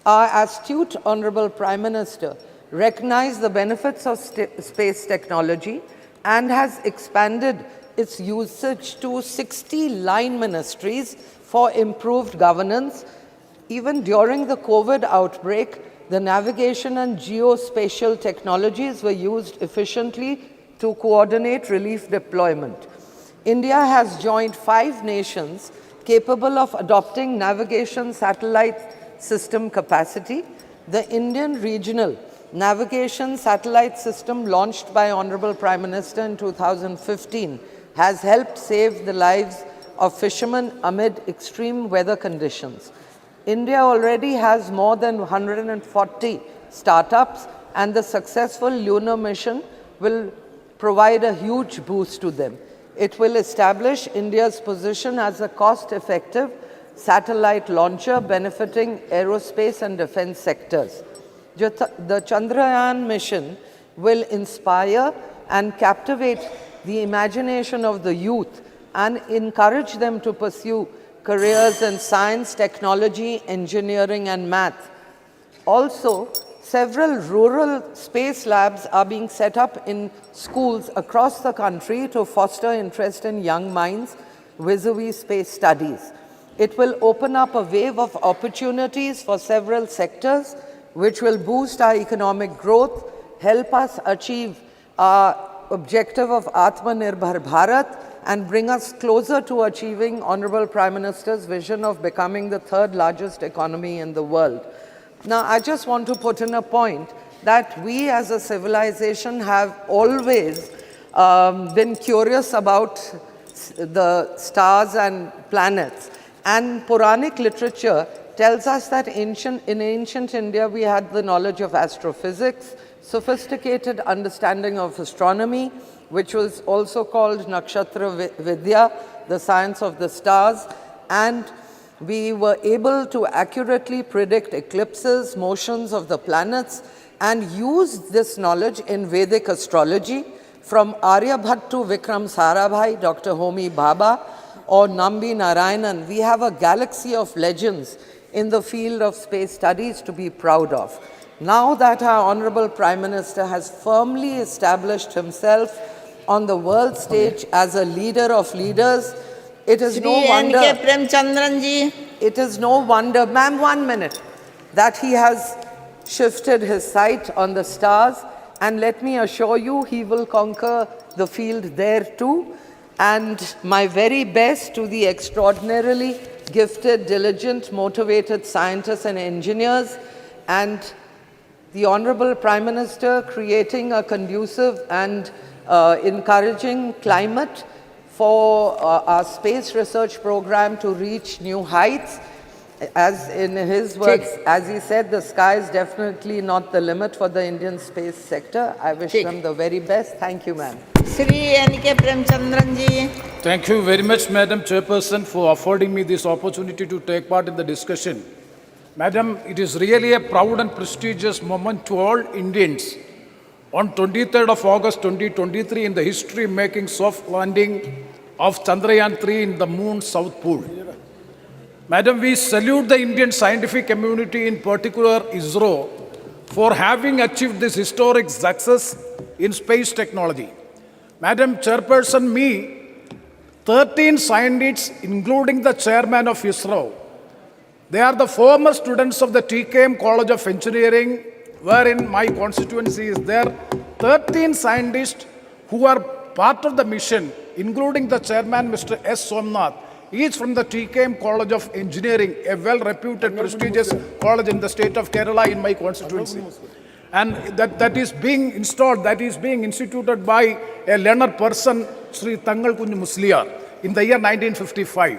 Our astute Honorable Prime Minister recognized the benefits of space technology and has expanded its usage to 60 line ministries for improved governance. Even during the COVID outbreak, the navigation and geospatial technologies were used efficiently to coordinate relief deployment. India has joined 5 nations capable of adopting navigation satellite system capacity. The Indian Regional Navigation Satellite System, launched by Honorable Prime Minister in 2015, has helped save the lives of fishermen amid extreme weather conditions. India already has more than 140 startups, and the successful lunar mission will provide a huge boost to them. It will establish India's position as a cost-effective satellite launcher benefiting aerospace and defense sectors. The Chandrayaan mission will inspire and captivate the imagination of the youth and encourage them to pursue careers in science, technology, engineering, and math. Also, several rural space labs are being set up in schools across the country to foster interest in young minds vis-a-vis space studies. It will open up a wave of opportunities for several sectors, which will boost our economic growth, help us achieve our objective of Atmanirbhar Bharat, and bring us closer to achieving Honorable Prime Minister's vision of becoming the 3rd largest economy in the world. Now, I just want to put in a point that we as a civilization have always been curious about the stars and planets. And Puranic literature tells us that in ancient India we had the knowledge of astrophysics, sophisticated understanding of astronomy, which was also called Nakshatra Vidya, the science of the stars, and we were able to accurately predict eclipses, motions of the planets, and use this knowledge in Vedic astrology. From Aryabhat to Vikram Sarabhai, Dr. Homi Bhabha, or Nambi Narayanan, we have a galaxy of legends in the field of space studies to be proud of. Now that our Honorable Prime Minister has firmly established himself on the world stage as a leader of leaders It is no wonder. N.K. Premchandran ji. It is no wonder, ma'am, 1 minute, that he has shifted his sight on the stars. And let me assure you, he will conquer the field there too. And my very best to the extraordinarily gifted, diligent, motivated scientists and engineers, and the Honorable Prime Minister creating a conducive and encouraging climate for our space research program to reach new heights. As in his words, as he said, the sky is definitely not the limit for the Indian space sector. I wish them the very best. Thank you, ma'am. Shri N.K. Premchandran ji. Thank you very much, Madam Chairperson, for affording me this opportunity to take part in the discussion. Madam, it is really a proud and prestigious moment to all Indians. On 23rd of August 2023, in the history-making soft landing of Chandrayaan-3 in the moon's south pole. Madam, we salute the Indian scientific community, in particular ISRO, for having achieved this historic success in space technology. Madam Chairperson, 13 scientists, including the chairman of ISRO, they are the former students of the TKM College of Engineering, wherein my constituency is there. 13 scientists who are part of the mission, including the chairman, Mr. S. Somnath. He is from the TKM College of Engineering, a well-reputed, prestigious college in the state of Kerala in my constituency. And that is being installed, that is being instituted by a learned person, Sri Tangal Kunju Musliar, in the year 1955.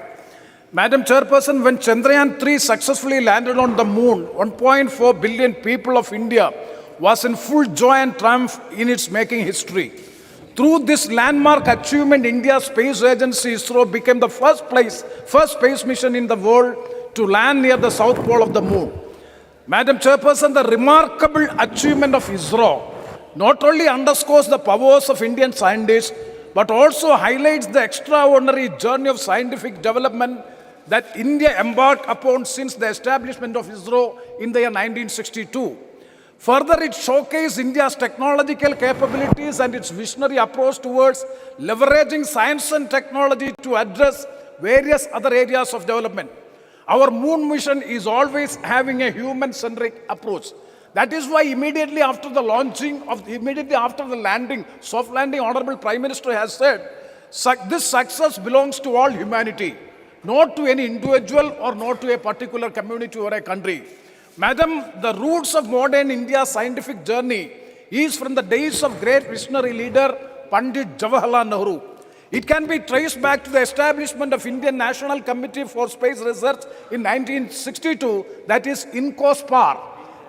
Madam Chairperson, when Chandrayaan-3 successfully landed on the moon, 1.4 billion people of India was in full joy and triumph in its making history. Through this landmark achievement, India's space agency ISRO became the first space mission in the world to land near the south pole of the moon. Madam Chairperson, the remarkable achievement of ISRO not only underscores the powers of Indian scientists, but also highlights the extraordinary journey of scientific development that India embarked upon since the establishment of ISRO in the year 1962. Further, it showcased India's technological capabilities and its visionary approach towards leveraging science and technology to address various other areas of development. Our moon mission is always having a human-centric approach. That is why immediately after the landing, soft landing, Honorable Prime Minister has said, this success belongs to all humanity, not to any individual or not to a particular community or a country. Madam, the roots of modern India's scientific journey is from the days of great visionary leader Pandit Jawaharlal Nehru. It can be traced back to the establishment of Indian National Committee for Space Research in 1962, that is INCOSPAR.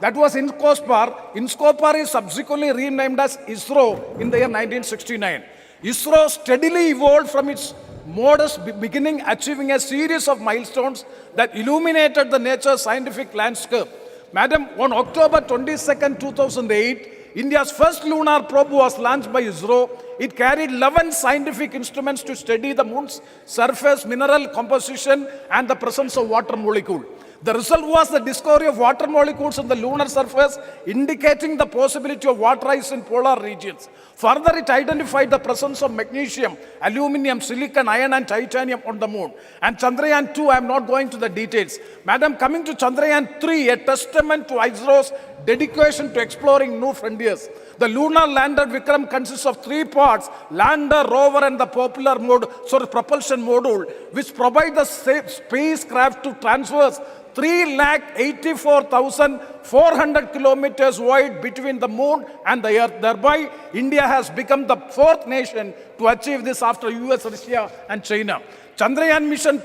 That was INCOSPAR. INCOSPAR is subsequently renamed as ISRO in the year 1969. ISRO steadily evolved from its modest beginning, achieving a series of milestones that illuminated the nature's scientific landscape. Madam, on October 22nd, 2008, India's first lunar probe was launched by ISRO. It carried 11 scientific instruments to study the moon's surface, mineral composition, and the presence of water molecule. The result was the discovery of water molecules on the lunar surface, indicating the possibility of water ice in polar regions. Further, it identified the presence of magnesium, aluminum, silicon, iron, and titanium on the moon. And Chandrayaan-2, I am not going to the details. Madam, coming to Chandrayaan-3, a testament to ISRO's dedication to exploring new frontiers. The lunar lander Vikram consists of 3 parts: lander, rover, and the propulsion module, which provide the spacecraft to traverse 384,400 kilometers wide between the moon and the earth. Thereby, India has become the 4th nation to achieve this after US, Russia, and China. Chandrayaan mission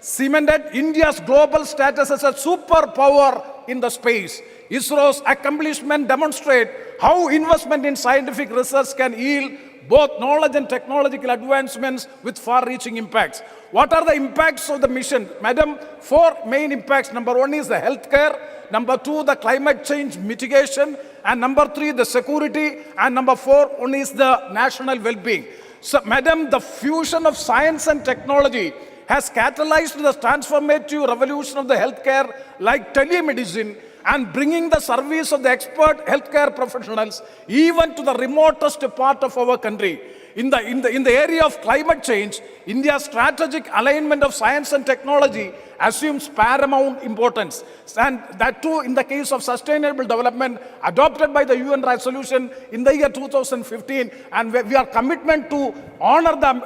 cemented India's global status as a superpower in the space. ISRO's accomplishment demonstrate how investment in scientific research can yield both knowledge and technological advancements with far-reaching impacts. What are the impacts of the mission? Madam, 4 main impacts. Number 1 is the healthcare. Number 2, the climate change mitigation. And number 3, the security. And number 4, one is the national well-being. So, Madam, the fusion of science and technology has catalyzed the transformative revolution of the healthcare, like telemedicine, and bringing the service of the expert healthcare professionals even to the remotest part of our country. In the area of climate change, India's strategic alignment of science and technology assumes paramount importance. And that too in the case of sustainable development adopted by the UN resolution in the year 2015. And we are commitment to honor them.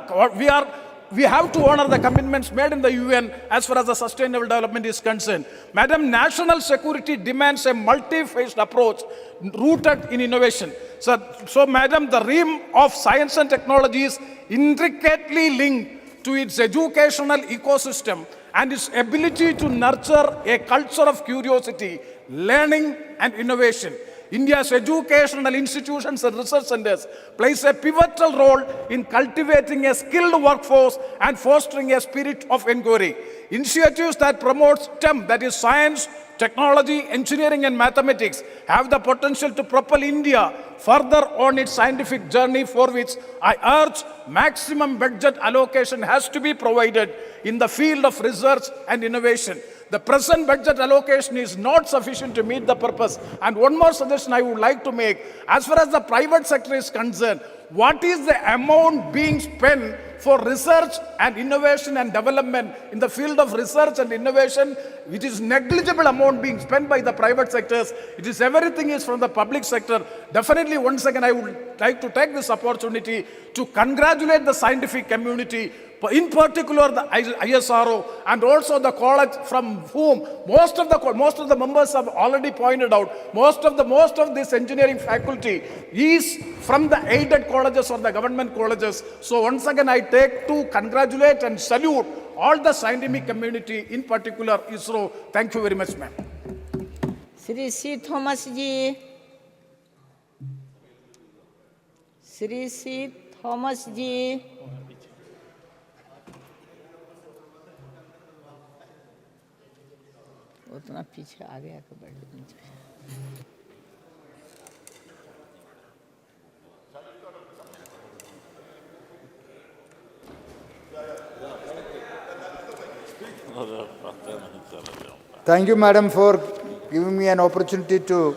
We have to honor the commitments made in the UN as far as the sustainable development is concerned. Madam, national security demands a multi-phased approach rooted in innovation. So Madam, the realm of science and technology is intricately linked to its educational ecosystem and its ability to nurture a culture of curiosity, learning and innovation. India's educational institutions and research centers plays a pivotal role in cultivating a skilled workforce and fostering a spirit of inquiry. Initiatives that promote STEM, that is science, technology, engineering and mathematics, have the potential to propel India further on its scientific journey, for which I urge maximum budget allocation has to be provided in the field of research and innovation. The present budget allocation is not sufficient to meet the purpose. And one more suggestion I would like to make, as far as the private sector is concerned, what is the amount being spent for research and innovation and development in the field of research and innovation? It is negligible amount being spent by the private sectors. It is everything is from the public sector. Definitely, once again, I would like to take this opportunity to congratulate the scientific community, in particular the ISRO and also the college, from whom most of the members have already pointed out. Most of this engineering faculty is from the aided colleges or the government colleges. So once again, I take to congratulate and salute all the scientific community, in particular ISRO. Thank you very much, ma'am. Shri C. Thomas ji. Shri C. Thomas ji. उतना पीछे आ गया तो बैठ Thank you, Madam, for giving me an opportunity to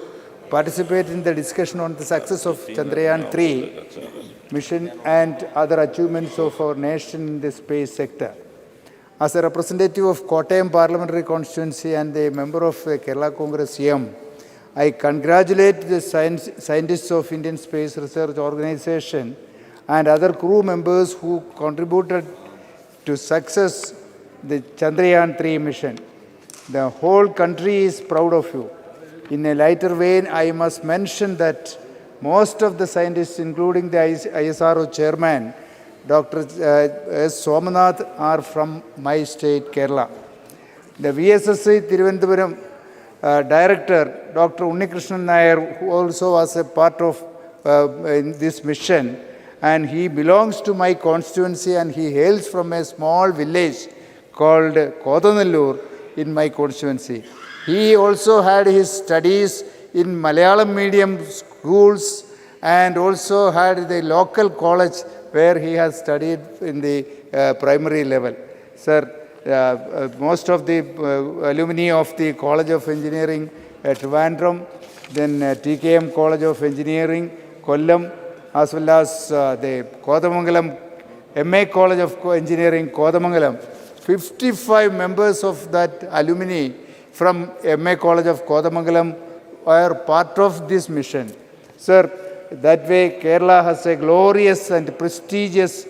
participate in the discussion on the success of Chandrayaan-3 mission and other achievements of our nation in the space sector. As a representative of Kottayam Parliamentary Constituency and a member of Kerala Congress M, I congratulate the scientists of Indian Space Research Organization and other crew members who contributed to success the Chandrayaan-3 mission. The whole country is proud of you. In a lighter vein, I must mention that most of the scientists, including the ISRO chairman, Dr. S. Somanath, are from my state, Kerala. The VSSC Thiruvananthapuram director, Dr. Unnikrishnan Nair, who also was a part of in this mission, and he belongs to my constituency and he hails from a small village called Kodanallur in my constituency. He also had his studies in Malayalam medium schools and also had the local college where he has studied in the primary level. Sir, most of the alumni of the College of Engineering at Trivandrum, then TKM College of Engineering, Kollam, as well as the Kodamangalam MA College of Engineering, Kodamangalam. 55 members of that alumni from MA College of Kodamangalam are part of this mission. Sir, that way Kerala has a glorious and prestigious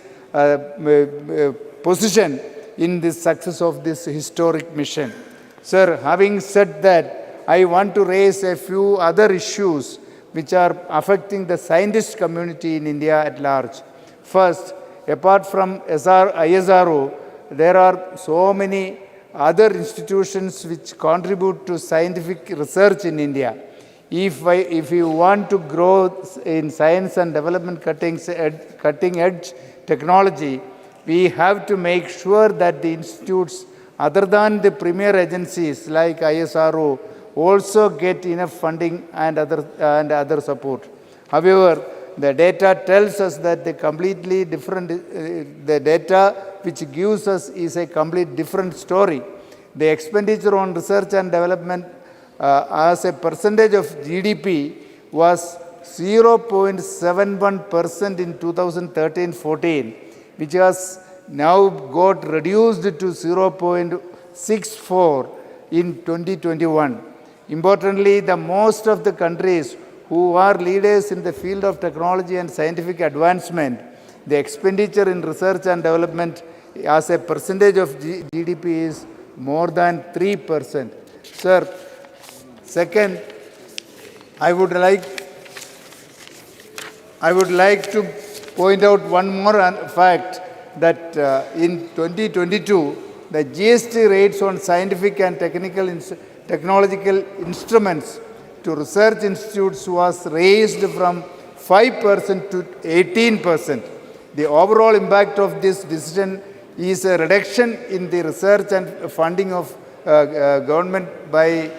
position in the success of this historic mission. Sir, having said that, I want to raise a few other issues which are affecting the scientist community in India at large. First, apart from ISRO, there are so many other institutions which contribute to scientific research in India. If you want to grow in science and development cutting edge technology, we have to make sure that the institutes other than the premier agencies like ISRO also get enough funding and other support. However, the data tells us that the data which gives us is a complete different story. The expenditure on research and development as a percentage of GDP was 0.71% in 2013-14, which has now got reduced to 0.64 in 2021. Importantly, the most of the countries who are leaders in the field of technology and scientific advancement, the expenditure in research and development as a percentage of GDP is more than 3%. Sir, second, I would like to point out one more fact that in 2022, the GST rates on scientific and technological instruments to research institutes was raised from 5% to 18%. The overall impact of this decision is a reduction in the research and funding of government by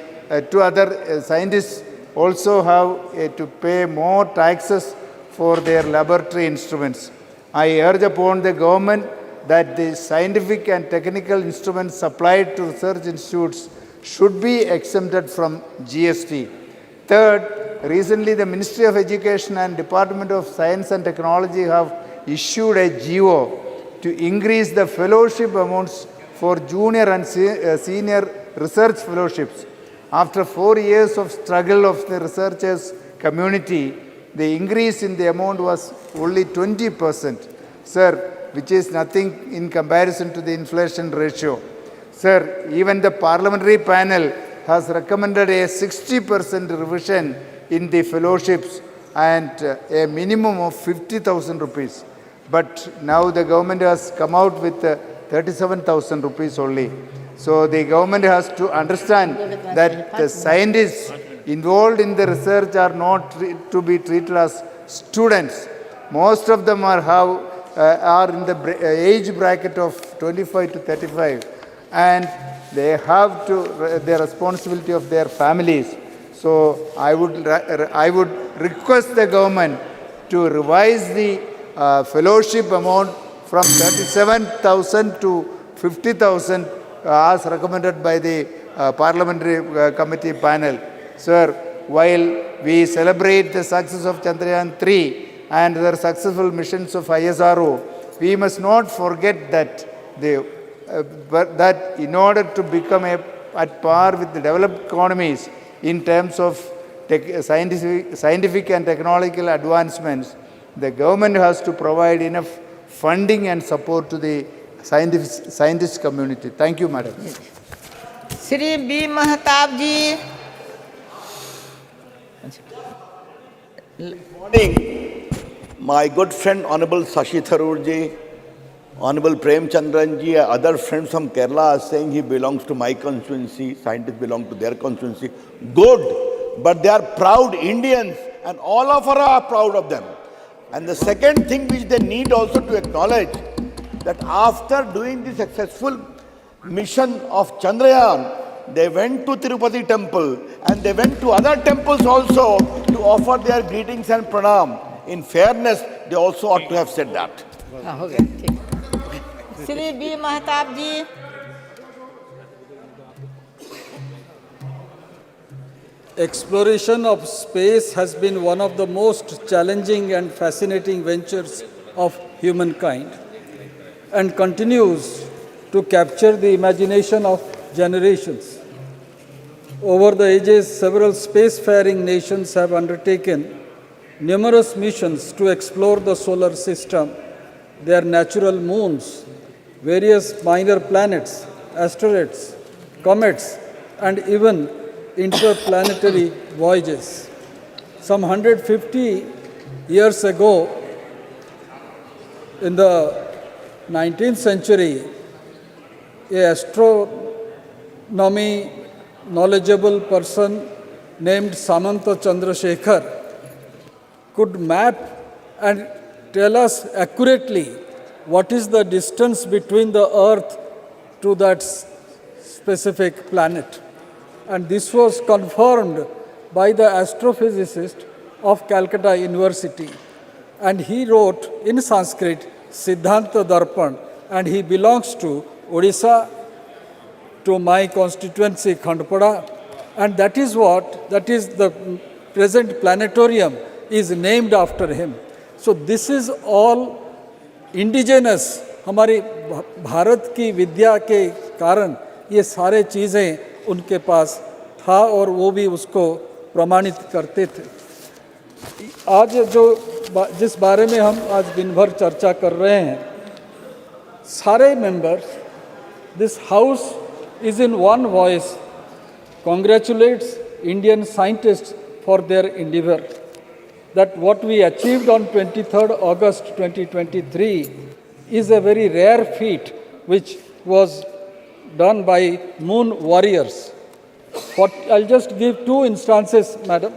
two other scientists also have to pay more taxes for their laboratory instruments. I urge upon the government that the scientific and technical instruments supplied to research institutes should be exempted from GST. Third, recently the Ministry of Education and Department of Science and Technology have issued a GO to increase the fellowship amounts for junior and senior research fellowships. After 4 years of struggle of the researchers community, the increase in the amount was only 20%, sir, which is nothing in comparison to the inflation ratio. Sir, even the parliamentary panel has recommended a 60% revision in the fellowships and a minimum of 50,000 rupees. But now the government has come out with 37,000 rupees only. So the government has to understand that the scientists involved in the research are not to be treated as students. Most of them are in the age bracket of 25 to 35, and they have the responsibility of their families. So I would request the government to revise the fellowship amount from 37,000 to 50,000 as recommended by the parliamentary committee panel. Sir, while we celebrate the success of Chandrayaan-3 and the successful missions of ISRO, we must not forget that that in order to become at par with the developed economies in terms of scientific and technological advancements, the government has to provide enough funding and support to the scientist community. Thank you, Madam. Shri B. Mahtab ji. Good morning. My good friend Honorable Shashi Tharoor ji, Honorable Prem Chandran ji, other friends from Kerala are saying he belongs to my constituency, scientists belong to their constituency. Good, but they are proud Indians and all of us are proud of them. And the second thing which they need also to acknowledge, that after doing the successful mission of Chandrayaan, they went to Tirupati temple and they went to other temples also to offer their greetings and pranam. In fairness, they also ought to have said that. Shri B. Mahtab ji. Exploration of space has been one of the most challenging and fascinating ventures of humankind and continues to capture the imagination of generations. Over the ages, several spacefaring nations have undertaken numerous missions to explore the solar system, their natural moons, various minor planets, asteroids, comets, and even interplanetary voyages. Some 150 years ago, in the 19th century, an astronomy knowledgeable person named Samanta Chandrasekhar could map and tell us accurately what is the distance between the Earth to that specific planet. And this was confirmed by the astrophysicist of Calcutta University. And he wrote in Sanskrit Siddhanta Darpan, and he belongs to Odisha, to my constituency Khandpada, and that is the present planetarium is named after him. So this is all indigenous. हमारी भारत की विद्या के कारण ये सारे चीज़ें उनके पास था और वो भी उसको प्रमाणित करते थे. आज जिस बारे में हम आज दिन भर चर्चा कर रहे हैं, सारे members, this house is in one voice congratulates Indian scientists for their endeavor. That what we achieved on 23rd August 2023 is a very rare feat which was done by moon warriors. I'll just give two instances, madam.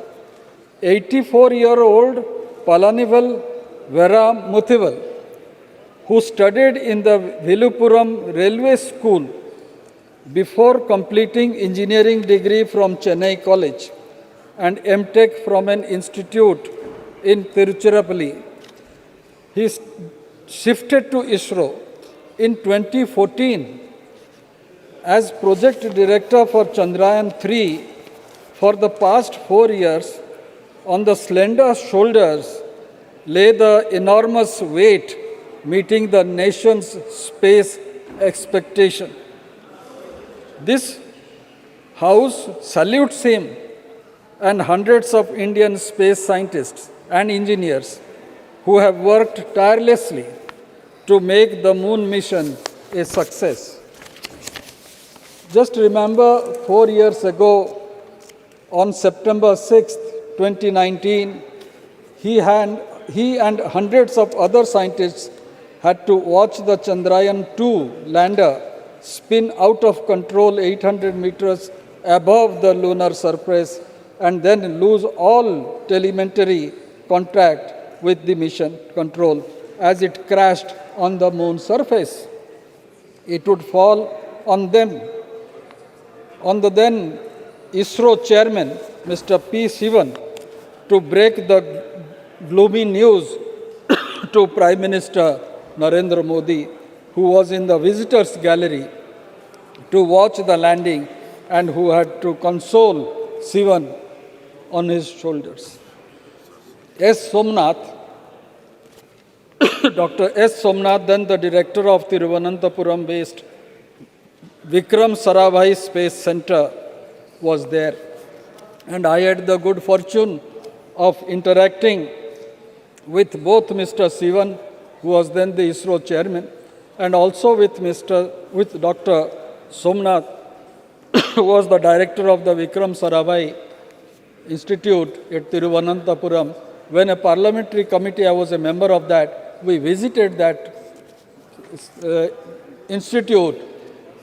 84-year-old Palanival Vera Muthival, who studied in the Vilupuram Railway School before completing engineering degree from Chennai College and MTech from an institute in Tiruchirappalli. He shifted to ISRO in 2014 as project director for Chandrayaan-3. For the past 4 years, on the slender shoulders lay the enormous weight meeting the nation's space expectation. This House salutes him and hundreds of Indian space scientists and engineers who have worked tirelessly to make the moon mission a success. Just remember 4 years ago, on September 6th, 2019, he and hundreds of other scientists had to watch the Chandrayaan-2 lander spin out of control 800 meters above the lunar surface and then lose all telemetry contact with the mission control as it crashed on the moon surface. It would fall on them. On the then ISRO chairman, Mr. P. Sivan, to break the gloomy news to Prime Minister Narendra Modi, who was in the visitors gallery to watch the landing and who had to console Sivan on his shoulders. S. Somnath, Dr. S. Somnath, then the director of Thiruvananthapuram-based Vikram Sarabhai Space Center, was there. And I had the good fortune of interacting with both Mr. Sivan, who was then the ISRO chairman, and also with Dr. Somnath, who was the director of the Vikram Sarabhai Institute at Thiruvananthapuram. When a parliamentary committee, I was a member of that, we visited that institute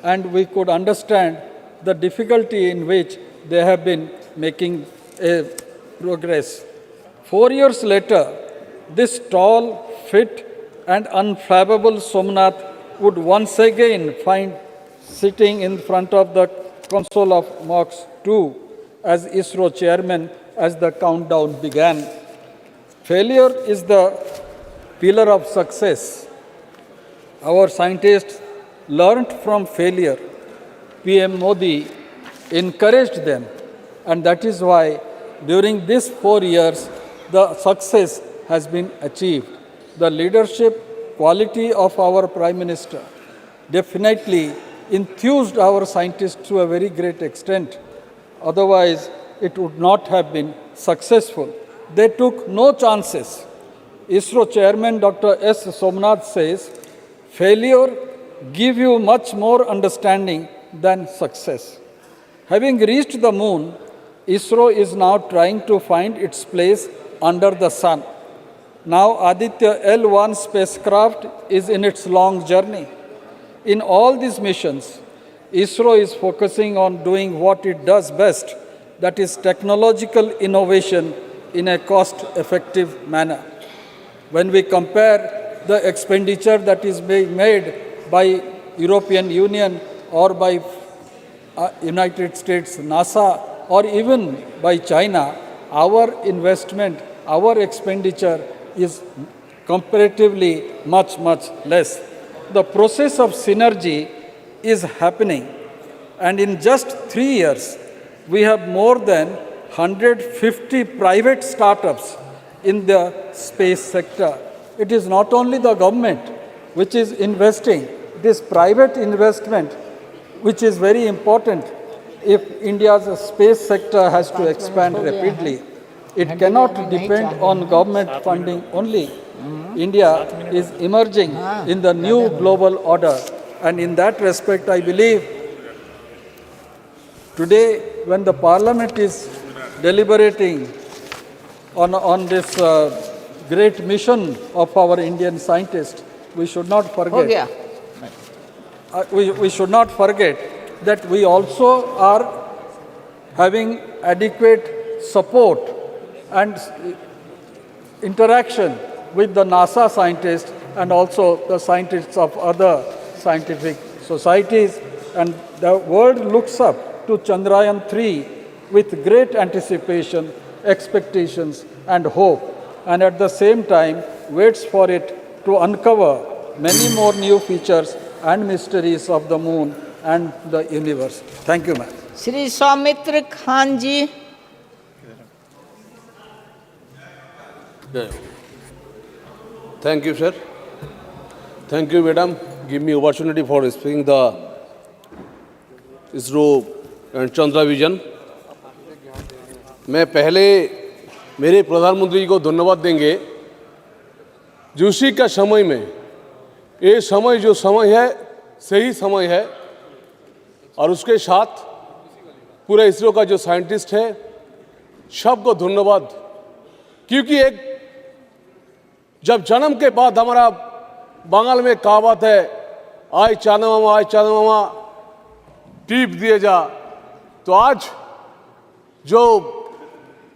and we could understand the difficulty in which they have been making a progress. 4 years later, this tall, fit and unflappable Somnath would once again find sitting in front of the console of Mach 2 as ISRO chairman as the countdown began. Failure is the pillar of success. Our scientists learned from failure. PM Modi encouraged them, and that is why during these 4 years the success has been achieved. The leadership quality of our Prime Minister definitely enthused our scientists to a very great extent. Otherwise, it would not have been successful. They took no chances. ISRO chairman Dr. S. Somnath says, failure gives you much more understanding than success. Having reached the moon, ISRO is now trying to find its place under the sun. Now Aditya L1 spacecraft is in its long journey. In all these missions, ISRO is focusing on doing what it does best, that is technological innovation in a cost-effective manner. When we compare the expenditure that is being made by European Union or by United States, NASA, or even by China, our investment, our expenditure is comparatively much, much less. The process of synergy is happening, and in just 3 years, we have more than 150 private startups in the space sector. It is not only the government which is investing, it is private investment which is very important. If India's space sector has to expand rapidly, it cannot depend on government funding only. India is emerging in the new global order, and in that respect, I believe today, when the Parliament is deliberating on this great mission of our Indian scientists, we should not forget. We should not forget that we also are having adequate support and interaction with the NASA scientists and also the scientists of other scientific societies, and the world looks up to Chandrayaan-3 with great anticipation, expectations and hope, and at the same time waits for it to uncover many more new features and mysteries of the moon and the universe. Thank you, ma'am. Shri Soumitra Khan ji. Thank you, sir. Thank you, madam. Give me opportunity for speaking the ISRO and Chandra Vision. मैं पहले मेरे प्रधानमंत्री जी को धन्यवाद देंगे जो उसी का समय में ये समय जो समय है सही समय है, और उसके साथ पूरे इसरो का जो साइंटिस्ट है सबको धन्यवाद, क्योंकि एक जब जन्म के बाद हमारा बंगाल में कहावत है आय चांदा मामा टीप दिए जा, तो आज जो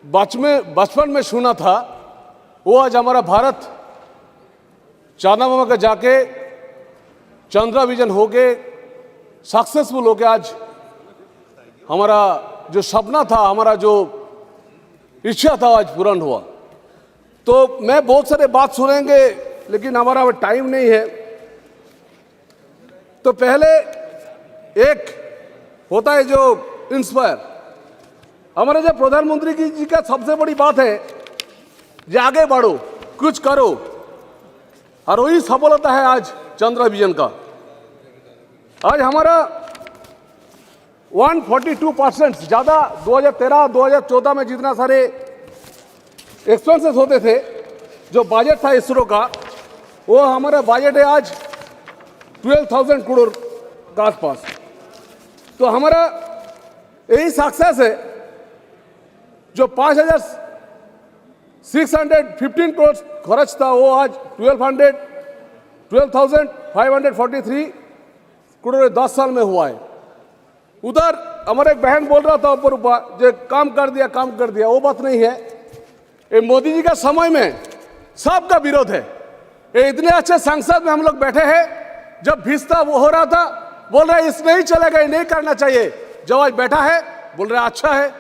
बचपन में सुना था वो आज हमारा भारत चांदा मामा का जाके चंद्रा विजन हो गए, सक्सेसफुल हो गया। आज हमारा जो सपना था, हमारा जो इच्छा था, आज पूर्ण हुआ। तो मैं बहुत सारे बात सुनेंगे लेकिन हमारा टाइम नहीं है, तो पहले एक होता है जो इंस्पायर, हमारे जो प्रधानमंत्री जी का सबसे बड़ी बात है जो आगे बढ़ो, कुछ करो, और वही सफलता है आज चंद्रा विजन का। आज हमारा 142% ज़्यादा 2013-2014 में जितना सारे एक्सपेंसेस होते थे, जो बजट था इसरो का, वो हमारा बजट है आज 12,000 करोड़ के आसपास। तो हमारा यही सक्सेस है, जो 5,615 करोड़ खर्च था वो आज 12,543 करोड़ 10 साल में हुआ है। उधर हमारे एक बहन बोल रहा था ऊपर जो काम कर दिया, वो बात नहीं है। ये मोदी जी का समय में सबका विरोध है। ये इतने अच्छे संसद में हम लोग बैठे हैं, जब भिस्ता वो हो रहा था बोल रहा है इस नहीं चलेगा, ये नहीं करना चाहिए, जब आज बैठा है बोल रहा है अच्छा है।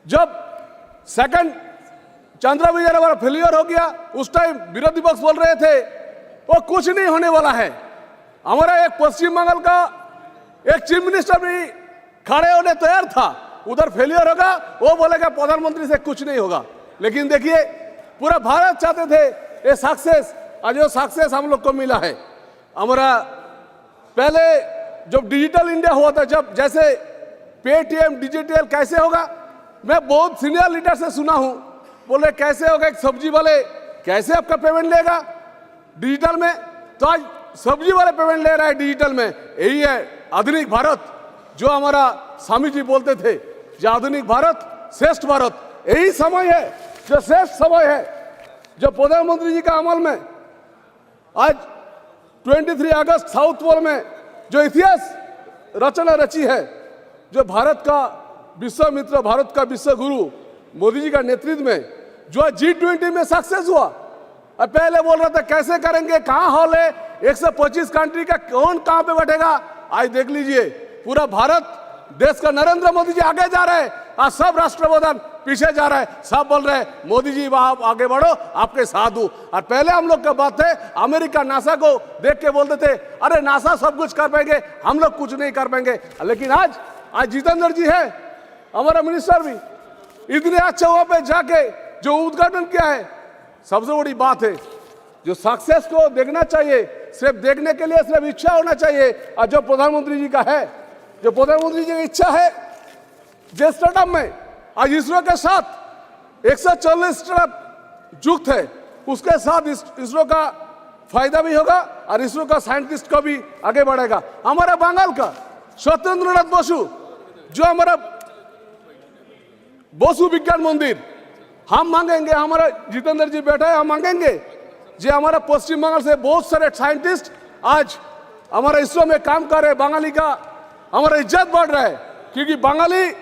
जब सेकंड चंद्रा विजन हमारा फेलियर हो गया, उस टाइम विरोधी पक्ष बोल रहे थे वो कुछ नहीं होने वाला है। हमारा एक पश्चिम बंगाल का एक चीफ मिनिस्टर भी खड़े होने तैयार था, उधर फेलियर होगा वो बोलेगा प्रधानमंत्री से कुछ नहीं होगा। लेकिन देखिए पूरा भारत चाहते थे ये सक्सेस, आज वो सक्सेस हम लोग को मिला है। हमारा पहले जब डिजिटल इंडिया हुआ था, जब जैसे पेटीएम डिजिटल कैसे होगा, मैं बहुत सीनियर लीडर से सुना हूं, बोल रहे कैसे होगा, एक सब्जी वाले कैसे आपका पेमेंट लेगा डिजिटल में, तो आज सब्जी वाले पेमेंट ले रहा है डिजिटल में। यही है आधुनिक भारत, जो हमारा स्वामी जी बोलते थे, जो आधुनिक भारत श्रेष्ठ भारत, यही समय है जो श्रेष्ठ समय है, जो प्रधानमंत्री जी का अमल में आज 23 अगस्त साउथ पोल में जो इतिहास रचना रची है, जो भारत का विश्व मित्र, भारत का विश्व गुरु मोदी जी का नेतृत्व में जो G20 में सक्सेस हुआ। अब पहले बोल रहा था कैसे करेंगे, कहाँ हॉल है, 125 कंट्री का कौन कहाँ पे बैठेगा। आज देख लीजिए पूरा भारत देश का नरेंद्र मोदी जी आगे जा रहे हैं, आज सब राष्ट्रप्रधान पीछे जा रहे हैं, सब बोल रहे हैं मोदी जी वहां आगे बढ़ो, आपके साथ हूं। और पहले हम लोग का बात है, अमेरिका नासा को देख के बोलते थे अरे नासा सब कुछ कर पाएंगे, हम लोग कुछ नहीं कर पाएंगे। लेकिन आज जितेंद्र जी है हमारा मिनिस्टर भी, इतने अच्छे वहां पे जाके जो उद्घाटन किया है, सबसे बड़ी बात है। जो सक्सेस को देखना चाहिए, सिर्फ देखने के लिए सिर्फ इच्छा होना चाहिए। और जो प्रधानमंत्री जी का है, जो प्रधानमंत्री जी की इच्छा है, जिस स्टार्टअप में आज इसरो के साथ 140 स्टार्टअप जुक्त है, उसके साथ इसरो का फायदा भी होगा और इसरो का साइंटिस्ट को भी आगे बढ़ेगा। हमारा बंगाल का सत्येंद्रनाथ बसु, जो हमारा बसु विज्ञान मंदिर हम मांगेंगे, हमारा जितेंद्र जी बैठा है, हम मांगेंगे जो हमारा पश्चिम बंगाल से बहुत सारे साइंटिस्ट आज हमारा इसरो में काम कर रहे हैं। बंगाली का हमारा इज्जत बढ़ रहा है, क्योंकि बंगाली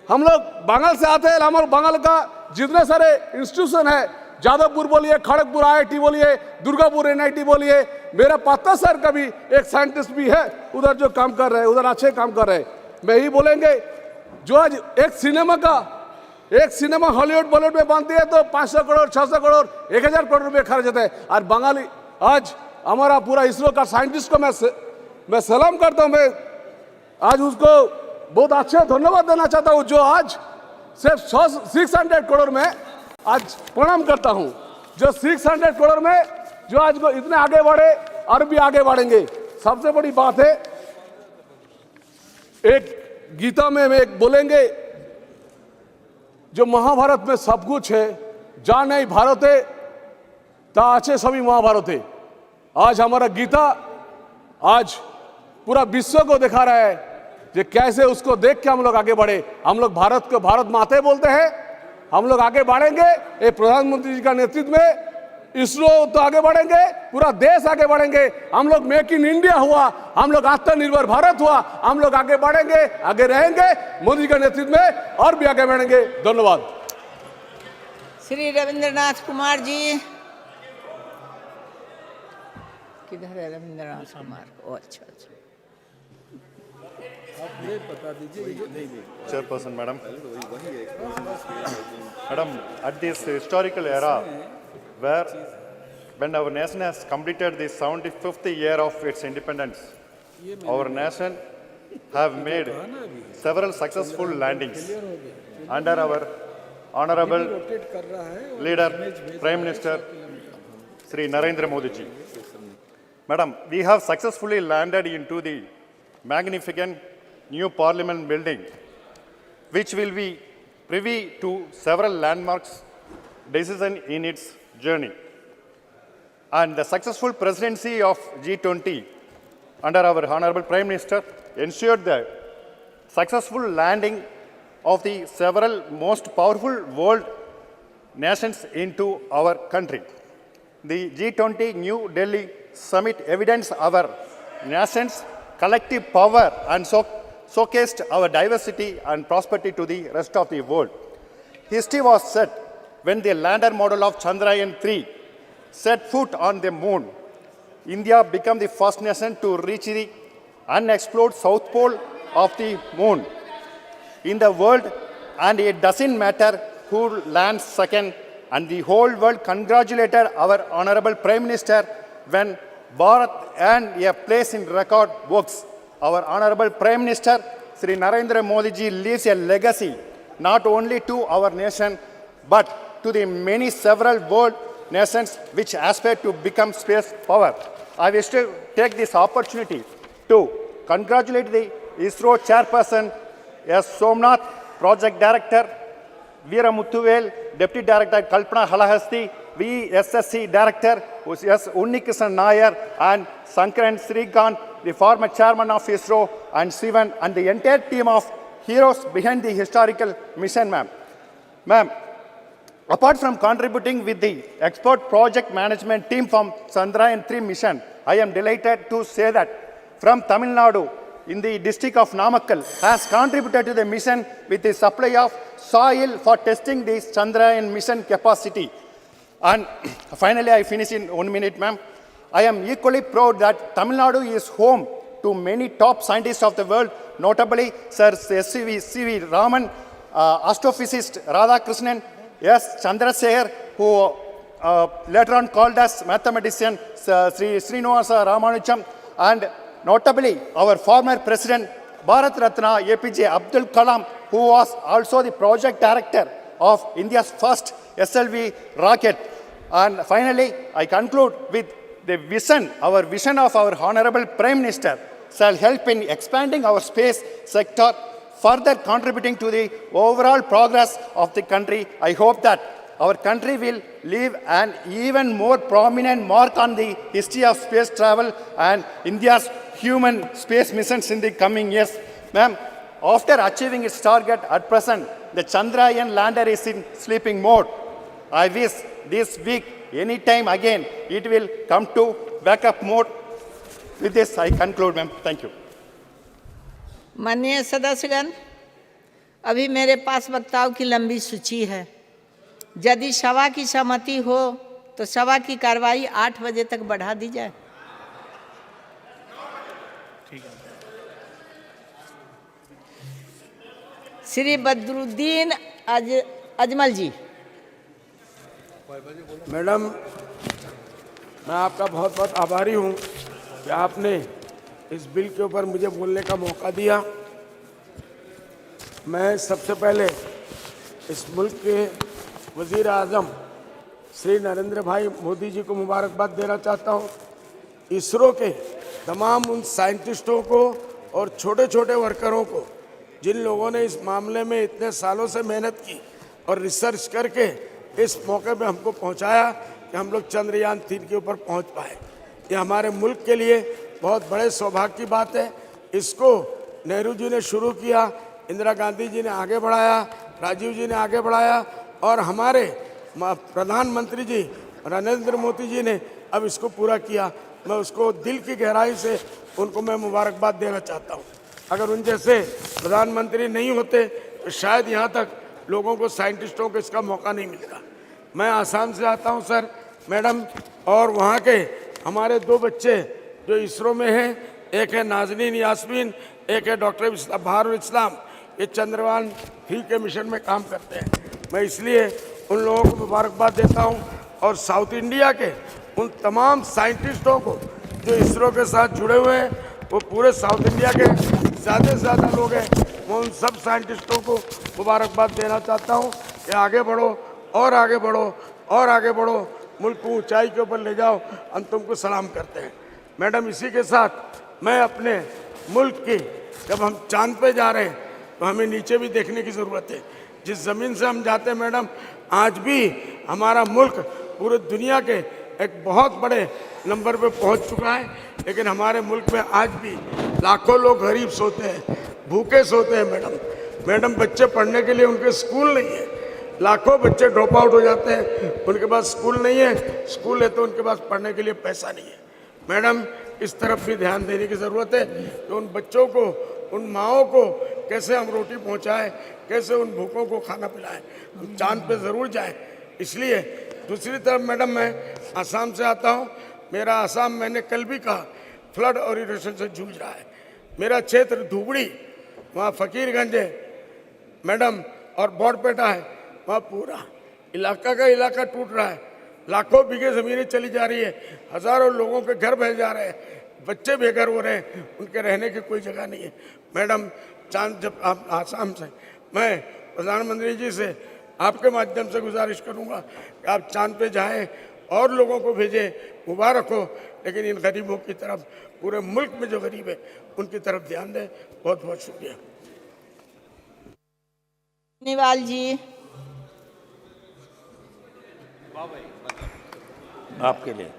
हम लोग बंगाल से आते हैं। हमारे बंगाल का जितने सारे इंस्टीट्यूशन है, जादवपुर बोलिए, खड़गपुर IIT बोलिए, दुर्गापुर NIT बोलिए, मेरा पत्ता सर का भी एक साइंटिस्ट भी है उधर जो काम कर रहे हैं, उधर अच्छे काम कर रहे हैं। मैं ही बोलेंगे, जो आज एक सिनेमा हॉलीवुड बॉलीवुड में बनती है तो 500 करोड़ 600 करोड़ 1000 करोड़ रुपए खर्च होते हैं। और बंगाली आज हमारा पूरा इसरो का साइंटिस्ट को मैं सलाम करता हूँ। मैं आज उसको बहुत अच्छा धन्यवाद देना चाहता हूँ, जो आज सिर्फ 600 करोड़ में आज प्रणाम करता हूँ, जो 600 करोड़ में जो आज को इतने आगे बढ़े और भी आगे बढ़ेंगे। सबसे बड़ी बात है, एक गीता में एक बोलेंगे, जो महाभारत में सब कुछ है, जहाँ नहीं भारत है ता अच्छे सभी महाभारत है। आज हमारा गीता आज पूरा विश्व को दिखा रहा है कि कैसे उसको देख के हम लोग आगे बढ़े। हम लोग भारत को भारत माते बोलते हैं, हम लोग आगे बढ़ेंगे। ये प्रधानमंत्री जी का नेतृत्व में इसरो तो आगे बढ़ेंगे, पूरा देश आगे बढ़ेंगे। हम लोग मेक इन इंडिया हुआ, हम लोग आत्मनिर्भर भारत हुआ, हम लोग आगे बढ़ेंगे, आगे रहेंगे। मोदी का नेतृत्व में और भी आगे बढ़ेंगे। धन्यवाद। श्री रविंद्रनाथ कुमार जी, किधर है रविंद्रनाथ कुमार? ओ अच्छा। Chairperson, Madam. Madam, at this historical era, when our nation has completed the 75th year of its independence, our nation have made several successful landings under our honorable leader, Prime Minister, Sri Narendra Modi ji. Madam, we have successfully landed into the magnificent new Parliament building, which will be privy to several landmarks decisions in its journey. And the successful presidency of G20 under our Honorable Prime Minister ensured the successful landing of the several most powerful world nations into our country. The G20 New Delhi Summit evidenced our nation's collective power and showcased our diversity and prosperity to the rest of the world. History was set when the lander model of Chandrayaan-3 set foot on the moon. India became the first nation to reach the unexplored south pole of the moon in the world, and it doesn't matter who lands second, and the whole world congratulated our Honorable Prime Minister when Bharat earned a place in record books. Our Honorable Prime Minister, Sri Narendra Modi ji, leaves a legacy not only to our nation, but to the many several world nations which aspire to become space power. I wish to take this opportunity to congratulate the ISRO chairperson, S. Somnath, project director, Veera Muthuvel, deputy director, Kalpana Halahasti, VSSC director, S. Unnikrishnan Nair, and Sankaran Srikant, the former chairman of ISRO, and Sivan, and the entire team of heroes behind the historical mission, ma'am. Ma'am, apart from contributing with the expert project management team from Chandrayaan-3 mission, I am delighted to say that from Tamil Nadu, in the district of Namakkal, has contributed to the mission with the supply of soil for testing the Chandrayaan mission capacity. And finally, I finish in 1 minute, ma'am. I am equally proud that Tamil Nadu is home to many top scientists of the world, notably Sir C.V. Raman, astrophysicist Radhakrishnan, S. Chandrasekhar, who later on called as mathematician Sri Srinivasa Ramanujan, and notably our former president Bharat Ratna APJ Abdul Kalam, who was also the project director of India's first SLV rocket. And finally, I conclude with the vision, our vision of our Honorable Prime Minister shall help in expanding our space sector, further contributing to the overall progress of the country. I hope that our country will leave an even more prominent mark on the history of space travel and India's human space missions in the coming years. Ma'am, after achieving its target at present, the Chandrayaan lander is in sleeping mode. I wish this week, anytime again, it will come to wake-up mode. With this, I conclude, ma'am. Thank you. माननीय सदस्यगण, अभी मेरे पास वक्ताओं की लंबी सूची है। यदि सभा की सहमति हो तो सभा की कार्रवाई 8 बजे तक बढ़ा दी जाए। श्री बदरुद्दीन अजमल जी। मैडम, मैं आपका बहुत बहुत आभारी हूँ कि आपने इस बिल के ऊपर मुझे बोलने का मौका दिया। मैं सबसे पहले इस मुल्क के वज़ीर आज़म श्री नरेंद्र भाई मोदी जी को मुबारकबाद देना चाहता हूँ। इसरो के तमाम उन साइंटिस्टों को और छोटे छोटे वर्करों को जिन लोगों ने इस मामले में इतने सालों से मेहनत की और रिसर्च करके इस मौके पे हमको पहुंचाया कि हम लोग चंद्रयान 3 के ऊपर पहुंच पाए। ये हमारे मुल्क के लिए बहुत बड़े सौभाग्य की बात है। इसको नेहरू जी ने शुरू किया, इंदिरा गांधी जी ने आगे बढ़ाया, राजीव जी ने आगे बढ़ाया और हमारे प्रधानमंत्री जी नरेंद्र मोदी जी ने अब इसको पूरा किया। मैं उसको दिल की गहराई से उनको मैं मुबारकबाद देना चाहता हूँ। अगर उन जैसे प्रधानमंत्री नहीं होते तो शायद यहाँ तक लोगों को, साइंटिस्टों को इसका मौका नहीं मिलता। मैं आसाम से आता हूँ सर, मैडम, और वहाँ के हमारे 2 बच्चे जो इसरो में हैं, एक है नाजनीन यास्मीन, एक है डॉक्टर बहारुल इस्लाम। ये चंद्रयान 3 के मिशन में काम करते हैं। मैं इसलिए उन लोगों को मुबारकबाद देता हूँ और साउथ इंडिया के उन तमाम साइंटिस्टों को जो इसरो के साथ जुड़े हुए हैं, वो पूरे साउथ इंडिया के ज़्यादा से ज़्यादा लोग हैं, मैं उन सब साइंटिस्टों को मुबारकबाद देना चाहता हूँ कि आगे बढ़ो और आगे बढ़ो और आगे बढ़ो, मुल्क को ऊंचाई के ऊपर ले जाओ। हम तुमको सलाम करते हैं। मैडम, इसी के साथ मैं अपने मुल्क की, जब हम चांद पे जा रहे हैं तो हमें नीचे भी देखने की ज़रूरत है। जिस ज़मीन से हम जाते हैं मैडम, आज भी हमारा मुल्क पूरे दुनिया के एक बहुत बड़े नंबर पे पहुंच चुका है, लेकिन हमारे मुल्क में आज भी लाखों लोग गरीब सोते हैं, भूखे सोते हैं। मैडम, बच्चे पढ़ने के लिए उनके स्कूल नहीं है। लाखों बच्चे ड्रॉप आउट हो जाते हैं, उनके पास स्कूल नहीं है, स्कूल है तो उनके पास पढ़ने के लिए पैसा नहीं है। मैडम, इस तरफ भी ध्यान देने की ज़रूरत है कि उन बच्चों को, उन माओं को कैसे हम रोटी पहुंचाएं, कैसे उन भूखों को खाना पिलाएं। हम चांद पे ज़रूर जाएं। इसलिए दूसरी तरफ मैडम, मैं आसाम से आता हूं। मेरा आसाम, मैंने कल भी कहा, फ्लड और इरोशन से जूझ रहा है। मेरा क्षेत्र धुबड़ी, वहाँ फकीरगंज है मैडम, और बोरपेटा है, वहाँ पूरा इलाका का इलाका टूट रहा है। लाखों बीघे ज़मीनें चली जा रही है, हज़ारों लोगों के घर बह जा रहे हैं, बच्चे बेघर हो रहे हैं, उनके रहने की कोई जगह नहीं है। मैडम, चांद, जब आप आसाम से, मैं प्रधानमंत्री जी से आपके माध्यम से गुजारिश करूंगा कि आप चांद पे जाएं और लोगों को भेजें। मुबारक हो, लेकिन इन गरीबों की तरफ, पूरे मुल्क में जो गरीब है उनकी तरफ ध्यान दें। बहुत बहुत शुक्रिया। निवाल जी, आपके लिए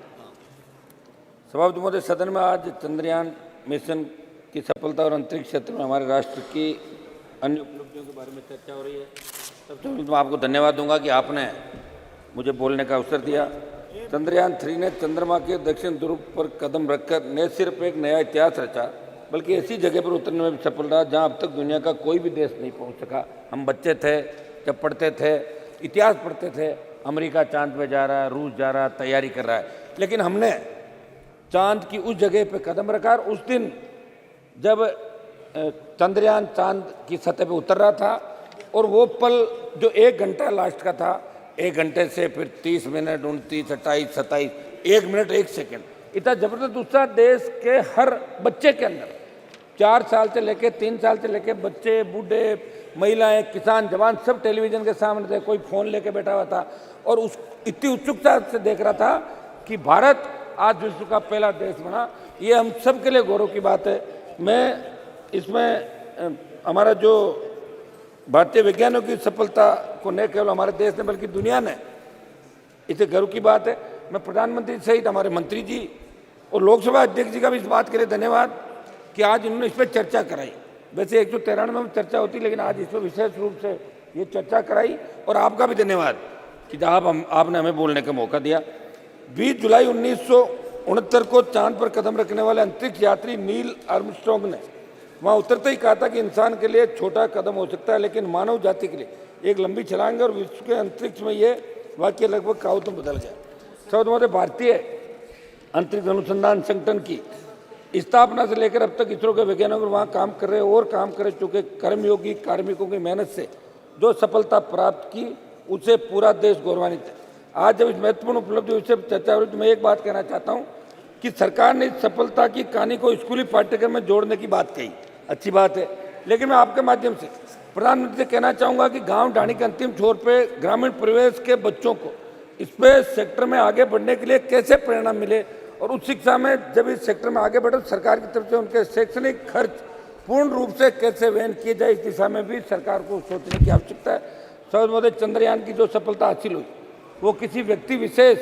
सभापति महोदय, सदन में आज चंद्रयान मिशन की सफलता और अंतरिक्ष क्षेत्र में हमारे राष्ट्र की अन्य उपलब्धियों के बारे में चर्चा हो रही है। सबसे पहले मैं आपको धन्यवाद दूंगा कि आपने मुझे बोलने का अवसर दिया। चंद्रयान 3 ने चंद्रमा के दक्षिण ध्रुव पर कदम रखकर न सिर्फ एक नया इतिहास रचा, बल्कि ऐसी जगह पर उतरने में भी सफल रहा जहाँ अब तक दुनिया का कोई भी देश नहीं पहुँच सका। हम बच्चे थे जब पढ़ते थे, इतिहास पढ़ते थे, अमेरिका चांद पे जा रहा है, रूस जा रहा है, तैयारी कर रहा है, लेकिन हमने चांद की उस जगह पे कदम रखा। और उस दिन जब चंद्रयान चांद की सतह पे उतर रहा था, और वो पल जो 1 घंटा लास्ट का था, 1 घंटे से फिर 30 मिनट, 29, 28, 27, 1 मिनट 1 सेकेंड, इतना जबरदस्त उत्साह देश के हर बच्चे के अंदर, 4 साल से लेके 3 साल से लेके बच्चे, बूढ़े, महिलाएं, किसान, जवान सब टेलीविजन के सामने थे, कोई फ़ोन लेके बैठा हुआ था और उस इतनी उत्सुकता से देख रहा था कि भारत आज विश्व का पहला देश बना। ये हम सब के लिए गौरव की बात है। मैं इसमें हमारा जो भारतीय वैज्ञानिकों की सफलता को न केवल हमारे देश ने बल्कि दुनिया ने, इसे गर्व की बात है। मैं प्रधानमंत्री सहित हमारे मंत्री जी और लोकसभा अध्यक्ष जी का भी इस बात के लिए धन्यवाद कि आज इन्होंने इस पर चर्चा कराई। वैसे 193 में चर्चा होती, लेकिन आज इस पर विशेष रूप से ये चर्चा कराई। और आपका भी धन्यवाद कि आपने हमें बोलने का मौका दिया। 20 जुलाई 1969 को चांद पर कदम रखने वाले अंतरिक्ष यात्री नील आर्मस्ट्रॉन्ग ने वहाँ उतरते ही कहा था कि इंसान के लिए छोटा कदम हो सकता है, लेकिन मानव जाति के लिए एक लंबी छलांग है। और विश्व के अंतरिक्ष में ये वाक्य लगभग काउतम बदल गया। सर्वोदय भारतीय अंतरिक्ष अनुसंधान संगठन की स्थापना से लेकर अब तक इसरो के वैज्ञानिक वहाँ काम कर रहे और काम कर चुके कर्मयोगी कार्मिकों की मेहनत से जो सफलता प्राप्त की, उसे पूरा देश गौरवान्वित है। आज जब इस महत्वपूर्ण उपलब्धि विषय पर चर्चा हो रही, तो मैं एक बात कहना चाहता हूँ कि सरकार ने इस सफलता की कहानी को स्कूली पाठ्यक्रम में जोड़ने की बात कही, अच्छी बात है। लेकिन मैं आपके माध्यम से प्रधानमंत्री से कहना चाहूँगा कि गाँव ढाणी के अंतिम छोर पर ग्रामीण परिवेश के बच्चों को स्पेस सेक्टर में आगे बढ़ने के लिए कैसे प्रेरणा मिले, और उच्च शिक्षा में जब इस सेक्टर में आगे बढ़े तो सरकार की तरफ से उनके शैक्षणिक खर्च पूर्ण रूप से कैसे वहन किए जाए, इस दिशा में भी सरकार को सोचने की आवश्यकता है। सर्वोदय चंद्रयान की जो सफलता हासिल हुई वो किसी व्यक्ति विशेष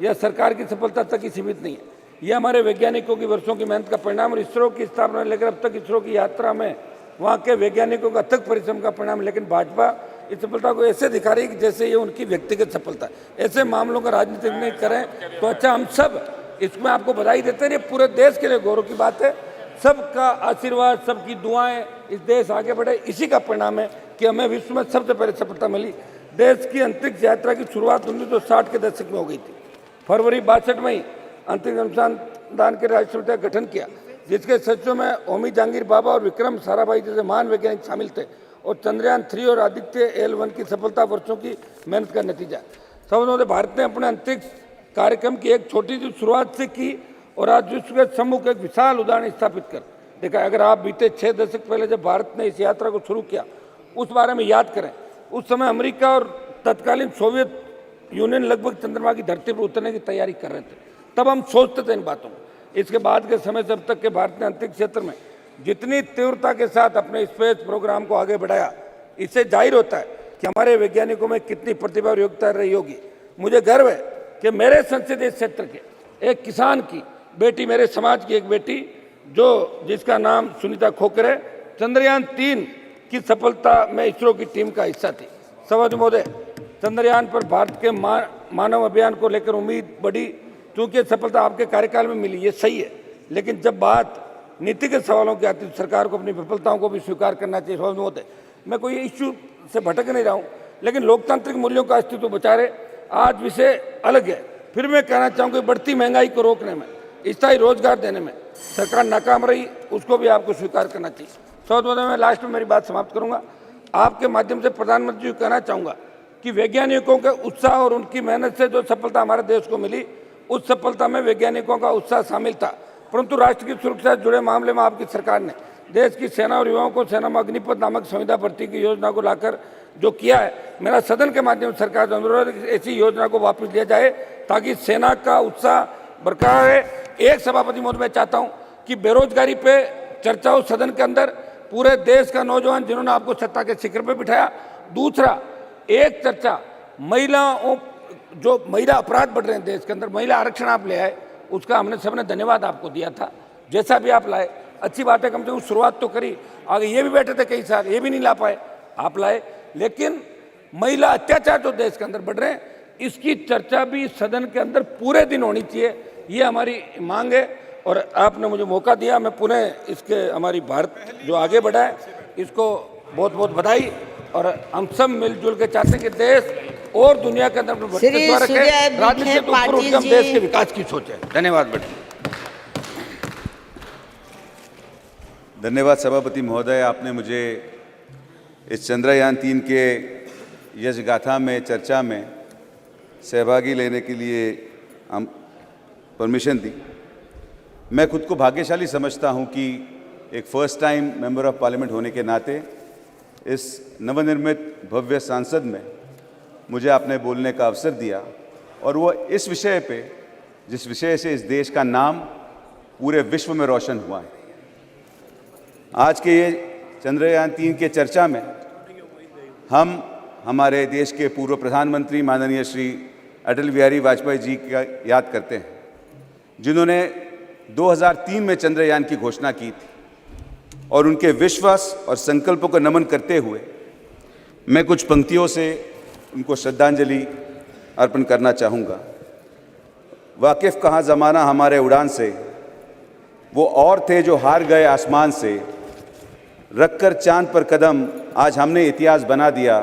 या सरकार की सफलता तक ही सीमित नहीं है। ये हमारे वैज्ञानिकों की वर्षों की मेहनत का परिणाम और इसरो की स्थापना लेकर अब तक इसरो की यात्रा में वहाँ के वैज्ञानिकों का अथक परिश्रम का परिणाम। लेकिन भाजपा इस सफलता को ऐसे दिखा रही है कि जैसे ये उनकी व्यक्तिगत सफलता है। ऐसे मामलों का राजनीति नहीं करें तो अच्छा। हम सब इसमें आपको बधाई देते हैं, ये पूरे देश के लिए गौरव की बात है। सबका आशीर्वाद, सबकी दुआएं, इस देश आगे बढ़े, इसी का परिणाम है कि हमें विश्व में सबसे पहले सफलता मिली। देश की अंतरिक्ष यात्रा की शुरुआत 1960 के दशक में हो गई थी। फरवरी 62 में ही अंतरिक्ष अनुसंधान के राष्ट्रीय समिति का गठन किया, जिसके सदस्यों में होमी जहांगीर बाबा और विक्रम साराभाई जैसे महान वैज्ञानिक शामिल थे। और चंद्रयान 3 और आदित्य L1 की सफलता वर्षों की मेहनत का नतीजा। सर्वोदय भारत ने अपने अंतरिक्ष कार्यक्रम की एक छोटी सी शुरुआत से की और आज विश्व के सम्मुख एक विशाल उदाहरण स्थापित कर देखा। अगर आप बीते 6 दशक पहले जब भारत ने इस यात्रा को शुरू किया उस बारे में याद करें, उस समय अमेरिका और तत्कालीन सोवियत यूनियन लगभग चंद्रमा की धरती पर उतरने की तैयारी कर रहे थे। तब हम सोचते थे इन बातों को। इसके बाद के समय से अब तक के भारत ने अंतरिक्ष क्षेत्र में जितनी तीव्रता के साथ अपने स्पेस प्रोग्राम को आगे बढ़ाया, इससे जाहिर होता है कि हमारे वैज्ञानिकों में कितनी प्रतिभा और योग्यता रही होगी। मुझे गर्व है कि मेरे संसदीय क्षेत्र के एक किसान की बेटी, मेरे समाज की एक बेटी जिसका नाम सुनीता खोकर है, चंद्रयान 3 की सफलता में इसरो की टीम का हिस्सा थी। सवाद महोदय, चंद्रयान पर भारत के मानव अभियान को लेकर उम्मीद बढ़ी, क्योंकि सफलता आपके कार्यकाल में मिली, ये सही है। लेकिन जब बात नीति के सवालों की आती है, सरकार को अपनी विफलताओं को भी स्वीकार करना चाहिए। सवाद महोदय, मैं कोई इश्यू से भटक नहीं रहा हूँ, लेकिन लोकतांत्रिक मूल्यों का अस्तित्व बचा रहे। आज विषय अलग है, फिर मैं कहना चाहूँगा बढ़ती महंगाई को रोकने में, स्थायी रोजगार देने में सरकार नाकाम रही, उसको भी आपको स्वीकार करना चाहिए। सौदे में लास्ट में मेरी बात समाप्त करूँगा। आपके माध्यम से प्रधानमंत्री जी को कहना चाहूँगा कि वैज्ञानिकों के उत्साह और उनकी मेहनत से जो सफलता हमारे देश को मिली, उस सफलता में वैज्ञानिकों का उत्साह शामिल था, परंतु राष्ट्र की सुरक्षा से जुड़े मामले में आपकी सरकार ने देश की सेना और युवाओं को सेना में अग्निपथ नामक संविदा भर्ती की योजना को लाकर जो किया है, मेरा सदन के माध्यम से सरकार से अनुरोध है कि ऐसी योजना को वापस लिया जाए ताकि सेना का उत्साह बरकरार रहे। एक सभापति महोदय, मैं चाहता हूं कि बेरोजगारी पे चर्चा हो सदन के अंदर, पूरे देश का नौजवान जिन्होंने आपको सत्ता के शिखर पे बिठाया। दूसरा, एक चर्चा महिलाओं, जो महिला अपराध बढ़ रहे हैं देश के अंदर, महिला आरक्षण आप ले आए, उसका हमने सबने धन्यवाद आपको दिया था। जैसा भी आप लाए, अच्छी बात है, कम से कम शुरुआत तो करी। आगे ये भी बैठे थे कई साल, ये भी नहीं ला पाए, आप लाए। लेकिन महिला अत्याचार जो देश के अंदर बढ़ रहे हैं, इसकी चर्चा भी सदन के अंदर पूरे दिन होनी चाहिए, ये हमारी मांग है। और आपने मुझे मौका दिया, मैं पुनः इसके हमारी भारत जो आगे बढ़ा है इसको बहुत बहुत बधाई। और हम सब मिलजुल के चाहते हैं कि देश और दुनिया के अंदर राजनीति से तो ऊपर उठकर हम देश के विकास की सोचें। धन्यवाद बेटा। धन्यवाद सभापति महोदय, आपने मुझे इस चंद्रयान 3 के यश गाथा में चर्चा में सहभागी लेने के लिए हम परमिशन दी। मैं खुद को भाग्यशाली समझता हूं कि एक first time member of parliament होने के नाते इस नवनिर्मित भव्य संसद में मुझे आपने बोलने का अवसर दिया, और वो इस विषय पे जिस विषय से इस देश का नाम पूरे विश्व में रोशन हुआ है। आज के ये चंद्रयान-3 के चर्चा में हम हमारे देश के पूर्व प्रधानमंत्री माननीय श्री अटल बिहारी वाजपेयी जी का याद करते हैं, जिन्होंने 2003 में चंद्रयान की घोषणा की थी, और उनके विश्वास और संकल्पों को नमन करते हुए मैं कुछ पंक्तियों से उनको श्रद्धांजलि अर्पण करना चाहूँगा। वाकिफ़ कहाँ ज़माना हमारे उड़ान से, वो और थे जो हार गए आसमान से, रखकर चांद पर कदम आज हमने इतिहास बना दिया,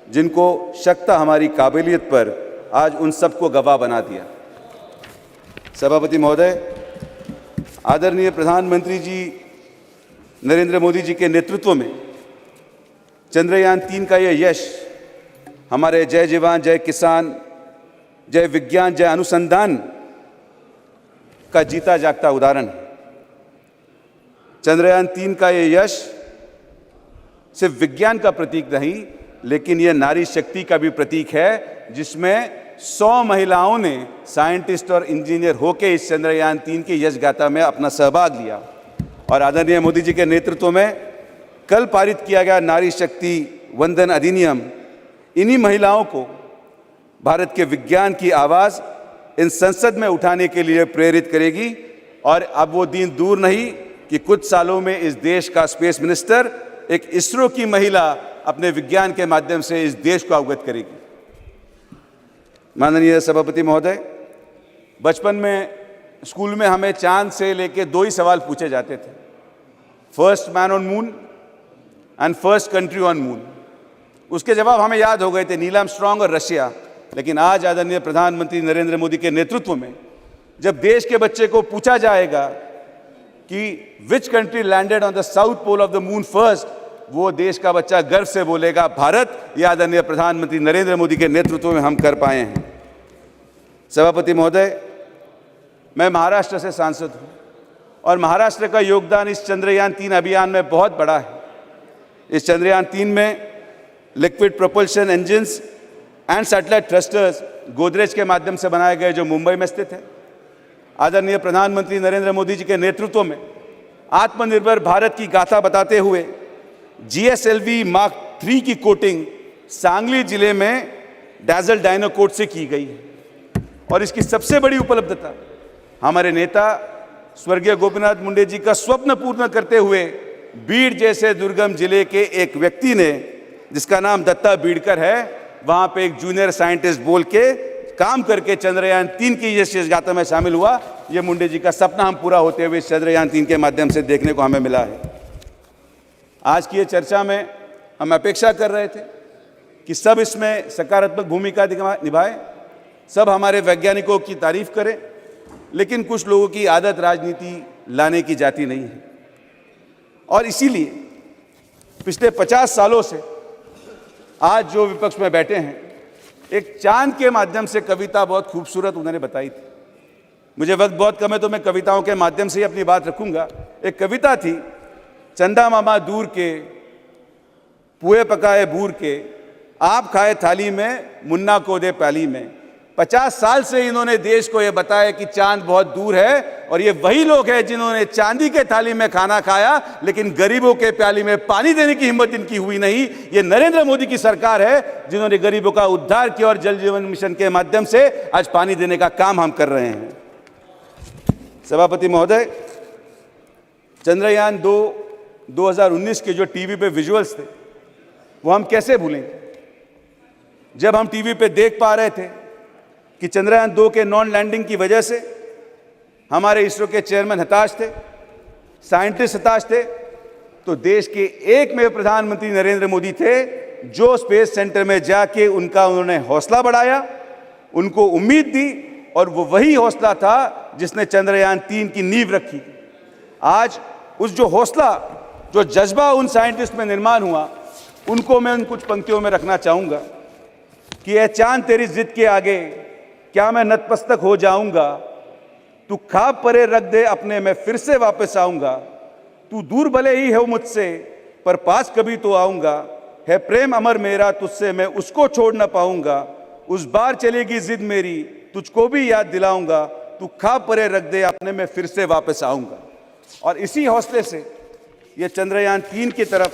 जिनको शक था हमारी काबिलियत पर आज उन सबको गवाह बना दिया। सभापति महोदय, आदरणीय प्रधानमंत्री जी नरेंद्र मोदी जी के नेतृत्व में चंद्रयान-3 का यह यश हमारे जय जवान जय किसान, जय विज्ञान जय अनुसंधान का जीता जागता उदाहरण है। चंद्रयान-3 का यह यश सिर्फ विज्ञान का प्रतीक नहीं, लेकिन यह नारी शक्ति का भी प्रतीक है, जिसमें 100 महिलाओं ने साइंटिस्ट और इंजीनियर होकर इस चंद्रयान-3 की यश गाथा में अपना सहभाग लिया। और आदरणीय मोदी जी के नेतृत्व में कल पारित किया गया नारी शक्ति वंदन अधिनियम इन्हीं महिलाओं को भारत के विज्ञान की आवाज़ इन संसद में उठाने के लिए प्रेरित करेगी। और अब वो दिन दूर नहीं कि कुछ सालों में इस देश का स्पेस मिनिस्टर एक इसरो की महिला अपने विज्ञान के माध्यम से इस देश को अवगत करेगी। माननीय सभापति महोदय, बचपन में स्कूल में हमें चांद से लेके 2 ही सवाल पूछे जाते थे, first man on moon and first country on moon. उसके जवाब हमें याद हो गए थे, नील आर्मस्ट्रांग और रशिया। लेकिन आज आदरणीय प्रधानमंत्री नरेंद्र मोदी के नेतृत्व में जब देश के बच्चे को पूछा जाएगा कि which country landed on the south pole of the moon first, वो देश का बच्चा गर्व से बोलेगा भारत। यह आदरणीय प्रधानमंत्री नरेंद्र मोदी के नेतृत्व में हम कर पाए हैं। सभापति महोदय, मैं महाराष्ट्र से सांसद हूँ और महाराष्ट्र का योगदान इस चंद्रयान-3 अभियान में बहुत बड़ा है। इस चंद्रयान-3 में liquid propulsion engines and satellite thrusters Godrej के माध्यम से बनाए गए, जो मुंबई में स्थित है। आदरणीय प्रधानमंत्री नरेंद्र मोदी जी के नेतृत्व में आत्मनिर्भर भारत की गाथा बताते हुए GSLV Mark 3 की कोटिंग सांगली जिले में डैजल डायनाकोट से की गई है। और इसकी सबसे बड़ी उपलब्धता हमारे नेता स्वर्गीय गोपीनाथ मुंडे जी का स्वप्न पूर्ण करते हुए बीड़ जैसे दुर्गम जिले के एक व्यक्ति ने, जिसका नाम दत्ता बीड़कर है, वहां पे एक जूनियर साइंटिस्ट बोल के काम करके चंद्रयान-3 की यश गाथा में शामिल हुआ। ये मुंडे जी का सपना हम पूरा होते हुए इस चंद्रयान-3 के माध्यम से देखने को हमें मिला है। आज की ये चर्चा में हम अपेक्षा कर रहे थे कि सब इसमें सकारात्मक भूमिका निभाएं, सब हमारे वैज्ञानिकों की तारीफ करें, लेकिन कुछ लोगों की आदत राजनीति लाने की जाती नहीं है। और इसीलिए पिछले 50 सालों से आज जो विपक्ष में बैठे हैं, एक चांद के माध्यम से कविता बहुत खूबसूरत उन्होंने बताई थी। मुझे वक्त बहुत कम है तो मैं कविताओं के माध्यम से ही अपनी बात रखूंगा। एक कविता थी, चंदा मामा दूर के पुए पकाए बूर के, आप खाए थाली में मुन्ना को दे प्याली में। 50 साल से इन्होंने देश को यह बताया कि चांद बहुत दूर है, और ये वही लोग हैं जिन्होंने चांदी के थाली में खाना खाया, लेकिन गरीबों के प्याली में पानी देने की हिम्मत इनकी हुई नहीं। ये नरेंद्र मोदी की सरकार है जिन्होंने गरीबों का उद्धार किया, और जल जीवन मिशन के माध्यम से आज पानी देने का काम हम कर रहे हैं। सभापति महोदय, चंद्रयान-2 2019 के जो टीवी पे विजुअल्स थे, वो हम कैसे भूलेंगे। जब हम टीवी पे देख पा रहे थे कि चंद्रयान-2 के नॉन लैंडिंग की वजह से हमारे इसरो के चेयरमैन हताश थे, साइंटिस्ट हताश थे, तो देश के एकमेव प्रधानमंत्री नरेंद्र मोदी थे जो स्पेस सेंटर में जाके उन्होंने हौसला बढ़ाया, उनको उम्मीद दी, और वो वही हौसला था जिसने चंद्रयान-3 की नींव रखी। आज उस जो हौसला, जो जज्बा उन साइंटिस्ट में निर्माण हुआ, उनको मैं उन कुछ पंक्तियों में रखना चाहूँगा कि ए चांद तेरी जिद के आगे क्या मैं नतमस्तक हो जाऊंगा, तू ख्वाब परे रख दे अपने, मैं फिर से वापस आऊंगा। तू दूर भले ही हो मुझसे, पर पास कभी तो आऊँगा, है प्रेम अमर मेरा तुझसे मैं उसको छोड़ न पाऊँगा, उस बार चलेगी जिद मेरी तुझको भी याद दिलाऊँगा, तू खा परे रख दे अपने में फिर से वापस आऊँगा। और इसी हौसले से ये चंद्रयान 3 की तरफ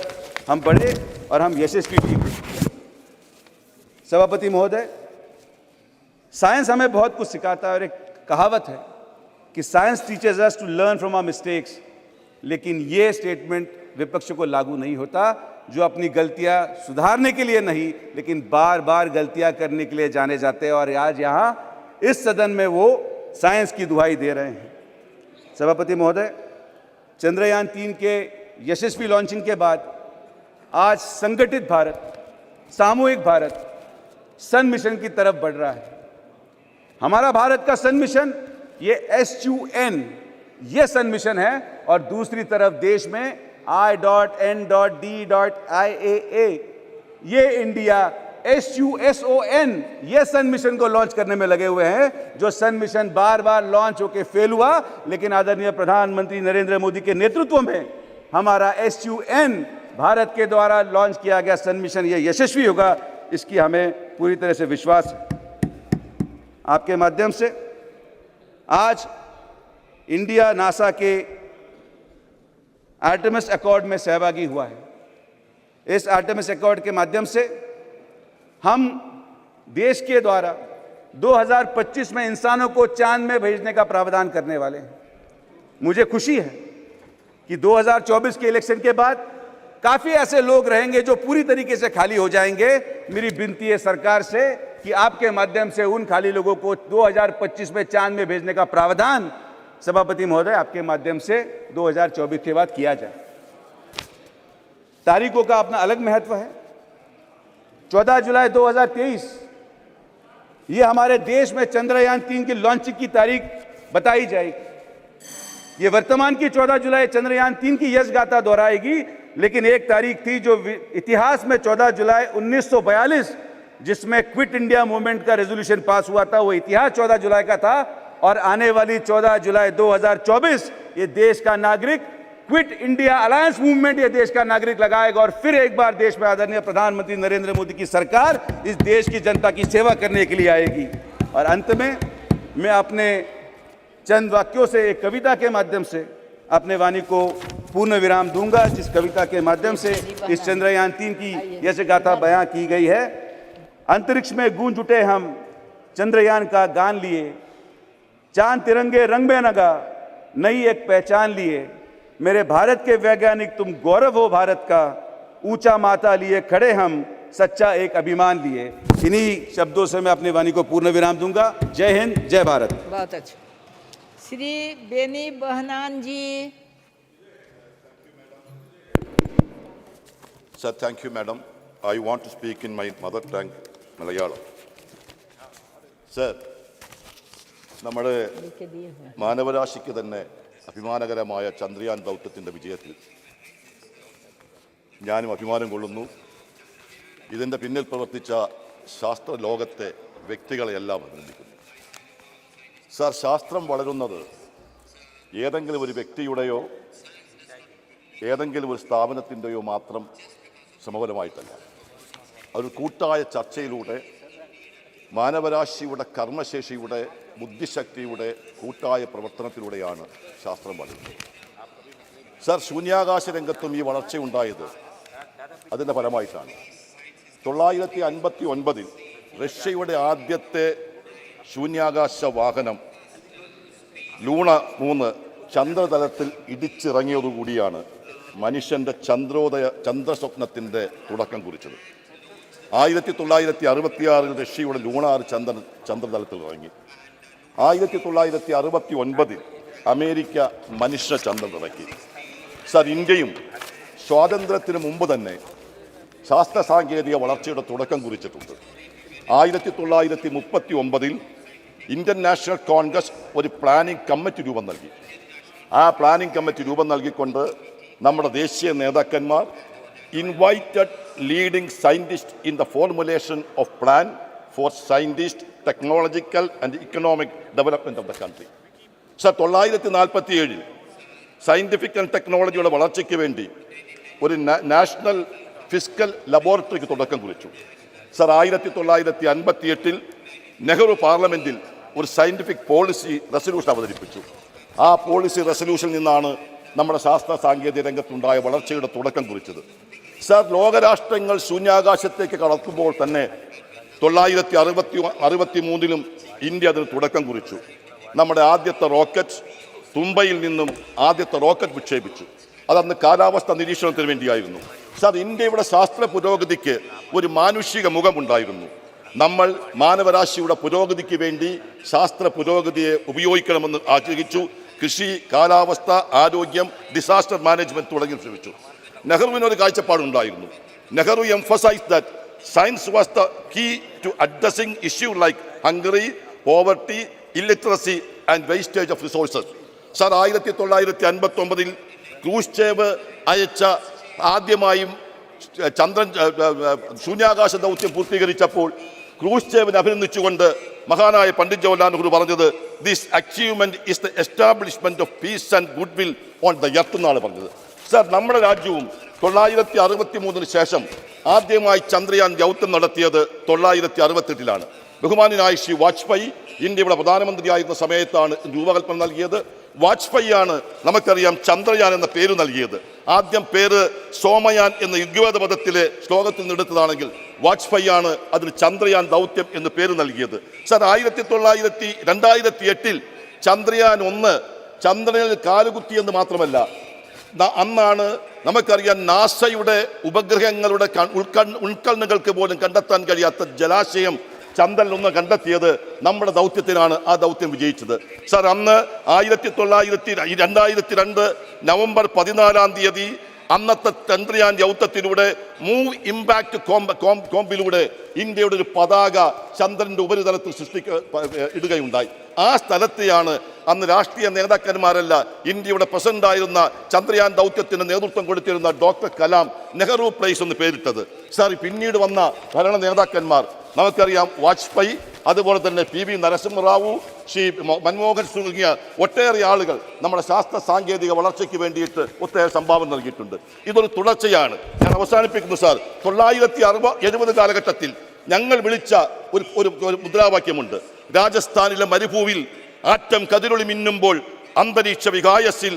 हम बढ़े और हम यशस्वी भी हुए। सभापति महोदय, साइंस हमें बहुत कुछ सिखाता है और एक कहावत है कि science teaches us to learn from our mistakes, लेकिन ये स्टेटमेंट विपक्ष को लागू नहीं होता जो अपनी गलतियां सुधारने के लिए नहीं लेकिन बार बार गलतियां करने के लिए जाने जाते हैं, और आज यहाँ इस सदन में वो साइंस की दुहाई दे रहे हैं। सभापति महोदय, चंद्रयान 3 के यशस्वी लॉन्चिंग के बाद आज संगठित भारत, सामूहिक भारत सन मिशन की तरफ बढ़ रहा है। हमारा भारत का सन मिशन ये SUN ये सन मिशन है, और दूसरी तरफ देश में I.N.D.IAA ये इंडिया SUSON ये सन मिशन को लॉन्च करने में लगे हुए हैं, जो सन मिशन बार बार लॉन्च होकर फेल हुआ, लेकिन आदरणीय प्रधानमंत्री नरेंद्र मोदी के नेतृत्व में हमारा SUN भारत के द्वारा लॉन्च किया गया सन मिशन ये यशस्वी होगा, इसकी हमें पूरी तरह से विश्वास है। आपके माध्यम से आज इंडिया नासा के आर्टेमिस अकॉर्ड में सहभागी हुआ है। इस आर्टेमिस अकॉर्ड के माध्यम से हम देश के द्वारा 2025 में इंसानों को चांद में भेजने का प्रावधान करने वाले हैं। मुझे खुशी है कि 2024 के इलेक्शन के बाद काफी ऐसे लोग रहेंगे जो पूरी तरीके से खाली हो जाएंगे। मेरी विनती है सरकार से कि आपके माध्यम से उन खाली लोगों को 2025 में चांद में भेजने का प्रावधान सभापति महोदय आपके माध्यम से 2024 के बाद किया जाए। तारीखों का अपना अलग महत्व है। 14 जुलाई 2023 ये हमारे देश में चंद्रयान 3 की लॉन्चिंग की तारीख बताई जाएगी। ये वर्तमान की 14 जुलाई चंद्रयान 3 की यश गाथा दोहराएगी, लेकिन एक तारीख थी जो इतिहास में 14 जुलाई 1942 जिसमें क्विट इंडिया मूवमेंट का रेजोल्यूशन पास हुआ था, वो इतिहास 14 जुलाई का था। और आने वाली 14 जुलाई 2024 ये देश का नागरिक क्विट इंडिया अलायंस मूवमेंट ये देश का नागरिक लगाएगा, और फिर एक बार देश में आदरणीय प्रधानमंत्री नरेंद्र मोदी की सरकार इस देश की जनता की सेवा करने के लिए आएगी। और अंत में मैं अपने चंद वाक्यों से एक कविता के माध्यम से अपने वाणी को पूर्ण विराम दूंगा, जिस कविता के माध्यम से इस चंद्रयान 3 की यश गाथा बयां की गई है। अंतरिक्ष में गूंज उठे हम चंद्रयान का गान लिए, चांद तिरंगे रंग में नगा नई एक पहचान लिए, मेरे भारत के वैज्ञानिक तुम गौरव हो भारत का, ऊंचा माथा लिए खड़े हम सच्चा एक अभिमान लिए। इन्हीं शब्दों से मैं अपनी वाणी को पूर्ण विराम दूंगा। जय हिंद, जय भारत। बहुत अच्छा। श्री बेनी बहनान जी। Sir, thank you, madam. I want to speak in my mother tongue, Malayalam. Sir, നമ്മുടെ മാനവരാശിക്ക് തന്നെ അഭിമാനകരമായ ചന്ദ്രയാൻ ദൗത്യത്തിൻ്റെ വിജയത്തിൽ ഞാനും അഭിമാനം കൊള്ളുന്നു. ഇതിൻ്റെ പിന്നിൽ പ്രവർത്തിച്ച ശാസ്ത്ര ലോകത്തെ വ്യക്തികളെയെല്ലാം അഭിനന്ദിക്കുന്നു. സർ, ശാസ്ത്രം വളരുന്നത് ഏതെങ്കിലും ഒരു വ്യക്തിയുടെയോ ഏതെങ്കിലും ഒരു സ്ഥാപനത്തിൻ്റെയോ മാത്രം സമഫലമായിട്ടല്ല. അതൊരു കൂട്ടായ ചർച്ചയിലൂടെ മാനവരാശിയുടെ കർമ്മശേഷിയുടെ ബുദ്ധിശക്തിയുടെ കൂട്ടായ പ്രവർത്തനത്തിലൂടെയാണ് ശാസ്ത്രം വളരുന്നത്. സർ, ശൂന്യാകാശ രംഗത്തും ഈ വളർച്ചയുണ്ടായത് അതിൻ്റെ ഫലമായിട്ടാണ്. 959 റഷ്യയുടെ ആദ്യത്തെ ശൂന്യാകാശ വാഹനം ലൂണ 3 ചന്ദ്രതലത്തിൽ ഇടിച്ചിറങ്ങിയതുകൂടിയാണ് മനുഷ്യൻ്റെ ചന്ദ്രസ്വപ്നത്തിൻ്റെ തുടക്കം കുറിച്ചത്. 1966 റഷ്യയുടെ ലൂണ 6 ചന്ദ്രതലത്തിൽ ഇറങ്ങി. 1969 അമേരിക്ക മനുഷ്യ ചന്ദ്രനിറക്കി. സർ, ഇന്ത്യയും സ്വാതന്ത്ര്യത്തിന് മുമ്പ് തന്നെ ശാസ്ത്ര സാങ്കേതിക വളർച്ചയുടെ തുടക്കം കുറിച്ചിട്ടുണ്ട്. 1939 ഇന്ത്യൻ നാഷണൽ കോൺഗ്രസ് ഒരു പ്ലാനിംഗ് കമ്മിറ്റി രൂപം നൽകി. ആ പ്ലാനിംഗ് കമ്മിറ്റി രൂപം നൽകിക്കൊണ്ട് നമ്മുടെ ദേശീയ നേതാക്കന്മാർ invited leading scientist in the formulation of plan for scientist technological and economic development of the country. Sir, 1947 scientific and ടെക്നോളജിയുടെ വളർച്ചയ്ക്ക് വേണ്ടി ഒരു നാഷണൽ ഫിസ്ക്കൽ ലബോറട്ടറിക്ക് തുടക്കം കുറിച്ചു. സർ, 1958 നെഹ്റു പാർലമെന്റിൽ ഒരു സയന്റിഫിക് പോളിസി റെസൊല്യൂഷൻ അവതരിപ്പിച്ചു. ആ പോളിസി റെസൊല്യൂഷനിൽ നിന്നാണ് നമ്മുടെ ശാസ്ത്ര സാങ്കേതിക രംഗത്തുണ്ടായ വളർച്ചയുടെ തുടക്കം കുറിച്ചത്. സർ, ലോകരാഷ്ട്രങ്ങൾ ശൂന്യാകാശത്തേക്ക് കടക്കുമ്പോൾ തന്നെ 1963 ഇന്ത്യ അതിന് തുടക്കം കുറിച്ചു. നമ്മുടെ ആദ്യത്തെ റോക്കറ്റ് തുമ്പയിൽ നിന്നും ആദ്യത്തെ റോക്കറ്റ് വിക്ഷേപിച്ചു. അതന്ന് കാലാവസ്ഥ നിരീക്ഷണത്തിന് വേണ്ടിയായിരുന്നു. സർ, ഇന്ത്യയുടെ ശാസ്ത്ര പുരോഗതിക്ക് ഒരു മാനുഷിക മുഖമുണ്ടായിരുന്നു. നമ്മൾ മാനവരാശിയുടെ പുരോഗതിക്ക് വേണ്ടി ശാസ്ത്ര പുരോഗതിയെ ഉപയോഗിക്കണമെന്ന് ആഗ്രഹിച്ചു. കൃഷി, കാലാവസ്ഥ, ആരോഗ്യം, ഡിസാസ്റ്റർ മാനേജ്മെന്റ് തുടങ്ങി ശ്രമിച്ചു. നെഹ്റുവിനൊരു കാഴ്ചപ്പാടുണ്ടായിരുന്നു. Nehru emphasized that science was the key to addressing issues like hunger, poverty, illiteracy and wastage of resources. Sir, 1959 Khrushchev അയച്ച ആദ്യമായും ശൂന്യാകാശ ദൗത്യം പൂർത്തീകരിച്ചപ്പോൾ ക്രൂഷ്ചേവിനെ അഭിനന്ദിച്ചുകൊണ്ട് മഹാനായ പണ്ഡിറ്റ് ജവഹർലാൽ നെഹ്റു പറഞ്ഞത്, this achievement is the establishment of peace and good will on the earth എന്നാണ് പറഞ്ഞത്. Sir, നമ്മുടെ രാജ്യവും 1963 ശേഷം ആദ്യമായി ചന്ദ്രയാൻ ദൗത്യം നടത്തിയത് 1968 ബഹുമാന്യനായ ശ്രീ വാജ്പേയി ഇന്ത്യയുടെ പ്രധാനമന്ത്രിയായിരുന്ന സമയത്താണ് രൂപകൽപ്പന നൽകിയത്. വാജ്പേയിയാണ് നമുക്കറിയാം ചന്ദ്രയാൻ എന്ന പേര് നൽകിയത്. ആദ്യം പേര് സോമയാൻ എന്ന ഋഗ്വേദ പദത്തിലെ ശ്ലോകത്തിൽ നിന്നെടുത്തതാണെങ്കിൽ വാജ്പേയിയാണ് അതിന് ചന്ദ്രയാൻ ദൗത്യം എന്ന് പേര് നൽകിയത്. സർ, 2008 ചന്ദ്രയാൻ 1 ചന്ദ്രനിൽ കാലുകുത്തി എന്ന് മാത്രമല്ല, അന്നാണ് നമുക്കറിയാം നാസയുടെ ഉപഗ്രഹങ്ങളുടെ ഉൾക്കണ്ണുകൾക്ക് പോലും കണ്ടെത്താൻ കഴിയാത്ത ജലാശയം ചന്ദ്രനിൽ 1 കണ്ടെത്തിയത് നമ്മുടെ ദൗത്യത്തിനാണ്. ആ ദൗത്യം വിജയിച്ചത്. സർ, അന്ന് 2002 നവംബർ 14 അന്നത്തെ ചന്ദ്രയാൻ ദൗത്യത്തിലൂടെ മൂവ് ഇമ്പാക്ട് കോമ്പിലൂടെ ഇന്ത്യയുടെ ഒരു പതാക ചന്ദ്രന്റെ ഉപരിതലത്തിൽ ഇടുകയുണ്ടായി. ആ സ്ഥലത്തെയാണ് അന്ന് രാഷ്ട്രീയ നേതാക്കന്മാരല്ല, ഇന്ത്യയുടെ പ്രസിഡന്റായിരുന്ന ചന്ദ്രയാൻ ദൗത്യത്തിന് നേതൃത്വം കൊടുത്തിരുന്ന ഡോക്ടർ കലാം നെഹ്റു പ്ലേസ് എന്ന് പേരിട്ടത്. സാർ, പിന്നീട് വന്ന ഭരണ നേതാക്കന്മാർ നമുക്കറിയാം, വാജ്പേയി, അതുപോലെ തന്നെ PV നരസിംഹറാവു, ശ്രീ മൻമോഹൻ സിംഗ് തുടങ്ങിയ ഒട്ടേറെ ആളുകൾ നമ്മുടെ ശാസ്ത്ര സാങ്കേതിക വളർച്ചയ്ക്ക് വേണ്ടിയിട്ട് ഒട്ടേറെ സംഭാവന നൽകിയിട്ടുണ്ട്. ഇതൊരു തുടർച്ചയാണ്. ഞാൻ അവസാനിപ്പിക്കുന്നു. സാർ, 1970 കാലഘട്ടത്തിൽ ഞങ്ങൾ വിളിച്ച ഒരു മുദ്രാവാക്യമുണ്ട്. രാജസ്ഥാനിലെ മരുഭൂവിൽ ആറ്റം കതിരൊളി മിന്നുമ്പോൾ, അന്തരീക്ഷ വികായസിൽ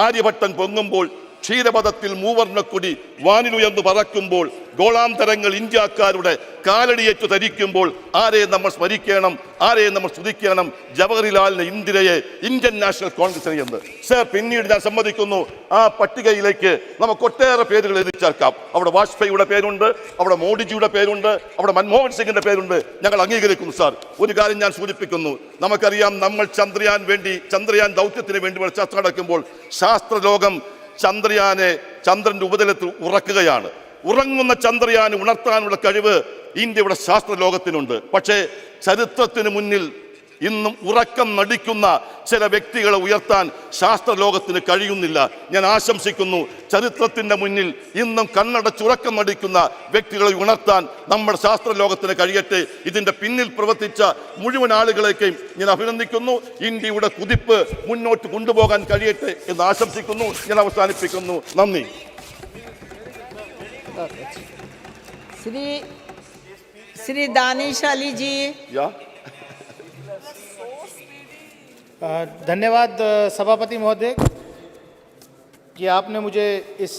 ആര്യഭട്ടൻ പൊങ്ങുമ്പോൾ, ക്ഷീരപഥത്തിൽ മൂവർണ്ണക്കൊടി വാനിലുയർന്നു പറക്കുമ്പോൾ, ഗോളാന്തരങ്ങൾ ഇന്ത്യക്കാരുടെ കാലടിയേറ്റു ധരിക്കുമ്പോൾ ആരെ നമ്മൾ സ്മരിക്കണം, ആരെ നമ്മൾ സ്തുതിക്കണം? ജവഹർലാലിനെ, ഇന്ദിരയെ, ഇന്ത്യൻ നാഷണൽ കോൺഗ്രസിനെ എന്ന്. സർ, പിന്നീട് ഞാൻ സമ്മതിക്കുന്നു, ആ പട്ടികയിലേക്ക് നമുക്ക് ഒട്ടേറെ പേരുകൾ എഴുതി ചേർക്കാം. അവിടെ വാജ്പേയിയുടെ പേരുണ്ട്, അവിടെ മോഡിജിയുടെ പേരുണ്ട്, അവിടെ മൻമോഹൻ സിംഗിന്റെ പേരുണ്ട്. ഞങ്ങൾ അംഗീകരിക്കുന്നു. സാർ, ഒരു കാര്യം ഞാൻ സൂചിപ്പിക്കുന്നു. നമുക്കറിയാം, നമ്മൾ ചന്ദ്രയാൻ ദൗത്യത്തിന് വേണ്ടി ചർച്ച നടക്കുമ്പോൾ ശാസ്ത്രലോകം ചന്ദ്രന്റെ ഉപരിതലത്തിൽ ഉറക്കുകയാണ്. ഉറങ്ങുന്ന ചന്ദ്രയാനെ ഉണർത്താനുള്ള കഴിവ് ഇന്ത്യയുടെ ശാസ്ത്ര ലോകത്തിനുണ്ട്. പക്ഷേ ചരിത്രത്തിന് മുന്നിൽ ഇന്നും ഉറക്കം നടിക്കുന്ന ചില വ്യക്തികളെ ഉയർത്താൻ ശാസ്ത്ര ലോകത്തിന് കഴിയുന്നില്ല. ഞാൻ ആശംസിക്കുന്നു, ചരിത്രത്തിൻ്റെ മുന്നിൽ ഇന്നും കണ്ണടച്ചുറക്കം നടിക്കുന്ന വ്യക്തികളെ ഉണർത്താൻ നമ്മുടെ ശാസ്ത്ര ലോകത്തിന് കഴിയട്ടെ. ഇതിൻ്റെ പിന്നിൽ പ്രവർത്തിച്ച മുഴുവൻ ആളുകളെയും ഞാൻ അഭിനന്ദിക്കുന്നു. ഇന്ത്യയുടെ കുതിപ്പ് മുന്നോട്ട് കൊണ്ടുപോകാൻ കഴിയട്ടെ എന്ന് ആശംസിക്കുന്നു. ഞാൻ അവസാനിപ്പിക്കുന്നു. നന്ദി. श्री दानिश अली जी. धन्यवाद सभापति महोदय कि आपने मुझे इस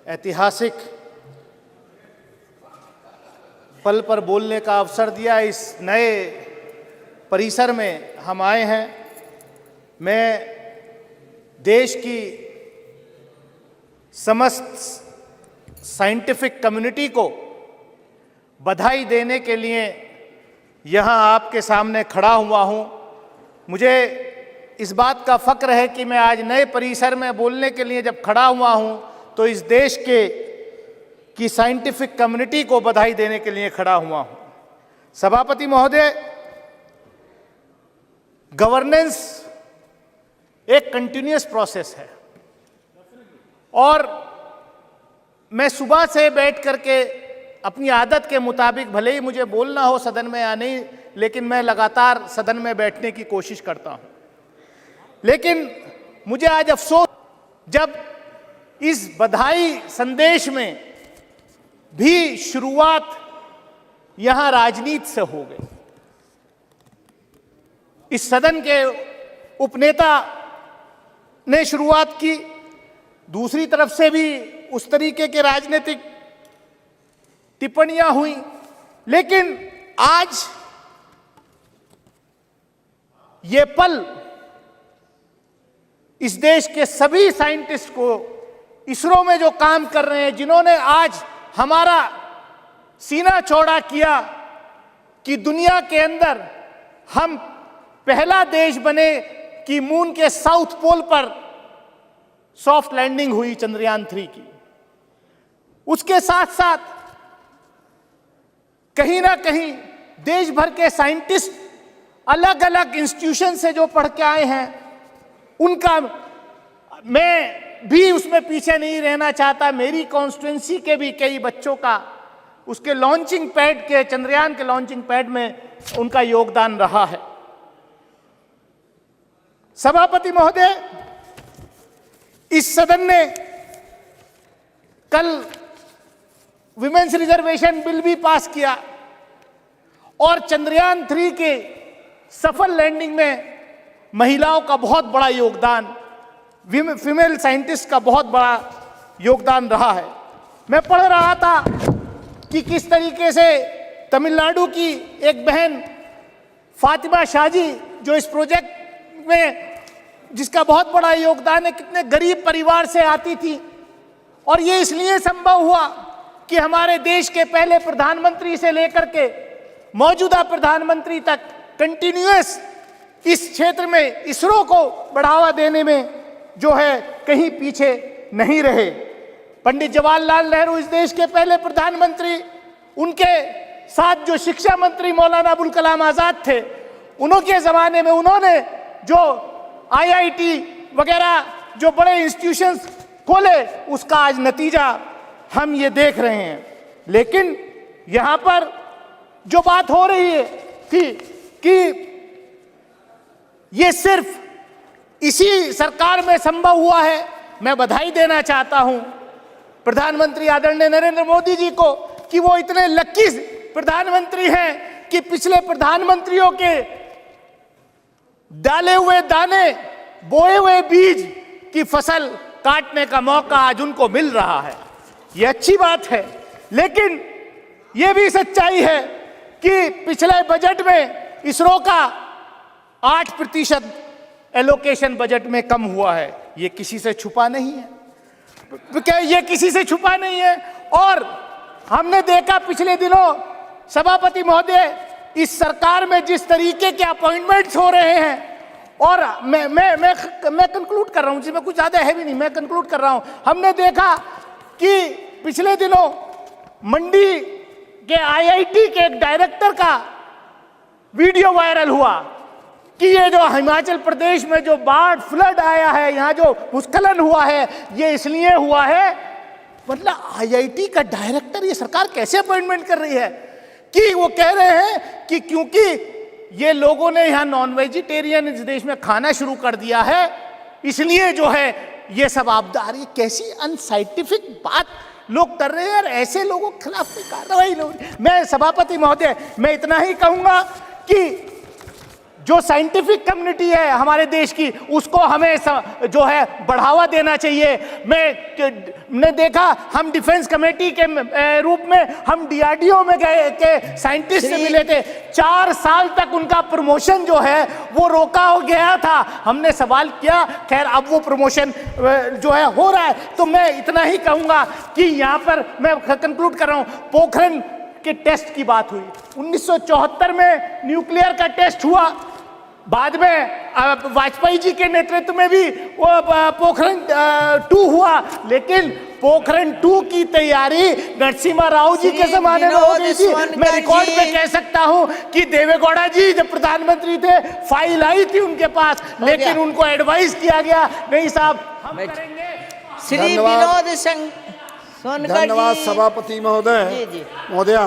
ऐतिहासिक पल पर बोलने का अवसर दिया। इस नए परिसर में हम आए हैं। मैं देश की समस्त साइंटिफिक कम्युनिटी को बधाई देने के लिए यहाँ आपके सामने खड़ा हुआ हूँ। मुझे इस बात का फ़क्र है कि मैं आज नए परिसर में बोलने के लिए जब खड़ा हुआ हूँ तो इस देश की साइंटिफिक कम्युनिटी को बधाई देने के लिए खड़ा हुआ हूँ। सभापति महोदय, गवर्नेंस एक कंटिन्यूअस प्रोसेस है और मैं सुबह से बैठ करके अपनी आदत के मुताबिक, भले ही मुझे बोलना हो सदन में या नहीं, लेकिन मैं लगातार सदन में बैठने की कोशिश करता हूं। लेकिन मुझे आज अफसोस, जब इस बधाई संदेश में भी शुरुआत यहां राजनीति से हो गई। इस सदन के उपनेता ने शुरुआत की, दूसरी तरफ से भी उस तरीके के राजनीतिक टिप्पणियां हुई, लेकिन आज ये पल इस देश के सभी साइंटिस्ट को, इसरो में जो काम कर रहे हैं, जिन्होंने आज हमारा सीना चौड़ा किया कि दुनिया के अंदर हम पहला देश बने कि मून के साउथ पोल पर सॉफ्ट लैंडिंग हुई चंद्रयान 3 की। उसके साथ साथ कहीं ना कहीं देश भर के साइंटिस्ट अलग अलग इंस्टीट्यूशन से जो पढ़ के आए हैं, उनका, मैं भी उसमें पीछे नहीं रहना चाहता। मेरी कॉन्स्टिट्यूंसी के भी कई बच्चों का उसके लॉन्चिंग पैड के, चंद्रयान के लॉन्चिंग पैड में उनका योगदान रहा है। सभापति महोदय, इस सदन ने कल विमेंस रिजर्वेशन बिल भी पास किया और चंद्रयान 3 के सफल लैंडिंग में महिलाओं का बहुत बड़ा योगदान, फीमेल साइंटिस्ट का बहुत बड़ा योगदान रहा है। मैं पढ़ रहा था कि किस तरीके से तमिलनाडु की एक बहन फातिमा शाहजी, जो इस प्रोजेक्ट में जिसका बहुत बड़ा योगदान है, कितने गरीब परिवार से आती थी, और ये इसलिए संभव हुआ कि हमारे देश के पहले प्रधानमंत्री से लेकर के मौजूदा प्रधानमंत्री तक कंटिन्यूअस इस क्षेत्र में इसरो को बढ़ावा देने में जो है कहीं पीछे नहीं रहे। पंडित जवाहरलाल नेहरू इस देश के पहले प्रधानमंत्री, उनके साथ जो शिक्षा मंत्री मौलाना अबुल कलाम आजाद थे, उनके जमाने में उन्होंने जो IIT वगैरह जो बड़े इंस्टीट्यूशंस खोले, उसका आज नतीजा हम ये देख रहे हैं। लेकिन यहां पर जो बात हो रही थी कि ये सिर्फ इसी सरकार में संभव हुआ है, मैं बधाई देना चाहता हूं प्रधानमंत्री आदरणीय नरेंद्र मोदी जी को कि वो इतने लकी प्रधानमंत्री हैं कि पिछले प्रधानमंत्रियों के डाले हुए दाने, बोए हुए बीज की फसल काटने का मौका आज उनको मिल रहा है। यह अच्छी बात है, लेकिन यह भी सच्चाई है कि पिछले बजट में इसरो का 8% एलोकेशन बजट में कम हुआ है। यह किसी से छुपा नहीं है, यह किसी से छुपा नहीं है। और हमने देखा पिछले दिनों सभापति महोदय, इस सरकार में जिस तरीके के अपॉइंटमेंट्स हो रहे हैं, और मैं कंक्लूड कर रहा हूं, जिसमें कुछ ज्यादा है भी नहीं, मैं कंक्लूड कर रहा हूं। हमने देखा कि पिछले दिनों मंडी के IIT के एक डायरेक्टर का वीडियो वायरल हुआ कि ये जो हिमाचल प्रदेश में जो बाढ़ फ्लड आया है, यहाँ जो भूस्खलन हुआ है, ये इसलिए हुआ है। मतलब IIT का डायरेक्टर ये सरकार कैसे अपॉइंटमेंट कर रही है कि वो कह रहे हैं कि क्योंकि ये लोगों ने यहाँ नॉन वेजिटेरियन इस देश में खाना शुरू कर दिया है, इसलिए जो है ये सब आपदा आ रही है। कैसी अनसाइंटिफिक बात लोग कर रहे हैं यार, ऐसे लोगों के खिलाफ कोई कार्रवाई नहीं। मैं सभापति महोदय, मैं इतना ही कहूंगा कि जो साइंटिफिक कम्युनिटी है हमारे देश की, उसको हमें जो है बढ़ावा देना चाहिए। मैंने देखा, हम डिफेंस कमेटी के रूप में हम DRDO में गए के साइंटिस्ट से मिले थे। 4 साल तक उनका प्रमोशन जो है वो रोका हो गया था। हमने सवाल किया, खैर अब वो प्रमोशन जो है हो रहा है। तो मैं इतना ही कहूंगा कि यहाँ पर मैं कंक्लूड कर रहा हूँ, पोखरण के टेस्ट की बात हुई। 1974 में न्यूक्लियर का टेस्ट हुआ, बाद में वाजपेयी जी के नेतृत्व में भी वो पोखरण 2 हुआ, लेकिन पोखरण 2 की तैयारी नरसिम्हा राव जी के जमाने में हो गई थी। मैं रिकॉर्ड पे कह सकता हूं कि देवेगौड़ा जी जब प्रधानमंत्री थे, फाइल आई थी उनके पास, लेकिन उनको एडवाइस किया गया, नहीं साहब हम करेंगे। श्री विनोद सोनकर, धन्यवाद सभापति महोदया,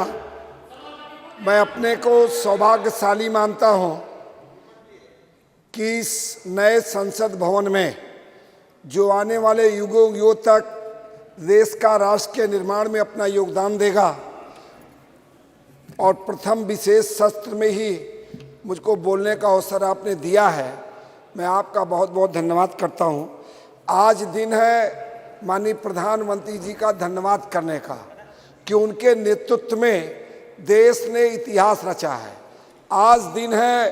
मैं अपने को सौभाग्यशाली मानता हूं कि इस नए संसद भवन में जो आने वाले युगों तक देश का राष्ट्र के निर्माण में अपना योगदान देगा और प्रथम विशेष सत्र में ही मुझको बोलने का अवसर आपने दिया है, मैं आपका बहुत बहुत धन्यवाद करता हूं। आज दिन है माननीय प्रधानमंत्री जी का धन्यवाद करने का कि उनके नेतृत्व में देश ने इतिहास रचा है। आज दिन है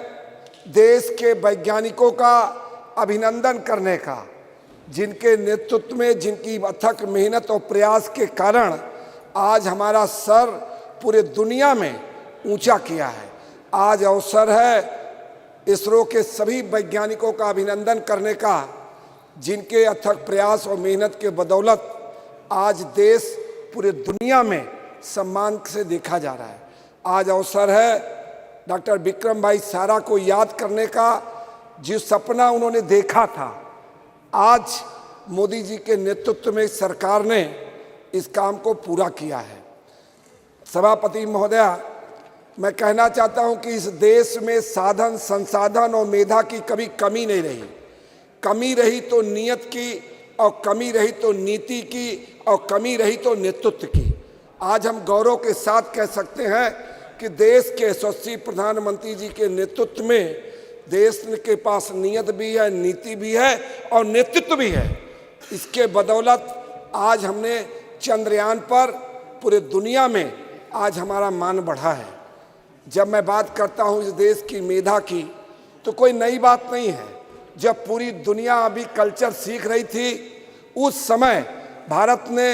देश के वैज्ञानिकों का अभिनंदन करने का, जिनके नेतृत्व में, जिनकी अथक मेहनत और प्रयास के कारण आज हमारा सर पूरे दुनिया में ऊंचा किया है। आज अवसर है इसरो के सभी वैज्ञानिकों का अभिनंदन करने का, जिनके अथक प्रयास और मेहनत के बदौलत आज देश पूरे दुनिया में सम्मान से देखा जा रहा है। आज अवसर है डॉक्टर विक्रम भाई सारा को याद करने का, जिस सपना उन्होंने देखा था आज मोदी जी के नेतृत्व में सरकार ने इस काम को पूरा किया है। सभापति महोदया, मैं कहना चाहता हूं कि इस देश में साधन, संसाधन और मेधा की कभी कमी नहीं रही। कमी रही तो नीयत की, और कमी रही तो नीति की, और कमी रही तो नेतृत्व की। आज हम गौरव के साथ कह सकते हैं कि देश के यशस्वी प्रधानमंत्री जी के नेतृत्व में देश के पास नीयत भी है, नीति भी है और नेतृत्व भी है। इसके बदौलत आज हमने चंद्रयान पर पूरे दुनिया में आज हमारा मान बढ़ा है। जब मैं बात करता हूं इस देश की मेधा की, तो कोई नई बात नहीं है। जब पूरी दुनिया अभी कल्चर सीख रही थी, उस समय भारत ने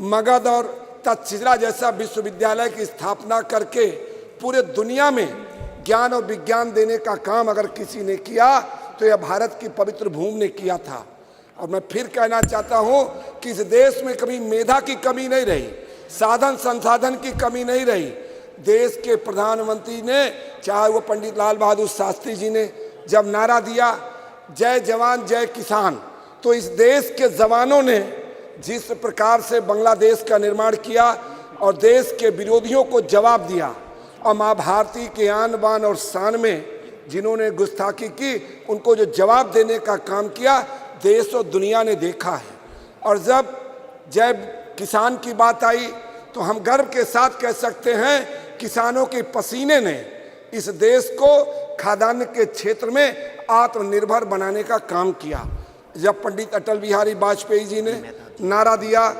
मगध और तक्षशिला जैसा विश्वविद्यालय की स्थापना करके पूरे दुनिया में ज्ञान और विज्ञान देने का काम अगर किसी ने किया तो यह भारत की पवित्र भूमि ने किया था। और मैं फिर कहना चाहता हूं कि इस देश में कभी मेधा की कमी नहीं रही, साधन संसाधन की कमी नहीं रही। देश के प्रधानमंत्री ने, चाहे वो पंडित लाल बहादुर शास्त्री जी ने जब नारा दिया जय जवान जय किसान, तो इस देश के जवानों ने जिस प्रकार से बांग्लादेश का निर्माण किया और देश के विरोधियों को जवाब दिया, और माँ भारती के आन बान और शान में जिन्होंने गुस्ताखी की, उनको जो जवाब देने का काम किया, देश और दुनिया ने देखा है। और जब जय किसान की बात आई तो हम गर्व के साथ कह सकते हैं किसानों के पसीने ने इस देश को खाद्यान्न के क्षेत्र में आत्मनिर्भर बनाने का काम किया। जब पंडित अटल बिहारी वाजपेयी जी ने नारा दिया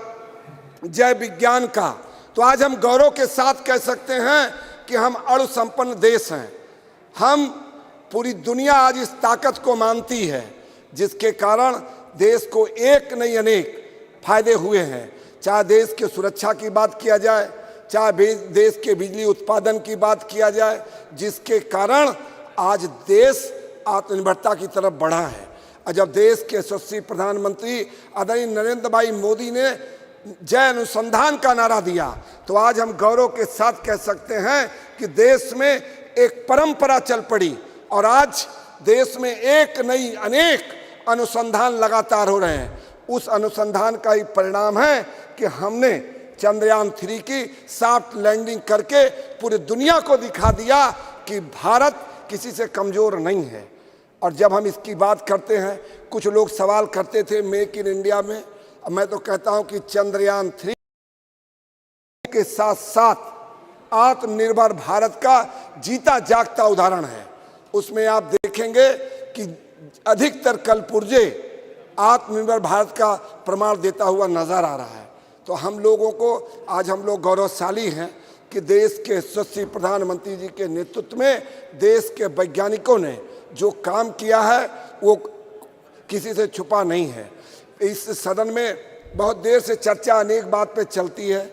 जय विज्ञान का, तो आज हम गौरव के साथ कह सकते हैं कि हम अणु संपन्न देश हैं। हम, पूरी दुनिया आज इस ताकत को मानती है, जिसके कारण देश को एक नहीं अनेक फायदे हुए हैं। चाहे देश की सुरक्षा की बात किया जाए, चाहे देश के बिजली उत्पादन की बात किया जाए, जिसके कारण आज देश आत्मनिर्भरता की तरफ बढ़ा है। और जब देश के यशस्वी प्रधानमंत्री आदरणीय नरेंद्र भाई मोदी ने जय अनुसंधान का नारा दिया, तो आज हम गौरव के साथ कह सकते हैं कि देश में एक परंपरा चल पड़ी और आज देश में एक नहीं अनेक अनुसंधान लगातार हो रहे हैं। उस अनुसंधान का ही परिणाम है कि हमने चंद्रयान 3 की सॉफ्ट लैंडिंग करके पूरी दुनिया को दिखा दिया कि भारत किसी से कमजोर नहीं है। और जब हम इसकी बात करते हैं, कुछ लोग सवाल करते थे मेक इन इंडिया में, मैं तो कहता हूं कि चंद्रयान 3 के साथ साथ आत्मनिर्भर भारत का जीता जागता उदाहरण है। उसमें आप देखेंगे कि अधिकतर कलपुर्जे आत्मनिर्भर भारत का प्रमाण देता हुआ नजर आ रहा है। तो हम लोगों को आज हम लोग गौरवशाली हैं कि देश के यशस्वी प्रधानमंत्री जी के नेतृत्व में देश के वैज्ञानिकों ने जो काम किया है वो किसी से छुपा नहीं है। इस सदन में बहुत देर से चर्चा अनेक बात पे चलती है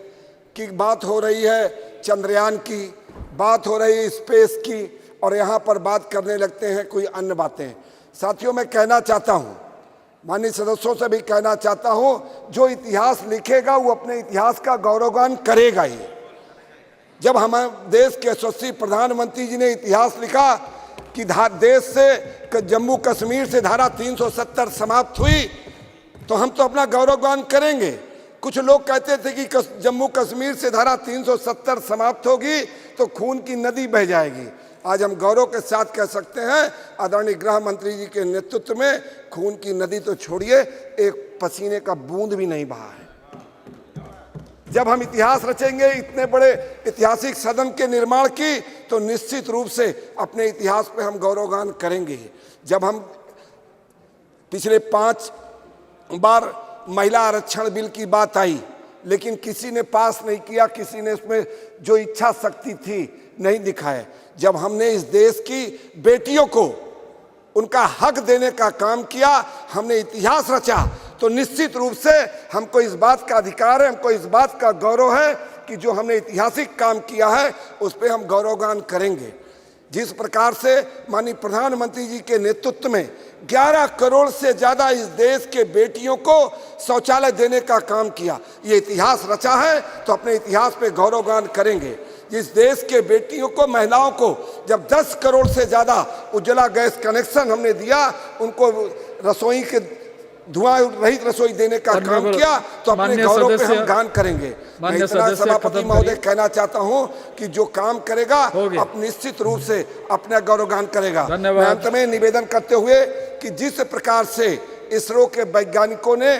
कि बात हो रही है चंद्रयान की, बात हो रही है स्पेस की, और यहाँ पर बात करने लगते हैं कोई अन्य बातें। साथियों, मैं कहना चाहता हूँ, माननीय सदस्यों से भी कहना चाहता हूँ, जो इतिहास लिखेगा वो अपने इतिहास का गौरवगान करेगा ही। जब हमारे देश के यशस्वी प्रधानमंत्री जी ने इतिहास लिखा कि देश से जम्मू कश्मीर से धारा 370 समाप्त हुई, तो हम तो अपना गौरवगान करेंगे। कुछ लोग कहते थे कि जम्मू कश्मीर से धारा 370 समाप्त होगी तो खून की नदी बह जाएगी। आज हम गौरव के साथ कह सकते हैं आदरणीय गृह मंत्री जी के नेतृत्व में खून की नदी तो छोड़िए, एक पसीने का बूंद भी नहीं बहा है। जब हम इतिहास रचेंगे, इतने बड़े ऐतिहासिक सदन के निर्माण की, तो निश्चित रूप से अपने इतिहास पे हम गौरवगान करेंगे। जब हम पिछले 5 बार महिला आरक्षण बिल की बात आई, लेकिन किसी ने पास नहीं किया, किसी ने उसमें जो इच्छा शक्ति थी नहीं दिखाए। जब हमने इस देश की बेटियों को उनका हक देने का काम किया, हमने इतिहास रचा, तो निश्चित रूप से हमको इस बात का अधिकार है, हमको इस बात का गौरव है कि जो हमने ऐतिहासिक काम किया है उस पर हम गौरवगान करेंगे। जिस प्रकार से माननीय प्रधानमंत्री जी के नेतृत्व में 11 करोड़ से ज़्यादा इस देश के बेटियों को शौचालय देने का काम किया, ये इतिहास रचा है, तो अपने इतिहास पे गौरवगान करेंगे। जिस देश के बेटियों को, महिलाओं को जब 10 करोड़ से ज़्यादा उज्ज्वला गैस कनेक्शन हमने दिया, उनको रसोई के धुआं रहित रसोई देने का काम किया, तो अपने गौरव पे हम गान करेंगे। मैं इतना सभापति महोदय कहना चाहता हूं कि जो काम करेगा अब निश्चित रूप से अपना गौरवगान करेगा। मैं अंत में निवेदन करते हुए कि जिस प्रकार से इसरो के वैज्ञानिकों ने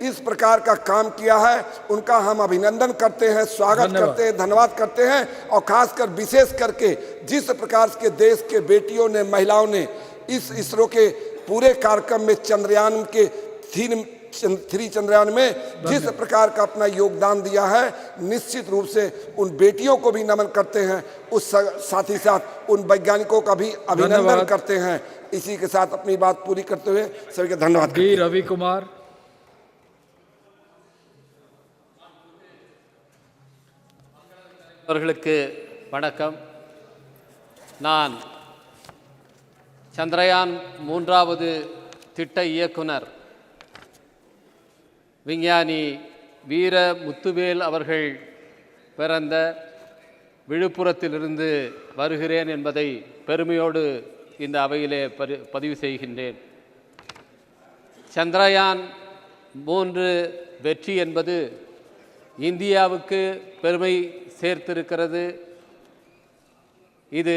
इस प्रकार का काम किया है, उनका हम अभिनंदन करते हैं, स्वागत करते हैं, धन्यवाद करते हैं। और खासकर विशेष करके जिस प्रकार के देश के बेटियों ने, महिलाओं ने इस इसरो के पूरे कार्यक्रम में चंद्रयान के 3 चंद्रयान में जिस प्रकार का अपना योगदान दिया है, निश्चित रूप से उन बेटियों को भी नमन करते हैं, उस साथ ही साथ उन वैज्ञानिकों का भी अभिनंदन करते हैं। इसी के साथ अपनी बात पूरी करते हुए सभी का धन्यवाद। रवि कुमार। அவர்களுக்கு வணக்கம். நான் சந்திரயான் 3வது திட்ட இயக்குனர் விஞ்ஞானி வீர முத்துவேல் அவர்கள் பிறந்த விழுப்புரத்திலிருந்து வருகிறேன் என்பதை பெருமையோடு இந்த அவையிலே பதிவு செய்கின்றேன். சந்திரயான் 3 வெற்றி என்பது இந்தியாவுக்கு பெருமை சேர்த்திருக்கிறது. இது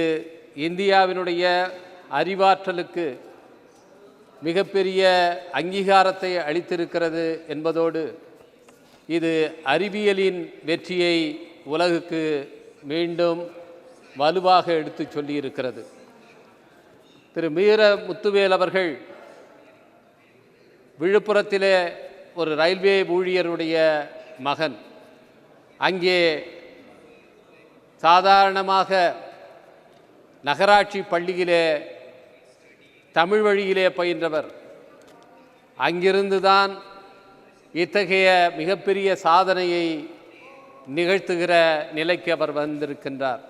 இந்தியாவினுடைய அறிவாற்றலுக்கு மிகப்பெரிய அங்கீகாரத்தை அளித்திருக்கிறது என்பதோடு இது அறிவியலின் வெற்றியை உலகுக்கு மீண்டும் வலுவாக எடுத்துச் சொல்லியிருக்கிறது. திரு வீர முத்துவேல் அவர்கள் விழுப்புரத்திலே ஒரு ரயில்வே ஊழியருடைய மகன். அங்கே சாதாரணமாக நகராட்சி பள்ளியிலே தமிழ் வழியிலே பயின்றவர். அங்கிருந்து தான் இத்தகைய மிகப்பெரிய சாதனையை நிகழ்த்துகிற நிலைக்கு அவர் வந்திருக்கின்றார்.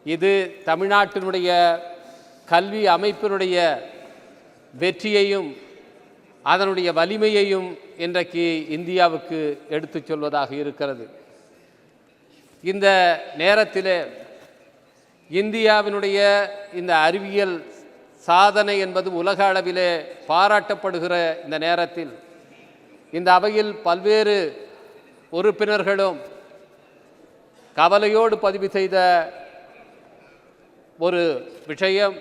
இது தமிழ்நாட்டினுடைய கல்வி அமைப்பினுடைய வெற்றியையும் அதனுடைய வலிமையையும் இன்றைக்கு இந்தியாவுக்கு எடுத்துச் சொல்வதாக இருக்கிறது. இந்த நேரத்தில் இந்தியாவினுடைய இந்த அறிவியல் சாதனை என்பது உலக அளவிலே பாராட்டப்படுகிற இந்த நேரத்தில் இந்த அவையில் பல்வேறு உறுப்பினர்களும் கவலையோடு பதிவு செய்த ஒரு விஷயம்,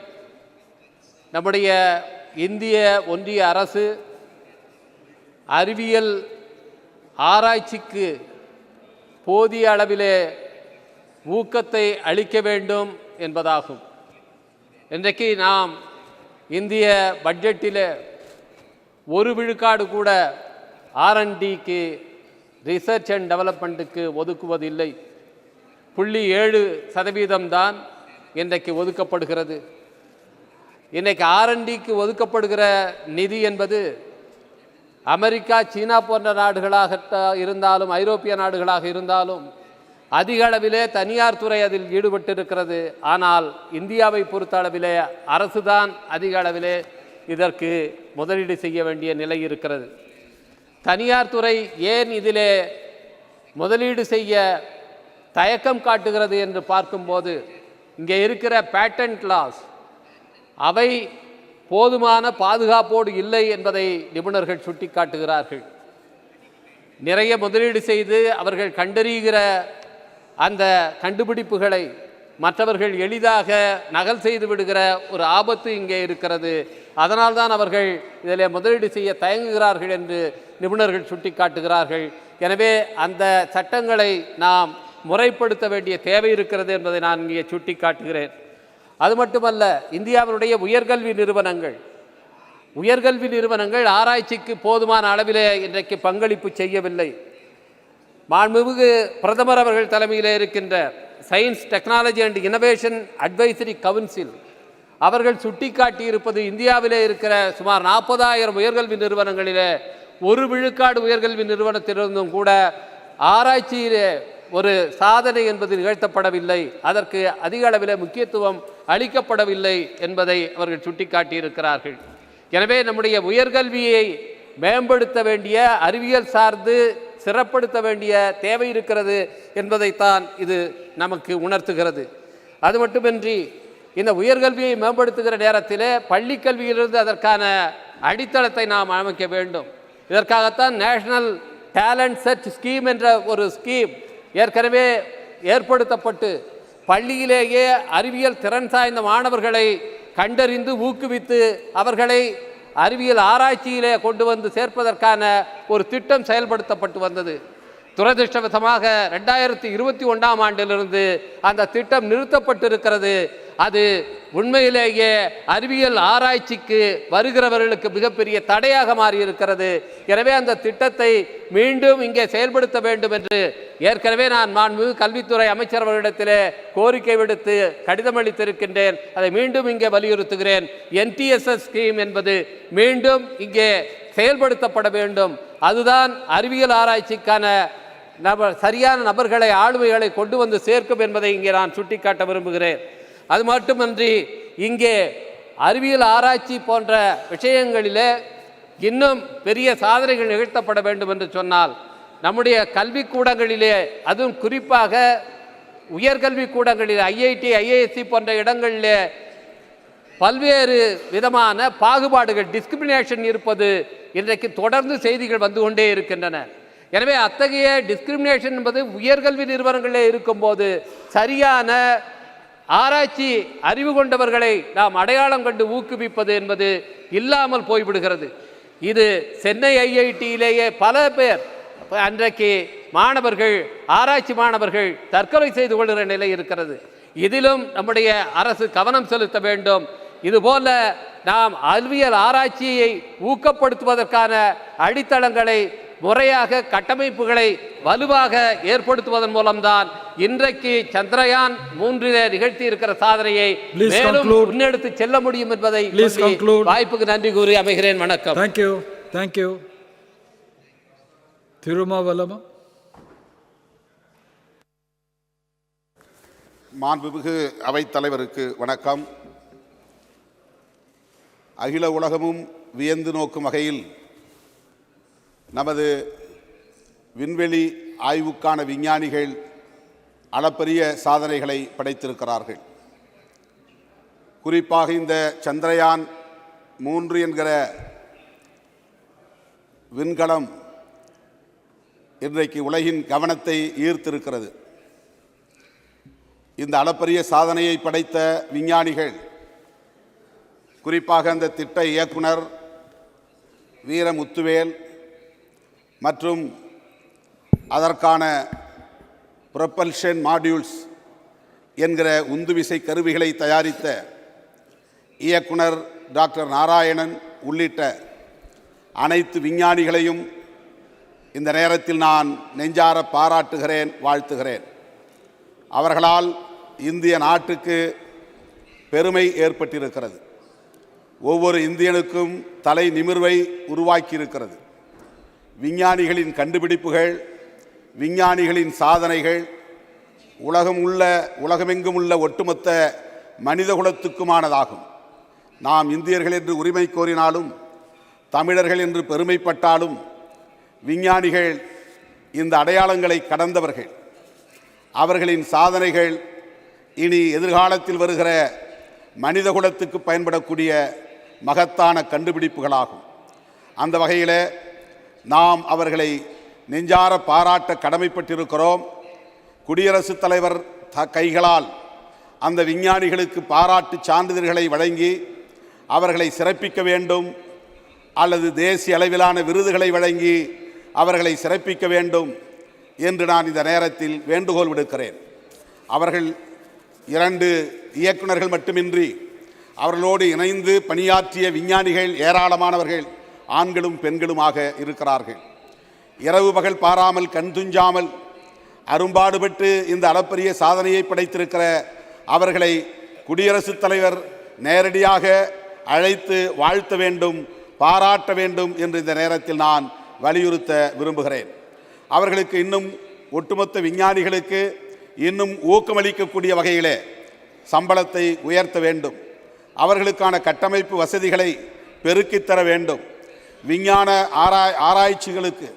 நம்முடைய இந்திய ஒன்றிய அரசு அறிவியல் ஆராய்ச்சிக்கு போதிய அளவிலே ஊக்கத்தை அளிக்க வேண்டும் என்பதாகும். இன்றைக்கு நாம் இந்திய பட்ஜெட்டில் 1 விழுக்காடு கூட R&Dக்கு, ரிசர்ச் அண்ட் டெவலப்மெண்ட்டுக்கு ஒதுக்குவதில்லை. 0.7% தான் இன்றைக்கு ஒதுக்கப்படுகிறது. இன்றைக்கு R&Dக்கு ஒதுக்கப்படுகிற நிதி என்பது அமெரிக்கா, சீனா போன்ற நாடுகளாக இருந்தாலும், ஐரோப்பிய நாடுகளாக இருந்தாலும் அதிக அளவிலே தனியார் துறை அதில் ஈடுபட்டிருக்கிறது. ஆனால் இந்தியாவை பொறுத்த அளவிலே அரசு தான் அதிக அளவிலே இதற்கு முதலீடு செய்ய வேண்டிய நிலை இருக்கிறது. தனியார் துறை ஏன் இதிலே முதலீடு செய்ய தயக்கம் காட்டுகிறது என்று பார்க்கும்போது, இங்கே இருக்கிற பேட்டன்ட் லாஸ் அவை போதுமான பாதுகாப்போடு இல்லை என்பதை நிபுணர்கள் சுட்டிக்காட்டுகிறார்கள். நிறைய முதலீடு செய்து அவர்கள் கண்டறிகிற அந்த கண்டுபிடிப்புகளை மற்றவர்கள் எளிதாக நகல் செய்து விடுகிற ஒரு ஆபத்து இங்கே இருக்கிறது. அதனால்தான் அவர்கள் இதில் முதலீடு செய்ய தயங்குகிறார்கள் என்று நிபுணர்கள் சுட்டிக்காட்டுகிறார்கள். எனவே அந்த சட்டங்களை நாம் முறைப்படுத்த வேண்டிய தேவை இருக்கிறது என்பதை நான் இங்கே சுட்டிக்காட்டுகிறேன். அது மட்டுமல்ல, இந்தியாவினுடைய உயர்கல்வி நிறுவனங்கள் ஆராய்ச்சிக்கு போதுமான அளவிலே இன்றைக்கு பங்களிப்பு செய்யவில்லை. மாண்புமிகு பிரதமர் அவர்கள் தலைமையில் இருக்கின்ற science, technology and innovation advisory council அவர்கள் சுட்டிக்காட்டியிருப்பது இந்தியாவிலே இருக்கிற சுமார் 40,000 உயர்கல்வி நிறுவனங்களிலே 1 விழுக்காடு உயர்கல்வி நிறுவனத்திலிருந்தும் கூட ஆராய்ச்சியிலே ஒரு சாதனை என்பது நிகழ்த்தப்படவில்லை, அதற்கு அதிக அளவில் முக்கியத்துவம் அளிக்கப்படவில்லை என்பதை அவர்கள் சுட்டிக்காட்டியிருக்கிறார்கள். எனவே நம்முடைய உயர்கல்வியை மேம்படுத்த வேண்டிய, அறிவியல் சார்ந்து சிறப்படுத்த வேண்டிய தேவை இருக்கிறது என்பதைத்தான் இது நமக்கு உணர்த்துகிறது. அது மட்டுமின்றி இந்த உயர்கல்வியை மேம்படுத்துகிற நேரத்தில் பள்ளிக்கல்வியிலிருந்து அதற்கான அடித்தளத்தை நாம் அமைக்க வேண்டும். இதற்காகத்தான் நேஷனல் டேலண்ட் சர்ச் ஸ்கீம் என்ற ஒரு ஸ்கீம் ஏற்கனவே ஏற்படுத்தப்பட்டு பள்ளியிலேயே அறிவியல் திறன் சாய்ந்த மாணவர்களை கண்டறிந்து ஊக்குவித்து அவர்களை அறிவியல் ஆராய்ச்சியிலே கொண்டு வந்து சேர்ப்பதற்கான ஒரு திட்டம் செயல்படுத்தப்பட்டு வந்தது. துரதிருஷ்டவசமாக 2021ஆம் ஆண்டிலிருந்து அந்த திட்டம் நிறுத்தப்பட்டிருக்கிறது. அது உண்மையிலேயே அறிவியல் ஆராய்ச்சிக்கு வருகிறவர்களுக்கு மிகப்பெரிய தடையாக மாறியிருக்கிறது. எனவே அந்த திட்டத்தை மீண்டும் இங்கே செயல்படுத்த வேண்டும் என்று ஏற்கனவே நான் மாண்புமிகு கல்வித்துறை அமைச்சர் அவர்களிடத்திலே கோரிக்கை விடுத்து கடிதம் அளித்திருக்கின்றேன். அதை மீண்டும் இங்கே வலியுறுத்துகிறேன். NTSS ஸ்கீம் என்பது மீண்டும் இங்கே செயல்படுத்தப்பட வேண்டும். அதுதான் அறிவியல் ஆராய்ச்சிக்கான சரியான நபர்களை, ஆளுமைகளை கொண்டு வந்து சேர்க்கும் என்பதை இங்கே நான் சுட்டிக்காட்ட விரும்புகிறேன். அது மட்டுமன்றி இங்கே அறிவியல் ஆராய்ச்சி போன்ற விஷயங்களிலே இன்னும் பெரிய சாதனைகள் நிகழ்த்தப்பட வேண்டும் என்று சொன்னால் நம்முடைய கல்விக்கூடங்களிலே, அதுவும் குறிப்பாக உயர்கல்வி கூடங்களில் IIT, IISc போன்ற இடங்களிலே பல்வேறு விதமான பாகுபாடுகள், டிஸ்கிரிமினேஷன் இருப்பது இன்றைக்கு தொடர்ந்து செய்திகள் வந்து கொண்டே இருக்கின்றன. எனவே அத்தகைய டிஸ்கிரிமினேஷன் என்பது உயர்கல்வி நிறுவனங்களிலே இருக்கும்போது சரியான ஆராய்ச்சி அறிவு கொண்டவர்களை நாம் அடையாளம் கண்டு ஊக்குவிப்பது என்பது இல்லாமல் போய்விடுகிறது. இது சென்னை IITயிலேயே பல பேர் அன்றைக்கு மாணவர்கள், ஆராய்ச்சி மாணவர்கள் தற்கொலை செய்து கொள்கிற நிலை இருக்கிறது. இதிலும் நம்முடைய அரசு கவனம் செலுத்த வேண்டும். இதுபோல நாம் அறிவியல் ஆராய்ச்சியை ஊக்கப்படுத்துவதற்கான அடித்தளங்களை, முறையாக கட்டமைப்புகளை வலுவாக ஏற்படுத்துவதன் மூலம்தான் இன்றைக்கு சந்திரயான் 3 நிகழ்த்தி இருக்கிற சாதனையை மேலும் முன்னெடுத்து செல்ல முடியும் என்பதை வாய்ப்புக்கு நன்றி கூறி அமைகிறேன். வணக்கம். தேங்க்யூ. திருமாவளவன். மாண்புமிகு அவைத்தலைவருக்கு வணக்கம். அகில உலகமும் வியந்து நோக்கும் வகையில் நமது விண்வெளி ஆய்வுக்கான விஞ்ஞானிகள் அளப்பரிய சாதனைகளை படைத்திருக்கிறார்கள். குறிப்பாக இந்த சந்திரயான் 3 என்கிற விண்கலம் இன்றைக்கு உலகின் கவனத்தை ஈர்த்திருக்கிறது. இந்த அளப்பரிய சாதனையை படைத்த விஞ்ஞானிகள், குறிப்பாக அந்த திட்ட இயக்குனர் வீரமுத்துவேல் மற்றும் அதற்கான ப்ரொபல்ஷன் மாடியூல்ஸ் என்கிற உந்துவிசை கருவிகளை தயாரித்த இயக்குனர் டாக்டர் நாராயணன் உள்ளிட்ட அனைத்து விஞ்ஞானிகளையும் இந்த நேரத்தில் நான் நெஞ்சார பாராட்டுகிறேன், வாழ்த்துகிறேன். அவர்களால் இந்திய நாட்டுக்கு பெருமை ஏற்பட்டிருக்கிறது. ஒவ்வொரு இந்தியனுக்கும் தலை நிமிர்வை உருவாக்கியிருக்கிறது. விஞ்ஞானிகளின் கண்டுபிடிப்புகள், விஞ்ஞானிகளின் சாதனைகள் உலகமெங்கும் உள்ள ஒட்டுமொத்த மனிதகுலத்துக்குமானதாகும். நாம் இந்தியர்கள் என்று உரிமை கோரினாலும், தமிழர்கள் என்று பெருமைப்பட்டாலும், விஞ்ஞானிகள் இந்த அடையாளங்களை கடந்தவர்கள். அவர்களின் சாதனைகள் இனி எதிர்காலத்தில் வருகிற மனிதகுலத்துக்கு பயன்படக்கூடிய மகத்தான கண்டுபிடிப்புகளாகும். அந்த வகையில் நாம் அவர்களை நெஞ்சார பாராட்ட கடமைப்பட்டிருக்கிறோம். குடியரசுத் தலைவர் கைகளால் அந்த விஞ்ஞானிகளுக்கு பாராட்டு சான்றிதழ்களை வழங்கி அவர்களை சிறப்பிக்க வேண்டும், அல்லது தேசிய அளவிலான விருதுகளை வழங்கி அவர்களை சிறப்பிக்க வேண்டும் என்று நான் இந்த நேரத்தில் வேண்டுகோள் விடுக்கிறேன். அவர்கள் 2 இயக்குநர்கள் மட்டுமின்றி அவர்களோடு இணைந்து பணியாற்றிய விஞ்ஞானிகள் ஏராளமானவர்கள் ஆண்களும் பெண்களுமாக இருக்கிறார்கள். இரவு பகல் பாராமல் கண் துஞ்சாமல் அரும்பாடுபட்டு இந்த அளப்பரிய சாதனையை படைத்திருக்கிற அவர்களை குடியரசுத் தலைவர் நேரடியாக அழைத்து வாழ்த்த வேண்டும், பாராட்ட வேண்டும் என்று இந்த நேரத்தில் நான் வலியுறுத்த விரும்புகிறேன். அவர்களுக்கு இன்னும் ஒட்டுமொத்த விஞ்ஞானிகளுக்கு இன்னும் ஊக்கமளிக்கக்கூடிய வகையிலே சம்பளத்தை உயர்த்த வேண்டும். அவர்களுக்கான கட்டமைப்பு வசதிகளை பெருக்கித்தர வேண்டும். விஞ்ஞான ஆராய்ச்சிகளுக்கு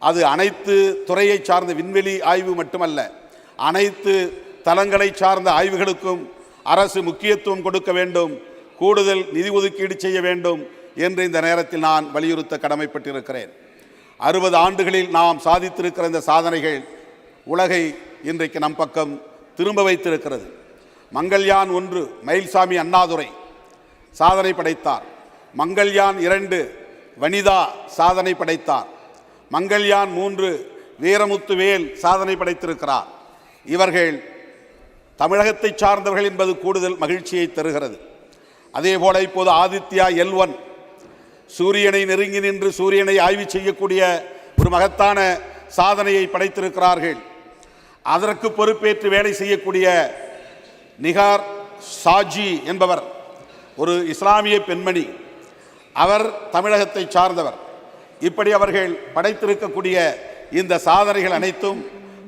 அது அனைத்து துறையை சார்ந்த விண்வெளி ஆய்வு மட்டுமல்ல, அனைத்து தளங்களை சார்ந்த ஆய்வுகளுக்கும் அரசு முக்கியத்துவம் கொடுக்க வேண்டும், கூடுதல் நிதி ஒதுக்கீடு செய்ய வேண்டும் என்று இந்த நேரத்தில் நான் வலியுறுத்த கடமைப்பட்டிருக்கிறேன். 60 ஆண்டுகளில் நாம் சாதித்திருக்கிற இந்த சாதனைகள் உலகை இன்றைக்கு நம் பக்கம் திரும்ப வைத்திருக்கிறது. மங்கள்யான் 1 மயில்சாமி அண்ணாதுரை சாதனை படைத்தார். மங்கள்யான் 2 வனிதா சாதனை படைத்தார். மங்கள்யான் 3 வீரமுத்துவேல் சாதனை படைத்திருக்கிறார். இவர்கள் தமிழகத்தை சார்ந்தவர்கள் என்பது கூடுதல் மகிழ்ச்சியை தருகிறது. அதேபோல இப்போது ஆதித்யா L1 சூரியனை நெருங்கி நின்று சூரியனை ஆய்வு செய்யக்கூடிய ஒரு மகத்தான சாதனையை படைத்திருக்கிறார்கள். அதற்கு பொறுப்பேற்று வேலை செய்யக்கூடிய நிகார் சாஜி என்பவர் ஒரு இஸ்லாமிய பெண்மணி, அவர் தமிழகத்தை சார்ந்தவர். இப்படி அவர்கள் படைத்திருக்கக்கூடிய இந்த சாதனைகள் அனைத்தும்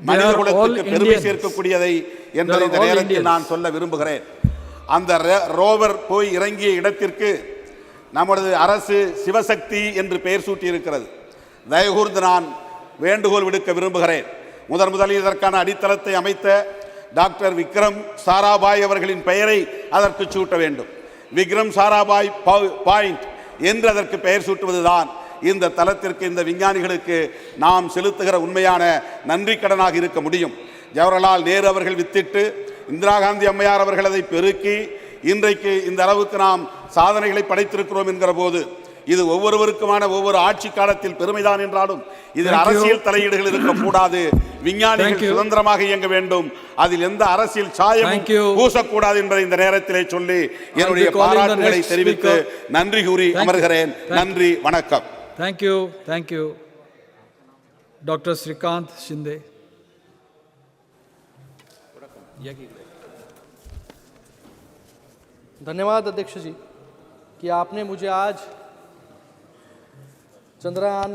மனித குலத்துக்கு பெருமை சேர்க்கக்கூடியதை என்பதை இந்த நேரத்தில் நான் சொல்ல விரும்புகிறேன். அந்த ரோவர் போய் இறங்கிய இடத்திற்கு நமது அரசு சிவசக்தி என்று பெயர் சூட்டியிருக்கிறது. தயவுகூர்ந்து நான் வேண்டுகோள் விடுக்க விரும்புகிறேன். முதலில் இதற்கான அடித்தளத்தை அமைத்த டாக்டர் விக்ரம் சாராபாய் அவர்களின் பெயரை அதற்கு சூட்ட வேண்டும். விக்ரம் சாராபாய் பாயிண்ட் என்று அதற்கு பெயர் சூட்டுவதுதான் இந்த தளத்திற்கு, இந்த விஞ்ஞானிகளுக்கு நாம் செலுத்துகிற உண்மையான நன்றி கடனாக இருக்க முடியும். ஜவஹர்லால் நேரு அவர்கள் வித்திட்டு இந்திரா காந்தி அம்மையார் அவர்கள் அதை பெருக்கி இன்றைக்கு இந்த அளவுக்கு நாம் சாதனைகளை படைத்திருக்கிறோம் என்கிற போது இது ஒவ்வொருவருக்குமான ஒவ்வொரு ஆட்சி காலத்தில் பெருமைதான் என்றாலும் இதில் அரசியல் தலையீடுகள் இருக்கக்கூடாது. விஞ்ஞானிகள் சுதந்திரமாக இயங்க வேண்டும், அதில் எந்த அரசியல் சாயமும் பூசக்கூடாது என்பதை இந்த நேரத்திலே சொல்லி என்னுடைய பாராட்டுகளை தெரிவித்து நன்றி கூறி அமர்கிறேன். நன்றி, வணக்கம். Thank you. Dr. Srikanth Shinde. धन्यवाद अध्यक्ष जी कि आपने मुझे आज चंद्रयान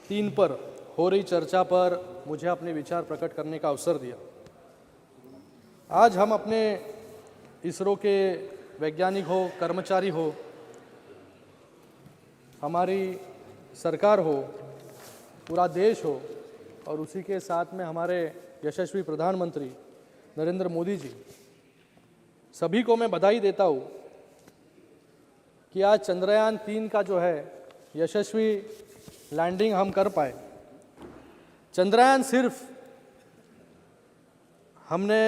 3 पर हो रही चर्चा पर मुझे अपने विचार प्रकट करने का अवसर दिया। आज हम अपने इसरो के वैज्ञानिक हो, कर्मचारी हो, हमारी सरकार हो, पूरा देश हो और उसी के साथ में हमारे यशस्वी प्रधानमंत्री नरेंद्र मोदी जी, सभी को मैं बधाई देता हूँ कि आज चंद्रयान 3 का जो है यशस्वी लैंडिंग हम कर पाए। चंद्रयान सिर्फ हमने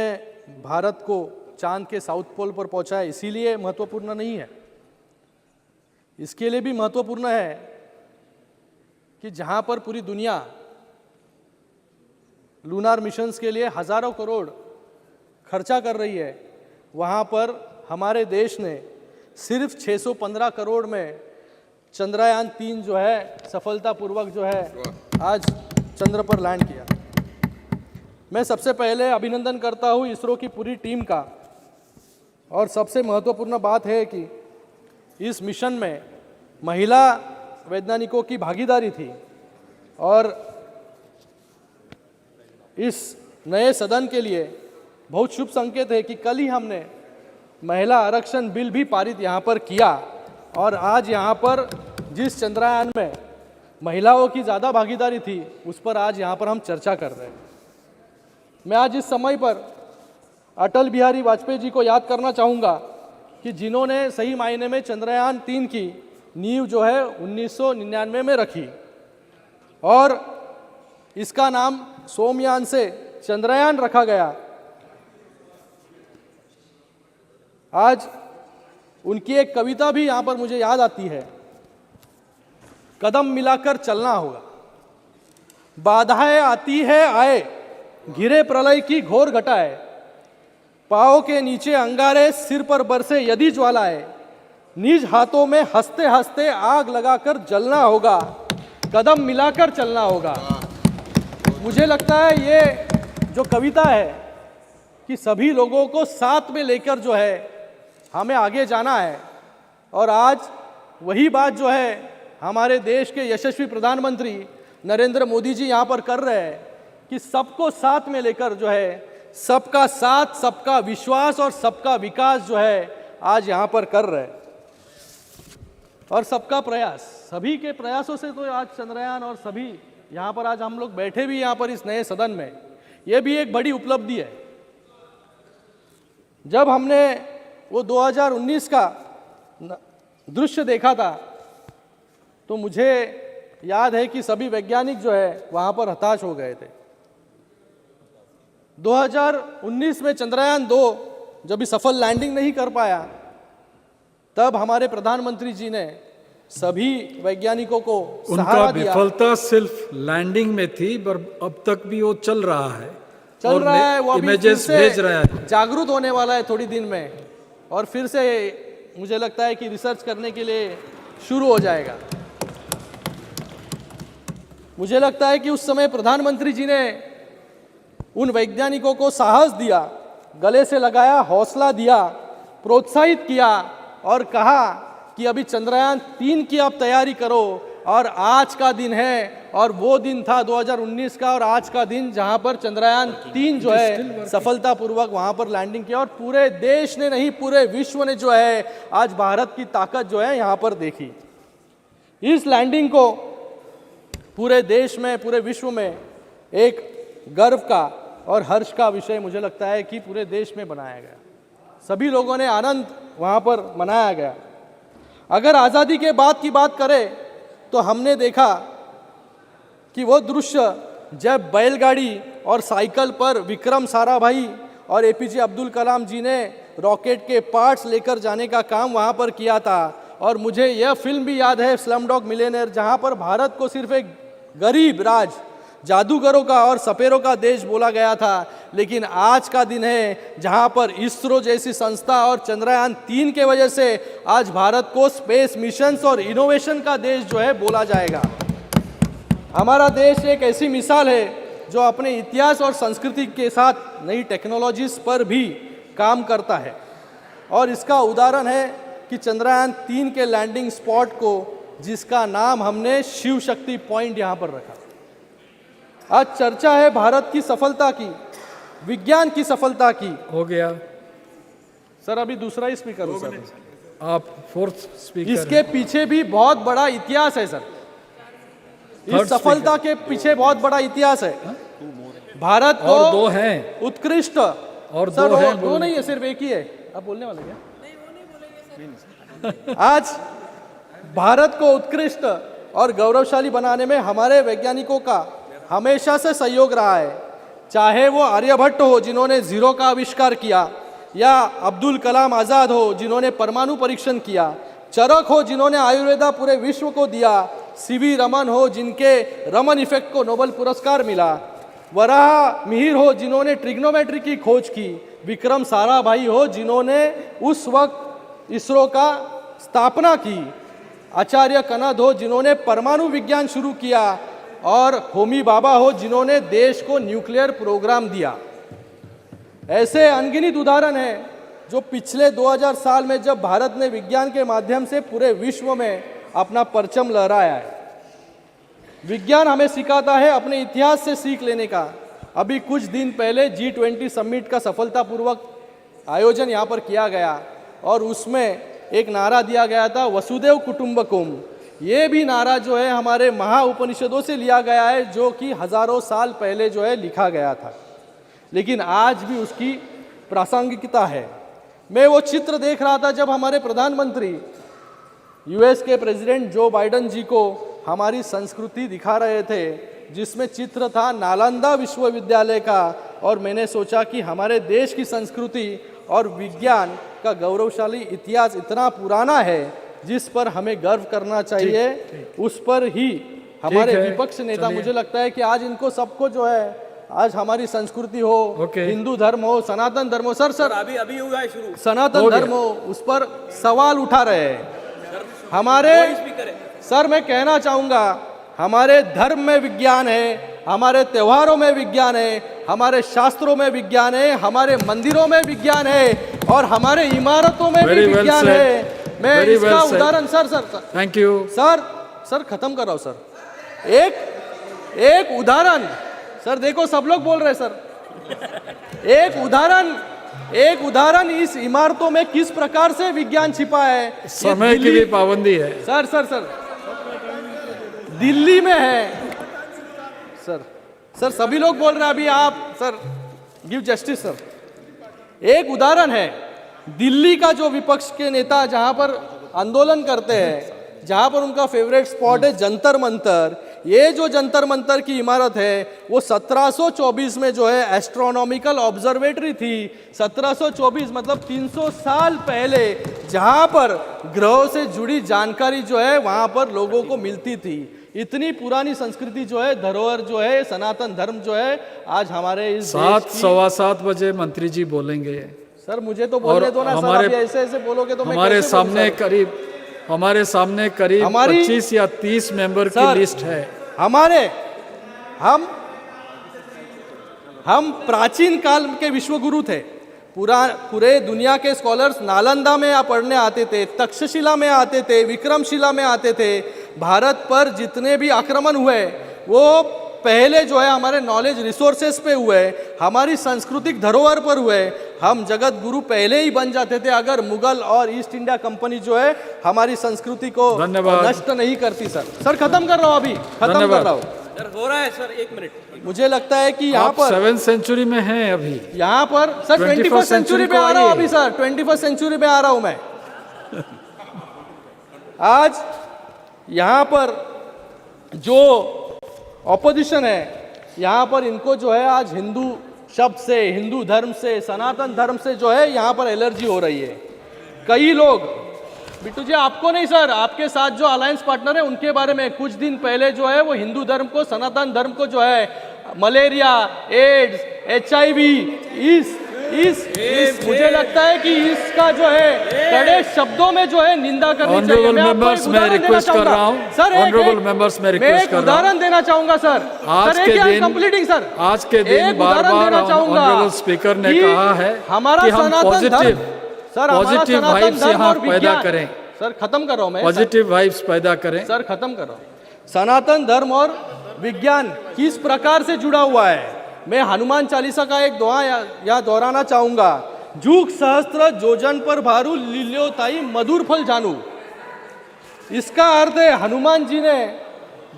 भारत को चांद के साउथ पोल पर पहुंचाया इसीलिए महत्वपूर्ण नहीं है, इसके लिए भी महत्वपूर्ण है कि जहां पर पूरी दुनिया लूनार मिशंस के लिए हजारों करोड़ खर्चा कर रही है, वहाँ पर हमारे देश ने सिर्फ 615 करोड़ में चंद्रयान 3 जो है सफलतापूर्वक जो है आज चंद्र पर लैंड किया। मैं सबसे पहले अभिनंदन करता हूँ इसरो की पूरी टीम का, और सबसे महत्वपूर्ण बात है कि इस मिशन में महिला वैज्ञानिकों की भागीदारी थी, और इस नए सदन के लिए बहुत शुभ संकेत है कि कल ही हमने महिला आरक्षण बिल भी पारित यहाँ पर किया, और आज यहाँ पर जिस चंद्रयान में महिलाओं की ज़्यादा भागीदारी थी उस पर आज यहाँ पर हम चर्चा कर रहे हैं। मैं आज इस समय पर अटल बिहारी वाजपेयी जी को याद करना चाहूँगा कि जिन्होंने सही मायने में चंद्रयान 3 की नींव जो है 1999 में रखी, और इसका नाम सोमयान से चंद्रयान रखा गया। आज उनकी एक कविता भी यहाँ पर मुझे याद आती है, कदम मिलाकर चलना होगा। बाधाएं आती है आए, घिरे प्रलय की घोर घटाए, पाँव के नीचे अंगारे, सिर पर बरसे यदि ज्वालाए, निज हाथों में हंसते हंसते आग लगाकर जलना होगा, कदम मिलाकर चलना होगा। मुझे लगता है ये जो कविता है कि सभी लोगों को साथ में लेकर जो है हमें आगे जाना है, और आज वही बात जो है हमारे देश के यशस्वी प्रधानमंत्री नरेंद्र मोदी जी यहाँ पर कर रहे हैं कि सबको साथ में लेकर जो है सबका साथ, सबका विश्वास और सबका विकास जो है आज यहाँ पर कर रहे हैं। और सबका प्रयास, सभी के प्रयासों से तो आज चंद्रयान और सभी यहाँ पर आज हम लोग बैठे भी यहाँ पर इस नए सदन में, ये भी एक बड़ी उपलब्धि है। जब हमने वो 2019 का दृश्य देखा था तो मुझे याद है कि सभी वैज्ञानिक जो है वहाँ पर हताश हो गए थे। 2019 में चंद्रयान 2 जब भी सफल लैंडिंग नहीं कर पाया, तब हमारे प्रधानमंत्री जी ने सभी वैज्ञानिकों को सहारा दिया। विफलता सिर्फ लैंडिंग में थी, पर अब तक भी वो चल रहा है, वो अभी इमेजेस भेज रहा है। जागरूक होने वाला है थोड़ी दिन में, और फिर से मुझे लगता है कि रिसर्च करने के लिए शुरू हो जाएगा। मुझे लगता है कि उस समय प्रधानमंत्री जी ने उन वैज्ञानिकों को साहस दिया, गले से लगाया, हौसला दिया, प्रोत्साहित किया और कहा कि अभी चंद्रयान 3 की आप तैयारी करो। और आज का दिन है, और वो दिन था 2019 का, और आज का दिन जहां पर चंद्रयान 3 जो है सफलतापूर्वक वहां पर लैंडिंग किया, और पूरे देश ने नहीं पूरे विश्व ने जो है आज भारत की ताकत जो है यहां पर देखी। इस लैंडिंग को पूरे देश में, पूरे विश्व में एक गर्व का और हर्ष का विषय मुझे लगता है कि पूरे देश में बनाया गया। सभी लोगों ने आनंद वहां पर मनाया गया। अगर आज़ादी के बाद की बात करें तो हमने देखा कि वो दृश्य जब बैलगाड़ी और साइकिल पर विक्रम साराभाई और एपीजे अब्दुल कलाम जी ने रॉकेट के पार्ट्स लेकर जाने का काम वहाँ पर किया था। और मुझे यह फिल्म भी याद है, स्लमडॉग मिलियनेयर, जहाँ पर भारत को सिर्फ एक गरीब राज, जादूगरों का और सपेरों का देश बोला गया था। लेकिन आज का दिन है जहां पर इसरो जैसी संस्था और चंद्रयान 3 के वजह से आज भारत को स्पेस मिशंस और इनोवेशन का देश जो है बोला जाएगा। हमारा देश एक ऐसी मिसाल है जो अपने इतिहास और संस्कृति के साथ नई टेक्नोलॉजीज पर भी काम करता है, और इसका उदाहरण है कि चंद्रयान 3 के लैंडिंग स्पॉट को, जिसका नाम हमने शिव शक्ति पॉइंट यहाँ पर रखा। आज चर्चा है भारत की सफलता की, विज्ञान की सफलता की। हो गया सर, अभी दूसरा ही स्पीकर हो सर, आप फोर्थ स्पीकर। इसके पीछे भी बहुत बड़ा इतिहास है सर, इस सफलता के पीछे बहुत बड़ा इतिहास है। भारत को और 2 हैं उत्कृष्ट, और सर 2 हैं, 2 नहीं है, सिर्फ एक ही है। आप बोलने वाले क्या? आज भारत को उत्कृष्ट और गौरवशाली बनाने में हमारे वैज्ञानिकों का हमेशा से सहयोग रहा है। चाहे वो आर्यभट्ट हो जिन्होंने जीरो का आविष्कार किया, या अब्दुल कलाम आज़ाद हो जिन्होंने परमाणु परीक्षण किया, चरक हो जिन्होंने आयुर्वेदा पूरे विश्व को दिया, सीवी रमन हो जिनके रमन इफेक्ट को नोबेल पुरस्कार मिला, वराह मिहिर हो जिन्होंने ट्रिग्नोमेट्री की खोज की, विक्रम साराभाई हो जिन्होंने उस वक्त इसरो का स्थापना की, आचार्य कनद हो जिन्होंने परमाणु विज्ञान शुरू किया, और होमी बाबा हो जिन्होंने देश को न्यूक्लियर प्रोग्राम दिया। ऐसे अनगिनत उदाहरण हैं जो पिछले 2000 साल में जब भारत ने विज्ञान के माध्यम से पूरे विश्व में अपना परचम लहराया है। विज्ञान हमें सिखाता है अपने इतिहास से सीख लेने का। अभी कुछ दिन पहले G20 समिट का सफलतापूर्वक आयोजन यहाँ पर किया गया, और उसमें एक नारा दिया गया था, वसुदेव कुटुंबकम। ये भी नारा जो है हमारे महाउपनिषदों से लिया गया है, जो कि हजारों साल पहले जो है लिखा गया था, लेकिन आज भी उसकी प्रासंगिकता है। मैं वो चित्र देख रहा था जब हमारे प्रधानमंत्री यूएस के प्रेसिडेंट जो बाइडेन जी को हमारी संस्कृति दिखा रहे थे, जिसमें चित्र था नालंदा विश्वविद्यालय का, और मैंने सोचा कि हमारे देश की संस्कृति और विज्ञान का गौरवशाली इतिहास इतना पुराना है जिस पर हमें गर्व करना चाहिए, उस पर ही हमारे है, विपक्ष नेता, चलिए। मुझे लगता है कि आज इनको सबको जो है, आज हमारी संस्कृति हो, हिंदू धर्म हो, सनातन धर्म हो, सर अभी हुआ है शुरू। सनातन धर्म हो, उस पर सवाल उठा रहे हैं हमारे। सर मैं कहना चाहूंगा, हमारे धर्म में विज्ञान है, हमारे त्योहारों में विज्ञान है, हमारे शास्त्रों में विज्ञान है, हमारे मंदिरों में विज्ञान है और हमारे इमारतों में भी विज्ञान है। मैं इसका उदाहरण सर थैंक यू सर खत्म कर रहा हूं सर। एक उदाहरण सर, देखो सब लोग बोल रहे हैं सर। एक उदाहरण इस इमारतों में किस प्रकार से विज्ञान छिपा है। समय की भी पाबंदी है सर दिल्ली में है सर सभी लोग बोल रहे हैं अभी आप सर गिव जस्टिस सर। एक उदाहरण है दिल्ली का, जो विपक्ष के नेता जहां पर आंदोलन करते हैं, जहां पर उनका फेवरेट स्पॉट है जंतर मंतर। ये जो जंतर मंतर की इमारत है वो 1724 में जो है एस्ट्रोनॉमिकल ऑब्जर्वेटरी थी। 1724 मतलब 300 साल पहले, जहां पर ग्रहों से जुड़ी जानकारी जो है वहां पर लोगों को मिलती थी। इतनी पुरानी संस्कृति जो है, धरोहर जो है, सनातन धर्म जो है, आज हमारे इस 7:15 बजे मंत्री जी बोलेंगे सर। मुझे तो बोलने दो ना सर, अभी ऐसे बोलोगे तो हमारे सामने करीब 25 या 30 मेंबर की लिस्ट है। हम प्राचीन काल के विश्वगुरु थे। पूरे दुनिया के स्कॉलर्स नालंदा में पढ़ने आते थे, तक्षशिला में आते थे, विक्रमशिला में आते थे। भारत पर जितने भी आक्रमण हुए वो पहले जो है हमारे नॉलेज रिसोर्सेस पे हुए, हमारी सांस्कृतिक धरोहर पर हुए। हम जगत गुरु पहले ही बन जाते थे अगर मुगल और ईस्ट इंडिया कंपनी जो है हमारी संस्कृति को नष्ट नहीं करती। सर खत्म कर रहा हूँ, अभी खत्म कर रहा हूँ सर। हो रहा है सर, 1 मिनट। मुझे लगता है कि यहाँ पर 7th सेंचुरी में हैं अभी। यहाँ पर सर 21st सेंचुरी में आ रहा हूँ अभी सर, 21st सेंचुरी में आ रहा हूँ मैं। आज यहाँ पर जो ऑपोजिशन है, यहाँ पर इनको जो है आज हिंदू शब्द से, हिंदू धर्म से, सनातन धर्म से जो है यहाँ पर एलर्जी हो रही है। कई लोग, बिट्टू जी आपको नहीं सर, आपके साथ जो अलायंस पार्टनर है उनके बारे में कुछ दिन पहले जो है वो हिंदू धर्म को, सनातन धर्म को जो है मलेरिया, एड्स, HIV, मुझे लगता है कि इसका जो है कड़े शब्दों में जो है निंदा करनी चाहिए। मैं आपको एक उदाहरण देना चाहूंगा सर, एक उदाहरण देना चाहूंगा सर। आज के दिन बार-बार स्पीकर ने कहा है हमारा कि हम पॉजिटिव वाइब्स यहाँ पैदा करें। सर खत्म कर रहा हूँ मैं, पॉजिटिव वाइब्स पैदा करें। सर खत्म कर रहा हूँ। सनातन धर्म और विज्ञान किस प्रकार से जुड़ा हुआ है, मैं हनुमान चालीसा का एक दुआ यहाँ दोहराना चाहूंगा। जुग सहस्त्र जोजन पर भारू, लील्यो ताई मधुर फल जानू। इसका अर्थ है हनुमान जी ने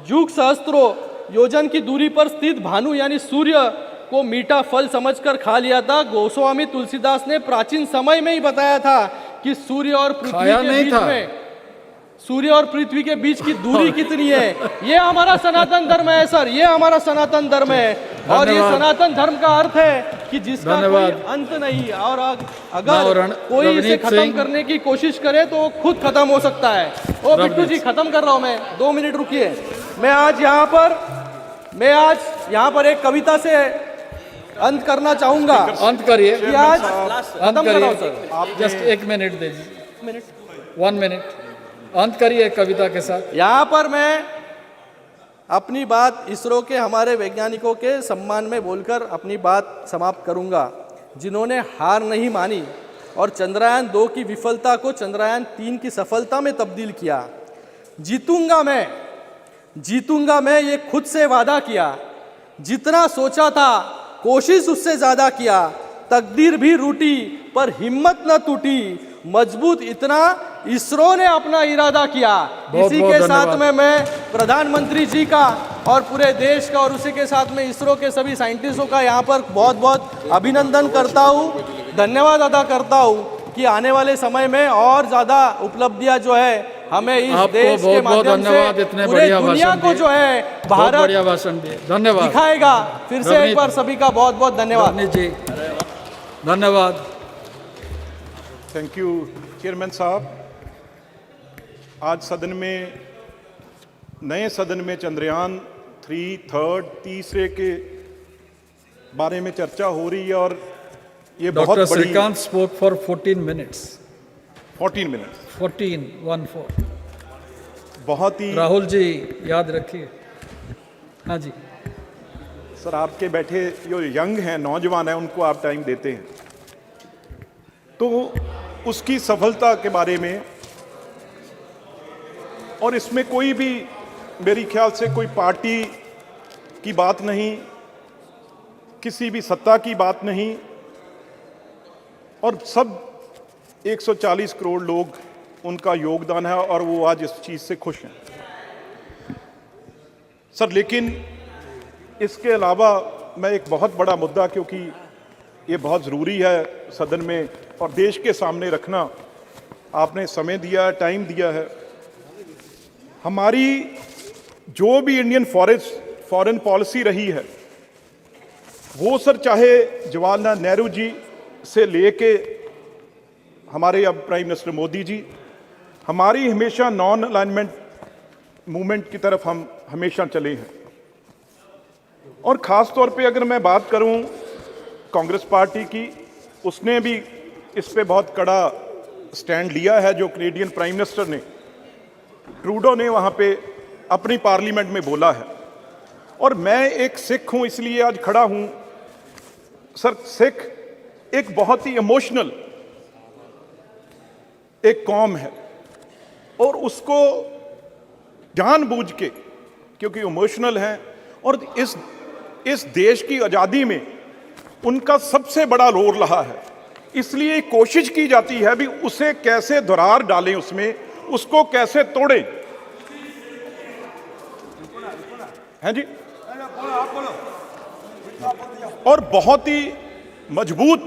जुग सहस्त्रों योजन की दूरी पर स्थित भानु यानी सूर्य को मीठा फल समझकर खा लिया था। गोस्वामी तुलसीदास ने प्राचीन समय में ही बताया था कि सूर्य और पृथ्वी के बीच की दूरी कितनी है। ये हमारा सनातन धर्म है सर, ये हमारा सनातन धर्म है। और ये सनातन धर्म का अर्थ है कि जिसका कोई अंत नहीं, और अगर कोई इसे खत्म करने की कोशिश करे तो खुद खत्म हो सकता है। ओ बिट्टू जी खत्म कर रहा हूं मैं, 2 मिनट रुकिए। मैं आज यहाँ पर एक कविता से अंत करना चाहूंगा। अंत करिए, आज अंत करिए। जस्ट 1 मिनट दीजिए, 1 मिनट अंत करिए कविता के साथ। यहाँ पर मैं अपनी बात इसरो के हमारे वैज्ञानिकों के सम्मान में बोलकर अपनी बात समाप्त करूंगा, जिन्होंने हार नहीं मानी और चंद्रयान 2 की विफलता को चंद्रयान 3 की सफलता में तब्दील किया। जीतूंगा मैं ये खुद से वादा किया। जितना सोचा था कोशिश उससे ज्यादा किया। तकदीर भी रूठी पर हिम्मत न टूटी। मजबूत इतना इसरो ने अपना इरादा किया। इसी के साथ में मैं प्रधानमंत्री जी का और पूरे देश का और उसी के साथ में इसरो के सभी साइंटिस्टों का यहाँ पर बहुत बहुत अभिनंदन करता हूँ, धन्यवाद अदा करता हूँ कि आने वाले समय में और ज़्यादा उपलब्धियाँ जो है हमें इस देश के माध्यम से पूरे दुनिया को जो है भारत धन्यवाद दिखाएगा। फिर से एक बार सभी का बहुत बहुत धन्यवाद जी, धन्यवाद। थैंक यू चेयरमैन साहब। आज सदन में नए सदन में चंद्रयान 3 थर्ड तीसरे के बारे में चर्चा हो रही है और ये बहुत Dr. बड़ी Srikanth spoke for 14 minutes. 14 minute 14 बहुत ही राहुल जी याद रखिए। हाँ जी सर, आपके बैठे जो यंग हैं, नौजवान हैं, उनको आप टाइम देते हैं तो उसकी सफलता के बारे में, और इसमें कोई भी मेरी ख्याल से कोई पार्टी की बात नहीं, किसी भी सत्ता की बात नहीं, और सब 140 करोड़ लोग उनका योगदान है और वो आज इस चीज़ से खुश हैं सर। लेकिन इसके अलावा मैं एक बहुत बड़ा मुद्दा, क्योंकि ये बहुत ज़रूरी है सदन में और देश के सामने रखना, आपने समय दिया है, टाइम दिया है। हमारी जो भी इंडियन फॉरेन पॉलिसी रही है वो सर, चाहे जवाहरलाल नेहरू जी से लेके हमारे अब प्राइम मिनिस्टर मोदी जी, हमारी हमेशा नॉन अलाइनमेंट मूवमेंट की तरफ हम हमेशा चले हैं। और ख़ास तौर पे अगर मैं बात करूं कांग्रेस पार्टी की, उसने भी इस पे बहुत कड़ा स्टैंड लिया है। जो कैनेडियन प्राइम मिनिस्टर ने, ट्रूडो ने वहाँ पे अपनी पार्लियामेंट में बोला है। और मैं एक सिख हूँ, इसलिए आज खड़ा हूँ सर। सिख एक बहुत ही इमोशनल एक कौम है और उसको जानबूझ के, क्योंकि इमोशनल है और इस देश की आज़ादी में उनका सबसे बड़ा रोल रहा है, इसलिए कोशिश की जाती है भी उसे कैसे दरार डालें, उसमें उसको कैसे तोड़ें। हैं जी, और बहुत ही मजबूत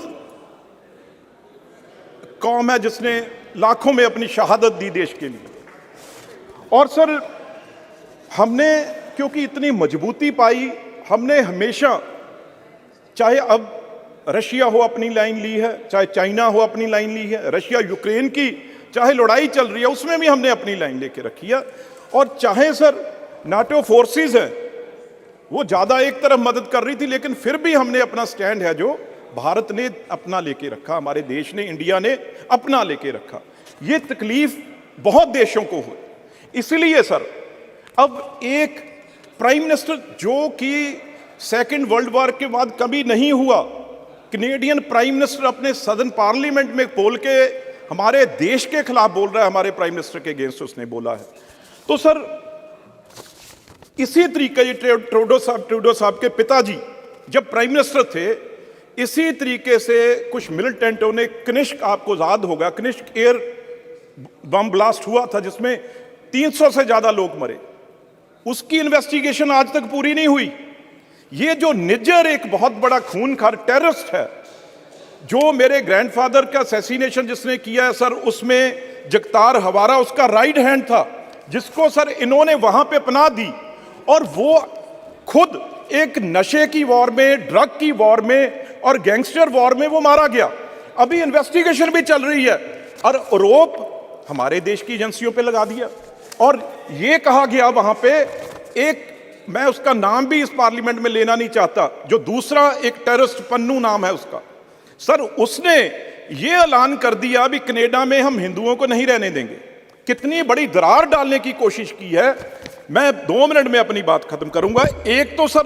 कौम है जिसने लाखों में अपनी शहादत दी देश के लिए। और सर, हमने क्योंकि इतनी मजबूती पाई, हमने हमेशा, चाहे अब रशिया हो अपनी लाइन ली है, चाहे चाइना हो अपनी लाइन ली है, रशिया यूक्रेन की चाहे लड़ाई चल रही है उसमें भी हमने अपनी लाइन लेके रखी है। और चाहे सर नाटो फोर्सेस है वो ज़्यादा एक तरफ मदद कर रही थी, लेकिन फिर भी हमने अपना स्टैंड है जो भारत ने अपना लेके रखा, हमारे देश ने, इंडिया ने अपना लेके रखा। ये तकलीफ बहुत देशों को हुई। इसलिए सर, अब एक प्राइम मिनिस्टर जो कि सेकेंड वर्ल्ड वॉर के बाद कभी नहीं हुआ, कैनेडियन प्राइम मिनिस्टर अपने सदन पार्लियामेंट में बोल के हमारे देश के खिलाफ बोल रहा है, हमारे प्राइम मिनिस्टर के अगेंस्ट उसने बोला है। तो सर, इसी तरीके ट्रूडो साहब के पिताजी जब प्राइम मिनिस्टर थे, इसी तरीके से कुछ मिलिटेंटों ने, कनिष्क आपको याद होगा, कनिष्क एयर बम ब्लास्ट हुआ था जिसमें 300 से ज्यादा लोग मरे, उसकी इन्वेस्टिगेशन आज तक पूरी नहीं हुई। ये जो निज्जर एक बहुत बड़ा खूनखार टेररिस्ट है, जो मेरे ग्रैंडफादर का असैसिनेशन जिसने किया है सर, उसमें जगतार हवारा उसका राइट हैंड था, जिसको सर इन्होंने वहां पे पनाह दी, और वो खुद एक नशे की वॉर में, ड्रग की वॉर में और गैंगस्टर वॉर में वो मारा गया। अभी इन्वेस्टिगेशन भी चल रही है और आरोप हमारे देश की एजेंसियों पे लगा दिया। और ये कहा गया वहां पे, एक, मैं उसका नाम भी इस पार्लियामेंट में लेना नहीं चाहता, जो दूसरा एक टेररिस्ट, पन्नू नाम है उसका, सर उसने ये ऐलान कर दिया भी कनाडा में हम हिंदुओं को नहीं रहने देंगे। कितनी बड़ी दरार डालने की कोशिश की है। मैं 2 मिनट में अपनी बात खत्म करूंगा। एक तो सर,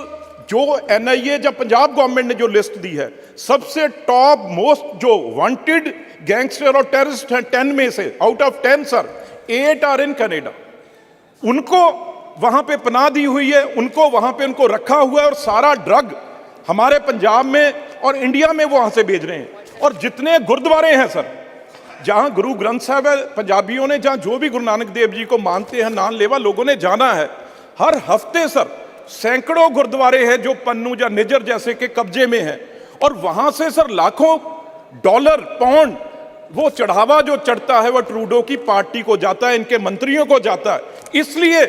जो एनआईए, जब पंजाब गवर्नमेंट ने जो लिस्ट दी है, सबसे टॉप मोस्ट जो वांटेड गैंगस्टर और टेररिस्ट हैं, 10 में से out of 10 sir 8 are in Canada. उनको वहां पे पनाह दी हुई है, उनको वहां पे उनको रखा हुआ है, और सारा ड्रग हमारे पंजाब में और इंडिया में वो वहां से भेज रहे हैं। और जितने गुरुद्वारे हैं सर, जहां गुरु ग्रंथ साहब है, पंजाबियों ने जहां जो भी गुरु नानक देव जी को मानते हैं, नान लेवा लोगों ने जाना है, हर हफ्ते सर सैकड़ों गुरुद्वारे हैं जो पन्नू या निजर जैसे के कब्जे में हैं, और वहां से सर लाखों डॉलर, पाउंड, वो चढ़ावा जो चढ़ता है वो ट्रूडो की पार्टी को जाता है, इनके मंत्रियों को जाता है। इसलिए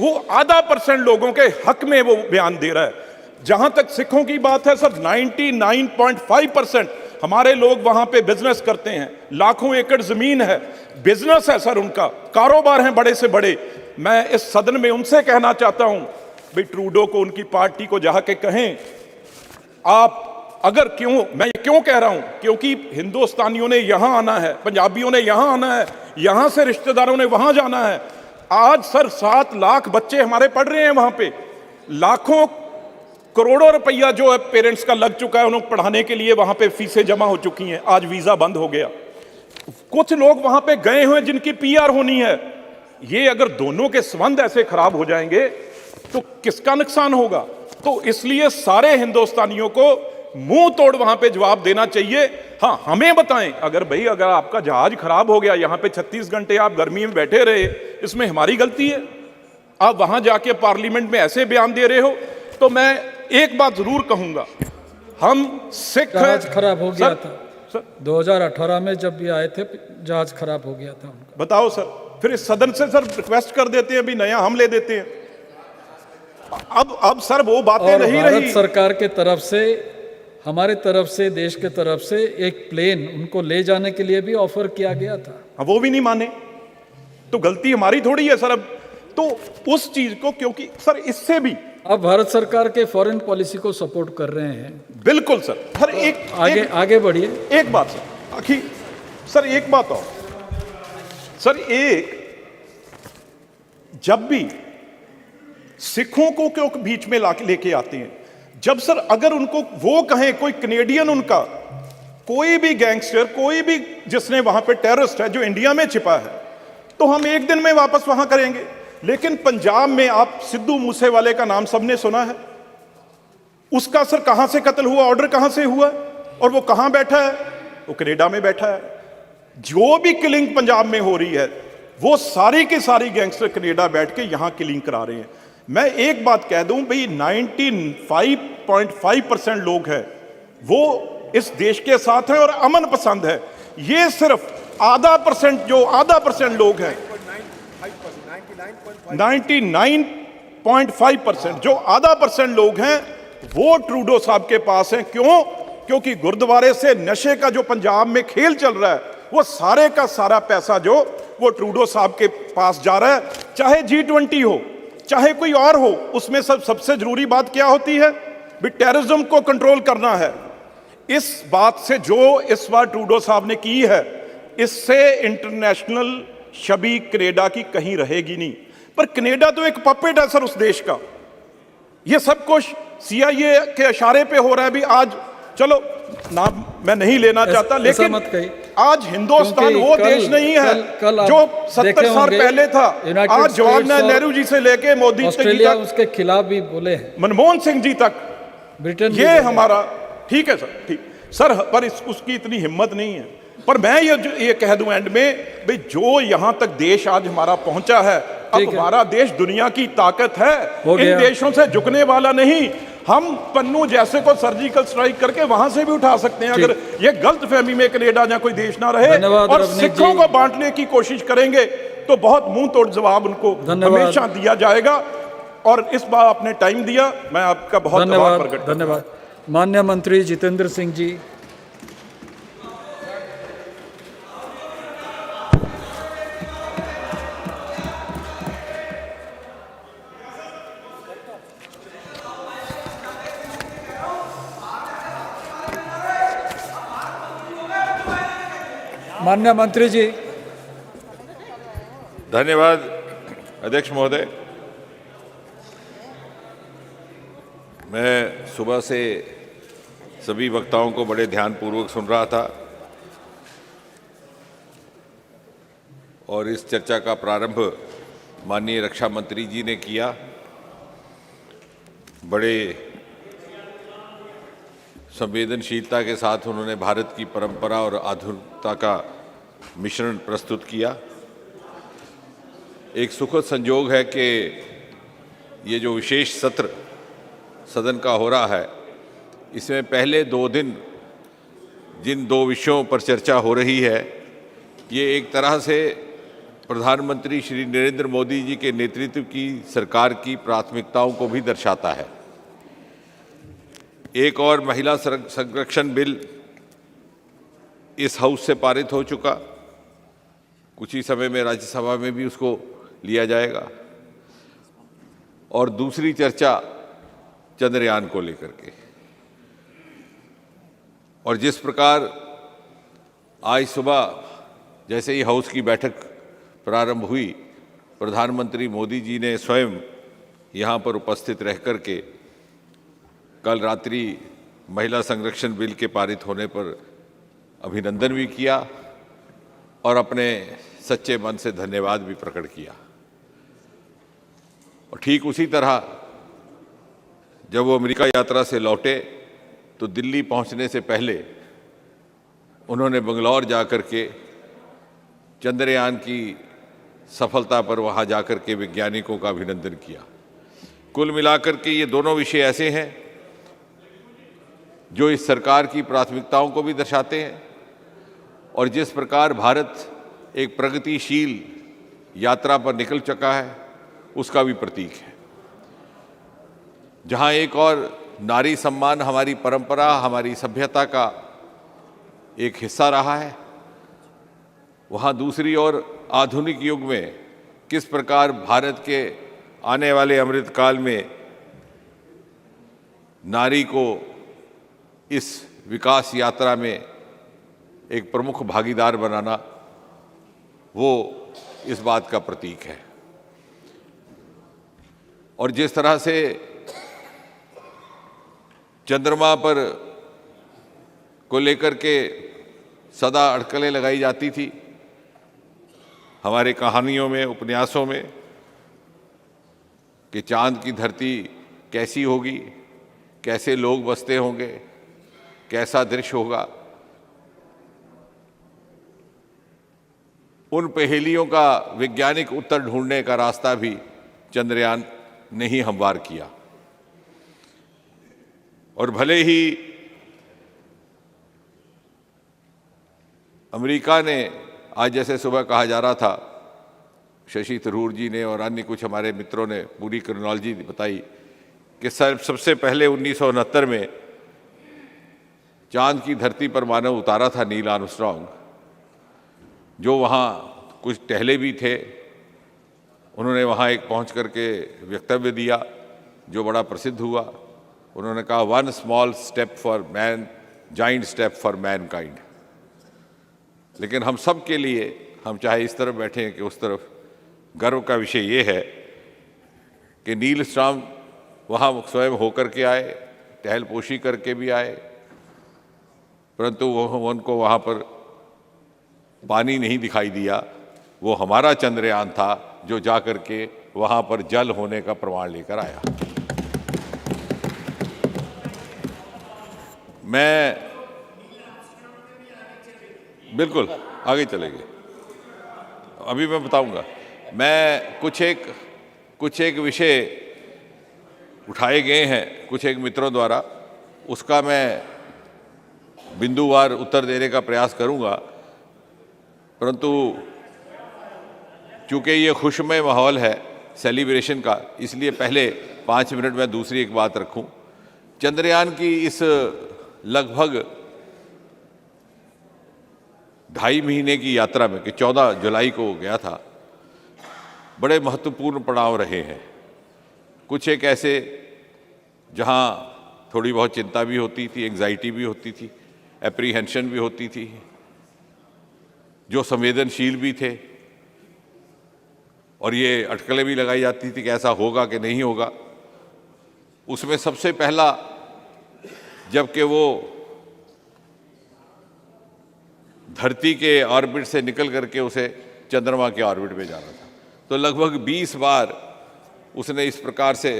वो आधा % लोगों के हक में वो बयान दे रहा है। जहां तक सिखों की बात है सर, 99.5% हमारे लोग वहां पे बिजनेस करते हैं, लाखों एकड़ जमीन है, बिजनेस है सर, उनका कारोबार है बड़े से बड़े। मैं इस सदन में उनसे कहना चाहता हूं, भाई ट्रूडो को, उनकी पार्टी को जाके कहें, आप अगर मैं ये क्यों कह रहा हूं, क्योंकि हिंदुस्तानियों ने यहां आना है, पंजाबियों ने यहां आना है, यहां से रिश्तेदारों ने वहां जाना है। आज सर 7 लाख बच्चे हमारे पढ़ रहे हैं वहां पे, लाखों करोड़ों रुपया जो है पेरेंट्स का लग चुका है उन्हें पढ़ाने के लिए, वहां पे फीसें जमा हो चुकी हैं, आज वीजा बंद हो गया। कुछ लोग वहां पे गए हुए जिनकी पीआर होनी है। ये अगर दोनों के संबंध ऐसे खराब हो जाएंगे तो किसका नुकसान होगा? तो इसलिए सारे हिंदुस्तानियों को मुंह तोड़ वहां पे जवाब देना चाहिए। हाँ, हमें बताएं, अगर आपका जहाज खराब हो गया, यहां पे 36 घंटे आप गर्मी में बैठे रहे, इसमें हमारी गलती है? आप वहां जाके पार्लियामेंट में ऐसे बयान दे रहे हो। तो मैं एक बात जरूर कहूंगा, हम सिख जहाज खराब हो गया था 2018 में, जब भी आए थे जहाज खराब हो गया था उनका। बताओ सर, फिर इस सदन से सर रिक्वेस्ट कर देते हैं, भी नया हम ले देते हैं। अब सर वो बातें नहीं रही। भारत सरकार के तरफ से, हमारे तरफ से, देश के तरफ से एक प्लेन उनको ले जाने के लिए भी ऑफर किया गया था, वो भी नहीं माने, तो गलती हमारी थोड़ी है सर। अब तो उस चीज को, क्योंकि सर इससे भी अब भारत सरकार के फॉरेन पॉलिसी को सपोर्ट कर रहे हैं। बिल्कुल सर। सर आगे बढ़िए। एक बात सर, आखिर सर एक बात और सर, जब भी सिखों को क्यों बीच में लेके आते हैं, जब सर अगर उनको वो कहें, कोई कनेडियन उनका, कोई भी गैंगस्टर, कोई भी जिसने वहां पे टेररिस्ट है जो इंडिया में छिपा है, तो हम एक दिन में वापस वहां करेंगे। लेकिन पंजाब में आप सिद्धू मूसेवाले का नाम सबने सुना है, उसका सर कहां से कत्ल हुआ, ऑर्डर कहां से हुआ, और वो कहां बैठा है? वो कनाडा में बैठा है। जो भी किलिंग पंजाब में हो रही है, वो सारी की सारी गैंगस्टर कनाडा बैठ के यहां किलिंग करा रहे हैं। मैं एक बात कह दूं भाई, 95.5% लोग हैं वो इस देश के साथ हैं और अमन पसंद है। ये सिर्फ आधा परसेंट लोग हैं, 99.5% जो आधा % लोग हैं वो ट्रूडो साहब के पास हैं। क्यों? क्योंकि गुरुद्वारे से नशे का जो पंजाब में खेल चल रहा है, वो सारे का सारा पैसा जो वो ट्रूडो साहब के पास जा रहा है। चाहे G20 हो, चाहे कोई और हो, उसमें सबसे जरूरी बात क्या होती है? भी टेररिज्म को कंट्रोल करना है। इस बात से जो इस बार ट्रूडो साहब ने की है, इससे इंटरनेशनल छवि कनाडा की कहीं रहेगी नहीं। पर कनाडा तो एक पपेट है सर उस देश का। ये सब कुछ CIA के इशारे पे हो रहा है। भी आज चलो नाम मैं नहीं लेना चाहता, लेकिन आज हिंदुस्तान वो देश नहीं है जो 70 साल पहले था। आज जवाहरलाल नेहरू जी से लेके मोदी जी तक, उसके खिलाफ भी बोले, मनमोहन सिंह जी तक, ब्रिटेन, ये हमारा ठीक है सर, ठीक सर, पर उसकी इतनी हिम्मत नहीं है। पर मैं ये कह दूं एंड में, भाई जो यहां तक देश आज हमारा पहुंचा है, अब हमारा देश दुनिया की ताकत है, इन देशों से झुकने वाला नहीं। हम पन्नू जैसे को सर्जिकल स्ट्राइक करके वहां से भी उठा सकते हैं, अगर ये गलत फहमी में कनाडा या कोई देश ना रहे और सिखों को बांटने की कोशिश करेंगे तो बहुत मुंह तोड़ जवाब उनको हमेशा दिया जाएगा। और इस बार आपने टाइम दिया, मैं आपका बहुत आभार प्रकट करता हूं। धन्यवाद। माननीय मंत्री जितेंद्र सिंह जी। माननीय मंत्री जी। धन्यवाद अध्यक्ष महोदय। मैं सुबह से सभी वक्ताओं को बड़े ध्यानपूर्वक सुन रहा था और इस चर्चा का प्रारंभ माननीय रक्षा मंत्री जी ने किया। बड़े संवेदनशीलता के साथ उन्होंने भारत की परंपरा और आधुनिकता का मिश्रण प्रस्तुत किया। एक सुखद संयोग है कि ये जो विशेष सत्र सदन का हो रहा है, इसमें पहले 2 दिन जिन 2 विषयों पर चर्चा हो रही है, ये एक तरह से प्रधानमंत्री श्री नरेंद्र मोदी जी के नेतृत्व की सरकार की प्राथमिकताओं को भी दर्शाता है। एक और महिला संरक्षण बिल इस हाउस से पारित हो चुका, कुछ ही समय में राज्यसभा में भी उसको लिया जाएगा। और दूसरी चर्चा चंद्रयान को लेकर के। और जिस प्रकार आज सुबह जैसे ही हाउस की बैठक प्रारंभ हुई, प्रधानमंत्री मोदी जी ने स्वयं यहाँ पर उपस्थित रह कर के कल रात्रि महिला संरक्षण बिल के पारित होने पर अभिनंदन भी किया और अपने सच्चे मन से धन्यवाद भी प्रकट किया। और ठीक उसी तरह जब वो अमेरिका यात्रा से लौटे तो दिल्ली पहुंचने से पहले उन्होंने बंगलौर जाकर के चंद्रयान की सफलता पर वहां जाकर के वैज्ञानिकों का अभिनंदन किया। कुल मिलाकर के ये दोनों विषय ऐसे हैं जो इस सरकार की प्राथमिकताओं को भी दर्शाते हैं और जिस प्रकार भारत एक प्रगतिशील यात्रा पर निकल चुका है उसका भी प्रतीक है। जहां एक और नारी सम्मान हमारी परंपरा, हमारी सभ्यता का एक हिस्सा रहा है, वहां दूसरी ओर आधुनिक युग में किस प्रकार भारत के आने वाले अमृतकाल में नारी को इस विकास यात्रा में एक प्रमुख भागीदार बनाना, वो इस बात का प्रतीक है। और जिस तरह से चंद्रमा पर को लेकर के सदा अटकलें लगाई जाती थी हमारे कहानियों में, उपन्यासों में, कि चांद की धरती कैसी होगी, कैसे लोग बसते होंगे, कैसा दृश्य होगा, उन पहेलियों का वैज्ञानिक उत्तर ढूंढने का रास्ता भी चंद्रयान ने ही हमवार किया। और भले ही अमेरिका ने, आज जैसे सुबह कहा जा रहा था, शशि थरूर जी ने और अन्य कुछ हमारे मित्रों ने पूरी क्रोनोलॉजी बताई कि सबसे पहले 1969 में चांद की धरती पर मानव उतारा था नील आर्मस्ट्रॉन्ग, जो वहाँ कुछ टहले भी थे। उन्होंने वहाँ एक पहुँच करके वक्तव्य दिया जो बड़ा प्रसिद्ध हुआ। उन्होंने कहा, 1 small step for man, giant step for Mankind. लेकिन हम सब के लिए, हम चाहे इस तरफ बैठे हैं कि उस तरफ, गर्व का विषय ये है कि नील आर्मस्ट्रॉन्ग वहाँ स्वयं होकर के आए, टहलपोशी करके भी आए, परंतु उनको वहाँ पर पानी नहीं दिखाई दिया। वो हमारा चंद्रयान था जो जा कर के वहाँ पर जल होने का प्रमाण लेकर आया। मैं बिल्कुल आगे चलेंगे, अभी मैं बताऊंगा। मैं कुछ एक विषय उठाए गए हैं कुछ एक मित्रों द्वारा, उसका मैं बिंदुवार उत्तर देने का प्रयास करूंगा, परंतु चूंकि ये खुशमय माहौल है सेलिब्रेशन का, इसलिए पहले 5 मिनट में दूसरी एक बात रखूं। चंद्रयान की इस लगभग 2.5 महीने की यात्रा में, कि 14 जुलाई को गया था, बड़े महत्वपूर्ण पड़ाव रहे हैं। कुछ एक ऐसे जहां थोड़ी बहुत चिंता भी होती थी, एंग्जाइटी भी होती थी, एप्रीहेंशन भी होती थी, जो संवेदनशील भी थे, और ये अटकलें भी लगाई जाती थी कि ऐसा होगा कि नहीं होगा। उसमें सबसे पहला, जबकि वो धरती के ऑर्बिट से निकल करके उसे चंद्रमा के ऑर्बिट में जाना था, तो लगभग 20 बार उसने इस प्रकार से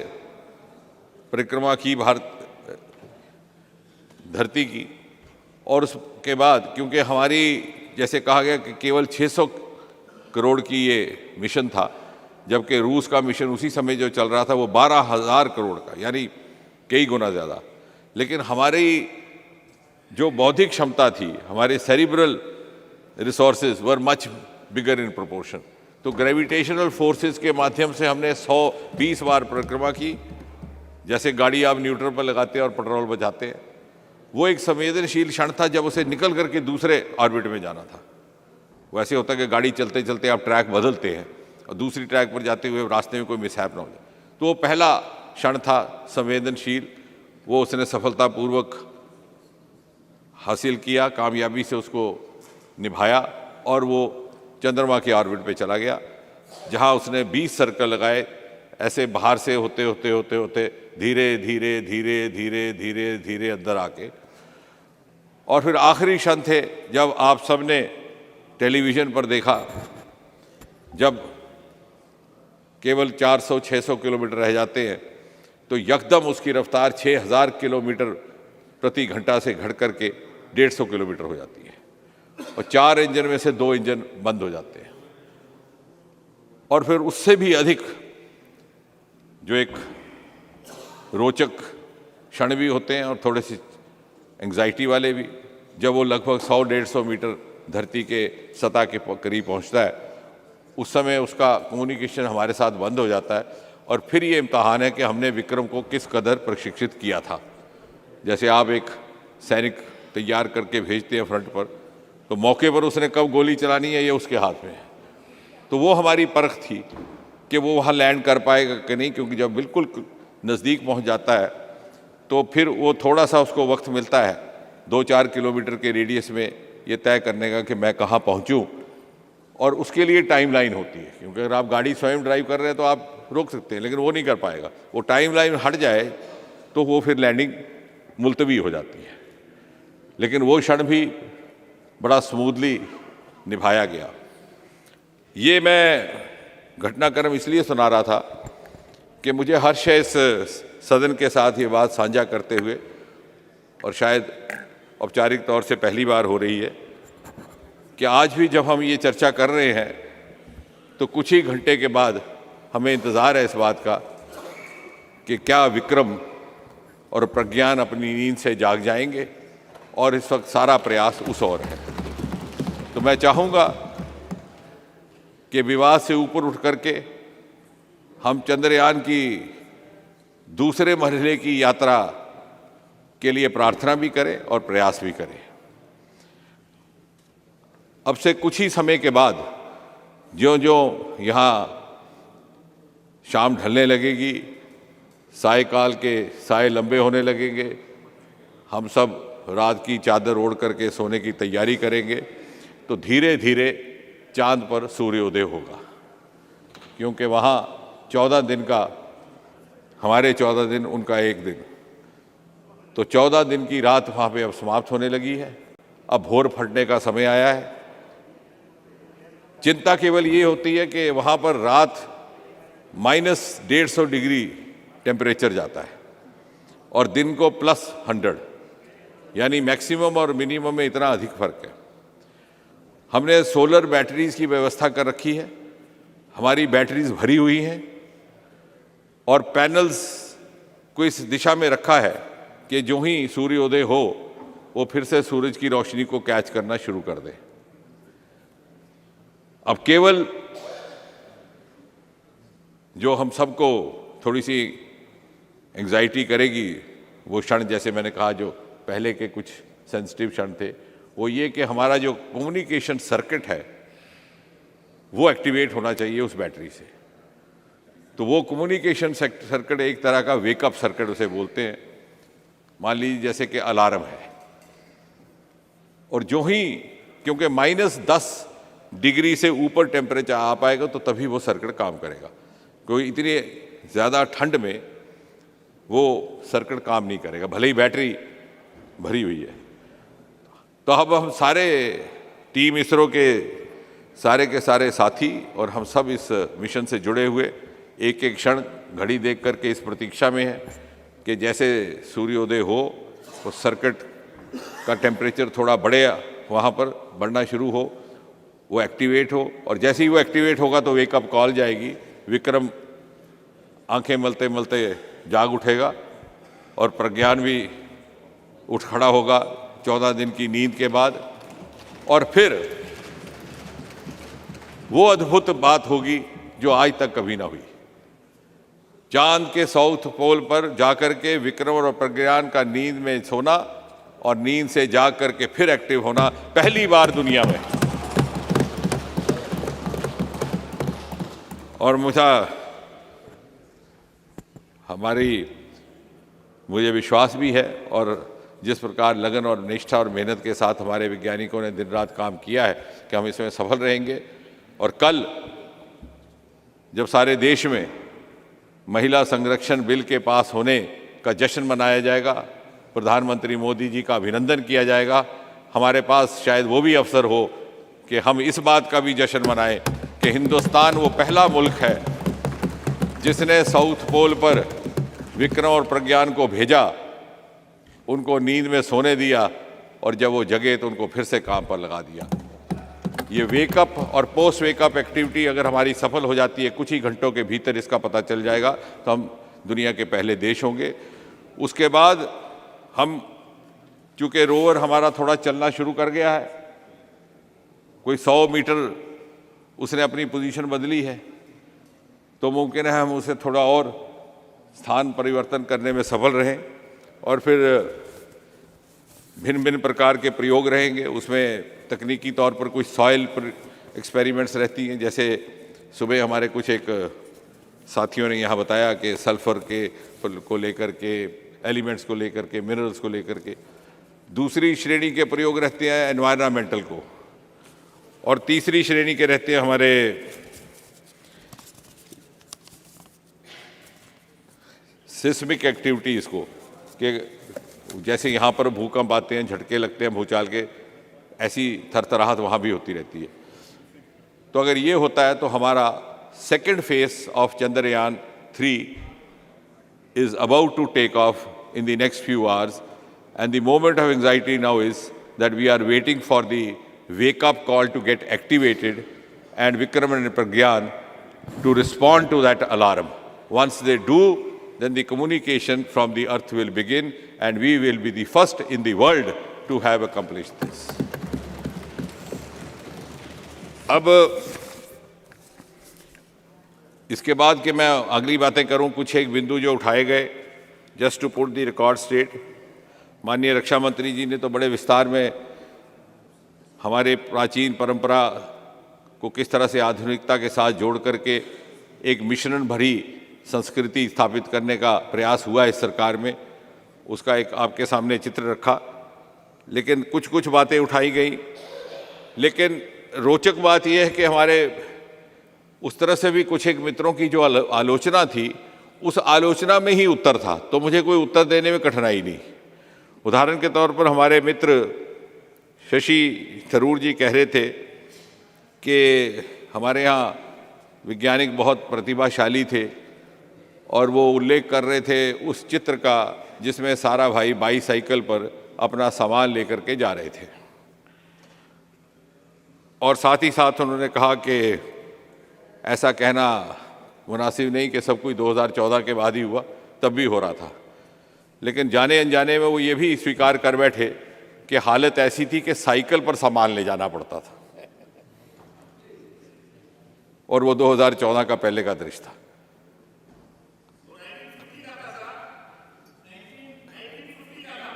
परिक्रमा की भारत धरती की। और उसके बाद, क्योंकि हमारी, जैसे कहा गया कि केवल 600 करोड़ की ये मिशन था, जबकि रूस का मिशन उसी समय जो चल रहा था वो 12,000 करोड़ का, यानी कई गुना ज़्यादा। लेकिन हमारी जो बौद्धिक क्षमता थी, हमारे cerebral resources were much bigger in proportion. तो ग्रेविटेशनल फोर्सेस के माध्यम से हमने 120 बार परिक्रमा की, जैसे गाड़ी आप न्यूट्रल पर लगाते हैं और पेट्रोल बचाते हैं। वो एक संवेदनशील क्षण था जब उसे निकल करके दूसरे ऑर्बिट में जाना था। वैसे होता है कि गाड़ी चलते चलते आप ट्रैक बदलते हैं और दूसरी ट्रैक पर जाते हुए रास्ते में कोई मिसहैप ना हो जाए। तो वो पहला क्षण था संवेदनशील, वो उसने सफलतापूर्वक हासिल किया, कामयाबी से उसको निभाया और वो चंद्रमा के ऑर्बिट पे चला गया, जहां उसने 20 सर्कल लगाए, ऐसे बाहर से होते होते होते होते धीरे धीरे धीरे धीरे धीरे धीरे अंदर आके, और फिर आखिरी क्षण थे जब आप सबने टेलीविज़न पर देखा, जब केवल 400-600 किलोमीटर रह जाते हैं तो यकदम उसकी रफ्तार 6000 किलोमीटर प्रति घंटा से घट करके 150 किलोमीटर हो जाती है, और 4 इंजन में से 2 इंजन बंद हो जाते हैं। और फिर उससे भी अधिक जो एक रोचक क्षण भी होते हैं और थोड़े से एंग्जाइटी वाले भी, जब वो लगभग 100-150 मीटर धरती के सतह के करीब पहुंचता है, उस समय उसका कम्युनिकेशन हमारे साथ बंद हो जाता है। और फिर ये इम्तहान है कि हमने विक्रम को किस कदर प्रशिक्षित किया था। जैसे आप एक सैनिक तैयार करके भेजते हैं फ्रंट पर, तो मौके पर उसने कब गोली चलानी है ये उसके हाथ में है। तो वो हमारी परख थी कि वो वहाँ लैंड कर पाएगा कि नहीं, क्योंकि जब बिल्कुल नज़दीक पहुँच जाता है तो फिर वो थोड़ा सा उसको वक्त मिलता है 2-4 किलोमीटर के रेडियस में ये तय करने का कि मैं कहाँ पहुँचूँ, और उसके लिए टाइमलाइन होती है। क्योंकि अगर आप गाड़ी स्वयं ड्राइव कर रहे हैं तो आप रोक सकते हैं, लेकिन वो नहीं कर पाएगा। वो टाइमलाइन हट जाए तो वो फिर लैंडिंग मुलतवी हो जाती है। लेकिन वो क्षण भी बड़ा स्मूथली निभाया गया। ये मैं घटनाक्रम इसलिए सुना रहा था कि मुझे हर्ष है इस सदन के साथ ये बात साझा करते हुए, और शायद औपचारिक तौर से पहली बार हो रही है कि आज भी जब हम ये चर्चा कर रहे हैं तो कुछ ही घंटे के बाद हमें इंतज़ार है इस बात का कि क्या विक्रम और प्रज्ञान अपनी नींद से जाग जाएंगे, और इस वक्त सारा प्रयास उस ओर है। तो मैं चाहूँगा कि विवाद से ऊपर उठ करके हम चंद्रयान की दूसरे मरहले की यात्रा के लिए प्रार्थना भी करें और प्रयास भी करें। अब से कुछ ही समय के बाद ज्यों-ज्यों यहाँ शाम ढलने लगेगी, सायकाल के साए लंबे होने लगेंगे, हम सब रात की चादर ओढ़ करके सोने की तैयारी करेंगे, तो धीरे धीरे चांद पर सूर्योदय होगा। क्योंकि वहाँ 14 दिन का, हमारे 14 दिन, उनका एक दिन, तो 14 दिन की रात वहाँ पे अब समाप्त होने लगी है। अब भोर फटने का समय आया है। चिंता केवल ये होती है कि वहाँ पर रात -150 डिग्री टेम्परेचर जाता है और दिन को +100, यानी मैक्सिमम और मिनिमम में इतना अधिक फर्क है। हमने सोलर बैटरीज की व्यवस्था कर रखी है, हमारी बैटरीज भरी हुई हैं, और पैनल्स को इस दिशा में रखा है कि जो ही सूर्योदय हो वो फिर से सूरज की रोशनी को कैच करना शुरू कर दे। अब केवल जो हम सबको थोड़ी सी एंग्जाइटी करेगी वो क्षण, जैसे मैंने कहा जो पहले के कुछ सेंसिटिव क्षण थे, वो ये कि हमारा जो कम्युनिकेशन सर्किट है वो एक्टिवेट होना चाहिए उस बैटरी से। तो वो कम्युनिकेशन सर्किट एक तरह का वेकअप सर्किट उसे बोलते हैं। मान लीजिए जैसे कि अलार्म है, और जो ही, क्योंकि -10 डिग्री से ऊपर टेम्परेचर आ पाएगा तो तभी वो सर्किट काम करेगा। कोई इतनी ज़्यादा ठंड में वो सर्किट काम नहीं करेगा, भले ही बैटरी भरी हुई है। तो अब हम सारे टीम इसरो के सारे साथी और हम सब इस मिशन से जुड़े हुए एक एक क्षण घड़ी देख करके इस प्रतीक्षा में है कि जैसे सूर्योदय हो तो सर्किट का टेम्परेचर थोड़ा बढ़े, वहाँ पर बढ़ना शुरू हो, वो एक्टिवेट हो, और जैसे ही वो एक्टिवेट होगा तो वेकअप कॉल जाएगी। विक्रम आंखें मलते मलते जाग उठेगा और प्रज्ञान भी उठ खड़ा होगा 14 दिन की नींद के बाद, और फिर वो अद्भुत बात होगी जो आज तक कभी ना हुई। चांद के साउथ पोल पर जाकर के विक्रम और प्रज्ञान का नींद में सोना और नींद से जाग करके फिर एक्टिव होना, पहली बार दुनिया में। और मुझे मुझे विश्वास भी है, और जिस प्रकार लगन और निष्ठा और मेहनत के साथ हमारे वैज्ञानिकों ने दिन रात काम किया है कि हम इसमें सफल रहेंगे। और कल जब सारे देश में महिला संरक्षण बिल के पास होने का जश्न मनाया जाएगा, प्रधानमंत्री मोदी जी का अभिनंदन किया जाएगा, हमारे पास शायद वो भी अवसर हो कि हम इस बात का भी जश्न मनाएं कि हिंदुस्तान वो पहला मुल्क है जिसने साउथ पोल पर विक्रम और प्रज्ञान को भेजा, उनको नींद में सोने दिया, और जब वो जगे तो उनको फिर से काम पर लगा दिया। ये वेकअप और पोस्ट वेकअप एक्टिविटी अगर हमारी सफल हो जाती है, कुछ ही घंटों के भीतर इसका पता चल जाएगा, तो हम दुनिया के पहले देश होंगे। उसके बाद हम, चूँकि रोवर हमारा थोड़ा चलना शुरू कर गया है, कोई 100 मीटर उसने अपनी पोजीशन बदली है, तो मुमकिन है हम उसे थोड़ा और स्थान परिवर्तन करने में सफल रहें, और फिर भिन्न भिन्न प्रकार के प्रयोग रहेंगे। उसमें तकनीकी तौर पर कुछ सॉइल पर एक्सपेरिमेंट्स रहती हैं, जैसे सुबह हमारे कुछ एक साथियों ने यहाँ बताया कि सल्फर के को लेकर के, एलिमेंट्स को लेकर के, मिनरल्स को लेकर के। दूसरी श्रेणी के प्रयोग रहते हैं एनवायरमेंटल को, और तीसरी श्रेणी के रहते हैं हमारे सिस्मिक एक्टिविटीज़ को, कि जैसे यहाँ पर भूकंप आते हैं, झटके लगते हैं भूचाल के, ऐसी थरथराहट वहाँ भी होती रहती है। तो अगर ये होता है तो हमारा second phase of Chandrayaan 3 is about to take off in the next few hours, and the moment of anxiety now is that we are waiting for the wake-up call to get activated, and Vikram and Pragyan to respond to that alarm. Once they do, then the communication from the earth will begin, and we will be the first in the world to have accomplished this. अब इसके बाद कि मैं अगली बातें करूं, कुछ एक बिंदु जो उठाए गए, just to put the record straight. माननीय रक्षा मंत्री जी ने तो बड़े विस्तार में हमारे प्राचीन परंपरा को किस तरह से आधुनिकता के साथ जोड़ करके एक मिश्रण भरी संस्कृति स्थापित करने का प्रयास हुआ इस सरकार में, उसका एक आपके सामने चित्र रखा। लेकिन कुछ कुछ बातें उठाई गई, लेकिन रोचक बात यह है कि हमारे उस तरह से भी कुछ एक मित्रों की जो आलोचना थी, उस आलोचना में ही उत्तर था, तो मुझे कोई उत्तर देने में कठिनाई नहीं। उदाहरण के तौर पर हमारे मित्र शशि थरूर जी कह रहे थे कि हमारे यहाँ वैज्ञानिक बहुत प्रतिभाशाली थे, और वो उल्लेख कर रहे थे उस चित्र का जिसमें सारा भाई बाईसाइकिल पर अपना सामान लेकर के जा रहे थे। और साथ ही साथ उन्होंने कहा कि ऐसा कहना मुनासिब नहीं कि सब कुछ 2014 के बाद ही हुआ, तब भी हो रहा था। लेकिन जाने अनजाने में वो ये भी स्वीकार कर बैठे कि हालत ऐसी थी कि साइकिल पर सामान ले जाना पड़ता था, और वो 2014 का पहले का दृश्य था।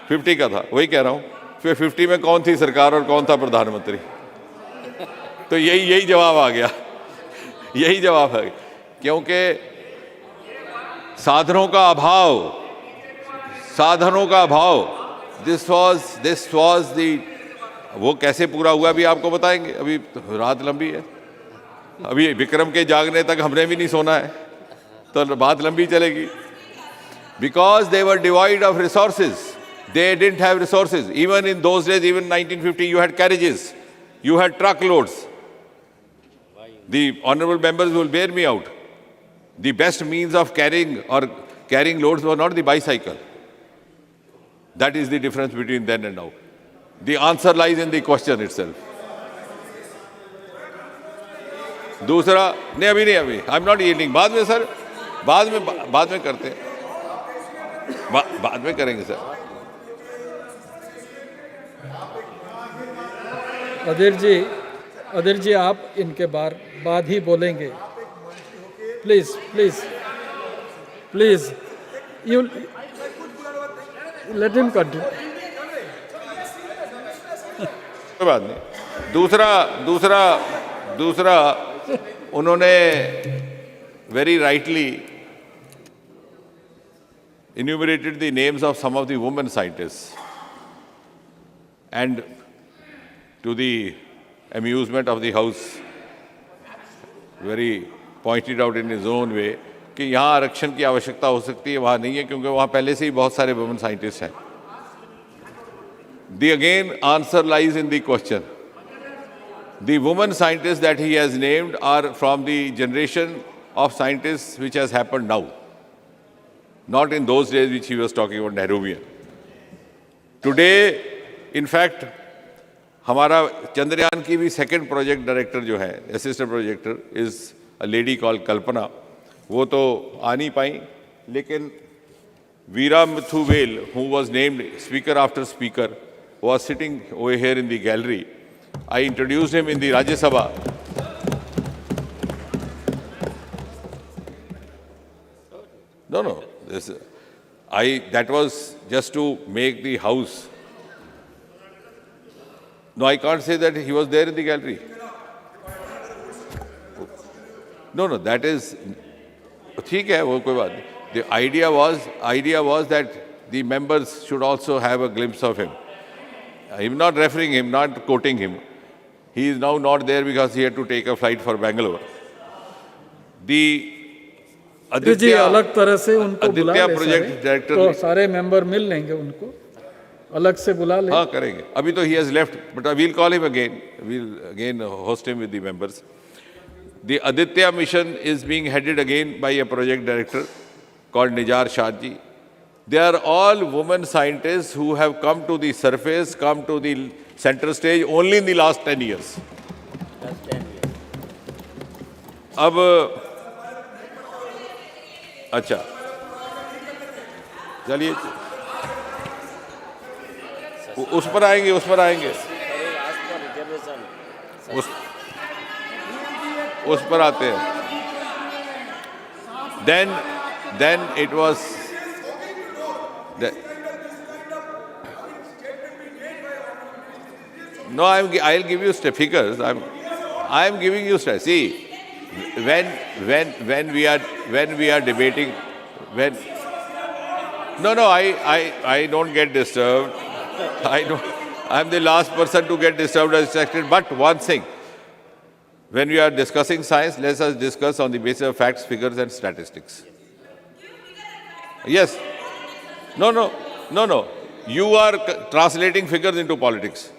फिफ्टी का था, वही कह रहा हूँ। फिर 50 में कौन थी सरकार और कौन था प्रधानमंत्री? तो यही जवाब आ गया, यही जवाब है, क्योंकि साधनों का अभाव, दिस वाज दी, वो कैसे पूरा हुआ भी आपको बताएंगे। अभी रात लंबी है, अभी विक्रम के जागने तक हमने भी नहीं सोना है, तो बात लंबी चलेगी। Because they were divide of resources, they didn't have resources. Even in those days, even 1950, you had carriages, you had truckloads. The honorable members will bear me out. The best means of carrying loads were not the bicycle. That is the difference between then and now. The answer lies in the question itself. दूसरा, नहीं अभी I'm not yielding. बाद में sir, बाद में करते हैं, बाद में करेंगे सर। अधीर जी आप इनके बाद ही बोलेंगे। Please you let him continue. कोई बात नहीं। दूसरा उन्होंने very rightly enumerated the names of some of the women scientists. And to the amusement of the House, very pointed out in his own way, कि यहाँ आरक्षण की आवश्यकता हो सकती है, वहाँ नहीं है, क्योंकि वहाँ पहले से ही बहुत सारे women scientists हैं. The again answer lies in the question. The women scientists that he has named are from the generation of scientists which has happened now, not in those days which he was talking about, Nehruvian. Today, in fact, हमारा चंद्रयान की भी second project director जो है, assistant projector, is a lady called Kalpana. वो तो आ नहीं पाई, लेकिन Veera Muthuvel, who was named speaker after speaker, was sitting over here in the gallery. I introduced him in the Rajya Sabha. No. That was just to make the house. No, I can't say that he was there in the gallery. No, that is, ठीक है, वो कोई बात नहीं. The idea was that the members should also have a glimpse of him. I'm not referring him, not quoting him. He is now not there because he had to take a flight for Bangalore. The जी अलग तरह से उनको बुला ले, project director तो सारे member मिल लेंगे, उनको अलग से बुला ले. हाँ, करेंगे. अभी तो he has left, but we'll call him again. We'll again host him with the members. The Aditya mission is being headed again by a project director called Nijar Shahji. They are all women scientists who have come to the surface, come to the center stage only in the last 10 years. अब अच्छा, चलिए उस पर आएंगे उस पर आते हैं. Then it was no, I'll give you figures. I'm giving you see, when we are debating, I don't get disturbed. I'm the last person to get disturbed or distracted. But one thing, when we are discussing science, let us discuss on the basis of facts, figures, and statistics. Yes. No. You are translating figures into politics.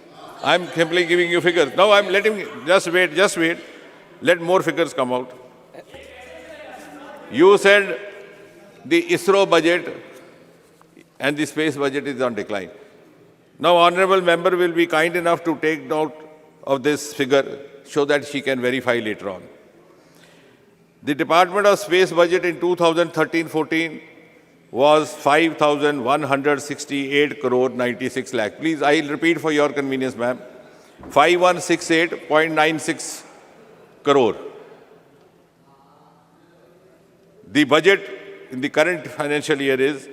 I'm simply giving you figures. Now I'm letting, just wait. Let more figures come out. You said the ISRO budget and the space budget is on decline. Now, honorable member will be kind enough to take note of this figure so that she can verify later on. The Department of Space budget in 2013-14 was 5,168 crore 96 lakh. Please, I'll repeat for your convenience, ma'am. 5168.96 crore. The budget in the current financial year is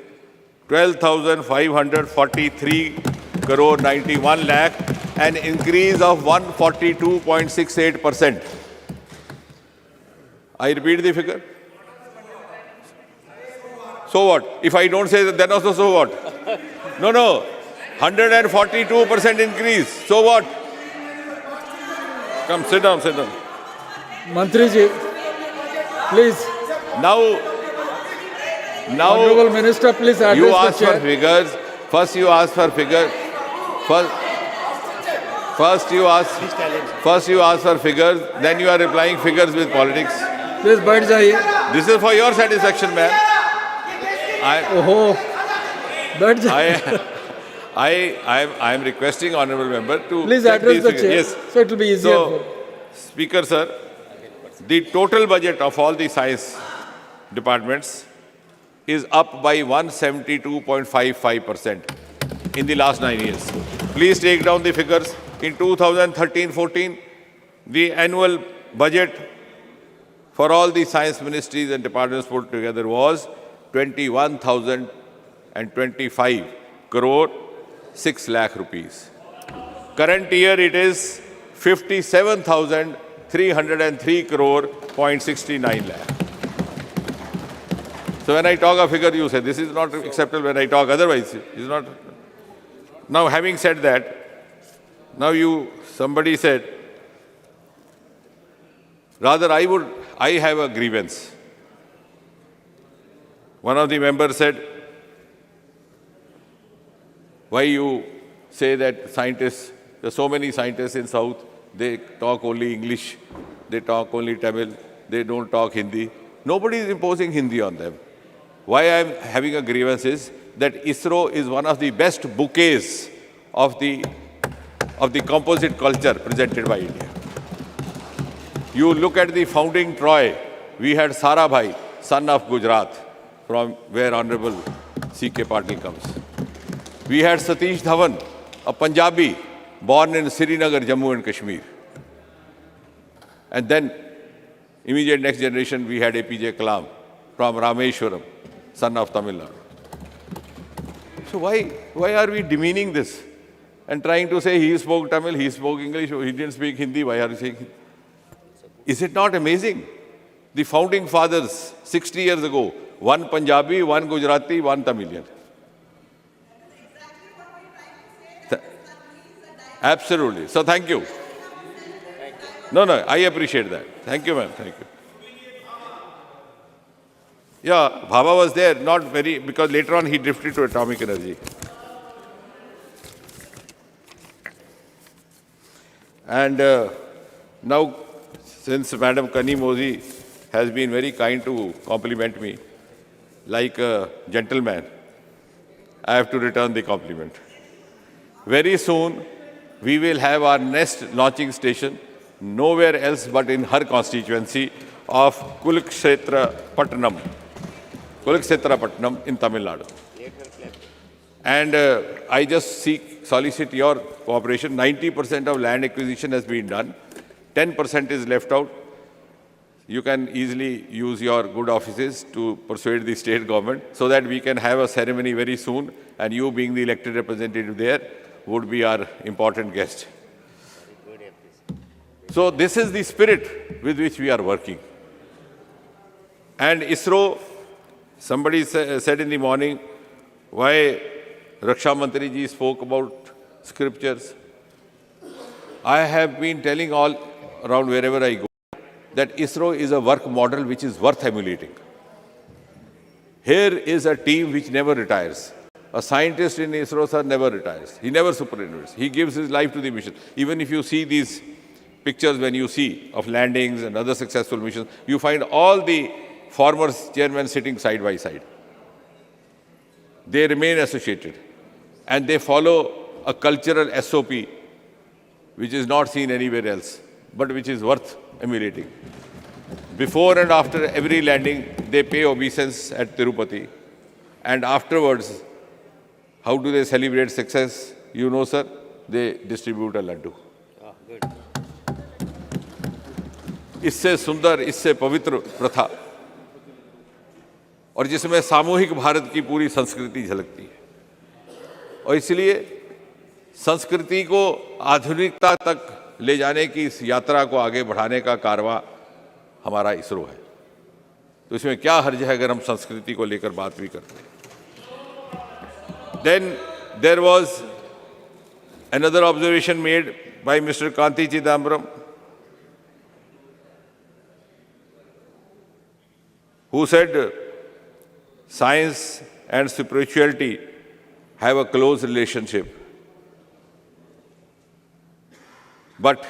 12,543 crore 91 lakh, an increase of 142.68%. I repeat the figure. So what? If I don't say that, then also so what? No. 142% increase. So what? Come, sit down. Mantri ji, please. Now, Honorable Minister, please address you ask the chair. for figures. First you ask for figures. First you ask for figures. Then you are replying figures with politics. Please बैठ जाइए. This is for your satisfaction, ma'am. I am requesting honorable member to please check address these the figures. chair. Yes. So it will be easier. So, Speaker sir, the total budget of all the science departments is up by 172.55% in the last 9 years. Please take down the figures. In 2013-14, the annual budget for all the science ministries and departments put together was 21,025 crore 6 lakh rupees. Current year it is 57,303 crore 0.69 lakh. So when I talk a figure, you say, this is not acceptable when I talk, otherwise it's not. Now, having said that, somebody said, rather I have a grievance. One of the members said, why you say that scientists, there are so many scientists in South, they talk only English, they talk only Tamil, they don't talk Hindi. Nobody is imposing Hindi on them. Why I am having a grievance is that ISRO is one of the best bouquets of the composite culture presented by India. You look at the founding Troy, we had Sarabhai, son of Gujarat, from where Honorable C.K. Parl comes. We had Satish Dhawan, a Punjabi, born in Srinagar, Jammu and Kashmir. And then, immediate next generation, we had APJ Kalam from Rameshwaram, son of Tamil Nadu. So why are we demeaning this and trying to say he spoke Tamil, he spoke English, or he didn't speak Hindi, why are you saying Hindi? Is it not amazing? The founding fathers, 60 years ago, one Punjabi, one Gujarati, one Tamilian. Absolutely. So thank you. No, I appreciate that. Thank you, ma'am. Thank you. Yeah, Bhabha was there, not very, because later on he drifted to atomic energy. And now, since Madam Kani Mozi has been very kind to compliment me, like a gentleman, I have to return the compliment. Very soon, we will have our next launching station nowhere else but in her constituency of Kurukshetra Patnam in Tamil Nadu. And I just solicit your cooperation. 90% of land acquisition has been done. 10% is left out. You can easily use your good offices to persuade the state government so that we can have a ceremony very soon, and you being the elected representative there would be our important guest. So this is the spirit with which we are working. And ISRO, somebody said in the morning, why Raksha Mantri ji spoke about scriptures. I have been telling all around wherever I go that ISRO is a work model which is worth emulating. Here is a team which never retires. A scientist in ISRO, sir, never retires. He never superannuates. He gives his life to the mission. Even if you see these pictures when you see of landings and other successful missions, you find all the former chairmen sitting side by side. They remain associated and they follow a cultural SOP which is not seen anywhere else, but which is worth emulating. Before and after every landing, they pay obeisance at Tirupati. And afterwards, how do they celebrate success? You know, sir, they distribute a laddu. Good. इससे सुंदर, इससे पवित्र प्रथा और जिसमें सामूहिक भारत की पूरी संस्कृति झलकती है। और इसलिए संस्कृति को आधुनिकता तक ले जाने की इस यात्रा को आगे बढ़ाने का कारवां हमारा इसरो है। तो इसमें क्या हर्ज है अगर हम संस्कृति को लेकर बात भी करते हैं। Then there was another observation made by Mr. Kanti Chidambaram, who said science and spirituality have a close relationship. But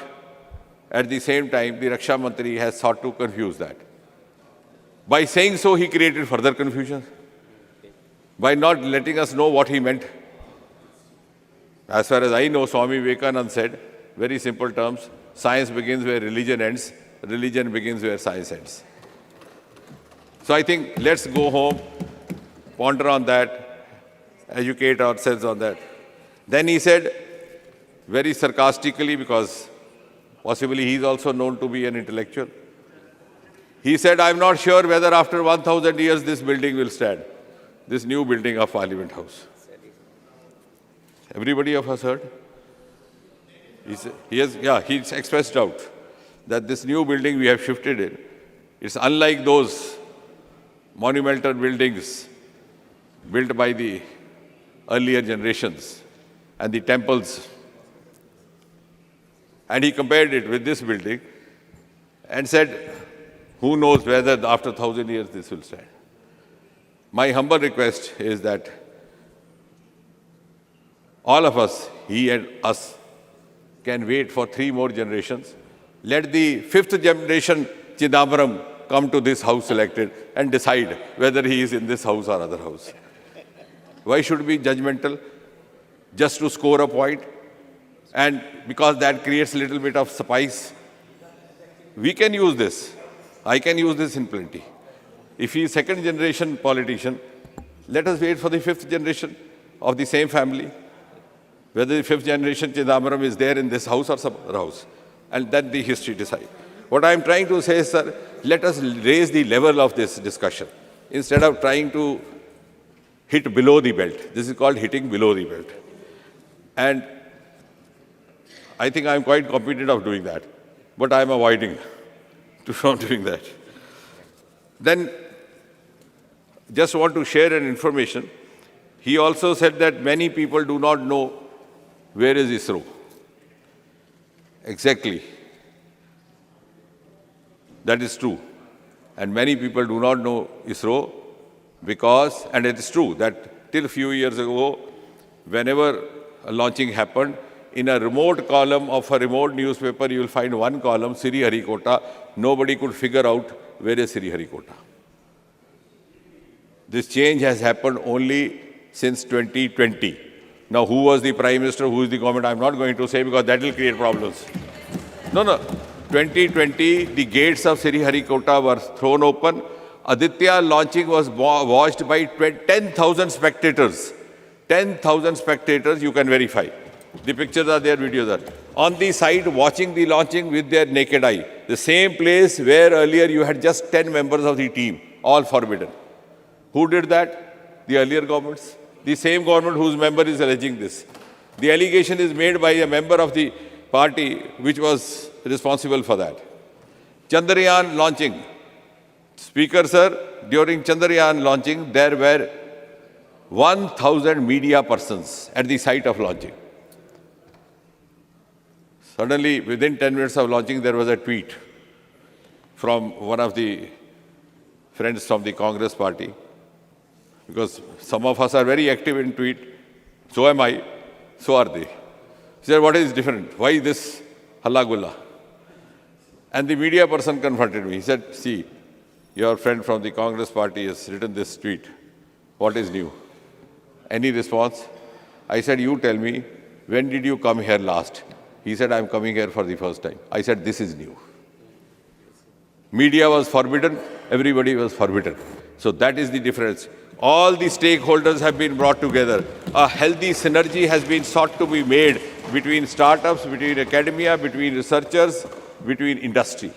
at the same time, the Raksha Mantri has sought to confuse that. By saying so, he created further confusion by not letting us know what he meant. As far as I know, Swami Vivekananda said, very simple terms, science begins where religion ends, religion begins where science ends. So I think let's go home, ponder on that, educate ourselves on that. Then he said, very sarcastically, because possibly he is also known to be an intellectual, he said, I'm not sure whether after 1,000 years this building will stand, this new building of Parliament House. Everybody of us heard? He expressed doubt that this new building we have shifted in, it's unlike those monumental buildings built by the earlier generations and the temples. And he compared it with this building and said, who knows whether after 1,000 years this will stand. My humble request is that all of us, he and us, can wait for 3 more generations. Let the 5th generation Chidambaram come to this house elected and decide whether he is in this house or other house. Why should we be judgmental just to score a point? And because that creates a little bit of spice, we can use this. I can use this in plenty. If he is 2nd generation politician, let us wait for the 5th generation of the same family, whether the 5th generation Chidambaram is there in this house or some other house, and then the history decide. What I am trying to say is, sir, let us raise the level of this discussion instead of trying to hit below the belt. This is called hitting below the belt. And I think I am quite competent of doing that, but I am avoiding from doing that. Then, just want to share an information. He also said that many people do not know where is ISRO. Exactly. That is true. And many people do not know ISRO because, and it is true that till a few years ago, whenever a launching happened, in a remote column of a remote newspaper, you will find one column, Sriharikota. Nobody could figure out where is Sriharikota. This change has happened only since 2020. Now, who was the Prime Minister, who is the government, I'm not going to say because that will create problems. No. 2020, the gates of Sriharikota were thrown open. Aditya launching was watched by 10,000 spectators. 10,000 spectators, you can verify. The pictures are there, videos are. On the side, watching the launching with their naked eye. The same place where earlier you had just 10 members of the team, all forbidden. Who did that? The earlier governments. The same government whose member is alleging this. The allegation is made by a member of the party which was responsible for that. Chandrayaan launching. Speaker, sir, during Chandrayaan launching, there were 1,000 media persons at the site of launching. Suddenly, within 10 minutes of launching, there was a tweet from one of the friends from the Congress party, because some of us are very active in tweet, so am I, so are they. He said, what is different? Why this halla gulla? And the media person confronted me. He said, see, your friend from the Congress party has written this tweet. What is new? Any response? I said, you tell me, when did you come here last? He said, I'm coming here for the first time. I said, this is new. Media was forbidden, everybody was forbidden. So that is the difference. All the stakeholders have been brought together. A healthy synergy has been sought to be made between startups, between academia, between researchers, between industry.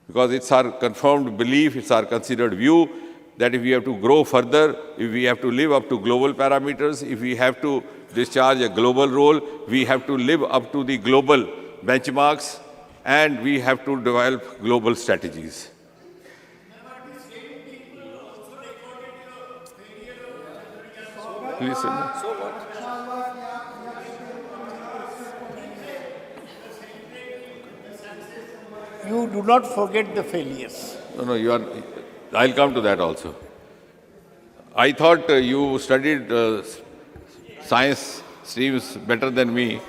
Because it's our confirmed belief, it's our considered view that if we have to grow further, if we have to live up to global parameters, if we have to discharge a global role, we have to live up to the global benchmarks, and we have to develop global strategies. Please sit down. You do not forget the failures. No, you are. I'll come to that also. I thought you studied science streams better than me.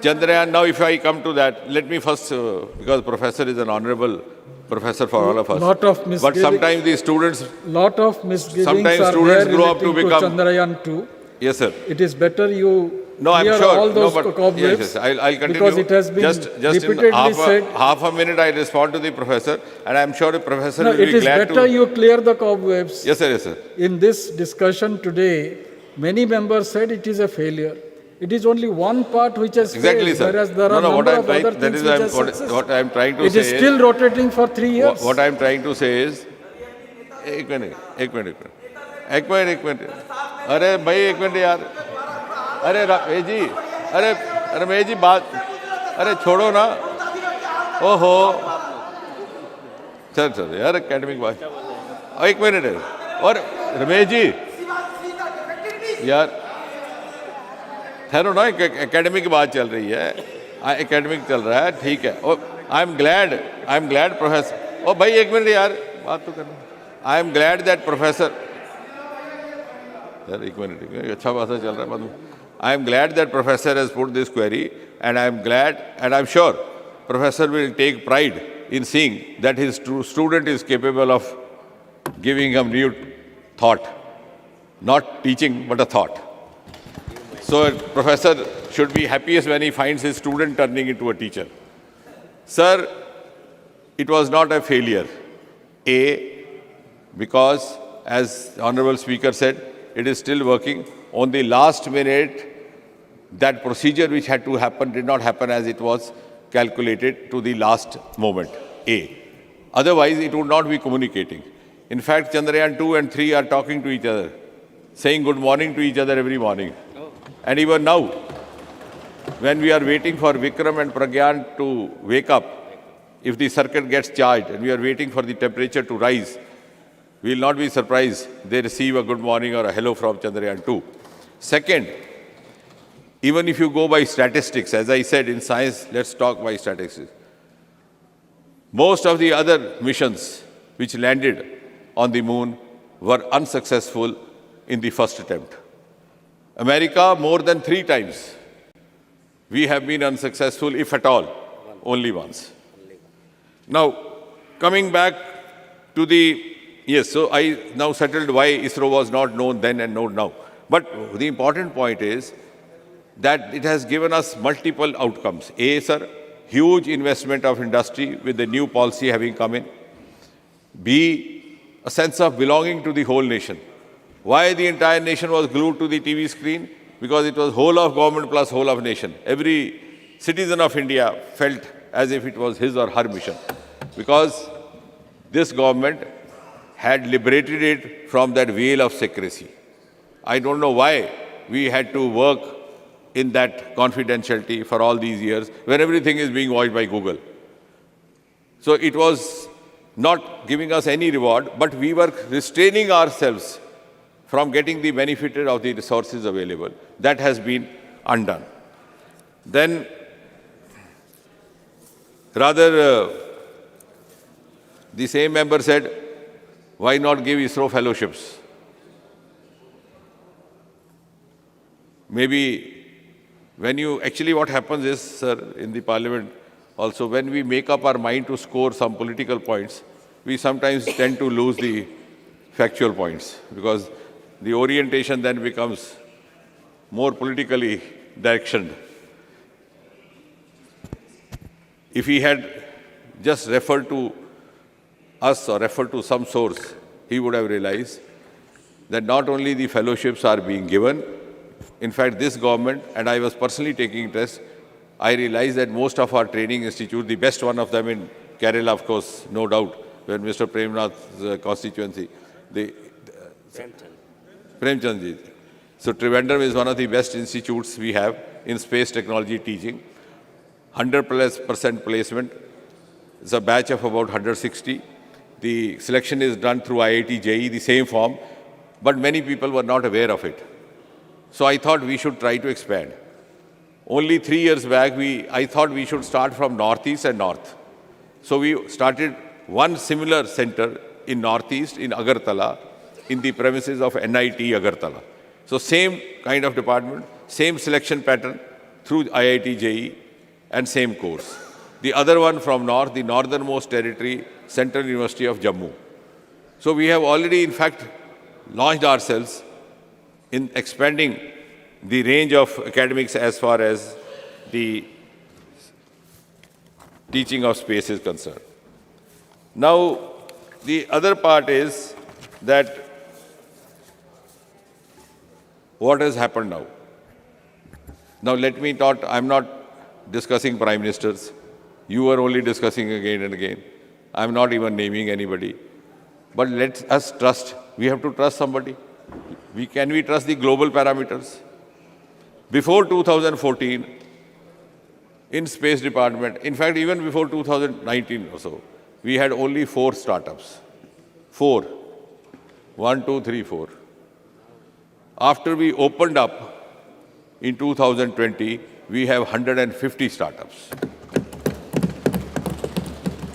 Chandrayaan, now if I come to that, let me first, because professor is an honorable professor for all of us. Lot of misgivings. But sometimes the students... Lot of misgivings sometimes are students there grow up to relating become... Chandrayaan 2. Yes, sir. It is better you no, I'm clear sure. all those no, but, cobwebs. Yes, I'll continue. Because it has been just repeatedly in said. half a minute I respond to the professor, and I'm sure the professor will be glad to... It is better you clear the cobwebs. Yes, sir, yes, sir. In this discussion today, many members said it is a failure. It is only one part which has exactly, failed, sir. whereas there are number of other things which are successful. What I'm trying to say is... It is still rotating for 3 years. What I'm trying to say is... एक minute अरे भाई एक minute यार अरे रमेश जी अरे रमेश जी बात अरे छोड़ो ना ओहो चल यार एकेडमिक बात, एक मिनट है। और रमेश जी यार ठहरो ना, एकेडमिक की बात चल रही है, एकेडमिक चल रहा है, ठीक है। और आई एम ग्लैड प्रोफेसर, ओ भाई एक मिनट यार, बात तो करना। I am glad that professor, यार एक मिनट, अच्छा बात चल रहा है मालूम। I am glad that professor has put this query, and I am glad and I am sure professor will take pride in seeing that his student is capable of giving a new thought, not teaching but a thought. So a professor should be happiest when he finds his student turning into a teacher. Sir, it was not a failure. Because as the Honorable Speaker said, it is still working. On the last minute, that procedure which had to happen did not happen as it was calculated to the last moment. Otherwise, it would not be communicating. In fact, Chandrayaan 2 and 3 are talking to each other, saying good morning to each other every morning. And even now, when we are waiting for Vikram and Pragyan to wake up, if the circuit gets charged and we are waiting for the temperature to rise, we will not be surprised they receive a good morning or a hello from Chandrayaan 2. Second, even if you go by statistics, as I said in science, let's talk by statistics. Most of the other missions which landed on the moon were unsuccessful in the first attempt. America, more than 3 times. We have been unsuccessful, if at all, only once. Now, coming back to the, yes, so I now settled why ISRO was not known then and known now. But the important point is that it has given us multiple outcomes. Sir, huge investment of industry with the new policy having come in. B, a sense of belonging to the whole nation. Why the entire nation was glued to the TV screen? Because it was whole of government plus whole of nation. Every citizen of India felt as if it was his or her mission. Because this government had liberated it from that veil of secrecy. I don't know why we had to work in that confidentiality for all these years when everything is being watched by Google. So it was not giving us any reward, but we were restraining ourselves from getting the benefit of the resources available. That has been undone. Then, rather, the same member said, why not give ISRO fellowships? Maybe when you, actually what happens is, sir, in the parliament also, when we make up our mind to score some political points, we sometimes tend to lose the factual points because the orientation then becomes more politically directioned. If he had just referred to us or referred to some source, he would have realized that not only the fellowships are being given, in fact, this government, and I was personally taking interest, I realized that most of our training institutes, the best one of them in Kerala, of course, no doubt, when Mr. Premnath's constituency, Premchandji. So Trivandrum is one of the best institutes we have in space technology teaching. 100% placement. It's a batch of about 160. The selection is done through IIT JEE, the same form, but many people were not aware of it. So I thought we should try to expand. Only 3 years back, I thought we should start from Northeast and North. So we started one similar center in Northeast, in Agartala, in the premises of NIT Agartala. So same kind of department, same selection pattern through IIT JEE and same course. The other one from North, the northernmost territory, Central University of Jammu. So we have already, in fact, launched ourselves in expanding the range of academics as far as the teaching of space is concerned. Now, the other part is that what has happened now? Now, let me talk, I'm not discussing prime ministers. You are only discussing again and again. I'm not even naming anybody. But let us trust. We have to trust somebody. Can we trust the global parameters? Before 2014, in Space Department, in fact, even before 2019 or so, we had only 4 startups. 4. 1, 2, 3, 4. After we opened up in 2020, we have 150 startups.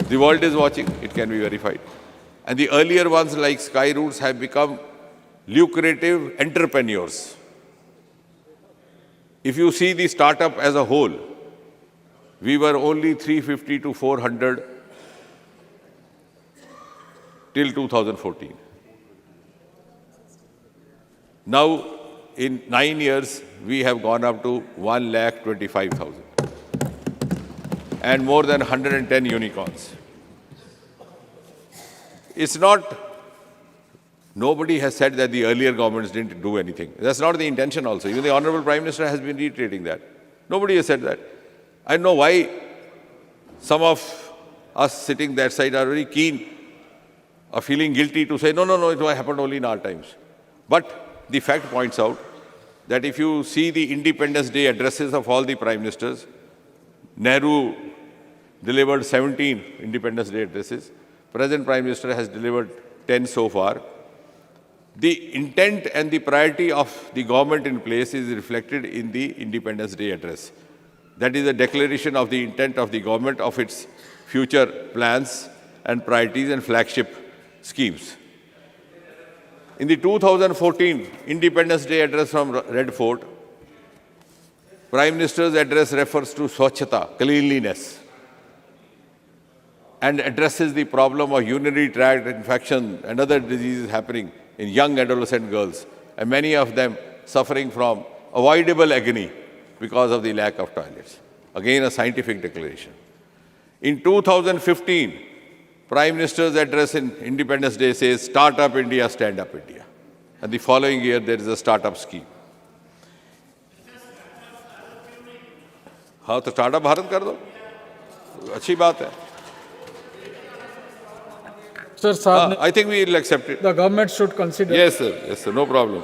The world is watching, it can be verified. And the earlier ones like Skyroutes have become lucrative entrepreneurs. If you see the startup as a whole, we were only 350 to 400 till 2014. Now, in 9 years, we have gone up to 1,25,000 and more than 110 unicorns. It's not, nobody has said that the earlier governments didn't do anything. That's not the intention also. Even the Honorable Prime Minister has been reiterating that. Nobody has said that. I don't know why some of us sitting that side are very keen or feeling guilty to say, no, it happened only in our times. But the fact points out that if you see the Independence Day addresses of all the Prime Ministers, Nehru delivered 17 Independence Day addresses. Present Prime Minister has delivered 10 so far. The intent and the priority of the government in place is reflected in the Independence Day address. That is a declaration of the intent of the government of its future plans and priorities and flagship schemes. In the 2014 Independence Day address from Red Fort, Prime Minister's address refers to Swachhata, cleanliness, and addresses the problem of urinary tract infection and other diseases happening in young adolescent girls, and many of them suffering from avoidable agony because of the lack of toilets. Again, a scientific declaration. In 2015, Prime Minister's address in Independence Day says, Start Up India, Stand Up India. And the following year, there is a startup scheme. हाँ तो startup Bharat कर दो, अच्छी बात है. Sir, I think we will accept it. The government should consider. Yes, sir, no problem.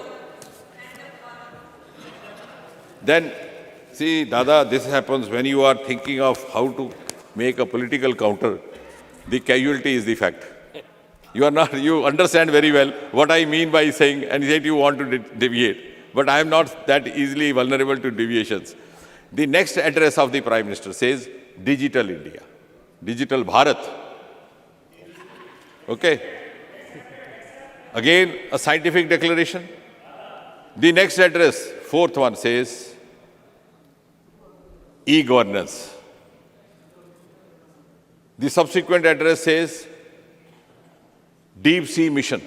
Then, see, Dada, this happens when you are thinking of how to make a political counter. The casualty is the fact. You understand very well what I mean by saying, and yet you want to deviate. But I am not that easily vulnerable to deviations. The next address of the Prime Minister says, Digital India, Digital Bharat. Okay. Again, a scientific declaration. The next address, fourth one, says e-governance. The subsequent address says deep sea mission.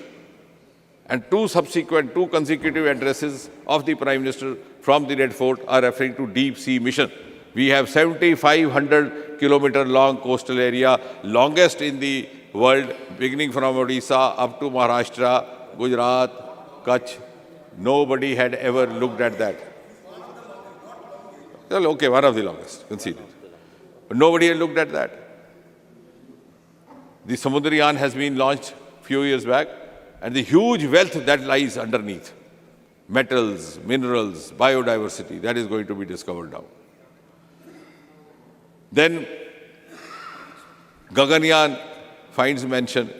And two consecutive addresses of the Prime Minister from the Red Fort are referring to deep sea mission. We have 7,500 kilometer long coastal area, longest in the world, beginning from Odisha up to Maharashtra, Gujarat, Kutch. Nobody had ever looked at that. Well, okay, one of the longest, conceded. But nobody had looked at that. The Samudrayan has been launched a few years back, and the huge wealth that lies underneath, metals, minerals, biodiversity, that is going to be discovered now. Then Gaganyaan finds mention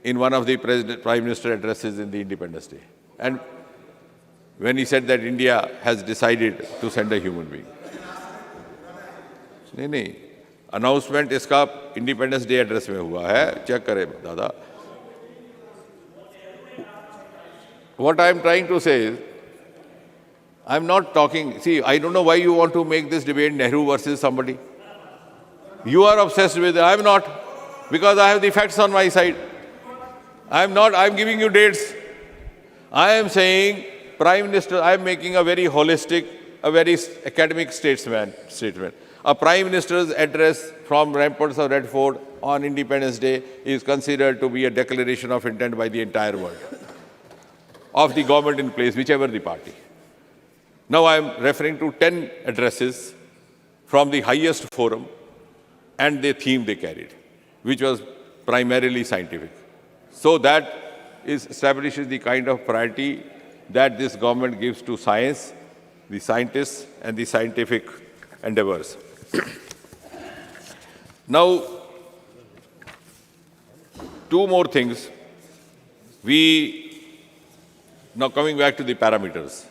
in one of the Prime Minister addresses in the Independence Day. And when he said that India has decided to send a human being. नहीं, announcement इसका Independence Day address में हुआ है, check करे दादा. What I am trying to say is, I am not talking, see, I don't know why you want to make this debate Nehru versus somebody. You are obsessed with it, I am not, because I have the facts on my side. I am not, I am giving you dates. I am saying, Prime Minister, I am making a very holistic, a very academic statement. A Prime Minister's address from ramparts of Red Fort on Independence Day is considered to be a declaration of intent by the entire world, of the government in place, whichever the party. Now I am referring to 10 addresses from the highest forum and the theme they carried, which was primarily scientific. So that establishes the kind of priority that this government gives to science, the scientists, and the scientific endeavors. Now, two more things. Now coming back to the parameters.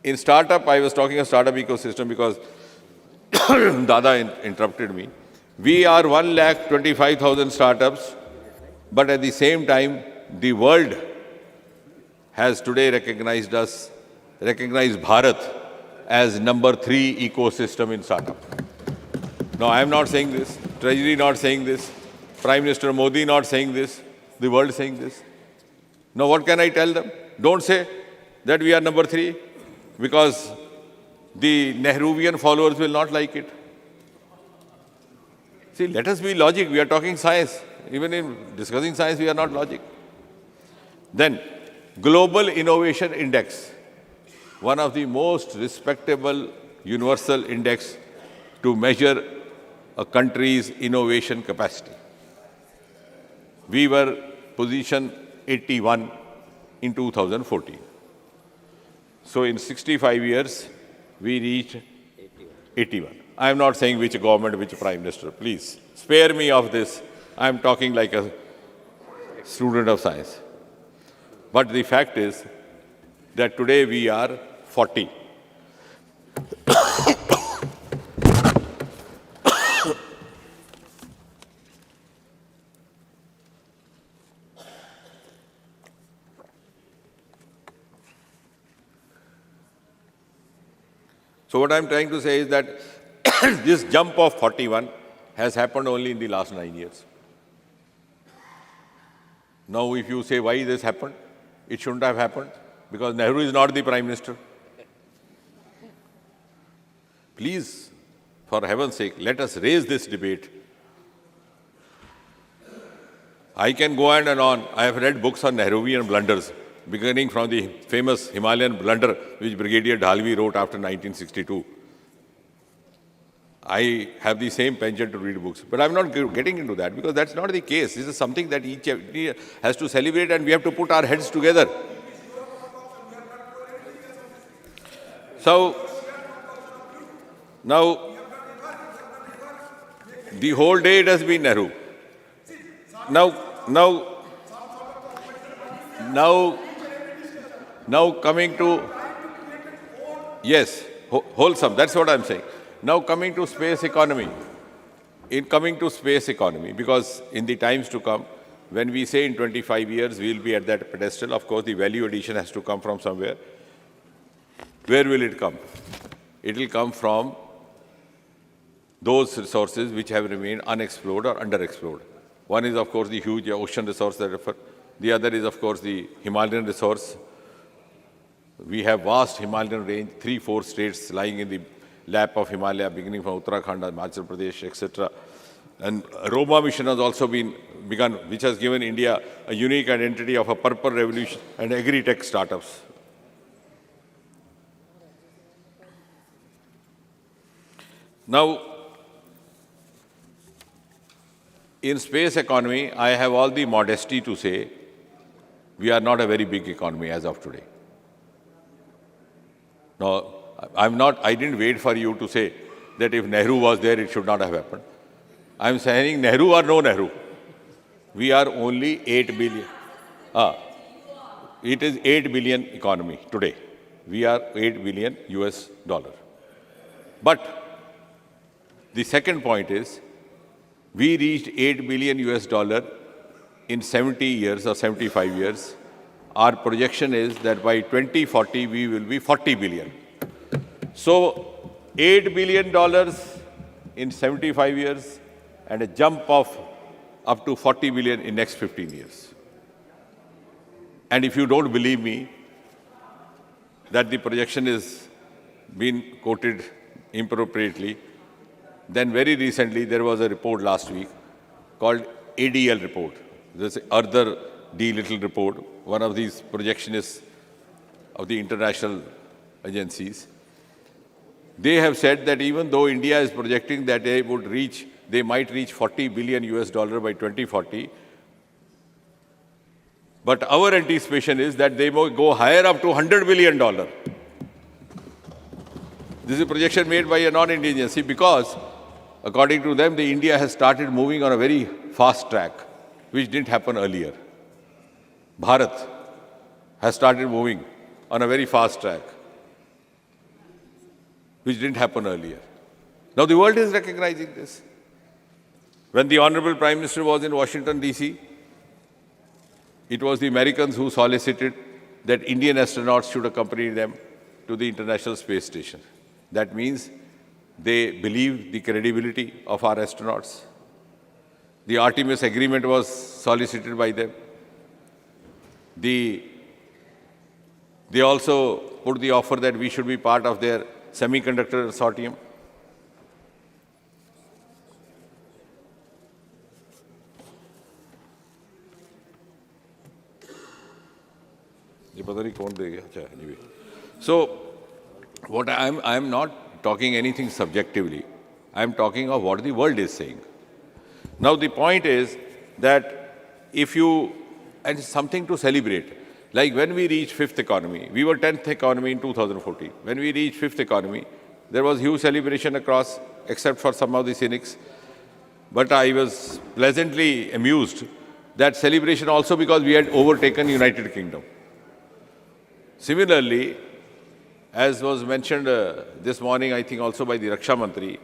In startup, I was talking of startup ecosystem because Dada interrupted me. We are 1,25,000 startups, but at the same time, the world has today recognized Bharat as number 3 ecosystem in startup. Now, I am not saying this, Treasury not saying this, Prime Minister Modi not saying this, the world saying this. Now, what can I tell them? Don't say that we are number 3, because the Nehruvian followers will not like it. See, let us be logic. We are talking science. Even in discussing science, we are not logic. Then, Global Innovation Index, one of the most respectable universal index to measure a country's innovation capacity. We were position 81 in 2014. So in 65 years, we reached 81. I am not saying which government, which prime minister. Please, spare me of this. I am talking like a student of science. But the fact is that today we are 40. So what I'm trying to say is that this jump of 41 has happened only in the last 9 years. Now, if you say why this happened, it shouldn't have happened because Nehru is not the Prime Minister. Please, for heaven's sake, let us raise this debate. I can go on and on. I have read books on Nehruvian blunders, beginning from the famous Himalayan blunder which Brigadier Dhalvi wrote after 1962. I have the same penchant to read books, but I'm not getting into that because that's not the case. This is something that each has to celebrate and we have to put our heads together. So, now, the whole day it has been Nehru. Now coming to, yes, wholesome, that's what I'm saying. Now coming to space economy. Because in the times to come, when we say in 25 years we'll be at that pedestal, of course the value addition has to come from somewhere. Where will it come? It will come from those resources which have remained unexplored or underexplored. One is, of course, the huge ocean resource that I refer. The other is, of course, the Himalayan resource. We have vast Himalayan range, 3-4 states lying in the lap of Himalaya, beginning from Uttarakhand, Himachal Pradesh, etc. And Roma mission has also been begun, which has given India a unique identity of a purple revolution and agri-tech startups. Now, in space economy, I have all the modesty to say we are not a very big economy as of today. Now, I didn't wait for you to say that if Nehru was there, it should not have happened. I'm saying Nehru or no Nehru. We are only 8 billion. It is 8 billion economy today. We are 8 billion US dollar. But the second point is, we reached 8 billion US dollar in 70 years or 75 years. Our projection is that by 2040, we will be 40 billion. So, $8 billion in 75 years and a jump of up to 40 billion in next 15 years. And if you don't believe me that the projection is being quoted inappropriately, then very recently there was a report last week called ADL report. This Arthur D. Little report, one of these projectionists of the international agencies. They have said that even though India is projecting that they might reach 40 billion US dollar by 2040, but our anticipation is that they will go higher up to $100 billion. This is a projection made by a non-Indian agency because, according to them, India has started moving on a very fast track. which didn't happen earlier. Bharat has started moving on a very fast track, which didn't happen earlier. Now the world is recognizing this. When the Honorable Prime Minister was in Washington, D.C., it was the Americans who solicited that Indian astronauts should accompany them to the International Space Station. That means they believe the credibility of our astronauts. The Artemis Agreement was solicited by them. They also put the offer that we should be part of their semiconductor consortium. So, what I'm not talking anything subjectively. I'm talking of what the world is saying. Now, the point is that if you, and something to celebrate, like when we reached fifth economy, we were 10th economy in 2014. When we reached fifth economy, there was huge celebration across, except for some of the cynics. But I was pleasantly amused that celebration also because we had overtaken United Kingdom. Similarly, as was mentioned this morning, I think also by the Raksha Mantri,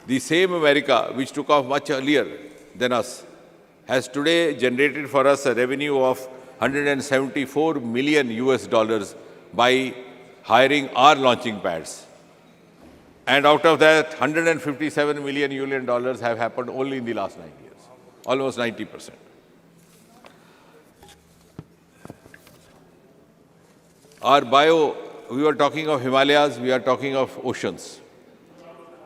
the same America, which took off much earlier than us, has today generated for us a revenue of $174 million US by hiring our launching pads. And out of that, $157 million have happened only in the last 9 years, almost 90%. We were talking of Himalayas, we are talking of oceans.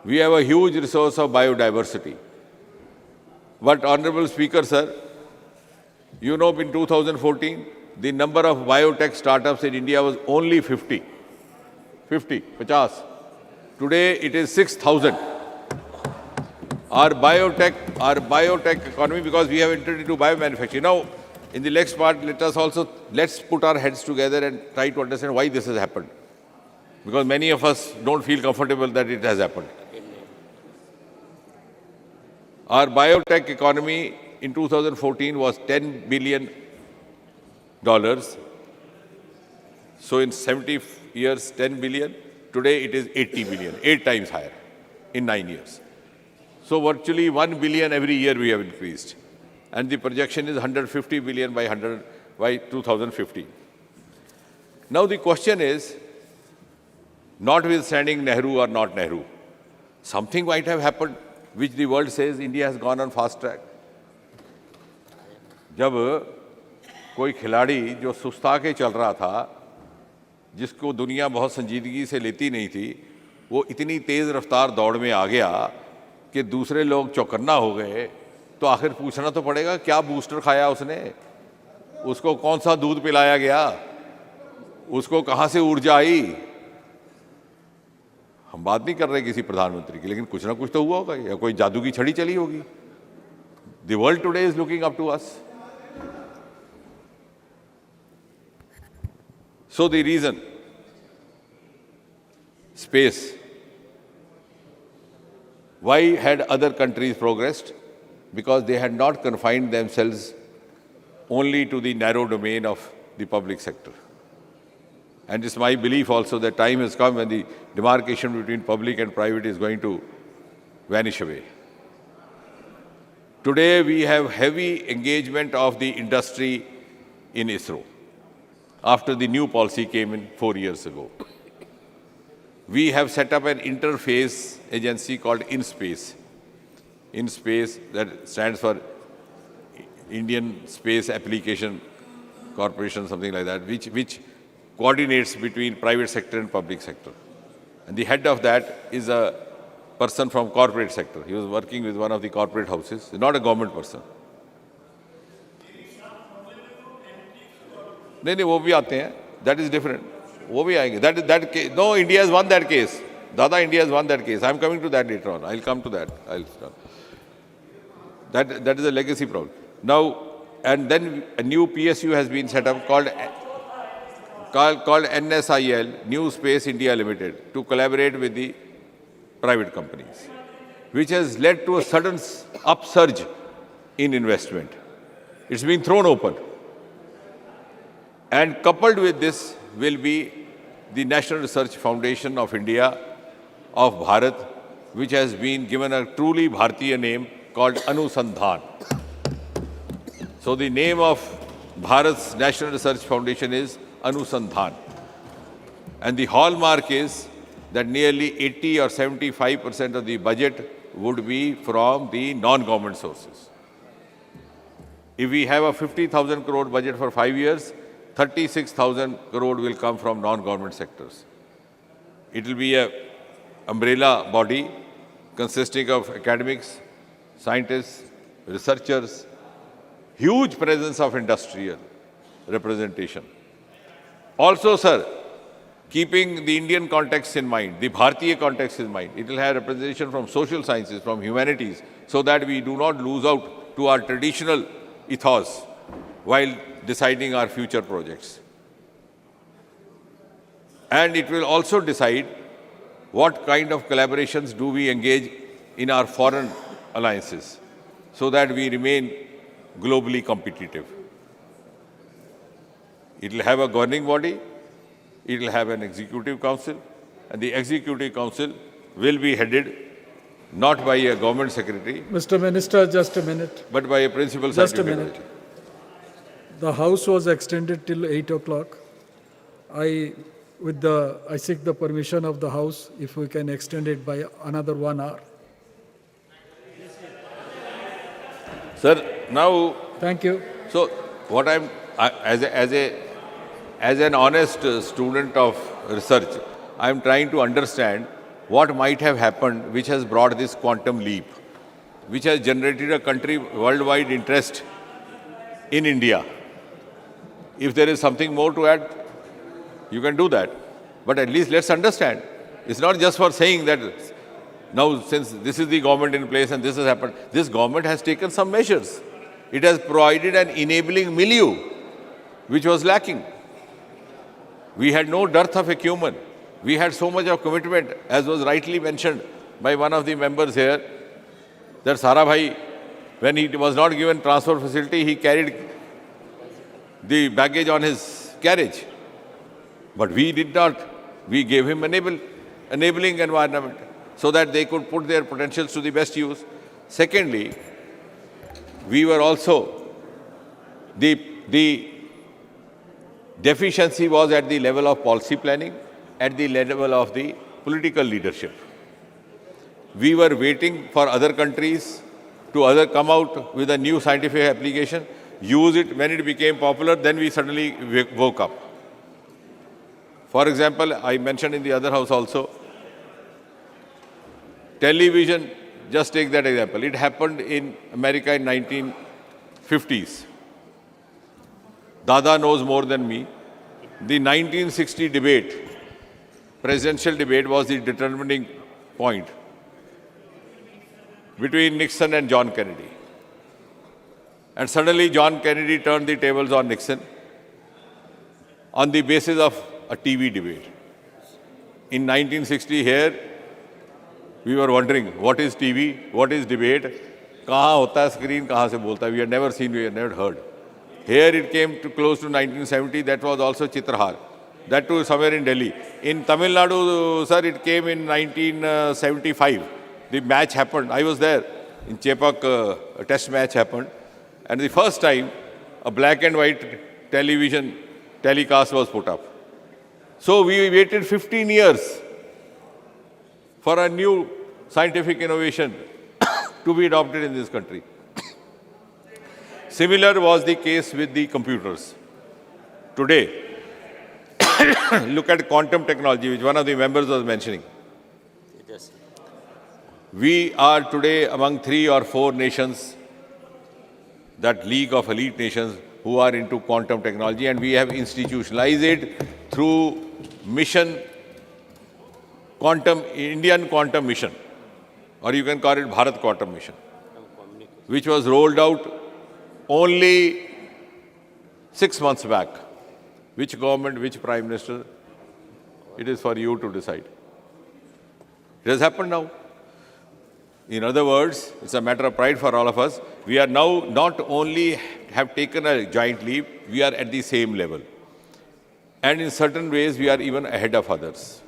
We have a huge resource of biodiversity. But Honorable Speaker, sir, you know in 2014, the number of biotech startups in India was only 50. 50. Today it is 6,000. Our biotech economy, because we have entered into biomanufacturing. Now, in the next part, let's put our heads together and try to understand why this has happened. Because many of us don't feel comfortable that it has happened. Our biotech economy in 2014 was $10 billion. So in 70 years, 10 billion. Today it is 80 billion, 8 times higher in 9 years. So virtually 1 billion every year we have increased. And the projection is 150 billion by 2050. Now the question is, notwithstanding Nehru or not Nehru, something might have happened which the world says India has gone on fast track. जब कोई खिलाड़ी जो सुस्ता के चल रहा था, जिसको दुनिया बहुत संजीदगी से लेती नहीं थी, वो इतनी तेज़ रफ्तार दौड़ में आ गया कि दूसरे लोग चौकन्ना हो गए, तो आखिर पूछना तो पड़ेगा क्या बूस्टर खाया उसने, उसको कौन सा दूध पिलाया गया, उसको कहाँ से ऊर्जा आई। हम बात नहीं कर रहे किसी प्रधानमंत्री की, लेकिन कुछ ना कुछ तो हुआ होगा या कोई जादू की छड़ी चली होगी। The world today is looking up to us. So the reason, space. Why had other countries progressed? Because they had not confined themselves only to the narrow domain of the public sector. And it's my belief also that time has come when the demarcation between public and private is going to vanish away. Today we have heavy engagement of the industry in ISRO after the new policy came in 4 years ago. We have set up an interface agency called InSpace. InSpace, that stands for Indian Space Application Corporation, something like that, which coordinates between private sector and public sector. And the head of that is a person from corporate sector. He was working with one of the corporate houses, not a government person. नहीं वो भी आते हैं, that is different. वो भी आएंगे. That case, no, India has won that case. Dada, India has won that case. I'm coming to that later on. I'll come to that. That is a legacy problem. Now, and then a new PSU has been set up called NSIL, New Space India Limited, to collaborate with the private companies, which has led to a sudden upsurge in investment. It's been thrown open. And coupled with this will be the National Research Foundation of India, of Bharat, which has been given a truly Bharatiya name called Anusandhan. So the name of Bharat's National Research Foundation is Anusandhan. And the hallmark is that nearly 80 or 75% of the budget would be from the non-government sources. If we have a 50,000 crore budget for 5 years, 36,000 crore will come from non-government sectors. It will be an umbrella body consisting of academics, scientists, researchers, huge presence of industrial representation. Also, sir, keeping the Indian context in mind, the Bharatiya context in mind, it will have representation from social sciences, from humanities, so that we do not lose out to our traditional ethos while deciding our future projects. And it will also decide what kind of collaborations do we engage in our foreign alliances so that we remain globally competitive. It will have a governing body, it will have an executive council, and the executive council will be headed not by a government secretary, Mr. Minister, just a minute. but by a principal Just a scientific minute. advisor. The House was extended till 8 o'clock. I seek the permission of the House if we can extend it by another 1 hour. Sir, now, Thank you. so what as an honest student of research, I am trying to understand what might have happened which has brought this quantum leap, which has generated a country worldwide interest in India. If there is something more to add, you can do that. But at least let's understand. It's not just for saying that now since this is the government in place and this has happened, this government has taken some measures. It has provided an enabling milieu which was lacking. We had no dearth of acumen. We had so much of commitment, as was rightly mentioned by one of the members here, that Sarabhai, when he was not given transfer facility, he carried the baggage on his carriage. But we did not. We gave him enabling environment so that they could put their potentials to the best use. Secondly, we were also, the deficiency was at the level of policy planning, at the level of the political leadership. We were waiting for other countries to come out with a new scientific application, use it when it became popular, then we suddenly woke up. For example, I mentioned in the other house also, television, just take that example. It happened in America in 1950s. Dada knows more than me. The 1960 debate, presidential debate, was the determining point between Nixon and John Kennedy. And suddenly John Kennedy turned the tables on Nixon on the basis of a TV debate. In 1960 here, we were wondering, what is TV? What is debate? Kahan hota hai screen, kahan se bolta hai? We had never seen, we had never heard. Here it came to close to 1970, that was also Chitrahar. That too somewhere in Delhi. In Tamil Nadu, sir, it came in 1975. The match happened. I was there. In Chepak, a test match happened. And the first time, a black and white television telecast was put up. So we waited 15 years for a new scientific innovation to be adopted in this country. Similar was the case with the computers. Today, look at quantum technology, which one of the members was mentioning. We are today among 3 or 4 nations, that league of elite nations, who are into quantum technology, and we have institutionalized it through mission, Indian Quantum Mission, or you can call it Bharat Quantum Mission, which was rolled out only 6 months back. Which government, which prime minister, it is for you to decide. It has happened now. In other words, it's a matter of pride for all of us. We are now not only have taken a giant leap, we are at the same level. And in certain ways, we are even ahead of others.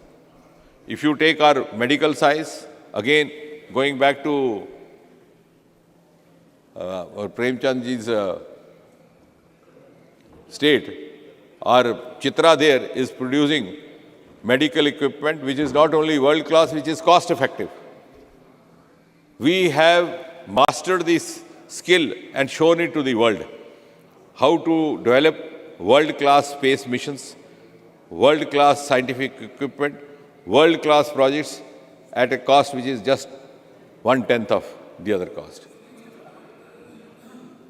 If you take our medical science, again, going back to Premchandji's state, our Chitra there is producing medical equipment which is not only world class, which is cost effective. We have mastered this skill and shown it to the world. How to develop world-class space missions, world-class scientific equipment, world-class projects at a cost which is just 1/10 of the other cost.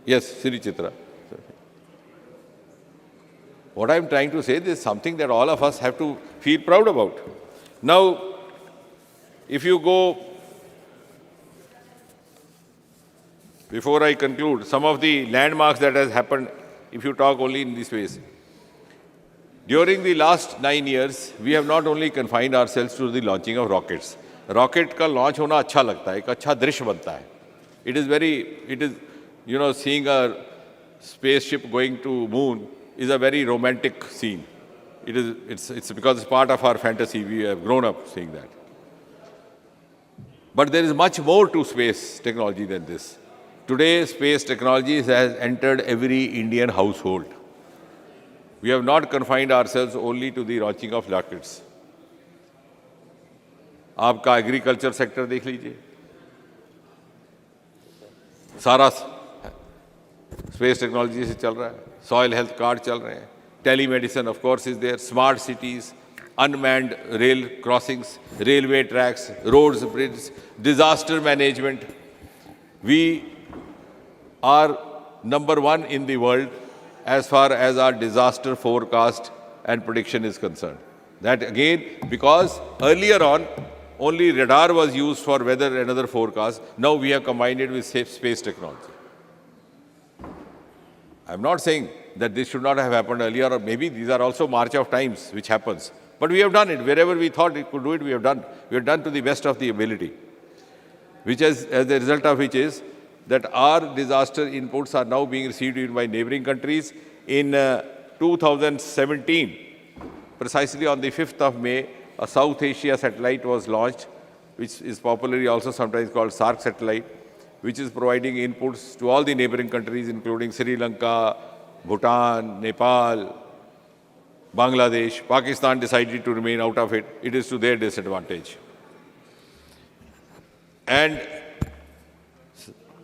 Yes, Sri Chitra. What I'm trying to say, this is something that all of us have to feel proud about. Now, if you go, before I conclude, some of the landmarks that has happened, if you talk only in this space. During the last 9 years, we have not only confined ourselves to the launching of rockets. Rocket का launch होना अच्छा लगता है, एक अच्छा दृश्य बनता है. It is, seeing a spaceship going to moon is a very romantic scene. It's because it's part of our fantasy. We have grown up seeing that. But there is much more to space technology than this. Today, space technology has entered every Indian household. We have not confined ourselves only to the launching of rockets. आपका agriculture sector देख लीजिए, सारा space technology से चल रहा है. Soil health card चल रहे हैं. Telemedicine of course is there. Smart cities, unmanned rail crossings, railway tracks, roads, bridges, disaster management. We are number 1 in the world as far as our disaster forecast and prediction is concerned. That again, because earlier on, only radar was used for weather and other forecasts. Now we have combined it with space technology. I'm not saying that this should not have happened earlier, or maybe these are also march of times which happens. But we have done it. Wherever we thought it could do it, we have done. We have done to the best of the ability. Which as the result of which is that our disaster inputs are now being received even by neighboring countries. In 2017, precisely on the 5th of May, a South Asia satellite was launched, which is popularly also sometimes called SARC satellite, which is providing inputs to all the neighboring countries, including Sri Lanka, Bhutan, Nepal, Bangladesh. Pakistan decided to remain out of it. It is to their disadvantage. And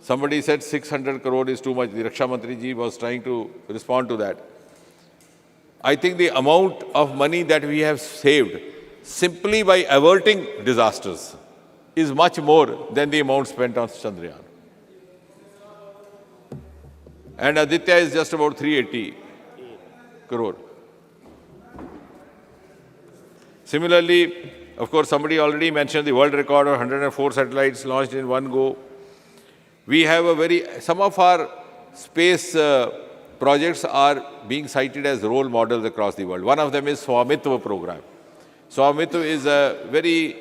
somebody said 600 crore is too much. The Raksha Mantri ji was trying to respond to that. I think the amount of money that we have saved simply by averting disasters is much more than the amount spent on Chandrayaan. And Aditya is just about 380 crore. Similarly, of course, somebody already mentioned the world record of 104 satellites launched in one go. We have some of our space projects are being cited as role models across the world. One of them is Swamitva program. Swamitva is a very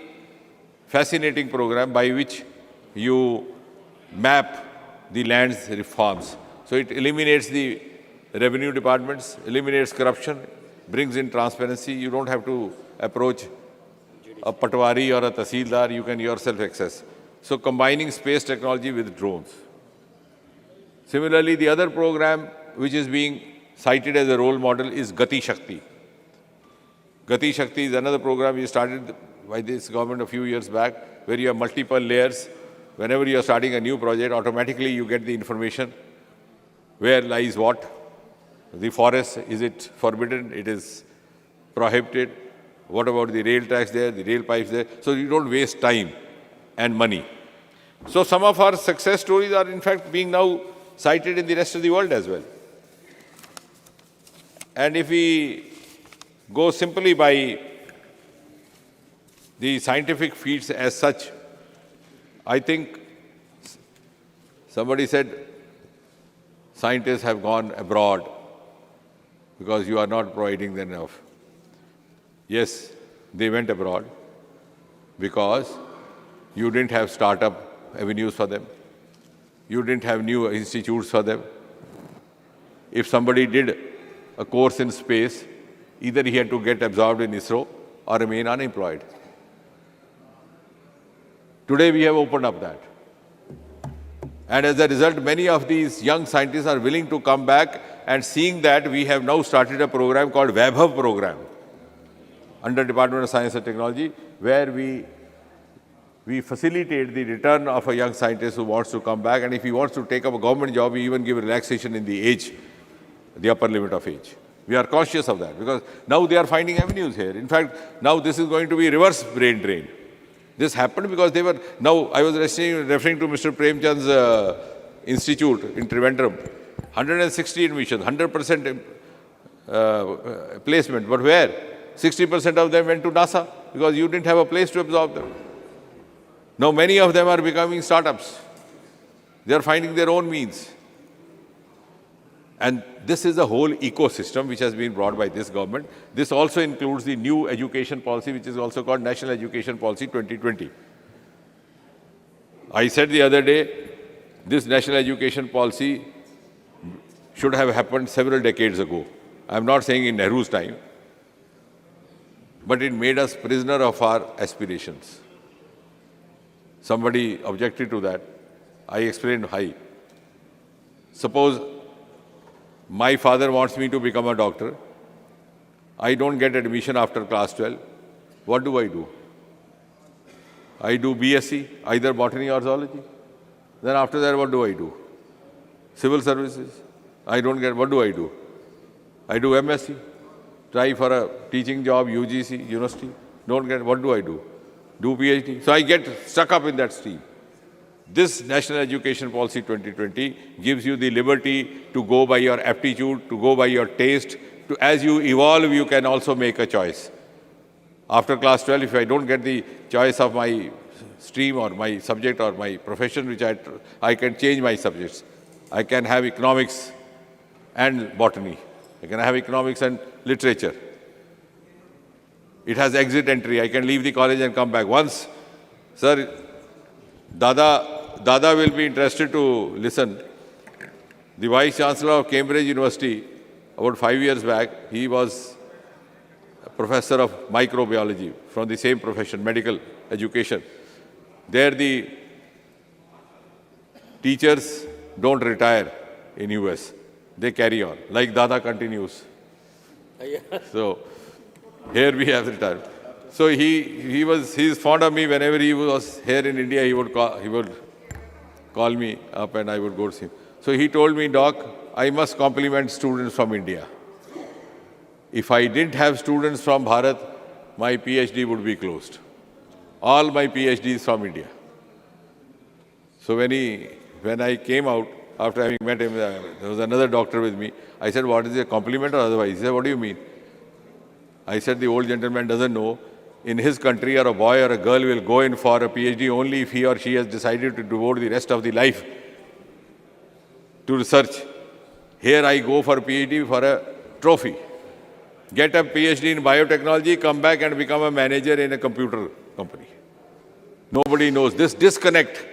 fascinating program by which you map the land's reforms. So it eliminates the revenue departments, eliminates corruption, brings in transparency. You don't have to approach a patwari or a tahsildar, you can yourself access. So combining space technology with drones. Similarly, the other program which is being cited as a role model is Gati Shakti. Gati Shakti is another program we started by this government a few years back, where you have multiple layers. Whenever you are starting a new project, automatically you get the information. Where lies what? The forest, is it forbidden? It is prohibited. What about the rail tracks there, the rail pipes there? So you don't waste time and money. So some of our success stories are in fact being now cited in the rest of the world as well. And if we go simply by the scientific feats as such, I think somebody said scientists have gone abroad because you are not providing them enough. Yes, they went abroad because you didn't have startup avenues for them. You didn't have new institutes for them. If somebody did a course in space, either he had to get absorbed in ISRO or remain unemployed. Today we have opened up that. And as a result, many of these young scientists are willing to come back, and seeing that, we have now started a program called Vaibhav program under Department of Science and Technology, where we facilitate the return of a young scientist who wants to come back, and if he wants to take up a government job, we even give relaxation in the age, the upper limit of age. We are conscious of that because now they are finding avenues here. In fact, now this is going to be reverse brain drain. This happened because they were, now I was referring to Mr. Premchand's institute in Trivandrum, 160 admissions, 100% placement, but where? 60% of them went to NASA because you didn't have a place to absorb them. Now many of them are becoming startups. They are finding their own means. And this is a whole ecosystem which has been brought by this government. This also includes the new education policy, which is also called National Education Policy 2020. I said the other day, this National Education Policy should have happened several decades ago. I'm not saying in Nehru's time, but it made us prisoner of our aspirations. Somebody objected to that. I explained why. Suppose my father wants me to become a doctor. I don't get admission after class 12. What do? I do BSc, either botany or zoology. Then after that, what do? Civil services. I don't get, what do? I do MSc. Try for a teaching job, UGC, university. Don't get, what do? Do PhD. So I get stuck up in that stream. This National Education Policy 2020 gives you the liberty to go by your aptitude, to go by your taste. As you evolve, you can also make a choice. After class 12, if I don't get the choice of my stream or my subject or my profession, which I can change my subjects. I can have economics and botany. I can have economics and literature. It has exit entry. I can leave the college and come back. Once, sir, Dada will be interested to listen. The Vice Chancellor of Cambridge University, about 5 years back, he was a professor of microbiology from the same profession, medical education. There the teachers don't retire in US. They carry on, like Dada continues. So here we have retired. So he's fond of me. Whenever he was here in India, he would call me up and I would go to see him. So he told me, Doc, I must compliment students from India. If I didn't have students from Bharat, my PhD would be closed. All my PhDs from India. So when I came out, after having met him, there was another doctor with me. I said, what is it, a compliment or otherwise? He said, what do you mean? I said, the old gentleman doesn't know. In his country, or a boy or a girl will go in for a PhD only if he or she has decided to devote the rest of the life to research. Here I go for a PhD for a trophy. Get a PhD in biotechnology, come back and become a manager in a computer company. Nobody knows. This disconnect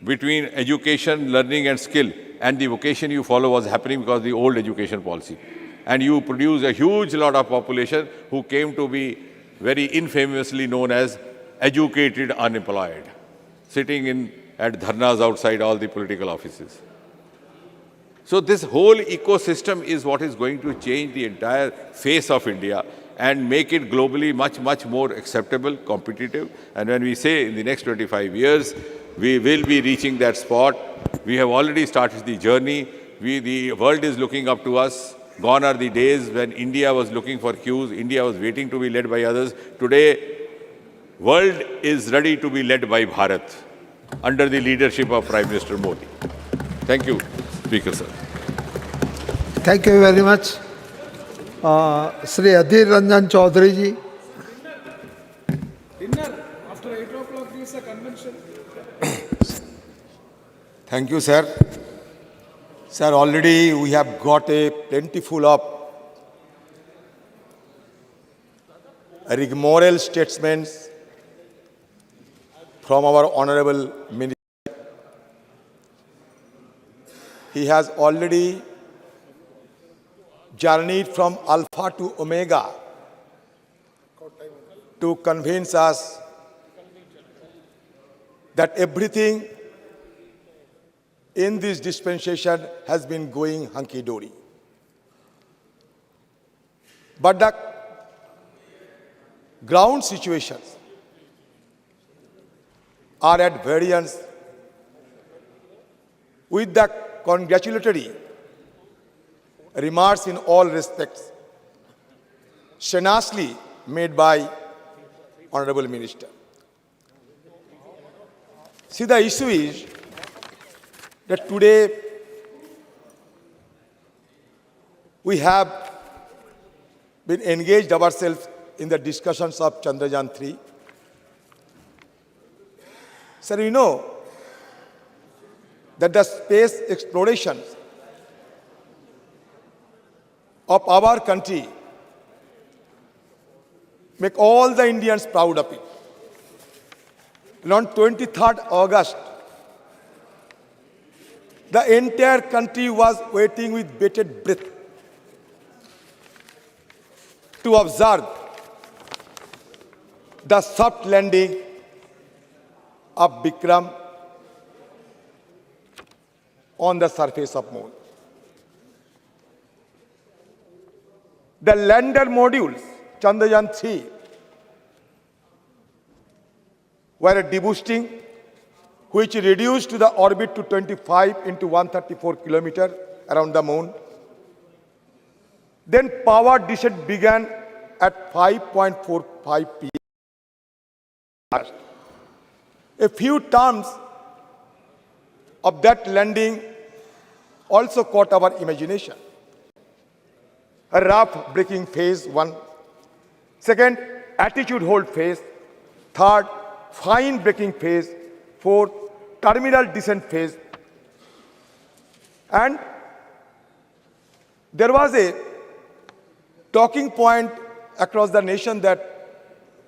between education, learning and skill and the vocation you follow was happening because of the old education policy. And you produce a huge lot of population who came to be very infamously known as educated unemployed, sitting at dharnas outside all the political offices. So this whole ecosystem is what is going to change the entire face of India and make it globally much, much more acceptable, competitive. And when we say in the next 25 years, we will be reaching that spot. We have already started the journey. The world is looking up to us. Gone are the days when India was looking for cues, India was waiting to be led by others. Today, world is ready to be led by Bharat under the leadership of Prime Minister Modi. Thank you, Speaker sir. Thank you very much. Sri Adhir Ranjan Chaudhary ji. Dinner after 8 o'clock is a convention. Thank you, sir. Sir, already we have got a plentiful of rigmarole statements from our Honorable Minister. he has already journeyed from Alpha to Omega to convince us that everything in this dispensation has been going hunky-dory. But the ground situations are at variance with the congratulatory remarks in all respects shamelessly made by Honorable Minister. See, the issue is that today we have been engaged ourselves in the discussions of Chandrayaan-3. Sir, you know that the space explorations of our country make all the Indians proud of it. And on 23rd August, the entire country was waiting with bated breath to observe the soft landing of Vikram on the surface of Moon. The lander modules, Chandrayaan-3, were deboosting, which reduced the orbit to 25 into 134 kilometers around the Moon. Then power descent began at 5:45 p.m. A few terms of that landing also caught our imagination. A rough braking phase 1, second, attitude hold phase, third, fine braking phase, fourth, terminal descent phase. And there was a talking point across the nation that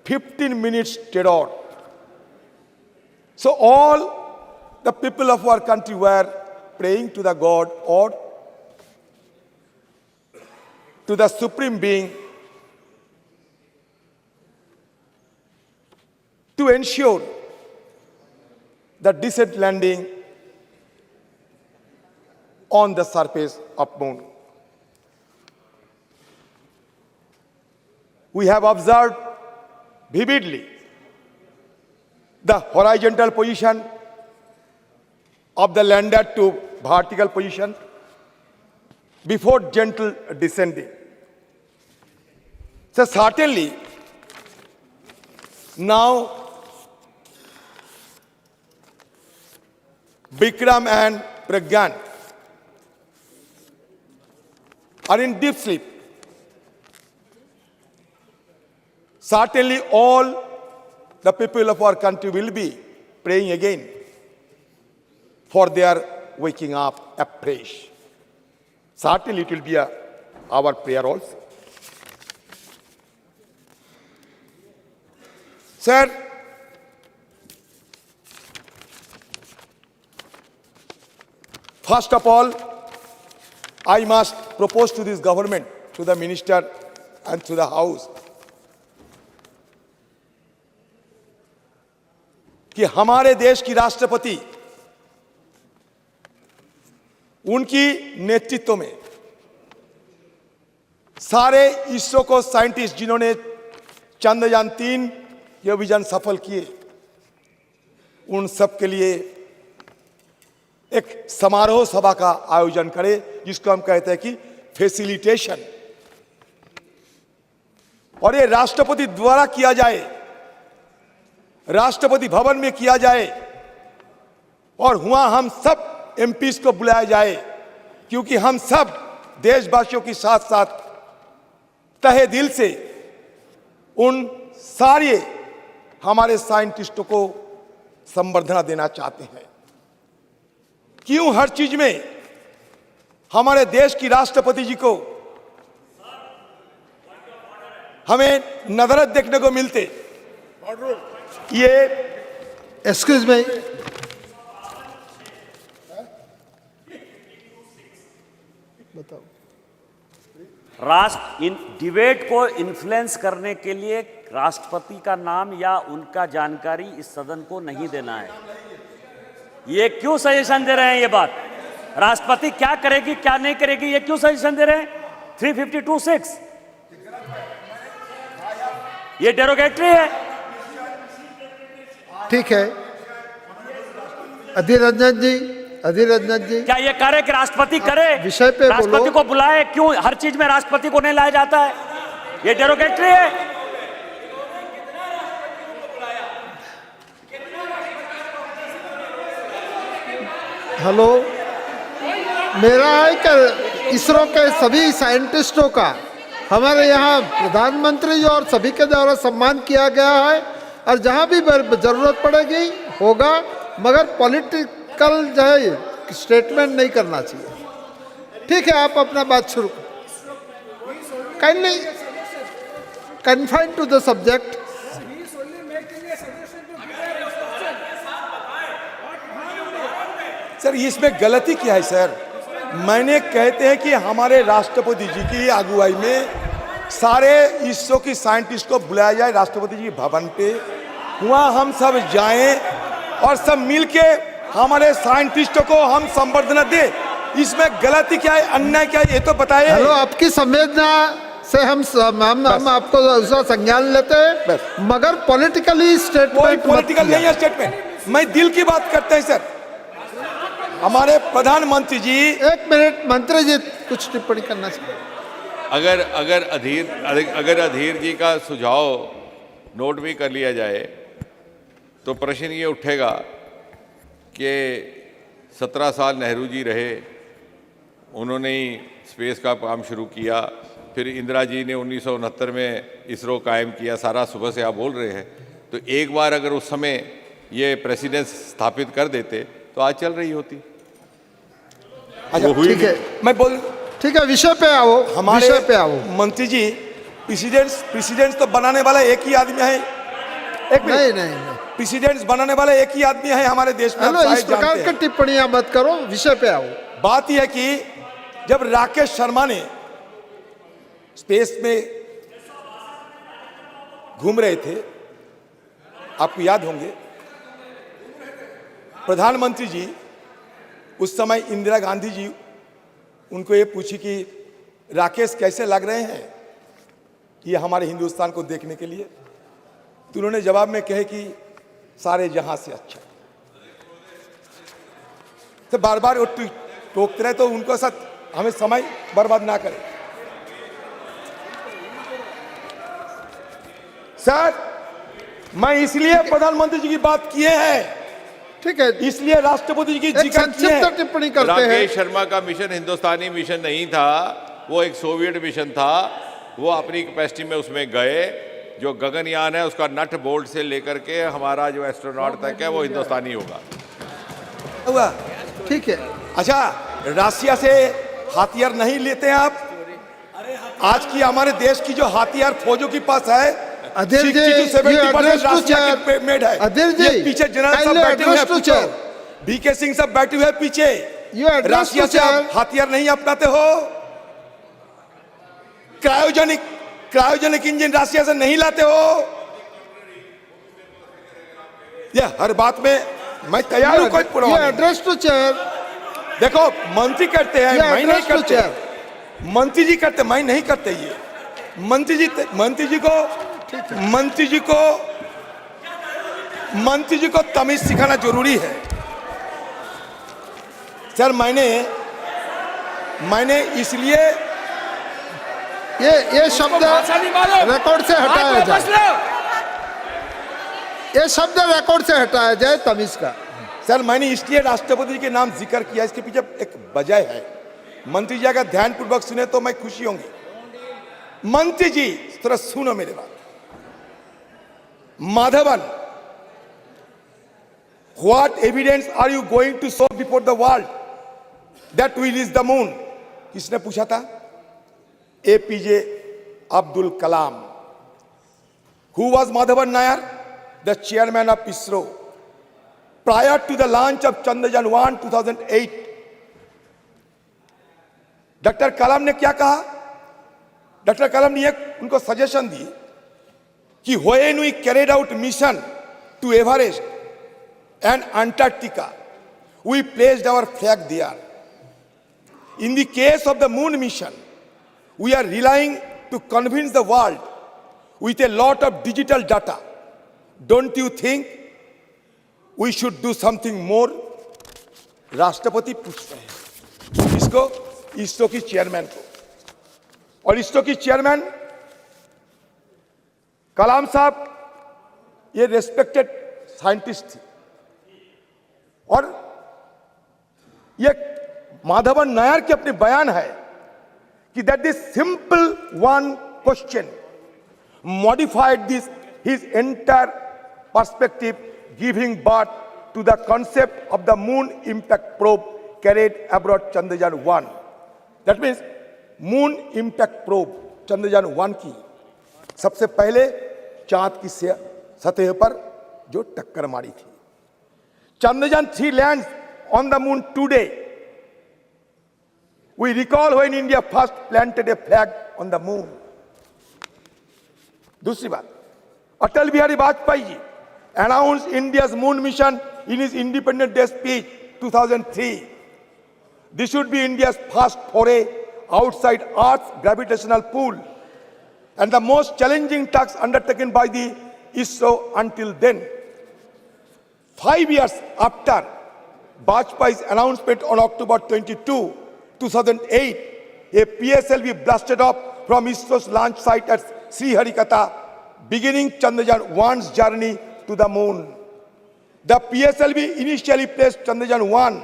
15 minutes terror. So all the people of our country were praying to the God or to the Supreme Being to ensure the decent landing on the surface of Moon. We have observed vividly the horizontal position of the lander to vertical position before gentle descending. So certainly, now Vikram and Pragyan are in deep sleep. Certainly all the people of our country will be praying again for their waking up afresh. Certainly it will be our prayer also. Sir, first of all, I must propose to this government, to the minister and to the House, कि हमारे देश की राष्ट्रपति उनकी नेतृत्व में सारे इसरो को साइंटिस्ट जिन्होंने चंद्रयान-3 ये अभियान सफल किए, उन सब के लिए एक समारोह सभा का आयोजन करें, जिसको हम कहते हैं कि फैसिलिटेशन, और ये राष्ट्रपति द्वारा किया जाए, राष्ट्रपति भवन में किया जाए और वहां हम सब एमपीज को बुलाया जाए, क्योंकि हम सब देशवासियों के साथ साथ तहे दिल से उन सारे हमारे साइंटिस्टों को संबर्धना देना चाहते हैं। क्यों हर चीज में हमारे देश की राष्ट्रपति जी को हमें नजरत देखने को मिलते? ये एक्सक्यूज मी, राष्ट्र इन डिबेट को इन्फ्लुएंस करने के लिए राष्ट्रपति का नाम या उनका जानकारी इस सदन को नहीं देना है। ये क्यों सजेशन दे रहे हैं? ये बात राष्ट्रपति क्या करेगी क्या नहीं करेगी, ये क्यों सजेशन दे रहे हैं? 352(6) ये डेरोगेटरी है। ठीक है, अधीर रंजन जी, क्या ये करे कि राष्ट्रपति करे? विषय पे राष्ट्रपति बोलो। को बुलाए, क्यों हर चीज में राष्ट्रपति को नहीं लाया जाता है? ये डेरोगेटरी है। हेलो, मेरा है कि इसरो के सभी साइंटिस्टों का हमारे यहाँ प्रधानमंत्री जी और सभी के द्वारा सम्मान किया गया है, और जहाँ भी जरूरत पड़ेगी होगा, मगर पॉलिटिकल जो है स्टेटमेंट नहीं करना चाहिए। ठीक है, आप अपना बात शुरू करें। Kindly confine to the subject. Sir इसमें गलती क्या है सर? मैंने कहते हैं कि हमारे राष्ट्रपति जी की अगुवाई में सारे इसरो की साइंटिस्ट को बुलाया जाए राष्ट्रपति जी भवन पे, वहाँ हम सब जाएं और सब मिलके हमारे साइंटिस्टों को हम संबर्धना दे। इसमें गलती क्या है, अन्याय क्या है, ये तो बताइए। हेलो, आपकी संवेदना से हम आपको उसका संज्ञान लेते हैं, मगर पॉलिटिकली स्टेटमेंट पॉलिटिकल नहीं है स्टेटमेंट। मैं दिल की बात करते हैं सर। हमारे प्रधानमंत्री जी, एक मिनट, मंत्री जी कुछ टिप्पणी करना चाहिए। अगर अधीर जी का सुझाव नोट भी कर लिया जाए तो प्रश्न ये उठेगा कि 17 साल नेहरू जी रहे, उन्होंने ही स्पेस का काम शुरू किया, फिर इंदिरा जी ने 1969 में इसरो कायम किया, सारा सुबह से आप बोल रहे हैं, तो एक बार अगर उस समय ये प्रेसिडेंस स्थापित कर देते तो आज चल रही होती। अच्छा, ठीक है, मैं बोल, ठीक है, विषय पे आओ, हमारे विषय पे आओ। मंत्री जी, प्रेसिडेंट तो बनाने वाला एक ही आदमी है। नहीं, प्रेसिडेंट बनाने वाला एक ही आदमी है हमारे देश में। हेलो, इस प्रकार की टिप्पणियां मत करो, विषय पे आओ। बात यह है कि जब राकेश शर्मा ने स्पेस में घूम रहे थे, आपको याद होंगे, प्रधानमंत्री जी उस समय इंदिरा गांधी जी उनको ये पूछी कि राकेश कैसे लग रहे हैं ये हमारे हिंदुस्तान को देखने के लिए, तो उन्होंने जवाब में कहे कि सारे जहां से अच्छा। तो बार बार वो टोकते रहे, तो उनको साथ हमें समय बर्बाद ना करें। सर, मैं इसलिए प्रधानमंत्री जी की बात किए हैं, ठीक है, इसलिए राष्ट्रपति जी की जिक्र किए हैं। टिप्पणी करते हैं। राकेश शर्मा का मिशन हिंदुस्तानी मिशन नहीं था, वो एक सोवियत मिशन था। वो अपनी कैपेसिटी में उसमें गए। जो गगनयान है उसका नट बोल्ट से लेकर के हमारा जो एस्ट्रोनॉट तक है वो हिंदुस्तानी होगा। ठीक है। अच्छा, रशिया से हथियार नहीं लेते हैं आप? आज की हमारे देश की जो हथियार फौजों के पास है, 60 to 70% रशिया के मेड है। ये पीछे जनरल सब बैठे हुए हैं, बीके सिंह सब बैठे हुए हैं पीछे। रशिया से आप हथियार नहीं अपनाते हो? क्रायोजेनिक इंजन रशिया से नहीं लाते हो? ये हर बात में मैं तैयार हूं कोई पुरवाने। Address to cheer. देखो, मंत्री करते हैं, मैं नहीं करते। मंत्री जी करते, मैं नहीं करते। ये मंत्री जी को तमीज सिखाना जरूरी है। सर, मैंने इसलिए ये शब्द रिकॉर्ड से हटाया जाए। ये शब्द रिकॉर्ड से हटाया जाए, तमीज का। सर, मैंने इसलिए राष्ट्रपति के नाम जिक्र किया, इसके पीछे एक वजह है। मंत्री जी अगर ध्यानपूर्वक सुने तो मैं खुशी होंगी। मंत्री जी थोड़ा सुनो मेरे बात। Madhavan, what evidence are you going to show before the world that we reach the moon? किसने पूछा था? APJ Abdul Kalam. Who was Madhavan Nair? The chairman of ISRO. Prior to the launch of Chandrayaan-1 2008, doctor कलाम ने क्या कहा? Doctor कलाम ने एक उनको suggestion दी कि when we carried out mission to Everest and Antarctica we placed our flag there. In the case of the moon mission, we are relying to convince the world with a lot of digital data. Don't you think we should do something more? राष्ट्रपति पूछ रहे हैं इसको, इसरो की chairman को. और इसरो की chairman कलाम साहब ये रेस्पेक्टेड साइंटिस्ट थी. और ये माधवन नायर के अपने बयान है कि that this simple one question modified this his entire perspective, giving birth to the concept of the moon impact probe carried aboard Chandrayaan 1. That means moon impact probe Chandrayaan 1 की सबसे पहले चांद की सतह पर जो टक्कर मारी थी. Chandrayaan 3 lands on the moon today. We recall when India first planted a flag on the moon. दूसरी बात, Atal Bihari Vajpayee ji announced India's moon mission in his Independence Day speech 2003. This should be India's first foray outside Earth's gravitational pull and the most challenging task undertaken by the ISRO until then. 5 years after Vajpayee's announcement on October 22, 2008, a PSLV blasted off from ISRO's launch site at Sriharikota, beginning Chandrayaan 1's journey to the moon. The PSLV initially placed Chandrayaan 1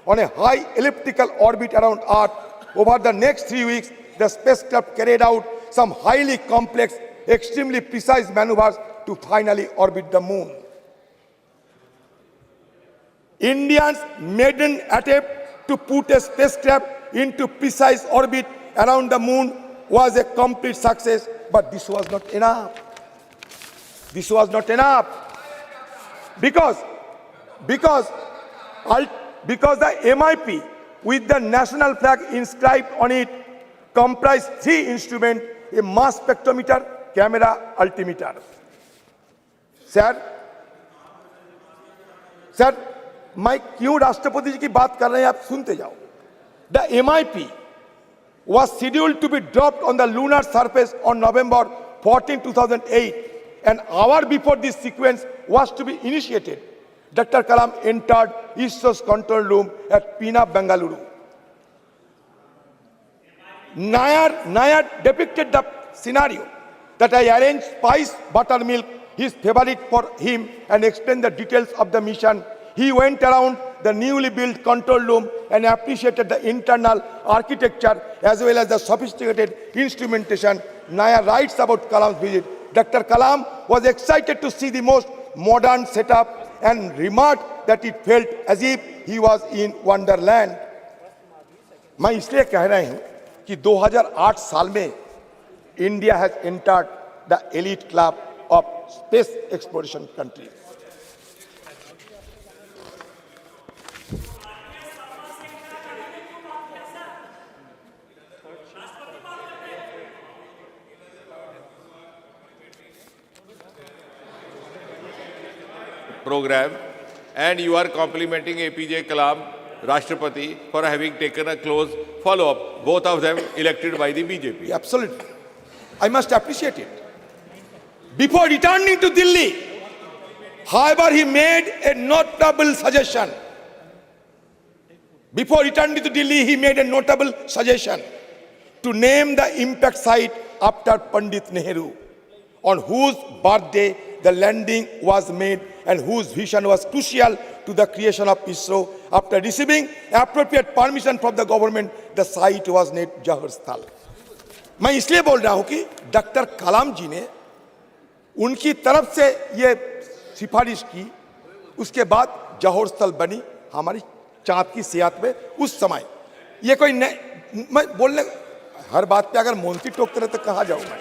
on a high elliptical orbit around Earth. Over the next 3 weeks, the spacecraft carried out some highly complex, extremely precise maneuvers to finally orbit the moon. Indians' maiden attempt to put a spacecraft into precise orbit around the moon was a complete success, but this was not enough. This was not enough. Because the MIP with the national flag inscribed on it comprised 3 instruments, a mass spectrometer, camera, altimeter. Sir मैं क्यों राष्ट्रपति जी की बात कर रहे हैं आप सुनते जाओ. The MIP was scheduled to be dropped on the lunar surface on November 14, 2008. An hour before this sequence was to be initiated, Dr. Kalam entered ISRO's control room at Pina, Bengaluru. Nair depicted the scenario that I arranged spice buttermilk, his favorite, for him and explained the details of the mission. He went around the newly built control room and appreciated the internal architecture as well as the sophisticated instrumentation. Nair writes about Kalam's visit. Dr. Kalam was excited to see the most modern setup and remarked that it felt as if he was in Wonderland. मैं इसलिए कह रहा हूं कि 2008 साल में India has entered the elite club of space exploration countries. program, and you are complimenting APJ Kalam, Rashtrapati, for having taken a close follow-up, both of them elected by the BJP. Absolutely. I must appreciate it. Before returning to Delhi, however, he made a notable suggestion. Before returning to Delhi, he made a notable suggestion to name the impact site after Pandit Nehru, on whose birthday the landing was made and whose vision was crucial to the creation of ISRO. After receiving appropriate permission from the government, the site was named Jawhar Sthal. मैं इसलिए बोल रहा हूं कि doctor कलाम जी ने उनकी तरफ से ये सिफारिश की, उसके बाद जौहर स्थल बनी हमारी चांद की सियात में उस समय. ये कोई मैं बोलने हर बात पे अगर मोंती टोकते रहे तो कहाँ जाऊं मैं.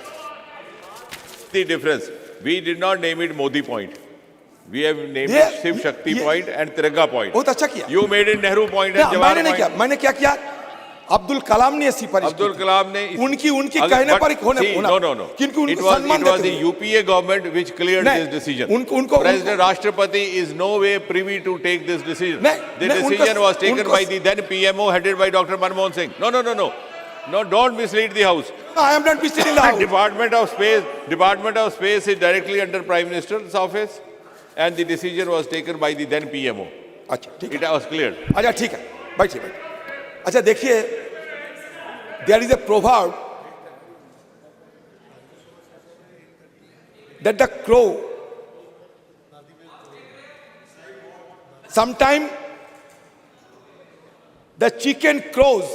The difference, we did not name it Modi Point. We have named it Shiv Shakti Point and Tiranga Point. बहुत अच्छा किया. You made it Nehru Point and Jawahar Point. मैंने क्या किया अब्दुल कलाम ने सिफारिश की अब्दुल कलाम ने उनकी कहने पर होना no. क्योंकि It उनको was सम्मान the देते UPA government which cleared नहीं, this decision. उनको President Rashtrapati is no way privy to take this decision. नहीं, The नहीं, decision was taken उनको- by the then PMO headed by Dr. Manmohan Singh. No, don't mislead the house. I am not misleading the house. Department of Space is directly under Prime Minister's office, and the decision was taken by the then PMO. अच्छा ठीक It was cleared. अच्छा ठीक है बैठिए अच्छा देखिए there is a proverb that the crow sometime the chicken crows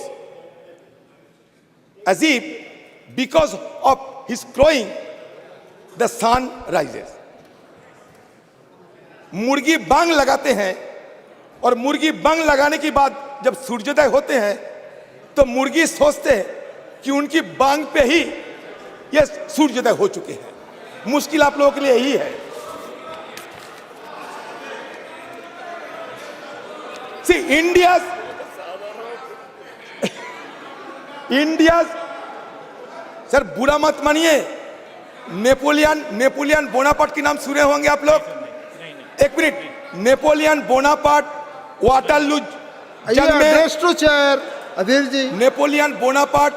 as if because of his crowing the sun rises. मुर्गी बांग लगाते हैं और मुर्गी बांग लगाने के बाद जब सूर्योदय होते हैं तो मुर्गी सोचते हैं कि उनकी बांग पे ही ये सूर्योदय हो चुके हैं। मुश्किल आप लोगों के लिए यही है। See, India's सर बुरा मत मानिए नेपोलियन बोनापार्ट के नाम सुने होंगे आप लोग। एक मिनट नेपोलियन बोनापार्ट वाटरलू जंग में अधीर जी नेपोलियन बोनापार्ट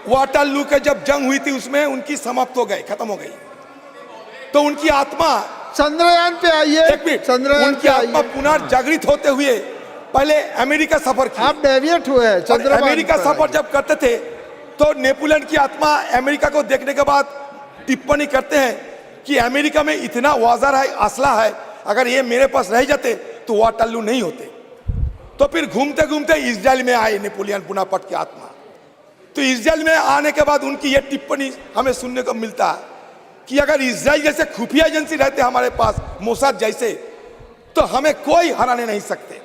वाटरलू के जब जंग हुई थी उसमें उनकी समाप्त हो गई खत्म हो गई तो उनकी आत्मा चंद्रयान पे आइए एक मिनट उनकी आत्मा पुनर्जागृत होते हुए पहले अमेरिका सफर किया। आप डेविएट हुए अमेरिका सफर जब करते थे तो नेपोलियन की आत्मा अमेरिका को देखने के बाद टिप्पणी करते हैं कि अमेरिका में इतना औजार है असला है अगर ये मेरे पास रह जाते तो वाटरलू नहीं होते। तो फिर घूमते घूमते इजराइल में आए नेपोलियन बोनापार्ट की आत्मा। तो इजराइल में आने के बाद उनकी ये टिप्पणी हमें सुनने को मिलता है कि अगर इजराइल जैसे खुफिया एजेंसी रहते हमारे पास मोसाद जैसे तो हमें कोई हराने नहीं सकते।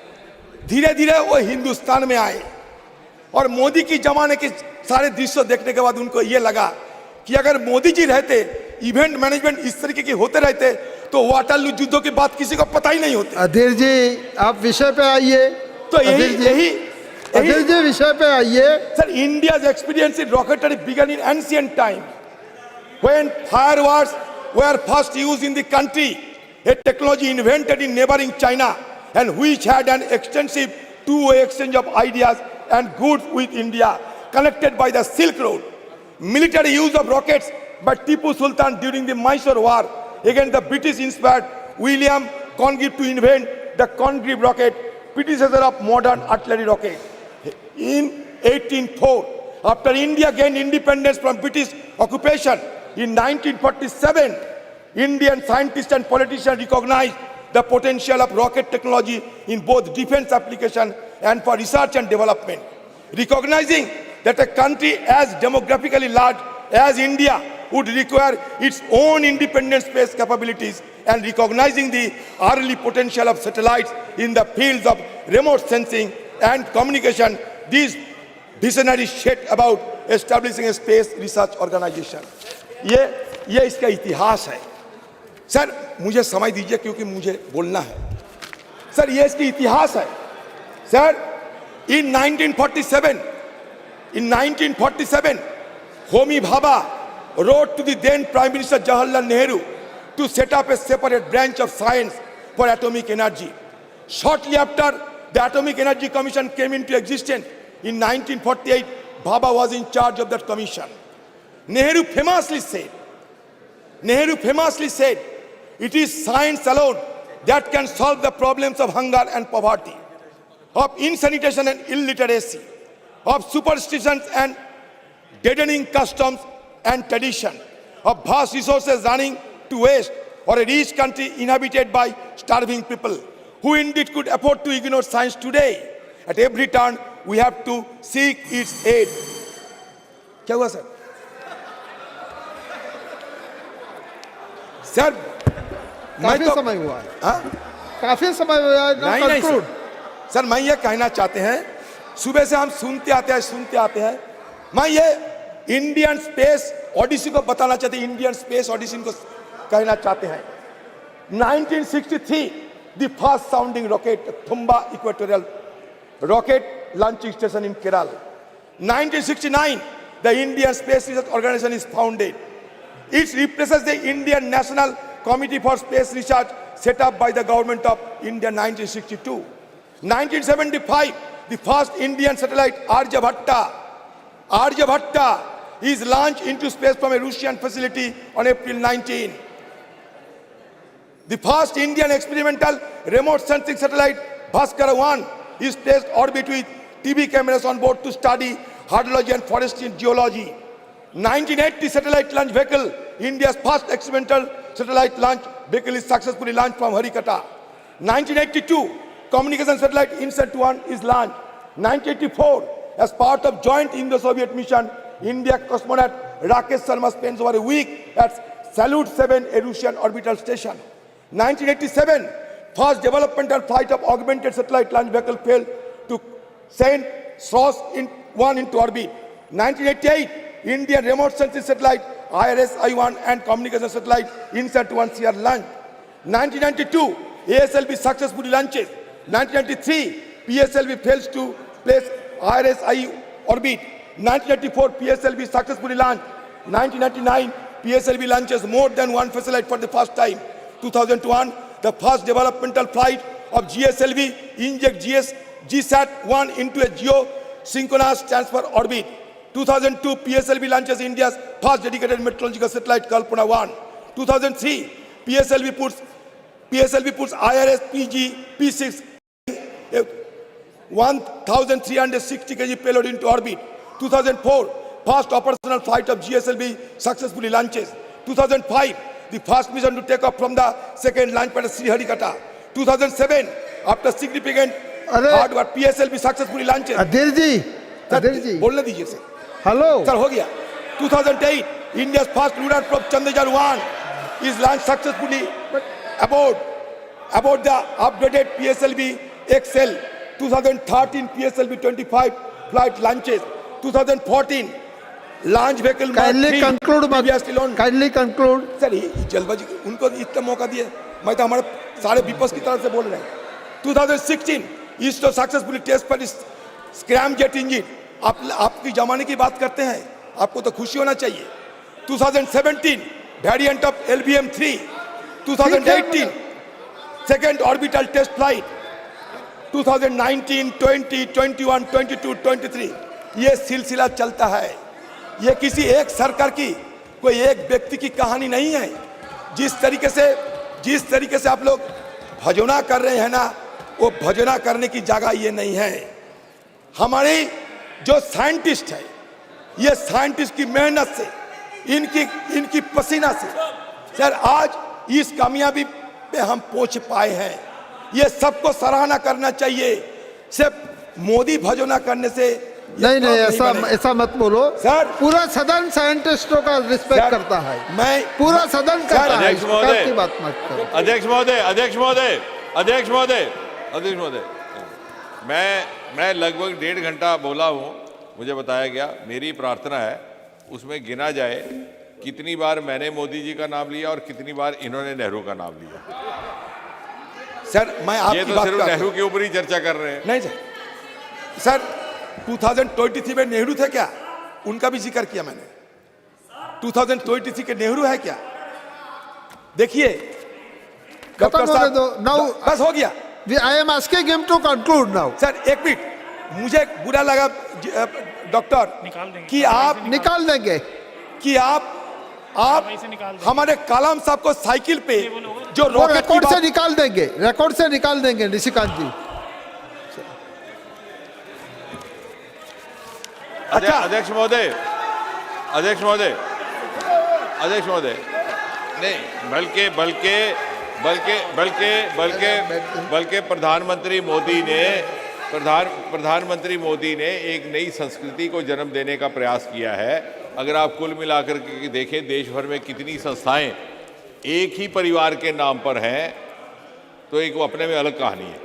धीरे धीरे वो हिंदुस्तान में आए और मोदी की जमाने के सारे दृश्य देखने के बाद उनको ये लगा कि अगर मोदी जी रहते इवेंट मैनेजमेंट इस तरीके के होते रहते तो वाटरलू युद्धों की बात किसी को पता ही नहीं होती। अधीर जी आप विषय पे आइए। तो यही अधीर जी विषय पे आइए। Sir India's experience in rocketry began in ancient time when fireworks were first used in the country, a technology invented in neighboring China and which had an extensive two-way exchange of ideas and goods with India, connected by the Silk Road. Military use of rockets by Tipu Sultan during the Mysore War against the British inspired William Congreve to invent the Congreve rocket, predecessor of modern artillery rocket. In 1804, after India gained independence from British occupation in 1947, Indian scientists and politicians recognized the potential of rocket technology in both defense application and for research and development. Recognizing that a country as demographically large as India would require its own independent space capabilities and recognizing the early potential of satellites in the fields of remote sensing and communication, these visionaries set about establishing a space research organization. ये इसका इतिहास है। Sir मुझे समय दीजिए क्योंकि मुझे बोलना है। सर ये इसका इतिहास है। Sir in 1947 Homi Bhabha wrote to the then Prime Minister Jawaharlal Nehru to set up a separate branch of science for atomic energy. Shortly after the Atomic Energy Commission came into existence in 1948, Bhabha was in charge of that commission. Nehru famously said, it is science alone that can solve the problems of hunger and poverty, of insanitation and illiteracy, of superstitions and deadening customs and tradition, of vast resources running to waste, or a rich country inhabited by starving people, who indeed could afford to ignore science today. At every turn, we have to seek its aid. क्या हुआ sir? Sir काफी समय हुआ है। काफी समय हुआ है। नहीं सर मैं ये कहना चाहते हैं सुबह से हम सुनते आते हैं मैं ये इंडियन स्पेस ऑडिसी को बताना चाहते हैं। इंडियन स्पेस ऑडिसी को कहना चाहते हैं 1963 the first sounding rocket Thumba equatorial rocket launching station in Kerala 1969, the Indian Space Research Organization is founded. It replaces the Indian National Committee for Space Research set up by the government of India in 1962. 1975, the first Indian satellite Aryabhatta is launched into space from a Russian facility on April 19. The first Indian experimental remote sensing satellite Bhaskara 1 is placed orbit with TV cameras on board to study hydrology and forestry and geology. 1980 satellite launch vehicle, India's first experimental satellite launch vehicle, is successfully launched from Harikata. 1982, communication satellite INSAT-1 is launched. 1984, as part of joint Indo-Soviet mission, India cosmonaut Rakesh Sharma spends over a week at Salyut 7, a Russian orbital station. 1987, first developmental flight of augmented satellite launch vehicle failed to send SOS 1 into orbit. 1988, Indian remote sensing satellite IRS-I1 and communication satellite INSAT-1 are launched. 1992, ASLV successfully launches. 1993, PSLV fails to place IRS-I orbit. 1994, PSLV successfully launched. 1999, PSLV launches more than one satellite for the first time. 2001, the first developmental flight of GSLV inject GSAT-1 into a geosynchronous transfer orbit. 2002, PSLV launches India's first dedicated meteorological satellite Kalpana 1. 2003, PSLV puts IRS-PG P6 1,360 kg payload into orbit. 2004, first operational flight of GSLV successfully launches. 2005, the first mission to take off from the second launch pad at Sriharikata. 2007, after significant hard work, PSLV successfully launches. अधीर जी बोलने दीजिए sir. Hello sir हो गया. 2008, India's first lunar probe Chandrayaan-1 is launched successfully aboard the upgraded PSLV XL. 2013, PSLV 25 flight launches. 2014, launch vehicle kindly conclude sir जल्दबाजी उनको इतना मौका दिए. मैं तो हमारे सारे विपक्ष की तरफ से बोल रहे हैं. 2016, ISRO सक्सेसफुली टेस्ट पर स्क्रैम जेट इंजन. आपकी जमाने की बात करते हैं, आपको तो खुशी होना चाहिए. 2017, variant of LBM-3. 2018, second orbital test flight. 2019, 20, 21, 22, 23, ये सिलसिला चलता है. ये किसी एक सरकार की, कोई एक व्यक्ति की कहानी नहीं है. जिस तरीके से आप लोग भजोना कर रहे हैं ना, वो भजोना करने की जगह ये नहीं है. हमारे जो साइंटिस्ट है, ये साइंटिस्ट की मेहनत से, इनकी पसीना से सर आज इस कामयाबी पे हम पहुंच पाए हैं. ये सबको सराहना करना चाहिए. सिर्फ मोदी भजोना करने से नहीं ऐसा मत बोलो सर. पूरा सदन साइंटिस्टों का रिस्पेक्ट करता है. मैं पूरा सदन करता है. अध्यक्ष महोदय की बात मत करो. अध्यक्ष महोदय मैं लगभग 1.5 घंटा बोला हूँ. मुझे बताया गया, मेरी प्रार्थना है उसमें गिना जाए कितनी बार मैंने मोदी जी का नाम लिया और कितनी बार इन्होंने नेहरू का नाम लिया. सर मैं ये तो सिर्फ नेहरू के ऊपर ही चर्चा कर रहे हैं. नहीं सर 2023 में नेहरू थे क्या? उनका भी जिक्र किया मैंने. 2023 के नेहरू है क्या? देखिए डॉक्टर साहब, बस हो गया. I am asking him to conclude now. Sir एक मिनट, मुझे बुरा लगा डॉक्टर कि आप निकाल देंगे कि आप हमारे कलाम साहब को साइकिल पे जो रॉकेट रिकॉर्ड से निकाल देंगे निशिकांत जी. अच्छा अध्यक्ष महोदय नहीं, बल्कि प्रधानमंत्री मोदी ने एक नई संस्कृति को जन्म देने का प्रयास किया है. अगर आप कुल मिलाकर के देखें, देश भर में कितनी संस्थाएं एक ही परिवार के नाम पर हैं, तो एक वो अपने में अलग कहानी है.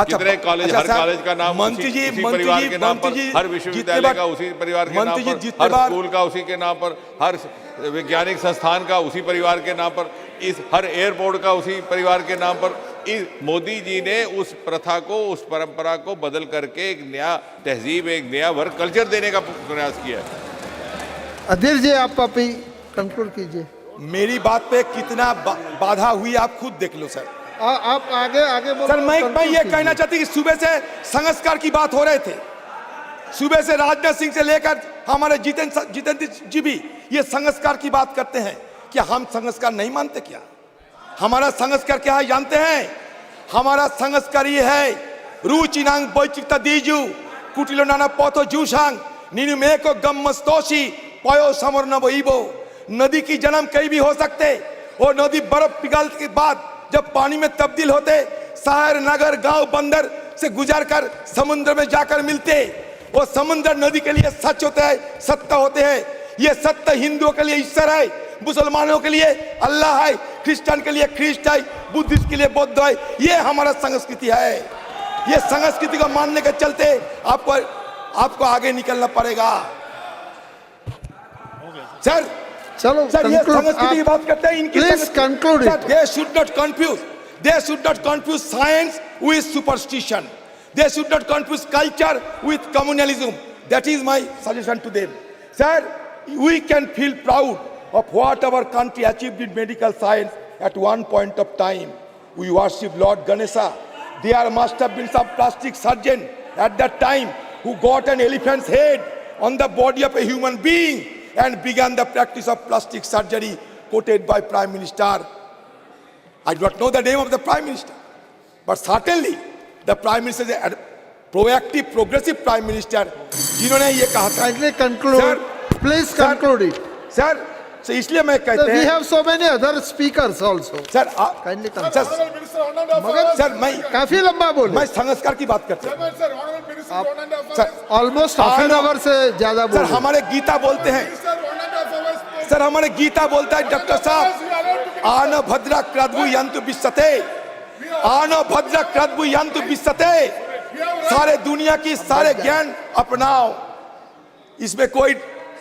कितने कॉलेज, हर कॉलेज का नाम उसी परिवार के नाम पर, हर विश्वविद्यालय का उसी परिवार के नाम पर, हर स्कूल का उसी के नाम पर, हर वैज्ञानिक संस्थान का उसी परिवार के नाम पर, इस हर एयरपोर्ट का उसी परिवार के नाम पर, मोदी जी ने उस प्रथा को, उस परंपरा को बदल करके एक नया तहजीब, एक नया वर्क कल्चर देने का प्रयास किया है। अधीर जी, आप अभी कंक्लूड कीजिए। मेरी बात पे कितना बाधा हुई आप खुद देख लो सर। आप आगे आगे बोलो। सर मैं ये कहना चाहती कि सुबह से संस्कार की बात हो रहे थे, सुबह से राजनाथ सिंह से लेकर हमारे जितेंद्र जी भी ये संस्कार की बात करते हैं। क्या हम संस्कार नहीं मानते? क्या हमारा संस्कार क्या है जानते हैं? हमारा संस्कार ये है, रुचिनांग बैचिकता दीजू कुटिलो नाना पथो जूशांग नीनु में को गम्मस्तोशी पयो समर नबो। नदी की जन्म कहीं भी हो सकते, और नदी बर्फ पिघलने के बाद जब पानी में तब्दील होते, शहर नगर गांव बंदर से गुजर कर समुद्र में जाकर मिलते। वो समुद्र नदी के लिए सच होता है, सत्य होते हैं। ये सत्य हिंदुओं के लिए ईश्वर है, मुसलमानों के लिए अल्लाह है, क्रिश्चियन के लिए ख्रिस्ट है, बुद्धिस्ट के लिए बुद्ध है। ये हमारा संस्कृति है। ये संस्कृति को मानने के चलते आपको आगे निकलना पड़ेगा। सर चलो सर, ये संस्कृति की बात करते हैं, इनकी please conclude it. They should not confuse. They should not confuse science with superstition. They should not confuse culture with communalism. That is my suggestion to them. Sir, we can feel proud of what our country achieved in medical science at one point of time. We worship Lord Ganesha. There must have been some plastic surgeon at that time who got an elephant's head on the body of a human being and began the practice of plastic surgery, quoted by Prime Minister. I do not know the name of the Prime Minister, but certainly the Prime Minister is a proactive, progressive Prime Minister. जिन्होंने ये कहा था। Kindly conclude. Please conclude it. Sir, so इसलिए मैं कहते हैं। We have so many other speakers also. Sir, kindly conclude. मगर sir मैं काफी लंबा बोले। मैं संस्कार की बात करता हूँ। Sir almost half an hour से ज्यादा बोले। सर हमारे गीता बोलते हैं, सर हमारे गीता बोलता है डॉक्टर साहब, आन भद्रा क्रद्भु यंतु विश्वते, आन भद्रा क्रद्भु यंतु विश्वते। सारे दुनिया की सारे ज्ञान अपनाओ, इसमें कोई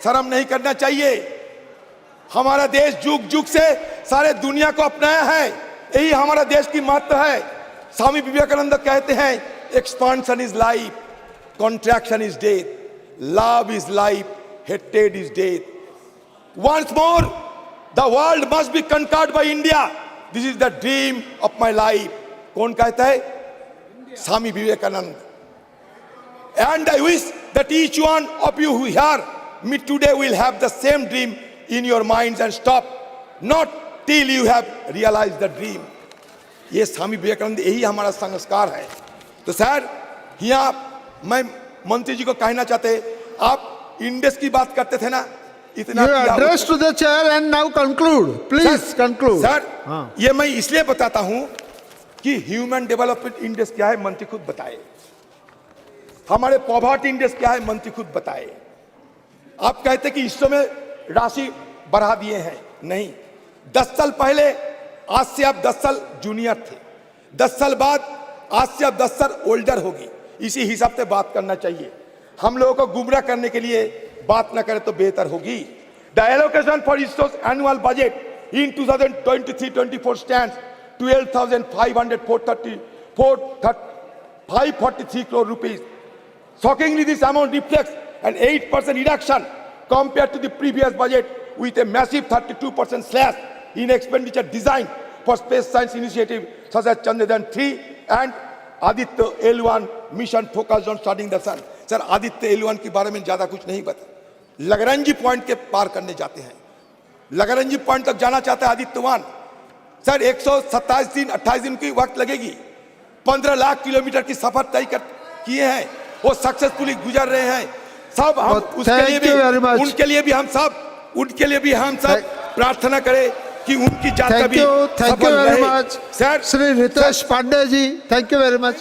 शर्म नहीं करना चाहिए। हमारा देश जुग जुग से सारे दुनिया को अपनाया है, यही हमारा देश की महत्व है। स्वामी विवेकानंद कहते हैं, expansion is life, contraction is death, love is life, hatred is death. Once more, the world must be conquered by India. This is the dream of my life. कौन कहता है? Swami Vivekananda. And I wish that each one of you who hear me today will have the same dream in your minds and stop not till you have realized the dream. ये स्वामी विवेकानंद, यही हमारा संस्कार है। तो sir यहाँ मैं मंत्री जी को कहना चाहते, आप इंडेक्स की बात करते थे ना, इतना You address to the chair and now conclude. Please conclude. Sir ये मैं इसलिए बताता हूं कि ह्यूमन डेवलपमेंट इंडेक्स क्या है मंत्री खुद बताए, हमारे पॉवर्टी इंडेक्स क्या है मंत्री खुद बताए। आप कहते कि इसरो में राशि बढ़ा दिए हैं, नहीं। 10 साल पहले आज से आप 10 साल जूनियर थे, 10 साल बाद आज से आप 10 साल ओल्डर होगी। इसी हिसाब से बात करना चाहिए। हम लोगों को गुमराह करने के लिए बात ना करें तो बेहतर होगी। The allocation for ISRO's annual budget in 2023-24 stands 12,543 crore rupees. Shockingly, this amount reflects an 8% reduction compared to the previous budget, with a massive 32% slash in expenditure designed for space science initiatives such as Chandrayaan-3 and Aditya L1 mission focused on studying the sun. Sir Aditya L1 के बारे में ज्यादा कुछ नहीं पता। लगरंजी point के पार करने जाते हैं, लगरंजी पॉइंट तक जाना चाहता है आदित्य 1। सर 127 दिन 28 दिन की वक्त लगेगी। 15 लाख किलोमीटर की सफर तय किए हैं, वो सक्सेसफुली गुजर रहे हैं। सब हम उसके लिए भी, उनके लिए भी हम सब प्रार्थना करें कि उनकी यात्रा भी सफल रहे। Sir Shri Ritesh Pandey ji, thank you very much.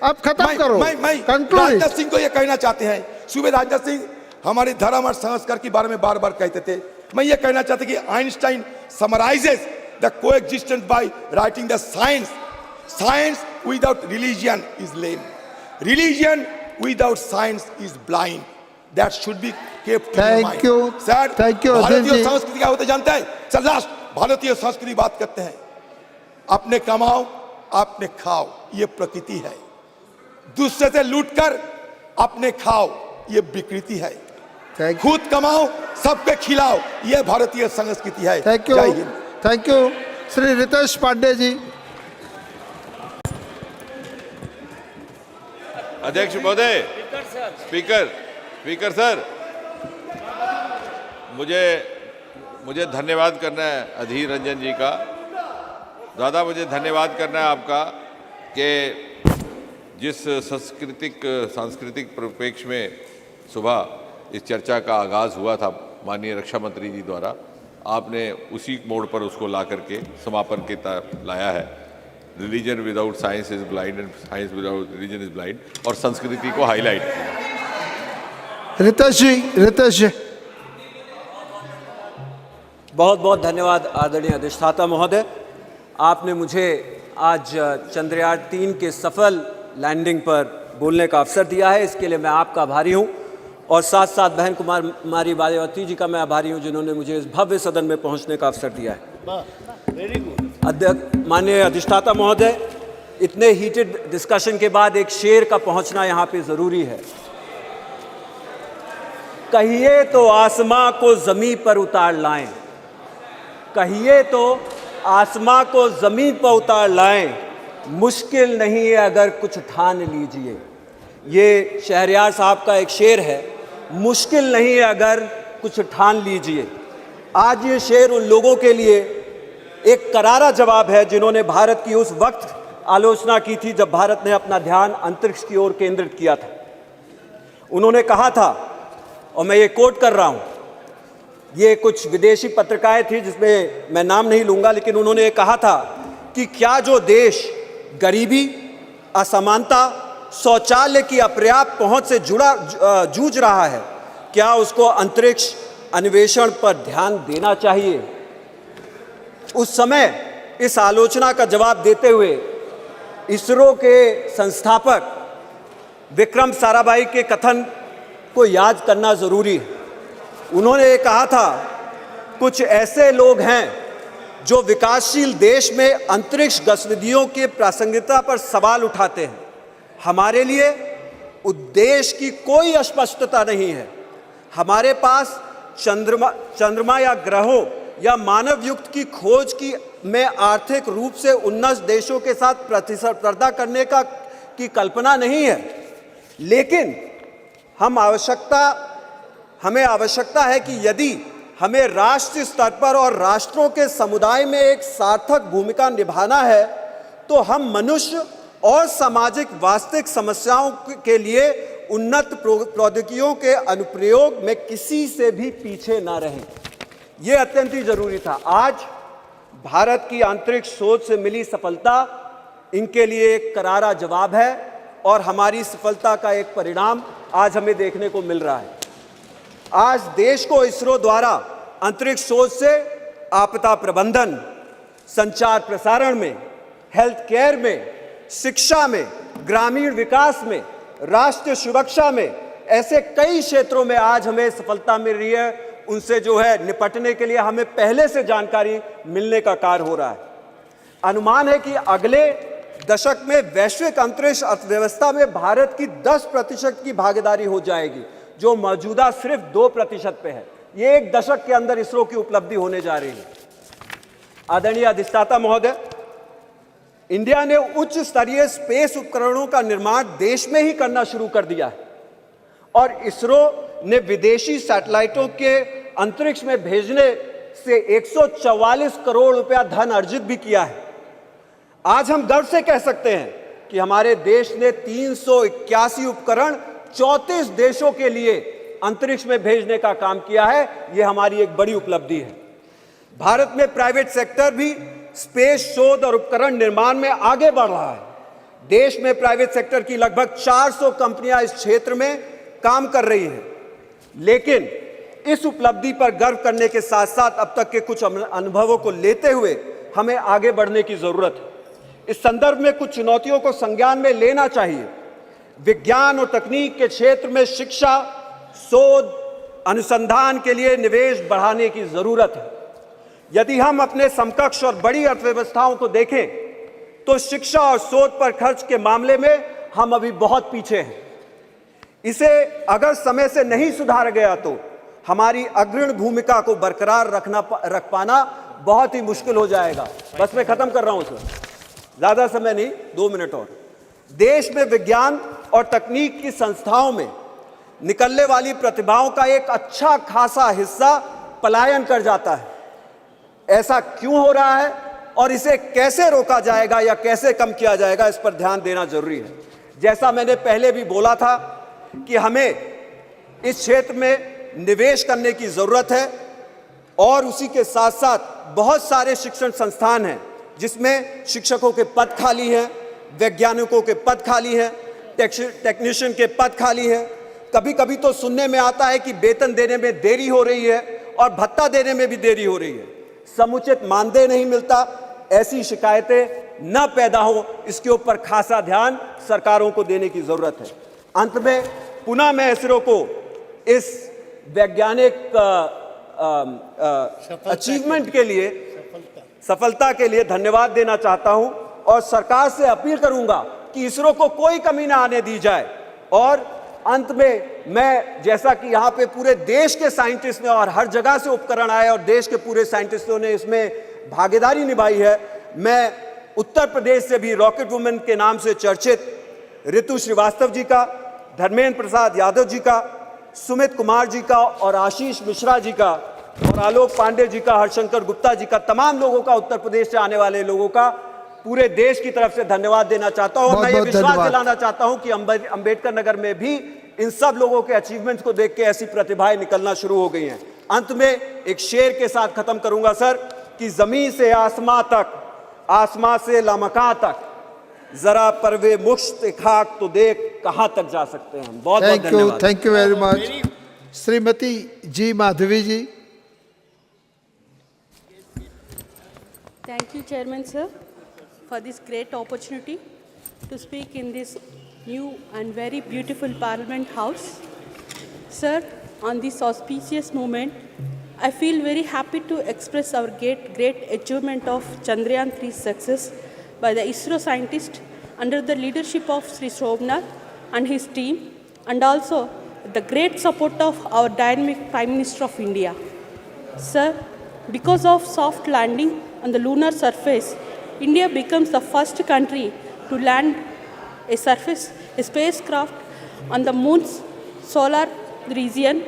आप खत्म करो। मैं राजनाथ सिंह को ये कहना चाहते हैं, सुबह राजनाथ सिंह हमारे धर्म और संस्कार के बारे में बार बार कहते थे। मैं ये कहना चाहता कि Einstein summarises the coexistence by writing the science, science without religion is lame, religion without science is blind. That should be kept in mind. Thank you sir. Thank you. भारतीय संस्कृति क्या होता जानते हैं? सर लास्ट भारतीय संस्कृति बात करते हैं। अपने कमाओ अपने खाओ, ये प्रकृति है। दूसरे से लूटकर अपने खाओ, ये विकृति है। खुद कमाओ सबके खिलाओ, ये भारतीय संस्कृति है। थैंक यू, जय हिंद। Thank you. श्री रितेश पांडे जी। अध्यक्ष महोदय, स्पीकर सर, मुझे धन्यवाद करना है अधीर रंजन जी का। दादा, मुझे धन्यवाद करना है आपका कि जिस सांस्कृतिक परिप्रेक्ष्य में सुबह इस चर्चा का आगाज़ हुआ था माननीय रक्षा मंत्री जी द्वारा, आपने उसी मोड़ पर उसको ला करके समापन के तरफ लाया है। Religion without science is blind and science without religion is blind, और संस्कृति को हाईलाइट किया। रितेश जी। बहुत बहुत धन्यवाद आदरणीय अधिष्ठाता महोदय। आपने मुझे आज चंद्रयान 3 के सफल लैंडिंग पर बोलने का अवसर दिया है, इसके लिए मैं आपका आभारी हूं, और साथ साथ बहन कुमारी मायावती जी का मैं आभारी हूं जिन्होंने मुझे इस भव्य सदन में पहुंचने का अवसर दिया है। Very good. माननीय अधिष्ठाता महोदय, इतने हीटेड डिस्कशन के बाद एक शेर का पहुंचना यहाँ पे ज़रूरी है। कहिए तो आसमां को ज़मीं पर उतार लाएं, कहिए तो आसमां को ज़मीं पर उतार लाएं, मुश्किल नहीं है अगर कुछ ठान लीजिए। ये शहरयार साहब का एक शेर है, मुश्किल नहीं है अगर कुछ ठान लीजिए। आज ये शेर उन लोगों के लिए एक करारा जवाब है जिन्होंने भारत की उस वक्त आलोचना की थी जब भारत ने अपना ध्यान अंतरिक्ष की ओर केंद्रित किया था। उन्होंने कहा था, और मैं ये कोट कर रहा हूं, ये कुछ विदेशी पत्रिकाएं थी जिसमें मैं नाम नहीं लूंगा, लेकिन उन्होंने कहा था कि क्या जो देश गरीबी, असमानता, शौचालय की अपर्याप्त पहुंच से जूझ रहा है, क्या उसको अंतरिक्ष अन्वेषण पर ध्यान देना चाहिए। उस समय इस आलोचना का जवाब देते हुए इसरो के संस्थापक विक्रम साराभाई के कथन को याद करना जरूरी है। उन्होंने ये कहा था, कुछ ऐसे लोग हैं जो विकासशील देश में अंतरिक्ष गतिविधियों की प्रासंगिकता पर सवाल उठाते हैं। हमारे लिए उद्देश्य की कोई अस्पष्टता नहीं है। हमारे पास चंद्रमा या ग्रहों या मानव युक्त की खोज में आर्थिक रूप से उन्नत देशों के साथ प्रतिस्पर्धा करने की कल्पना नहीं है, लेकिन हमें आवश्यकता है कि यदि हमें राष्ट्रीय स्तर पर और राष्ट्रों के समुदाय में एक सार्थक भूमिका निभाना है, तो हम मनुष्य और सामाजिक वास्तविक समस्याओं के लिए उन्नत प्रौद्योगिकियों के अनुप्रयोग में किसी से भी पीछे ना रहें। यह अत्यंत ही जरूरी था। आज भारत की अंतरिक्ष सोच से मिली सफलता इनके लिए एक करारा जवाब है, और हमारी सफलता का एक परिणाम आज हमें देखने को मिल रहा है। आज देश को इसरो द्वारा अंतरिक्ष सोच से आपदा प्रबंधन, संचार प्रसारण में, हेल्थ केयर में, शिक्षा में, ग्रामीण विकास में, राष्ट्रीय सुरक्षा में, ऐसे कई क्षेत्रों में आज हमें सफलता मिल रही है। उनसे जो है निपटने के लिए हमें पहले से जानकारी मिलने का कार्य हो रहा है। अनुमान है कि अगले दशक में वैश्विक अंतरिक्ष अर्थव्यवस्था में भारत की 10% की भागीदारी हो जाएगी, जो मौजूदा सिर्फ 2% पे है। ये एक दशक के अंदर इसरो की उपलब्धि होने जा रही है। आदरणीय अधिष्ठाता महोदय, इंडिया ने उच्च स्तरीय स्पेस उपकरणों का निर्माण देश में ही करना शुरू कर दिया है, और इसरो ने विदेशी सैटेलाइटों के अंतरिक्ष में भेजने से 144 करोड़ रुपया धन अर्जित भी किया है। आज हम गर्व से कह सकते हैं कि हमारे देश ने 381 उपकरण 34 देशों के लिए अंतरिक्ष में भेजने का काम किया है। यह हमारी एक बड़ी उपलब्धि है। भारत में प्राइवेट सेक्टर भी स्पेस शोध और उपकरण निर्माण में आगे बढ़ रहा है। देश में प्राइवेट सेक्टर की लगभग 400 कंपनियां इस क्षेत्र में काम कर रही हैं। लेकिन इस उपलब्धि पर गर्व करने के साथ साथ अब तक के कुछ अनुभवों को लेते हुए हमें आगे बढ़ने की जरूरत है। इस संदर्भ में कुछ चुनौतियों को संज्ञान में लेना चाहिए। विज्ञान और तकनीक के क्षेत्र में शिक्षा, शोध, अनुसंधान के लिए निवेश बढ़ाने की जरूरत है। यदि हम अपने समकक्ष और बड़ी अर्थव्यवस्थाओं को देखें तो शिक्षा और शोध पर खर्च के मामले में हम अभी बहुत पीछे हैं। इसे अगर समय से नहीं सुधारा गया तो हमारी अग्रणी भूमिका को बरकरार रख पाना बहुत ही मुश्किल हो जाएगा। बस मैं खत्म कर रहा हूं सर, ज्यादा समय नहीं, 2 मिनट और। देश में विज्ञान और तकनीक की संस्थाओं में निकलने वाली प्रतिभाओं का एक अच्छा खासा हिस्सा पलायन कर जाता है। ऐसा क्यों हो रहा है और इसे कैसे रोका जाएगा या कैसे कम किया जाएगा, इस पर ध्यान देना जरूरी है। जैसा मैंने पहले भी बोला था कि हमें इस क्षेत्र में निवेश करने की जरूरत है और उसी के साथ साथ बहुत सारे शिक्षण संस्थान हैं जिसमें शिक्षकों के पद खाली हैं, वैज्ञानिकों के पद खाली हैं, टेक्नीशियन के पद खाली हैं। कभी कभी तो सुनने में आता है कि वेतन देने में देरी हो रही है और भत्ता देने में भी देरी हो रही है, समुचित मानदेय नहीं मिलता। ऐसी शिकायतें न पैदा हो, इसके ऊपर खासा ध्यान सरकारों को देने की जरूरत है। अंत में पुनः मैं इसरो को इस वैज्ञानिक अचीवमेंट के लिए, सफलता के लिए धन्यवाद देना चाहता हूं और सरकार से अपील करूंगा कि इसरो को कोई कमी ना आने दी जाए। और अंत में मैं, जैसा कि यहाँ पे पूरे देश के साइंटिस्ट ने और हर जगह से उपकरण आए और देश के पूरे साइंटिस्टों ने इसमें भागीदारी निभाई है, मैं उत्तर प्रदेश से भी रॉकेट वुमेन के नाम से चर्चित ऋतु श्रीवास्तव जी का, धर्मेंद्र प्रसाद यादव जी का, सुमित कुमार जी का और आशीष मिश्रा जी का और आलोक पांडे जी का, हरशंकर गुप्ता जी का, तमाम लोगों का, उत्तर प्रदेश से आने वाले लोगों का पूरे देश की तरफ से धन्यवाद देना चाहता हूं। और मैं ये विश्वास दिलाना चाहता हूं कि अंबेडकर नगर में भी इन सब लोगों के अचीवमेंट्स को देख के ऐसी प्रतिभाएं निकलना शुरू हो गई हैं। अंत में एक शेर के साथ खत्म करूंगा सर कि जमीन से आसमां तक, आसमां से लामकां तक, जरा परवे मुश्त खाक तो देख कहां तक जा सकते हैं हम। बहुत बहुत धन्यवाद। Thank you very much. Shrimati ji Madhavi ji. Thank you, Chairman sir, for this great opportunity to speak in this new and very beautiful Parliament House. Sir, on this auspicious moment, I feel very happy to express our great achievement of Chandrayaan-3 success by the ISRO scientists under the leadership of Sri Somnath and his team, and also the great support of our dynamic Prime Minister of India. Sir, because of soft landing on the lunar surface, India becomes the first country to land a spacecraft on the moon's solar region,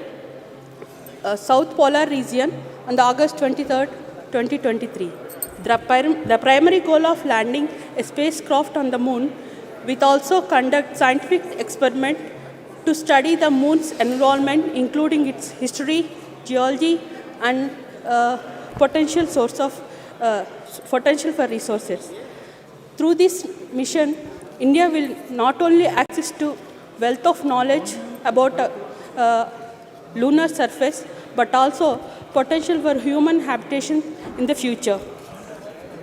south polar region on the August 23rd, 2023. The primary goal of landing a spacecraft on the moon will also conduct scientific experiment to study the moon's environment, including its history, geology, and potential for resources. Through this mission, India will not only access to wealth of knowledge about lunar surface, but also potential for human habitation in the future.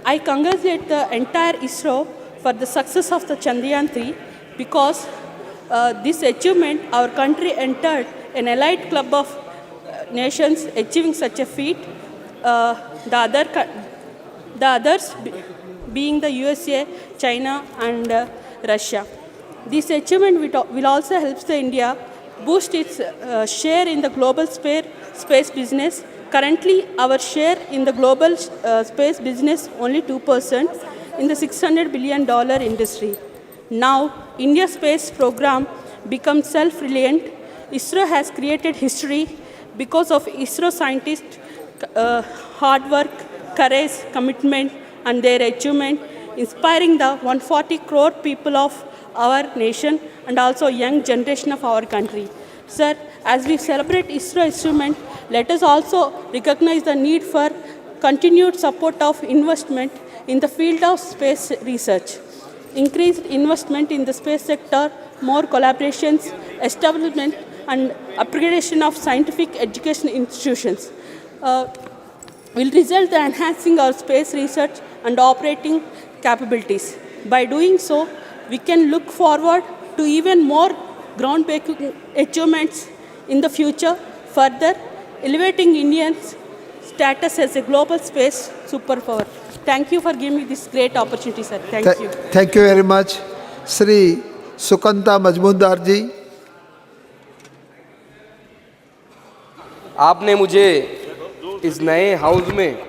I congratulate the entire ISRO for the success of the Chandrayaan-3 because this achievement, our country entered an elite club of nations achieving such a feat. The others being the USA, China, and Russia. This achievement will also help the India boost its share in the global space business. Currently, our share in the global space business only 2% in the $600 billion industry. Now, India's space program becomes self-reliant. ISRO has created history because of ISRO scientists' hard work, courage, commitment, and their achievement, inspiring the 140 crore people of our nation and also young generation of our country. Sir, as we celebrate ISRO achievement, let us also recognize the need for continued support of investment in the field of space research. Increased investment in the space sector, more collaborations, establishment and upgradation of scientific education institutions will result in enhancing our space research and operating capabilities. By doing so, we can look forward to even more groundbreaking achievements in the future, further elevating Indians' status as a global space superpower. Thank you for giving me this great opportunity, sir. Thank you. Thank you very much. Sri Sukanta Majmundar ji. आपने मुझे इस नए house में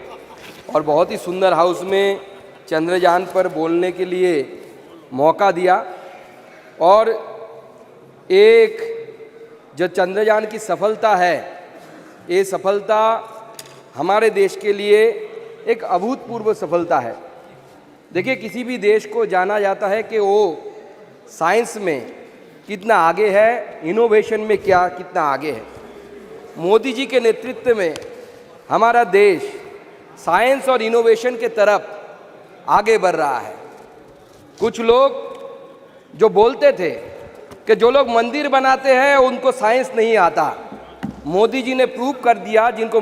और बहुत ही सुंदर house में चंद्रयान पर बोलने के लिए मौका दिया और एक जो चंद्रयान की सफलता है, ये सफलता हमारे देश के लिए एक अभूतपूर्व सफलता है। देखिए, किसी भी देश को जाना जाता है कि वो साइंस में कितना आगे है, इनोवेशन में कितना आगे है। मोदी जी के नेतृत्व में हमारा देश साइंस और इनोवेशन के तरफ आगे बढ़ रहा है। कुछ लोग जो बोलते थे कि जो लोग मंदिर बनाते हैं उनको साइंस नहीं आता, मोदी जी ने प्रूव कर दिया जिनको